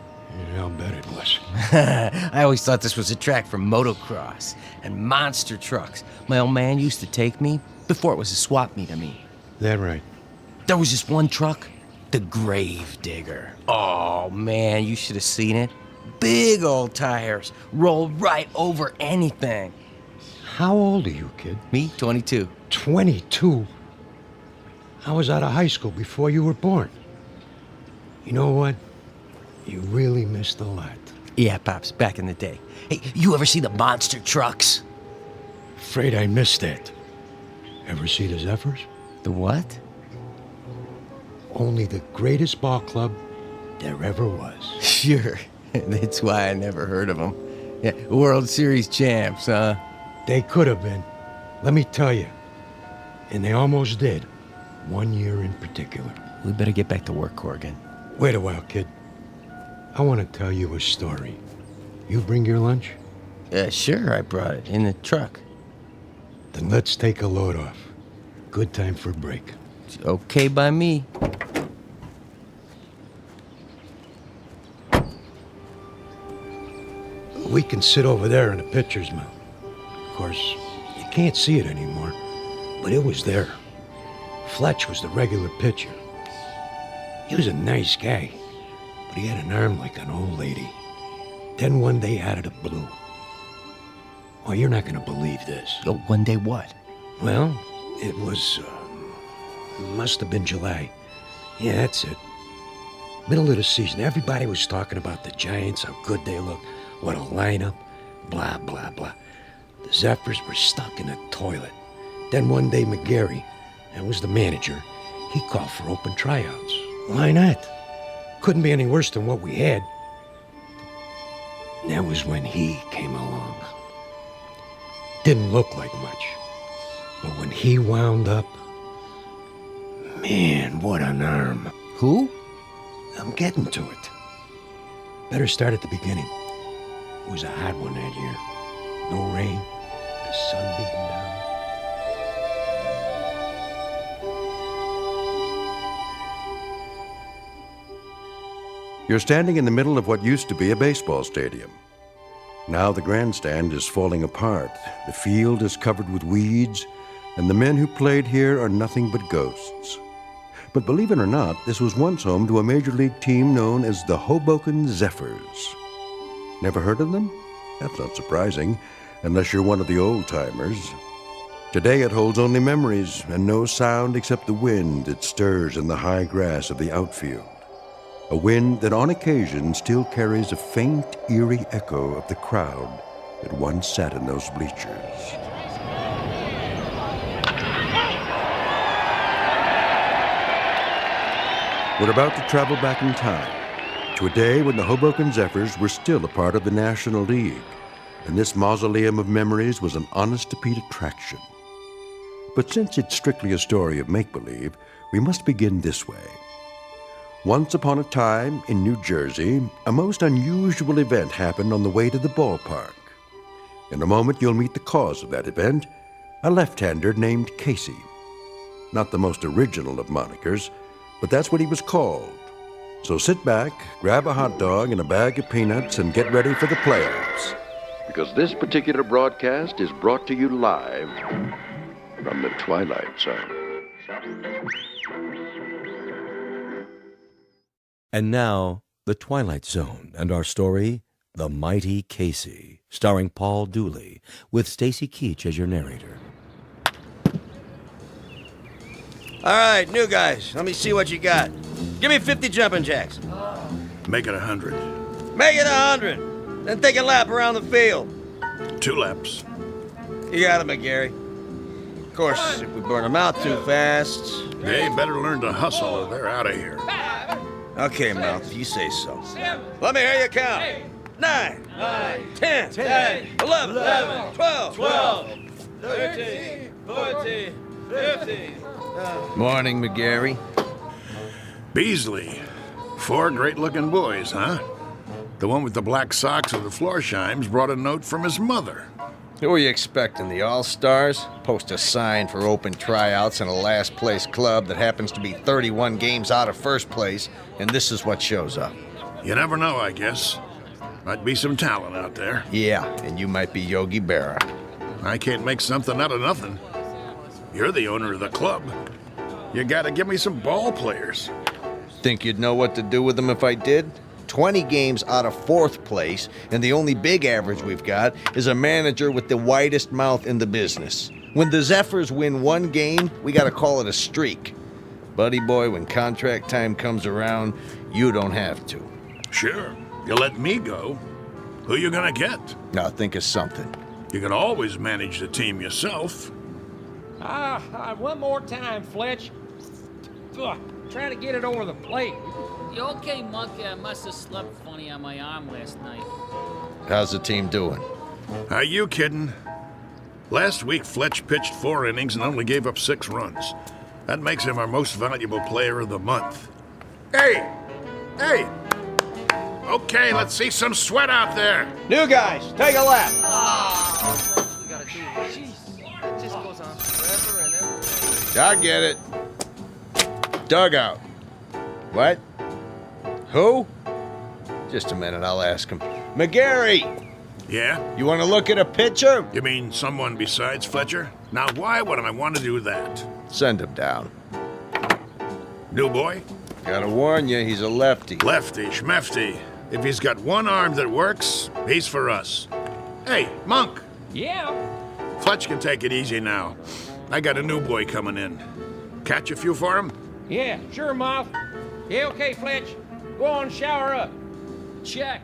Speaker 14: Yeah, I'll bet it was.
Speaker 22: I always thought this was a track for motocross and monster trucks. My old man used to take me before it was a swap meet, I mean.
Speaker 14: That right.
Speaker 22: There was this one truck, the Grave Digger. Oh, man, you should have seen it. Big old tires, roll right over anything.
Speaker 14: How old are you, kid?
Speaker 22: Me, 22.
Speaker 14: 22? I was out of high school before you were born. You know what? You really missed a lot.
Speaker 22: Yeah, Pops, back in the day. Hey, you ever see the monster trucks?
Speaker 14: Afraid I missed that. Ever see the Zephyrs?
Speaker 22: The what?
Speaker 14: Only the greatest ball club there ever was.
Speaker 22: Sure. That's why I never heard of them. Yeah, World Series champs, huh?
Speaker 14: They could have been. Let me tell you. And they almost did. 1 year in particular.
Speaker 22: We better get back to work, Corrigan.
Speaker 14: Wait a while, kid. I want to tell you a story. You bring your lunch?
Speaker 22: Sure, I brought it in the truck.
Speaker 14: Then let's take a load off. Good time for a break.
Speaker 22: It's okay by me.
Speaker 14: We can sit over there in the pitcher's mound. Of course, you can't see it anymore, but it was there. Fletch was the regular pitcher. He was a nice guy, but he had an arm like an old lady. Then one day out of the blue, Oh, you're not gonna believe this.
Speaker 8: Oh, one day what?
Speaker 14: Well, it was, must have been July. Yeah, that's it. Middle of the season, everybody was talking about the Giants, how good they look, what a lineup, blah, blah, blah. The Zephyrs were stuck in a toilet. Then one day, McGarry, that was the manager, he called for open tryouts. Why not? Couldn't be any worse than what we had. That was when he came along. Didn't look like much. But when he wound up, man, what an arm.
Speaker 8: Who?
Speaker 14: I'm getting to it. Better start at the beginning. It was a hot one that year. No rain, the sun beating down.
Speaker 1: You're standing in the middle of what used to be a baseball stadium. Now the grandstand is falling apart, the field is covered with weeds, and the men who played here are nothing but ghosts. But believe it or not, this was once home to a major league team known as the Hoboken Zephyrs. Never heard of them? That's not surprising, unless you're one of the old-timers. Today it holds only memories and no sound except the wind that stirs in the high grass of the outfield. A wind that on occasion still carries a faint, eerie echo of the crowd that once sat in those bleachers. We're about to travel back in time to a day when the Hoboken Zephyrs were still a part of the National League, and this mausoleum of memories was an honest-to-Pete attraction. But since it's strictly a story of make-believe, we must begin this way. Once upon a time, in New Jersey, a most unusual event happened on the way to the ballpark. In a moment, you'll meet the cause of that event, a left-hander named Casey. Not the most original of monikers, but that's what he was called. So sit back, grab a hot dog and a bag of peanuts, and get ready for the playoffs. Because this particular broadcast is brought to you live from the Twilight Zone.
Speaker 9: And now, The Twilight Zone and our story, The Mighty Casey, starring Paul Dooley, with Stacy Keach as your narrator.
Speaker 23: All right, new guys, let me see what you got. Give me 50 jumping jacks.
Speaker 17: Make it 100.
Speaker 23: Make it 100. Then take a lap around the field.
Speaker 17: 2 laps.
Speaker 23: You got it, McGarry. Of course, if we burn them out too fast...
Speaker 17: They better learn to hustle or they're out of here.
Speaker 23: Okay, Mouth, you say so. Let me hear you count. 9, 10, 11, 12, 13, 14, 15. Morning, McGarry.
Speaker 17: Beasley. 4 great-looking boys, huh? The one with the black socks and the Florsheim's brought a note from his mother.
Speaker 23: Who are you expecting, the All-Stars? Post a sign for open tryouts in a last-place club that happens to be 31 games out of first place, and this is what shows up.
Speaker 17: You never know, I guess. Might be some talent out there.
Speaker 23: Yeah, and you might be Yogi Berra.
Speaker 17: I can't make something out of nothing. You're the owner of the club. You gotta give me some ball players.
Speaker 23: Think you'd know what to do with them if I did? 20 games out of 4th place, and the only big average we've got is a manager with the widest mouth in the business. When the Zephyrs win 1 game, we gotta call it a streak. Buddy boy, when contract time comes around, you don't have to.
Speaker 17: Sure, you let me go. Who you gonna get?
Speaker 23: Now think of something.
Speaker 17: You can always manage the team yourself.
Speaker 20: One more time, Fletch. Trying to get it over the plate.
Speaker 2: You okay, Monkey? I must have slept funny on my arm last night.
Speaker 23: How's the team doing?
Speaker 17: Are you kidding? Last week, Fletch pitched 4 innings and only gave up 6 runs. That makes him our most valuable player of the month. Hey! Okay, let's see some sweat out there.
Speaker 23: New guys, take a lap.
Speaker 20: We gotta do it. Jeez, it just goes on forever and ever.
Speaker 23: I get it. Dugout. What? Who? Just a minute, I'll ask him. McGarry!
Speaker 17: Yeah?
Speaker 23: You want to look at a pitcher?
Speaker 17: You mean someone besides Fletcher? Now, why would I want to do that?
Speaker 23: Send him down.
Speaker 17: New boy?
Speaker 23: Gotta warn you, he's a lefty.
Speaker 17: Lefty, schmefty. If he's got one arm that works, he's for us. Hey, Monk,
Speaker 20: Yeah.
Speaker 8: Fletch can take it easy now. I got a new boy coming in. Catch a few for him?
Speaker 20: Yeah, sure, Moth. Yeah, okay, Fletch. Go on, shower up.
Speaker 2: Check.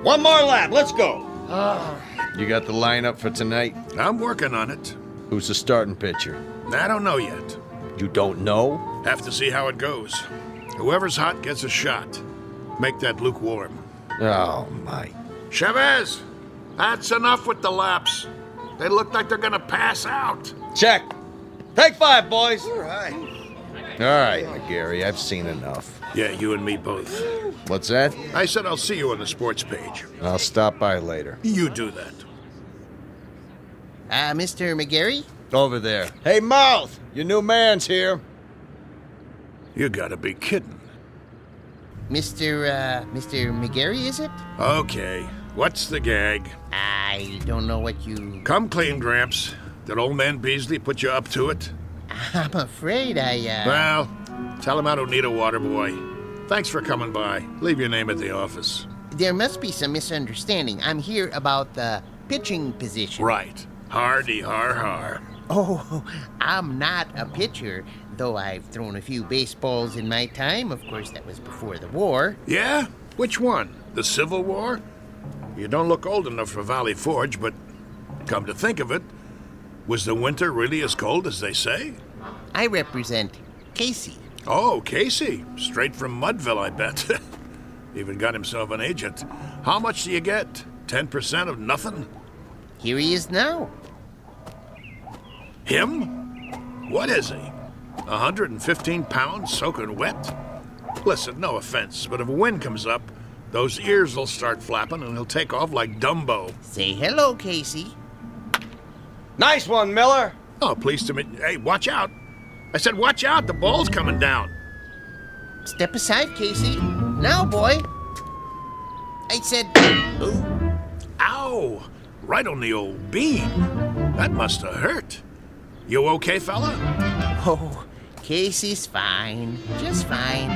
Speaker 23: One more lap, let's go. You got the lineup for tonight?
Speaker 8: I'm working on it.
Speaker 23: Who's the starting pitcher?
Speaker 8: I don't know yet.
Speaker 23: You don't know?
Speaker 8: Have to see how it goes. Whoever's hot gets a shot. Make that lukewarm.
Speaker 23: Oh, my.
Speaker 8: Chavez, that's enough with the laps. They look like they're gonna pass out.
Speaker 23: Check. Take 5, boys.
Speaker 8: All right.
Speaker 23: All right, McGarry, I've seen enough.
Speaker 8: Yeah, you and me both.
Speaker 23: What's that?
Speaker 8: I said I'll see you on the sports page.
Speaker 23: I'll stop by later.
Speaker 8: You do that.
Speaker 12: Mr. McGarry?
Speaker 23: Over there. Hey, Mouth! Your new man's here.
Speaker 8: You gotta be kidding.
Speaker 12: Mr. McGarry, is it?
Speaker 8: Okay, what's the gag?
Speaker 12: I don't know what you...
Speaker 8: Come clean, Gramps. Did old man Beasley put you up to it?
Speaker 12: I'm afraid
Speaker 8: Well, tell him I don't need a water boy. Thanks for coming by. Leave your name at the office.
Speaker 12: There must be some misunderstanding. I'm here about the pitching position.
Speaker 8: Right. Hardy har har.
Speaker 12: Oh, I'm not a pitcher, though I've thrown a few baseballs in my time. Of course, that was before the war.
Speaker 8: Yeah? Which one? The Civil War? You don't look old enough for Valley Forge, but come to think of it, was the winter really as cold as they say?
Speaker 12: I represent Casey.
Speaker 8: Oh, Casey. Straight from Mudville, I bet. Even got himself an agent. How much do you get? 10% of nothing?
Speaker 12: Here he is now.
Speaker 8: Him? What is he? 115 pounds soaking wet? Listen, no offense, but if a wind comes up, those ears will start flapping and he'll take off like Dumbo.
Speaker 12: Say hello, Casey.
Speaker 23: Nice one, Miller.
Speaker 8: Oh, pleased to meet you. Hey, watch out. I said watch out, the ball's coming down.
Speaker 12: Step aside, Casey. Now, boy. I said... Ooh.
Speaker 8: Ow! Right on the old bean. That must have hurt. You okay, fella?
Speaker 12: Oh, Casey's fine. Just fine.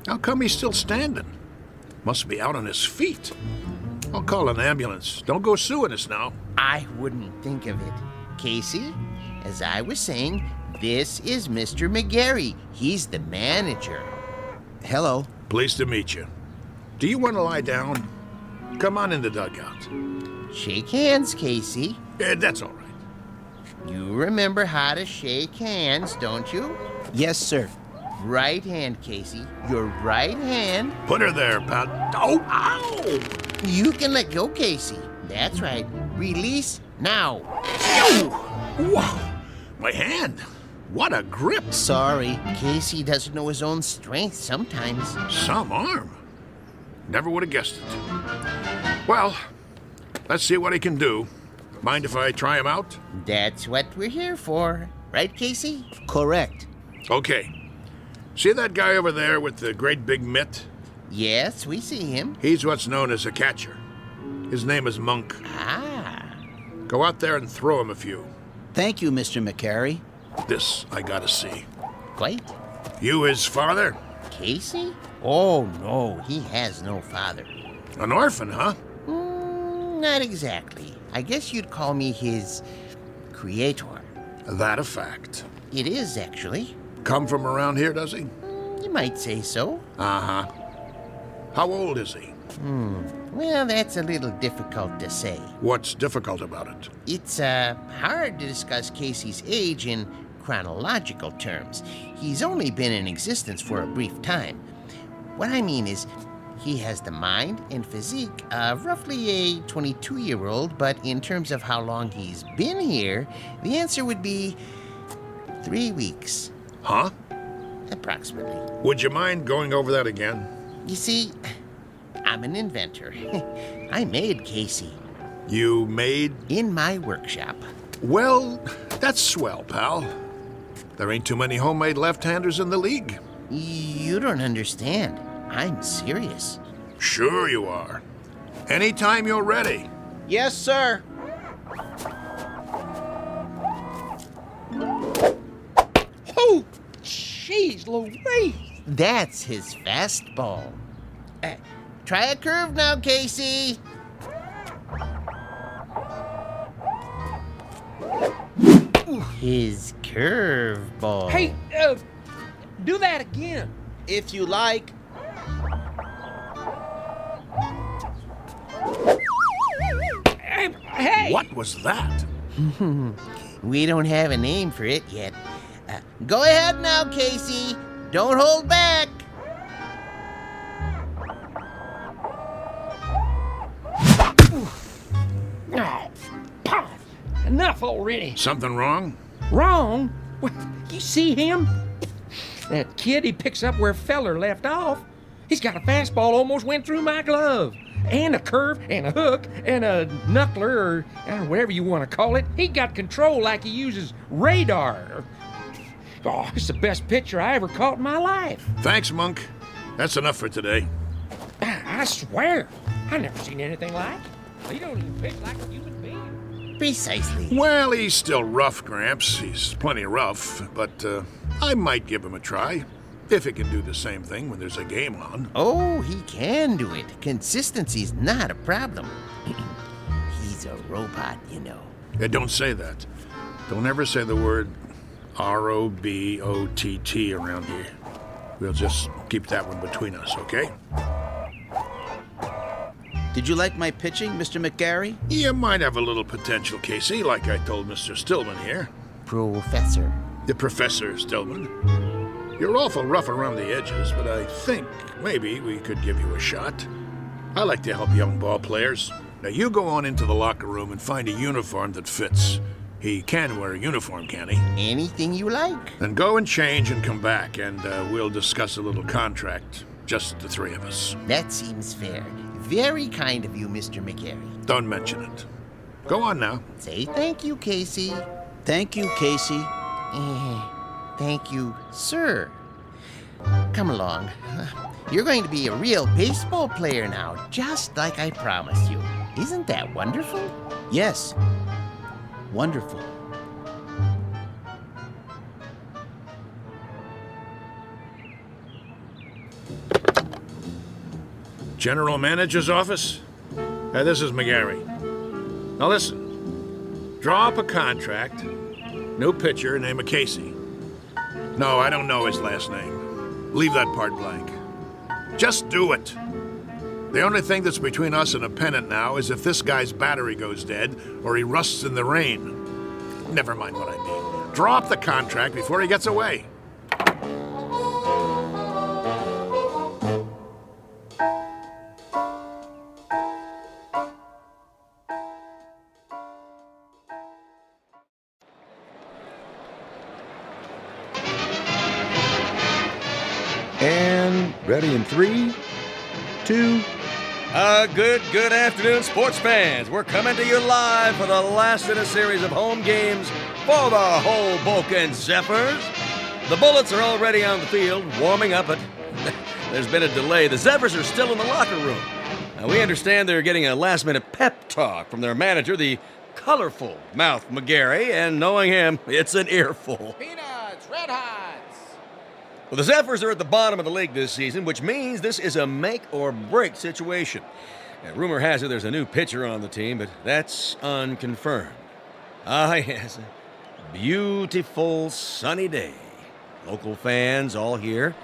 Speaker 8: How come he's still standing? Must be out on his feet. I'll call an ambulance. Don't go suing us now.
Speaker 12: I wouldn't think of it. Casey, as I was saying, this is Mr. McGarry. He's the manager. Hello.
Speaker 8: Pleased to meet you. Do you want to lie down? Come on in the dugout.
Speaker 12: Shake hands, Casey.
Speaker 8: That's all right.
Speaker 12: You remember how to shake hands, don't you?
Speaker 21: Yes, sir.
Speaker 12: Right hand, Casey. Your right hand.
Speaker 8: Put her there, pal. Oh, ow!
Speaker 12: You can let go, Casey. That's right. Release now.
Speaker 8: Wow! My hand. What a grip.
Speaker 12: Sorry. Casey doesn't know his own strength sometimes.
Speaker 8: Some arm. Never would have guessed it. Well, let's see what he can do. Mind if I try him out?
Speaker 12: That's what we're here for. Right, Casey?
Speaker 21: Correct.
Speaker 8: Okay. See that guy over there with the great big mitt?
Speaker 12: Yes, we see him.
Speaker 8: He's what's known as a catcher. His name is Monk.
Speaker 12: Ah.
Speaker 8: Go out there and throw him a few.
Speaker 21: Thank you, Mr. McCary.
Speaker 8: This I gotta see.
Speaker 12: Quite.
Speaker 8: You his father?
Speaker 12: Casey? Oh, no, he has no father.
Speaker 8: An orphan, huh?
Speaker 12: Not exactly. I guess you'd call me his creator.
Speaker 8: That a fact.
Speaker 12: It is, actually.
Speaker 8: Come from around here, does he?
Speaker 12: You might say so.
Speaker 8: Uh-huh. How old is he?
Speaker 12: Well, that's a little difficult to say.
Speaker 8: What's difficult about it?
Speaker 12: It's hard to discuss Casey's age in chronological terms. He's only been in existence for a brief time. What I mean is, he has the mind and physique of roughly a 22-year-old, but in terms of how long he's been here, the answer would be 3 weeks.
Speaker 8: Huh?
Speaker 12: Approximately.
Speaker 8: Would you mind going over that again?
Speaker 12: You see, I'm an inventor. I made Casey.
Speaker 8: You made?
Speaker 12: In my workshop.
Speaker 8: Well, that's swell, pal. There ain't too many homemade left-handers in the league.
Speaker 12: You don't understand. I'm serious.
Speaker 8: Sure you are. Anytime you're ready.
Speaker 21: Yes, sir.
Speaker 20: Oh, jeez Louise.
Speaker 12: That's his fastball. Try a curve now, Casey. His curveball.
Speaker 20: Hey, do that again.
Speaker 21: If you like.
Speaker 20: Hey!
Speaker 8: What was that?
Speaker 12: We don't have a name for it yet. Go ahead now, Casey. Don't hold back.
Speaker 20: Oh, pah, enough already.
Speaker 8: Something wrong?
Speaker 20: Wrong? What, you see him? That kid, he picks up where Feller left off. He's got a fastball almost went through my glove. And a curve, and a hook, and a knuckler, or whatever you want to call it. He got control like he uses radar. Oh, it's the best pitcher I ever caught in my life.
Speaker 8: Thanks, Monk. That's enough for today.
Speaker 20: I swear, I never seen anything like it. He don't even pitch like a human being.
Speaker 12: Precisely.
Speaker 8: Well, he's still rough, Gramps. He's plenty rough, but I might give him a try. If he can do the same thing when there's a game on.
Speaker 12: Oh, he can do it. Consistency's not a problem. He's a robot, you know.
Speaker 8: Yeah, don't say that. Don't ever say the word R-O-B-O-T-T around here. We'll just keep that one between us, okay?
Speaker 21: Did you like my pitching, Mr. McGarry?
Speaker 8: You might have a little potential, Casey, like I told Mr. Stillman here.
Speaker 12: Professor.
Speaker 8: The Professor Stillman. You're awful rough around the edges, but I think maybe we could give you a shot. I like to help young ball players. Now you go on into the locker room and find a uniform that fits. He can wear a uniform, can he?
Speaker 12: Anything you like.
Speaker 8: Then go and change and come back, and we'll discuss a little contract. Just the three of us.
Speaker 12: That seems fair. Very kind of you, Mr. McGarry.
Speaker 8: Don't mention it. Go on now.
Speaker 12: Say thank you, Casey.
Speaker 21: Thank you, Casey.
Speaker 12: Thank you, sir. Come along. You're going to be a real baseball player now, just like I promised you. Isn't that wonderful?
Speaker 21: Yes. Wonderful.
Speaker 8: General Manager's office? This is McGarry. Now listen. Draw up a contract. New pitcher, name of Casey. No, I don't know his last name. Leave that part blank. Just do it. The only thing that's between us and a pennant now is if this guy's battery goes dead or he rusts in the rain. Never mind what I mean. Draw up the contract before he gets away.
Speaker 13: And ready in 3, 2.
Speaker 9: Good afternoon, sports fans. We're coming to you live for the last in a series of home games for the Hoboken Zephyrs. The Bullets are already on the field, warming up, but there's been a delay. The Zephyrs are still in the locker room. Now, we understand they're getting a last-minute pep talk from their manager, the colorful Mouth McGarry, and knowing him, it's an earful.
Speaker 20: Peanuts, Red Hots.
Speaker 9: Well, the Zephyrs are at the bottom of the league this season, which means this is a make-or-break situation. Now, rumor has it there's a new pitcher on the team, but that's unconfirmed. Ah, yes, a beautiful sunny day. Local fans all here,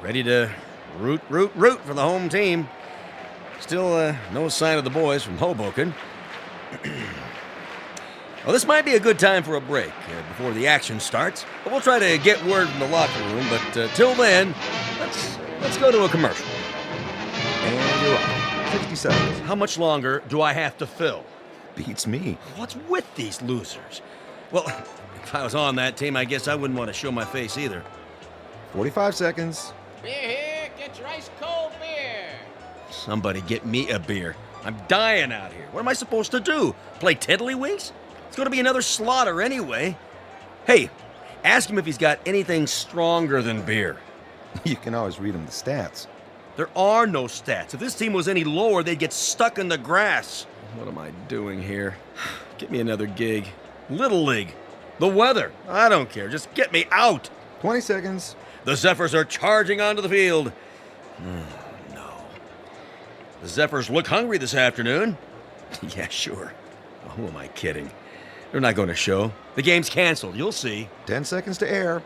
Speaker 9: ready to root for the home team. Still, no sign of the boys from Hoboken. Well, this might be a good time for a break before the action starts, but we'll try to get word from the locker room. But till then, let's go to a commercial.
Speaker 13: And you're on. 60 seconds.
Speaker 9: How much longer do I have to fill?
Speaker 13: Beats me.
Speaker 9: What's with these losers? Well, if I was on that team, I guess I wouldn't want to show my face either.
Speaker 13: 45 seconds.
Speaker 20: Beer here, get your ice cold beer.
Speaker 9: Somebody get me a beer. I'm dying out here. What am I supposed to do? Play tiddlywinks? It's going to be another slaughter anyway. Hey, ask him if he's got anything stronger than beer.
Speaker 13: You can always read him the stats.
Speaker 9: There are no stats. If this team was any lower, they'd get stuck in the grass. What am I doing here? Get me another gig. Little League. The weather. I don't care. Just get me out.
Speaker 13: 20 seconds.
Speaker 9: The Zephyrs are charging onto the field. No. The Zephyrs look hungry this afternoon. Yeah, sure. Well, who am I kidding? They're not going to show. The game's canceled, you'll see.
Speaker 3: 10 seconds to air.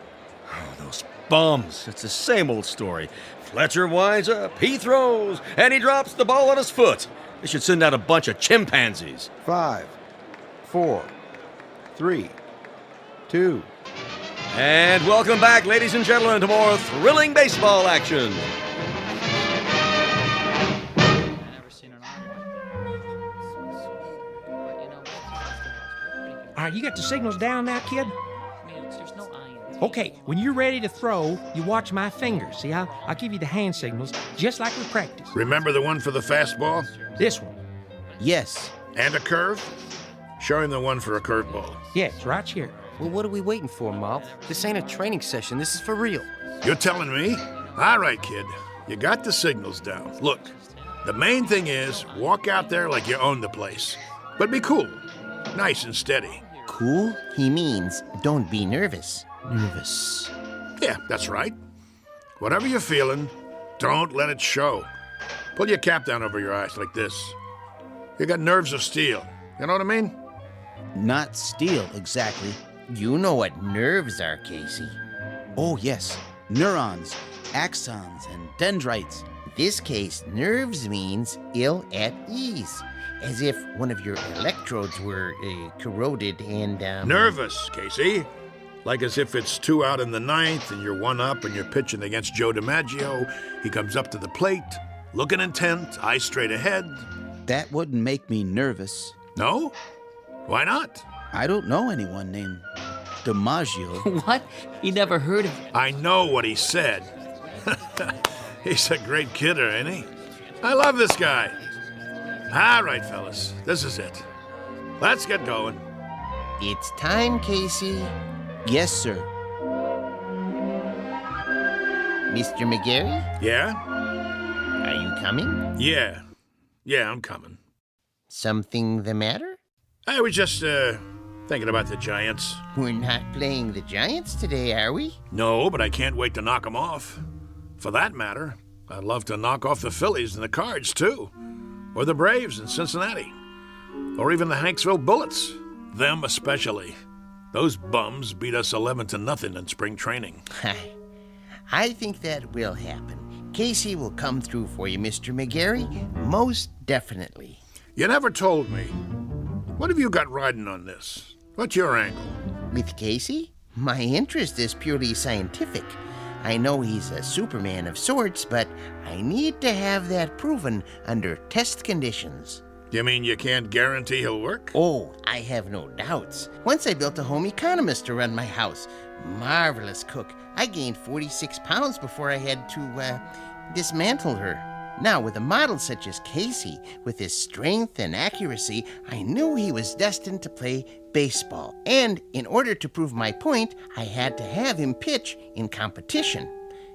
Speaker 9: Oh, those bums. It's the same old story. Fletcher winds up, he throws, and he drops the ball on his foot. They should send out a bunch of chimpanzees.
Speaker 3: 5, 4, 3, 2.
Speaker 9: And welcome back, ladies and gentlemen, to more thrilling baseball action.
Speaker 20: All right, you got the signals down now, kid? Okay, when you're ready to throw, you watch my fingers. See, I'll give you the hand signals, just like we practiced.
Speaker 8: Remember the one for the fastball?
Speaker 20: This one.
Speaker 21: Yes.
Speaker 8: And a curve? Show him the one for a curveball.
Speaker 20: Yes, right here.
Speaker 4: Well, what are we waiting for, Mom? This ain't a training session. This is for real.
Speaker 8: You're telling me? All right, kid. You got the signals down. Look, the main thing is walk out there like you own the place. But be cool. Nice and steady.
Speaker 12: Cool? He means don't be nervous.
Speaker 8: Nervous. Yeah, that's right. Whatever you're feeling, don't let it show. Pull your cap down over your eyes like this. You got nerves of steel. You know what I mean?
Speaker 21: Not steel, exactly.
Speaker 12: You know what nerves are, Casey.
Speaker 21: Oh, yes. Neurons, axons, and dendrites.
Speaker 12: In this case, nerves means ill at ease. As if one of your electrodes were corroded and,
Speaker 8: Nervous, Casey. Like as if it's 2 out in the 9th and you're 1 up and you're pitching against Joe DiMaggio. He comes up to the plate, looking intent, eyes straight ahead.
Speaker 21: That wouldn't make me nervous.
Speaker 8: No? Why not?
Speaker 21: I don't know anyone named DiMaggio.
Speaker 4: What? He never heard of it.
Speaker 8: I know what he said. He's a great kidder, ain't he? I love this guy. All right, fellas, this is it. Let's get going.
Speaker 12: It's time, Casey.
Speaker 21: Yes, sir.
Speaker 12: Mr. McGarry?
Speaker 8: Yeah?
Speaker 12: Are you coming?
Speaker 8: Yeah. Yeah, I'm coming.
Speaker 12: Something the matter?
Speaker 8: I was just, thinking about the Giants.
Speaker 12: We're not playing the Giants today, are we?
Speaker 8: No, but I can't wait to knock them off. For that matter, I'd love to knock off the Phillies and the Cards, too. Or the Braves in Cincinnati. Or even the Hanksville Bullets. Them especially. Those bums beat us 11-0 in spring training.
Speaker 12: I think that will happen. Casey will come through for you, Mr. McGarry. Most definitely.
Speaker 8: You never told me. What have you got riding on this? What's your angle?
Speaker 12: With Casey? My interest is purely scientific. I know he's a Superman of sorts, but I need to have that proven under test conditions.
Speaker 8: You mean you can't guarantee he'll work?
Speaker 12: Oh, I have no doubts. Once I built a home economist to run my house. Marvelous cook. I gained 46 pounds before I had to, dismantle her. Now, with a model such as Casey, with his strength and accuracy, I knew he was destined to play baseball. And in order to prove my point, I had to have him pitch in competition.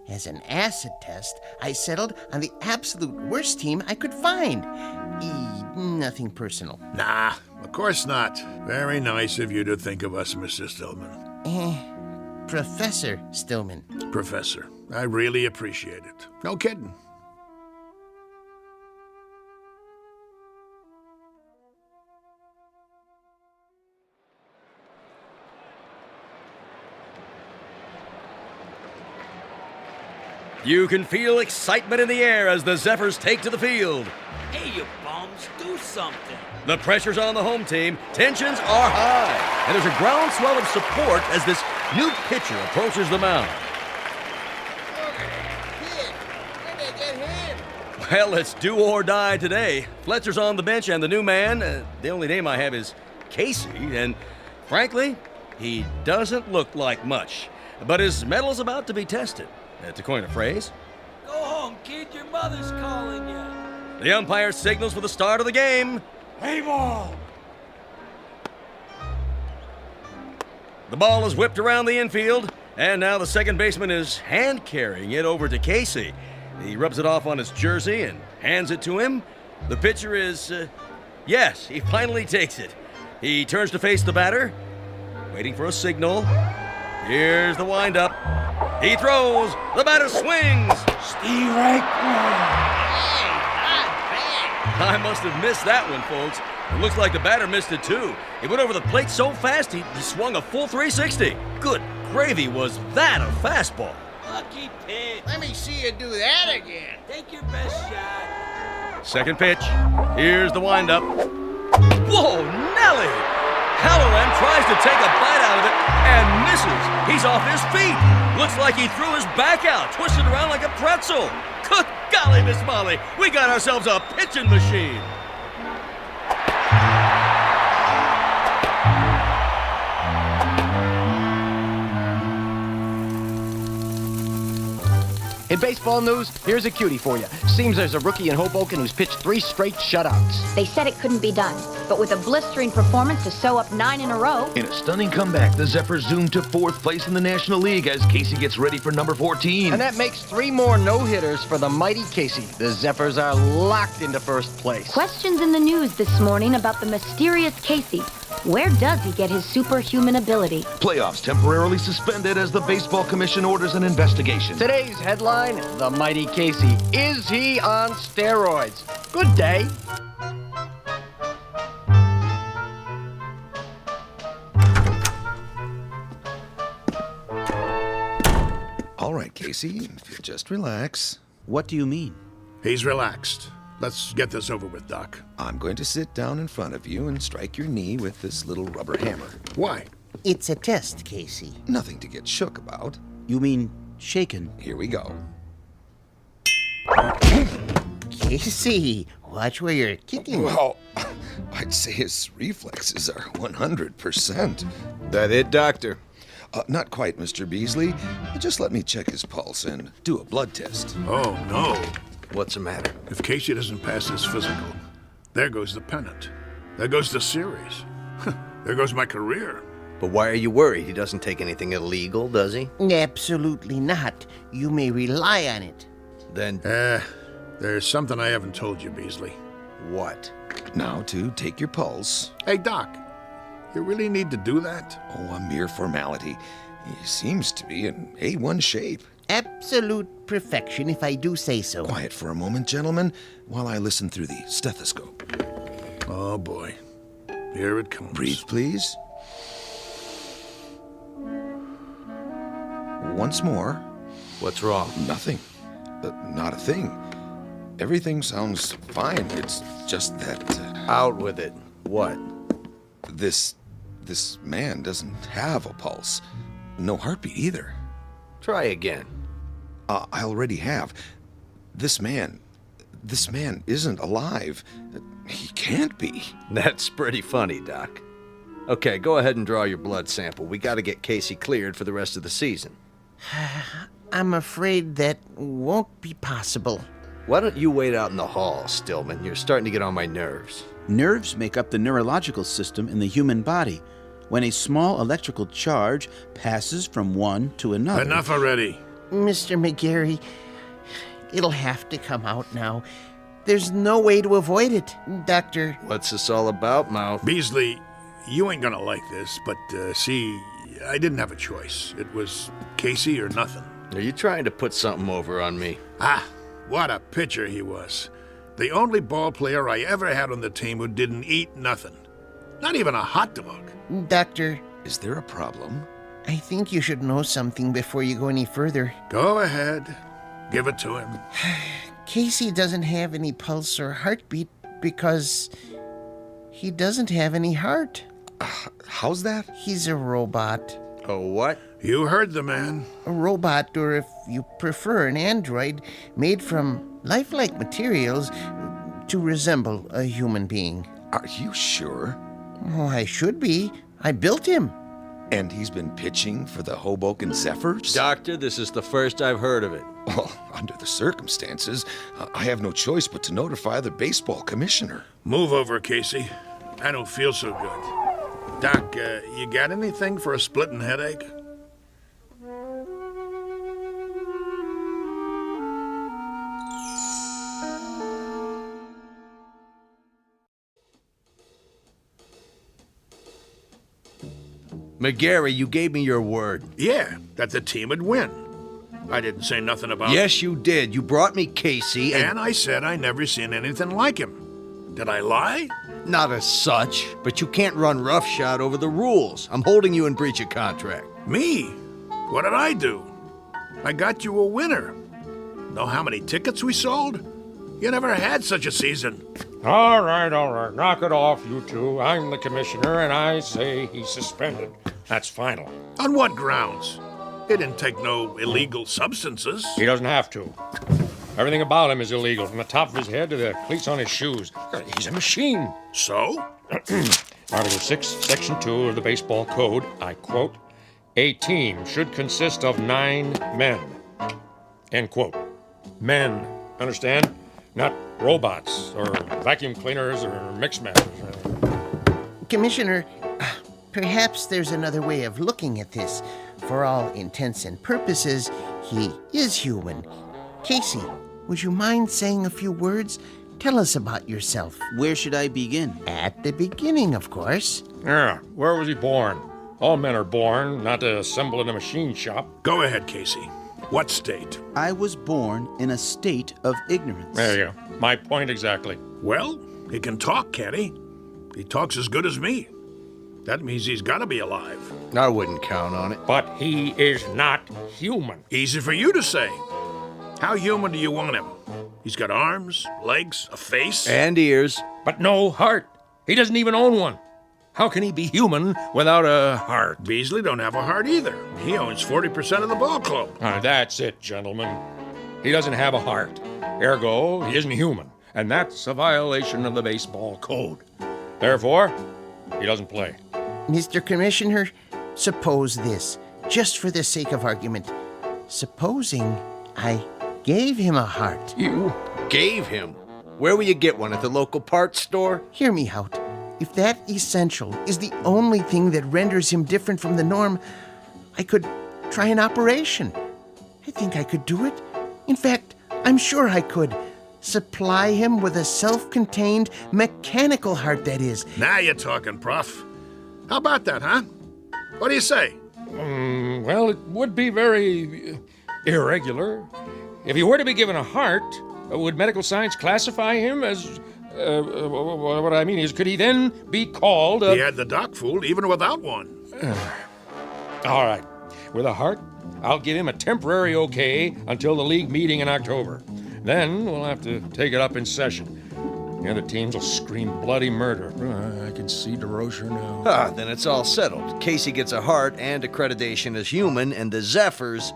Speaker 12: As an acid test, I settled on the absolute worst team I could find. Nothing personal.
Speaker 8: Nah, of course not. Very nice of you to think of us, Mr. Stillman.
Speaker 12: Professor Stillman.
Speaker 8: Professor. I really appreciate it. No kidding.
Speaker 9: You can feel excitement in the air as the Zephyrs take to the field.
Speaker 15: Hey, you bums, do something.
Speaker 9: The pressure's on the home team, tensions are high, and there's a groundswell of support as this new pitcher approaches the mound. Well, it's do or die today. Fletcher's on the bench, and the new man, the only name I have is Casey, and frankly, he doesn't look like much. But his metal's about to be tested. To coin a phrase.
Speaker 15: Go home, kid. Your mother's calling you.
Speaker 9: The umpire signals for the start of the game.
Speaker 15: Hey, ball!
Speaker 9: The ball is whipped around the infield, and now the second baseman is hand-carrying it over to Casey. He rubs it off on his jersey and hands it to him. The pitcher is, yes, he finally takes it. He turns to face the batter, waiting for a signal. Here's the windup. He throws. The batter swings.
Speaker 15: Steve right.
Speaker 12: Hey, not
Speaker 5: I must have missed that one, folks. It looks like the batter missed it, too. He went over the plate so fast, he swung a full 360. Good gravy, was that a fastball?
Speaker 15: Lucky pitch.
Speaker 12: Let me see you do that again.
Speaker 15: Take your best shot.
Speaker 5: Second pitch. Here's the windup. Whoa, Nelly! Halloran tries to take a bite out of it and misses. He's off his feet. Looks like he threw his back out, twisted around like a pretzel. Good golly, Miss Molly, we got ourselves a pitching machine.
Speaker 7: In baseball news, here's a cutie for you. Seems there's a rookie in Hoboken who's pitched 3 straight shutouts.
Speaker 16: They said it couldn't be done, but with a blistering performance to sew up 9 in a row.
Speaker 24: In a stunning comeback, the Zephyrs zoom to 4th place in the National League as Casey gets ready for number 14.
Speaker 7: And that makes 3 more no-hitters for the mighty Casey. The Zephyrs are locked into 1st place.
Speaker 16: Questions in the news this morning about the mysterious Casey. Where does he get his superhuman ability?
Speaker 24: Playoffs temporarily suspended as the Baseball Commission orders an investigation.
Speaker 7: Today's headline, the mighty Casey. Is he on steroids? Good day.
Speaker 13: All right, Casey, just relax.
Speaker 21: What do you mean?
Speaker 8: He's relaxed. Let's get this over with, Doc.
Speaker 13: I'm going to sit down in front of you and strike your knee with this little rubber hammer.
Speaker 8: Why?
Speaker 12: It's a test, Casey.
Speaker 13: Nothing to get shook about.
Speaker 21: You mean shaken?
Speaker 13: Here we go.
Speaker 12: Casey, watch where you're kicking.
Speaker 13: Well, I'd say his reflexes are 100%.
Speaker 23: That it, Doctor?
Speaker 13: Not quite, Mr. Beasley. Just let me check his pulse and do a blood test.
Speaker 8: Oh, no.
Speaker 23: What's the matter?
Speaker 8: If Casey doesn't pass his physical, there goes the pennant. There goes the series. There goes my career.
Speaker 23: But why are you worried? He doesn't take anything illegal, does he?
Speaker 12: Absolutely not. You may rely on it.
Speaker 23: Then...
Speaker 8: there's something I haven't told you, Beasley.
Speaker 23: What?
Speaker 13: Now to take your pulse.
Speaker 8: Hey, Doc, you really need to do that?
Speaker 13: Oh, a mere formality. He seems to be in A1 shape.
Speaker 12: Absolute perfection, if I do say so.
Speaker 13: Quiet for a moment, gentlemen, while I listen through the stethoscope.
Speaker 8: Oh, boy. Here it comes.
Speaker 13: Breathe, please. Once more.
Speaker 23: What's wrong?
Speaker 13: Nothing. Not a thing. Everything sounds fine. It's just that...
Speaker 23: Out with it. What?
Speaker 13: This man doesn't have a pulse. No heartbeat either.
Speaker 23: Try again.
Speaker 13: I already have. This man isn't alive. He can't be.
Speaker 23: That's pretty funny, Doc. Okay, go ahead and draw your blood sample. We gotta get Casey cleared for the rest of the season.
Speaker 12: I'm afraid that won't be possible.
Speaker 23: Why don't you wait out in the hall, Stillman? You're starting to get on my nerves.
Speaker 21: Nerves make up the neurological system in the human body. When a small electrical charge passes from one to another...
Speaker 8: Enough already.
Speaker 12: Mr. McGarry, it'll have to come out now. There's no way to avoid it, Doctor.
Speaker 23: What's this all about, Mouth?
Speaker 8: Beasley, you ain't gonna like this, but see, I didn't have a choice. It was Casey or nothing.
Speaker 23: Are you trying to put something over on me?
Speaker 8: Ah, what a pitcher he was. The only ball player I ever had on the team who didn't eat nothing. Not even a hot dog.
Speaker 12: Doctor.
Speaker 13: Is there a problem?
Speaker 12: I think you should know something before you go any further.
Speaker 8: Go ahead. Give it to him.
Speaker 12: Casey doesn't have any pulse or heartbeat because he doesn't have any heart.
Speaker 13: How's that?
Speaker 12: He's a robot.
Speaker 23: A what?
Speaker 8: You heard the man.
Speaker 12: A robot, or if you prefer, an android made from lifelike materials to resemble a human being.
Speaker 13: Are you sure?
Speaker 12: Oh, I should be. I built him.
Speaker 13: And he's been pitching for the Hoboken Zephyrs?
Speaker 23: Doctor, this is the first I've heard of it.
Speaker 13: Well, under the circumstances, I have no choice but to notify the baseball commissioner.
Speaker 8: Move over, Casey. I don't feel so good. Doc, you got anything for a splitting headache?
Speaker 23: McGarry, you gave me your word.
Speaker 8: Yeah, that the team would win. I didn't say nothing about...
Speaker 23: Yes, you did. You brought me Casey
Speaker 8: and I said I never seen anything like him. Did I lie?
Speaker 23: Not as such, but you can't run roughshod over the rules. I'm holding you in breach of contract.
Speaker 8: Me? What did I do? I got you a winner. Know how many tickets we sold? You never had such a season.
Speaker 20: All right. Knock it off, you two. I'm the commissioner, and I say he's suspended. That's final.
Speaker 8: On what grounds? He didn't take no illegal substances.
Speaker 20: He doesn't have to. Everything about him is illegal, from the top of his head to the cleats on his shoes. He's a machine.
Speaker 8: So?
Speaker 20: Article 6, Section 2 of the Baseball Code, I quote, "A team should consist of 9 men." End quote. Men, understand? Not robots, or vacuum cleaners, or mix-masters.
Speaker 12: Commissioner, perhaps there's another way of looking at this. For all intents and purposes, he is human. Casey, would you mind saying a few words? Tell us about yourself.
Speaker 21: Where should I begin?
Speaker 12: At the beginning, of course.
Speaker 20: Yeah, where was he born? All men are born, not to assemble in a machine shop.
Speaker 8: Go ahead, Casey. What state?
Speaker 21: I was born in a state of ignorance.
Speaker 20: There you go. My point exactly.
Speaker 8: Well, he can talk, can't he? He talks as good as me. That means he's got to be alive.
Speaker 23: I wouldn't count on it.
Speaker 20: But he is not human.
Speaker 8: Easy for you to say. How human do you want him? He's got arms, legs, a face.
Speaker 23: And ears.
Speaker 20: But no heart. He doesn't even own one. How can he be human without a heart?
Speaker 8: Beasley don't have a heart either. He owns 40% of the ball club.
Speaker 20: That's it, gentlemen. He doesn't have a heart. Ergo, he isn't human. And that's a violation of the baseball code. Therefore, he doesn't play.
Speaker 12: Mr. Commissioner, suppose this, just for the sake of argument. Supposing I gave him a heart.
Speaker 23: You gave him? Where will you get one? At the local parts store?
Speaker 12: Hear me out. If that essential is the only thing that renders him different from the norm, I could try an operation. I think I could do it. In fact, I'm sure I could. Supply him with a self-contained mechanical heart, that is.
Speaker 8: Now you're talking, Prof. How about that, huh? What do you say?
Speaker 20: Well, it would be very irregular. If he were to be given a heart, would medical science classify him as... what I mean is, could he then be called a...
Speaker 8: He had the doc fooled even without one.
Speaker 20: All right. With a heart, I'll give him a temporary okay until the league meeting in October. Then we'll have to take it up in session. The other teams will scream bloody murder. I can see DeRocher now.
Speaker 23: Then it's all settled. Casey gets a heart and accreditation as human, and the Zephyrs...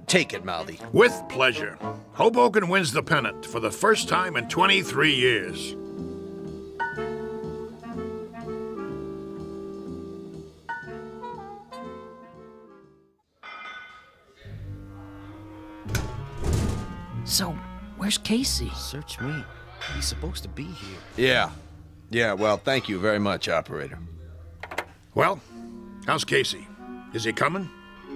Speaker 23: Take it, Mouthy.
Speaker 8: With pleasure. Hoboken wins the pennant for the first time in 23 years.
Speaker 2: So, where's Casey?
Speaker 4: Search me. He's supposed to be here.
Speaker 23: Yeah, well, thank you very much, operator.
Speaker 8: Well, how's Casey? Is he coming?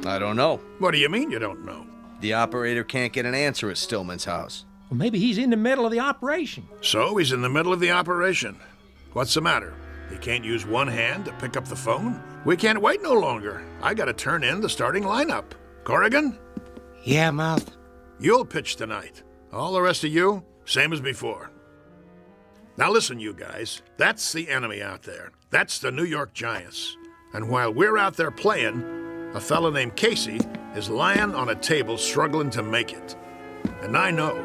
Speaker 23: I don't know.
Speaker 8: What do you mean you don't know?
Speaker 23: The operator can't get an answer at Stillman's house.
Speaker 20: Well, maybe he's in the middle of the operation.
Speaker 8: So he's in the middle of the operation. What's the matter? He can't use one hand to pick up the phone? We can't wait no longer. I gotta turn in the starting lineup. Corrigan?
Speaker 12: Yeah, Mouth.
Speaker 8: You'll pitch tonight. All the rest of you, same as before. Now listen, you guys. That's the enemy out there. That's the New York Giants. And while we're out there playing, a fella named Casey is lying on a table struggling to make it. And I know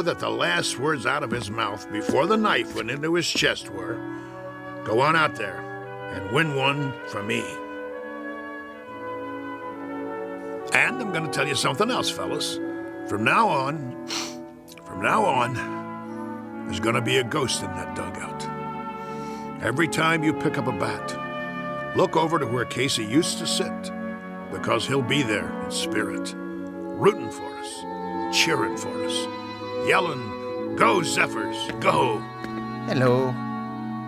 Speaker 8: that the last words out of his mouth before the knife went into his chest were, "Go on out there and win one for me." And I'm going to tell you something else, fellas. From now on, there's going to be a ghost in that dugout. Every time you pick up a bat, look over to where Casey used to sit, because he'll be there in spirit, rooting for us, cheering for us, yelling, "Go, Zephyrs, go!"
Speaker 12: Hello.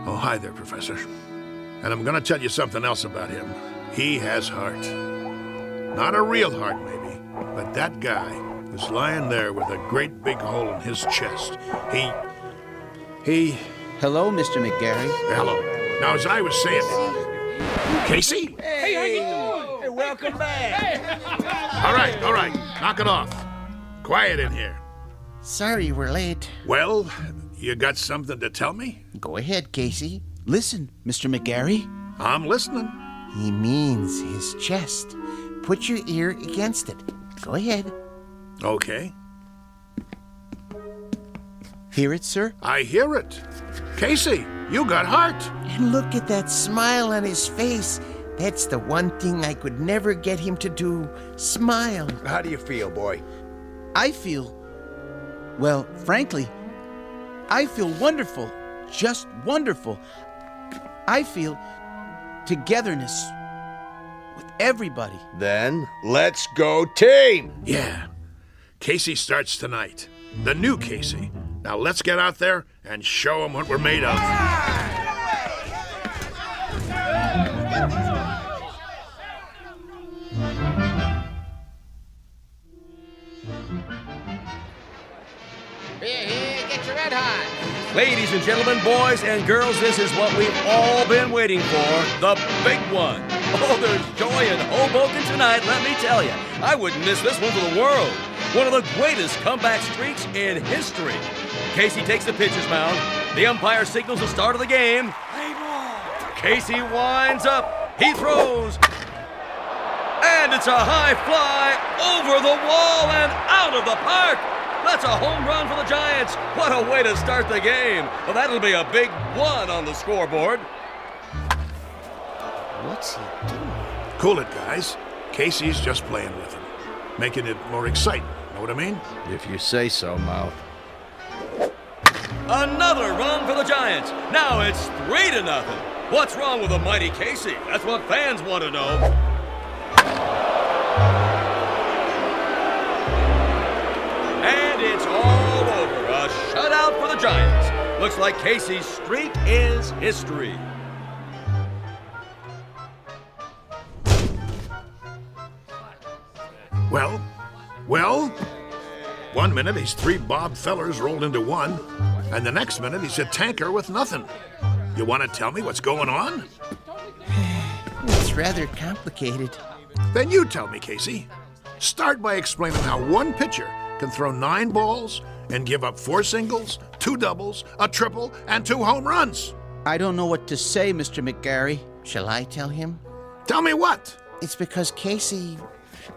Speaker 8: Oh, hi there, Professor. And I'm going to tell you something else about him. He has heart. Not a real heart, maybe, but that guy was lying there with a great big hole in his chest. He...
Speaker 21: Hello, Mr. McGarry.
Speaker 8: Hello. Now, as I was saying... Casey?
Speaker 15: Hey, how you doing? Hey, welcome back.
Speaker 8: All right. Knock it off. Quiet in here.
Speaker 12: Sorry we're late.
Speaker 8: Well, You got something to tell me?
Speaker 12: Go ahead, Casey.
Speaker 21: Listen, Mr. McGarry.
Speaker 8: I'm listening.
Speaker 12: He means his chest. Put your ear against it. Go ahead.
Speaker 8: Okay.
Speaker 21: Hear it, sir?
Speaker 8: I hear it. Casey, you got heart.
Speaker 12: And look at that smile on his face. That's the one thing I could never get him to do. Smile.
Speaker 3: How do you feel, boy?
Speaker 21: I feel, well, frankly, I feel wonderful. Just wonderful. I feel togetherness with everybody.
Speaker 3: Then let's go team.
Speaker 8: Yeah. Casey starts tonight. The new Casey. Now let's get out there and show him what we're made of.
Speaker 12: Here, get your red hot.
Speaker 5: Ladies and gentlemen, boys and girls, this is what we've all been waiting for, the big one. Oh, there's joy in Hoboken tonight, let me tell you. I wouldn't miss this one for the world. One of the greatest comeback streaks in history. Casey takes the pitcher's mound. The umpire signals the start of the game. Casey winds up. He throws. And it's a high fly over the wall and out of the park. That's a home run for the Giants. What a way to start the game. Well, that'll be a big one on the scoreboard.
Speaker 12: What's he doing?
Speaker 8: Cool it, guys. Casey's just playing with him, making it more exciting. Know what I mean?
Speaker 23: If you say so, Mouth.
Speaker 5: Another run for the Giants. Now it's 3-0. What's wrong with the mighty Casey? That's what fans want to know. And it's all over. A shutout for the Giants. Looks like Casey's streak is history.
Speaker 8: Well, 1 minute he's 3 Bob Fellers rolled into one, and the next minute he's a tanker with nothing. You want to tell me what's going on?
Speaker 12: It's rather complicated.
Speaker 8: Then you tell me, Casey. Start by explaining how one pitcher can throw 9 balls and give up 4 singles, 2 doubles, a triple, and 2 home runs.
Speaker 21: I don't know what to say, Mr. McGarry.
Speaker 12: Shall I tell him?
Speaker 8: Tell me what?
Speaker 12: It's because Casey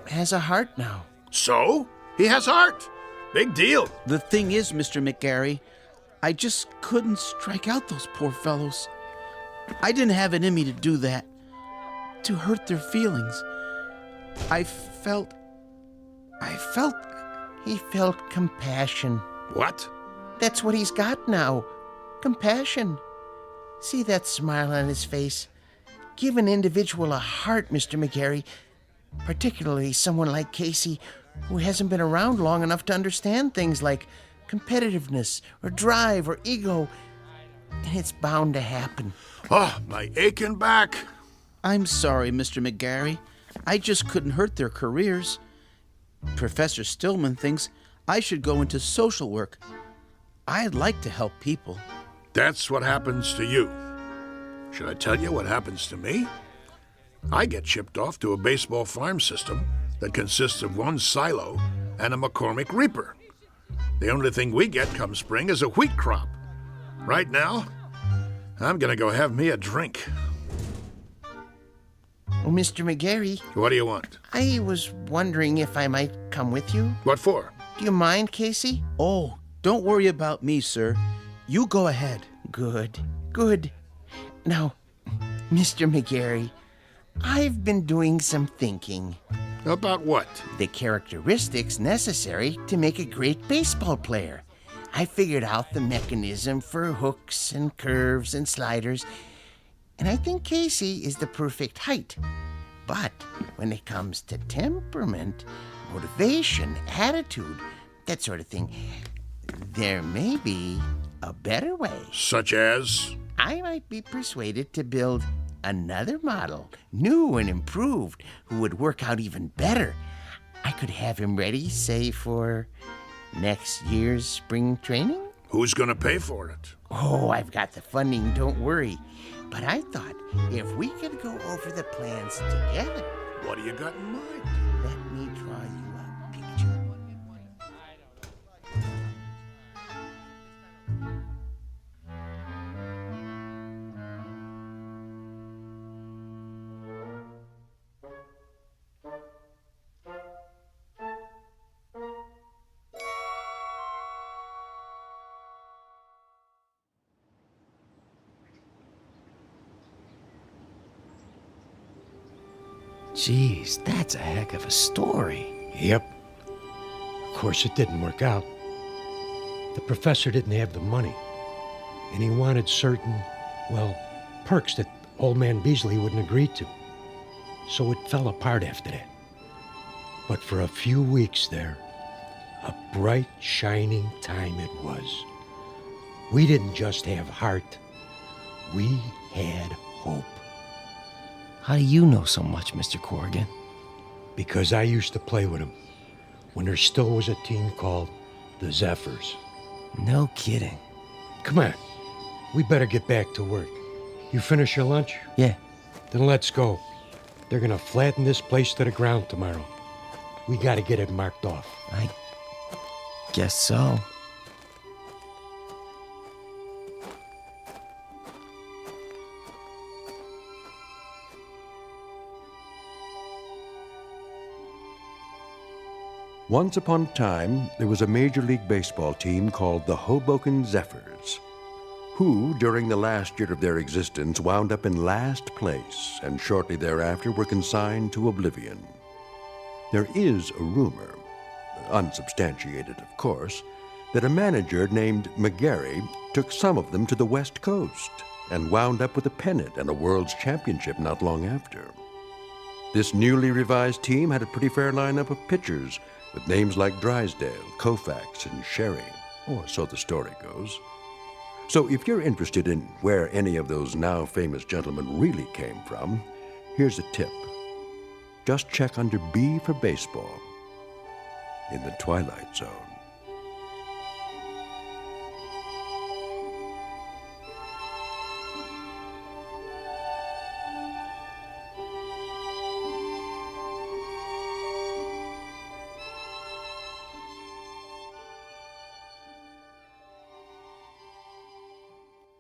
Speaker 12: has a heart now.
Speaker 8: So? He has heart. Big deal.
Speaker 21: The thing is, Mr. McGarry, I just couldn't strike out those poor fellows. I didn't have it in me to do that, to hurt their feelings. I felt...
Speaker 12: He felt compassion.
Speaker 8: What?
Speaker 12: That's what he's got now. Compassion. See that smile on his face? Give an individual a heart, Mr. McGarry. Particularly someone like Casey, who hasn't been around long enough to understand things like competitiveness or drive or ego. And it's bound to happen.
Speaker 8: Oh, my aching back.
Speaker 21: I'm sorry, Mr. McGarry. I just couldn't hurt their careers. Professor Stillman thinks I should go into social work. I'd like to help people.
Speaker 8: That's what happens to you. Should I tell you what happens to me? I get shipped off to a baseball farm system that consists of 1 silo and a McCormick Reaper. The only thing we get come spring is a wheat crop. Right now, I'm gonna go have me a drink.
Speaker 12: Oh, Mr. McGarry.
Speaker 8: What do you want?
Speaker 12: I was wondering if I might come with you.
Speaker 8: What for?
Speaker 12: Do you mind, Casey?
Speaker 21: Oh, don't worry about me, sir. You go ahead.
Speaker 12: Good. Now, Mr. McGarry, I've been doing some thinking.
Speaker 8: About what?
Speaker 12: The characteristics necessary to make a great baseball player. I figured out the mechanism for hooks and curves and sliders, and I think Casey is the perfect height. But when it comes to temperament, motivation, attitude, that sort of thing, there may be a better way.
Speaker 8: Such as?
Speaker 12: I might be persuaded to build another model, new and improved, who would work out even better. I could have him ready, say, for next year's spring training.
Speaker 8: Who's gonna pay for it?
Speaker 12: Oh, I've got the funding, don't worry. But I thought if we could go over the plans together.
Speaker 8: What do you got in mind?
Speaker 12: Let me draw you a picture.
Speaker 4: Jeez, that's a heck of a story.
Speaker 14: Yep. Of course, it didn't work out. The professor didn't have the money, and he wanted certain, well, perks that old man Beasley wouldn't agree to. So it fell apart after that. But for a few weeks there, a bright, shining time it was. We didn't just have heart, we had hope.
Speaker 4: How do you know so much, Mr. Corrigan?
Speaker 14: Because I used to play with him when there still was a team called the Zephyrs.
Speaker 4: No kidding.
Speaker 14: Come on, we better get back to work. You finish your lunch?
Speaker 4: Yeah.
Speaker 14: Then let's go. They're gonna flatten this place to the ground tomorrow. We gotta get it marked off.
Speaker 4: I guess so.
Speaker 1: Once upon a time, there was a Major League Baseball team called the Hoboken Zephyrs, who, during the last year of their existence, wound up in last place and shortly thereafter were consigned to oblivion. There is a rumor, unsubstantiated of course, that a manager named McGarry took some of them to the West Coast and wound up with a pennant and a World's Championship not long after. This newly revised team had a pretty fair lineup of pitchers with names like Drysdale, Koufax, and Sherry, or so the story goes. So if you're interested in where any of those now famous gentlemen really came from, here's a tip. Just check under B for baseball in the Twilight Zone.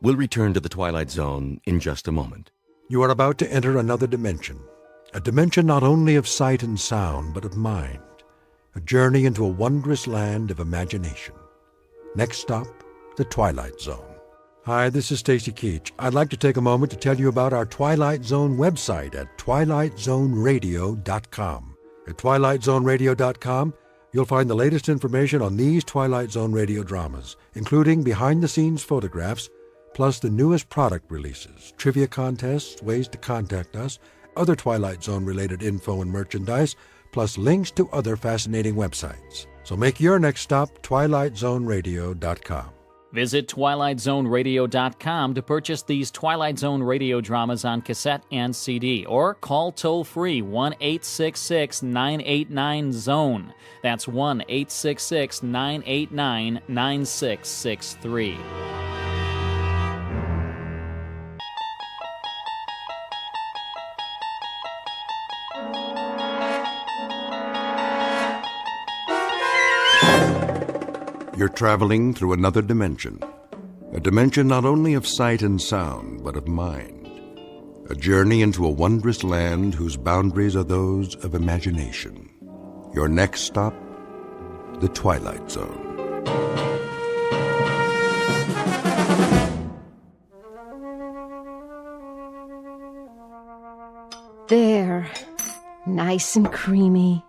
Speaker 9: We'll return to the Twilight Zone in just a moment.
Speaker 1: You are about to enter another dimension, a dimension not only of sight and sound, but of mind, a journey into a wondrous land of imagination. Next stop, the Twilight Zone. Hi, this is Stacy Keach. I'd like to take a moment to tell you about our Twilight Zone website at twilightzoneradio.com. At twilightzoneradio.com, you'll find the latest information on these Twilight Zone radio dramas, including behind-the-scenes photographs, plus the newest product releases, trivia contests, ways to contact us, other Twilight Zone-related info and merchandise, plus links to other fascinating websites. So make your next stop twilightzoneradio.com.
Speaker 2: Visit twilightzoneradio.com to purchase these Twilight Zone radio dramas on cassette and CD, or call toll-free 1-866-989-ZONE. That's 1-866-989-9663.
Speaker 1: You're traveling through another dimension, a dimension not only of sight and sound, but of mind, a journey into a wondrous land whose boundaries are those of imagination. Your next stop, the Twilight Zone.
Speaker 6: There, nice and creamy.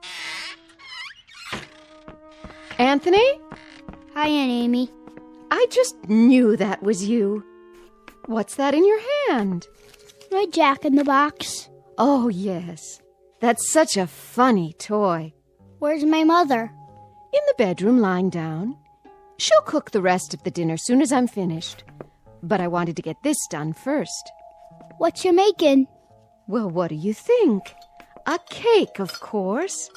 Speaker 6: Anthony?
Speaker 19: Hi, Aunt Amy.
Speaker 6: I just knew that was you. What's that in your hand?
Speaker 19: My Jack-in-the-Box.
Speaker 6: Oh, yes. That's such a funny toy.
Speaker 19: Where's my mother?
Speaker 6: In the bedroom, lying down. She'll cook the rest of the dinner soon as I'm finished. But I wanted to get this done first.
Speaker 19: What you making?
Speaker 6: Well, what do you think? A cake, of course.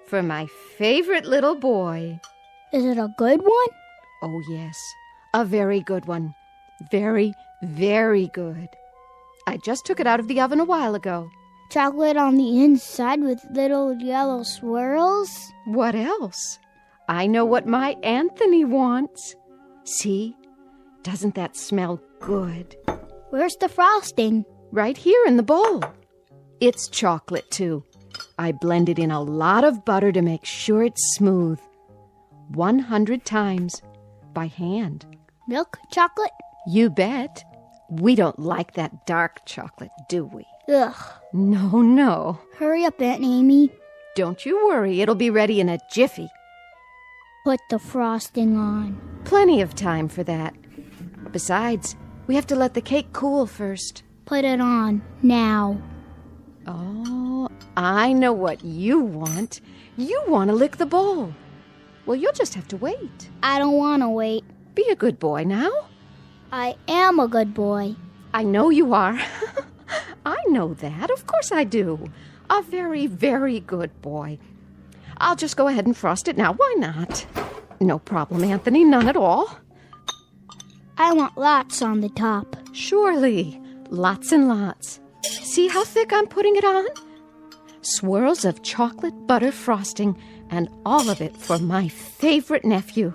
Speaker 6: For my favorite little boy.
Speaker 19: Is it a good one?
Speaker 6: Oh, yes. A very good one. Very, very good. I just took it out of the oven a while ago.
Speaker 19: Chocolate on the inside with little yellow swirls?
Speaker 6: What else? I know what my Anthony wants. See? Doesn't that smell good?
Speaker 19: Where's the frosting?
Speaker 6: Right here in the bowl. It's chocolate, too. I blended in a lot of butter to make sure it's smooth. 100 times. By hand.
Speaker 19: Milk chocolate?
Speaker 6: You bet. We don't like that dark chocolate, do we?
Speaker 19: Ugh.
Speaker 6: No.
Speaker 19: Hurry up, Aunt Amy.
Speaker 6: Don't you worry, it'll be ready in a jiffy.
Speaker 19: Put the frosting on.
Speaker 6: Plenty of time for that. Besides, we have to let the cake cool first.
Speaker 19: Put it on, now.
Speaker 6: Oh, I know what you want. You want to lick the bowl. Well, you'll just have to wait.
Speaker 19: I don't want to wait.
Speaker 6: Be a good boy now.
Speaker 19: I am a good boy.
Speaker 6: I know you are. I know that. Of course I do. A very, very good boy. I'll just go ahead and frost it now. Why not? No problem, Anthony. None at all.
Speaker 19: I want lots on the top.
Speaker 6: Surely. Lots and lots. See how thick I'm putting it on? Swirls of chocolate butter frosting, and all of it for my favorite nephew.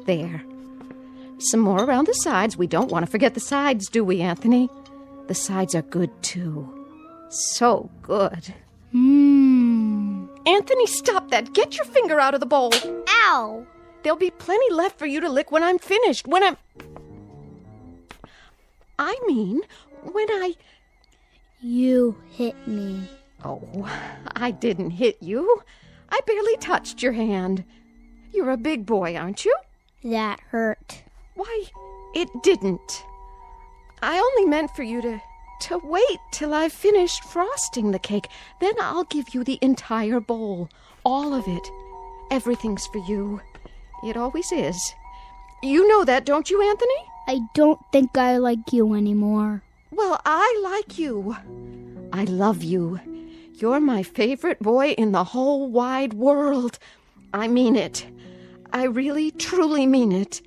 Speaker 6: There. Some more around the sides. We don't want to forget the sides, do we, Anthony? The sides are good, too. So good. Anthony, stop that. Get your finger out of the bowl.
Speaker 19: Ow!
Speaker 6: There'll be plenty left for you to lick when I'm finished. I mean, when I...
Speaker 19: You hit me.
Speaker 6: Oh, I didn't hit you. I barely touched your hand. You're a big boy, aren't you?
Speaker 19: That hurt.
Speaker 6: Why, it didn't. I only meant for you to wait till I've finished frosting the cake. Then I'll give you the entire bowl. All of it. Everything's for you. It always is. You know that, don't you, Anthony?
Speaker 19: I don't think I like you anymore.
Speaker 6: Well, I like you. I love you. You're my favorite boy in the whole wide world. I mean it. I really, truly mean it.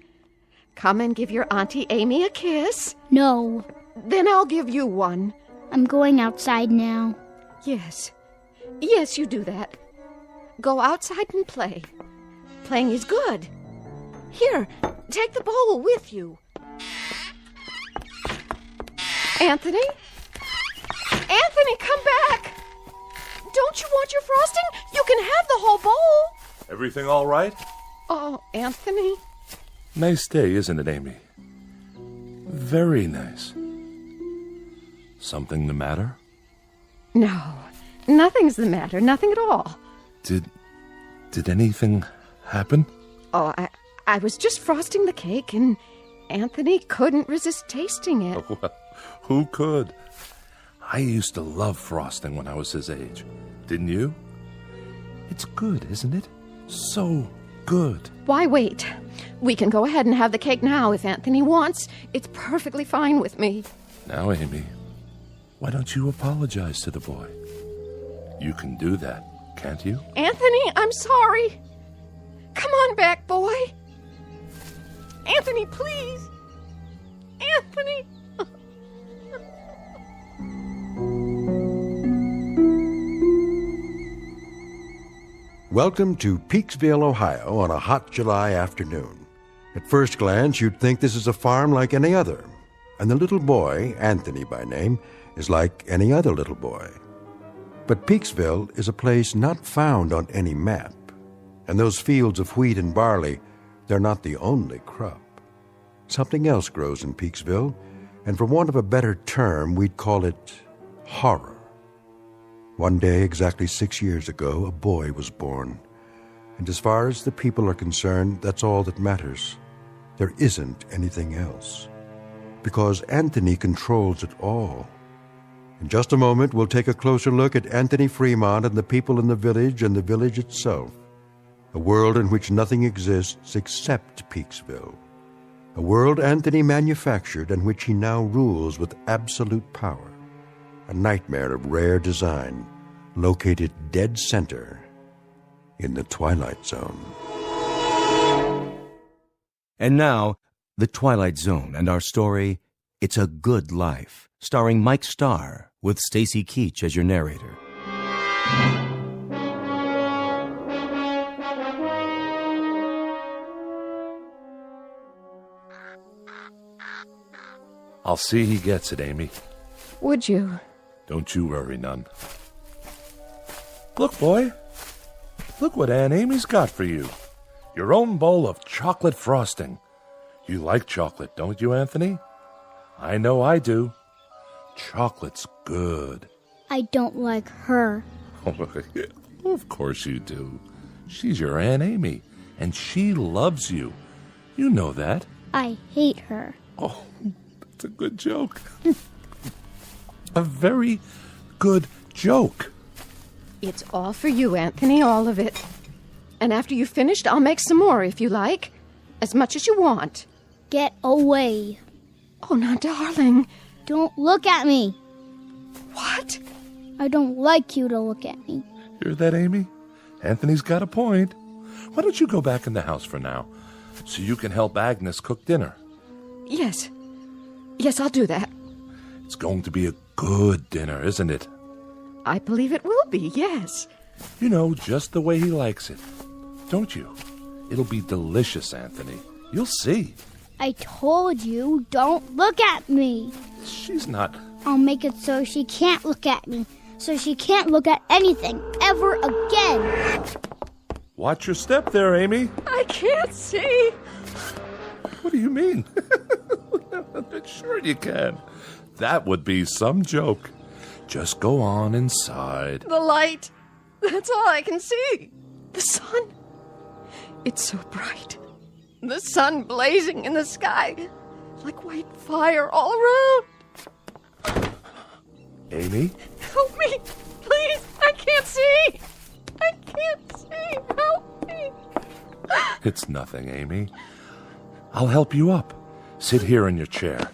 Speaker 6: Come and give your Auntie Amy a kiss.
Speaker 19: No.
Speaker 6: Then I'll give you one.
Speaker 19: I'm going outside now.
Speaker 6: Yes. Yes, you do that. Go outside and play. Playing is good. Here, take the bowl with you. Anthony? Anthony, come back! Don't you want your frosting? You can have the whole bowl.
Speaker 10: Everything all right?
Speaker 6: Oh, Anthony.
Speaker 10: Nice day, isn't it, Amy? Very nice. Something the matter?
Speaker 6: No, nothing's the matter. Nothing at all.
Speaker 10: Did anything happen?
Speaker 6: Oh, I was just frosting the cake, and Anthony couldn't resist tasting it.
Speaker 10: Well, who could? I used to love frosting when I was his age. Didn't you? It's good, isn't it? So good.
Speaker 6: Why wait? We can go ahead and have the cake now if Anthony wants. It's perfectly fine with me.
Speaker 10: Now, Amy, why don't you apologize to the boy? You can do that, can't you?
Speaker 6: Anthony, I'm sorry. Come on back, boy. Anthony, please. Anthony.
Speaker 1: Welcome to Peaksville, Ohio on a hot July afternoon. At first glance, you'd think this is a farm like any other, and the little boy, Anthony by name, is like any other little boy. But Peaksville is a place not found on any map, and those fields of wheat and barley, they're not the only crop. Something else grows in Peaksville, and for want of a better term, we'd call it horror. One day, exactly 6 years ago, a boy was born. And as far as the people are concerned, that's all that matters. There isn't anything else. Because Anthony controls it all. In just a moment, we'll take a closer look at Anthony Fremont and the people in the village and the village itself. A world in which nothing exists except Peaksville. A world Anthony manufactured and which he now rules with absolute power. A nightmare of rare design, located dead center in the Twilight Zone.
Speaker 9: And now, The Twilight Zone and our story, It's a Good Life, starring Mike Starr, with Stacy Keach as your narrator.
Speaker 10: I'll see he gets it, Amy.
Speaker 6: Would you?
Speaker 10: Don't you worry none. Look, boy. Look what Aunt Amy's got for you. Your own bowl of chocolate frosting. You like chocolate, don't you, Anthony? I know I do. Chocolate's good.
Speaker 19: I don't like her.
Speaker 10: Of course you do. She's your Aunt Amy, and she loves you. You know that.
Speaker 19: I hate her.
Speaker 10: Oh, that's a good joke. A very good joke.
Speaker 6: It's all for you, Anthony, all of it. And after you've finished, I'll make some more if you like. As much as you want.
Speaker 19: Get away.
Speaker 6: Oh, now, darling.
Speaker 19: Don't look at me.
Speaker 6: What?
Speaker 19: I don't like you to look at me.
Speaker 10: Hear that, Amy? Anthony's got a point. Why don't you go back in the house for now, so you can help Agnes cook dinner?
Speaker 6: Yes. Yes, I'll do that.
Speaker 10: It's going to be a good dinner, isn't it?
Speaker 6: I believe it will be, yes.
Speaker 10: You know, just the way he likes it. Don't you? It'll be delicious, Anthony. You'll see.
Speaker 19: I told you, don't look at me.
Speaker 10: She's not...
Speaker 19: I'll make it so she can't look at me. So she can't look at anything ever again.
Speaker 10: Watch your step there, Amy.
Speaker 6: I can't see.
Speaker 10: What do you mean? Sure you can. That would be some joke. Just go on inside.
Speaker 6: The light. That's all I can see. The sun. It's so bright. The sun blazing in the sky. Like white fire all around.
Speaker 10: Amy?
Speaker 6: Help me. Please. I can't see. I can't see. Help me.
Speaker 10: It's nothing, Amy. I'll help you up. Sit here in your chair.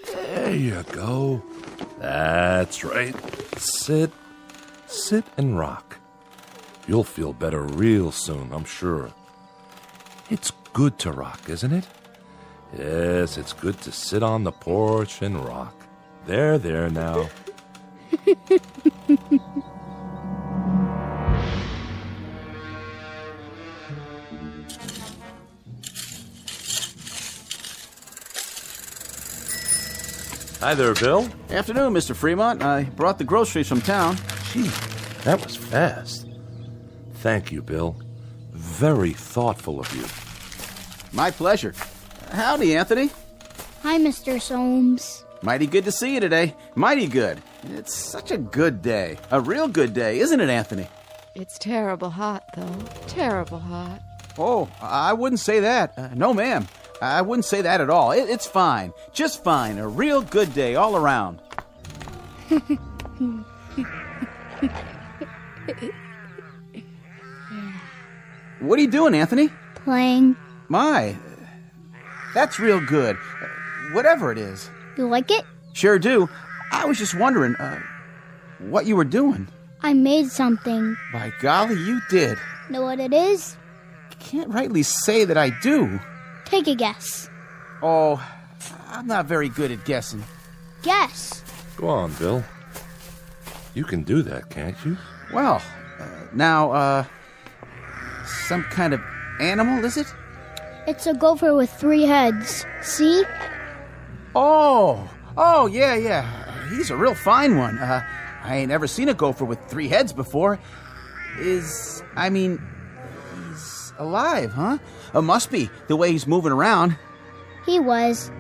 Speaker 10: There you go. That's right. Sit and rock. You'll feel better real soon, I'm sure. It's good to rock, isn't it? Yes, it's good to sit on the porch and rock. There now. Hi there, Bill.
Speaker 21: Afternoon, Mr. Fremont. I brought the groceries from town.
Speaker 10: Gee, that was fast. Thank you, Bill. Very thoughtful of you.
Speaker 21: My pleasure. Howdy, Anthony.
Speaker 19: Hi, Mr. Soames.
Speaker 21: Mighty good to see you today. Mighty good. It's such a good day. A real good day, isn't it, Anthony?
Speaker 6: It's terrible hot, though. Terrible hot.
Speaker 21: Oh, I wouldn't say that. No, ma'am. I wouldn't say that at all. It's fine. Just fine. A real good day all around. What are you doing, Anthony?
Speaker 19: Playing.
Speaker 21: My, that's real good. Whatever it is.
Speaker 19: You like it?
Speaker 21: Sure do. I was just wondering, what you were doing.
Speaker 19: I made something.
Speaker 21: By golly, you did.
Speaker 19: Know what it is?
Speaker 21: Can't rightly say that I do.
Speaker 19: Take a guess.
Speaker 21: Oh, I'm not very good at guessing.
Speaker 19: Guess.
Speaker 10: Go on, Bill. You can do that, can't you?
Speaker 21: Well, now, some kind of animal, is it?
Speaker 19: It's a gopher with 3 heads. See?
Speaker 21: Oh, yeah. He's a real fine one. I ain't ever seen a gopher with 3 heads before. He's alive, huh? Must be, the way he's moving around.
Speaker 19: He was.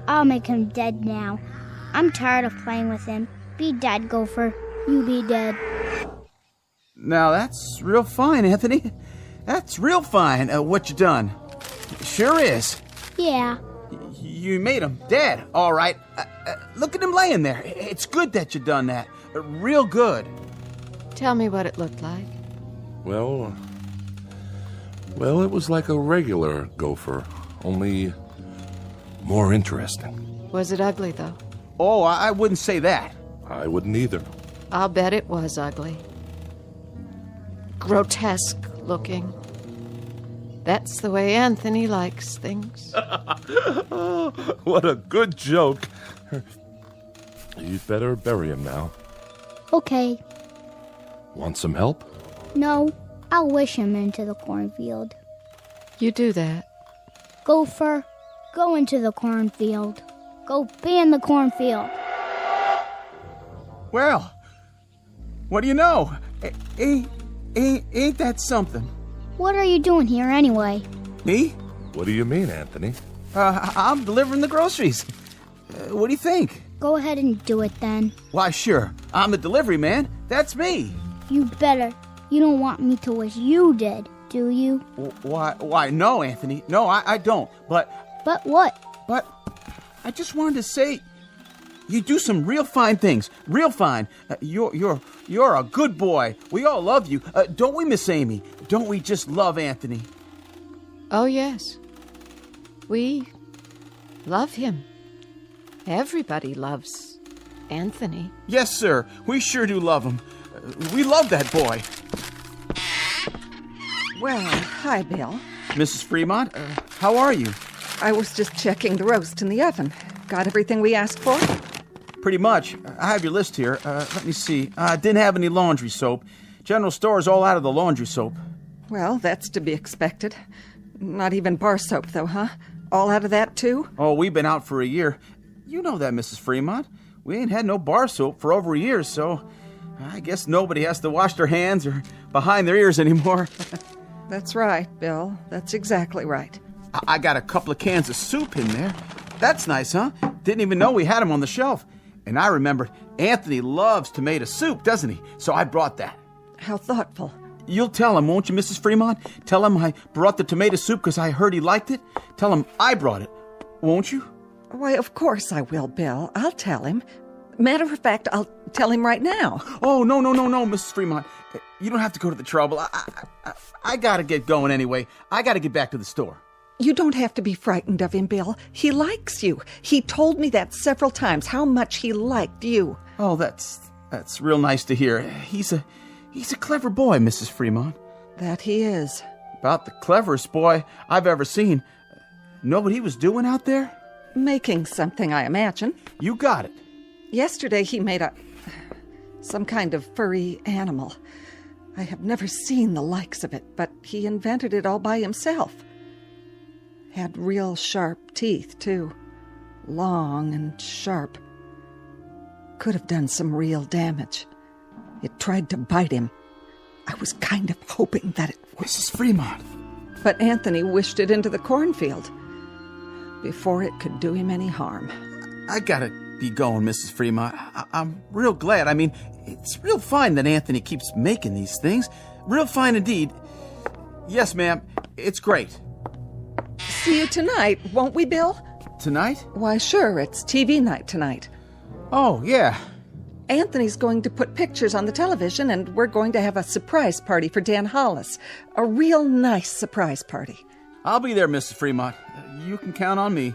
Speaker 19: I'll make him dead now. I'm tired of playing with him. Be dead, gopher. You be dead.
Speaker 21: Now, that's real fine, Anthony. That's real fine, what you done. Sure is.
Speaker 19: Yeah.
Speaker 21: You made him dead, all right. Look at him laying there. It's good that you done that. Real good.
Speaker 6: Tell me what it looked like.
Speaker 10: Well, it was like a regular gopher, only more interesting.
Speaker 6: Was it ugly, though?
Speaker 21: Oh, I wouldn't say that.
Speaker 10: I wouldn't either.
Speaker 6: I'll bet it was ugly. Grotesque looking. That's the way Anthony likes things.
Speaker 10: What a good joke. You'd better bury him now.
Speaker 19: Okay.
Speaker 10: Want some help?
Speaker 19: No, I'll wish him into the cornfield.
Speaker 6: You do that.
Speaker 19: Gopher, go into the cornfield. Go be in the cornfield.
Speaker 21: Well, what do you know? Ain't that something?
Speaker 19: What are you doing here anyway?
Speaker 21: Me?
Speaker 10: What do you mean, Anthony?
Speaker 21: I'm delivering the groceries. What do you think?
Speaker 19: Go ahead and do it then.
Speaker 21: Why, sure. I'm the delivery man. That's me.
Speaker 19: You better. You don't want me to wish you did, do you?
Speaker 21: Why, no, Anthony. No, I don't. But
Speaker 19: what?
Speaker 21: But I just wanted to say, you do some real fine things. Real fine. You're a good boy. We all love you. Don't we, Miss Amy? Don't we just love Anthony?
Speaker 6: Oh, yes. We love him. Everybody loves Anthony.
Speaker 21: Yes, sir. We sure do love him. We love that boy.
Speaker 11: Well, hi, Bill.
Speaker 21: Mrs. Fremont, how are you?
Speaker 11: I was just checking the roast in the oven. Got everything we asked for?
Speaker 21: Pretty much. I have your list here. Let me see. Didn't have any laundry soap. General store's all out of the laundry soap.
Speaker 11: Well, that's to be expected. Not even bar soap, though, huh? All out of that, too?
Speaker 21: Oh, we've been out for a year. You know that, Mrs. Fremont. We ain't had no bar soap for over a year, so I guess nobody has to wash their hands or behind their ears anymore.
Speaker 11: That's right, Bill. That's exactly right.
Speaker 21: I got a couple of cans of soup in there. That's nice, huh? Didn't even know we had them on the shelf. And I remembered Anthony loves tomato soup, doesn't he? So I brought that.
Speaker 11: How thoughtful.
Speaker 21: You'll tell him, won't you, Mrs. Fremont? Tell him I brought the tomato soup because I heard he liked it. Tell him I brought it, won't you?
Speaker 11: Why, of course I will, Bill. I'll tell him. Matter of fact, I'll tell him right now.
Speaker 21: Oh, no, Mrs. Fremont. You don't have to go to the trouble. I gotta get going anyway. I gotta get back to the store.
Speaker 11: You don't have to be frightened of him, Bill. He likes you. He told me that several times, how much he liked you.
Speaker 21: Oh, that's real nice to hear. He's a clever boy, Mrs. Fremont.
Speaker 11: That he is.
Speaker 21: About the cleverest boy I've ever seen. Know what he was doing out there?
Speaker 11: Making something, I imagine.
Speaker 21: You got it.
Speaker 11: Yesterday he made some kind of furry animal. I have never seen the likes of it, but he invented it all by himself. Had real sharp teeth, too. Long and sharp. Could have done some real damage. It tried to bite him. I was kind of hoping that it would.
Speaker 21: Mrs. Fremont.
Speaker 11: But Anthony wished it into the cornfield before it could do him any harm.
Speaker 21: I gotta be going, Mrs. Fremont. I'm real glad. I mean, it's real fine that Anthony keeps making these things. Real fine indeed. Yes, ma'am. It's great.
Speaker 11: See you tonight, won't we, Bill?
Speaker 21: Tonight?
Speaker 11: Why, sure. It's TV night tonight.
Speaker 21: Oh, yeah.
Speaker 11: Anthony's going to put pictures on the television, and we're going to have a surprise party for Dan Hollis. A real nice surprise party.
Speaker 21: I'll be there, Mrs. Fremont. You can count on me.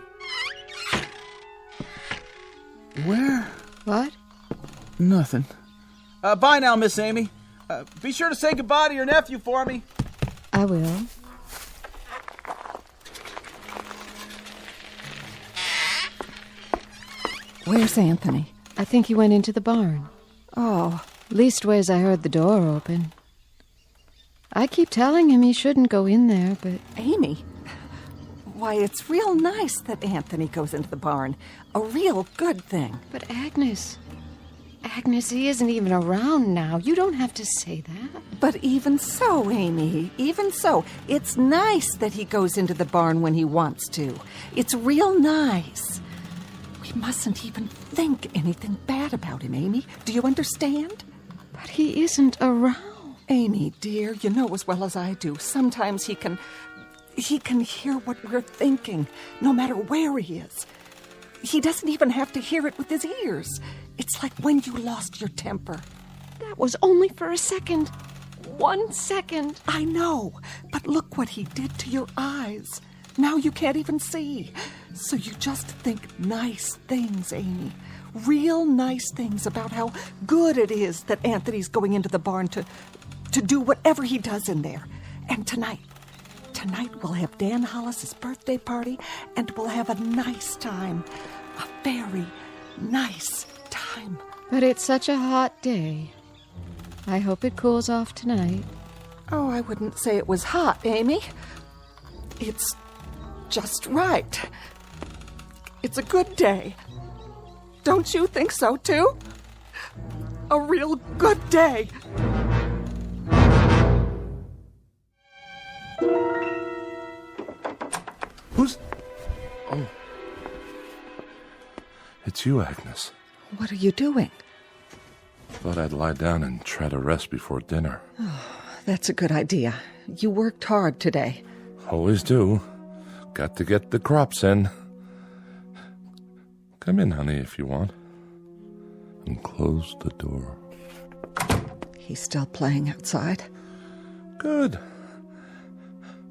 Speaker 21: Where?
Speaker 6: What?
Speaker 21: Nothing. Bye now, Miss Amy. Be sure to say goodbye to your nephew for me.
Speaker 6: I will.
Speaker 11: Where's Anthony?
Speaker 6: I think he went into the barn.
Speaker 11: Oh.
Speaker 6: Leastways, I heard the door open. I keep telling him he shouldn't go in there, but...
Speaker 11: Amy, why, it's real nice that Anthony goes into the barn. A real good thing.
Speaker 6: But Agnes, he isn't even around now. You don't have to say that.
Speaker 11: But even so, Amy, even so, it's nice that he goes into the barn when he wants to. It's real nice. We mustn't even think anything bad about him, Amy. Do you understand?
Speaker 6: But he isn't around.
Speaker 11: Amy, dear, you know as well as I do. Sometimes he can hear what we're thinking, no matter where he is. He doesn't even have to hear it with his ears. It's like when you lost your temper.
Speaker 6: That was only for a second. 1 second.
Speaker 11: I know, but look what he did to your eyes. Now you can't even see. So you just think nice things, Amy. Real nice things about how good it is that Anthony's going into the barn to do whatever he does in there. And tonight we'll have Dan Hollis's birthday party, and we'll have a nice time. A very nice time.
Speaker 6: But it's such a hot day. I hope it cools off tonight.
Speaker 11: Oh, I wouldn't say it was hot, Amy. It's just right. It's a good day. Don't you think so, too? A real good day.
Speaker 21: Who's... Oh.
Speaker 10: It's you, Agnes.
Speaker 11: What are you doing?
Speaker 10: Thought I'd lie down and try to rest before dinner.
Speaker 11: Oh, that's a good idea. You worked hard today.
Speaker 10: Always do. Got to get the crops in. Come in, honey, if you want. And close the door.
Speaker 11: He's still playing outside?
Speaker 10: Good.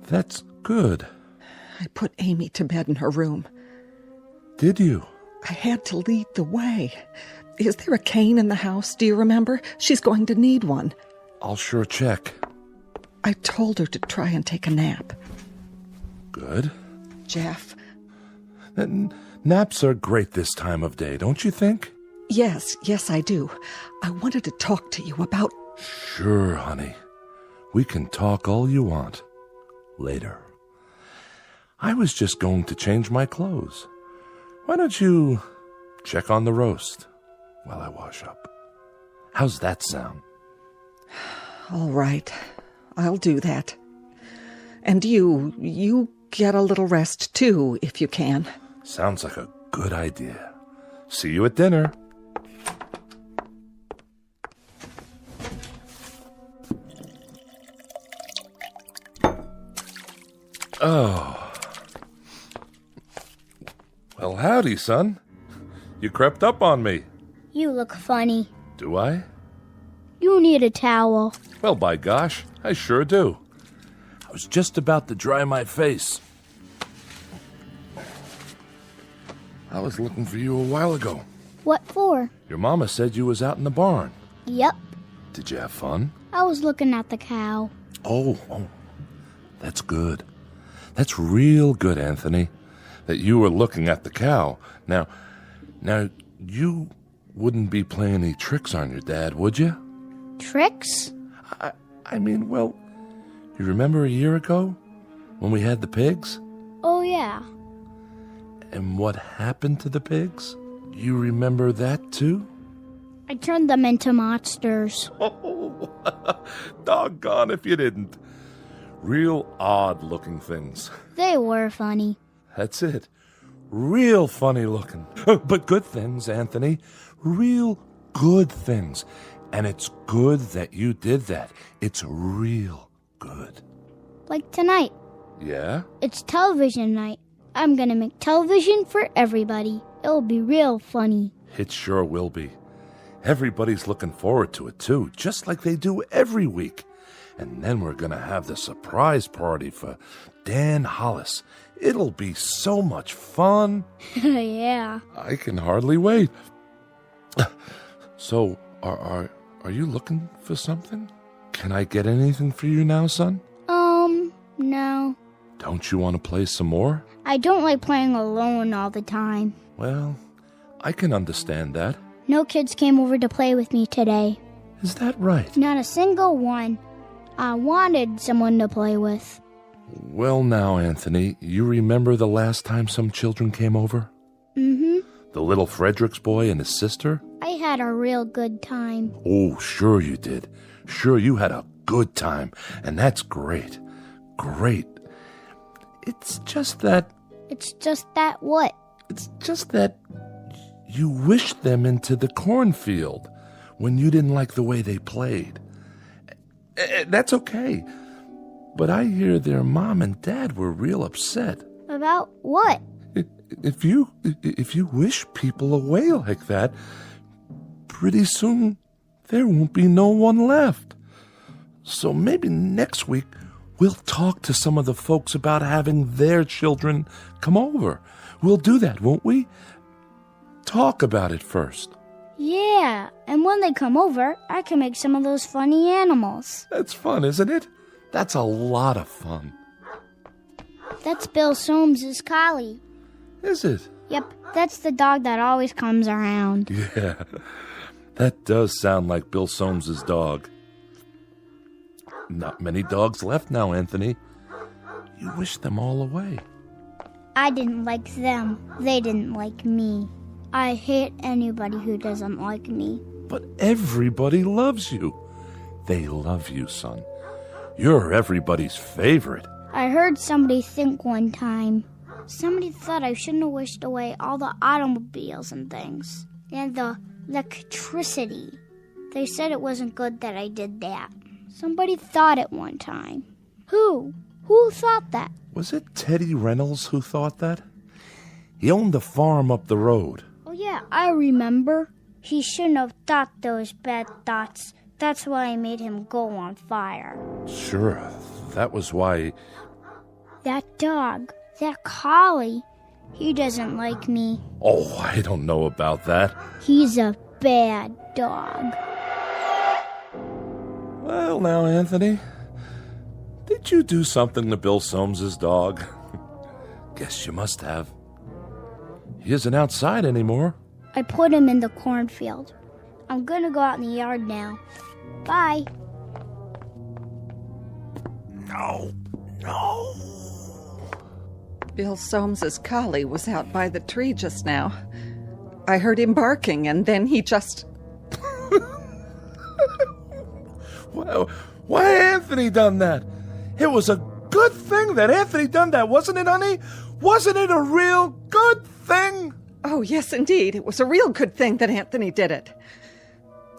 Speaker 10: That's good.
Speaker 11: I put Amy to bed in her room.
Speaker 10: Did you?
Speaker 11: I had to lead the way. Is there a cane in the house? Do you remember? She's going to need one.
Speaker 10: I'll sure check.
Speaker 11: I told her to try and take a nap.
Speaker 10: Good.
Speaker 11: Jeff?
Speaker 10: Naps are great this time of day, don't you think?
Speaker 11: Yes, I do. I wanted to talk to you about...
Speaker 10: Sure, honey. We can talk all you want. Later. I was just going to change my clothes. Why don't you check on the roast while I wash up? How's that sound?
Speaker 11: All right. I'll do that. And you get a little rest too, if you can.
Speaker 10: Sounds like a good idea. See you at dinner. Oh. Well, howdy, son. You crept up on me.
Speaker 19: You look funny.
Speaker 10: Do I?
Speaker 19: You need a towel.
Speaker 10: Well, by gosh, I sure do. I was just about to dry my face. I was looking for you a while ago.
Speaker 19: What for?
Speaker 10: Your mama said you was out in the barn.
Speaker 19: Yep.
Speaker 10: Did you have fun?
Speaker 19: I was looking at the cow.
Speaker 10: Oh, that's good. That's real good, Anthony, that you were looking at the cow. Now, you wouldn't be playing any tricks on your dad, would you?
Speaker 19: Tricks?
Speaker 10: I mean, well, you remember a year ago when we had the pigs?
Speaker 19: Oh, yeah.
Speaker 10: And what happened to the pigs? You remember that, too?
Speaker 19: I turned them into monsters.
Speaker 10: Oh, doggone if you didn't. Real odd-looking things.
Speaker 19: They were funny.
Speaker 10: That's it. Real funny looking. But good things, Anthony. Real good things. And it's good that you did that. It's real good.
Speaker 19: Like tonight.
Speaker 10: Yeah?
Speaker 19: It's television night. I'm gonna make television for everybody. It'll be real funny.
Speaker 10: It sure will be. Everybody's looking forward to it, too, just like they do every week. And then we're going to have the surprise party for Dan Hollis. It'll be so much fun.
Speaker 19: Yeah.
Speaker 10: I can hardly wait. So, are you looking for something? Can I get anything for you now, son?
Speaker 19: No.
Speaker 10: Don't you want to play some more?
Speaker 19: I don't like playing alone all the time.
Speaker 10: Well, I can understand that.
Speaker 19: No kids came over to play with me today.
Speaker 10: Is that right?
Speaker 19: Not a single one. I wanted someone to play with.
Speaker 10: Well now, Anthony, you remember the last time some children came over?
Speaker 19: Mm-hmm.
Speaker 10: The little Fredericks boy and his sister?
Speaker 19: I had a real good time.
Speaker 10: Oh, sure you did. Sure you had a good time, and that's great. Great. It's just that...
Speaker 19: It's just that what?
Speaker 10: It's just that you wished them into the cornfield when you didn't like the way they played. That's okay. But I hear their mom and dad were real upset.
Speaker 19: About what?
Speaker 10: If you wish people away like that, pretty soon there won't be no one left. So maybe next week we'll talk to some of the folks about having their children come over. We'll do that, won't we? Talk about it first.
Speaker 19: Yeah, and when they come over, I can make some of those funny animals.
Speaker 10: That's fun, isn't it? That's a lot of fun.
Speaker 19: That's Bill Soames' collie.
Speaker 10: Is it?
Speaker 19: Yep, that's the dog that always comes around.
Speaker 10: Yeah, that does sound like Bill Soames' dog. Not many dogs left now, Anthony. You wish them all away.
Speaker 19: I didn't like them. They didn't like me. I hate anybody who doesn't like me.
Speaker 10: But everybody loves you. They love you, son. You're everybody's favorite.
Speaker 19: I heard somebody think one time. Somebody thought I shouldn't have wished away all the automobiles and things. And the electricity. They said it wasn't good that I did that. Somebody thought it one time. Who? Who thought that?
Speaker 10: Was it Teddy Reynolds who thought that? He owned the farm up the road.
Speaker 19: Oh yeah, I remember. He shouldn't have thought those bad thoughts. That's why I made him go on fire.
Speaker 10: Sure, that was why...
Speaker 19: That dog, that collie, he doesn't like me.
Speaker 10: Oh, I don't know about that.
Speaker 19: He's a bad dog.
Speaker 10: Well, now, Anthony, did you do something to Bill Soames's dog? Guess you must have. He isn't outside anymore.
Speaker 19: I put him in the cornfield. I'm gonna go out in the yard now. Bye.
Speaker 10: No.
Speaker 11: Bill Soames's collie was out by the tree just now. I heard him barking, and then he just...
Speaker 10: Well, why Anthony done that? It was a good thing that Anthony done that, wasn't it, honey? Wasn't it a real good thing?
Speaker 11: Oh, yes, indeed. It was a real good thing that Anthony did it.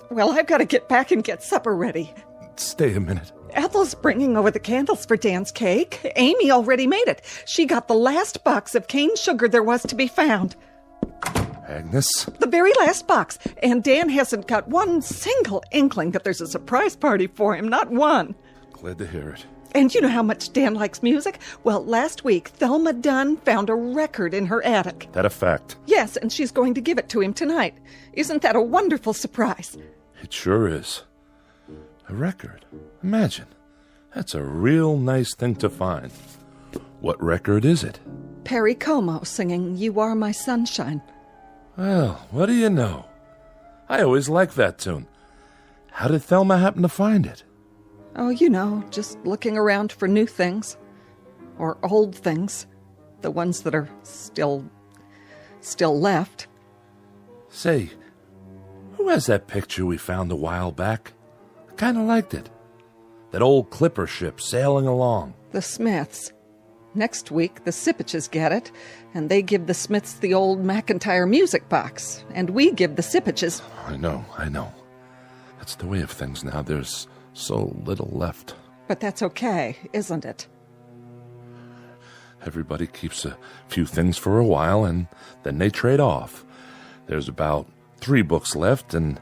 Speaker 11: Well, I've got to get back and get supper ready.
Speaker 10: Stay a minute.
Speaker 11: Ethel's bringing over the candles for Dan's cake. Amy already made it. She got the last box of cane sugar there was to be found.
Speaker 10: Agnes?
Speaker 11: The very last box. And Dan hasn't got one single inkling that there's a surprise party for him. Not one.
Speaker 10: Glad to hear it.
Speaker 11: And you know how much Dan likes music? Well, last week, Thelma Dunn found a record in her attic.
Speaker 10: That a fact?
Speaker 11: Yes, and she's going to give it to him tonight. Isn't that a wonderful surprise?
Speaker 10: It sure is. A record. Imagine. That's a real nice thing to find. What record is it?
Speaker 11: Perry Como singing You Are My Sunshine.
Speaker 10: Well, what do you know? I always liked that tune. How did Thelma happen to find it?
Speaker 11: Oh, you know, just looking around for new things. Or old things. The ones that are still left.
Speaker 10: Say, who has that picture we found a while back? I kind of liked it. That old clipper ship sailing along.
Speaker 11: The Smiths. Next week, the Sipaches get it, and they give the Smiths the old McIntyre music box, and we give the Sipaches...
Speaker 10: I know. That's the way of things now. There's so little left.
Speaker 11: But that's okay, isn't it?
Speaker 10: Everybody keeps a few things for a while, and then they trade off. There's about 3 books left, and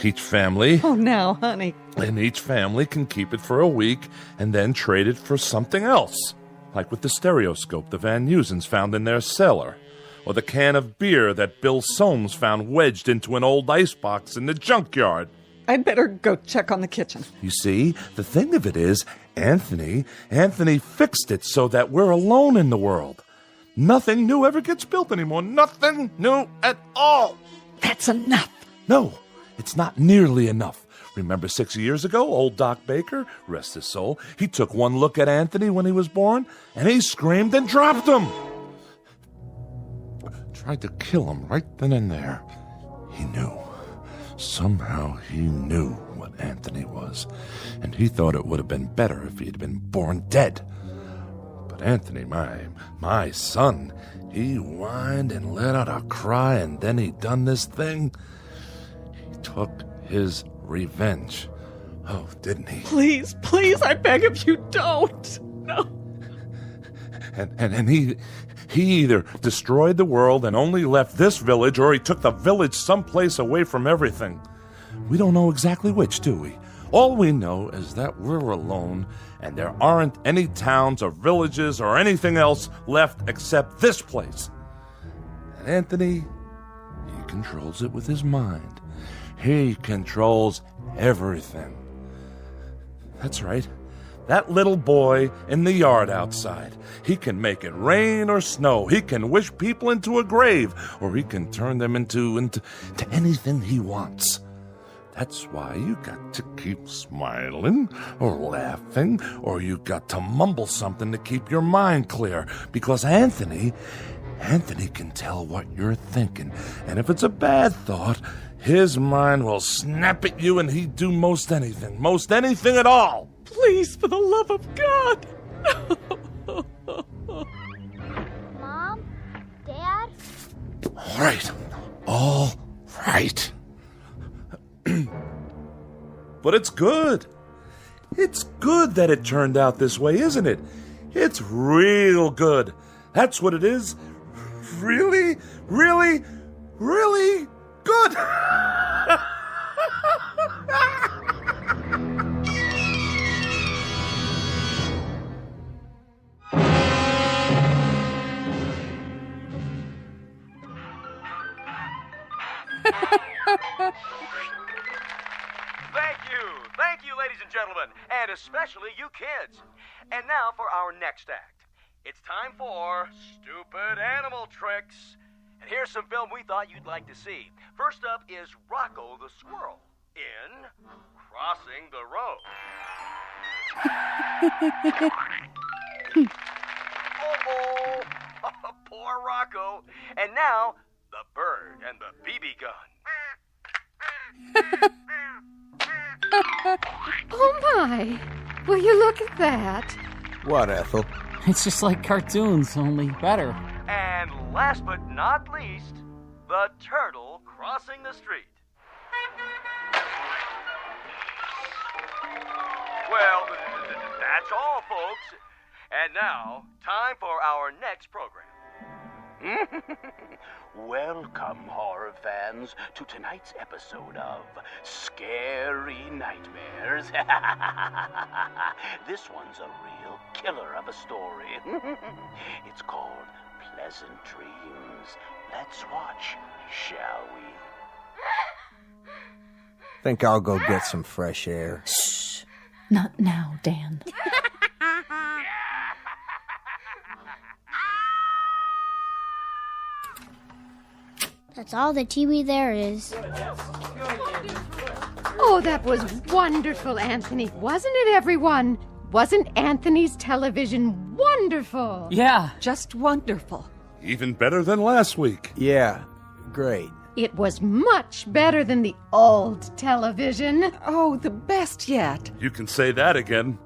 Speaker 10: each family...
Speaker 11: Oh, now, honey.
Speaker 10: And each family can keep it for a week, and then trade it for something else. Like with the stereoscope the Van Nusens found in their cellar, or the can of beer that Bill Soames found wedged into an old icebox in the junkyard.
Speaker 11: I'd better go check on the kitchen.
Speaker 10: You see, the thing of it is, Anthony fixed it so that we're alone in the world. Nothing new ever gets built anymore. Nothing new at all.
Speaker 11: That's enough.
Speaker 10: No, it's not nearly enough. Remember 6 years ago, old Doc Baker, rest his soul, he took one look at Anthony when he was born, and he screamed and dropped him. Tried to kill him right then and there. He knew. Somehow he knew what Anthony was, and he thought it would have been better if he had been born dead. But Anthony, my son, he whined and let out a cry, and then he done this thing. He took his revenge. Oh, didn't he?
Speaker 11: Please, I beg of you, don't. No.
Speaker 10: And he either destroyed the world and only left this village, or he took the village someplace away from everything. We don't know exactly which, do we? All we know is that we're alone, and there aren't any towns or villages or anything else left except this place. And Anthony, he controls it with his mind. He controls everything. That's right. That little boy in the yard outside. He can make it rain or snow. He can wish people into a grave, or he can turn them into anything he wants. That's why you got to keep smiling or laughing, or you got to mumble something to keep your mind clear, because Anthony can tell what you're thinking, and if it's a bad thought, his mind will snap at you, and he'd do most anything at all.
Speaker 11: Please, for the love of God.
Speaker 19: Mom?
Speaker 10: All right. But it's good. It's good that it turned out this way, isn't it? It's real good. That's what it is. Really, really, really good.
Speaker 5: Thank you, ladies and gentlemen, and especially you kids. And now for our next act. It's time for Stupid Animal Tricks. And here's some film we thought you'd like to see. First up is Rocco the Squirrel in Crossing the Road. Oh, poor Rocco. And now, the bird and the BB gun.
Speaker 6: Oh, my. Will you look at that?
Speaker 23: What, Ethel?
Speaker 2: It's just like cartoons, only better.
Speaker 5: And last but not least, the turtle crossing the street. Well, that's all, folks. And now, time for our next program.
Speaker 16: Welcome, horror fans, to tonight's episode of Scary Nightmares. This one's a real killer of a story. It's called Pleasant Dreams. Let's watch, shall we?
Speaker 23: Think I'll go get some fresh air.
Speaker 17: Shh. Not now, Dan.
Speaker 19: That's all the TV there is.
Speaker 6: Oh, that was wonderful, Anthony. Wasn't it, everyone? Wasn't Anthony's television wonderful?
Speaker 2: Yeah.
Speaker 11: Just wonderful.
Speaker 10: Even better than last week.
Speaker 23: Yeah, great.
Speaker 6: It was much better than the old television.
Speaker 11: Oh, the best yet.
Speaker 10: You can say that again.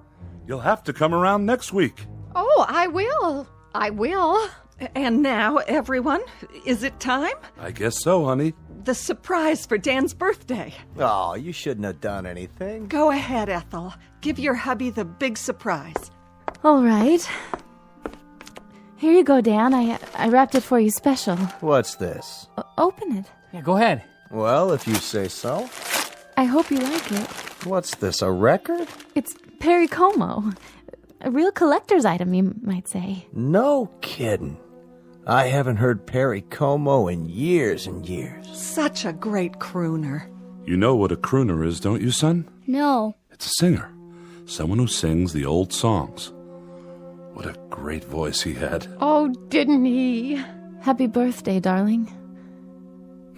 Speaker 10: You'll have to come around next week.
Speaker 6: Oh, I will. I will.
Speaker 11: And now, everyone, is it time?
Speaker 10: I guess so, honey.
Speaker 11: The surprise for Dan's birthday.
Speaker 23: Oh, you shouldn't have done anything.
Speaker 11: Go ahead, Ethel. Give your hubby the big surprise.
Speaker 17: All right. Here you go, Dan. I wrapped it for you special.
Speaker 23: What's this?
Speaker 17: Open it.
Speaker 2: Yeah, go ahead.
Speaker 23: Well, if you say so.
Speaker 17: I hope you like it.
Speaker 23: What's this, a record?
Speaker 17: It's Perry Como. A real collector's item, you might say.
Speaker 23: No kidding. I haven't heard Perry Como in years and years.
Speaker 11: Such a great crooner.
Speaker 10: You know what a crooner is, don't you, son?
Speaker 19: No.
Speaker 10: It's a singer. Someone who sings the old songs. What a great voice he had.
Speaker 6: Oh, didn't he?
Speaker 17: Happy birthday, darling.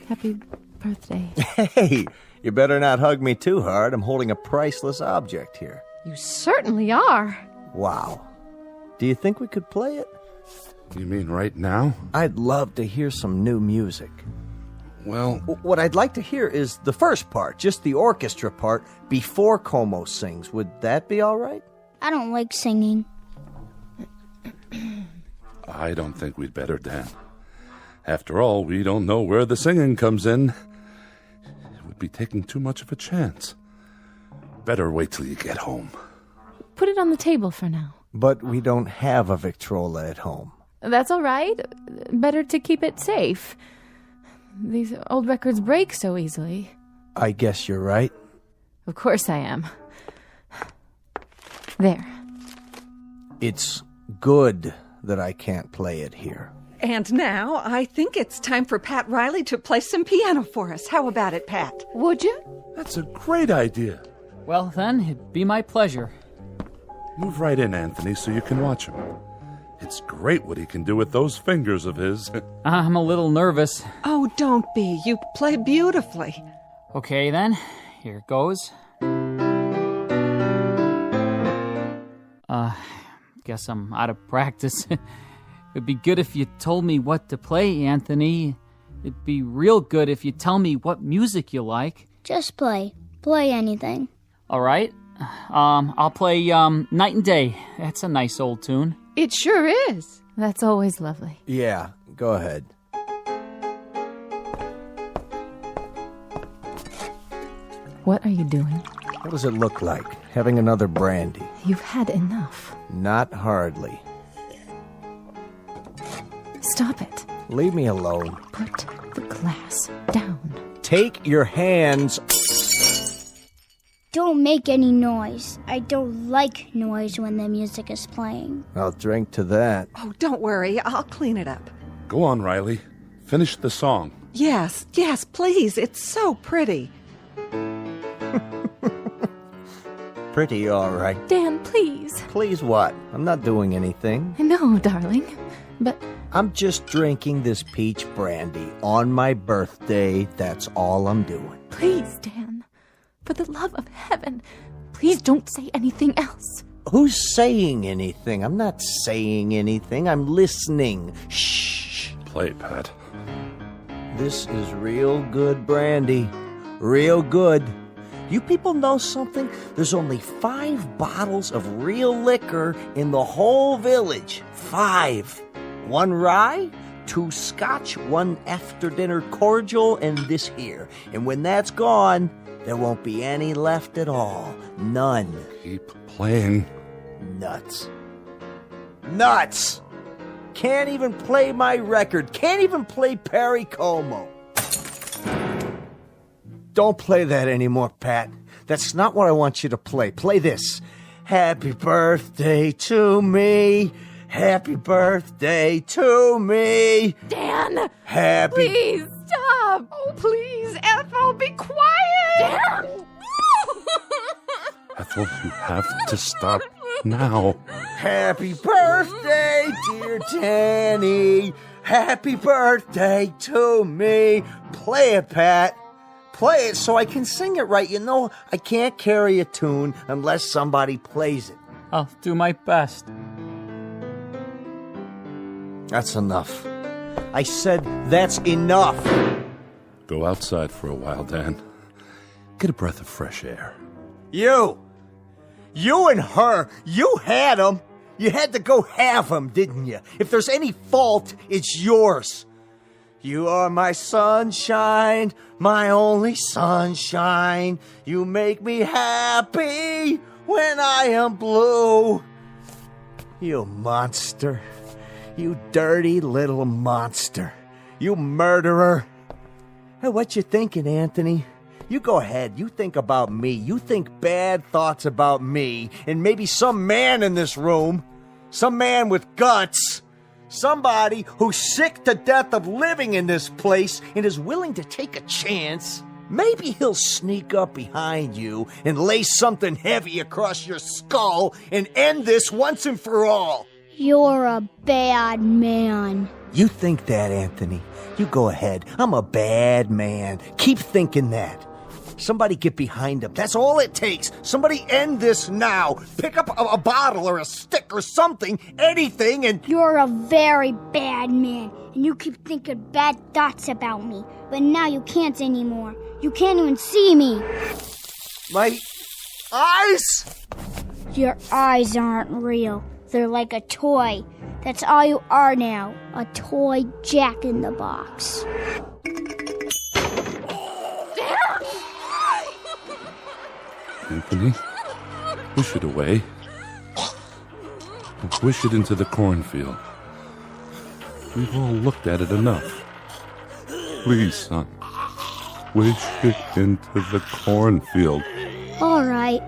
Speaker 17: Happy birthday.
Speaker 23: Hey, you better not hug me too hard. I'm holding a priceless object here.
Speaker 6: You certainly are.
Speaker 23: Wow. Do you think we could play it?
Speaker 10: You mean right now?
Speaker 23: I'd love to hear some new music.
Speaker 10: Well,
Speaker 23: what I'd like to hear is the first part, just the orchestra part, before Como sings. Would that be all right?
Speaker 19: I don't like singing.
Speaker 10: I don't think we'd better, Dan. After all, we don't know where the singing comes in. It would be taking too much of a chance. Better wait till you get home.
Speaker 17: Put it on the table for now.
Speaker 23: But we don't have a Victrola at home.
Speaker 17: That's all right. Better to keep it safe. These old records break so easily.
Speaker 23: I guess you're right.
Speaker 17: Of course I am. There.
Speaker 23: It's good that I can't play it here.
Speaker 11: And now, I think it's time for Pat Riley to play some piano for us. How about it, Pat?
Speaker 6: Would you?
Speaker 10: That's a great idea.
Speaker 2: Well, then, it'd be my pleasure.
Speaker 10: Move right in, Anthony, so you can watch him. It's great what he can do with those fingers of his.
Speaker 2: I'm a little nervous.
Speaker 11: Oh, don't be. You play beautifully.
Speaker 2: Okay, then. Here goes. Guess I'm out of practice. It'd be good if you told me what to play, Anthony. It'd be real good if you tell me what music you like.
Speaker 19: Just play. Play anything.
Speaker 2: All right. I'll play Night and Day. That's a nice old tune.
Speaker 6: It sure is.
Speaker 17: That's always lovely.
Speaker 23: Yeah, go ahead.
Speaker 17: What are you doing?
Speaker 23: What does it look like, having another brandy?
Speaker 17: You've had enough.
Speaker 23: Not hardly.
Speaker 17: Stop it.
Speaker 23: Leave me alone.
Speaker 17: Put the glass down.
Speaker 23: Take your hands.
Speaker 19: Don't make any noise. I don't like noise when the music is playing.
Speaker 23: I'll drink to that.
Speaker 11: Oh, don't worry. I'll clean it up.
Speaker 10: Go on, Riley. Finish the song.
Speaker 11: Yes, please. It's so pretty.
Speaker 23: Pretty all right.
Speaker 17: Dan, please.
Speaker 23: Please what? I'm not doing anything.
Speaker 17: I know, darling, but...
Speaker 23: I'm just drinking this peach brandy on my birthday. That's all I'm doing.
Speaker 17: Please, Dan. For the love of heaven, please don't say anything else.
Speaker 23: Who's saying anything? I'm not saying anything. I'm listening. Shh.
Speaker 10: Play, Pat.
Speaker 23: This is real good brandy. Real good. You people know something? There's only 5 bottles of real liquor in the whole village. 5. 1 rye, 2 scotch, 1 after-dinner cordial, and this here. And when that's gone, there won't be any left at all. None.
Speaker 10: Keep playing.
Speaker 23: Nuts. Nuts! Can't even play my record. Can't even play Perry Como. Don't play that anymore, Pat. That's not what I want you to play. Play this. Happy birthday to me. Happy birthday to me.
Speaker 17: Dan!
Speaker 23: Happy...
Speaker 17: Please, stop!
Speaker 6: Oh, please, Ethel, be quiet!
Speaker 17: Dan!
Speaker 10: Ethel, you have to stop now.
Speaker 23: Happy birthday, dear Danny. Happy birthday to me. Play it, Pat. Play it so I can sing it right. You know, I can't carry a tune unless somebody plays it.
Speaker 2: I'll do my best.
Speaker 23: That's enough. I said that's enough.
Speaker 10: Go outside for a while, Dan. Get a breath of fresh air.
Speaker 23: You and her, you had them. You had to go have them, didn't you? If there's any fault, it's yours. You are my sunshine, my only sunshine. You make me happy when I am blue. You monster. You dirty little monster. You murderer. Hey, what you thinking, Anthony? You go ahead. You think about me. You think bad thoughts about me. And maybe some man in this room. Some man with guts. Somebody who's sick to death of living in this place and is willing to take a chance. Maybe he'll sneak up behind you and lay something heavy across your skull and end this once and for all.
Speaker 19: You're a bad man.
Speaker 23: You think that, Anthony. You go ahead. I'm a bad man. Keep thinking that. Somebody get behind him. That's all it takes. Somebody end this now. Pick up a bottle or a stick or something, anything, and...
Speaker 19: You're a very bad man, and you keep thinking bad thoughts about me. But now you can't anymore. You can't even see me.
Speaker 23: My eyes?
Speaker 19: Your eyes aren't real. They're like a toy. That's all you are now. A toy Jack-in-the-Box.
Speaker 10: Anthony, wish it away. Wish it into the cornfield. We've all looked at it enough. Please, son. Wish it into the cornfield.
Speaker 19: All right.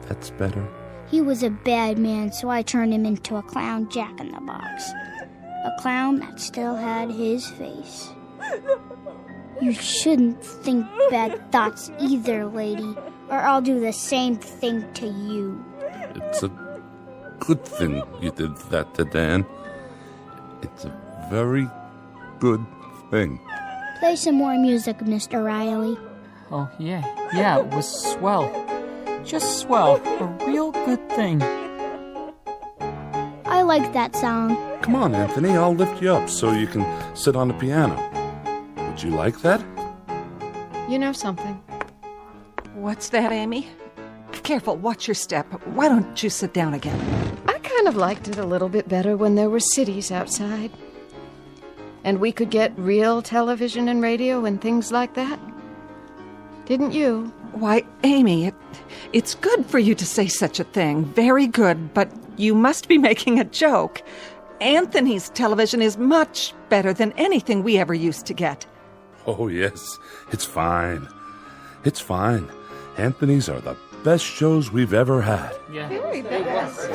Speaker 10: That's better.
Speaker 19: He was a bad man, so I turned him into a clown Jack-in-the-Box. A clown that still had his face. You shouldn't think bad thoughts either, lady, or I'll do the same thing to you.
Speaker 10: It's a good thing you did that to Dan. It's a very good thing.
Speaker 19: Play some more music, Mr. Riley.
Speaker 2: Oh, yeah, it was swell. Just swell. A real good thing.
Speaker 19: I like that song.
Speaker 10: Come on, Anthony, I'll lift you up so you can sit on the piano. Would you like that?
Speaker 6: You know something?
Speaker 11: What's that, Amy? Careful, watch your step. Why don't you sit down again?
Speaker 6: I kind of liked it a little bit better when there were cities outside. And we could get real television and radio and things like that? Didn't you?
Speaker 11: Why, Amy, it's good for you to say such a thing. Very good, but you must be making a joke. Anthony's television is much better than anything we ever used to get.
Speaker 10: Oh, yes. It's fine. It's fine. Anthony's are the best shows we've ever had.
Speaker 2: Yeah.
Speaker 6: Very best.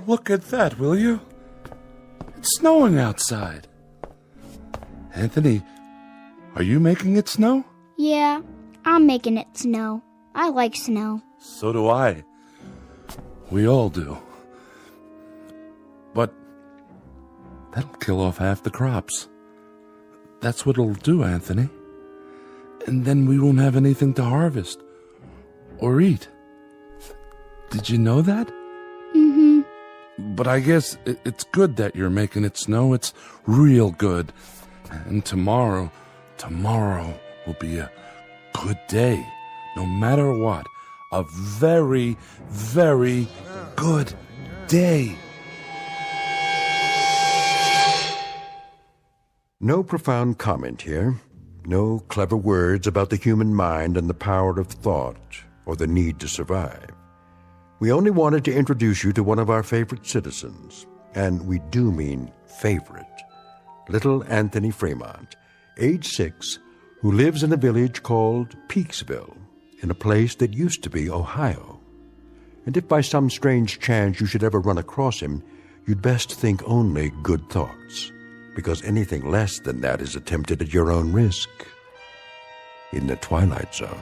Speaker 10: Look at that, will you? It's snowing outside. Anthony, are you making it snow?
Speaker 19: Yeah, I'm making it snow. I like snow.
Speaker 10: So do I. We all do. But that'll kill off half the crops. That's what it'll do, Anthony. And then we won't have anything to harvest or eat. Did you know that?
Speaker 19: Mm-hmm.
Speaker 10: But I guess it's good that you're making it snow. It's real good. And tomorrow will be a good day. No matter what. A very, very good day.
Speaker 1: No profound comment here. No clever words about the human mind and the power of thought or the need to survive. We only wanted to introduce you to one of our favorite citizens, and we do mean favorite, little Anthony Fremont, age 6, who lives in a village called Peaksville, in a place that used to be Ohio. And if by some strange chance you should ever run across him, you'd best think only good thoughts, because anything less than that is attempted at your own risk in the Twilight Zone.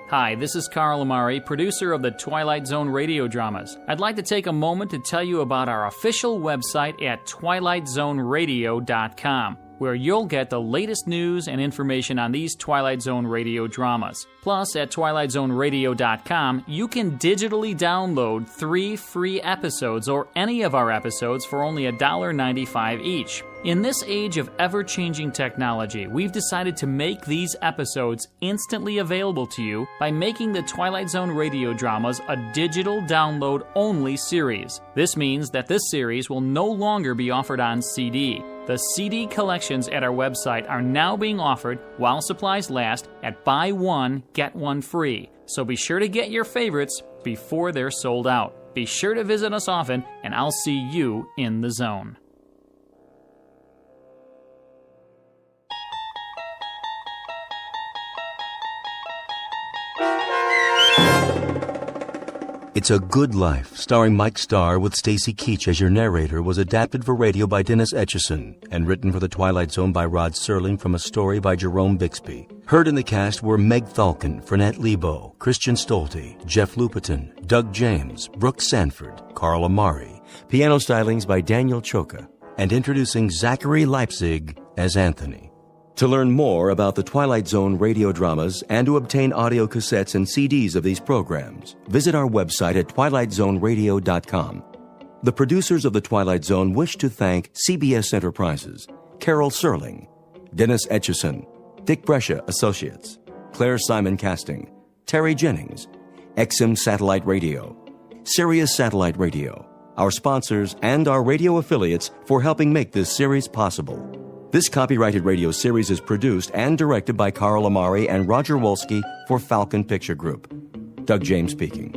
Speaker 2: Hi, this is Carl Amari, producer of the Twilight Zone Radio Dramas. I'd like to take a moment to tell you about our official website at twilightzoneradio.com, where you'll get the latest news and information on these Twilight Zone radio dramas. Plus, at twilightzoneradio.com, you can digitally download 3 free episodes or any of our episodes for only $1.95 each. In this age of ever-changing technology, we've decided to make these episodes instantly available to you by making the Twilight Zone radio dramas a digital download-only series. This means that this series will no longer be offered on CD. The CD collections at our website are now being offered while supplies last at buy one, get one free. So be sure to get your favorites before they're sold out. Be sure to visit us often, and I'll see you in the zone.
Speaker 9: It's a Good Life, starring Mike Starr with Stacy Keach as your narrator, was adapted for radio by Dennis Etchison and written for The Twilight Zone by Rod Serling from a story by Jerome Bixby. Heard in the cast were Meg Thalken, Fernette Lebo, Christian Stolte, Jeff Lupetin, Doug James, Brooke Sanford, Carl Amari, piano stylings by Daniel Choka, and introducing Zachary Leipzig as Anthony. To learn more about the Twilight Zone radio dramas and to obtain audio cassettes and CDs of these programs, visit our website at twilightzoneradio.com. The producers of The Twilight Zone wish to thank CBS Enterprises, Carol Serling, Dennis Etchison, Dick Brescia Associates, Claire Simon Casting, Terry Jennings, XM Satellite Radio, Sirius Satellite Radio, our sponsors, and our radio affiliates for helping make this series possible. This copyrighted radio series is produced and directed by Carl Amari and Roger Wolski for Falcon Picture Group. Doug James speaking.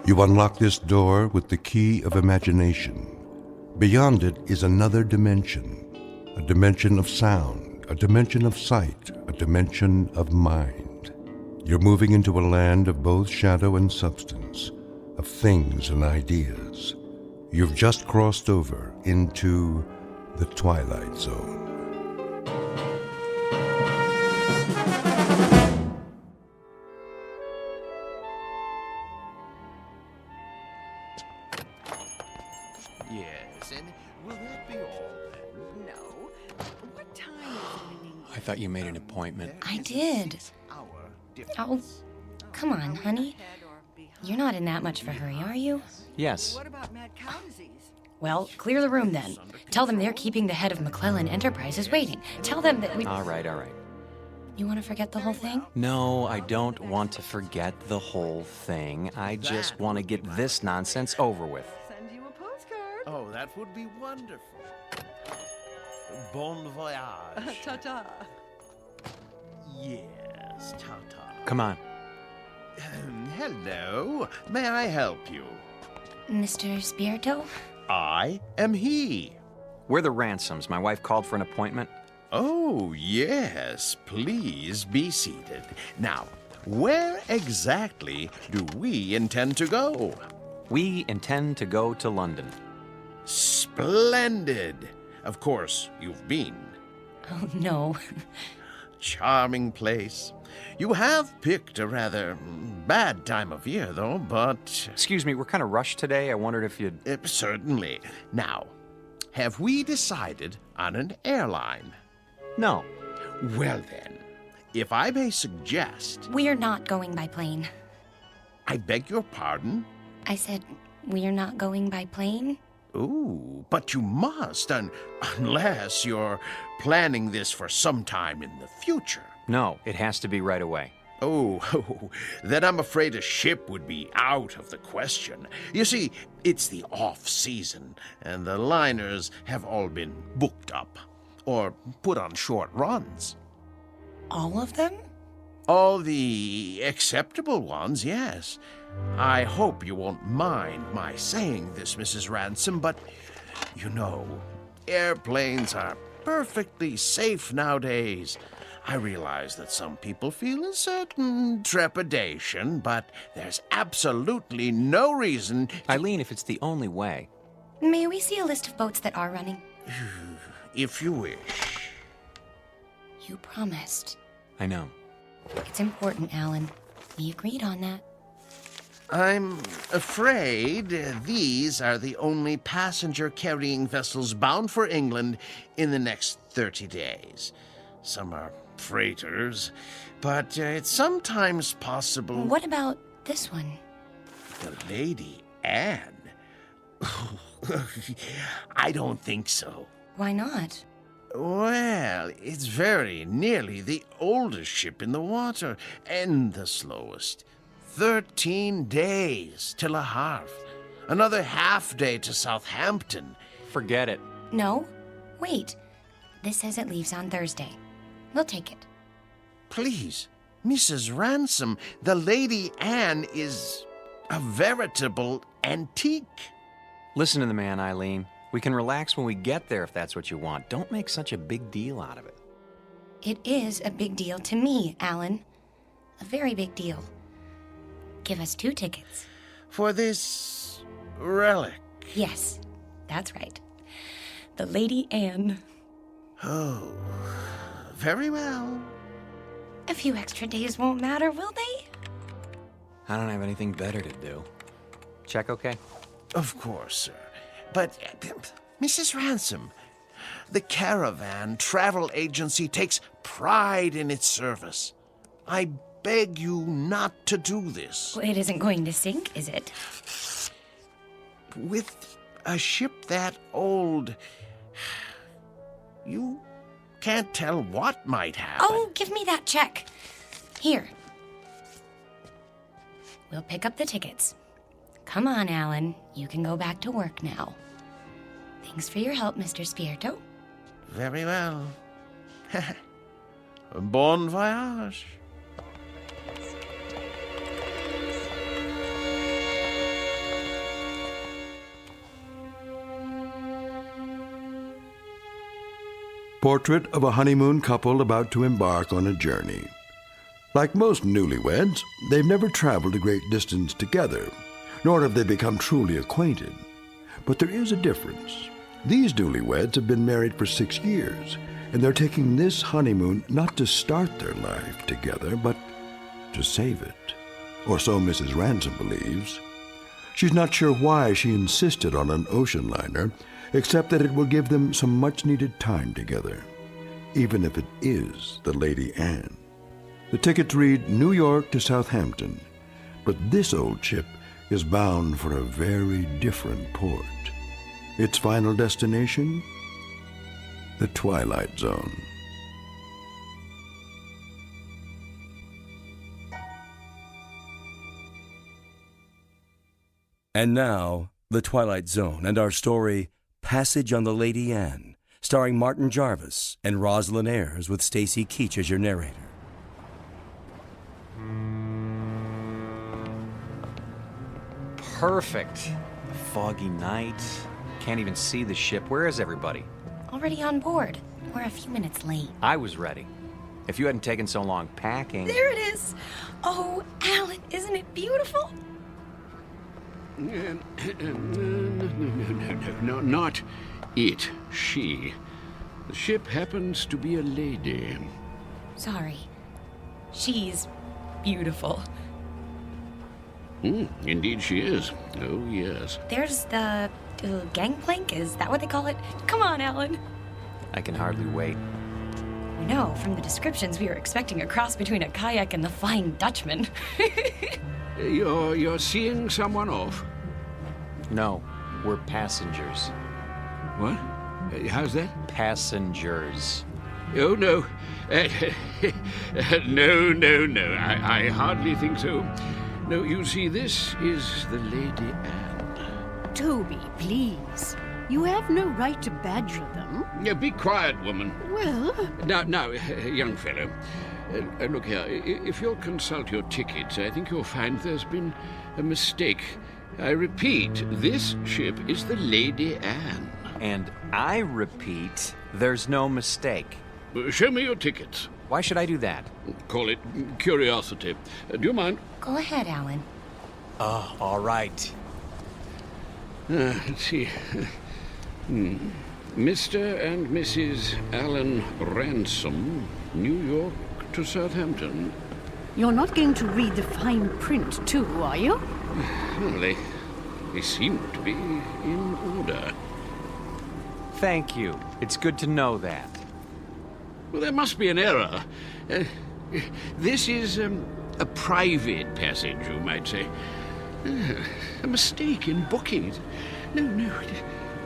Speaker 1: You unlock this door with the key of imagination. Beyond it is another dimension, a dimension of sound, a dimension of sight, a dimension of mind. You're moving into a land of both shadow and substance, of things and ideas. You've just crossed over into the Twilight Zone.
Speaker 12: Yes, and will that be all then?
Speaker 11: No. What time is it?
Speaker 7: I thought you made an appointment.
Speaker 18: I did. Oh, come on, honey.
Speaker 7: You're not in that much of a hurry, are you?
Speaker 18: Yes.
Speaker 11: What about mad cow disease?
Speaker 7: Well, clear the room then. Tell them they're keeping the head of McClellan Enterprises waiting. Tell them that we...
Speaker 18: All right.
Speaker 7: You want to forget the whole thing?
Speaker 18: No, I don't want to forget the whole thing. I just want to get this nonsense over with.
Speaker 11: Send you a postcard.
Speaker 3: Oh, that would be wonderful. Bon voyage.
Speaker 11: Ta-ta.
Speaker 3: Yes, ta-ta.
Speaker 18: Come on.
Speaker 3: Hello. May I help you?
Speaker 7: Mr. Spirito?
Speaker 3: I am he.
Speaker 18: We're the Ransoms. My wife called for an appointment.
Speaker 3: Oh, yes. Please be seated. Now, where exactly do we intend to go?
Speaker 18: We intend to go to London.
Speaker 3: Splendid. Of course, you've been.
Speaker 7: Oh, no.
Speaker 3: Charming place. You have picked a rather bad time of year, though, but...
Speaker 18: Excuse me, we're kind of rushed today. I wondered if you'd...
Speaker 3: Certainly. Now, have we decided on an airline?
Speaker 18: No.
Speaker 3: Well then, if I may suggest...
Speaker 7: We're not going by plane.
Speaker 3: I beg your pardon?
Speaker 7: I said, we're not going by plane?
Speaker 3: Ooh, but you must, unless you're planning this for some time in the future.
Speaker 18: No, it has to be right away.
Speaker 3: Oh, then I'm afraid a ship would be out of the question. You see, it's the off-season, and the liners have all been booked up, or put on short runs.
Speaker 7: All of them?
Speaker 3: All the acceptable ones, yes. I hope you won't mind my saying this, Mrs. Ransom, but, you know, airplanes are perfectly safe nowadays. I realize that some people feel a certain trepidation, but there's absolutely no reason...
Speaker 18: Eileen, if it's the only way...
Speaker 7: May we see a list of boats that are running?
Speaker 3: If you wish.
Speaker 7: You promised.
Speaker 18: I know.
Speaker 7: It's important, Alan. We agreed on that.
Speaker 3: I'm afraid these are the only passenger-carrying vessels bound for England in the next 30 days. Some are freighters, but it's sometimes possible...
Speaker 7: What about this one?
Speaker 3: The Lady Anne? I don't think so.
Speaker 7: Why not?
Speaker 3: Well, it's very nearly the oldest ship in the water, and the slowest. 13 days till Le Havre. Another half day to Southampton.
Speaker 18: Forget it.
Speaker 7: No. Wait. This says it leaves on Thursday. We'll take it.
Speaker 3: Please, Mrs. Ransom, the Lady Anne is a veritable antique.
Speaker 18: Listen to the man, Eileen. We can relax when we get there if that's what you want. Don't make such a big deal out of it.
Speaker 7: It is a big deal to me, Alan. A very big deal. Give us 2 tickets.
Speaker 3: For this relic?
Speaker 7: Yes, that's right. The Lady Anne.
Speaker 3: Oh, very well.
Speaker 7: A few extra days won't matter, will they?
Speaker 18: I don't have anything better to do. Check okay?
Speaker 3: Of course, sir. But, Mrs. Ransom, the Caravan Travel Agency takes pride in its service. I beg you not to do this.
Speaker 7: Well, it isn't going to sink, is it?
Speaker 3: With a ship that old, you can't tell what might happen.
Speaker 7: Oh, give me that check. Here. We'll pick up the tickets. Come on, Alan. You can go back to work now. Thanks for your help, Mr. Spirito.
Speaker 3: Very well. Bon voyage.
Speaker 1: Portrait of a honeymoon couple about to embark on a journey. Like most newlyweds, they've never traveled a great distance together, nor have they become truly acquainted. But there is a difference. These newlyweds have been married for 6 years, and they're taking this honeymoon not to start their life together, but to save it. Or so Mrs. Ransom believes. She's not sure why she insisted on an ocean liner, except that it will give them some much-needed time together, even if it is the Lady Anne. The tickets read New York to Southampton, But this old ship is bound for a very different port. Its final destination? The Twilight Zone.
Speaker 9: And now, The Twilight Zone and our story, Passage on the Lady Anne, starring Martin Jarvis and Rosalind Ayers with Stacy Keach as your narrator.
Speaker 18: Perfect. A foggy night. Can't even see the ship. Where is everybody?
Speaker 7: Already on board. We're a few minutes late.
Speaker 18: I was ready. If you hadn't taken so long packing...
Speaker 7: There it is! Oh, Alan, isn't it beautiful?
Speaker 13: No, not it. She. The ship happens to be a lady.
Speaker 7: Sorry. She's beautiful.
Speaker 13: Indeed she is. Oh, yes.
Speaker 7: There's the gangplank, is that what they call it? Come on, Alan.
Speaker 18: I can hardly wait.
Speaker 7: No, from the descriptions we were expecting a cross between a kayak and the Flying Dutchman.
Speaker 13: You're seeing someone off?
Speaker 18: No, we're passengers.
Speaker 13: What? How's that?
Speaker 18: Passengers.
Speaker 13: Oh, no. No. I hardly think so. No, you see, this is the Lady Anne.
Speaker 20: Toby, please. You have no right to badger them.
Speaker 13: Yeah, be quiet, woman.
Speaker 20: Well...
Speaker 13: Now, young fellow, look here. If you'll consult your tickets, I think you'll find there's been a mistake. I repeat, this ship is the Lady Anne.
Speaker 18: And I repeat, there's no mistake.
Speaker 13: Show me your tickets.
Speaker 18: Why should I do that?
Speaker 13: Call it curiosity. Do you mind?
Speaker 7: Go ahead, Alan.
Speaker 18: Oh, all right.
Speaker 13: Let's see. Mr. and Mrs. Alan Ransom, New York to Southampton.
Speaker 20: You're not going to read the fine print, too, are you?
Speaker 13: Well, they seem to be in order.
Speaker 18: Thank you. It's good to know that.
Speaker 13: Well, there must be an error. This is a private passage, you might say. A mistake in booking it. No,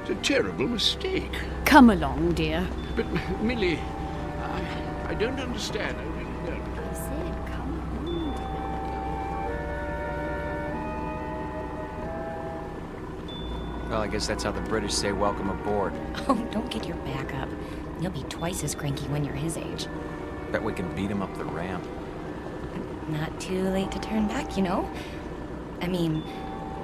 Speaker 13: it's a terrible mistake.
Speaker 20: Come along, dear.
Speaker 13: But, Millie, I don't understand. I really don't.
Speaker 20: I said come along.
Speaker 18: Well, I guess that's how the British say welcome aboard.
Speaker 7: Oh, don't get your back up. You'll be twice as cranky when you're his age.
Speaker 18: Bet we can beat him up the ramp.
Speaker 7: Not too late to turn back, you know? I mean,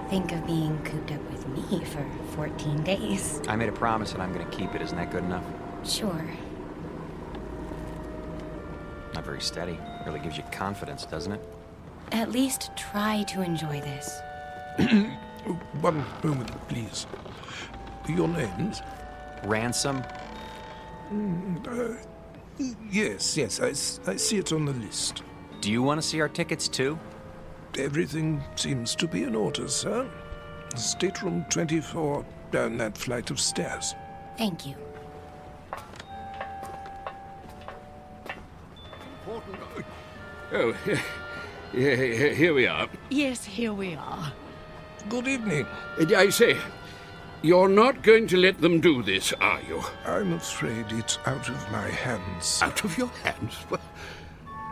Speaker 7: think of being cooped up with me for 14 days.
Speaker 18: I made a promise and I'm going to keep it. Isn't that good enough?
Speaker 7: Sure.
Speaker 18: Not very steady. Really gives you confidence, doesn't it?
Speaker 7: At least try to enjoy this.
Speaker 22: One moment, please. Your names?
Speaker 18: Ransom?
Speaker 22: Yes, I see it on the list.
Speaker 18: Do you want to see our tickets, too?
Speaker 22: Everything seems to be in order, sir. Stateroom 24, down that flight of stairs.
Speaker 7: Thank you.
Speaker 13: Oh, here we are.
Speaker 20: Yes, here we are.
Speaker 22: Good evening.
Speaker 13: I say, you're not going to let them do this, are you?
Speaker 22: I'm afraid it's out of my hands.
Speaker 13: Out of your hands?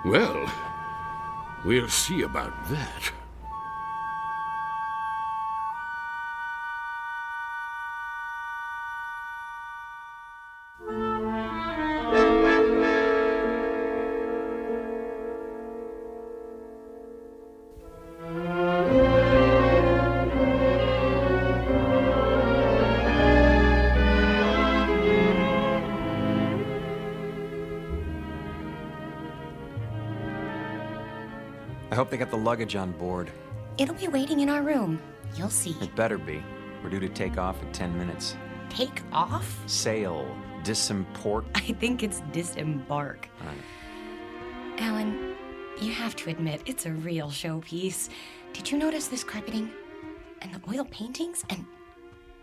Speaker 13: Well, we'll see about that.
Speaker 18: I hope they got the luggage on board.
Speaker 7: It'll be waiting in our room. You'll see.
Speaker 18: It better be. We're due to take off in 10 minutes.
Speaker 7: Take off?
Speaker 18: Sail. Disimport.
Speaker 7: I think it's disembark.
Speaker 18: Right.
Speaker 7: Alan, you have to admit, it's a real showpiece. Did you notice this carpeting? And the oil paintings? And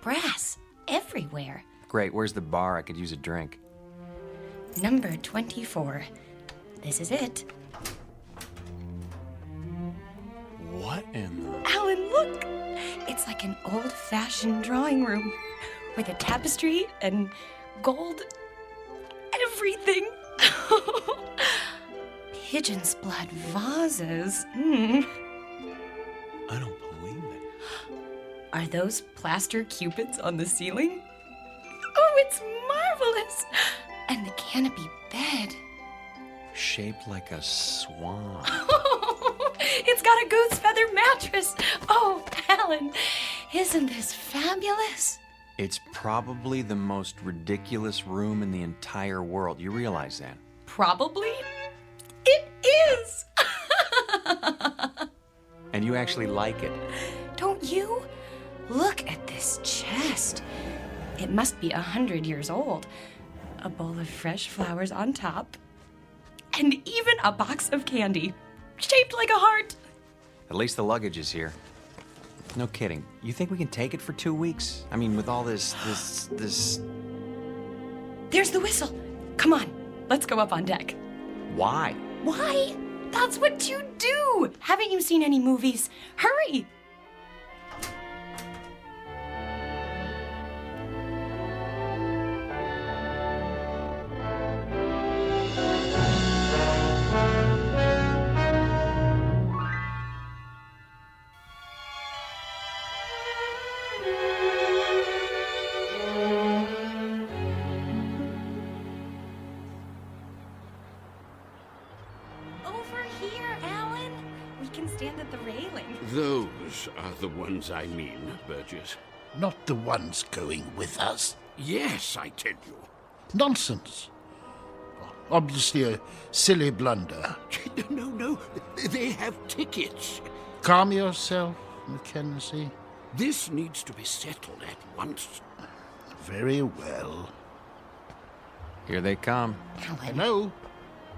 Speaker 7: brass everywhere.
Speaker 18: Great. Where's the bar? I could use a drink.
Speaker 7: Number 24. This is it.
Speaker 18: What in the...
Speaker 7: Alan, look! It's like an old-fashioned drawing room with a tapestry and gold everything. Pigeon's blood vases.
Speaker 18: I don't believe it.
Speaker 7: Are those plaster cupids on the ceiling? Oh, it's marvelous! And the canopy bed.
Speaker 18: Shaped like a swan.
Speaker 7: It's got a goose feather mattress. Oh, Alan, isn't this fabulous?
Speaker 18: It's probably the most ridiculous room in the entire world. You realize that?
Speaker 7: Probably. It is.
Speaker 18: And you actually like it.
Speaker 7: Don't you? Look at this chest. It must be 100 years old. A bowl of fresh flowers on top. And even a box of candy, shaped like a heart.
Speaker 18: At least the luggage is here. No kidding. You think we can take it for 2 weeks? I mean, with all this...
Speaker 7: There's the whistle. Come on, let's go up on deck.
Speaker 18: Why?
Speaker 7: Why? That's what you do. Haven't you seen any movies? Hurry.
Speaker 13: Those are the ones I mean, Burgess.
Speaker 3: Not the ones going with us.
Speaker 13: Yes, I tell you.
Speaker 3: Nonsense. Obviously a silly blunder.
Speaker 13: No. They have tickets.
Speaker 3: Calm yourself, Mackenzie.
Speaker 13: This needs to be settled at once.
Speaker 3: Very well.
Speaker 18: Here they come.
Speaker 3: Hello.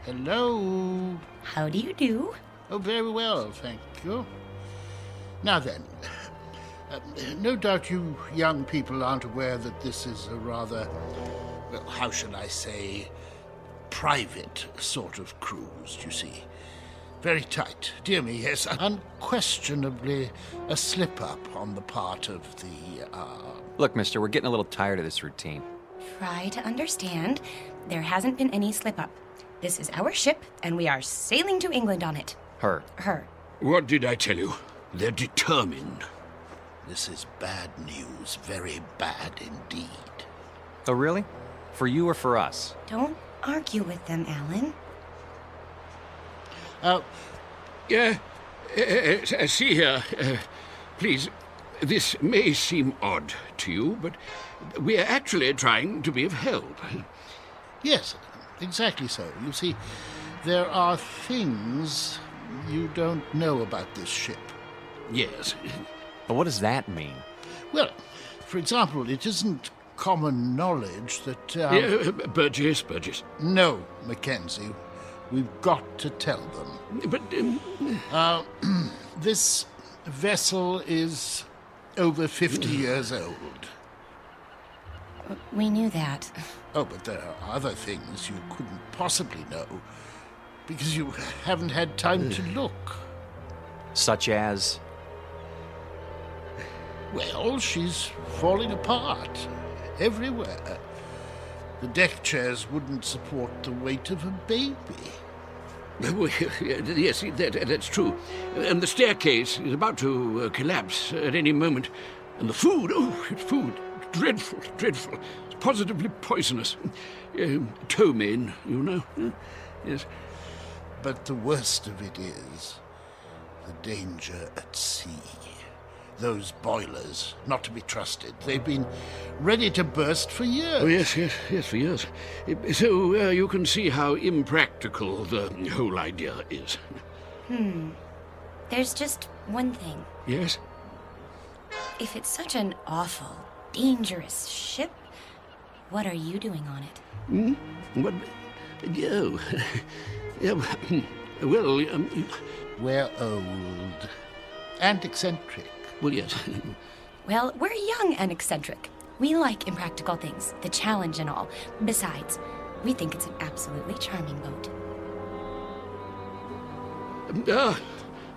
Speaker 3: Hello.
Speaker 7: How do you do?
Speaker 3: Oh, very well, thank you. Now then, no doubt you young people aren't aware that this is a rather, well, how shall I say, private sort of cruise, you see. Very tight. Dear me, yes, unquestionably a slip-up on the part of the,
Speaker 18: Look, mister, we're getting a little tired of this routine.
Speaker 7: Try to understand. There hasn't been any slip-up. This is our ship, and we are sailing to England on it.
Speaker 18: Her.
Speaker 13: What did I tell you? They're determined.
Speaker 3: This is bad news, very bad indeed.
Speaker 18: Oh, really? For you or for us?
Speaker 7: Don't argue with them, Alan.
Speaker 13: See here, please, this may seem odd to you, but we are actually trying to be of help.
Speaker 3: Yes, exactly so. You see, there are things you don't know about this ship.
Speaker 13: Yes.
Speaker 18: But what does that mean?
Speaker 3: Well, for example, it isn't common knowledge that...
Speaker 13: Burgess.
Speaker 3: No, Mackenzie. We've got to tell them.
Speaker 13: But...
Speaker 3: this vessel is over 50 years old.
Speaker 7: We knew that.
Speaker 3: Oh, but there are other things you couldn't possibly know, because you haven't had time to look.
Speaker 18: Such as?
Speaker 3: Well, she's falling apart everywhere. The deck chairs wouldn't support the weight of a baby.
Speaker 13: Yes, that's true. And the staircase is about to collapse at any moment. And the food, it's food. Dreadful. It's positively poisonous. Ptomaine, you know. Yes.
Speaker 3: But the worst of it is the danger at sea. Those boilers, not to be trusted. They've been ready to burst for years.
Speaker 13: Oh, yes, for years. So you can see how impractical the whole idea is.
Speaker 7: There's just one thing.
Speaker 13: Yes?
Speaker 7: If it's such an awful, dangerous ship, what are you doing on it?
Speaker 13: What? Oh. Well,
Speaker 3: we're old and eccentric.
Speaker 13: Well, yes.
Speaker 7: Well, we're young and eccentric. We like impractical things, the challenge and all. Besides, we think it's an absolutely charming boat.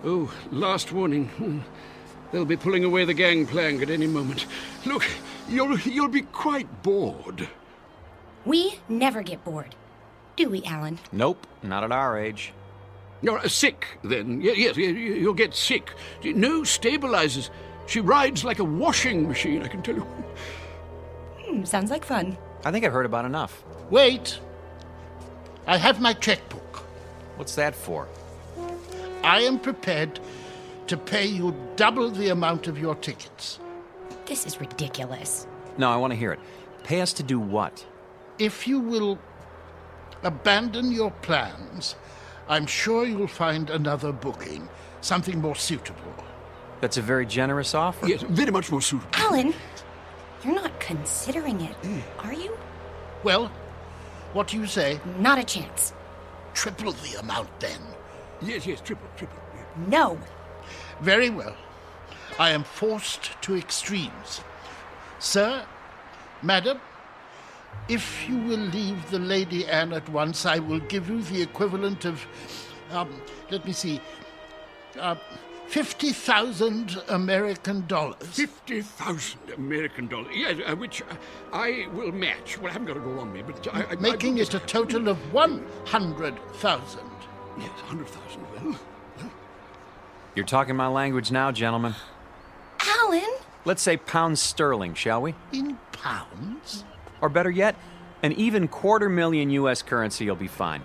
Speaker 13: Oh, last warning. They'll be pulling away the gangplank at any moment. Look, you'll be quite bored.
Speaker 7: We never get bored. Do we, Alan?
Speaker 18: Nope, not at our age.
Speaker 13: You're sick, then. Yes, you'll get sick. No stabilizers. She rides like a washing machine, I can tell you.
Speaker 7: Sounds like fun.
Speaker 18: I think I've heard about enough.
Speaker 8: Wait. I have my checkbook.
Speaker 18: What's that for?
Speaker 8: I am prepared to pay you double the amount of your tickets.
Speaker 7: This is ridiculous.
Speaker 18: No, I want to hear it. Pay us to do what?
Speaker 8: If you will abandon your plans, I'm sure you'll find another booking, something more suitable.
Speaker 18: That's a very generous offer.
Speaker 13: Yes, very much more suitable.
Speaker 7: Alan, you're not considering it, are you?
Speaker 8: Well, what do you say?
Speaker 7: Not a chance.
Speaker 8: Triple the amount, then.
Speaker 13: Yes, triple.
Speaker 7: No.
Speaker 8: Very well. I am forced to extremes. Sir, madam, if you will leave the Lady Anne at once, I will give you the equivalent of, let me see, 50,000 American dollars.
Speaker 13: 50,000 American dollars. Yes, which I will match. Well, I haven't got it all on me, but
Speaker 8: making it a total of 100,000.
Speaker 13: Yes, 100,000. Well.
Speaker 18: You're talking my language now, gentlemen.
Speaker 7: Alan?
Speaker 18: Let's say pounds sterling, shall we?
Speaker 8: In pounds?
Speaker 18: Or better yet, an even $250,000 U.S. currency will be fine.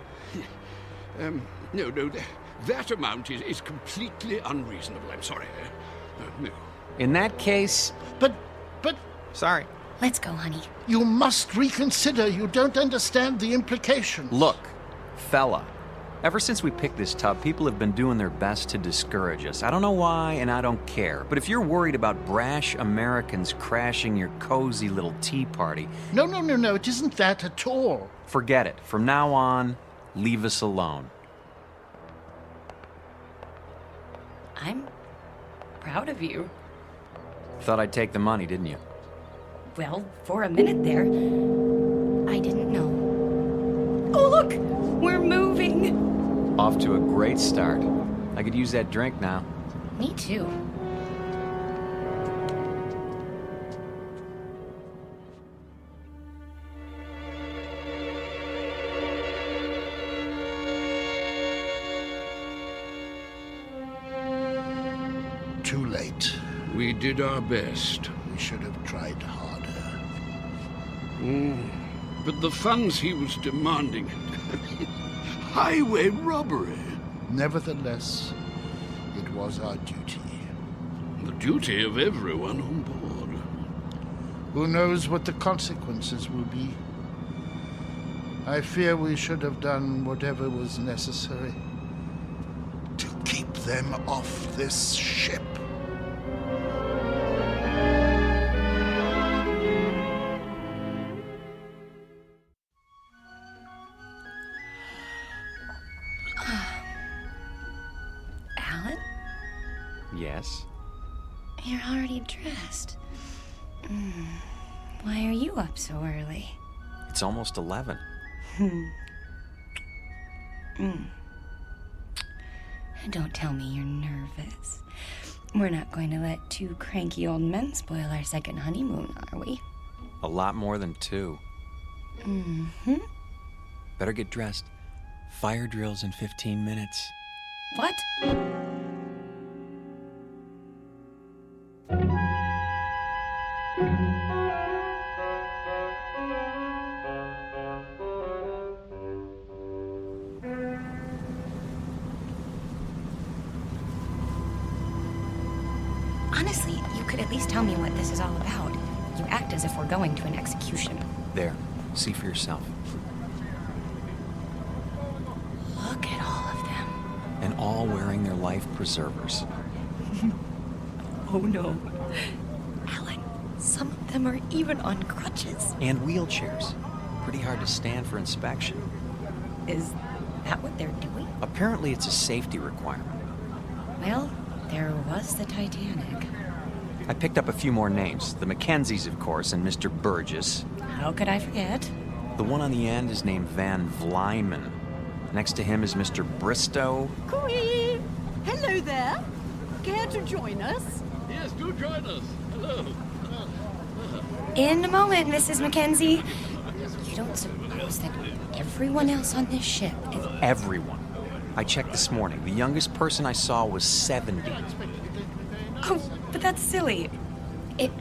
Speaker 13: No, that amount is completely unreasonable. I'm sorry. No.
Speaker 18: In that case...
Speaker 8: But...
Speaker 18: Sorry.
Speaker 7: Let's go, honey.
Speaker 8: You must reconsider. You don't understand the implications.
Speaker 18: Look, fella. Ever since we picked this tub, people have been doing their best to discourage us. I don't know why, and I don't care. But if you're worried about brash Americans crashing your cozy little tea party...
Speaker 8: No, it isn't that at all.
Speaker 18: Forget it. From now on, leave us alone.
Speaker 7: I'm proud of you.
Speaker 18: Thought I'd take the money, didn't you?
Speaker 7: Well, for a minute there, I didn't know. Oh, look! We're moving!
Speaker 18: Off to a great start. I could use that drink now.
Speaker 7: Me too.
Speaker 8: Too late.
Speaker 13: We did our best.
Speaker 8: We should have tried harder.
Speaker 13: But the funds he was demanding... highway robbery.
Speaker 8: Nevertheless, it was our duty.
Speaker 13: The duty of everyone on board.
Speaker 8: Who knows what the consequences will be? I fear we should have done whatever was necessary to keep them off this ship.
Speaker 7: Alan?
Speaker 18: Yes?
Speaker 7: You're already dressed. Why are you up so early?
Speaker 18: It's almost 11.
Speaker 7: Don't tell me you're nervous. We're not going to let two cranky old men spoil our second honeymoon, are we?
Speaker 18: A lot more than 2. Better get dressed. Fire drill's in 15 minutes.
Speaker 7: What? Honestly, you could at least tell me what this is all about. You act as if we're going to an execution.
Speaker 18: There. See for yourself.
Speaker 7: Look at all of them.
Speaker 18: And all wearing their life preservers.
Speaker 7: Oh no. Alan, some of them are even on crutches.
Speaker 18: And wheelchairs. Pretty hard to stand for inspection.
Speaker 7: Is that what they're doing?
Speaker 18: Apparently it's a safety requirement.
Speaker 7: Well, there was the Titanic.
Speaker 18: I picked up a few more names. The Mackenzies, of course, and Mr. Burgess.
Speaker 7: How could I forget?
Speaker 18: The one on the end is named Van Vlyman. Next to him is Mr. Bristow.
Speaker 20: Hello there. Care to join us?
Speaker 13: Yes, do join us. Hello.
Speaker 7: In a moment, Mrs. Mackenzie. You don't suppose that everyone else on this ship is...
Speaker 18: Everyone. I checked this morning. The youngest person I saw was 70.
Speaker 7: Oh, but that's silly. It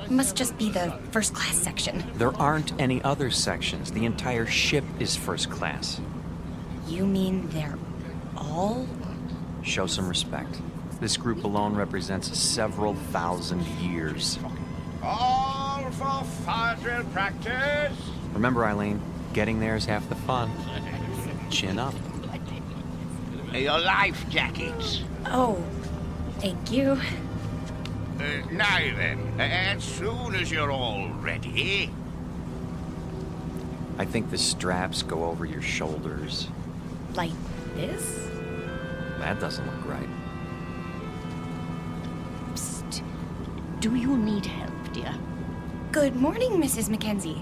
Speaker 7: must just be the first class section.
Speaker 18: There aren't any other sections. The entire ship is first class.
Speaker 7: You mean they're all?
Speaker 18: Show some respect. This group alone represents several thousand years.
Speaker 3: All for fire drill practice.
Speaker 18: Remember, Eileen, getting there is half the fun. Chin up.
Speaker 3: Your life jackets.
Speaker 7: Oh, thank you.
Speaker 3: Now then, as soon as you're all ready.
Speaker 18: I think the straps go over your shoulders.
Speaker 7: Like this?
Speaker 18: That doesn't look right.
Speaker 20: Psst. Do you need help, dear?
Speaker 7: Good morning, Mrs. Mackenzie.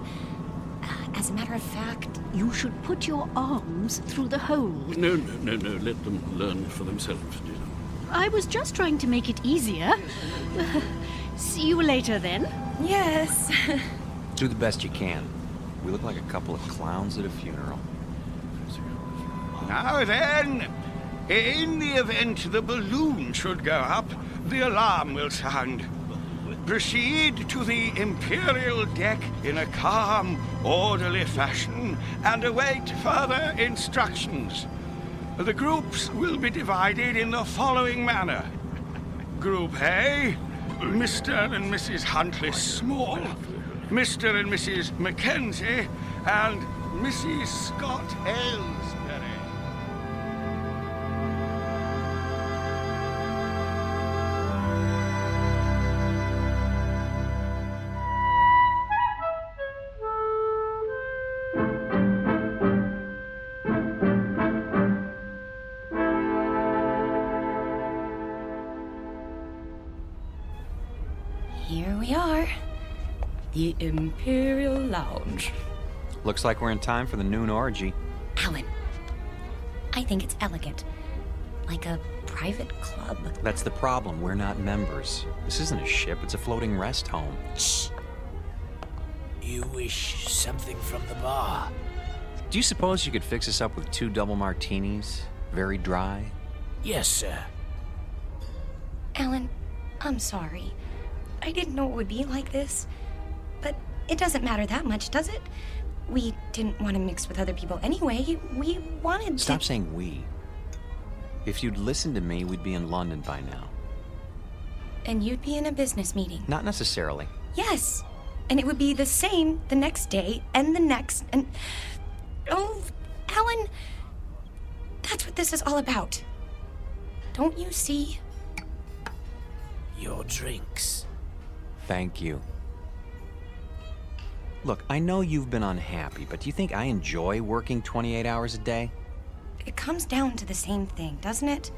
Speaker 7: As a matter of fact...
Speaker 20: You should put your arms through the hole.
Speaker 13: No. Let them learn for themselves, dear.
Speaker 20: I was just trying to make it easier. See you later, then.
Speaker 7: Yes.
Speaker 18: Do the best you can. We look like a couple of clowns at a funeral.
Speaker 3: Now then, in the event the balloon should go up, the alarm will sound. Proceed to the Imperial deck in a calm, orderly fashion and await further instructions. The groups will be divided in the following manner. Group A, Mr. and Mrs. Huntley Small, Mr. and Mrs. Mackenzie, and Mrs. Scott Aylesbury.
Speaker 7: Here we are. The Imperial Lounge.
Speaker 18: Looks like we're in time for the noon orgy.
Speaker 7: Alan, I think it's elegant. Like a private club.
Speaker 18: That's the problem. We're not members. This isn't a ship. It's a floating rest home.
Speaker 7: Shh.
Speaker 4: You wish something from the bar?
Speaker 18: Do you suppose you could fix us up with 2 double martinis? Very dry?
Speaker 4: Yes, sir.
Speaker 7: Alan, I'm sorry. I didn't know it would be like this. But it doesn't matter that much, does it? We didn't want to mix with other people anyway. We wanted to...
Speaker 18: Stop saying we. If you'd listened to me, we'd be in London by now.
Speaker 7: And you'd be in a business meeting.
Speaker 18: Not necessarily.
Speaker 7: Yes. And it would be the same the next day and the next and... Oh, Alan, that's what this is all about. Don't you see?
Speaker 4: Your drinks.
Speaker 18: Thank you. Look, I know you've been unhappy, but do you think I enjoy working 28 hours a day?
Speaker 7: It comes down to the same thing, doesn't it?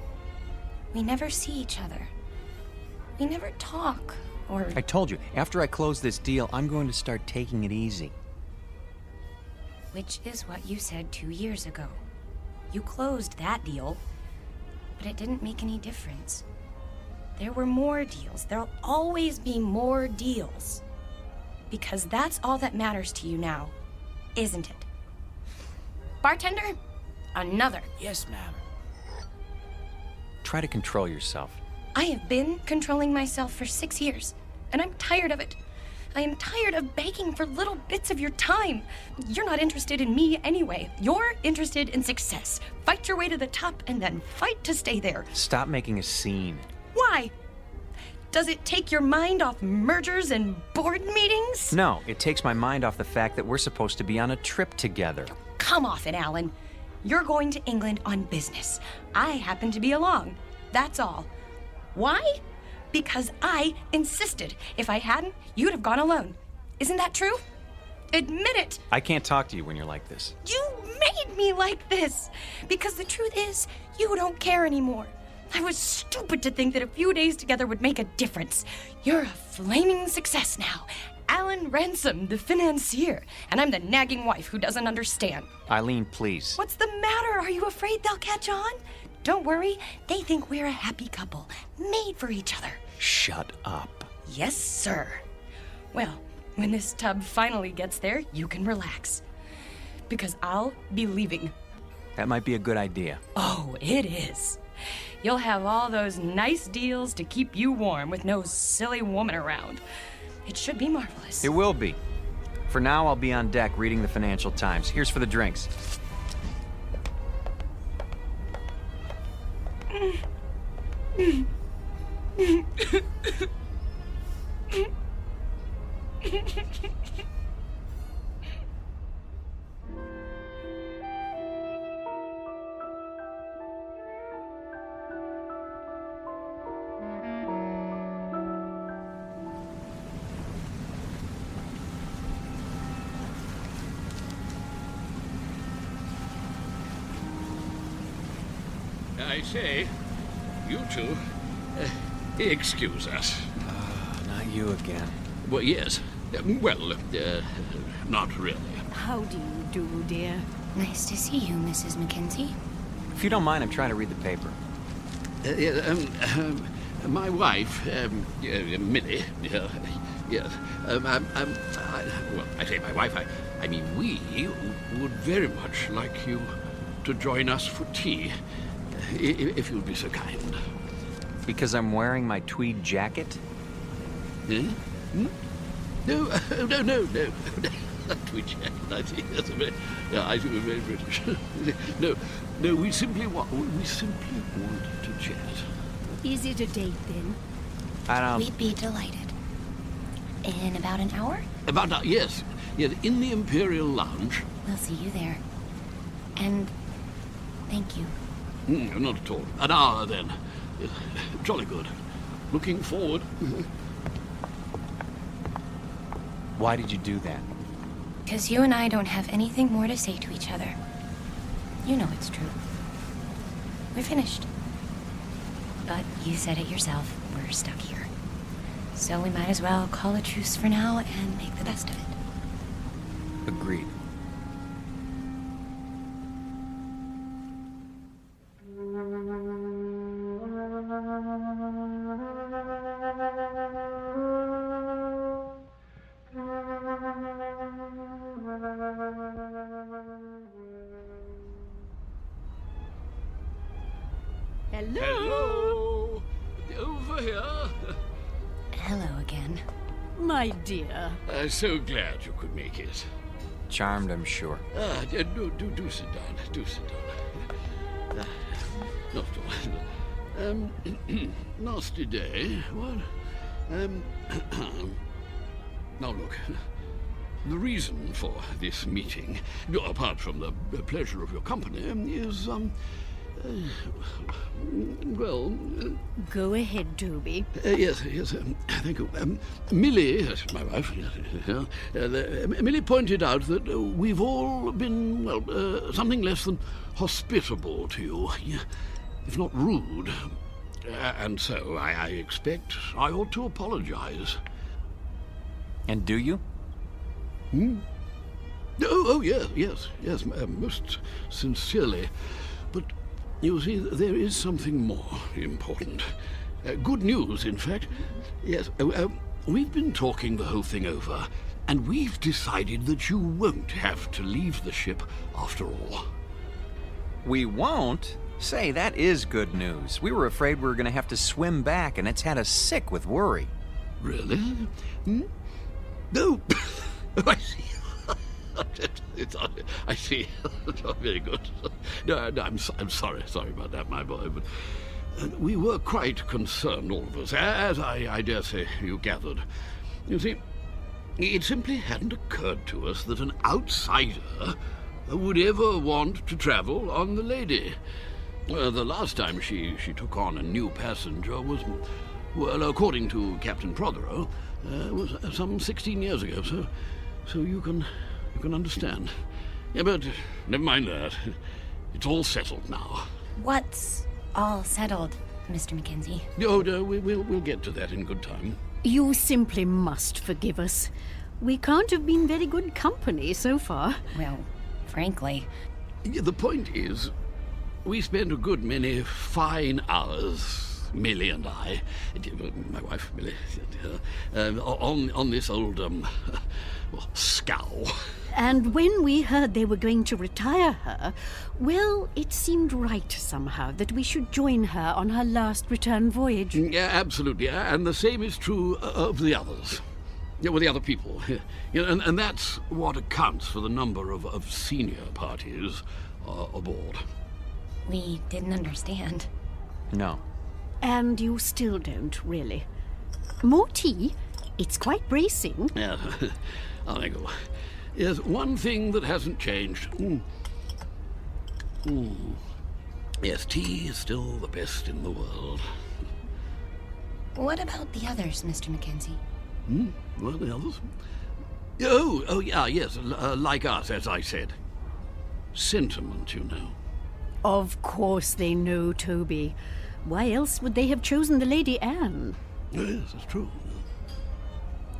Speaker 7: We never see each other. We never talk, or...
Speaker 18: I told you, after I close this deal, I'm going to start taking it easy.
Speaker 7: Which is what you said 2 years ago. You closed that deal, but it didn't make any difference. There were more deals. There'll always be more deals. Because that's all that matters to you now, isn't it? Bartender, another.
Speaker 4: Yes, ma'am.
Speaker 18: Try to control yourself.
Speaker 7: I have been controlling myself for 6 years, and I'm tired of it. I am tired of begging for little bits of your time. You're not interested in me anyway. You're interested in success. Fight your way to the top and then fight to stay there.
Speaker 18: Stop making a scene.
Speaker 7: Why? Does it take your mind off mergers and board meetings?
Speaker 18: No, it takes my mind off the fact that we're supposed to be on a trip together.
Speaker 7: Come off it, Alan. You're going to England on business. I happen to be along. That's all. Why? Because I insisted. If I hadn't, you'd have gone alone. Isn't that true? Admit it.
Speaker 18: I can't talk to you when you're like this.
Speaker 7: You made me like this. Because the truth is, you don't care anymore. I was stupid to think that a few days together would make a difference. You're a flaming success now. Alan Ransom, the financier. And I'm the nagging wife who doesn't understand.
Speaker 18: Eileen, please.
Speaker 7: What's the matter? Are you afraid they'll catch on? Don't worry, they think we're a happy couple, made for each other.
Speaker 18: Shut up.
Speaker 7: Yes, sir. Well, when this tub finally gets there, you can relax. Because I'll be leaving.
Speaker 18: That might be a good idea.
Speaker 7: Oh, it is. You'll have all those nice deals to keep you warm with no silly woman around. It should be marvelous.
Speaker 18: It will be. For now, I'll be on deck reading the Financial Times. Here's for the drinks.
Speaker 13: I say, you two, excuse us.
Speaker 18: Not you again.
Speaker 13: Well, yes. Not really.
Speaker 20: How do you do, dear?
Speaker 7: Nice to see you, Mrs. Mackenzie.
Speaker 18: If you don't mind, I'm trying to read the paper.
Speaker 13: My wife, Millie, yes. I say my wife, I mean we would very much like you to join us for tea, if you'd be so kind.
Speaker 18: Because I'm wearing my tweed jacket?
Speaker 13: Hmm? No. Tweed jacket, I see. That's I think we're very British. No, we simply want to chat.
Speaker 20: Is it a date, then?
Speaker 7: We'd be delighted. In about an hour?
Speaker 13: Yes, in the Imperial Lounge.
Speaker 7: We'll see you there. And thank you.
Speaker 13: Not at all. An hour, then. Jolly good. Looking forward.
Speaker 18: Why did you do that?
Speaker 7: Because you and I don't have anything more to say to each other. You know it's true. We're finished. But you said it yourself, we're stuck here. So we might as well call a truce for now and make the best of it.
Speaker 18: Agreed.
Speaker 13: Hello. Over here.
Speaker 7: Hello again.
Speaker 20: My dear.
Speaker 13: So glad you could make it.
Speaker 18: Charmed, I'm sure.
Speaker 13: Do sit down. Do sit down. Not at all. Nasty day. What? Now look. The reason for this meeting, apart from the pleasure of your company, is
Speaker 20: Go ahead, Toby.
Speaker 13: Yes, thank you. Millie, my wife, Millie pointed out that we've all been, something less than hospitable to you, if not rude. And so I expect I ought to apologize.
Speaker 18: And do you?
Speaker 13: Oh, yes, most sincerely. But you see, there is something more important. Good news, in fact. Yes, we've been talking the whole thing over, and we've decided that you won't have to leave the ship after all.
Speaker 18: We won't? Say, that is good news. We were afraid we were going to have to swim back, and it's had us sick with worry.
Speaker 13: Really? No. I see. I see. Very good. No, I'm sorry about that, my boy. But we were quite concerned, all of us, as I dare say you gathered. You see, it simply hadn't occurred to us that an outsider would ever want to travel on the Lady. The last time she took on a new passenger was, well, according to Captain Prothero, was some 16 years ago. So you can understand. Yeah, but never mind that. It's all settled now.
Speaker 7: What's all settled, Mr. Mackenzie?
Speaker 13: Oh, no, we'll get to that in good time.
Speaker 20: You simply must forgive us. We can't have been very good company so far.
Speaker 7: Well, frankly.
Speaker 13: The point is, We spent a good many fine hours, Millie and I, my wife Millie, on this old, scow.
Speaker 20: And when we heard they were going to retire her, well, it seemed right somehow that we should join her on her last return voyage.
Speaker 13: Yeah, absolutely. And the same is true of the others. Yeah, well, the other people. And that's what accounts for the number of senior parties aboard.
Speaker 7: We didn't understand.
Speaker 18: No.
Speaker 20: And you still don't, really. More tea? It's quite bracing.
Speaker 13: Yeah, I think so. Yes, one thing that hasn't changed. Yes, tea is still the best in the world.
Speaker 7: What about the others, Mr. Mackenzie?
Speaker 13: What are the others? Oh, yeah, yes, like us, as I said. Sentiment, you know.
Speaker 20: Of course they know, Toby. Why else would they have chosen the Lady Anne?
Speaker 13: Yes, it's true.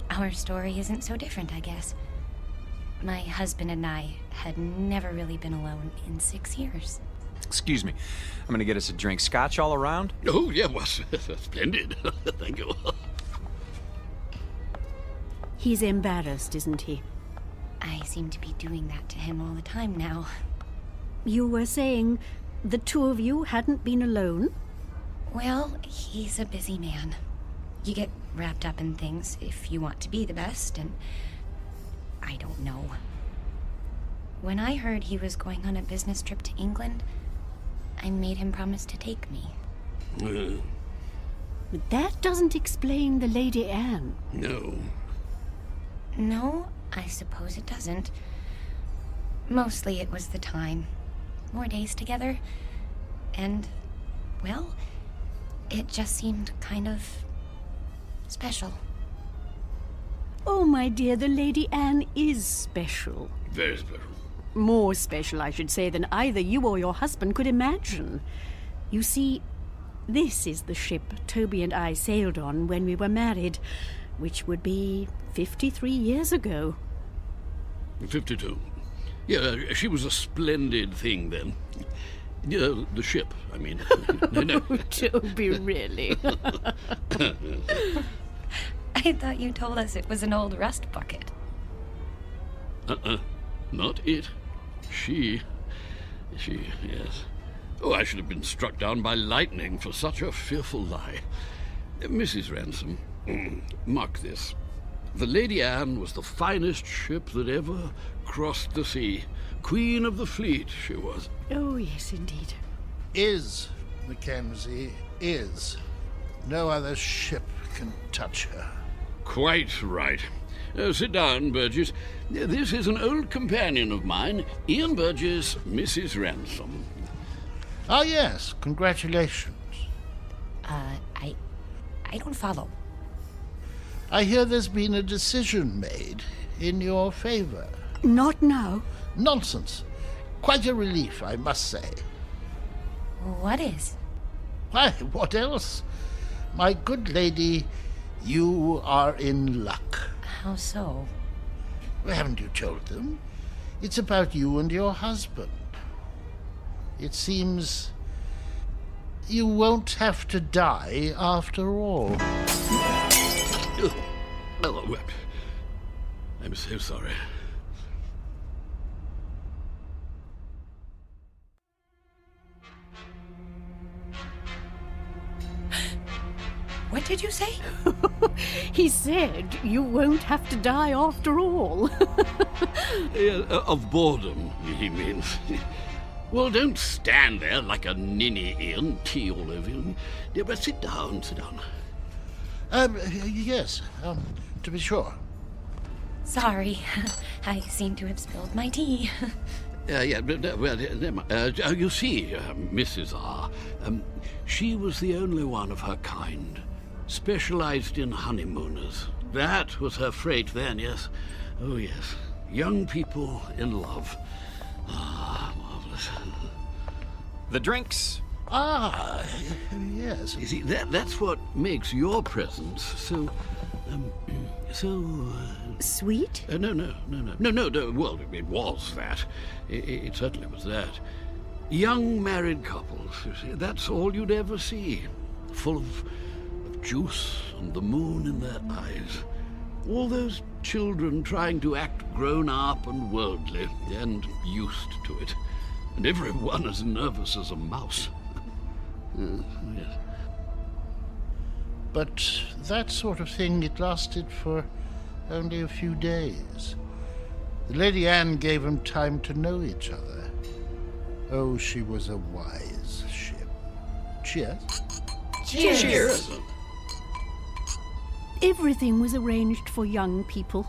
Speaker 7: Our story isn't so different, I guess. My husband and I had never really been alone in 6 years.
Speaker 18: Excuse me. I'm going to get us a drink. Scotch all around?
Speaker 13: Oh, yeah, well, splendid. Thank you.
Speaker 20: He's embarrassed, isn't he?
Speaker 7: I seem to be doing that to him all the time now.
Speaker 20: You were saying the two of you hadn't been alone?
Speaker 7: Well, he's a busy man. You get wrapped up in things if you want to be the best, and I don't know. When I heard he was going on a business trip to England, I made him promise to take me.
Speaker 20: But that doesn't explain the Lady Anne.
Speaker 13: No.
Speaker 7: No, I suppose it doesn't. Mostly it was the time. More days together. And, well, it just seemed kind of special.
Speaker 20: Oh, my dear, the Lady Anne is special.
Speaker 13: Very special.
Speaker 20: More special, I should say, than either you or your husband could imagine. You see, this is the ship Toby and I sailed on when we were married, which would be 53 years ago.
Speaker 13: 52. Yeah, she was a splendid thing then. Yeah, the ship, I mean. No.
Speaker 20: Oh, Toby, really?
Speaker 7: I thought you told us it was an old rust bucket.
Speaker 13: Not it. She, yes. Oh, I should have been struck down by lightning for such a fearful lie. Mrs. Ransom, mark this. The Lady Anne was the finest ship that ever crossed the sea. Queen of the fleet, she was.
Speaker 20: Oh, yes, indeed.
Speaker 8: Is, Mackenzie, is. No other ship can touch her.
Speaker 13: Quite right. Sit down, Burgess. This is an old companion of mine, Ian Burgess, Mrs. Ransom.
Speaker 8: Ah, yes. Congratulations.
Speaker 7: I don't follow.
Speaker 8: I hear there's been a decision made in your favor.
Speaker 20: Not now.
Speaker 8: Nonsense. Quite a relief, I must say.
Speaker 7: What is?
Speaker 8: Why, what else? My good lady, you are in luck.
Speaker 7: How so?
Speaker 8: Well, haven't you told them? It's about you and your husband. It seems you won't have to die after all.
Speaker 13: Oh, I'm so sorry.
Speaker 7: What did you say?
Speaker 20: He said you won't have to die after all.
Speaker 13: Of boredom, he means. Well, don't stand there like a ninny, Ian, tea all over you. Yeah, but sit down.
Speaker 8: Yes, to be sure.
Speaker 7: Sorry, I seem to have spilled my tea.
Speaker 13: You see, Mrs. R., she was the only one of her kind, specialized in honeymooners. That was her freight then, yes. Oh, yes. Young people in love. Ah, marvelous.
Speaker 18: The drinks.
Speaker 8: Ah, yes.
Speaker 13: You see, that's what makes your presence so...
Speaker 20: Sweet?
Speaker 13: No. Well, it was that. It certainly was that. Young married couples, you see, that's all you'd ever see. Full of juice and the moon in their eyes. All those children trying to act grown up and worldly and used to it. And everyone as nervous as a mouse. Yes.
Speaker 8: But that sort of thing, it lasted for only a few days. The Lady Anne gave them time to know each other. Oh, she was a wise ship. Cheers.
Speaker 20: Cheers.
Speaker 13: Cheers.
Speaker 20: Everything was arranged for young people.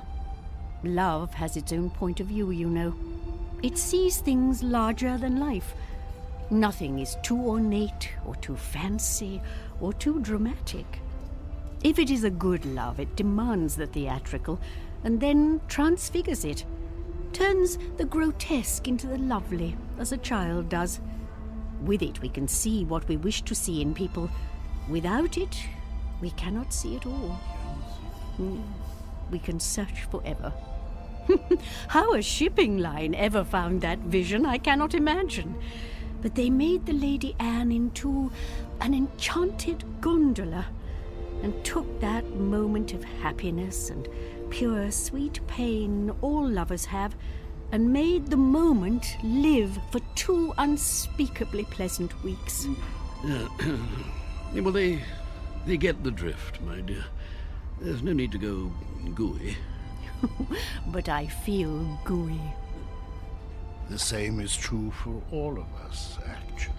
Speaker 20: Love has its own point of view, you know. It sees things larger than life. Nothing is too ornate or too fancy or too dramatic. If it is a good love, it demands the theatrical and then transfigures it. Turns the grotesque into the lovely, as a child does. With it, we can see what we wish to see in people. Without it, we cannot see at all. We can search forever. How a shipping line ever found that vision, I cannot imagine. But they made the Lady Anne into an enchanted gondola and took that moment of happiness and pure sweet pain all lovers have and made the moment live for 2 unspeakably pleasant weeks.
Speaker 13: Well, they get the drift, my dear. There's no need to go gooey.
Speaker 20: But I feel gooey.
Speaker 8: The same is true for all of us, actually.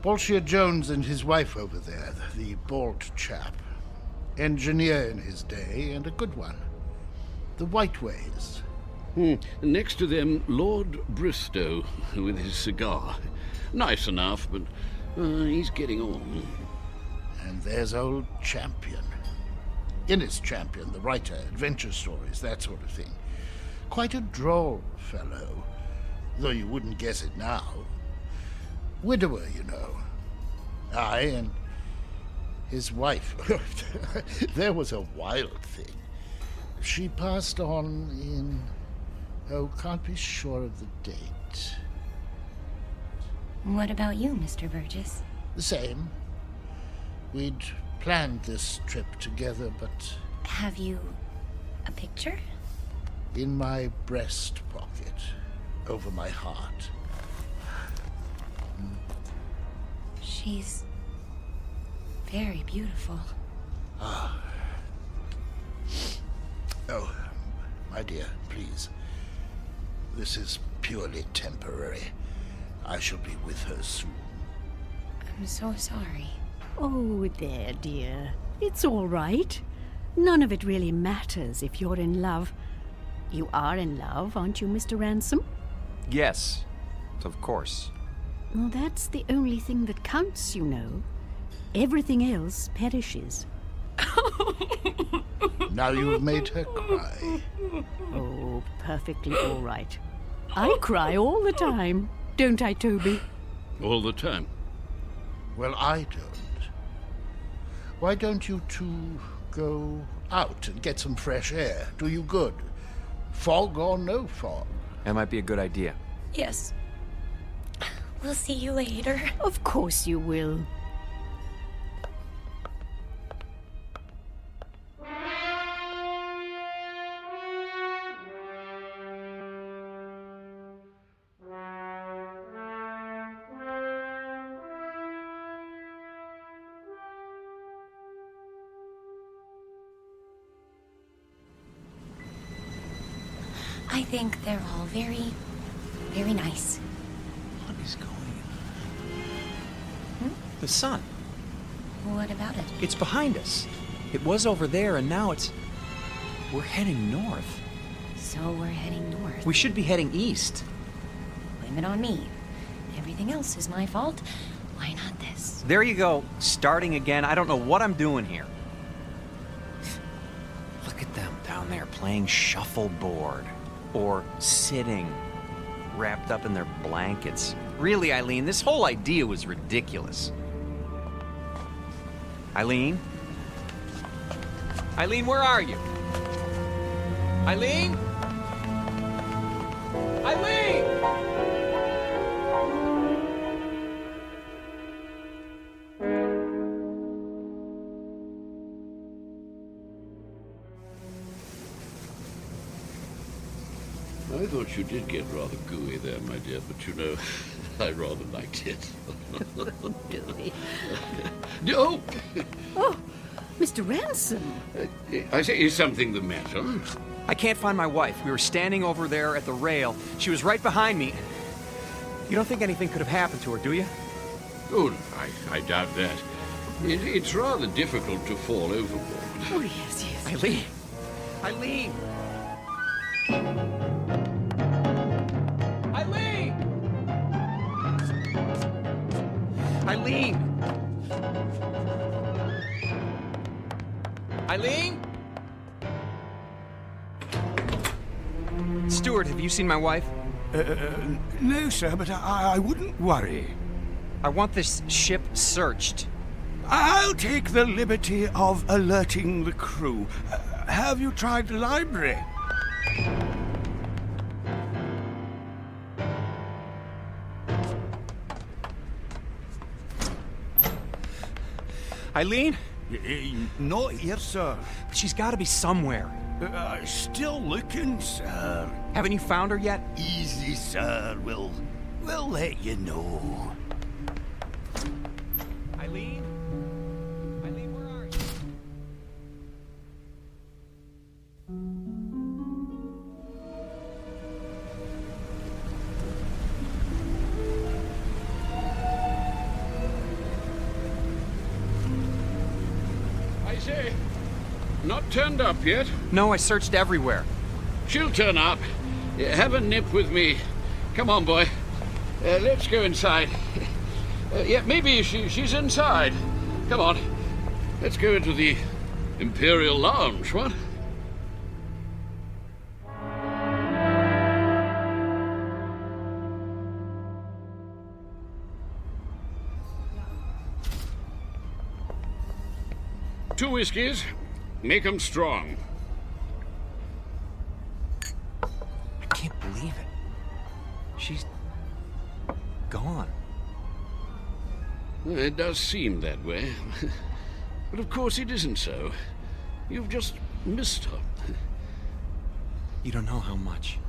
Speaker 8: Bolshia Jones and his wife over there, the bald chap, engineer in his day, and a good one. The Whiteways.
Speaker 13: Next to them, Lord Bristow, with his cigar. Nice enough, but he's getting on.
Speaker 8: And there's old Champion. Innes Champion, the writer, adventure stories, that sort of thing. Quite a droll fellow, though you wouldn't guess it now. Widower, you know. Aye, and his wife. There was a wild thing. She passed on in... Oh, can't be sure of the date.
Speaker 7: What about you, Mr. Burgess?
Speaker 8: The same. We'd planned this trip together, but...
Speaker 7: Have you a picture?
Speaker 8: In my breast pocket, over my heart.
Speaker 7: She's very beautiful.
Speaker 8: Ah. Oh, my dear, please. This is purely temporary. I shall be with her soon.
Speaker 7: I'm so sorry.
Speaker 20: Oh, there, dear. It's all right. None of it really matters if you're in love. You are in love, aren't you, Mr. Ransom?
Speaker 18: Yes, of course.
Speaker 20: Well, that's the only thing that counts, you know. Everything else perishes.
Speaker 8: Now you've made her cry.
Speaker 20: Oh, perfectly all right. I cry all the time, don't I, Toby?
Speaker 13: All the time.
Speaker 8: Well, I don't. Why don't you two go out and get some fresh air? Do you good. Fog or no fog.
Speaker 18: That might be a good idea.
Speaker 7: Yes. We'll see you later.
Speaker 20: Of course you will.
Speaker 7: I think they're all very, very nice.
Speaker 18: What is going on? The sun.
Speaker 7: What about it?
Speaker 18: It's behind us. It was over there, and now it's... We're heading north.
Speaker 7: So we're heading north.
Speaker 18: We should be heading east.
Speaker 7: Blame it on me. Everything else is my fault. Why not this?
Speaker 18: There you go. Starting again. I don't know what I'm doing here. Look at them down there playing shuffleboard. Or sitting, wrapped up in their blankets. Really, Eileen, this whole idea was ridiculous. Eileen? Eileen, where are you? Eileen? Eileen!
Speaker 13: I thought you did get rather gooey there, my dear, but you know, I rather liked it.
Speaker 20: Gooey.
Speaker 13: No!
Speaker 20: Oh, Mr. Ransom.
Speaker 13: I say, is something the matter?
Speaker 18: I can't find my wife. We were standing over there at the rail. She was right behind me. You don't think anything could have happened to her, do you?
Speaker 13: Oh, I doubt that. It's rather difficult to fall overboard.
Speaker 20: Oh, yes, yes.
Speaker 18: Eileen! Eileen! Eileen! Eileen! Eileen? Stuart, have you seen my wife?
Speaker 14: No, sir, but I wouldn't worry.
Speaker 18: I want this ship searched.
Speaker 14: I'll take the liberty of alerting the crew. Have you tried the library?
Speaker 18: Eileen?
Speaker 14: Not here, sir.
Speaker 18: She's got to be somewhere.
Speaker 14: Still looking, sir.
Speaker 18: Haven't you found her yet?
Speaker 14: Easy, sir. We'll let you know.
Speaker 18: Eileen? Eileen, where are you?
Speaker 13: I say, not turned up yet?
Speaker 18: No, I searched everywhere.
Speaker 13: She'll turn up. Have a nip with me. Come on, boy. Let's go inside. Yeah, maybe she's inside. Come on. Let's go into the Imperial Lounge, what? Two whiskeys. Make 'em strong.
Speaker 18: I can't believe it. She's gone.
Speaker 13: It does seem that way. But of course it isn't so. You've just missed her.
Speaker 18: You don't know how much.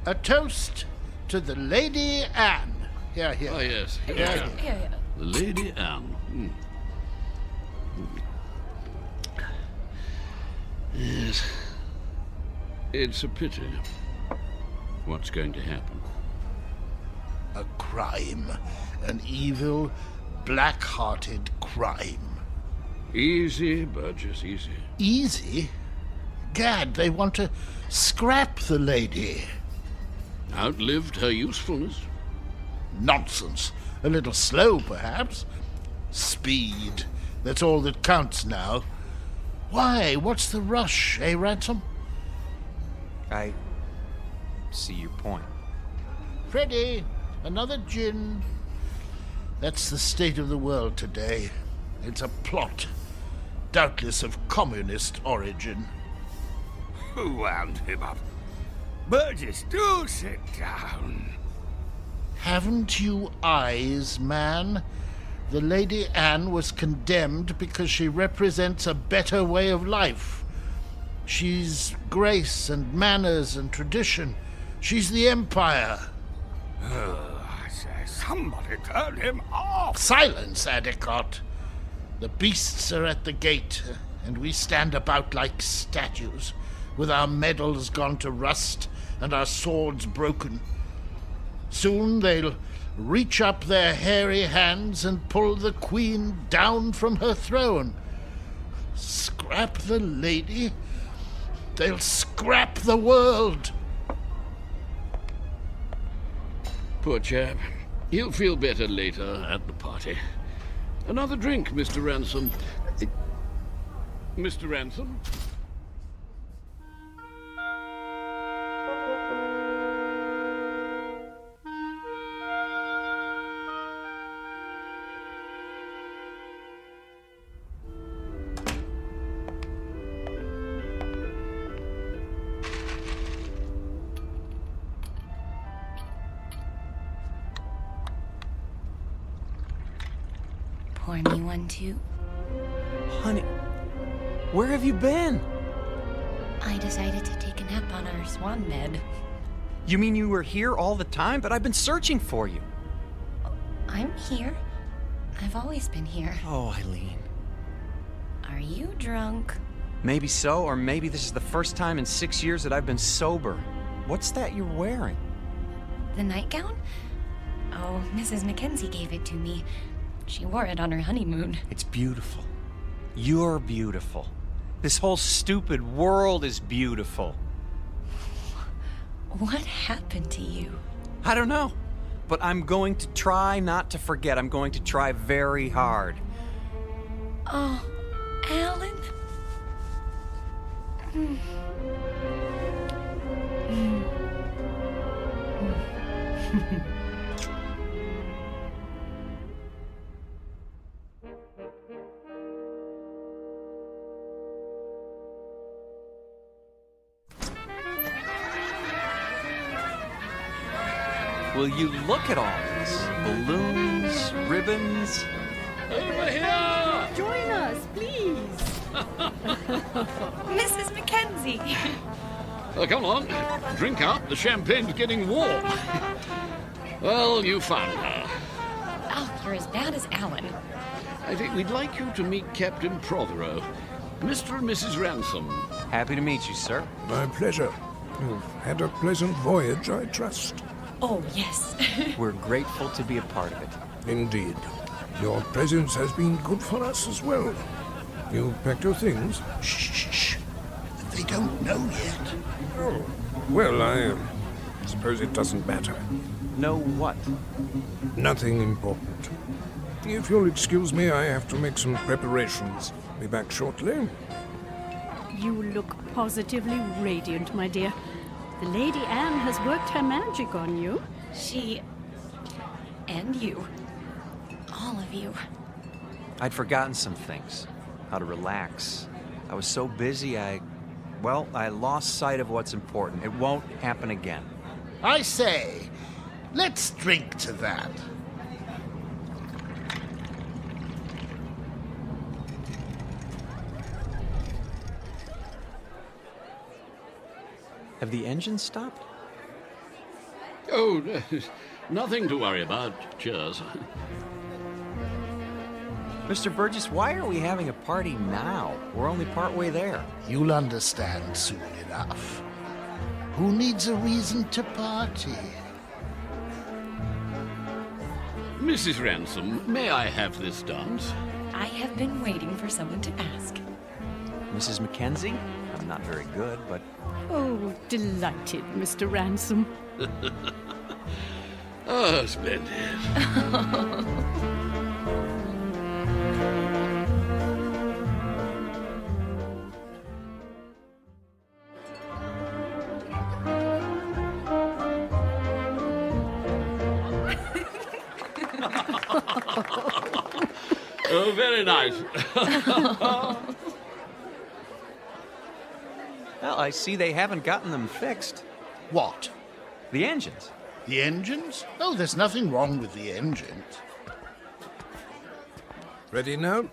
Speaker 8: A toast to the Lady Anne. Here, here.
Speaker 13: Oh, yes.
Speaker 8: Here,
Speaker 13: Yeah.
Speaker 8: here.
Speaker 13: The Lady Anne. Yes. It's a pity. What's going to happen?
Speaker 8: A crime. An evil, black-hearted crime.
Speaker 13: Easy, Burgess, easy.
Speaker 8: Easy? Gad, they want to scrap the lady.
Speaker 13: Outlived her usefulness.
Speaker 8: Nonsense. A little slow, perhaps. Speed. That's all that counts now. Why? What's the rush, eh, Ransom?
Speaker 18: I see your point.
Speaker 8: Freddie, another gin. That's the state of the world today. It's a plot, doubtless of communist origin.
Speaker 14: Who wound him up? Burgess, do sit down.
Speaker 8: Haven't you eyes, man? The Lady Anne was condemned because she represents a better way of life. She's grace and manners and tradition. She's the Empire.
Speaker 14: I say, somebody turn him off.
Speaker 8: Silence, Adicott. The beasts are at the gate, and we stand about like statues, with our medals gone to rust and our swords broken. Soon they'll reach up their hairy hands and pull the Queen down from her throne. Scrap the lady? They'll scrap the world.
Speaker 13: Poor chap. He'll feel better later at the party. Another drink, Mr. Ransom. Mr. Ransom?
Speaker 7: Pour me one, too.
Speaker 18: Honey, where have you been?
Speaker 7: I decided to take a nap on our swan bed.
Speaker 18: You mean you were here all the time? But I've been searching for you.
Speaker 7: I'm here. I've always been here.
Speaker 18: Oh, Eileen.
Speaker 7: Are you drunk?
Speaker 18: Maybe so, or maybe this is the first time in 6 years that I've been sober. What's that you're wearing?
Speaker 7: The nightgown? Oh, Mrs. Mackenzie gave it to me. She wore it on her honeymoon.
Speaker 18: It's beautiful. You're beautiful. This whole stupid world is beautiful.
Speaker 7: What happened to you?
Speaker 18: I don't know, but I'm going to try not to forget. I'm going to try very hard.
Speaker 7: Oh, Alan?
Speaker 18: Will you look at all this? Balloons, ribbons.
Speaker 13: Over here!
Speaker 20: Join us, please.
Speaker 7: Mrs. Mackenzie!
Speaker 13: Come on, drink up. The champagne's getting warm. Well, you found her.
Speaker 7: Oh, you're as bad as Alan.
Speaker 13: I think we'd like you to meet Captain Prothero, Mr. and Mrs. Ransom.
Speaker 18: Happy to meet you, sir.
Speaker 22: My pleasure. You've had a pleasant voyage, I trust.
Speaker 7: Oh, yes.
Speaker 18: We're grateful to be a part of it.
Speaker 22: Indeed. Your presence has been good for us as well. You packed your things?
Speaker 8: Shh. They don't know yet.
Speaker 22: Oh. Well, I suppose it doesn't matter.
Speaker 18: Know what?
Speaker 22: Nothing important. If you'll excuse me, I have to make some preparations. Be back shortly.
Speaker 20: You look positively radiant, my dear. The Lady Anne has worked her magic on you.
Speaker 7: She... and you. All of you.
Speaker 18: I'd forgotten some things. How to relax. I was so busy, I lost sight of what's important. It won't happen again.
Speaker 8: I say, let's drink to that.
Speaker 18: Have the engines stopped?
Speaker 13: Oh, nothing to worry about. Cheers.
Speaker 18: Mr. Burgess, why are we having a party now? We're only partway there.
Speaker 8: You'll understand soon enough. Who needs a reason to party?
Speaker 13: Mrs. Ransom, may I have this dance?
Speaker 7: I have been waiting for someone to ask.
Speaker 18: Mrs. Mackenzie? I'm not very good, but...
Speaker 20: Oh, delighted, Mr. Ransom.
Speaker 13: Oh, splendid. Oh, very nice.
Speaker 18: Well, I see they haven't gotten them fixed.
Speaker 8: What?
Speaker 18: The engines.
Speaker 8: The engines? Oh, there's nothing wrong with the engines.
Speaker 22: Ready now?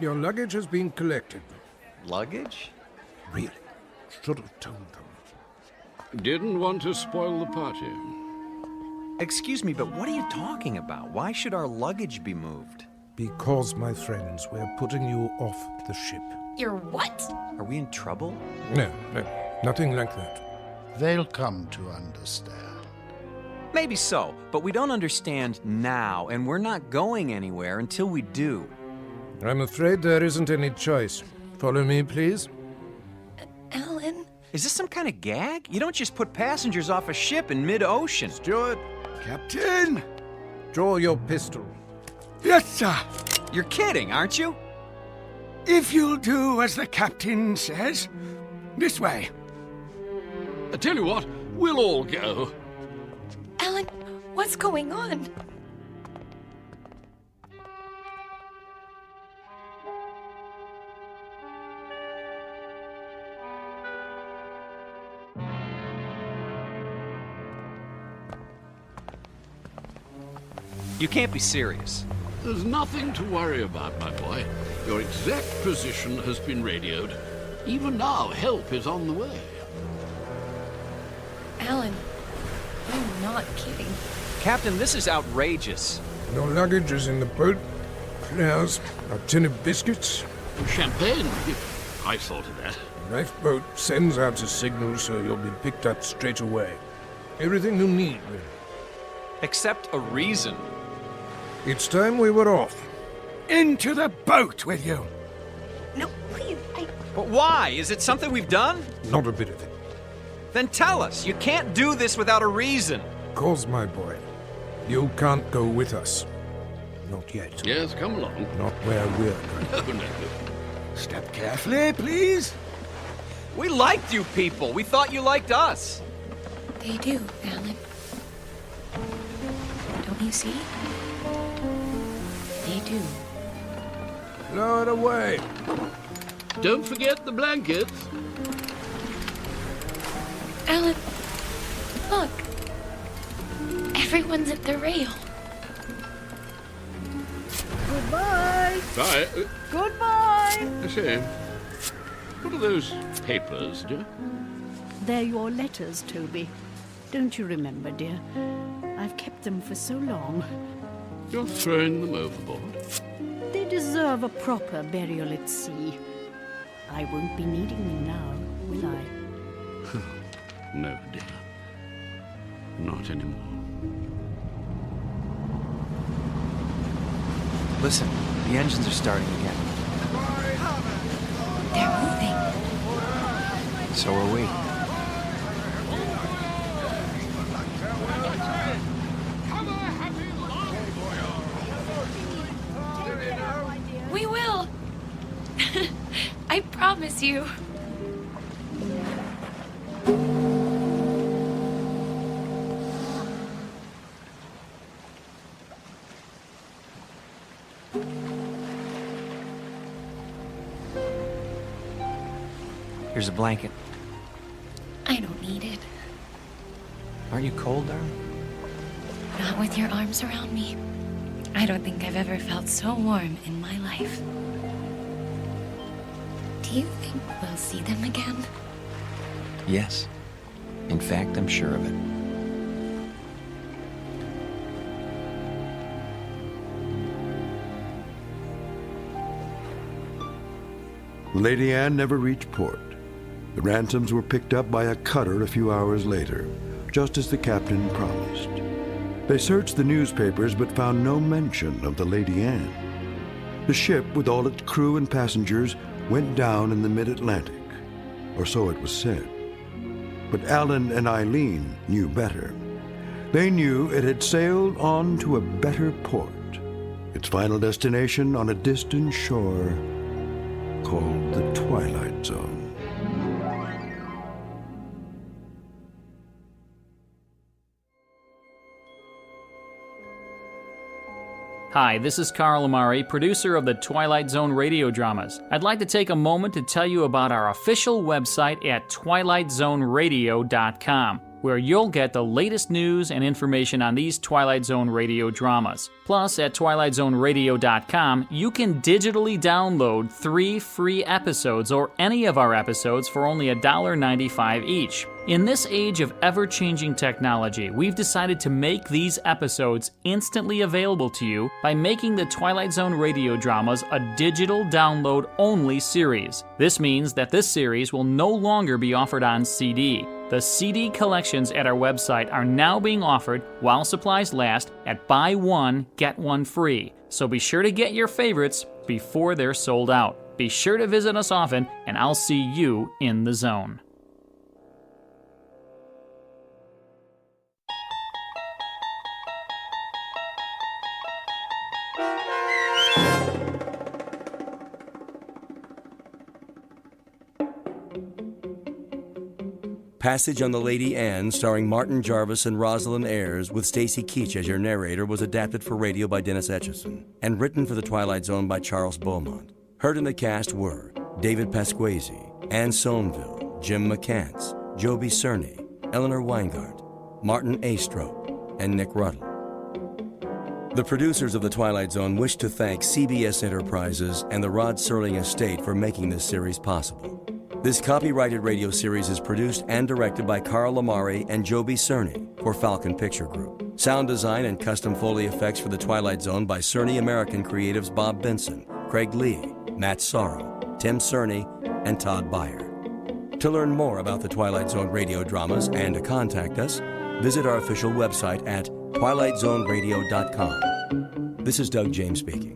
Speaker 22: Your luggage has been collected.
Speaker 18: Luggage?
Speaker 22: Really? Should have told them.
Speaker 13: Didn't want to spoil the party.
Speaker 18: Excuse me, but what are you talking about? Why should our luggage be moved?
Speaker 22: Because, my friends, we're putting you off the ship.
Speaker 7: You're what?
Speaker 18: Are we in trouble?
Speaker 22: No, nothing like that.
Speaker 8: They'll come to understand.
Speaker 18: Maybe so, but we don't understand now, and we're not going anywhere until we do.
Speaker 22: I'm afraid there isn't any choice. Follow me, please.
Speaker 7: Alan?
Speaker 18: Is this some kind of gag? You don't just put passengers off a ship in mid-ocean.
Speaker 22: Steward!
Speaker 14: Captain!
Speaker 22: Draw your pistol.
Speaker 14: Yes, sir.
Speaker 18: You're kidding, aren't you?
Speaker 14: If you'll do as the captain says. This way.
Speaker 13: I tell you what, we'll all go.
Speaker 7: Alan, what's going on?
Speaker 18: You can't be serious.
Speaker 13: There's nothing to worry about, my boy. Your exact position has been radioed. Even now, help is on the way.
Speaker 7: Alan, I'm not kidding.
Speaker 18: Captain, this is outrageous.
Speaker 22: No luggage is in the boat. There's a tin of biscuits.
Speaker 13: Champagne? I thought of that.
Speaker 22: The lifeboat sends out a signal so you'll be picked up straight away. Everything you need, really.
Speaker 18: Except a reason.
Speaker 22: It's time we were off.
Speaker 14: Into the boat with you!
Speaker 7: No, please,
Speaker 18: But why? Is it something we've done?
Speaker 22: Not a bit of it.
Speaker 18: Then tell us. You can't do this without a reason.
Speaker 22: Cause, my boy, you can't go with us. Not yet.
Speaker 13: Yes, come along.
Speaker 22: Not where we're going.
Speaker 13: No.
Speaker 14: Step carefully, please.
Speaker 18: We liked you people. We thought you liked us.
Speaker 7: They do, Alan. Don't you see? They do.
Speaker 22: Lower away.
Speaker 13: Don't forget the blankets.
Speaker 7: Alan, look. Everyone's at the rail.
Speaker 11: Goodbye.
Speaker 13: Bye.
Speaker 11: Goodbye.
Speaker 13: I say, what are those papers, dear?
Speaker 20: They're your letters, Toby. Don't you remember, dear? I've kept them for so long.
Speaker 13: You're throwing them overboard.
Speaker 20: They deserve a proper burial at sea. I won't be needing them now, will I?
Speaker 13: No, dear. Not anymore.
Speaker 18: Listen, the engines are starting again.
Speaker 7: They're moving.
Speaker 18: So are we.
Speaker 7: We will. I promise you.
Speaker 18: Here's a blanket.
Speaker 7: I don't need it.
Speaker 18: Aren't you cold, darling?
Speaker 7: Not with your arms around me. I don't think I've ever felt so warm in my life. Do you think we'll see them again?
Speaker 18: Yes. In fact, I'm sure of it.
Speaker 1: Lady Anne never reached port. The ransoms were picked up by a cutter a few hours later, just as the captain promised. They searched the newspapers but found no mention of the Lady Anne. The ship, with all its crew and passengers, went down in the mid-Atlantic, or so it was said. But Alan and Eileen knew better. They knew it had sailed on to a better port, its final destination on a distant shore called the Twilight Zone.
Speaker 2: Hi, this is Carl Amari, producer of the Twilight Zone Radio Dramas. I'd like to take a moment to tell you about our official website at twilightzoneradio.com, where you'll get the latest news and information on these Twilight Zone radio dramas. Plus, at twilightzoneradio.com, you can digitally download 3 free episodes or any of our episodes for only $1.95 each. In this age of ever-changing technology, we've decided to make these episodes instantly available to you by making the Twilight Zone radio dramas a digital download-only series. This means that this series will no longer be offered on CD. The CD collections at our website are now being offered, while supplies last, at buy one, get one free. So be sure to get your favorites before they're sold out. Be sure to visit us often, and I'll see you in the zone.
Speaker 9: Passage on the Lady Anne, starring Martin Jarvis and Rosalind Ayres, with Stacy Keach as your narrator, was adapted for radio by Dennis Etchison and written for The Twilight Zone by Charles Beaumont. Heard in the cast were David Pasquesi, Anne Somerville, Jim McCants, Joby Cerny, Eleanor Weingart, Martin Astrop, and Nick Ruddle. The producers of The Twilight Zone wish to thank CBS Enterprises and the Rod Serling Estate for making this series possible. This copyrighted radio series is produced and directed by Carl Lamari and Joby Cerny for Falcon Picture Group. Sound design and custom Foley effects for The Twilight Zone by Cerny American creatives Bob Benson, Craig Lee, Matt Sorrow, Tim Cerny, and Todd Beyer. To learn more about the Twilight Zone radio dramas and to contact us, visit our official website at twilightzoneradio.com. This is Doug James speaking.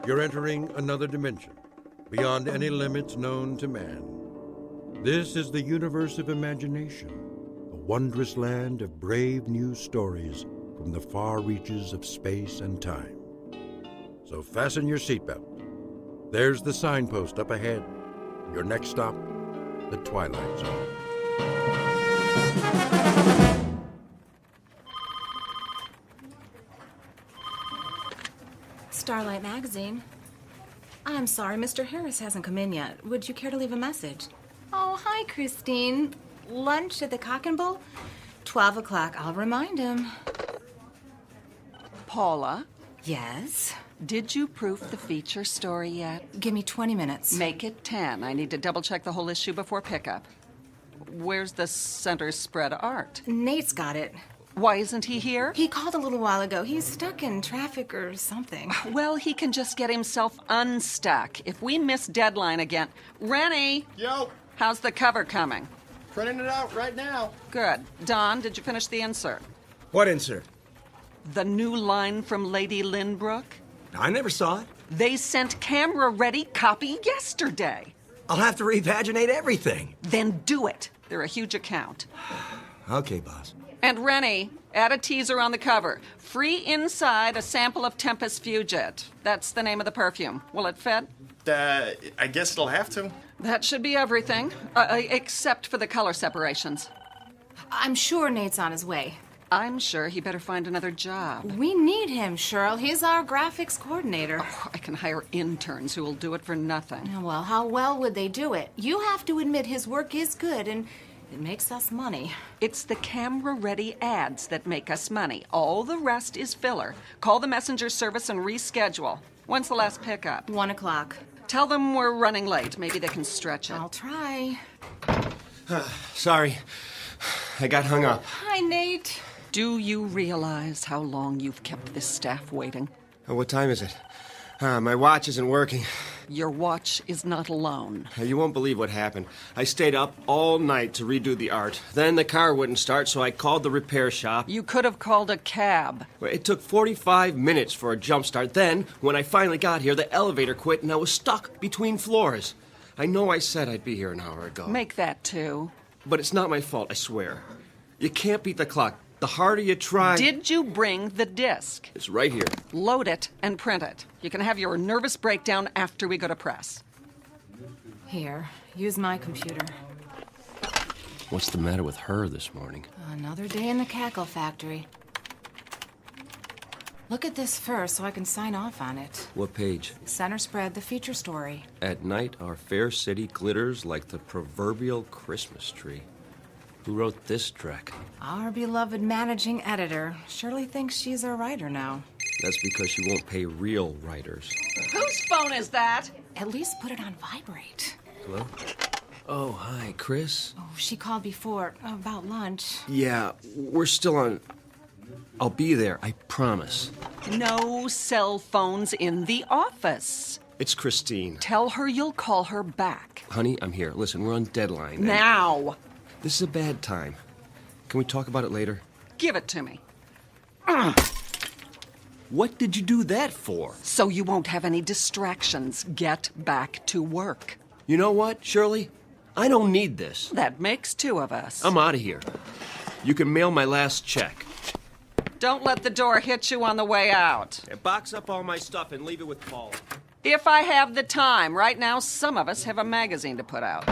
Speaker 1: You're entering another dimension, beyond any limits known to man. This is the universe of imagination, a wondrous land of brave new stories from the far reaches of space and time. So fasten your seatbelt. There's the signpost up ahead. Your next stop, the Twilight Zone.
Speaker 5: Starlight Magazine. I'm sorry, Mr. Harris hasn't come in yet. Would you care to leave a message? Oh, hi, Christine. Lunch at the Cock and Bull? 12 o'clock. I'll remind him.
Speaker 11: Paula?
Speaker 5: Yes?
Speaker 11: Did you proof the feature story yet?
Speaker 5: Give me 20 minutes.
Speaker 11: Make it 10. I need to double-check the whole issue before pickup. Where's the center spread art?
Speaker 5: Nate's got it.
Speaker 11: Why isn't he here?
Speaker 5: He called a little while ago. He's stuck in traffic or something.
Speaker 11: Well, he can just get himself unstuck. If we miss deadline again... Rennie!
Speaker 15: Yo!
Speaker 11: How's the cover coming?
Speaker 15: Printing it out right now.
Speaker 11: Good. Don, did you finish the insert?
Speaker 15: What insert?
Speaker 11: The new line from Lady Lynbrook?
Speaker 15: I never saw it.
Speaker 11: They sent camera-ready copy yesterday.
Speaker 15: I'll have to repaginate everything.
Speaker 11: Then do it. They're a huge account.
Speaker 15: Okay, boss.
Speaker 11: And Rennie, add a teaser on the cover. Free inside a sample of Tempest Fugit. That's the name of the perfume. Will it fit?
Speaker 15: I guess it'll have to.
Speaker 11: That should be everything, except for the color separations.
Speaker 5: I'm sure Nate's on his way.
Speaker 11: I'm sure he better find another job.
Speaker 5: We need him, Cheryl. He's our graphics coordinator.
Speaker 11: Oh, I can hire interns who will do it for nothing.
Speaker 5: Well, how well would they do it? You have to admit his work is good, and it makes us money.
Speaker 11: It's the camera-ready ads that make us money. All the rest is filler. Call the messenger service and reschedule. When's the last pickup?
Speaker 5: 1 o'clock.
Speaker 11: Tell them we're running late. Maybe they can stretch it.
Speaker 5: I'll try.
Speaker 15: Sorry. I got hung up.
Speaker 5: Hi, Nate.
Speaker 11: Do you realize how long you've kept this staff waiting?
Speaker 15: What time is it? My watch isn't working.
Speaker 11: Your watch is not alone.
Speaker 15: You won't believe what happened. I stayed up all night to redo the art. Then the car wouldn't start, so I called the repair shop.
Speaker 11: You could have called a cab.
Speaker 15: It took 45 minutes for a jump start. Then, when I finally got here, the elevator quit and I was stuck between floors. I know I said I'd be here an hour ago.
Speaker 11: Make that 2.
Speaker 15: But it's not my fault, I swear. You can't beat the clock. The harder you try...
Speaker 11: Did you bring the disc?
Speaker 15: It's right here.
Speaker 11: Load it and print it. You can have your nervous breakdown after we go to press.
Speaker 5: Here, use my computer.
Speaker 15: What's the matter with her this morning?
Speaker 5: Another day in the cackle factory. Look at this first so I can sign off on it.
Speaker 15: What page?
Speaker 5: Center spread, the feature story.
Speaker 15: At night, our fair city glitters like the proverbial Christmas tree. Who wrote this track?
Speaker 5: Our beloved managing editor. Shirley thinks she's a writer now.
Speaker 15: That's because she won't pay real writers.
Speaker 11: Whose phone is that?
Speaker 5: At least put it on vibrate.
Speaker 15: Hello? Oh, hi, Chris.
Speaker 5: Oh, she called before about lunch.
Speaker 15: Yeah, we're still on... I'll be there, I promise.
Speaker 11: No cell phones in the office.
Speaker 15: It's Christine.
Speaker 11: Tell her you'll call her back.
Speaker 15: Honey, I'm here. Listen, we're on deadline.
Speaker 11: Now!
Speaker 15: This is a bad time. Can we talk about it later?
Speaker 11: Give it to me.
Speaker 15: What did you do that for?
Speaker 11: So you won't have any distractions. Get back to work.
Speaker 15: You know what, Shirley? I don't need this.
Speaker 11: That makes 2 of us.
Speaker 15: I'm out of here. You can mail my last check.
Speaker 11: Don't let the door hit you on the way out.
Speaker 15: Box up all my stuff and leave it with Paul.
Speaker 11: If I have the time. Right now, some of us have a magazine to put out.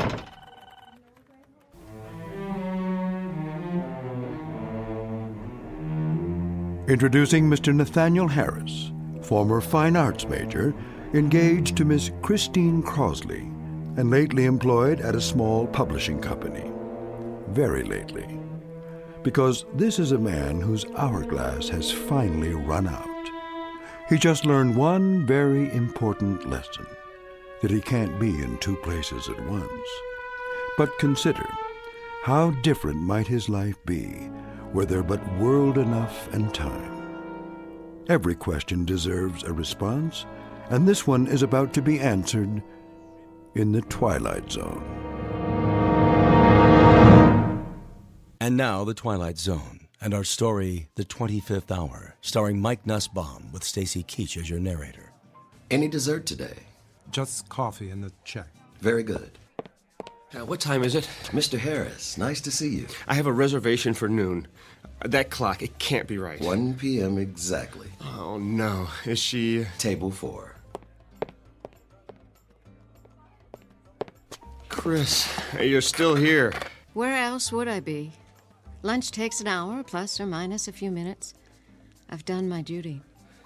Speaker 1: Introducing Mr. Nathaniel Harris, former fine arts major engaged to Miss Christine Crosley, and lately employed at a small publishing company. Very lately. Because this is a man whose hourglass has finally run out. He just learned one very important lesson, that he can't be in two places at once. But consider, how different might his life be were there but world enough and time. Every question deserves a response, and this one is about to be answered in the Twilight Zone.
Speaker 9: And now, The Twilight Zone, and our story, The 25th Hour, starring Mike Nussbaum with Stacy Keach as your narrator.
Speaker 15: Any dessert today?
Speaker 22: Just coffee and a check.
Speaker 15: Very good. What time is it? Mr. Harris, nice to see you. I have a reservation for noon. That clock, it can't be right.
Speaker 16: 1 p.m. exactly.
Speaker 15: Oh, no. Is she...
Speaker 16: Table 4.
Speaker 15: Chris, you're still here.
Speaker 6: Where else would I be? Lunch takes an hour, plus or minus a few minutes. I've done my duty.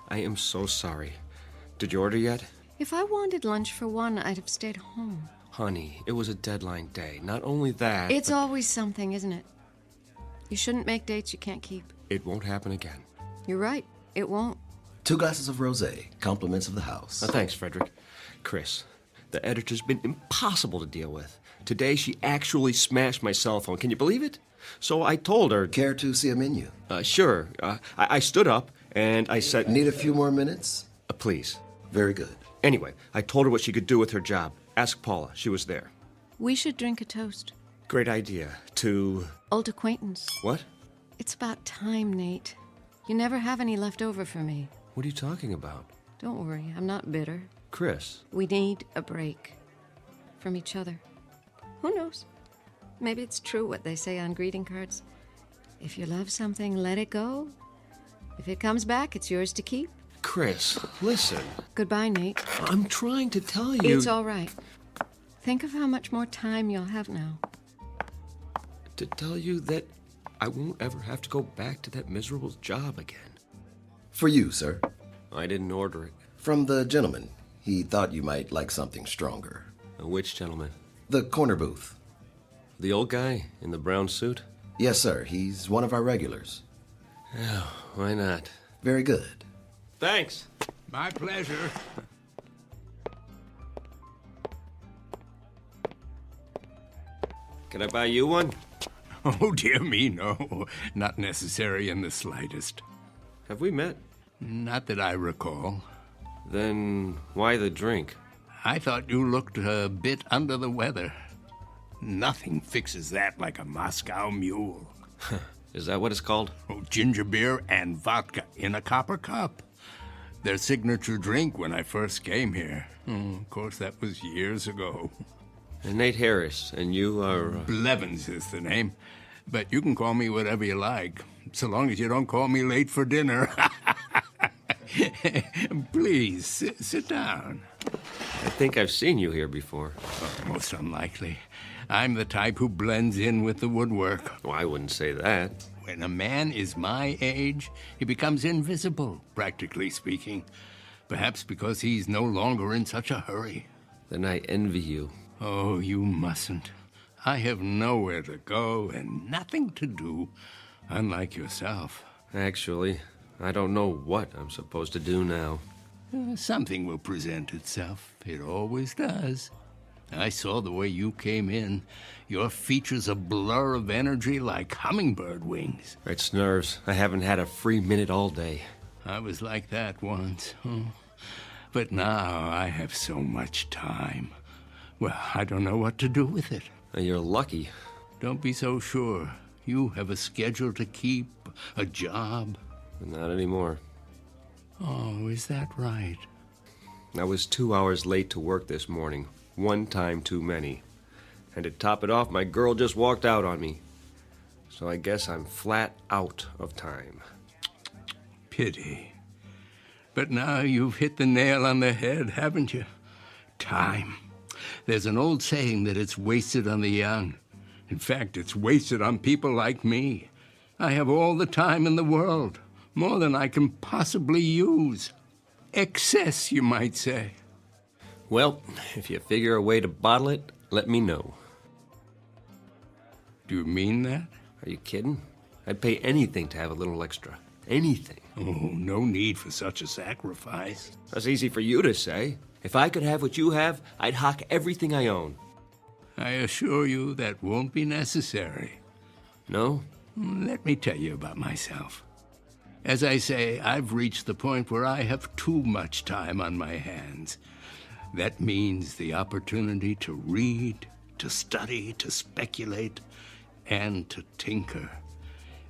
Speaker 15: I am so sorry. Did you order yet?
Speaker 6: If I wanted lunch for one, I'd have stayed home.
Speaker 15: Honey, it was a deadline day. Not only that,
Speaker 6: It's always something, isn't it? You shouldn't make dates you can't keep.
Speaker 15: It won't happen again.
Speaker 6: You're right. It won't.
Speaker 16: 2 glasses of rosé, compliments of the house.
Speaker 15: Thanks, Frederick. Chris, the editor's been impossible to deal with. Today, she actually smashed my cell phone. Can you believe it? So I told her...
Speaker 16: Care to see a menu?
Speaker 15: Sure. I stood up, and I said...
Speaker 16: Need a few more minutes?
Speaker 15: Please.
Speaker 16: Very good.
Speaker 15: Anyway, I told her what she could do with her job. Ask Paula. She was there.
Speaker 6: We should drink a toast.
Speaker 15: Great idea. To...
Speaker 6: Old acquaintance.
Speaker 15: What?
Speaker 6: It's about time, Nate. You never have any left over for me.
Speaker 15: What are you talking about?
Speaker 6: Don't worry, I'm not bitter.
Speaker 15: Chris.
Speaker 6: We need a break. From each other. Who knows? Maybe it's true what they say on greeting cards. If you love something, let it go. If it comes back, it's yours to keep.
Speaker 15: Chris, listen.
Speaker 6: Goodbye, Nate.
Speaker 15: I'm trying to tell you...
Speaker 6: It's all right. Think of how much more time you'll have now.
Speaker 15: To tell you that I won't ever have to go back to that miserable job again.
Speaker 16: For you, sir.
Speaker 15: I didn't order it.
Speaker 16: From the gentleman. He thought you might like something stronger.
Speaker 15: Which gentleman?
Speaker 16: The corner booth.
Speaker 15: The old guy in the brown suit?
Speaker 16: Yes, sir. He's one of our regulars.
Speaker 15: Yeah, why not?
Speaker 16: Very good.
Speaker 15: Thanks.
Speaker 14: My pleasure.
Speaker 15: Can I buy you one?
Speaker 14: Oh, dear me, no. Not necessary in the slightest.
Speaker 15: Have we met?
Speaker 14: Not that I recall.
Speaker 15: Then why the drink?
Speaker 14: I thought you looked a bit under the weather. Nothing fixes that like a Moscow mule.
Speaker 15: Is that what it's called?
Speaker 14: Oh, ginger beer and vodka in a copper cup. Their signature drink when I first came here. Of course, that was years ago.
Speaker 15: And Nate Harris, and you are...
Speaker 14: Blevins is the name. But you can call me whatever you like, so long as you don't call me late for dinner. Please, sit down.
Speaker 15: I think I've seen you here before.
Speaker 14: Oh, most unlikely. I'm the type who blends in with the woodwork.
Speaker 15: Well, I wouldn't say that.
Speaker 14: When a man is my age, he becomes invisible, practically speaking. Perhaps because he's no longer in such a hurry.
Speaker 15: Then I envy you.
Speaker 14: Oh, you mustn't. I have nowhere to go and nothing to do, unlike yourself.
Speaker 15: Actually, I don't know what I'm supposed to do now.
Speaker 14: Something will present itself. It always does. I saw the way you came in. Your features a blur of energy like hummingbird wings.
Speaker 15: It's nerves. I haven't had a free minute all day.
Speaker 14: I was like that once. But now I have so much time. Well, I don't know what to do with it.
Speaker 15: You're lucky.
Speaker 14: Don't be so sure. You have a schedule to keep, a job.
Speaker 15: Not anymore.
Speaker 14: Oh, is that right?
Speaker 15: I was 2 hours late to work this morning. One time too many. And to top it off, my girl just walked out on me. So I guess I'm flat out of time.
Speaker 14: Pity. But now you've hit the nail on the head, haven't you? Time. There's an old saying that it's wasted on the young. In fact, it's wasted on people like me. I have all the time in the world, more than I can possibly use. Excess, you might say.
Speaker 15: Well, if you figure a way to bottle it, let me know.
Speaker 14: Do you mean that?
Speaker 15: Are you kidding? I'd pay anything to have a little extra. Anything.
Speaker 14: Oh, no need for such a sacrifice.
Speaker 15: That's easy for you to say. If I could have what you have, I'd hock everything I own.
Speaker 14: I assure you that won't be necessary.
Speaker 15: No?
Speaker 14: Let me tell you about myself. As I say, I've reached the point where I have too much time on my hands. That means the opportunity to read, to study, to speculate, and to tinker.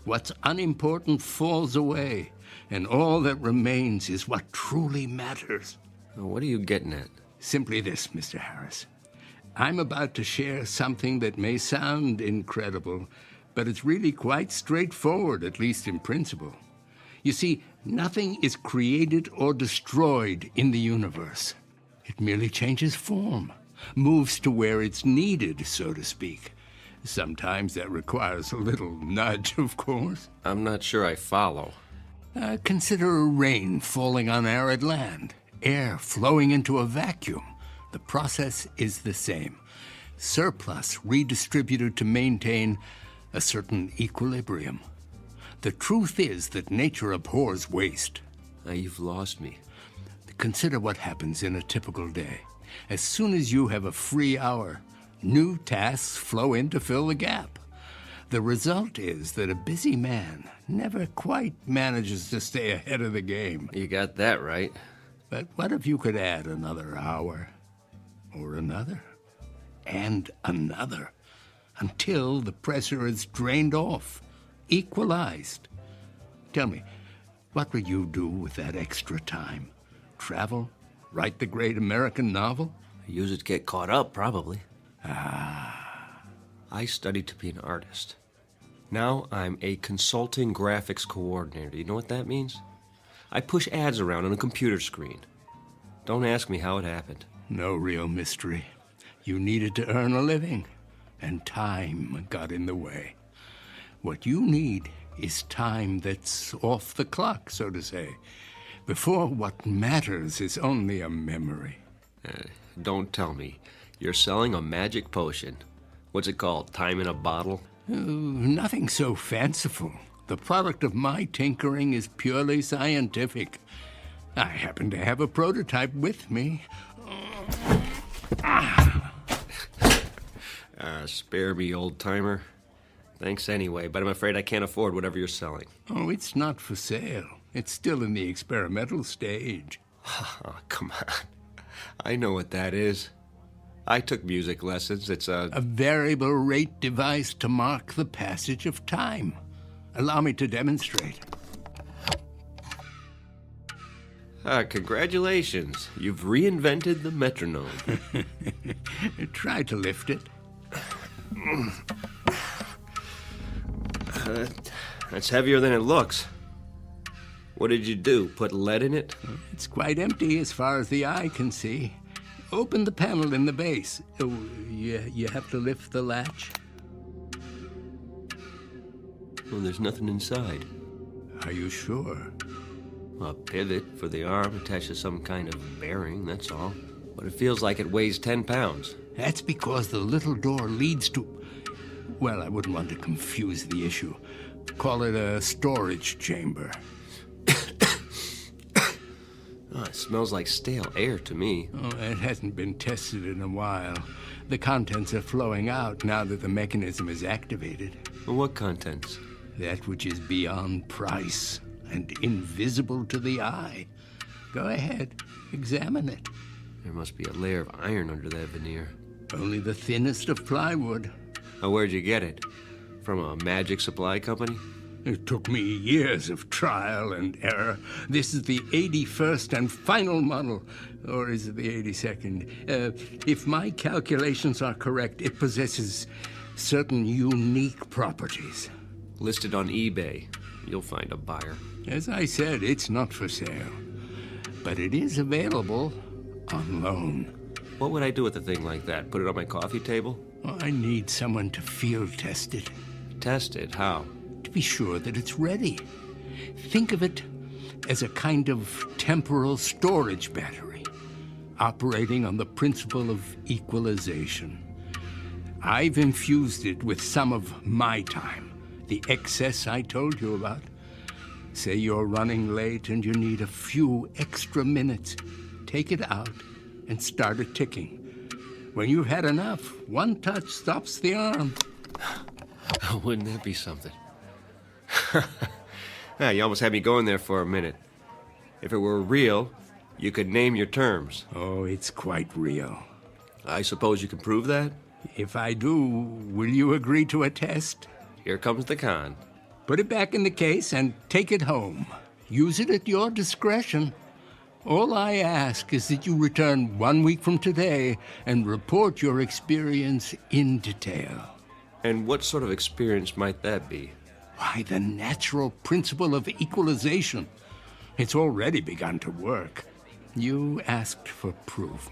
Speaker 14: What's unimportant falls away, and all that remains is what truly matters.
Speaker 15: What are you getting at?
Speaker 14: Simply this, Mr. Harris. I'm about to share something that may sound incredible, but it's really quite straightforward, at least in principle. You see, nothing is created or destroyed in the universe. It merely changes form, moves to where it's needed, so to speak. Sometimes that requires a little nudge, of course.
Speaker 15: I'm not sure I follow.
Speaker 14: Consider rain falling on arid land, air flowing into a vacuum. The process is the same. Surplus redistributed to maintain a certain equilibrium. The truth is that nature abhors waste.
Speaker 15: You've lost me.
Speaker 14: Consider what happens in a typical day. As soon as you have a free hour, new tasks flow in to fill the gap. The result is that a busy man never quite manages to stay ahead of the game.
Speaker 15: You got that right.
Speaker 14: But what if you could add another hour, or another, and another, until the pressure is drained off, equalized? Tell me, what would you do with that extra time? Travel? Write the great American novel?
Speaker 15: Use it to get caught up, probably. I studied to be an artist. Now I'm a consulting graphics coordinator. You know what that means? I push ads around on a computer screen. Don't ask me how it happened.
Speaker 14: No real mystery. You needed to earn a living, and time got in the way. What you need is time that's off the clock, so to say, before what matters is only a memory.
Speaker 15: Don't tell me. You're selling a magic potion. What's it called? Time in a bottle?
Speaker 14: Nothing so fanciful. The product of my tinkering is purely scientific. I happen to have a prototype with me.
Speaker 15: Spare me, old-timer. Thanks anyway, but I'm afraid I can't afford whatever you're selling.
Speaker 14: Oh, it's not for sale. It's still in the experimental stage.
Speaker 15: Oh, come on. I know what that is. I took music lessons. It's a
Speaker 14: variable rate device to mark the passage of time. Allow me to demonstrate.
Speaker 15: Congratulations. You've reinvented the metronome.
Speaker 14: Try to lift it.
Speaker 15: That's heavier than it looks. What did you do? Put lead in it?
Speaker 14: It's quite empty as far as the eye can see. Open the panel in the base. Oh, you have to lift the latch.
Speaker 15: Well, there's nothing inside.
Speaker 14: Are you sure?
Speaker 15: A pivot for the arm attached to some kind of bearing, that's all. But it feels like it weighs 10 pounds.
Speaker 14: That's because the little door leads to... Well, I wouldn't want to confuse the issue. Call it a storage chamber.
Speaker 15: It smells like stale air to me.
Speaker 14: Oh, it hasn't been tested in a while. The contents are flowing out now that the mechanism is activated.
Speaker 15: Well, what contents?
Speaker 14: That which is beyond price and invisible to the eye. Go ahead, examine it.
Speaker 15: There must be a layer of iron under that veneer.
Speaker 14: Only the thinnest of plywood.
Speaker 15: Oh, where'd you get it? From a magic supply company?
Speaker 14: It took me years of trial and error. This is the 81st and final model. Or is it the 82nd? If my calculations are correct, it possesses certain unique properties.
Speaker 15: Listed on eBay. You'll find a buyer.
Speaker 14: As I said, it's not for sale. But it is available on loan.
Speaker 15: What would I do with a thing like that? Put it on my coffee table?
Speaker 14: Well, I need someone to field test it.
Speaker 15: Test it? How?
Speaker 14: To be sure that it's ready. Think of it as a kind of temporal storage battery. operating on the principle of equalization. I've infused it with some of my time, the excess I told you about. Say you're running late and you need a few extra minutes. Take it out and start it ticking. When you've had enough, one touch stops the arm.
Speaker 15: Wouldn't that be something? You almost had me going there for a minute. If it were real, you could name your terms.
Speaker 14: Oh, it's quite real.
Speaker 15: I suppose you can prove that?
Speaker 14: If I do, will you agree to a test?
Speaker 15: Here comes the con.
Speaker 14: Put it back in the case and take it home. Use it at your discretion. All I ask is that you return 1 week from today and report your experience in detail.
Speaker 15: And what sort of experience might that be?
Speaker 14: Why, the natural principle of equalization. It's already begun to work. You asked for proof,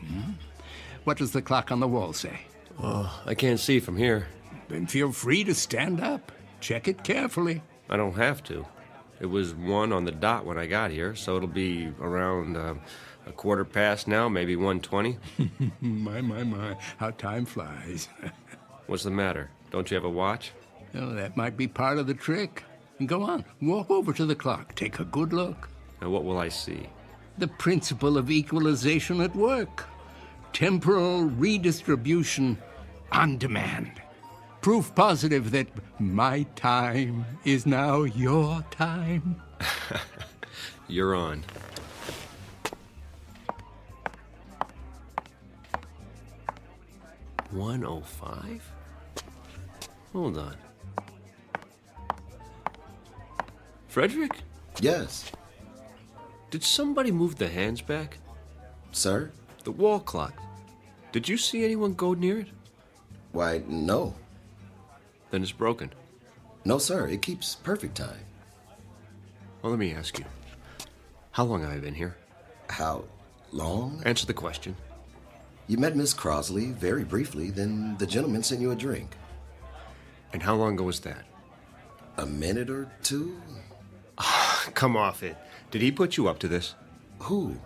Speaker 14: What does the clock on the wall say?
Speaker 15: Oh, I can't see from here.
Speaker 14: Then feel free to stand up. Check it carefully.
Speaker 15: I don't have to. It was 1 on the dot when I got here, so it'll be around a quarter past now, maybe 1:20.
Speaker 14: My, how time flies.
Speaker 15: What's the matter? Don't you have a watch?
Speaker 14: Oh, that might be part of the trick. Go on, walk over to the clock. Take a good look.
Speaker 15: Now, what will I see?
Speaker 14: The principle of equalization at work. Temporal redistribution on demand. Proof positive that my time is now your time.
Speaker 15: You're on. $1:05? Hold on. Frederick?
Speaker 16: Yes.
Speaker 15: Did somebody move the hands back?
Speaker 16: Sir?
Speaker 15: The wall clock. Did you see anyone go near it?
Speaker 16: Why, no.
Speaker 15: Then it's broken.
Speaker 16: No, sir. It keeps perfect time.
Speaker 15: Well, let me ask you. How long have I been here?
Speaker 16: How long?
Speaker 15: Answer the question.
Speaker 16: You met Miss Crosley very briefly, then the gentleman sent you a drink.
Speaker 15: And how long ago was that?
Speaker 16: A minute or two?
Speaker 15: Come off it. Did he put you up to this?
Speaker 16: Who?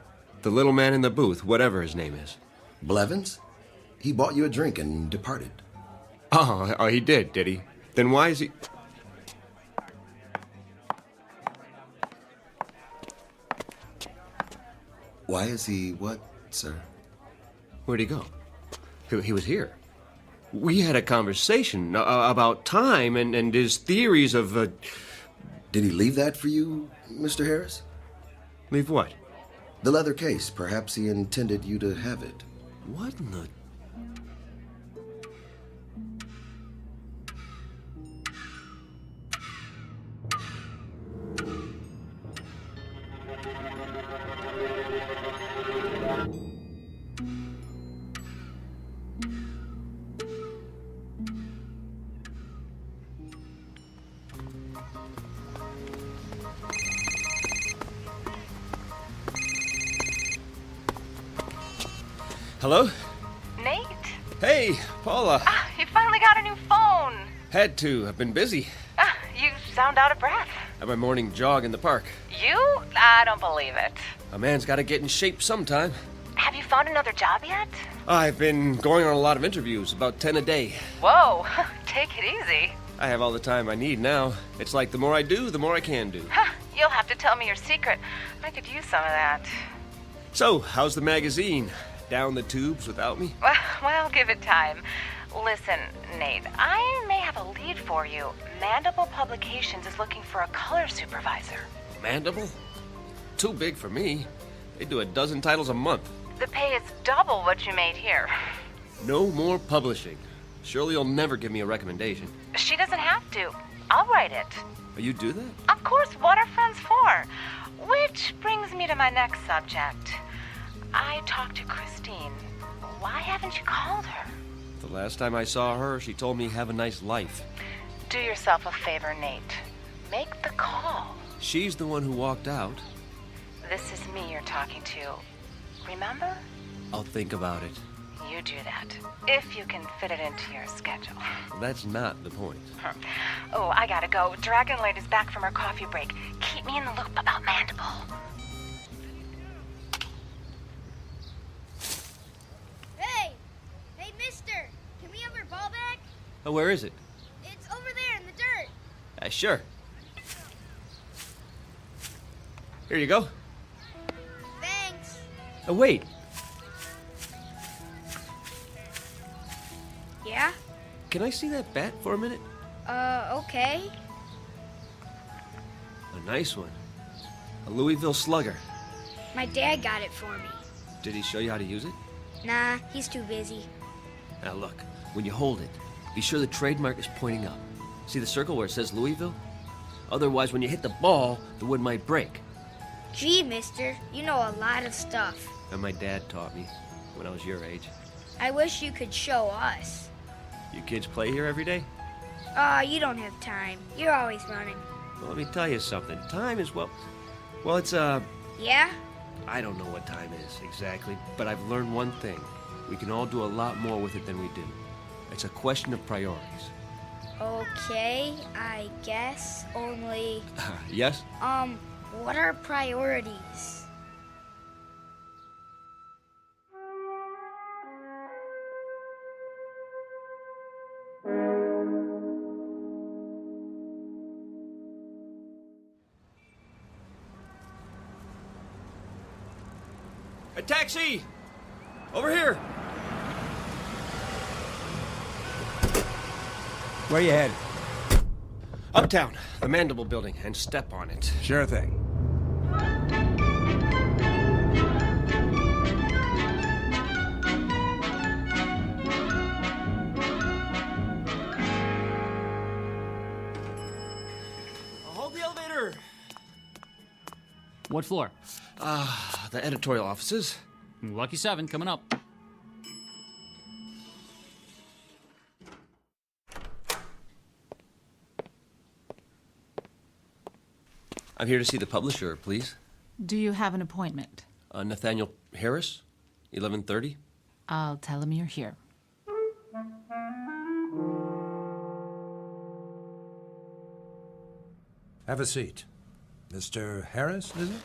Speaker 15: The little man in the booth, whatever his name is.
Speaker 16: Blevins? He bought you a drink and departed.
Speaker 15: Oh, he did he? Then why is he...
Speaker 16: Why is he what, sir?
Speaker 15: Where'd he go? He was here. We had a conversation about time and his theories of...
Speaker 16: Did he leave that for you, Mr. Harris?
Speaker 15: Leave what?
Speaker 16: The leather case. Perhaps he intended you to have it.
Speaker 15: What in the... Hello?
Speaker 5: Nate?
Speaker 15: Hey, Paula.
Speaker 5: You finally got a new phone.
Speaker 15: Had to. I've been busy.
Speaker 5: You sound out of breath.
Speaker 15: At my morning jog in the park.
Speaker 5: You? I don't believe it.
Speaker 15: A man's got to get in shape sometime.
Speaker 5: Have you found another job yet?
Speaker 15: I've been going on a lot of interviews, about 10 a day.
Speaker 5: Whoa, take it easy.
Speaker 15: I have all the time I need now. It's like the more I do, the more I can do.
Speaker 5: You'll have to tell me your secret. I could use some of that.
Speaker 15: So, how's the magazine? Down the tubes without me?
Speaker 5: Well, give it time. Listen, Nate, I may have a lead for you. Mandible Publications is looking for a color supervisor.
Speaker 15: Mandible? Too big for me. They do 12 titles a month.
Speaker 5: The pay is double what you made here.
Speaker 15: No more publishing. Surely you'll never give me a recommendation.
Speaker 5: She doesn't have to. I'll write it.
Speaker 15: Oh, you do that?
Speaker 5: Of course, what are friends for? Which brings me to my next subject. I talked to Christine. Why haven't you called her?
Speaker 15: The last time I saw her, she told me have a nice life.
Speaker 5: Do yourself a favor, Nate. Make the call.
Speaker 15: She's the one who walked out.
Speaker 5: This is me you're talking to. Remember?
Speaker 15: I'll think about it.
Speaker 5: You do that. If you can fit it into your schedule.
Speaker 15: That's not the point.
Speaker 5: Oh, I gotta go. Dragon Lady's back from her coffee break. Keep me in the loop about Mandible.
Speaker 15: Oh, where is it?
Speaker 19: It's over there in the dirt.
Speaker 15: Sure. Here you go.
Speaker 19: Thanks.
Speaker 15: Oh, wait.
Speaker 19: Yeah?
Speaker 15: Can I see that bat for a minute?
Speaker 19: Okay.
Speaker 15: A nice one. A Louisville slugger.
Speaker 19: My dad got it for me.
Speaker 15: Did he show you how to use it?
Speaker 19: Nah, he's too busy.
Speaker 15: Now look, when you hold it, be sure the trademark is pointing up. See the circle where it says Louisville? Otherwise, when you hit the ball, the wood might break.
Speaker 19: Gee, mister, you know a lot of stuff.
Speaker 15: And my dad taught me when I was your age.
Speaker 19: I wish you could show us.
Speaker 15: You kids play here every day?
Speaker 19: You don't have time. You're always running.
Speaker 15: Well, let me tell you something. Time is, well, it's,
Speaker 19: Yeah?
Speaker 15: I don't know what time is exactly, but I've learned one thing. We can all do a lot more with it than we do. It's a question of priorities.
Speaker 19: Okay, I guess, only...
Speaker 15: Yes?
Speaker 19: What are priorities?
Speaker 15: A taxi! Over here!
Speaker 17: Where you headed?
Speaker 15: Uptown, the Mandible Building, and step on it.
Speaker 17: Sure thing.
Speaker 15: Hold the elevator!
Speaker 2: What floor?
Speaker 15: The editorial offices.
Speaker 2: Lucky 7 coming up.
Speaker 15: I'm here to see the publisher, please.
Speaker 21: Do you have an appointment?
Speaker 15: Nathaniel Harris, 11:30.
Speaker 21: I'll tell him you're here.
Speaker 17: Have a seat. Mr. Harris, is it?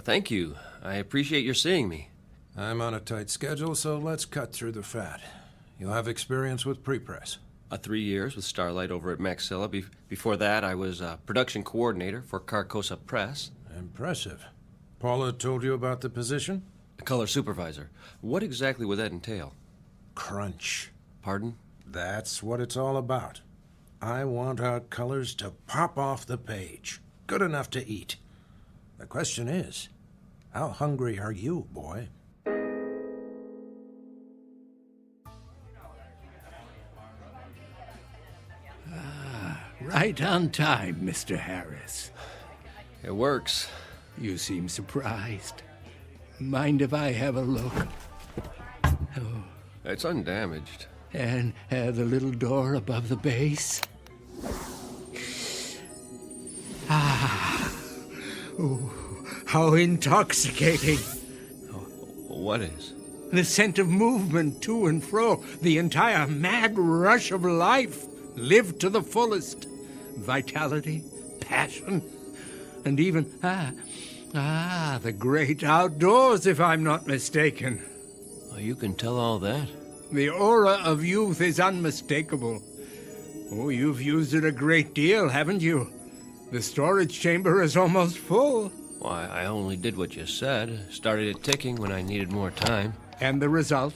Speaker 15: Thank you. I appreciate your seeing me.
Speaker 17: I'm on a tight schedule, so let's cut through the fat. You'll have experience with prepress.
Speaker 15: 3 years with Starlight over at Maxilla. Before that, I was production coordinator for Carcosa Press.
Speaker 17: Impressive. Paula told you about the position?
Speaker 15: Color supervisor. What exactly would that entail?
Speaker 17: Crunch.
Speaker 15: Pardon?
Speaker 17: That's what it's all about. I want our colors to pop off the page. Good enough to eat. The question is, how hungry are you, boy?
Speaker 14: Right on time, Mr. Harris.
Speaker 15: It works.
Speaker 14: You seem surprised. Mind if I have a look? Oh.
Speaker 15: It's undamaged.
Speaker 14: And the little door above the base? Oh, how intoxicating.
Speaker 15: What is?
Speaker 14: The scent of movement to and fro, the entire mad rush of life, lived to the fullest. Vitality, passion, and even, the great outdoors, if I'm not mistaken.
Speaker 15: Oh, you can tell all that?
Speaker 14: The aura of youth is unmistakable. Oh, you've used it a great deal, haven't you? The storage chamber is almost full.
Speaker 15: Why, I only did what you said. Started it ticking when I needed more time.
Speaker 14: And the result?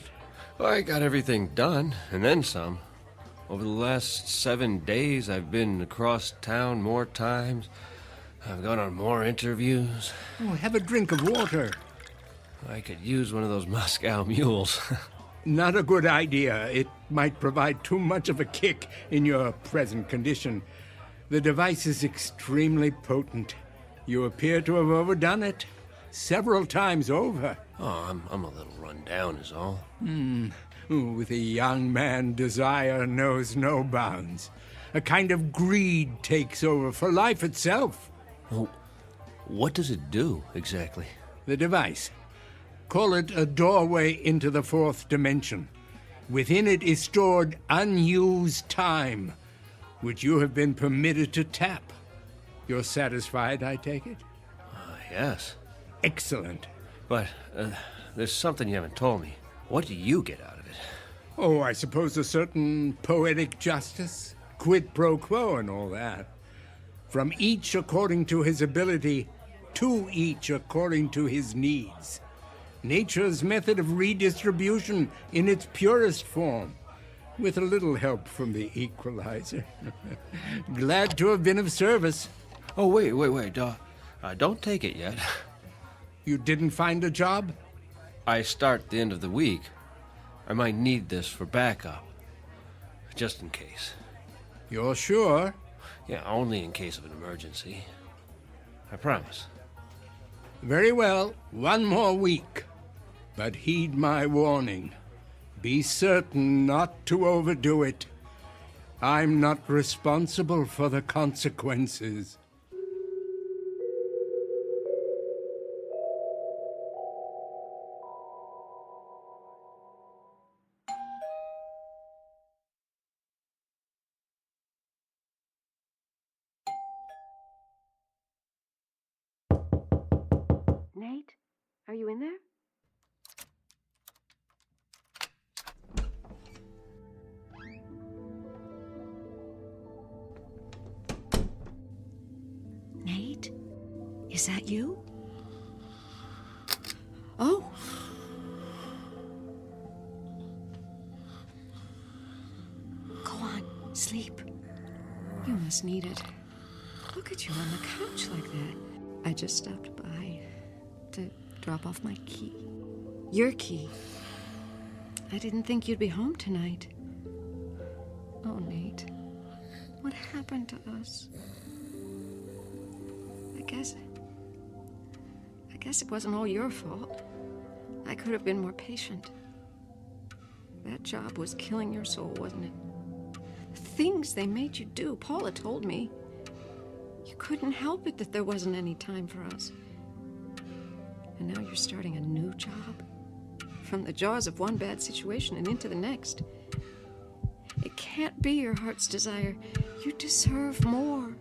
Speaker 15: Well, I got everything done, and then some. Over the last 7 days, I've been across town more times. I've gone on more interviews.
Speaker 14: Oh, have a drink of water.
Speaker 15: I could use one of those Moscow mules.
Speaker 14: Not a good idea. It might provide too much of a kick in your present condition. The device is extremely potent. You appear to have overdone it. Several times over.
Speaker 15: Oh, I'm a little run down is all.
Speaker 14: With a young man, desire knows no bounds. A kind of greed takes over for life itself.
Speaker 15: Oh, what does it do, exactly?
Speaker 14: The device. Call it a doorway into the fourth dimension. Within it is stored unused time, which you have been permitted to tap. You're satisfied, I take it?
Speaker 15: Yes.
Speaker 14: Excellent.
Speaker 15: But there's something you haven't told me. What do you get out of it?
Speaker 14: Oh, I suppose a certain poetic justice, quid pro quo and all that. From each according to his ability, to each according to his needs. Nature's method of redistribution in its purest form, with a little help from the equalizer. Glad to have been of service.
Speaker 15: Oh, wait. Don't take it yet.
Speaker 14: You didn't find a job?
Speaker 15: I start the end of the week. I might need this for backup. Just in case.
Speaker 14: You're sure?
Speaker 15: Yeah, only in case of an emergency. I promise.
Speaker 14: Very well, 1 more week. But heed my warning. Be certain not to overdo it. I'm not responsible for the consequences.
Speaker 6: Nate, are you in there? Nate, is that you? Oh. Go on, sleep. You must need it. Look at you on the couch like that. I just stopped by to drop off my key. Your key. I didn't think you'd be home tonight. Oh, Nate. What happened to us? I guess it wasn't all your fault. I could have been more patient. That job was killing your soul, wasn't it? The things they made you do, Paula told me. You couldn't help it that there wasn't any time for us. And now you're starting a new job. From the jaws of one bad situation and into the next. It can't be your heart's desire. You deserve more.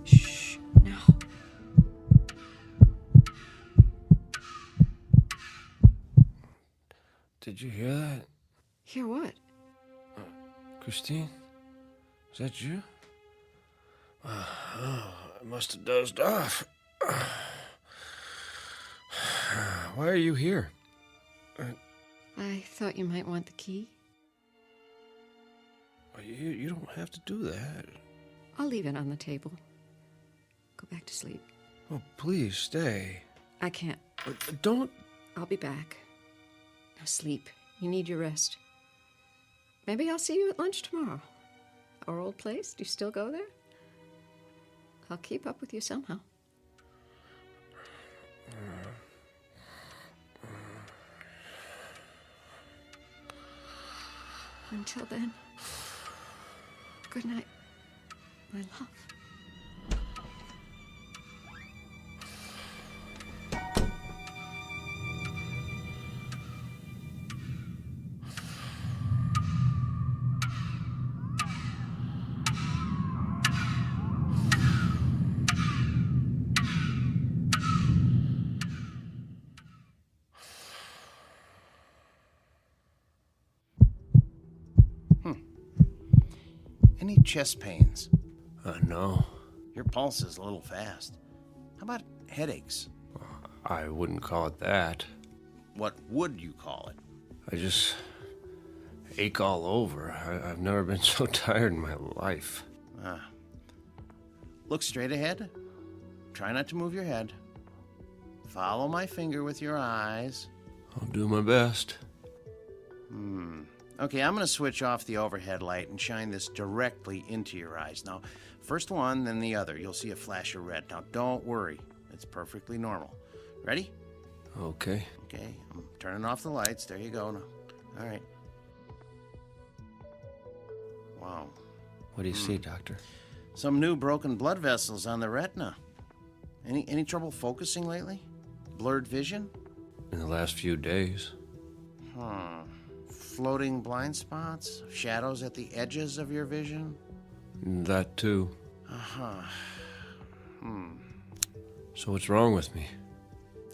Speaker 6: Shh, no.
Speaker 15: Did you hear that?
Speaker 6: Hear what?
Speaker 15: Christine? Is that you? I must have dozed off. Why are you here?
Speaker 6: I thought you might want the key.
Speaker 15: You don't have to do that.
Speaker 6: I'll leave it on the table. Go back to sleep.
Speaker 15: Oh, please stay.
Speaker 6: I can't.
Speaker 15: Don't.
Speaker 6: I'll be back. Now sleep. You need your rest. Maybe I'll see you at lunch tomorrow. Our old place. Do you still go there? I'll keep up with you somehow. Until then, good night, my love.
Speaker 3: Any chest pains?
Speaker 15: No.
Speaker 3: Your pulse is a little fast. How about headaches?
Speaker 15: I wouldn't call it that.
Speaker 3: What would you call it?
Speaker 15: I just ache all over. I've never been so tired in my life.
Speaker 3: Look straight ahead. Try not to move your head. Follow my finger with your eyes.
Speaker 15: I'll do my best.
Speaker 3: Okay, I'm going to switch off the overhead light and shine this directly into your eyes. Now, first one, then the other. You'll see a flash of red. Now, don't worry. It's perfectly normal. Ready?
Speaker 15: Okay.
Speaker 3: Okay, I'm turning off the lights. There you go. Now. All right. Wow.
Speaker 15: What do you see, Doctor?
Speaker 3: Some new broken blood vessels on the retina. Any trouble focusing lately? Blurred vision?
Speaker 15: In the last few days.
Speaker 3: Floating blind spots? Shadows at the edges of your vision?
Speaker 15: That too.
Speaker 3: Uh-huh.
Speaker 15: So what's wrong with me?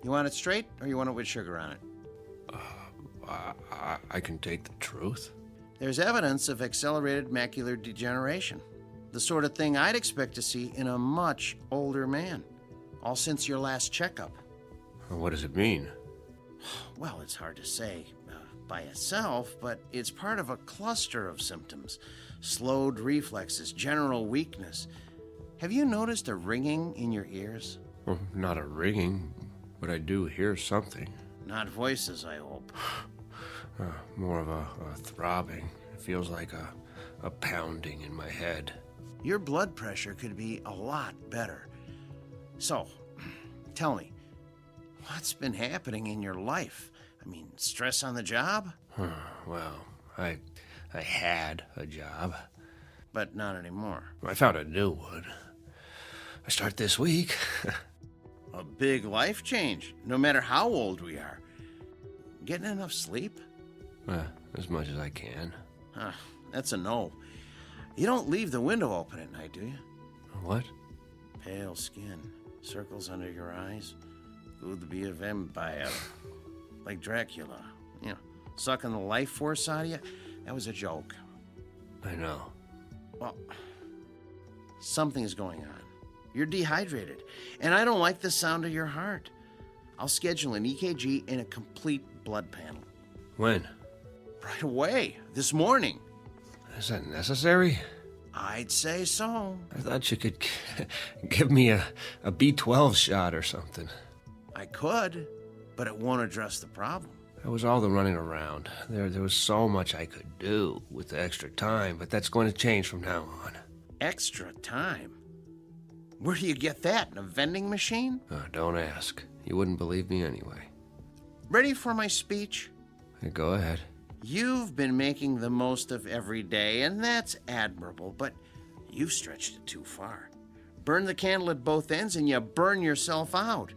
Speaker 3: You want it straight, or you want it with sugar on it?
Speaker 15: I can take the truth.
Speaker 3: There's evidence of accelerated macular degeneration. The sort of thing I'd expect to see in a much older man. All since your last checkup.
Speaker 15: What does it mean?
Speaker 3: Well, it's hard to say by itself, but it's part of a cluster of symptoms. Slowed reflexes, general weakness. Have you noticed a ringing in your ears?
Speaker 15: Well, not a ringing, but I do hear something.
Speaker 3: Not voices, I hope.
Speaker 15: More of a throbbing. It feels like a pounding in my head.
Speaker 3: Your blood pressure could be a lot better. So, tell me, what's been happening in your life? I mean, stress on the job?
Speaker 15: Well, I had a job.
Speaker 3: But not anymore.
Speaker 15: I found a new one. I start this week.
Speaker 3: A big life change, no matter how old we are. Getting enough sleep?
Speaker 15: As much as I can.
Speaker 3: That's a no. You don't leave the window open at night, do you?
Speaker 15: What?
Speaker 3: Pale skin, circles under your eyes. Good to be a vampire. Like Dracula. You know, sucking the life force out of you. That was a joke.
Speaker 15: I know.
Speaker 3: Well, something's going on. You're dehydrated, and I don't like the sound of your heart. I'll schedule an EKG and a complete blood panel.
Speaker 15: When?
Speaker 3: Right away, this morning.
Speaker 15: Is that necessary?
Speaker 3: I'd say so.
Speaker 15: I thought you could give me a B12 shot or something.
Speaker 3: I could, but it won't address the problem.
Speaker 15: That was all the running around. There was so much I could do with the extra time, but that's going to change from now on.
Speaker 3: Extra time? Where do you get that? In a vending machine?
Speaker 15: Don't ask. You wouldn't believe me anyway.
Speaker 3: Ready for my speech?
Speaker 15: Go ahead.
Speaker 3: You've been making the most of every day, and that's admirable, but you've stretched it too far. Burn the candle at both ends and you burn yourself out.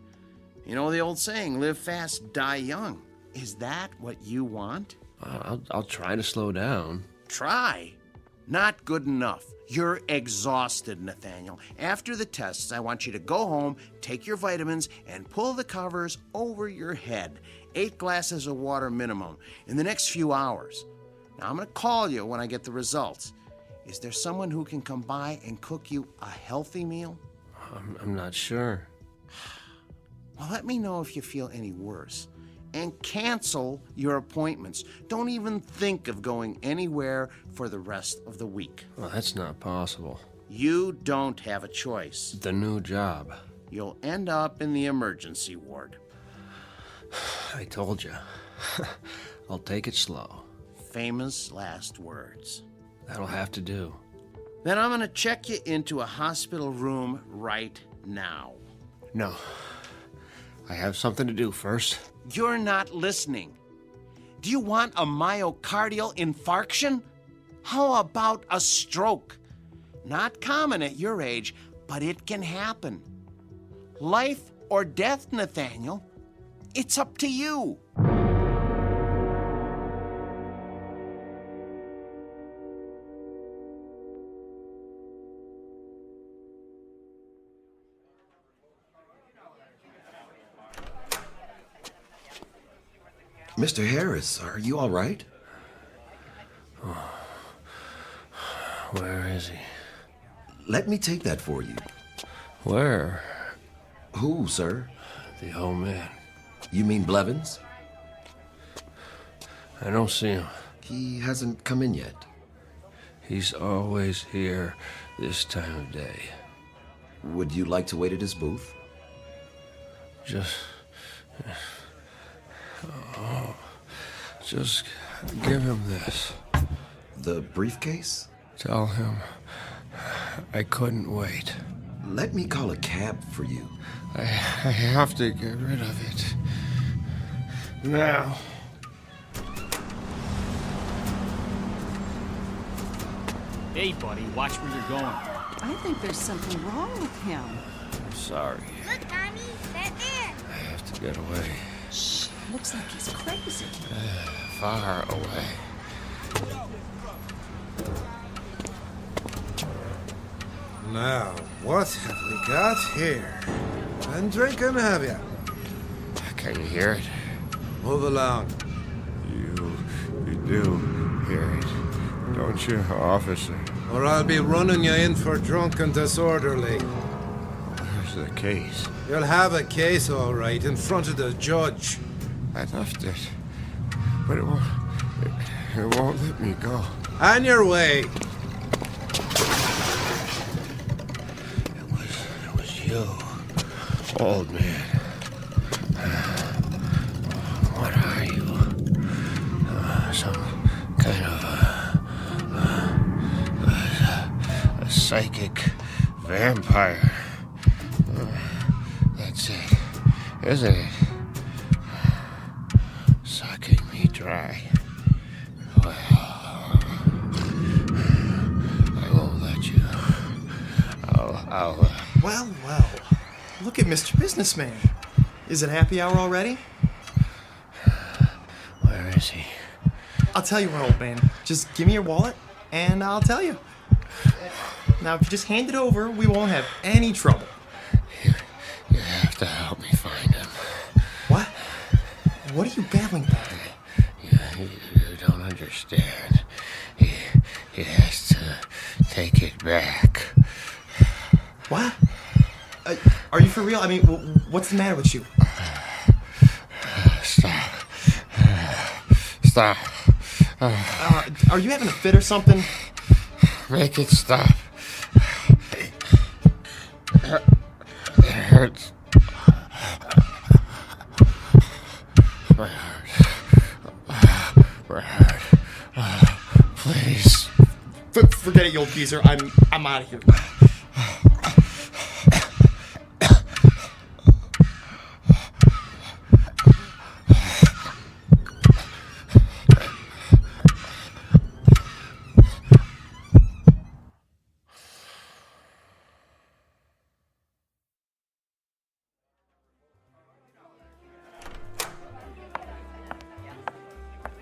Speaker 3: You know the old saying, live fast, die young. Is that what you want?
Speaker 15: I'll try to slow down.
Speaker 3: Try? Not good enough. You're exhausted, Nathaniel. After the tests, I want you to go home, take your vitamins, and pull the covers over your head. 8 glasses of water minimum in the next few hours. Now, I'm going to call you when I get the results. Is there someone who can come by and cook you a healthy meal?
Speaker 15: I'm not sure.
Speaker 3: Well, let me know if you feel any worse. And cancel your appointments. Don't even think of going anywhere for the rest of the week.
Speaker 15: Well, that's not possible.
Speaker 3: You don't have a choice.
Speaker 15: The new job.
Speaker 3: You'll end up in the emergency ward.
Speaker 15: I told you. I'll take it slow.
Speaker 3: Famous last words.
Speaker 15: That'll have to do.
Speaker 3: Then I'm going to check you into a hospital room right now.
Speaker 15: No. I have something to do first.
Speaker 3: You're not listening. Do you want a myocardial infarction? How about a stroke? Not common at your age, but it can happen. Life or death, Nathaniel. It's up to you.
Speaker 16: Mr. Harris, are you all right?
Speaker 15: Oh. Where is he?
Speaker 16: Let me take that for you.
Speaker 15: Where?
Speaker 16: Who, sir?
Speaker 15: The old man.
Speaker 16: You mean Blevins?
Speaker 15: I don't see him.
Speaker 16: He hasn't come in yet.
Speaker 15: He's always here this time of day.
Speaker 16: Would you like to wait at his booth?
Speaker 15: Just give him this.
Speaker 16: The briefcase?
Speaker 15: Tell him I couldn't wait.
Speaker 16: Let me call a cab for you.
Speaker 15: I have to get rid of it. Now.
Speaker 2: Hey, buddy, watch where you're going.
Speaker 20: I think there's something wrong with him.
Speaker 15: I'm sorry.
Speaker 19: Look, Mommy, that there.
Speaker 15: I have to get away.
Speaker 20: Shh, looks like he's crazy.
Speaker 15: Far away.
Speaker 17: Now, what have we got here? Been drinking, have you?
Speaker 3: Can you hear it?
Speaker 17: Move along.
Speaker 3: You do hear it, don't you, officer?
Speaker 17: Or I'll be running you in for drunk and disorderly.
Speaker 3: Where's the case?
Speaker 17: You'll have a case, all right, in front of the judge.
Speaker 3: I left it, but it won't let me go.
Speaker 17: On your way.
Speaker 3: It was you, old man. What are you? Some kind of a psychic vampire. That's it, isn't it? Sucking me dry. Well, I won't let you. I'll
Speaker 10: Well. Look at Mr. Businessman. Is it happy hour already?
Speaker 3: Where is he?
Speaker 10: I'll tell you what, old man. Just give me your wallet, and I'll tell you. Now, if you just hand it over, we won't have any trouble.
Speaker 3: You have to help me find him.
Speaker 10: What? What are you babbling about?
Speaker 3: You don't understand. He has to take it back.
Speaker 10: What? Are you for real? I mean, what's the matter with you?
Speaker 3: Stop.
Speaker 10: Are you having a fit or something?
Speaker 3: Make it stop. It hurts. My heart. Please.
Speaker 10: Forget it, you old geezer. I'm out of here.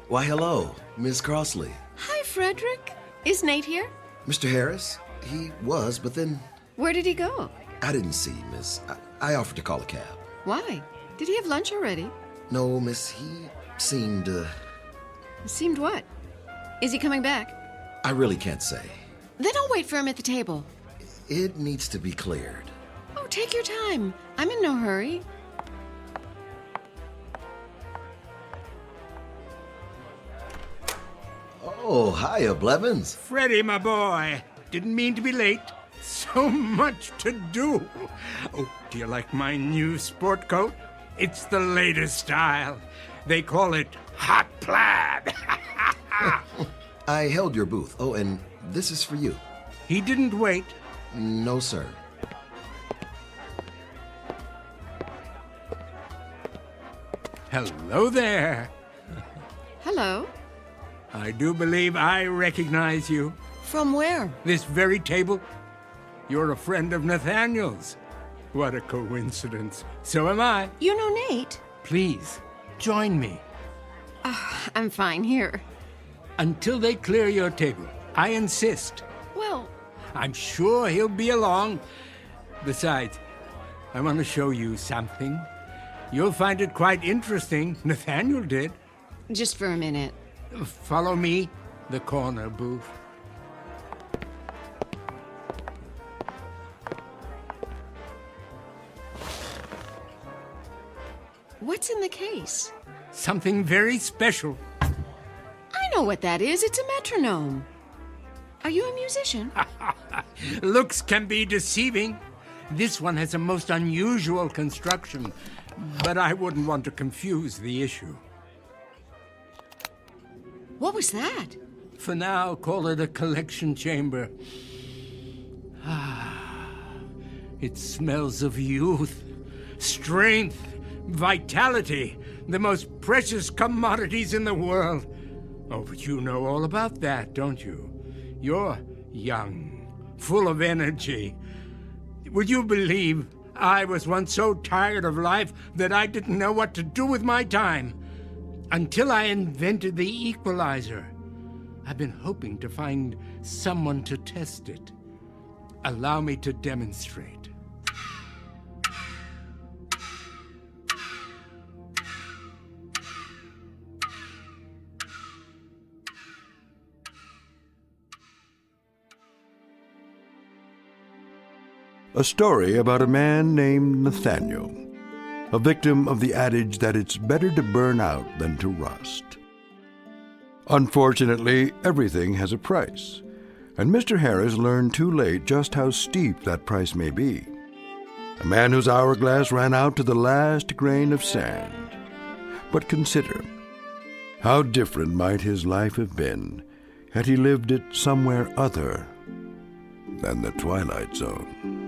Speaker 16: Why, hello, Miss Crossley.
Speaker 6: Hi, Frederick. Is Nate here?
Speaker 16: Mr. Harris? He was, but then
Speaker 6: Where did he go?
Speaker 16: I didn't see, miss. I offered to call a cab.
Speaker 6: Why? Did he have lunch already?
Speaker 16: No, miss, he seemed,
Speaker 6: Seemed what? Is he coming back?
Speaker 16: I really can't say.
Speaker 6: Then I'll wait for him at the table.
Speaker 16: It needs to be cleared.
Speaker 6: Oh, take your time. I'm in no hurry.
Speaker 16: Oh, hiya, Blevins.
Speaker 14: Freddie, my boy. Didn't mean to be late. So much to do. Oh, do you like my new sport coat? It's the latest style. They call it hot plaid.
Speaker 16: I held your booth. Oh, and this is for you.
Speaker 14: He didn't wait.
Speaker 16: No, sir.
Speaker 14: Hello there.
Speaker 6: Hello.
Speaker 14: I do believe I recognize you.
Speaker 6: From where?
Speaker 14: This very table. You're a friend of Nathaniel's. What a coincidence. So am I.
Speaker 6: You know Nate?
Speaker 14: Please, join me.
Speaker 6: I'm fine here.
Speaker 14: Until they clear your table. I insist.
Speaker 6: Well,
Speaker 14: I'm sure he'll be along. Besides, I want to show you something. You'll find it quite interesting. Nathaniel did.
Speaker 6: just for a minute.
Speaker 14: Follow me, the corner booth.
Speaker 6: What's in the case?
Speaker 14: Something very special.
Speaker 6: I know what that is. It's a metronome. Are you a musician?
Speaker 14: Looks can be deceiving. This one has a most unusual construction, but I wouldn't want to confuse the issue.
Speaker 6: What was that?
Speaker 14: For now, call it a collection chamber. It smells of youth, strength, vitality, the most precious commodities in the world. Oh, but you know all about that, don't you? You're young, full of energy. Would you believe I was once so tired of life that I didn't know what to do with my time? Until I invented the equalizer. I've been hoping to find someone to test it. Allow me to demonstrate.
Speaker 1: A story about a man named Nathaniel, a victim of the adage that it's better to burn out than to rust. Unfortunately, everything has a price, and Mr. Harris learned too late just how steep that price may be. A man whose hourglass ran out to the last grain of sand. But consider, how different might his life have been had he lived it somewhere other than the Twilight Zone.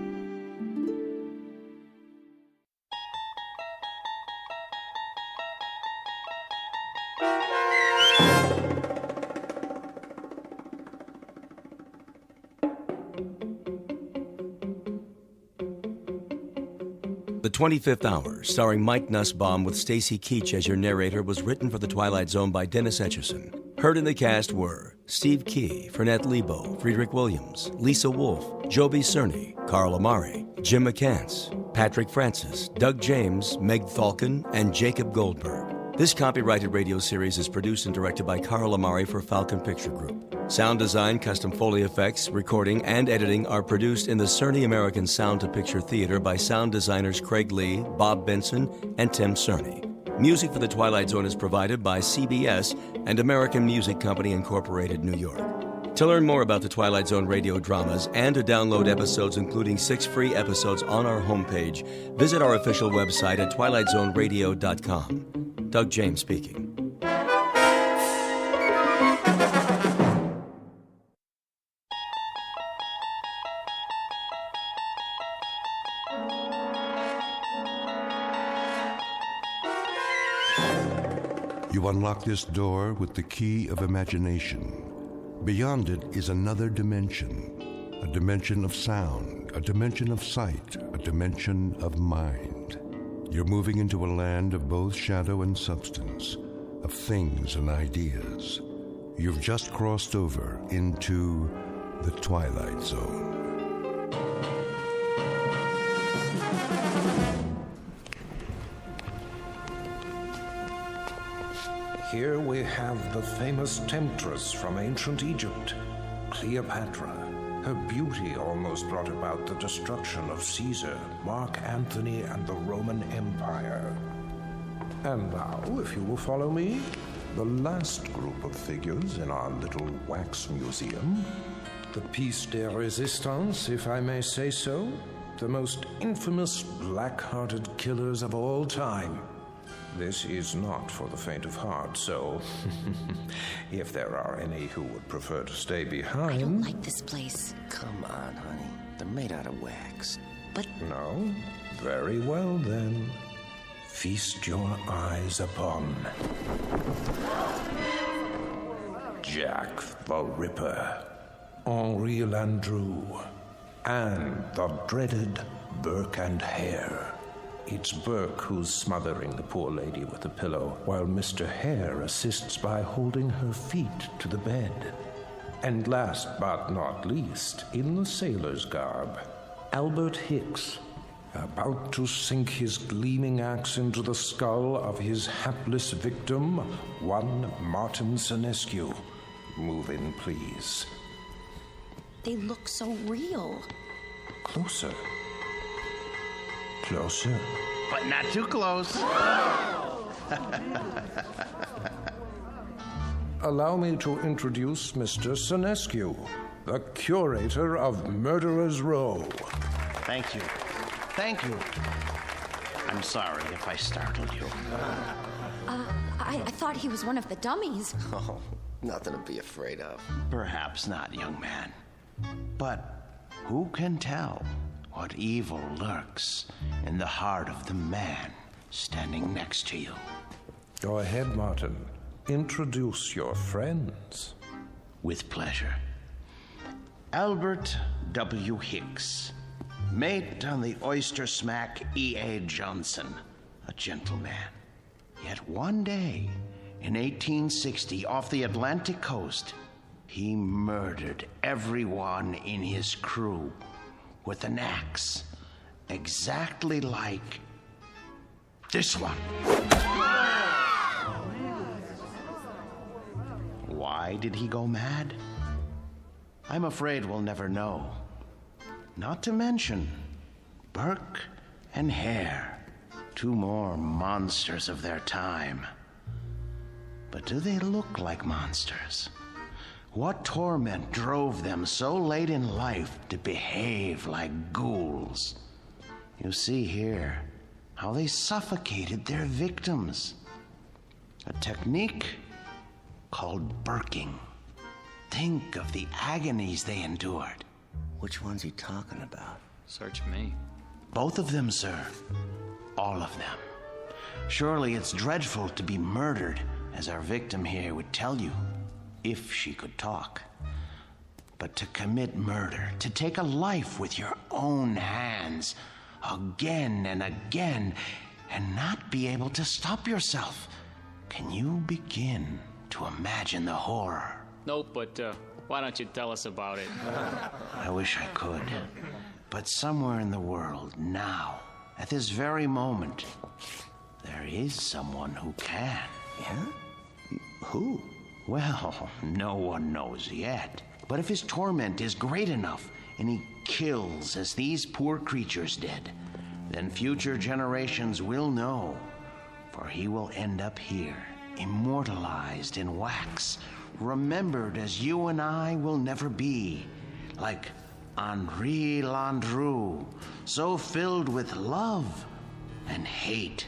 Speaker 9: The 25th Hour, starring Mike Nussbaum with Stacy Keach as your narrator, was written for The Twilight Zone by Dennis Etchison. Heard in the cast were Steve Key, Fernette Lebo, Friedrich Williams, Lisa Wolfe, Joby Cerny, Carl Amari, Jim McCants, Patrick Francis, Doug James, Meg Thalken, and Jacob Goldberg. This copyrighted radio series is produced and directed by Carl Amari for Falcon Picture Group. Sound design, custom Foley effects, recording, and editing are produced in the Cerny American Sound to Picture Theater by sound designers Craig Lee, Bob Benson, and Tim Cerny. Music for The Twilight Zone is provided by CBS and American Music Company Incorporated, New York. To learn more about the Twilight Zone radio dramas and to download episodes, including 6 free episodes on our homepage, visit our official website at twilightzoneradio.com. Doug James speaking.
Speaker 1: You unlock this door with the key of imagination. Beyond it is another dimension, a dimension of sound, a dimension of sight, a dimension of mind. You're moving into a land of both shadow and substance, of things and ideas. You've just crossed over into the Twilight Zone.
Speaker 17: Here we have the famous temptress from ancient Egypt, Cleopatra. Her beauty almost brought about the destruction of Caesar, Mark Antony, and the Roman Empire. And now, if you will follow me, the last group of figures in our little wax museum. The piece de resistance, if I may say so. The most infamous black-hearted killers of all time. This is not for the faint of heart, so if there are any who would prefer to stay behind...
Speaker 4: I don't like this place. Come on, honey. They're made out of wax. But...
Speaker 17: No? Very well, then. Feast your eyes upon... Jack the Ripper, Henri Landru, and the dreaded Burke and Hare. It's Burke who's smothering the poor lady with a pillow, while Mr. Hare assists by holding her feet to the bed. And last but not least, in the sailor's garb, Albert Hicks, about to sink his gleaming axe into the skull of his hapless victim, one Martin Senescu. Move in, please.
Speaker 4: they look so real.
Speaker 17: Closer. Closer.
Speaker 3: But not too close.
Speaker 17: Allow me to introduce Mr. Senescu, the curator of Murderer's Row.
Speaker 3: Thank you. Thank you. I'm sorry if I startled you.
Speaker 12: I thought he was one of the dummies.
Speaker 16: Oh, nothing to be afraid of.
Speaker 3: Perhaps not, young man. But who can tell what evil lurks in the heart of the man standing next to you?
Speaker 17: Go ahead, Martin. Introduce your friends.
Speaker 3: With pleasure. Albert W. Hicks, mate on the oyster smack E.A. Johnson, a gentleman. Yet one day, in 1860, off the Atlantic coast, he murdered everyone in his crew with an axe, exactly like this one. Why did he go mad? I'm afraid we'll never know. Not to mention, Burke and Hare, two more monsters of their time. But do they look like monsters? What torment drove them so late in life to behave like ghouls? You see here how they suffocated their victims. A technique called burking. Think of the agonies they endured.
Speaker 4: Which one's he talking about?
Speaker 2: Search me.
Speaker 3: Both of them, sir. All of them. Surely it's dreadful to be murdered, as our victim here would tell you, if she could talk. But to commit murder, to take a life with your own hands, again and again, and not be able to stop yourself. Can you begin to imagine the horror?
Speaker 2: Nope, but why don't you tell us about it?
Speaker 3: I wish I could. But somewhere in the world, now, at this very moment, there is someone who can.
Speaker 4: Yeah? Who?
Speaker 3: Well, no one knows yet. But if his torment is great enough, and he kills as these poor creatures did, then future generations will know, for he will end up here, immortalized in wax, remembered as you and I will never be, like Henri Landru, so filled with love and hate.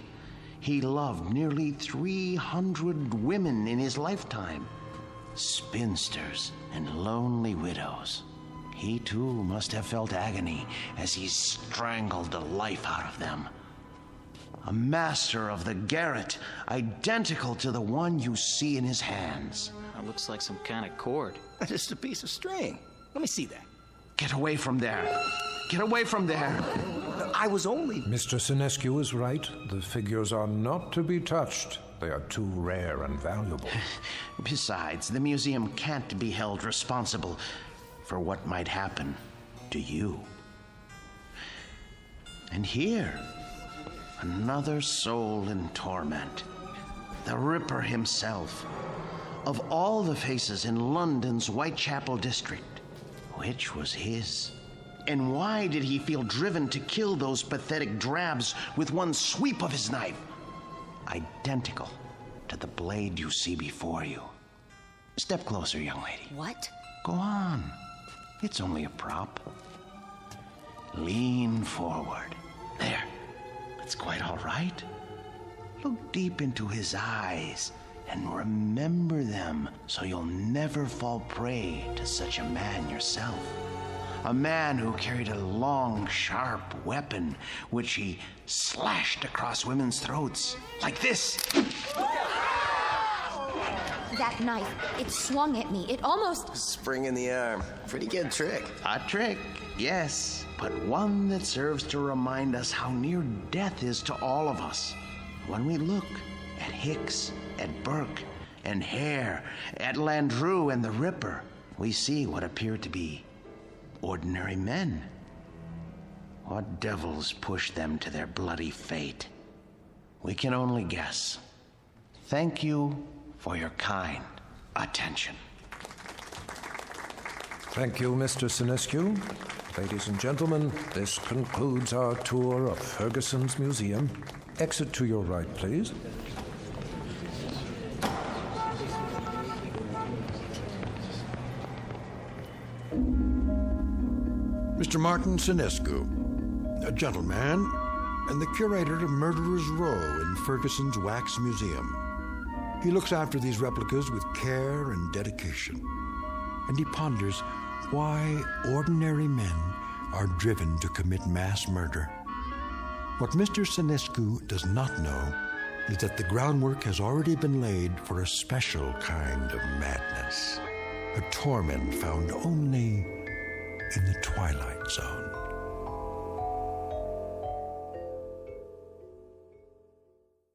Speaker 3: He loved nearly 300 women in his lifetime, spinsters and lonely widows. He too must have felt agony as he strangled the life out of them. A master of the garret, identical to the one you see in his hands.
Speaker 2: That looks like some kind of cord.
Speaker 4: Just a piece of string. Let me see that.
Speaker 3: Get away from there. Get away from there.
Speaker 4: I was only...
Speaker 17: Mr. Sinescu is right. The figures are not to be touched. They are too rare and valuable.
Speaker 3: Besides, the museum can't be held responsible for what might happen to you. And here, another soul in torment. The Ripper himself. Of all the faces in London's Whitechapel district, which was his? And why did he feel driven to kill those pathetic drabs with one sweep of his knife? Identical to the blade you see before you. Step closer, young lady.
Speaker 12: What?
Speaker 3: Go on. It's only a prop. Lean forward. There. That's quite all right. Look deep into his eyes and remember them so you'll never fall prey to such a man yourself. A man who carried a long, sharp weapon which he slashed across women's throats. Like this.
Speaker 12: That knife, it swung at me. It almost...
Speaker 4: Spring in the arm. Pretty good trick.
Speaker 3: A trick, yes, but one that serves to remind us how near death is to all of us. When we look at Hicks, at Burke, and Hare, at Landru and the Ripper, we see what appear to be ordinary men. What devils pushed them to their bloody fate? We can only guess. Thank you for your kind attention.
Speaker 17: Thank you, Mr. Sinescu. Ladies and gentlemen, this concludes our tour of Ferguson's Museum. Exit to your right, please.
Speaker 1: Mr. Martin Sinescu, a gentleman and the curator of Murderer's Row in Ferguson's Wax Museum. He looks after these replicas with care and dedication, and he ponders why ordinary men are driven to commit mass murder. What Mr. Sinescu does not know is that the groundwork has already been laid for a special kind of madness, a torment found only in the Twilight Zone.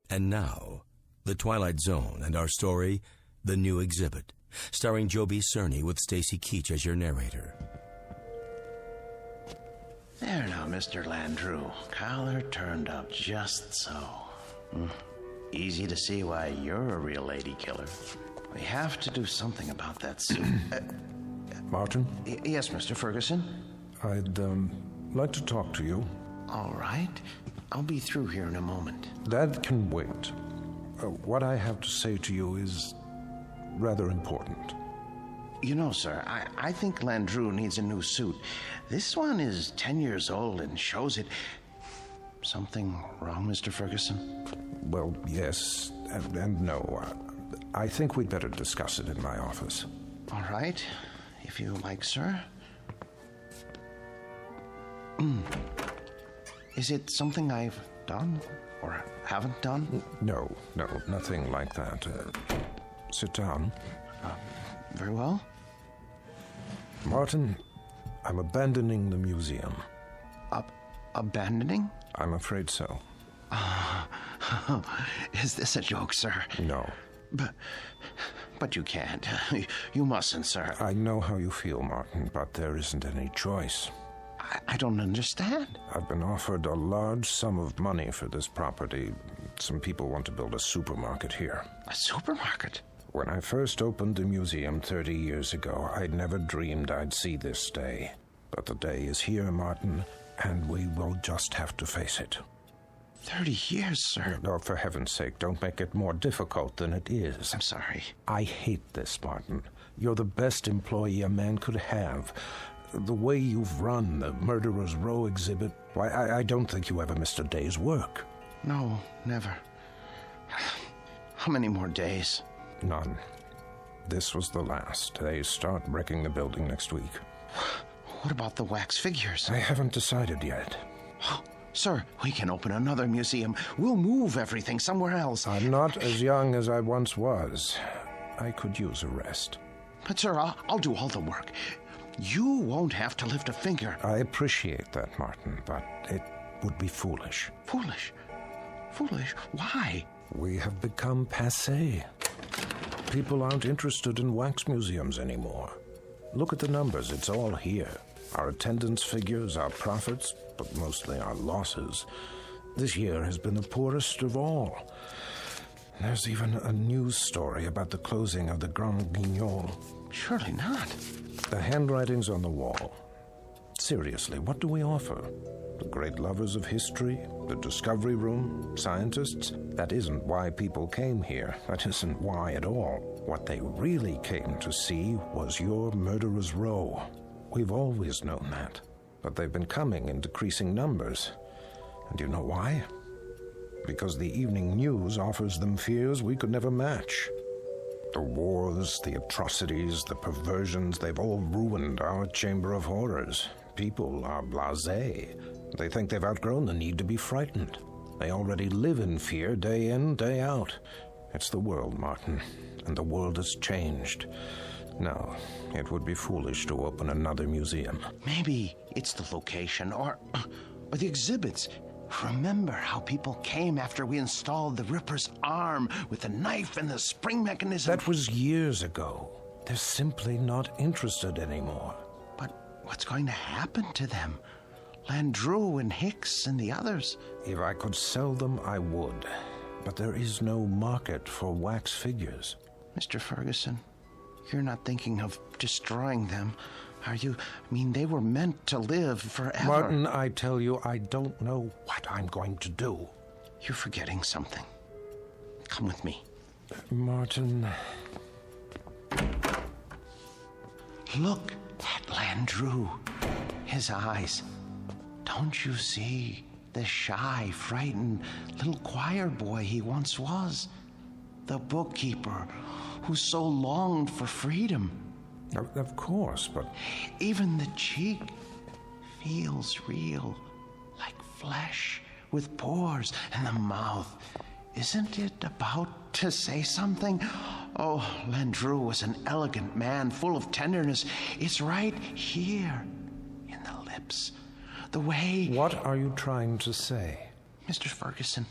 Speaker 9: And now, The Twilight Zone and our story, The New Exhibit, starring Joby Cerny with Stacy Keach as your narrator.
Speaker 3: There now, Mr. Landru. Collar turned up just so. Easy to see why you're a real lady killer. We have to do something about that suit.
Speaker 17: Martin?
Speaker 3: Yes, Mr. Ferguson?
Speaker 17: I'd like to talk to you.
Speaker 3: All right. I'll be through here in a moment.
Speaker 17: That can wait. What I have to say to you is rather important.
Speaker 3: You know, sir, I think Landru needs a new suit. This one is 10 years old and shows it. Something wrong, Mr. Ferguson?
Speaker 17: Well, yes and no. I think we'd better discuss it in my office.
Speaker 3: All right, if you like, sir. Is it something I've done or haven't done?
Speaker 17: No, nothing like that. Sit down.
Speaker 3: Very well.
Speaker 17: Martin, I'm abandoning the museum.
Speaker 3: Abandoning?
Speaker 17: I'm afraid so.
Speaker 3: Is this a joke, sir?
Speaker 17: No.
Speaker 3: But you can't. You mustn't, sir.
Speaker 17: I know how you feel, Martin, but there isn't any choice.
Speaker 3: I don't understand.
Speaker 17: I've been offered a large sum of money for this property. Some people want to build a supermarket here.
Speaker 3: A supermarket?
Speaker 17: When I first opened the museum 30 years ago, I'd never dreamed I'd see this day. But the day is here, Martin, and we will just have to face it.
Speaker 3: 30 years, sir.
Speaker 17: No, for heaven's sake, don't make it more difficult than it is.
Speaker 3: I'm sorry.
Speaker 17: I hate this, Martin. You're the best employee a man could have. The way you've run the Murderer's Row exhibit, why, I don't think you ever missed a day's work.
Speaker 3: No, never. How many more days?
Speaker 17: None. This was the last. They start wrecking the building next week.
Speaker 3: What about the wax figures?
Speaker 17: I haven't decided yet.
Speaker 3: Sir, we can open another museum. We'll move everything somewhere else.
Speaker 17: I'm not as young as I once was. I could use a rest.
Speaker 3: But, sir, I'll do all the work. You won't have to lift a finger.
Speaker 17: I appreciate that, Martin, but it would be foolish.
Speaker 3: Foolish? Foolish? Why?
Speaker 17: We have become passé. People aren't interested in wax museums anymore. Look at the numbers. It's all here. Our attendance figures, our profits, but mostly our losses. This year has been the poorest of all. There's even a news story about the closing of the Grand Guignol.
Speaker 3: Surely not.
Speaker 17: The handwriting's on the wall. Seriously, what do we offer? The great lovers of history? The discovery room? Scientists? That isn't why people came here. That isn't why at all. What they really came to see was your Murderer's Row. We've always known that. But they've been coming in decreasing numbers. And do you know why? Because the evening news offers them fears we could never match. The wars, the atrocities, the perversions, they've all ruined our chamber of horrors. People are blasé. They think they've outgrown the need to be frightened. They already live in fear day in, day out. It's the world, Martin, and the world has changed. No, it would be foolish to open another museum.
Speaker 3: Maybe it's the location or the exhibits. Remember how people came after we installed the Ripper's arm with the knife and the spring mechanism?
Speaker 17: That was years ago. They're simply not interested anymore.
Speaker 3: But what's going to happen to them? Landru and Hicks and the others?
Speaker 17: If I could sell them, I would. But there is no market for wax figures.
Speaker 3: Mr. Ferguson, you're not thinking of destroying them, are you? I mean, they were meant to live forever.
Speaker 17: Martin, I tell you, I don't know what I'm going to do.
Speaker 3: You're forgetting something. Come with me.
Speaker 17: Martin.
Speaker 3: Look at Landru. His eyes. Don't you see the shy, frightened little choir boy he once was? The bookkeeper who so longed for freedom.
Speaker 17: Of course, but...
Speaker 3: Even the cheek feels real, like flesh with pores, and the mouth. Isn't it about to say something? Oh, Landru was an elegant man, full of tenderness. It's right here, in the lips. The way...
Speaker 17: What are you trying to say?
Speaker 3: Mr. Ferguson,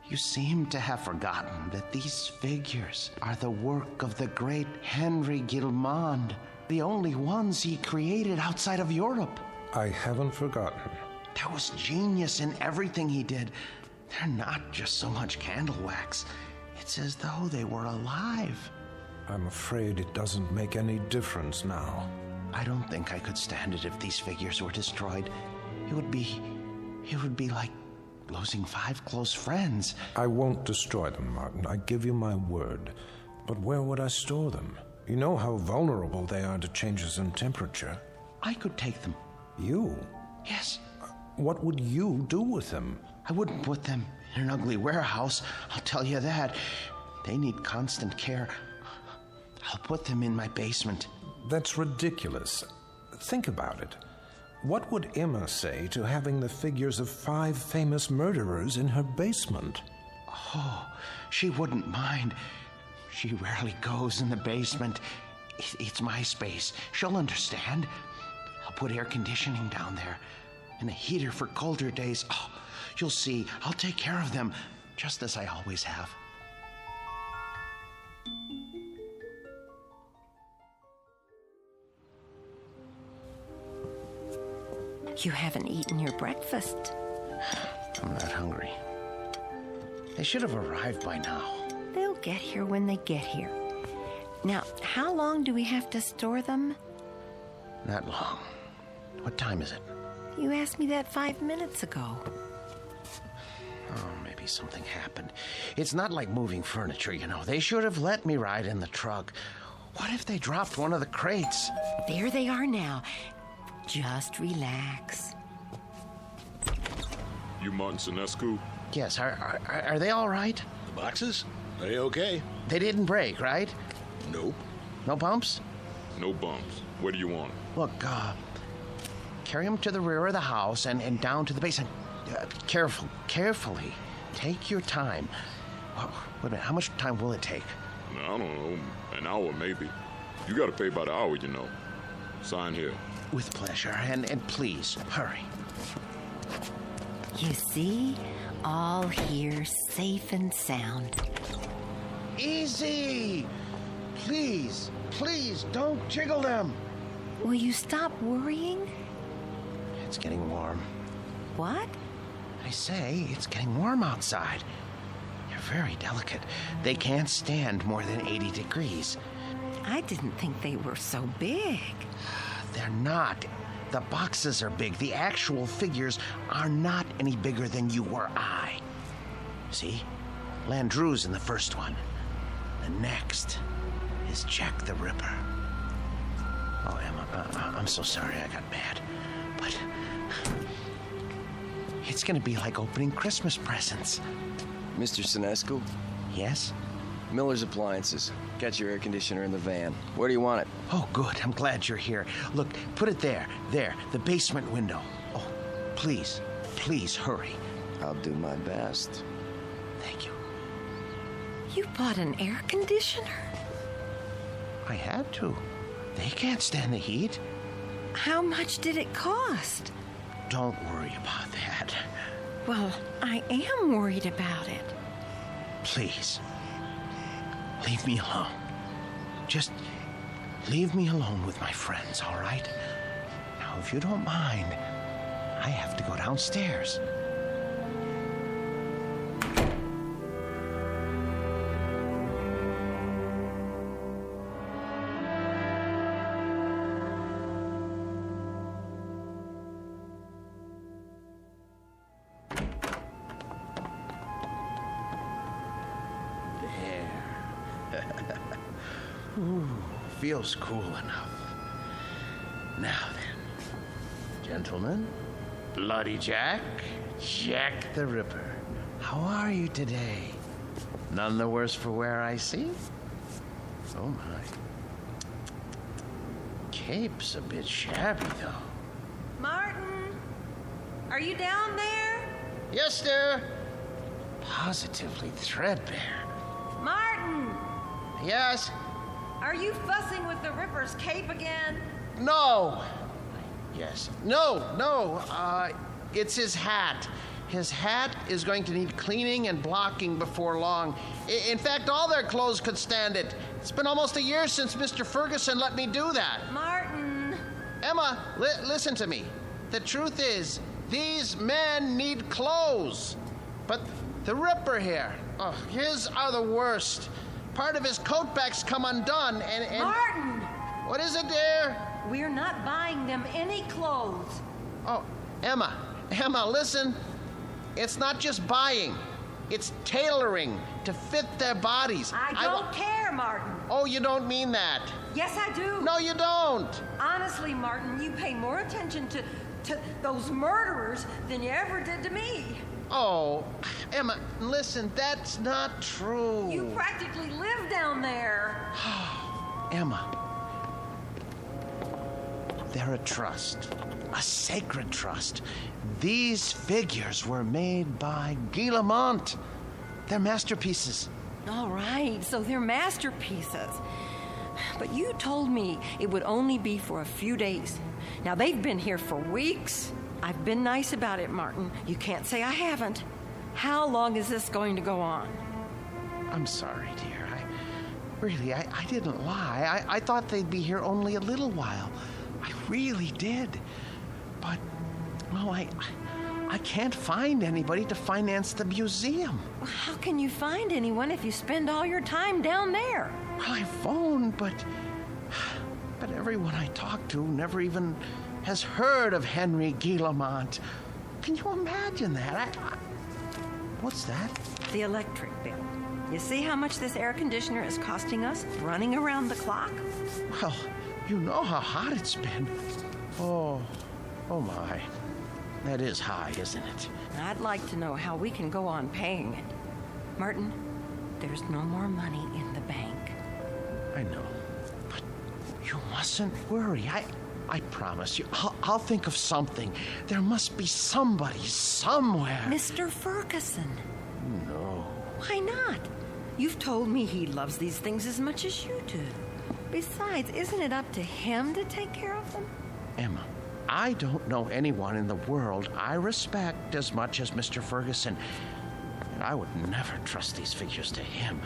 Speaker 3: you seem to have forgotten that these figures are the work of the great Henry Guillemond, the only ones he created outside of Europe.
Speaker 17: I haven't forgotten.
Speaker 3: There was genius in everything he did. They're not just so much candle wax. It's as though they were alive.
Speaker 17: I'm afraid it doesn't make any difference now.
Speaker 3: I don't think I could stand it if these figures were destroyed. It would be It would be like losing 5 close friends.
Speaker 17: I won't destroy them, Martin. I give you my word. But where would I store them? You know how vulnerable they are to changes in temperature.
Speaker 3: I could take them.
Speaker 17: You?
Speaker 3: Yes.
Speaker 17: What would you do with them?
Speaker 3: I wouldn't put them in an ugly warehouse, I'll tell you that. They need constant care. I'll put them in my basement.
Speaker 17: That's ridiculous. Think about it. What would Emma say to having the figures of 5 famous murderers in her basement?
Speaker 3: Oh, she wouldn't mind. She rarely goes in the basement. It's my space. She'll understand. I'll put air conditioning down there and a heater for colder days. Oh, you'll see. I'll take care of them, just as I always have.
Speaker 4: You haven't eaten your breakfast.
Speaker 3: I'm not hungry. They should have arrived by now.
Speaker 4: They'll get here when they get here. Now, how long do we have to store them?
Speaker 3: Not long. What time is it?
Speaker 4: You asked me that 5 minutes ago.
Speaker 3: Oh, maybe something happened. It's not like moving furniture, you know. They should have let me ride in the truck. What if they dropped one of the crates?
Speaker 4: There they are now. Just relax.
Speaker 8: You Martin Sinescu?
Speaker 3: Yes, are they all right?
Speaker 8: The boxes? They okay.
Speaker 3: They didn't break, right?
Speaker 8: Nope.
Speaker 3: No bumps?
Speaker 8: No bumps. Where do you want them?
Speaker 3: Look, carry them to the rear of the house and down to the basement. Carefully. Take your time. Wait a minute, how much time will it take?
Speaker 8: I don't know, an hour maybe. You gotta pay by the hour, you know. Sign here.
Speaker 3: With pleasure, and please, hurry.
Speaker 4: You see? All here, safe and sound.
Speaker 3: Easy! Please, don't jiggle them.
Speaker 4: Will you stop worrying?
Speaker 3: It's getting warm.
Speaker 4: What?
Speaker 3: I say, it's getting warm outside. They're very delicate. They can't stand more than 80 degrees.
Speaker 4: I didn't think they were so big.
Speaker 3: They're not. The boxes are big. The actual figures are not any bigger than you or I. See? Landru's in the first one. The next is Jack the Ripper. Oh, Emma, I'm so sorry I got mad. But it's going to be like opening Christmas presents.
Speaker 13: Mr. Sinescu?
Speaker 3: Yes?
Speaker 13: Miller's Appliances. Got your air conditioner in the van. Where do you want it?
Speaker 3: Oh, good. I'm glad you're here. Look, put it there, the basement window. Oh, please hurry.
Speaker 13: I'll do my best.
Speaker 3: Thank you.
Speaker 4: You bought an air conditioner?
Speaker 3: I had to. They can't stand the heat.
Speaker 4: How much did it cost?
Speaker 3: Don't worry about that.
Speaker 4: Well, I am worried about it.
Speaker 3: Please. Leave me alone. Just leave me alone with my friends, all right? Now, if you don't mind, I have to go downstairs. Ooh, feels cool enough. Now then, gentlemen, Bloody Jack the Ripper, how are you today? None the worse for wear, I see? Oh my. Cape's a bit shabby, though.
Speaker 23: Martin, are you down there?
Speaker 3: Yes, sir. Positively threadbare.
Speaker 23: Martin!
Speaker 3: Yes?
Speaker 23: Are you fussing with the Ripper's cape again?
Speaker 3: No. Yes. No. It's his hat. His hat is going to need cleaning and blocking before long. In fact, all their clothes could stand it. It's been almost a year since Mr. Ferguson let me do that.
Speaker 23: Martin!
Speaker 3: Emma, listen to me. The truth is, these men need clothes. But the Ripper here, his are the worst. Part of his coat back's come undone, and...
Speaker 23: Martin!
Speaker 3: What is it, dear?
Speaker 23: We're not buying them any clothes.
Speaker 3: Oh, Emma, Emma, listen. It's not just buying. It's tailoring to fit their bodies.
Speaker 23: I don't care, Martin.
Speaker 3: Oh, you don't mean that.
Speaker 23: Yes, I do.
Speaker 3: No, you don't.
Speaker 23: Honestly, Martin, you pay more attention to those murderers than you ever did to me.
Speaker 3: Oh, Emma, listen, that's not true.
Speaker 23: You practically live down there.
Speaker 3: Emma, they're a trust, a sacred trust. These figures were made by Guy Lamont. They're masterpieces.
Speaker 23: All right, so they're masterpieces. But you told me it would only be for a few days. Now, they've been here for weeks. I've been nice about it, Martin. You can't say I haven't. How long is this going to go on?
Speaker 3: I'm sorry, dear. I didn't lie. I thought they'd be here only a little while. I really did. But, well, I can't find anybody to finance the museum.
Speaker 23: Well, how can you find anyone if you spend all your time down there?
Speaker 3: Well, I phoned, but everyone I talked to never even has heard of Henry Guy Lamont. Can you imagine that? What's that?
Speaker 23: The electric bill. You see how much this air conditioner is costing us running around the clock?
Speaker 3: Well, you know how hot it's been. Oh my. That is high, isn't it?
Speaker 23: I'd like to know how we can go on paying it. Martin, there's no more money in the bank.
Speaker 3: I know. But you mustn't worry. I promise you, I'll think of something. There must be somebody somewhere.
Speaker 23: Mr. Ferguson.
Speaker 3: No.
Speaker 23: Why not? You've told me he loves these things as much as you do. Besides, isn't it up to him to take care of them?
Speaker 3: Emma, I don't know anyone in the world I respect as much as Mr. Ferguson. And I would never trust these figures to him.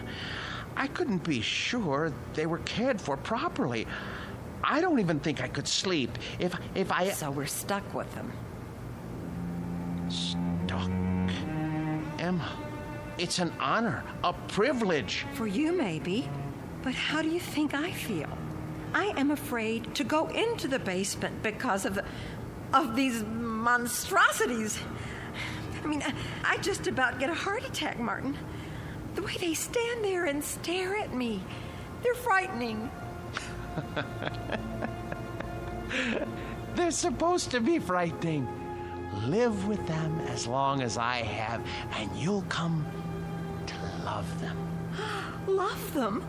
Speaker 3: I couldn't be sure they were cared for properly. I don't even think I could sleep if I...
Speaker 23: So we're stuck with them.
Speaker 3: Stuck? Emma, it's an honor, a privilege.
Speaker 23: For you, maybe. But how do you think I feel? I am afraid to go into the basement because of these monstrosities. I mean, I just about get a heart attack, Martin. The way they stand there and stare at me, they're frightening.
Speaker 3: They're supposed to be frightening. Live with them as long as I have, and you'll come to love them.
Speaker 23: Love them?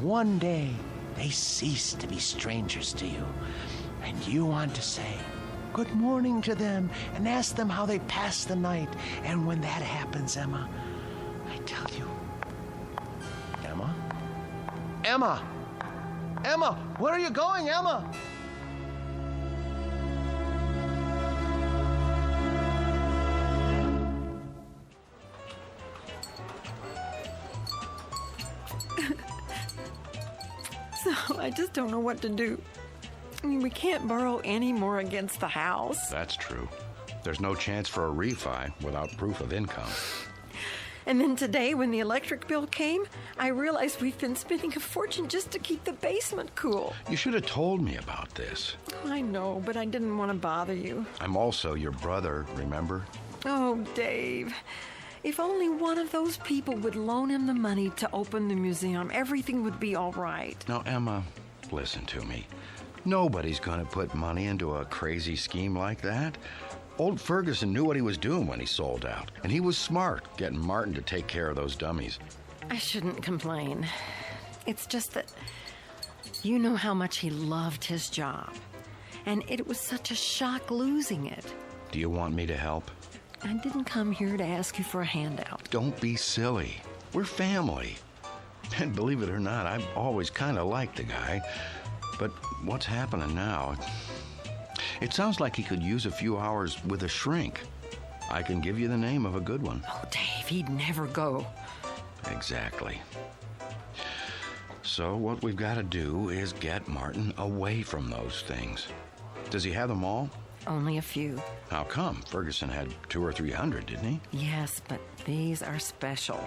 Speaker 3: One day, they cease to be strangers to you, and you want to say good morning to them and ask them how they passed the night. And when that happens, Emma, I tell you, Emma, where are you going, Emma?
Speaker 23: So I just don't know what to do. I mean, we can't borrow any more against the house.
Speaker 7: That's true. There's no chance for a refi without proof of income.
Speaker 23: And then today, when the electric bill came, I realized we've been spending a fortune just to keep the basement cool.
Speaker 7: You should have told me about this.
Speaker 23: I know, but I didn't want to bother you.
Speaker 7: I'm also your brother, remember?
Speaker 23: Oh, Dave. If only one of those people would loan him the money to open the museum, everything would be all right.
Speaker 7: Now, Emma, listen to me. Nobody's going to put money into a crazy scheme like that. Old Ferguson knew what he was doing when he sold out, and he was smart getting Martin to take care of those dummies.
Speaker 23: I shouldn't complain. It's just that you know how much he loved his job, and it was such a shock losing it.
Speaker 7: Do you want me to help?
Speaker 23: I didn't come here to ask you for a handout.
Speaker 7: Don't be silly. We're family. And believe it or not, I've always kind of liked the guy. But what's happening now? It sounds like he could use a few hours with a shrink. I can give you the name of a good one.
Speaker 23: Oh, Dave, he'd never go.
Speaker 7: Exactly. So what we've got to do is get Martin away from those things. Does he have them all?
Speaker 23: Only a few.
Speaker 7: How come? Ferguson had 200 or 300, didn't he?
Speaker 23: Yes, but these are special.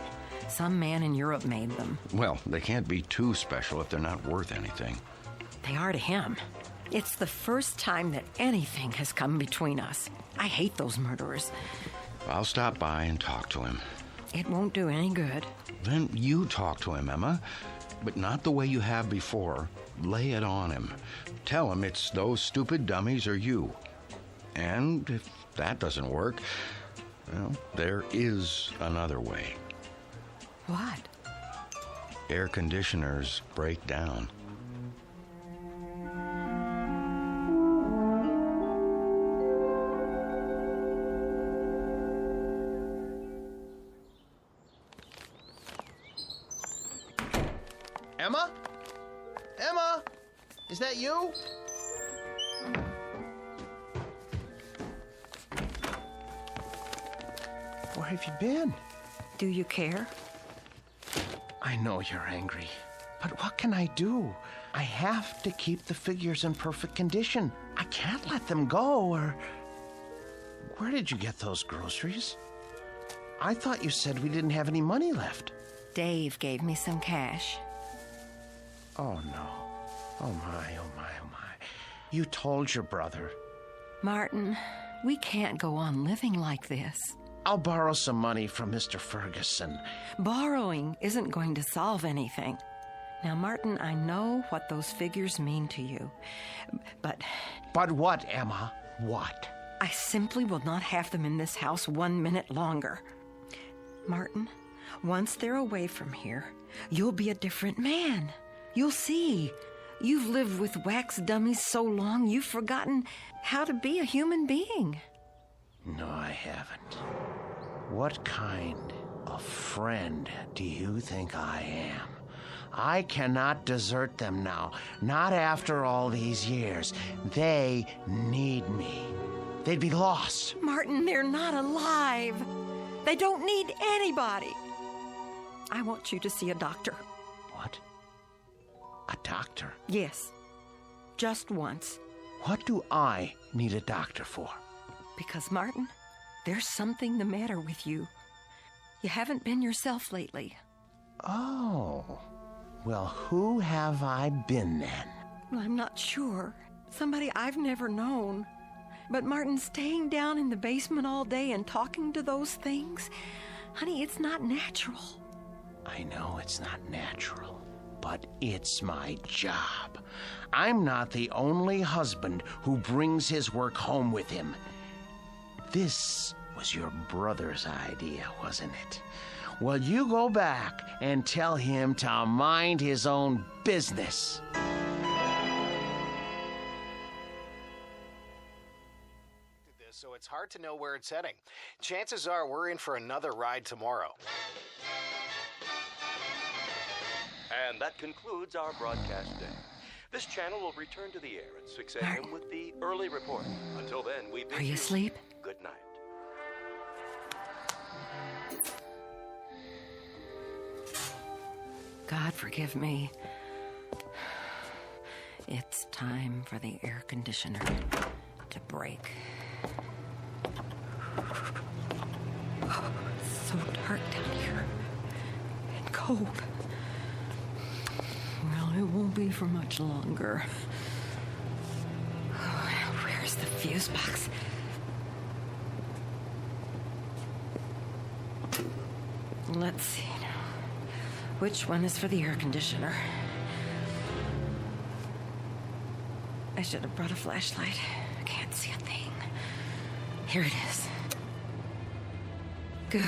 Speaker 23: Some man in Europe made them.
Speaker 7: Well, they can't be too special if they're not worth anything.
Speaker 23: They are to him. It's the first time that anything has come between us. I hate those murderers.
Speaker 7: I'll stop by and talk to him.
Speaker 23: It won't do any good.
Speaker 7: Then you talk to him, Emma. But not the way you have before. Lay it on him. Tell him it's those stupid dummies or you. And if that doesn't work, well, there is another way.
Speaker 23: What?
Speaker 7: Air conditioners break down.
Speaker 3: Emma? Emma? Is that you? Where have you been?
Speaker 23: Do you care?
Speaker 3: I know you're angry, but what can I do? I have to keep the figures in perfect condition. I can't let them go, or... Where did you get those groceries? I thought you said we didn't have any money left.
Speaker 23: Dave gave me some cash.
Speaker 3: Oh, no. Oh, my, oh, my, oh, my. You told your brother.
Speaker 23: Martin, we can't go on living like this.
Speaker 3: I'll borrow some money from Mr. Ferguson.
Speaker 23: Borrowing isn't going to solve anything. Now, Martin, I know what those figures mean to you, but...
Speaker 3: But what, Emma? What?
Speaker 23: I simply will not have them in this house 1 minute longer. Martin, once they're away from here, you'll be a different man. You'll see. You've lived with wax dummies so long, you've forgotten how to be a human being.
Speaker 3: No, I haven't. What kind of friend do you think I am? I cannot desert them now, not after all these years. They need me. They'd be lost.
Speaker 23: Martin, they're not alive. They don't need anybody. I want you to see a doctor.
Speaker 3: What? A doctor?
Speaker 23: Yes. Just once.
Speaker 3: What do I need a doctor for?
Speaker 23: Because, Martin, there's something the matter with you. You haven't been yourself lately.
Speaker 3: Oh. Well, who have I been then?
Speaker 23: Well, I'm not sure. Somebody I've never known. But, Martin, staying down in the basement all day and talking to those things, honey, it's not natural.
Speaker 3: I know it's not natural, but it's my job. I'm not the only husband who brings his work home with him. This was your brother's idea, wasn't it? Well, you go back and tell him to mind his own business.
Speaker 11: So it's hard to know where it's heading. Chances are we're in for another ride tomorrow.
Speaker 9: And that concludes our broadcast day. This channel will return to the air at 6 a.m. with the early report. Until then, we bid
Speaker 23: Are you asleep?
Speaker 9: Good night.
Speaker 23: God forgive me. It's time for the air conditioner to break. Oh, it's so dark down here. And cold. Well, it won't be for much longer. Oh, where's the fuse box? Let's see now. Which one is for the air conditioner? I should have brought a flashlight. I can't see a thing. Here it is. Good.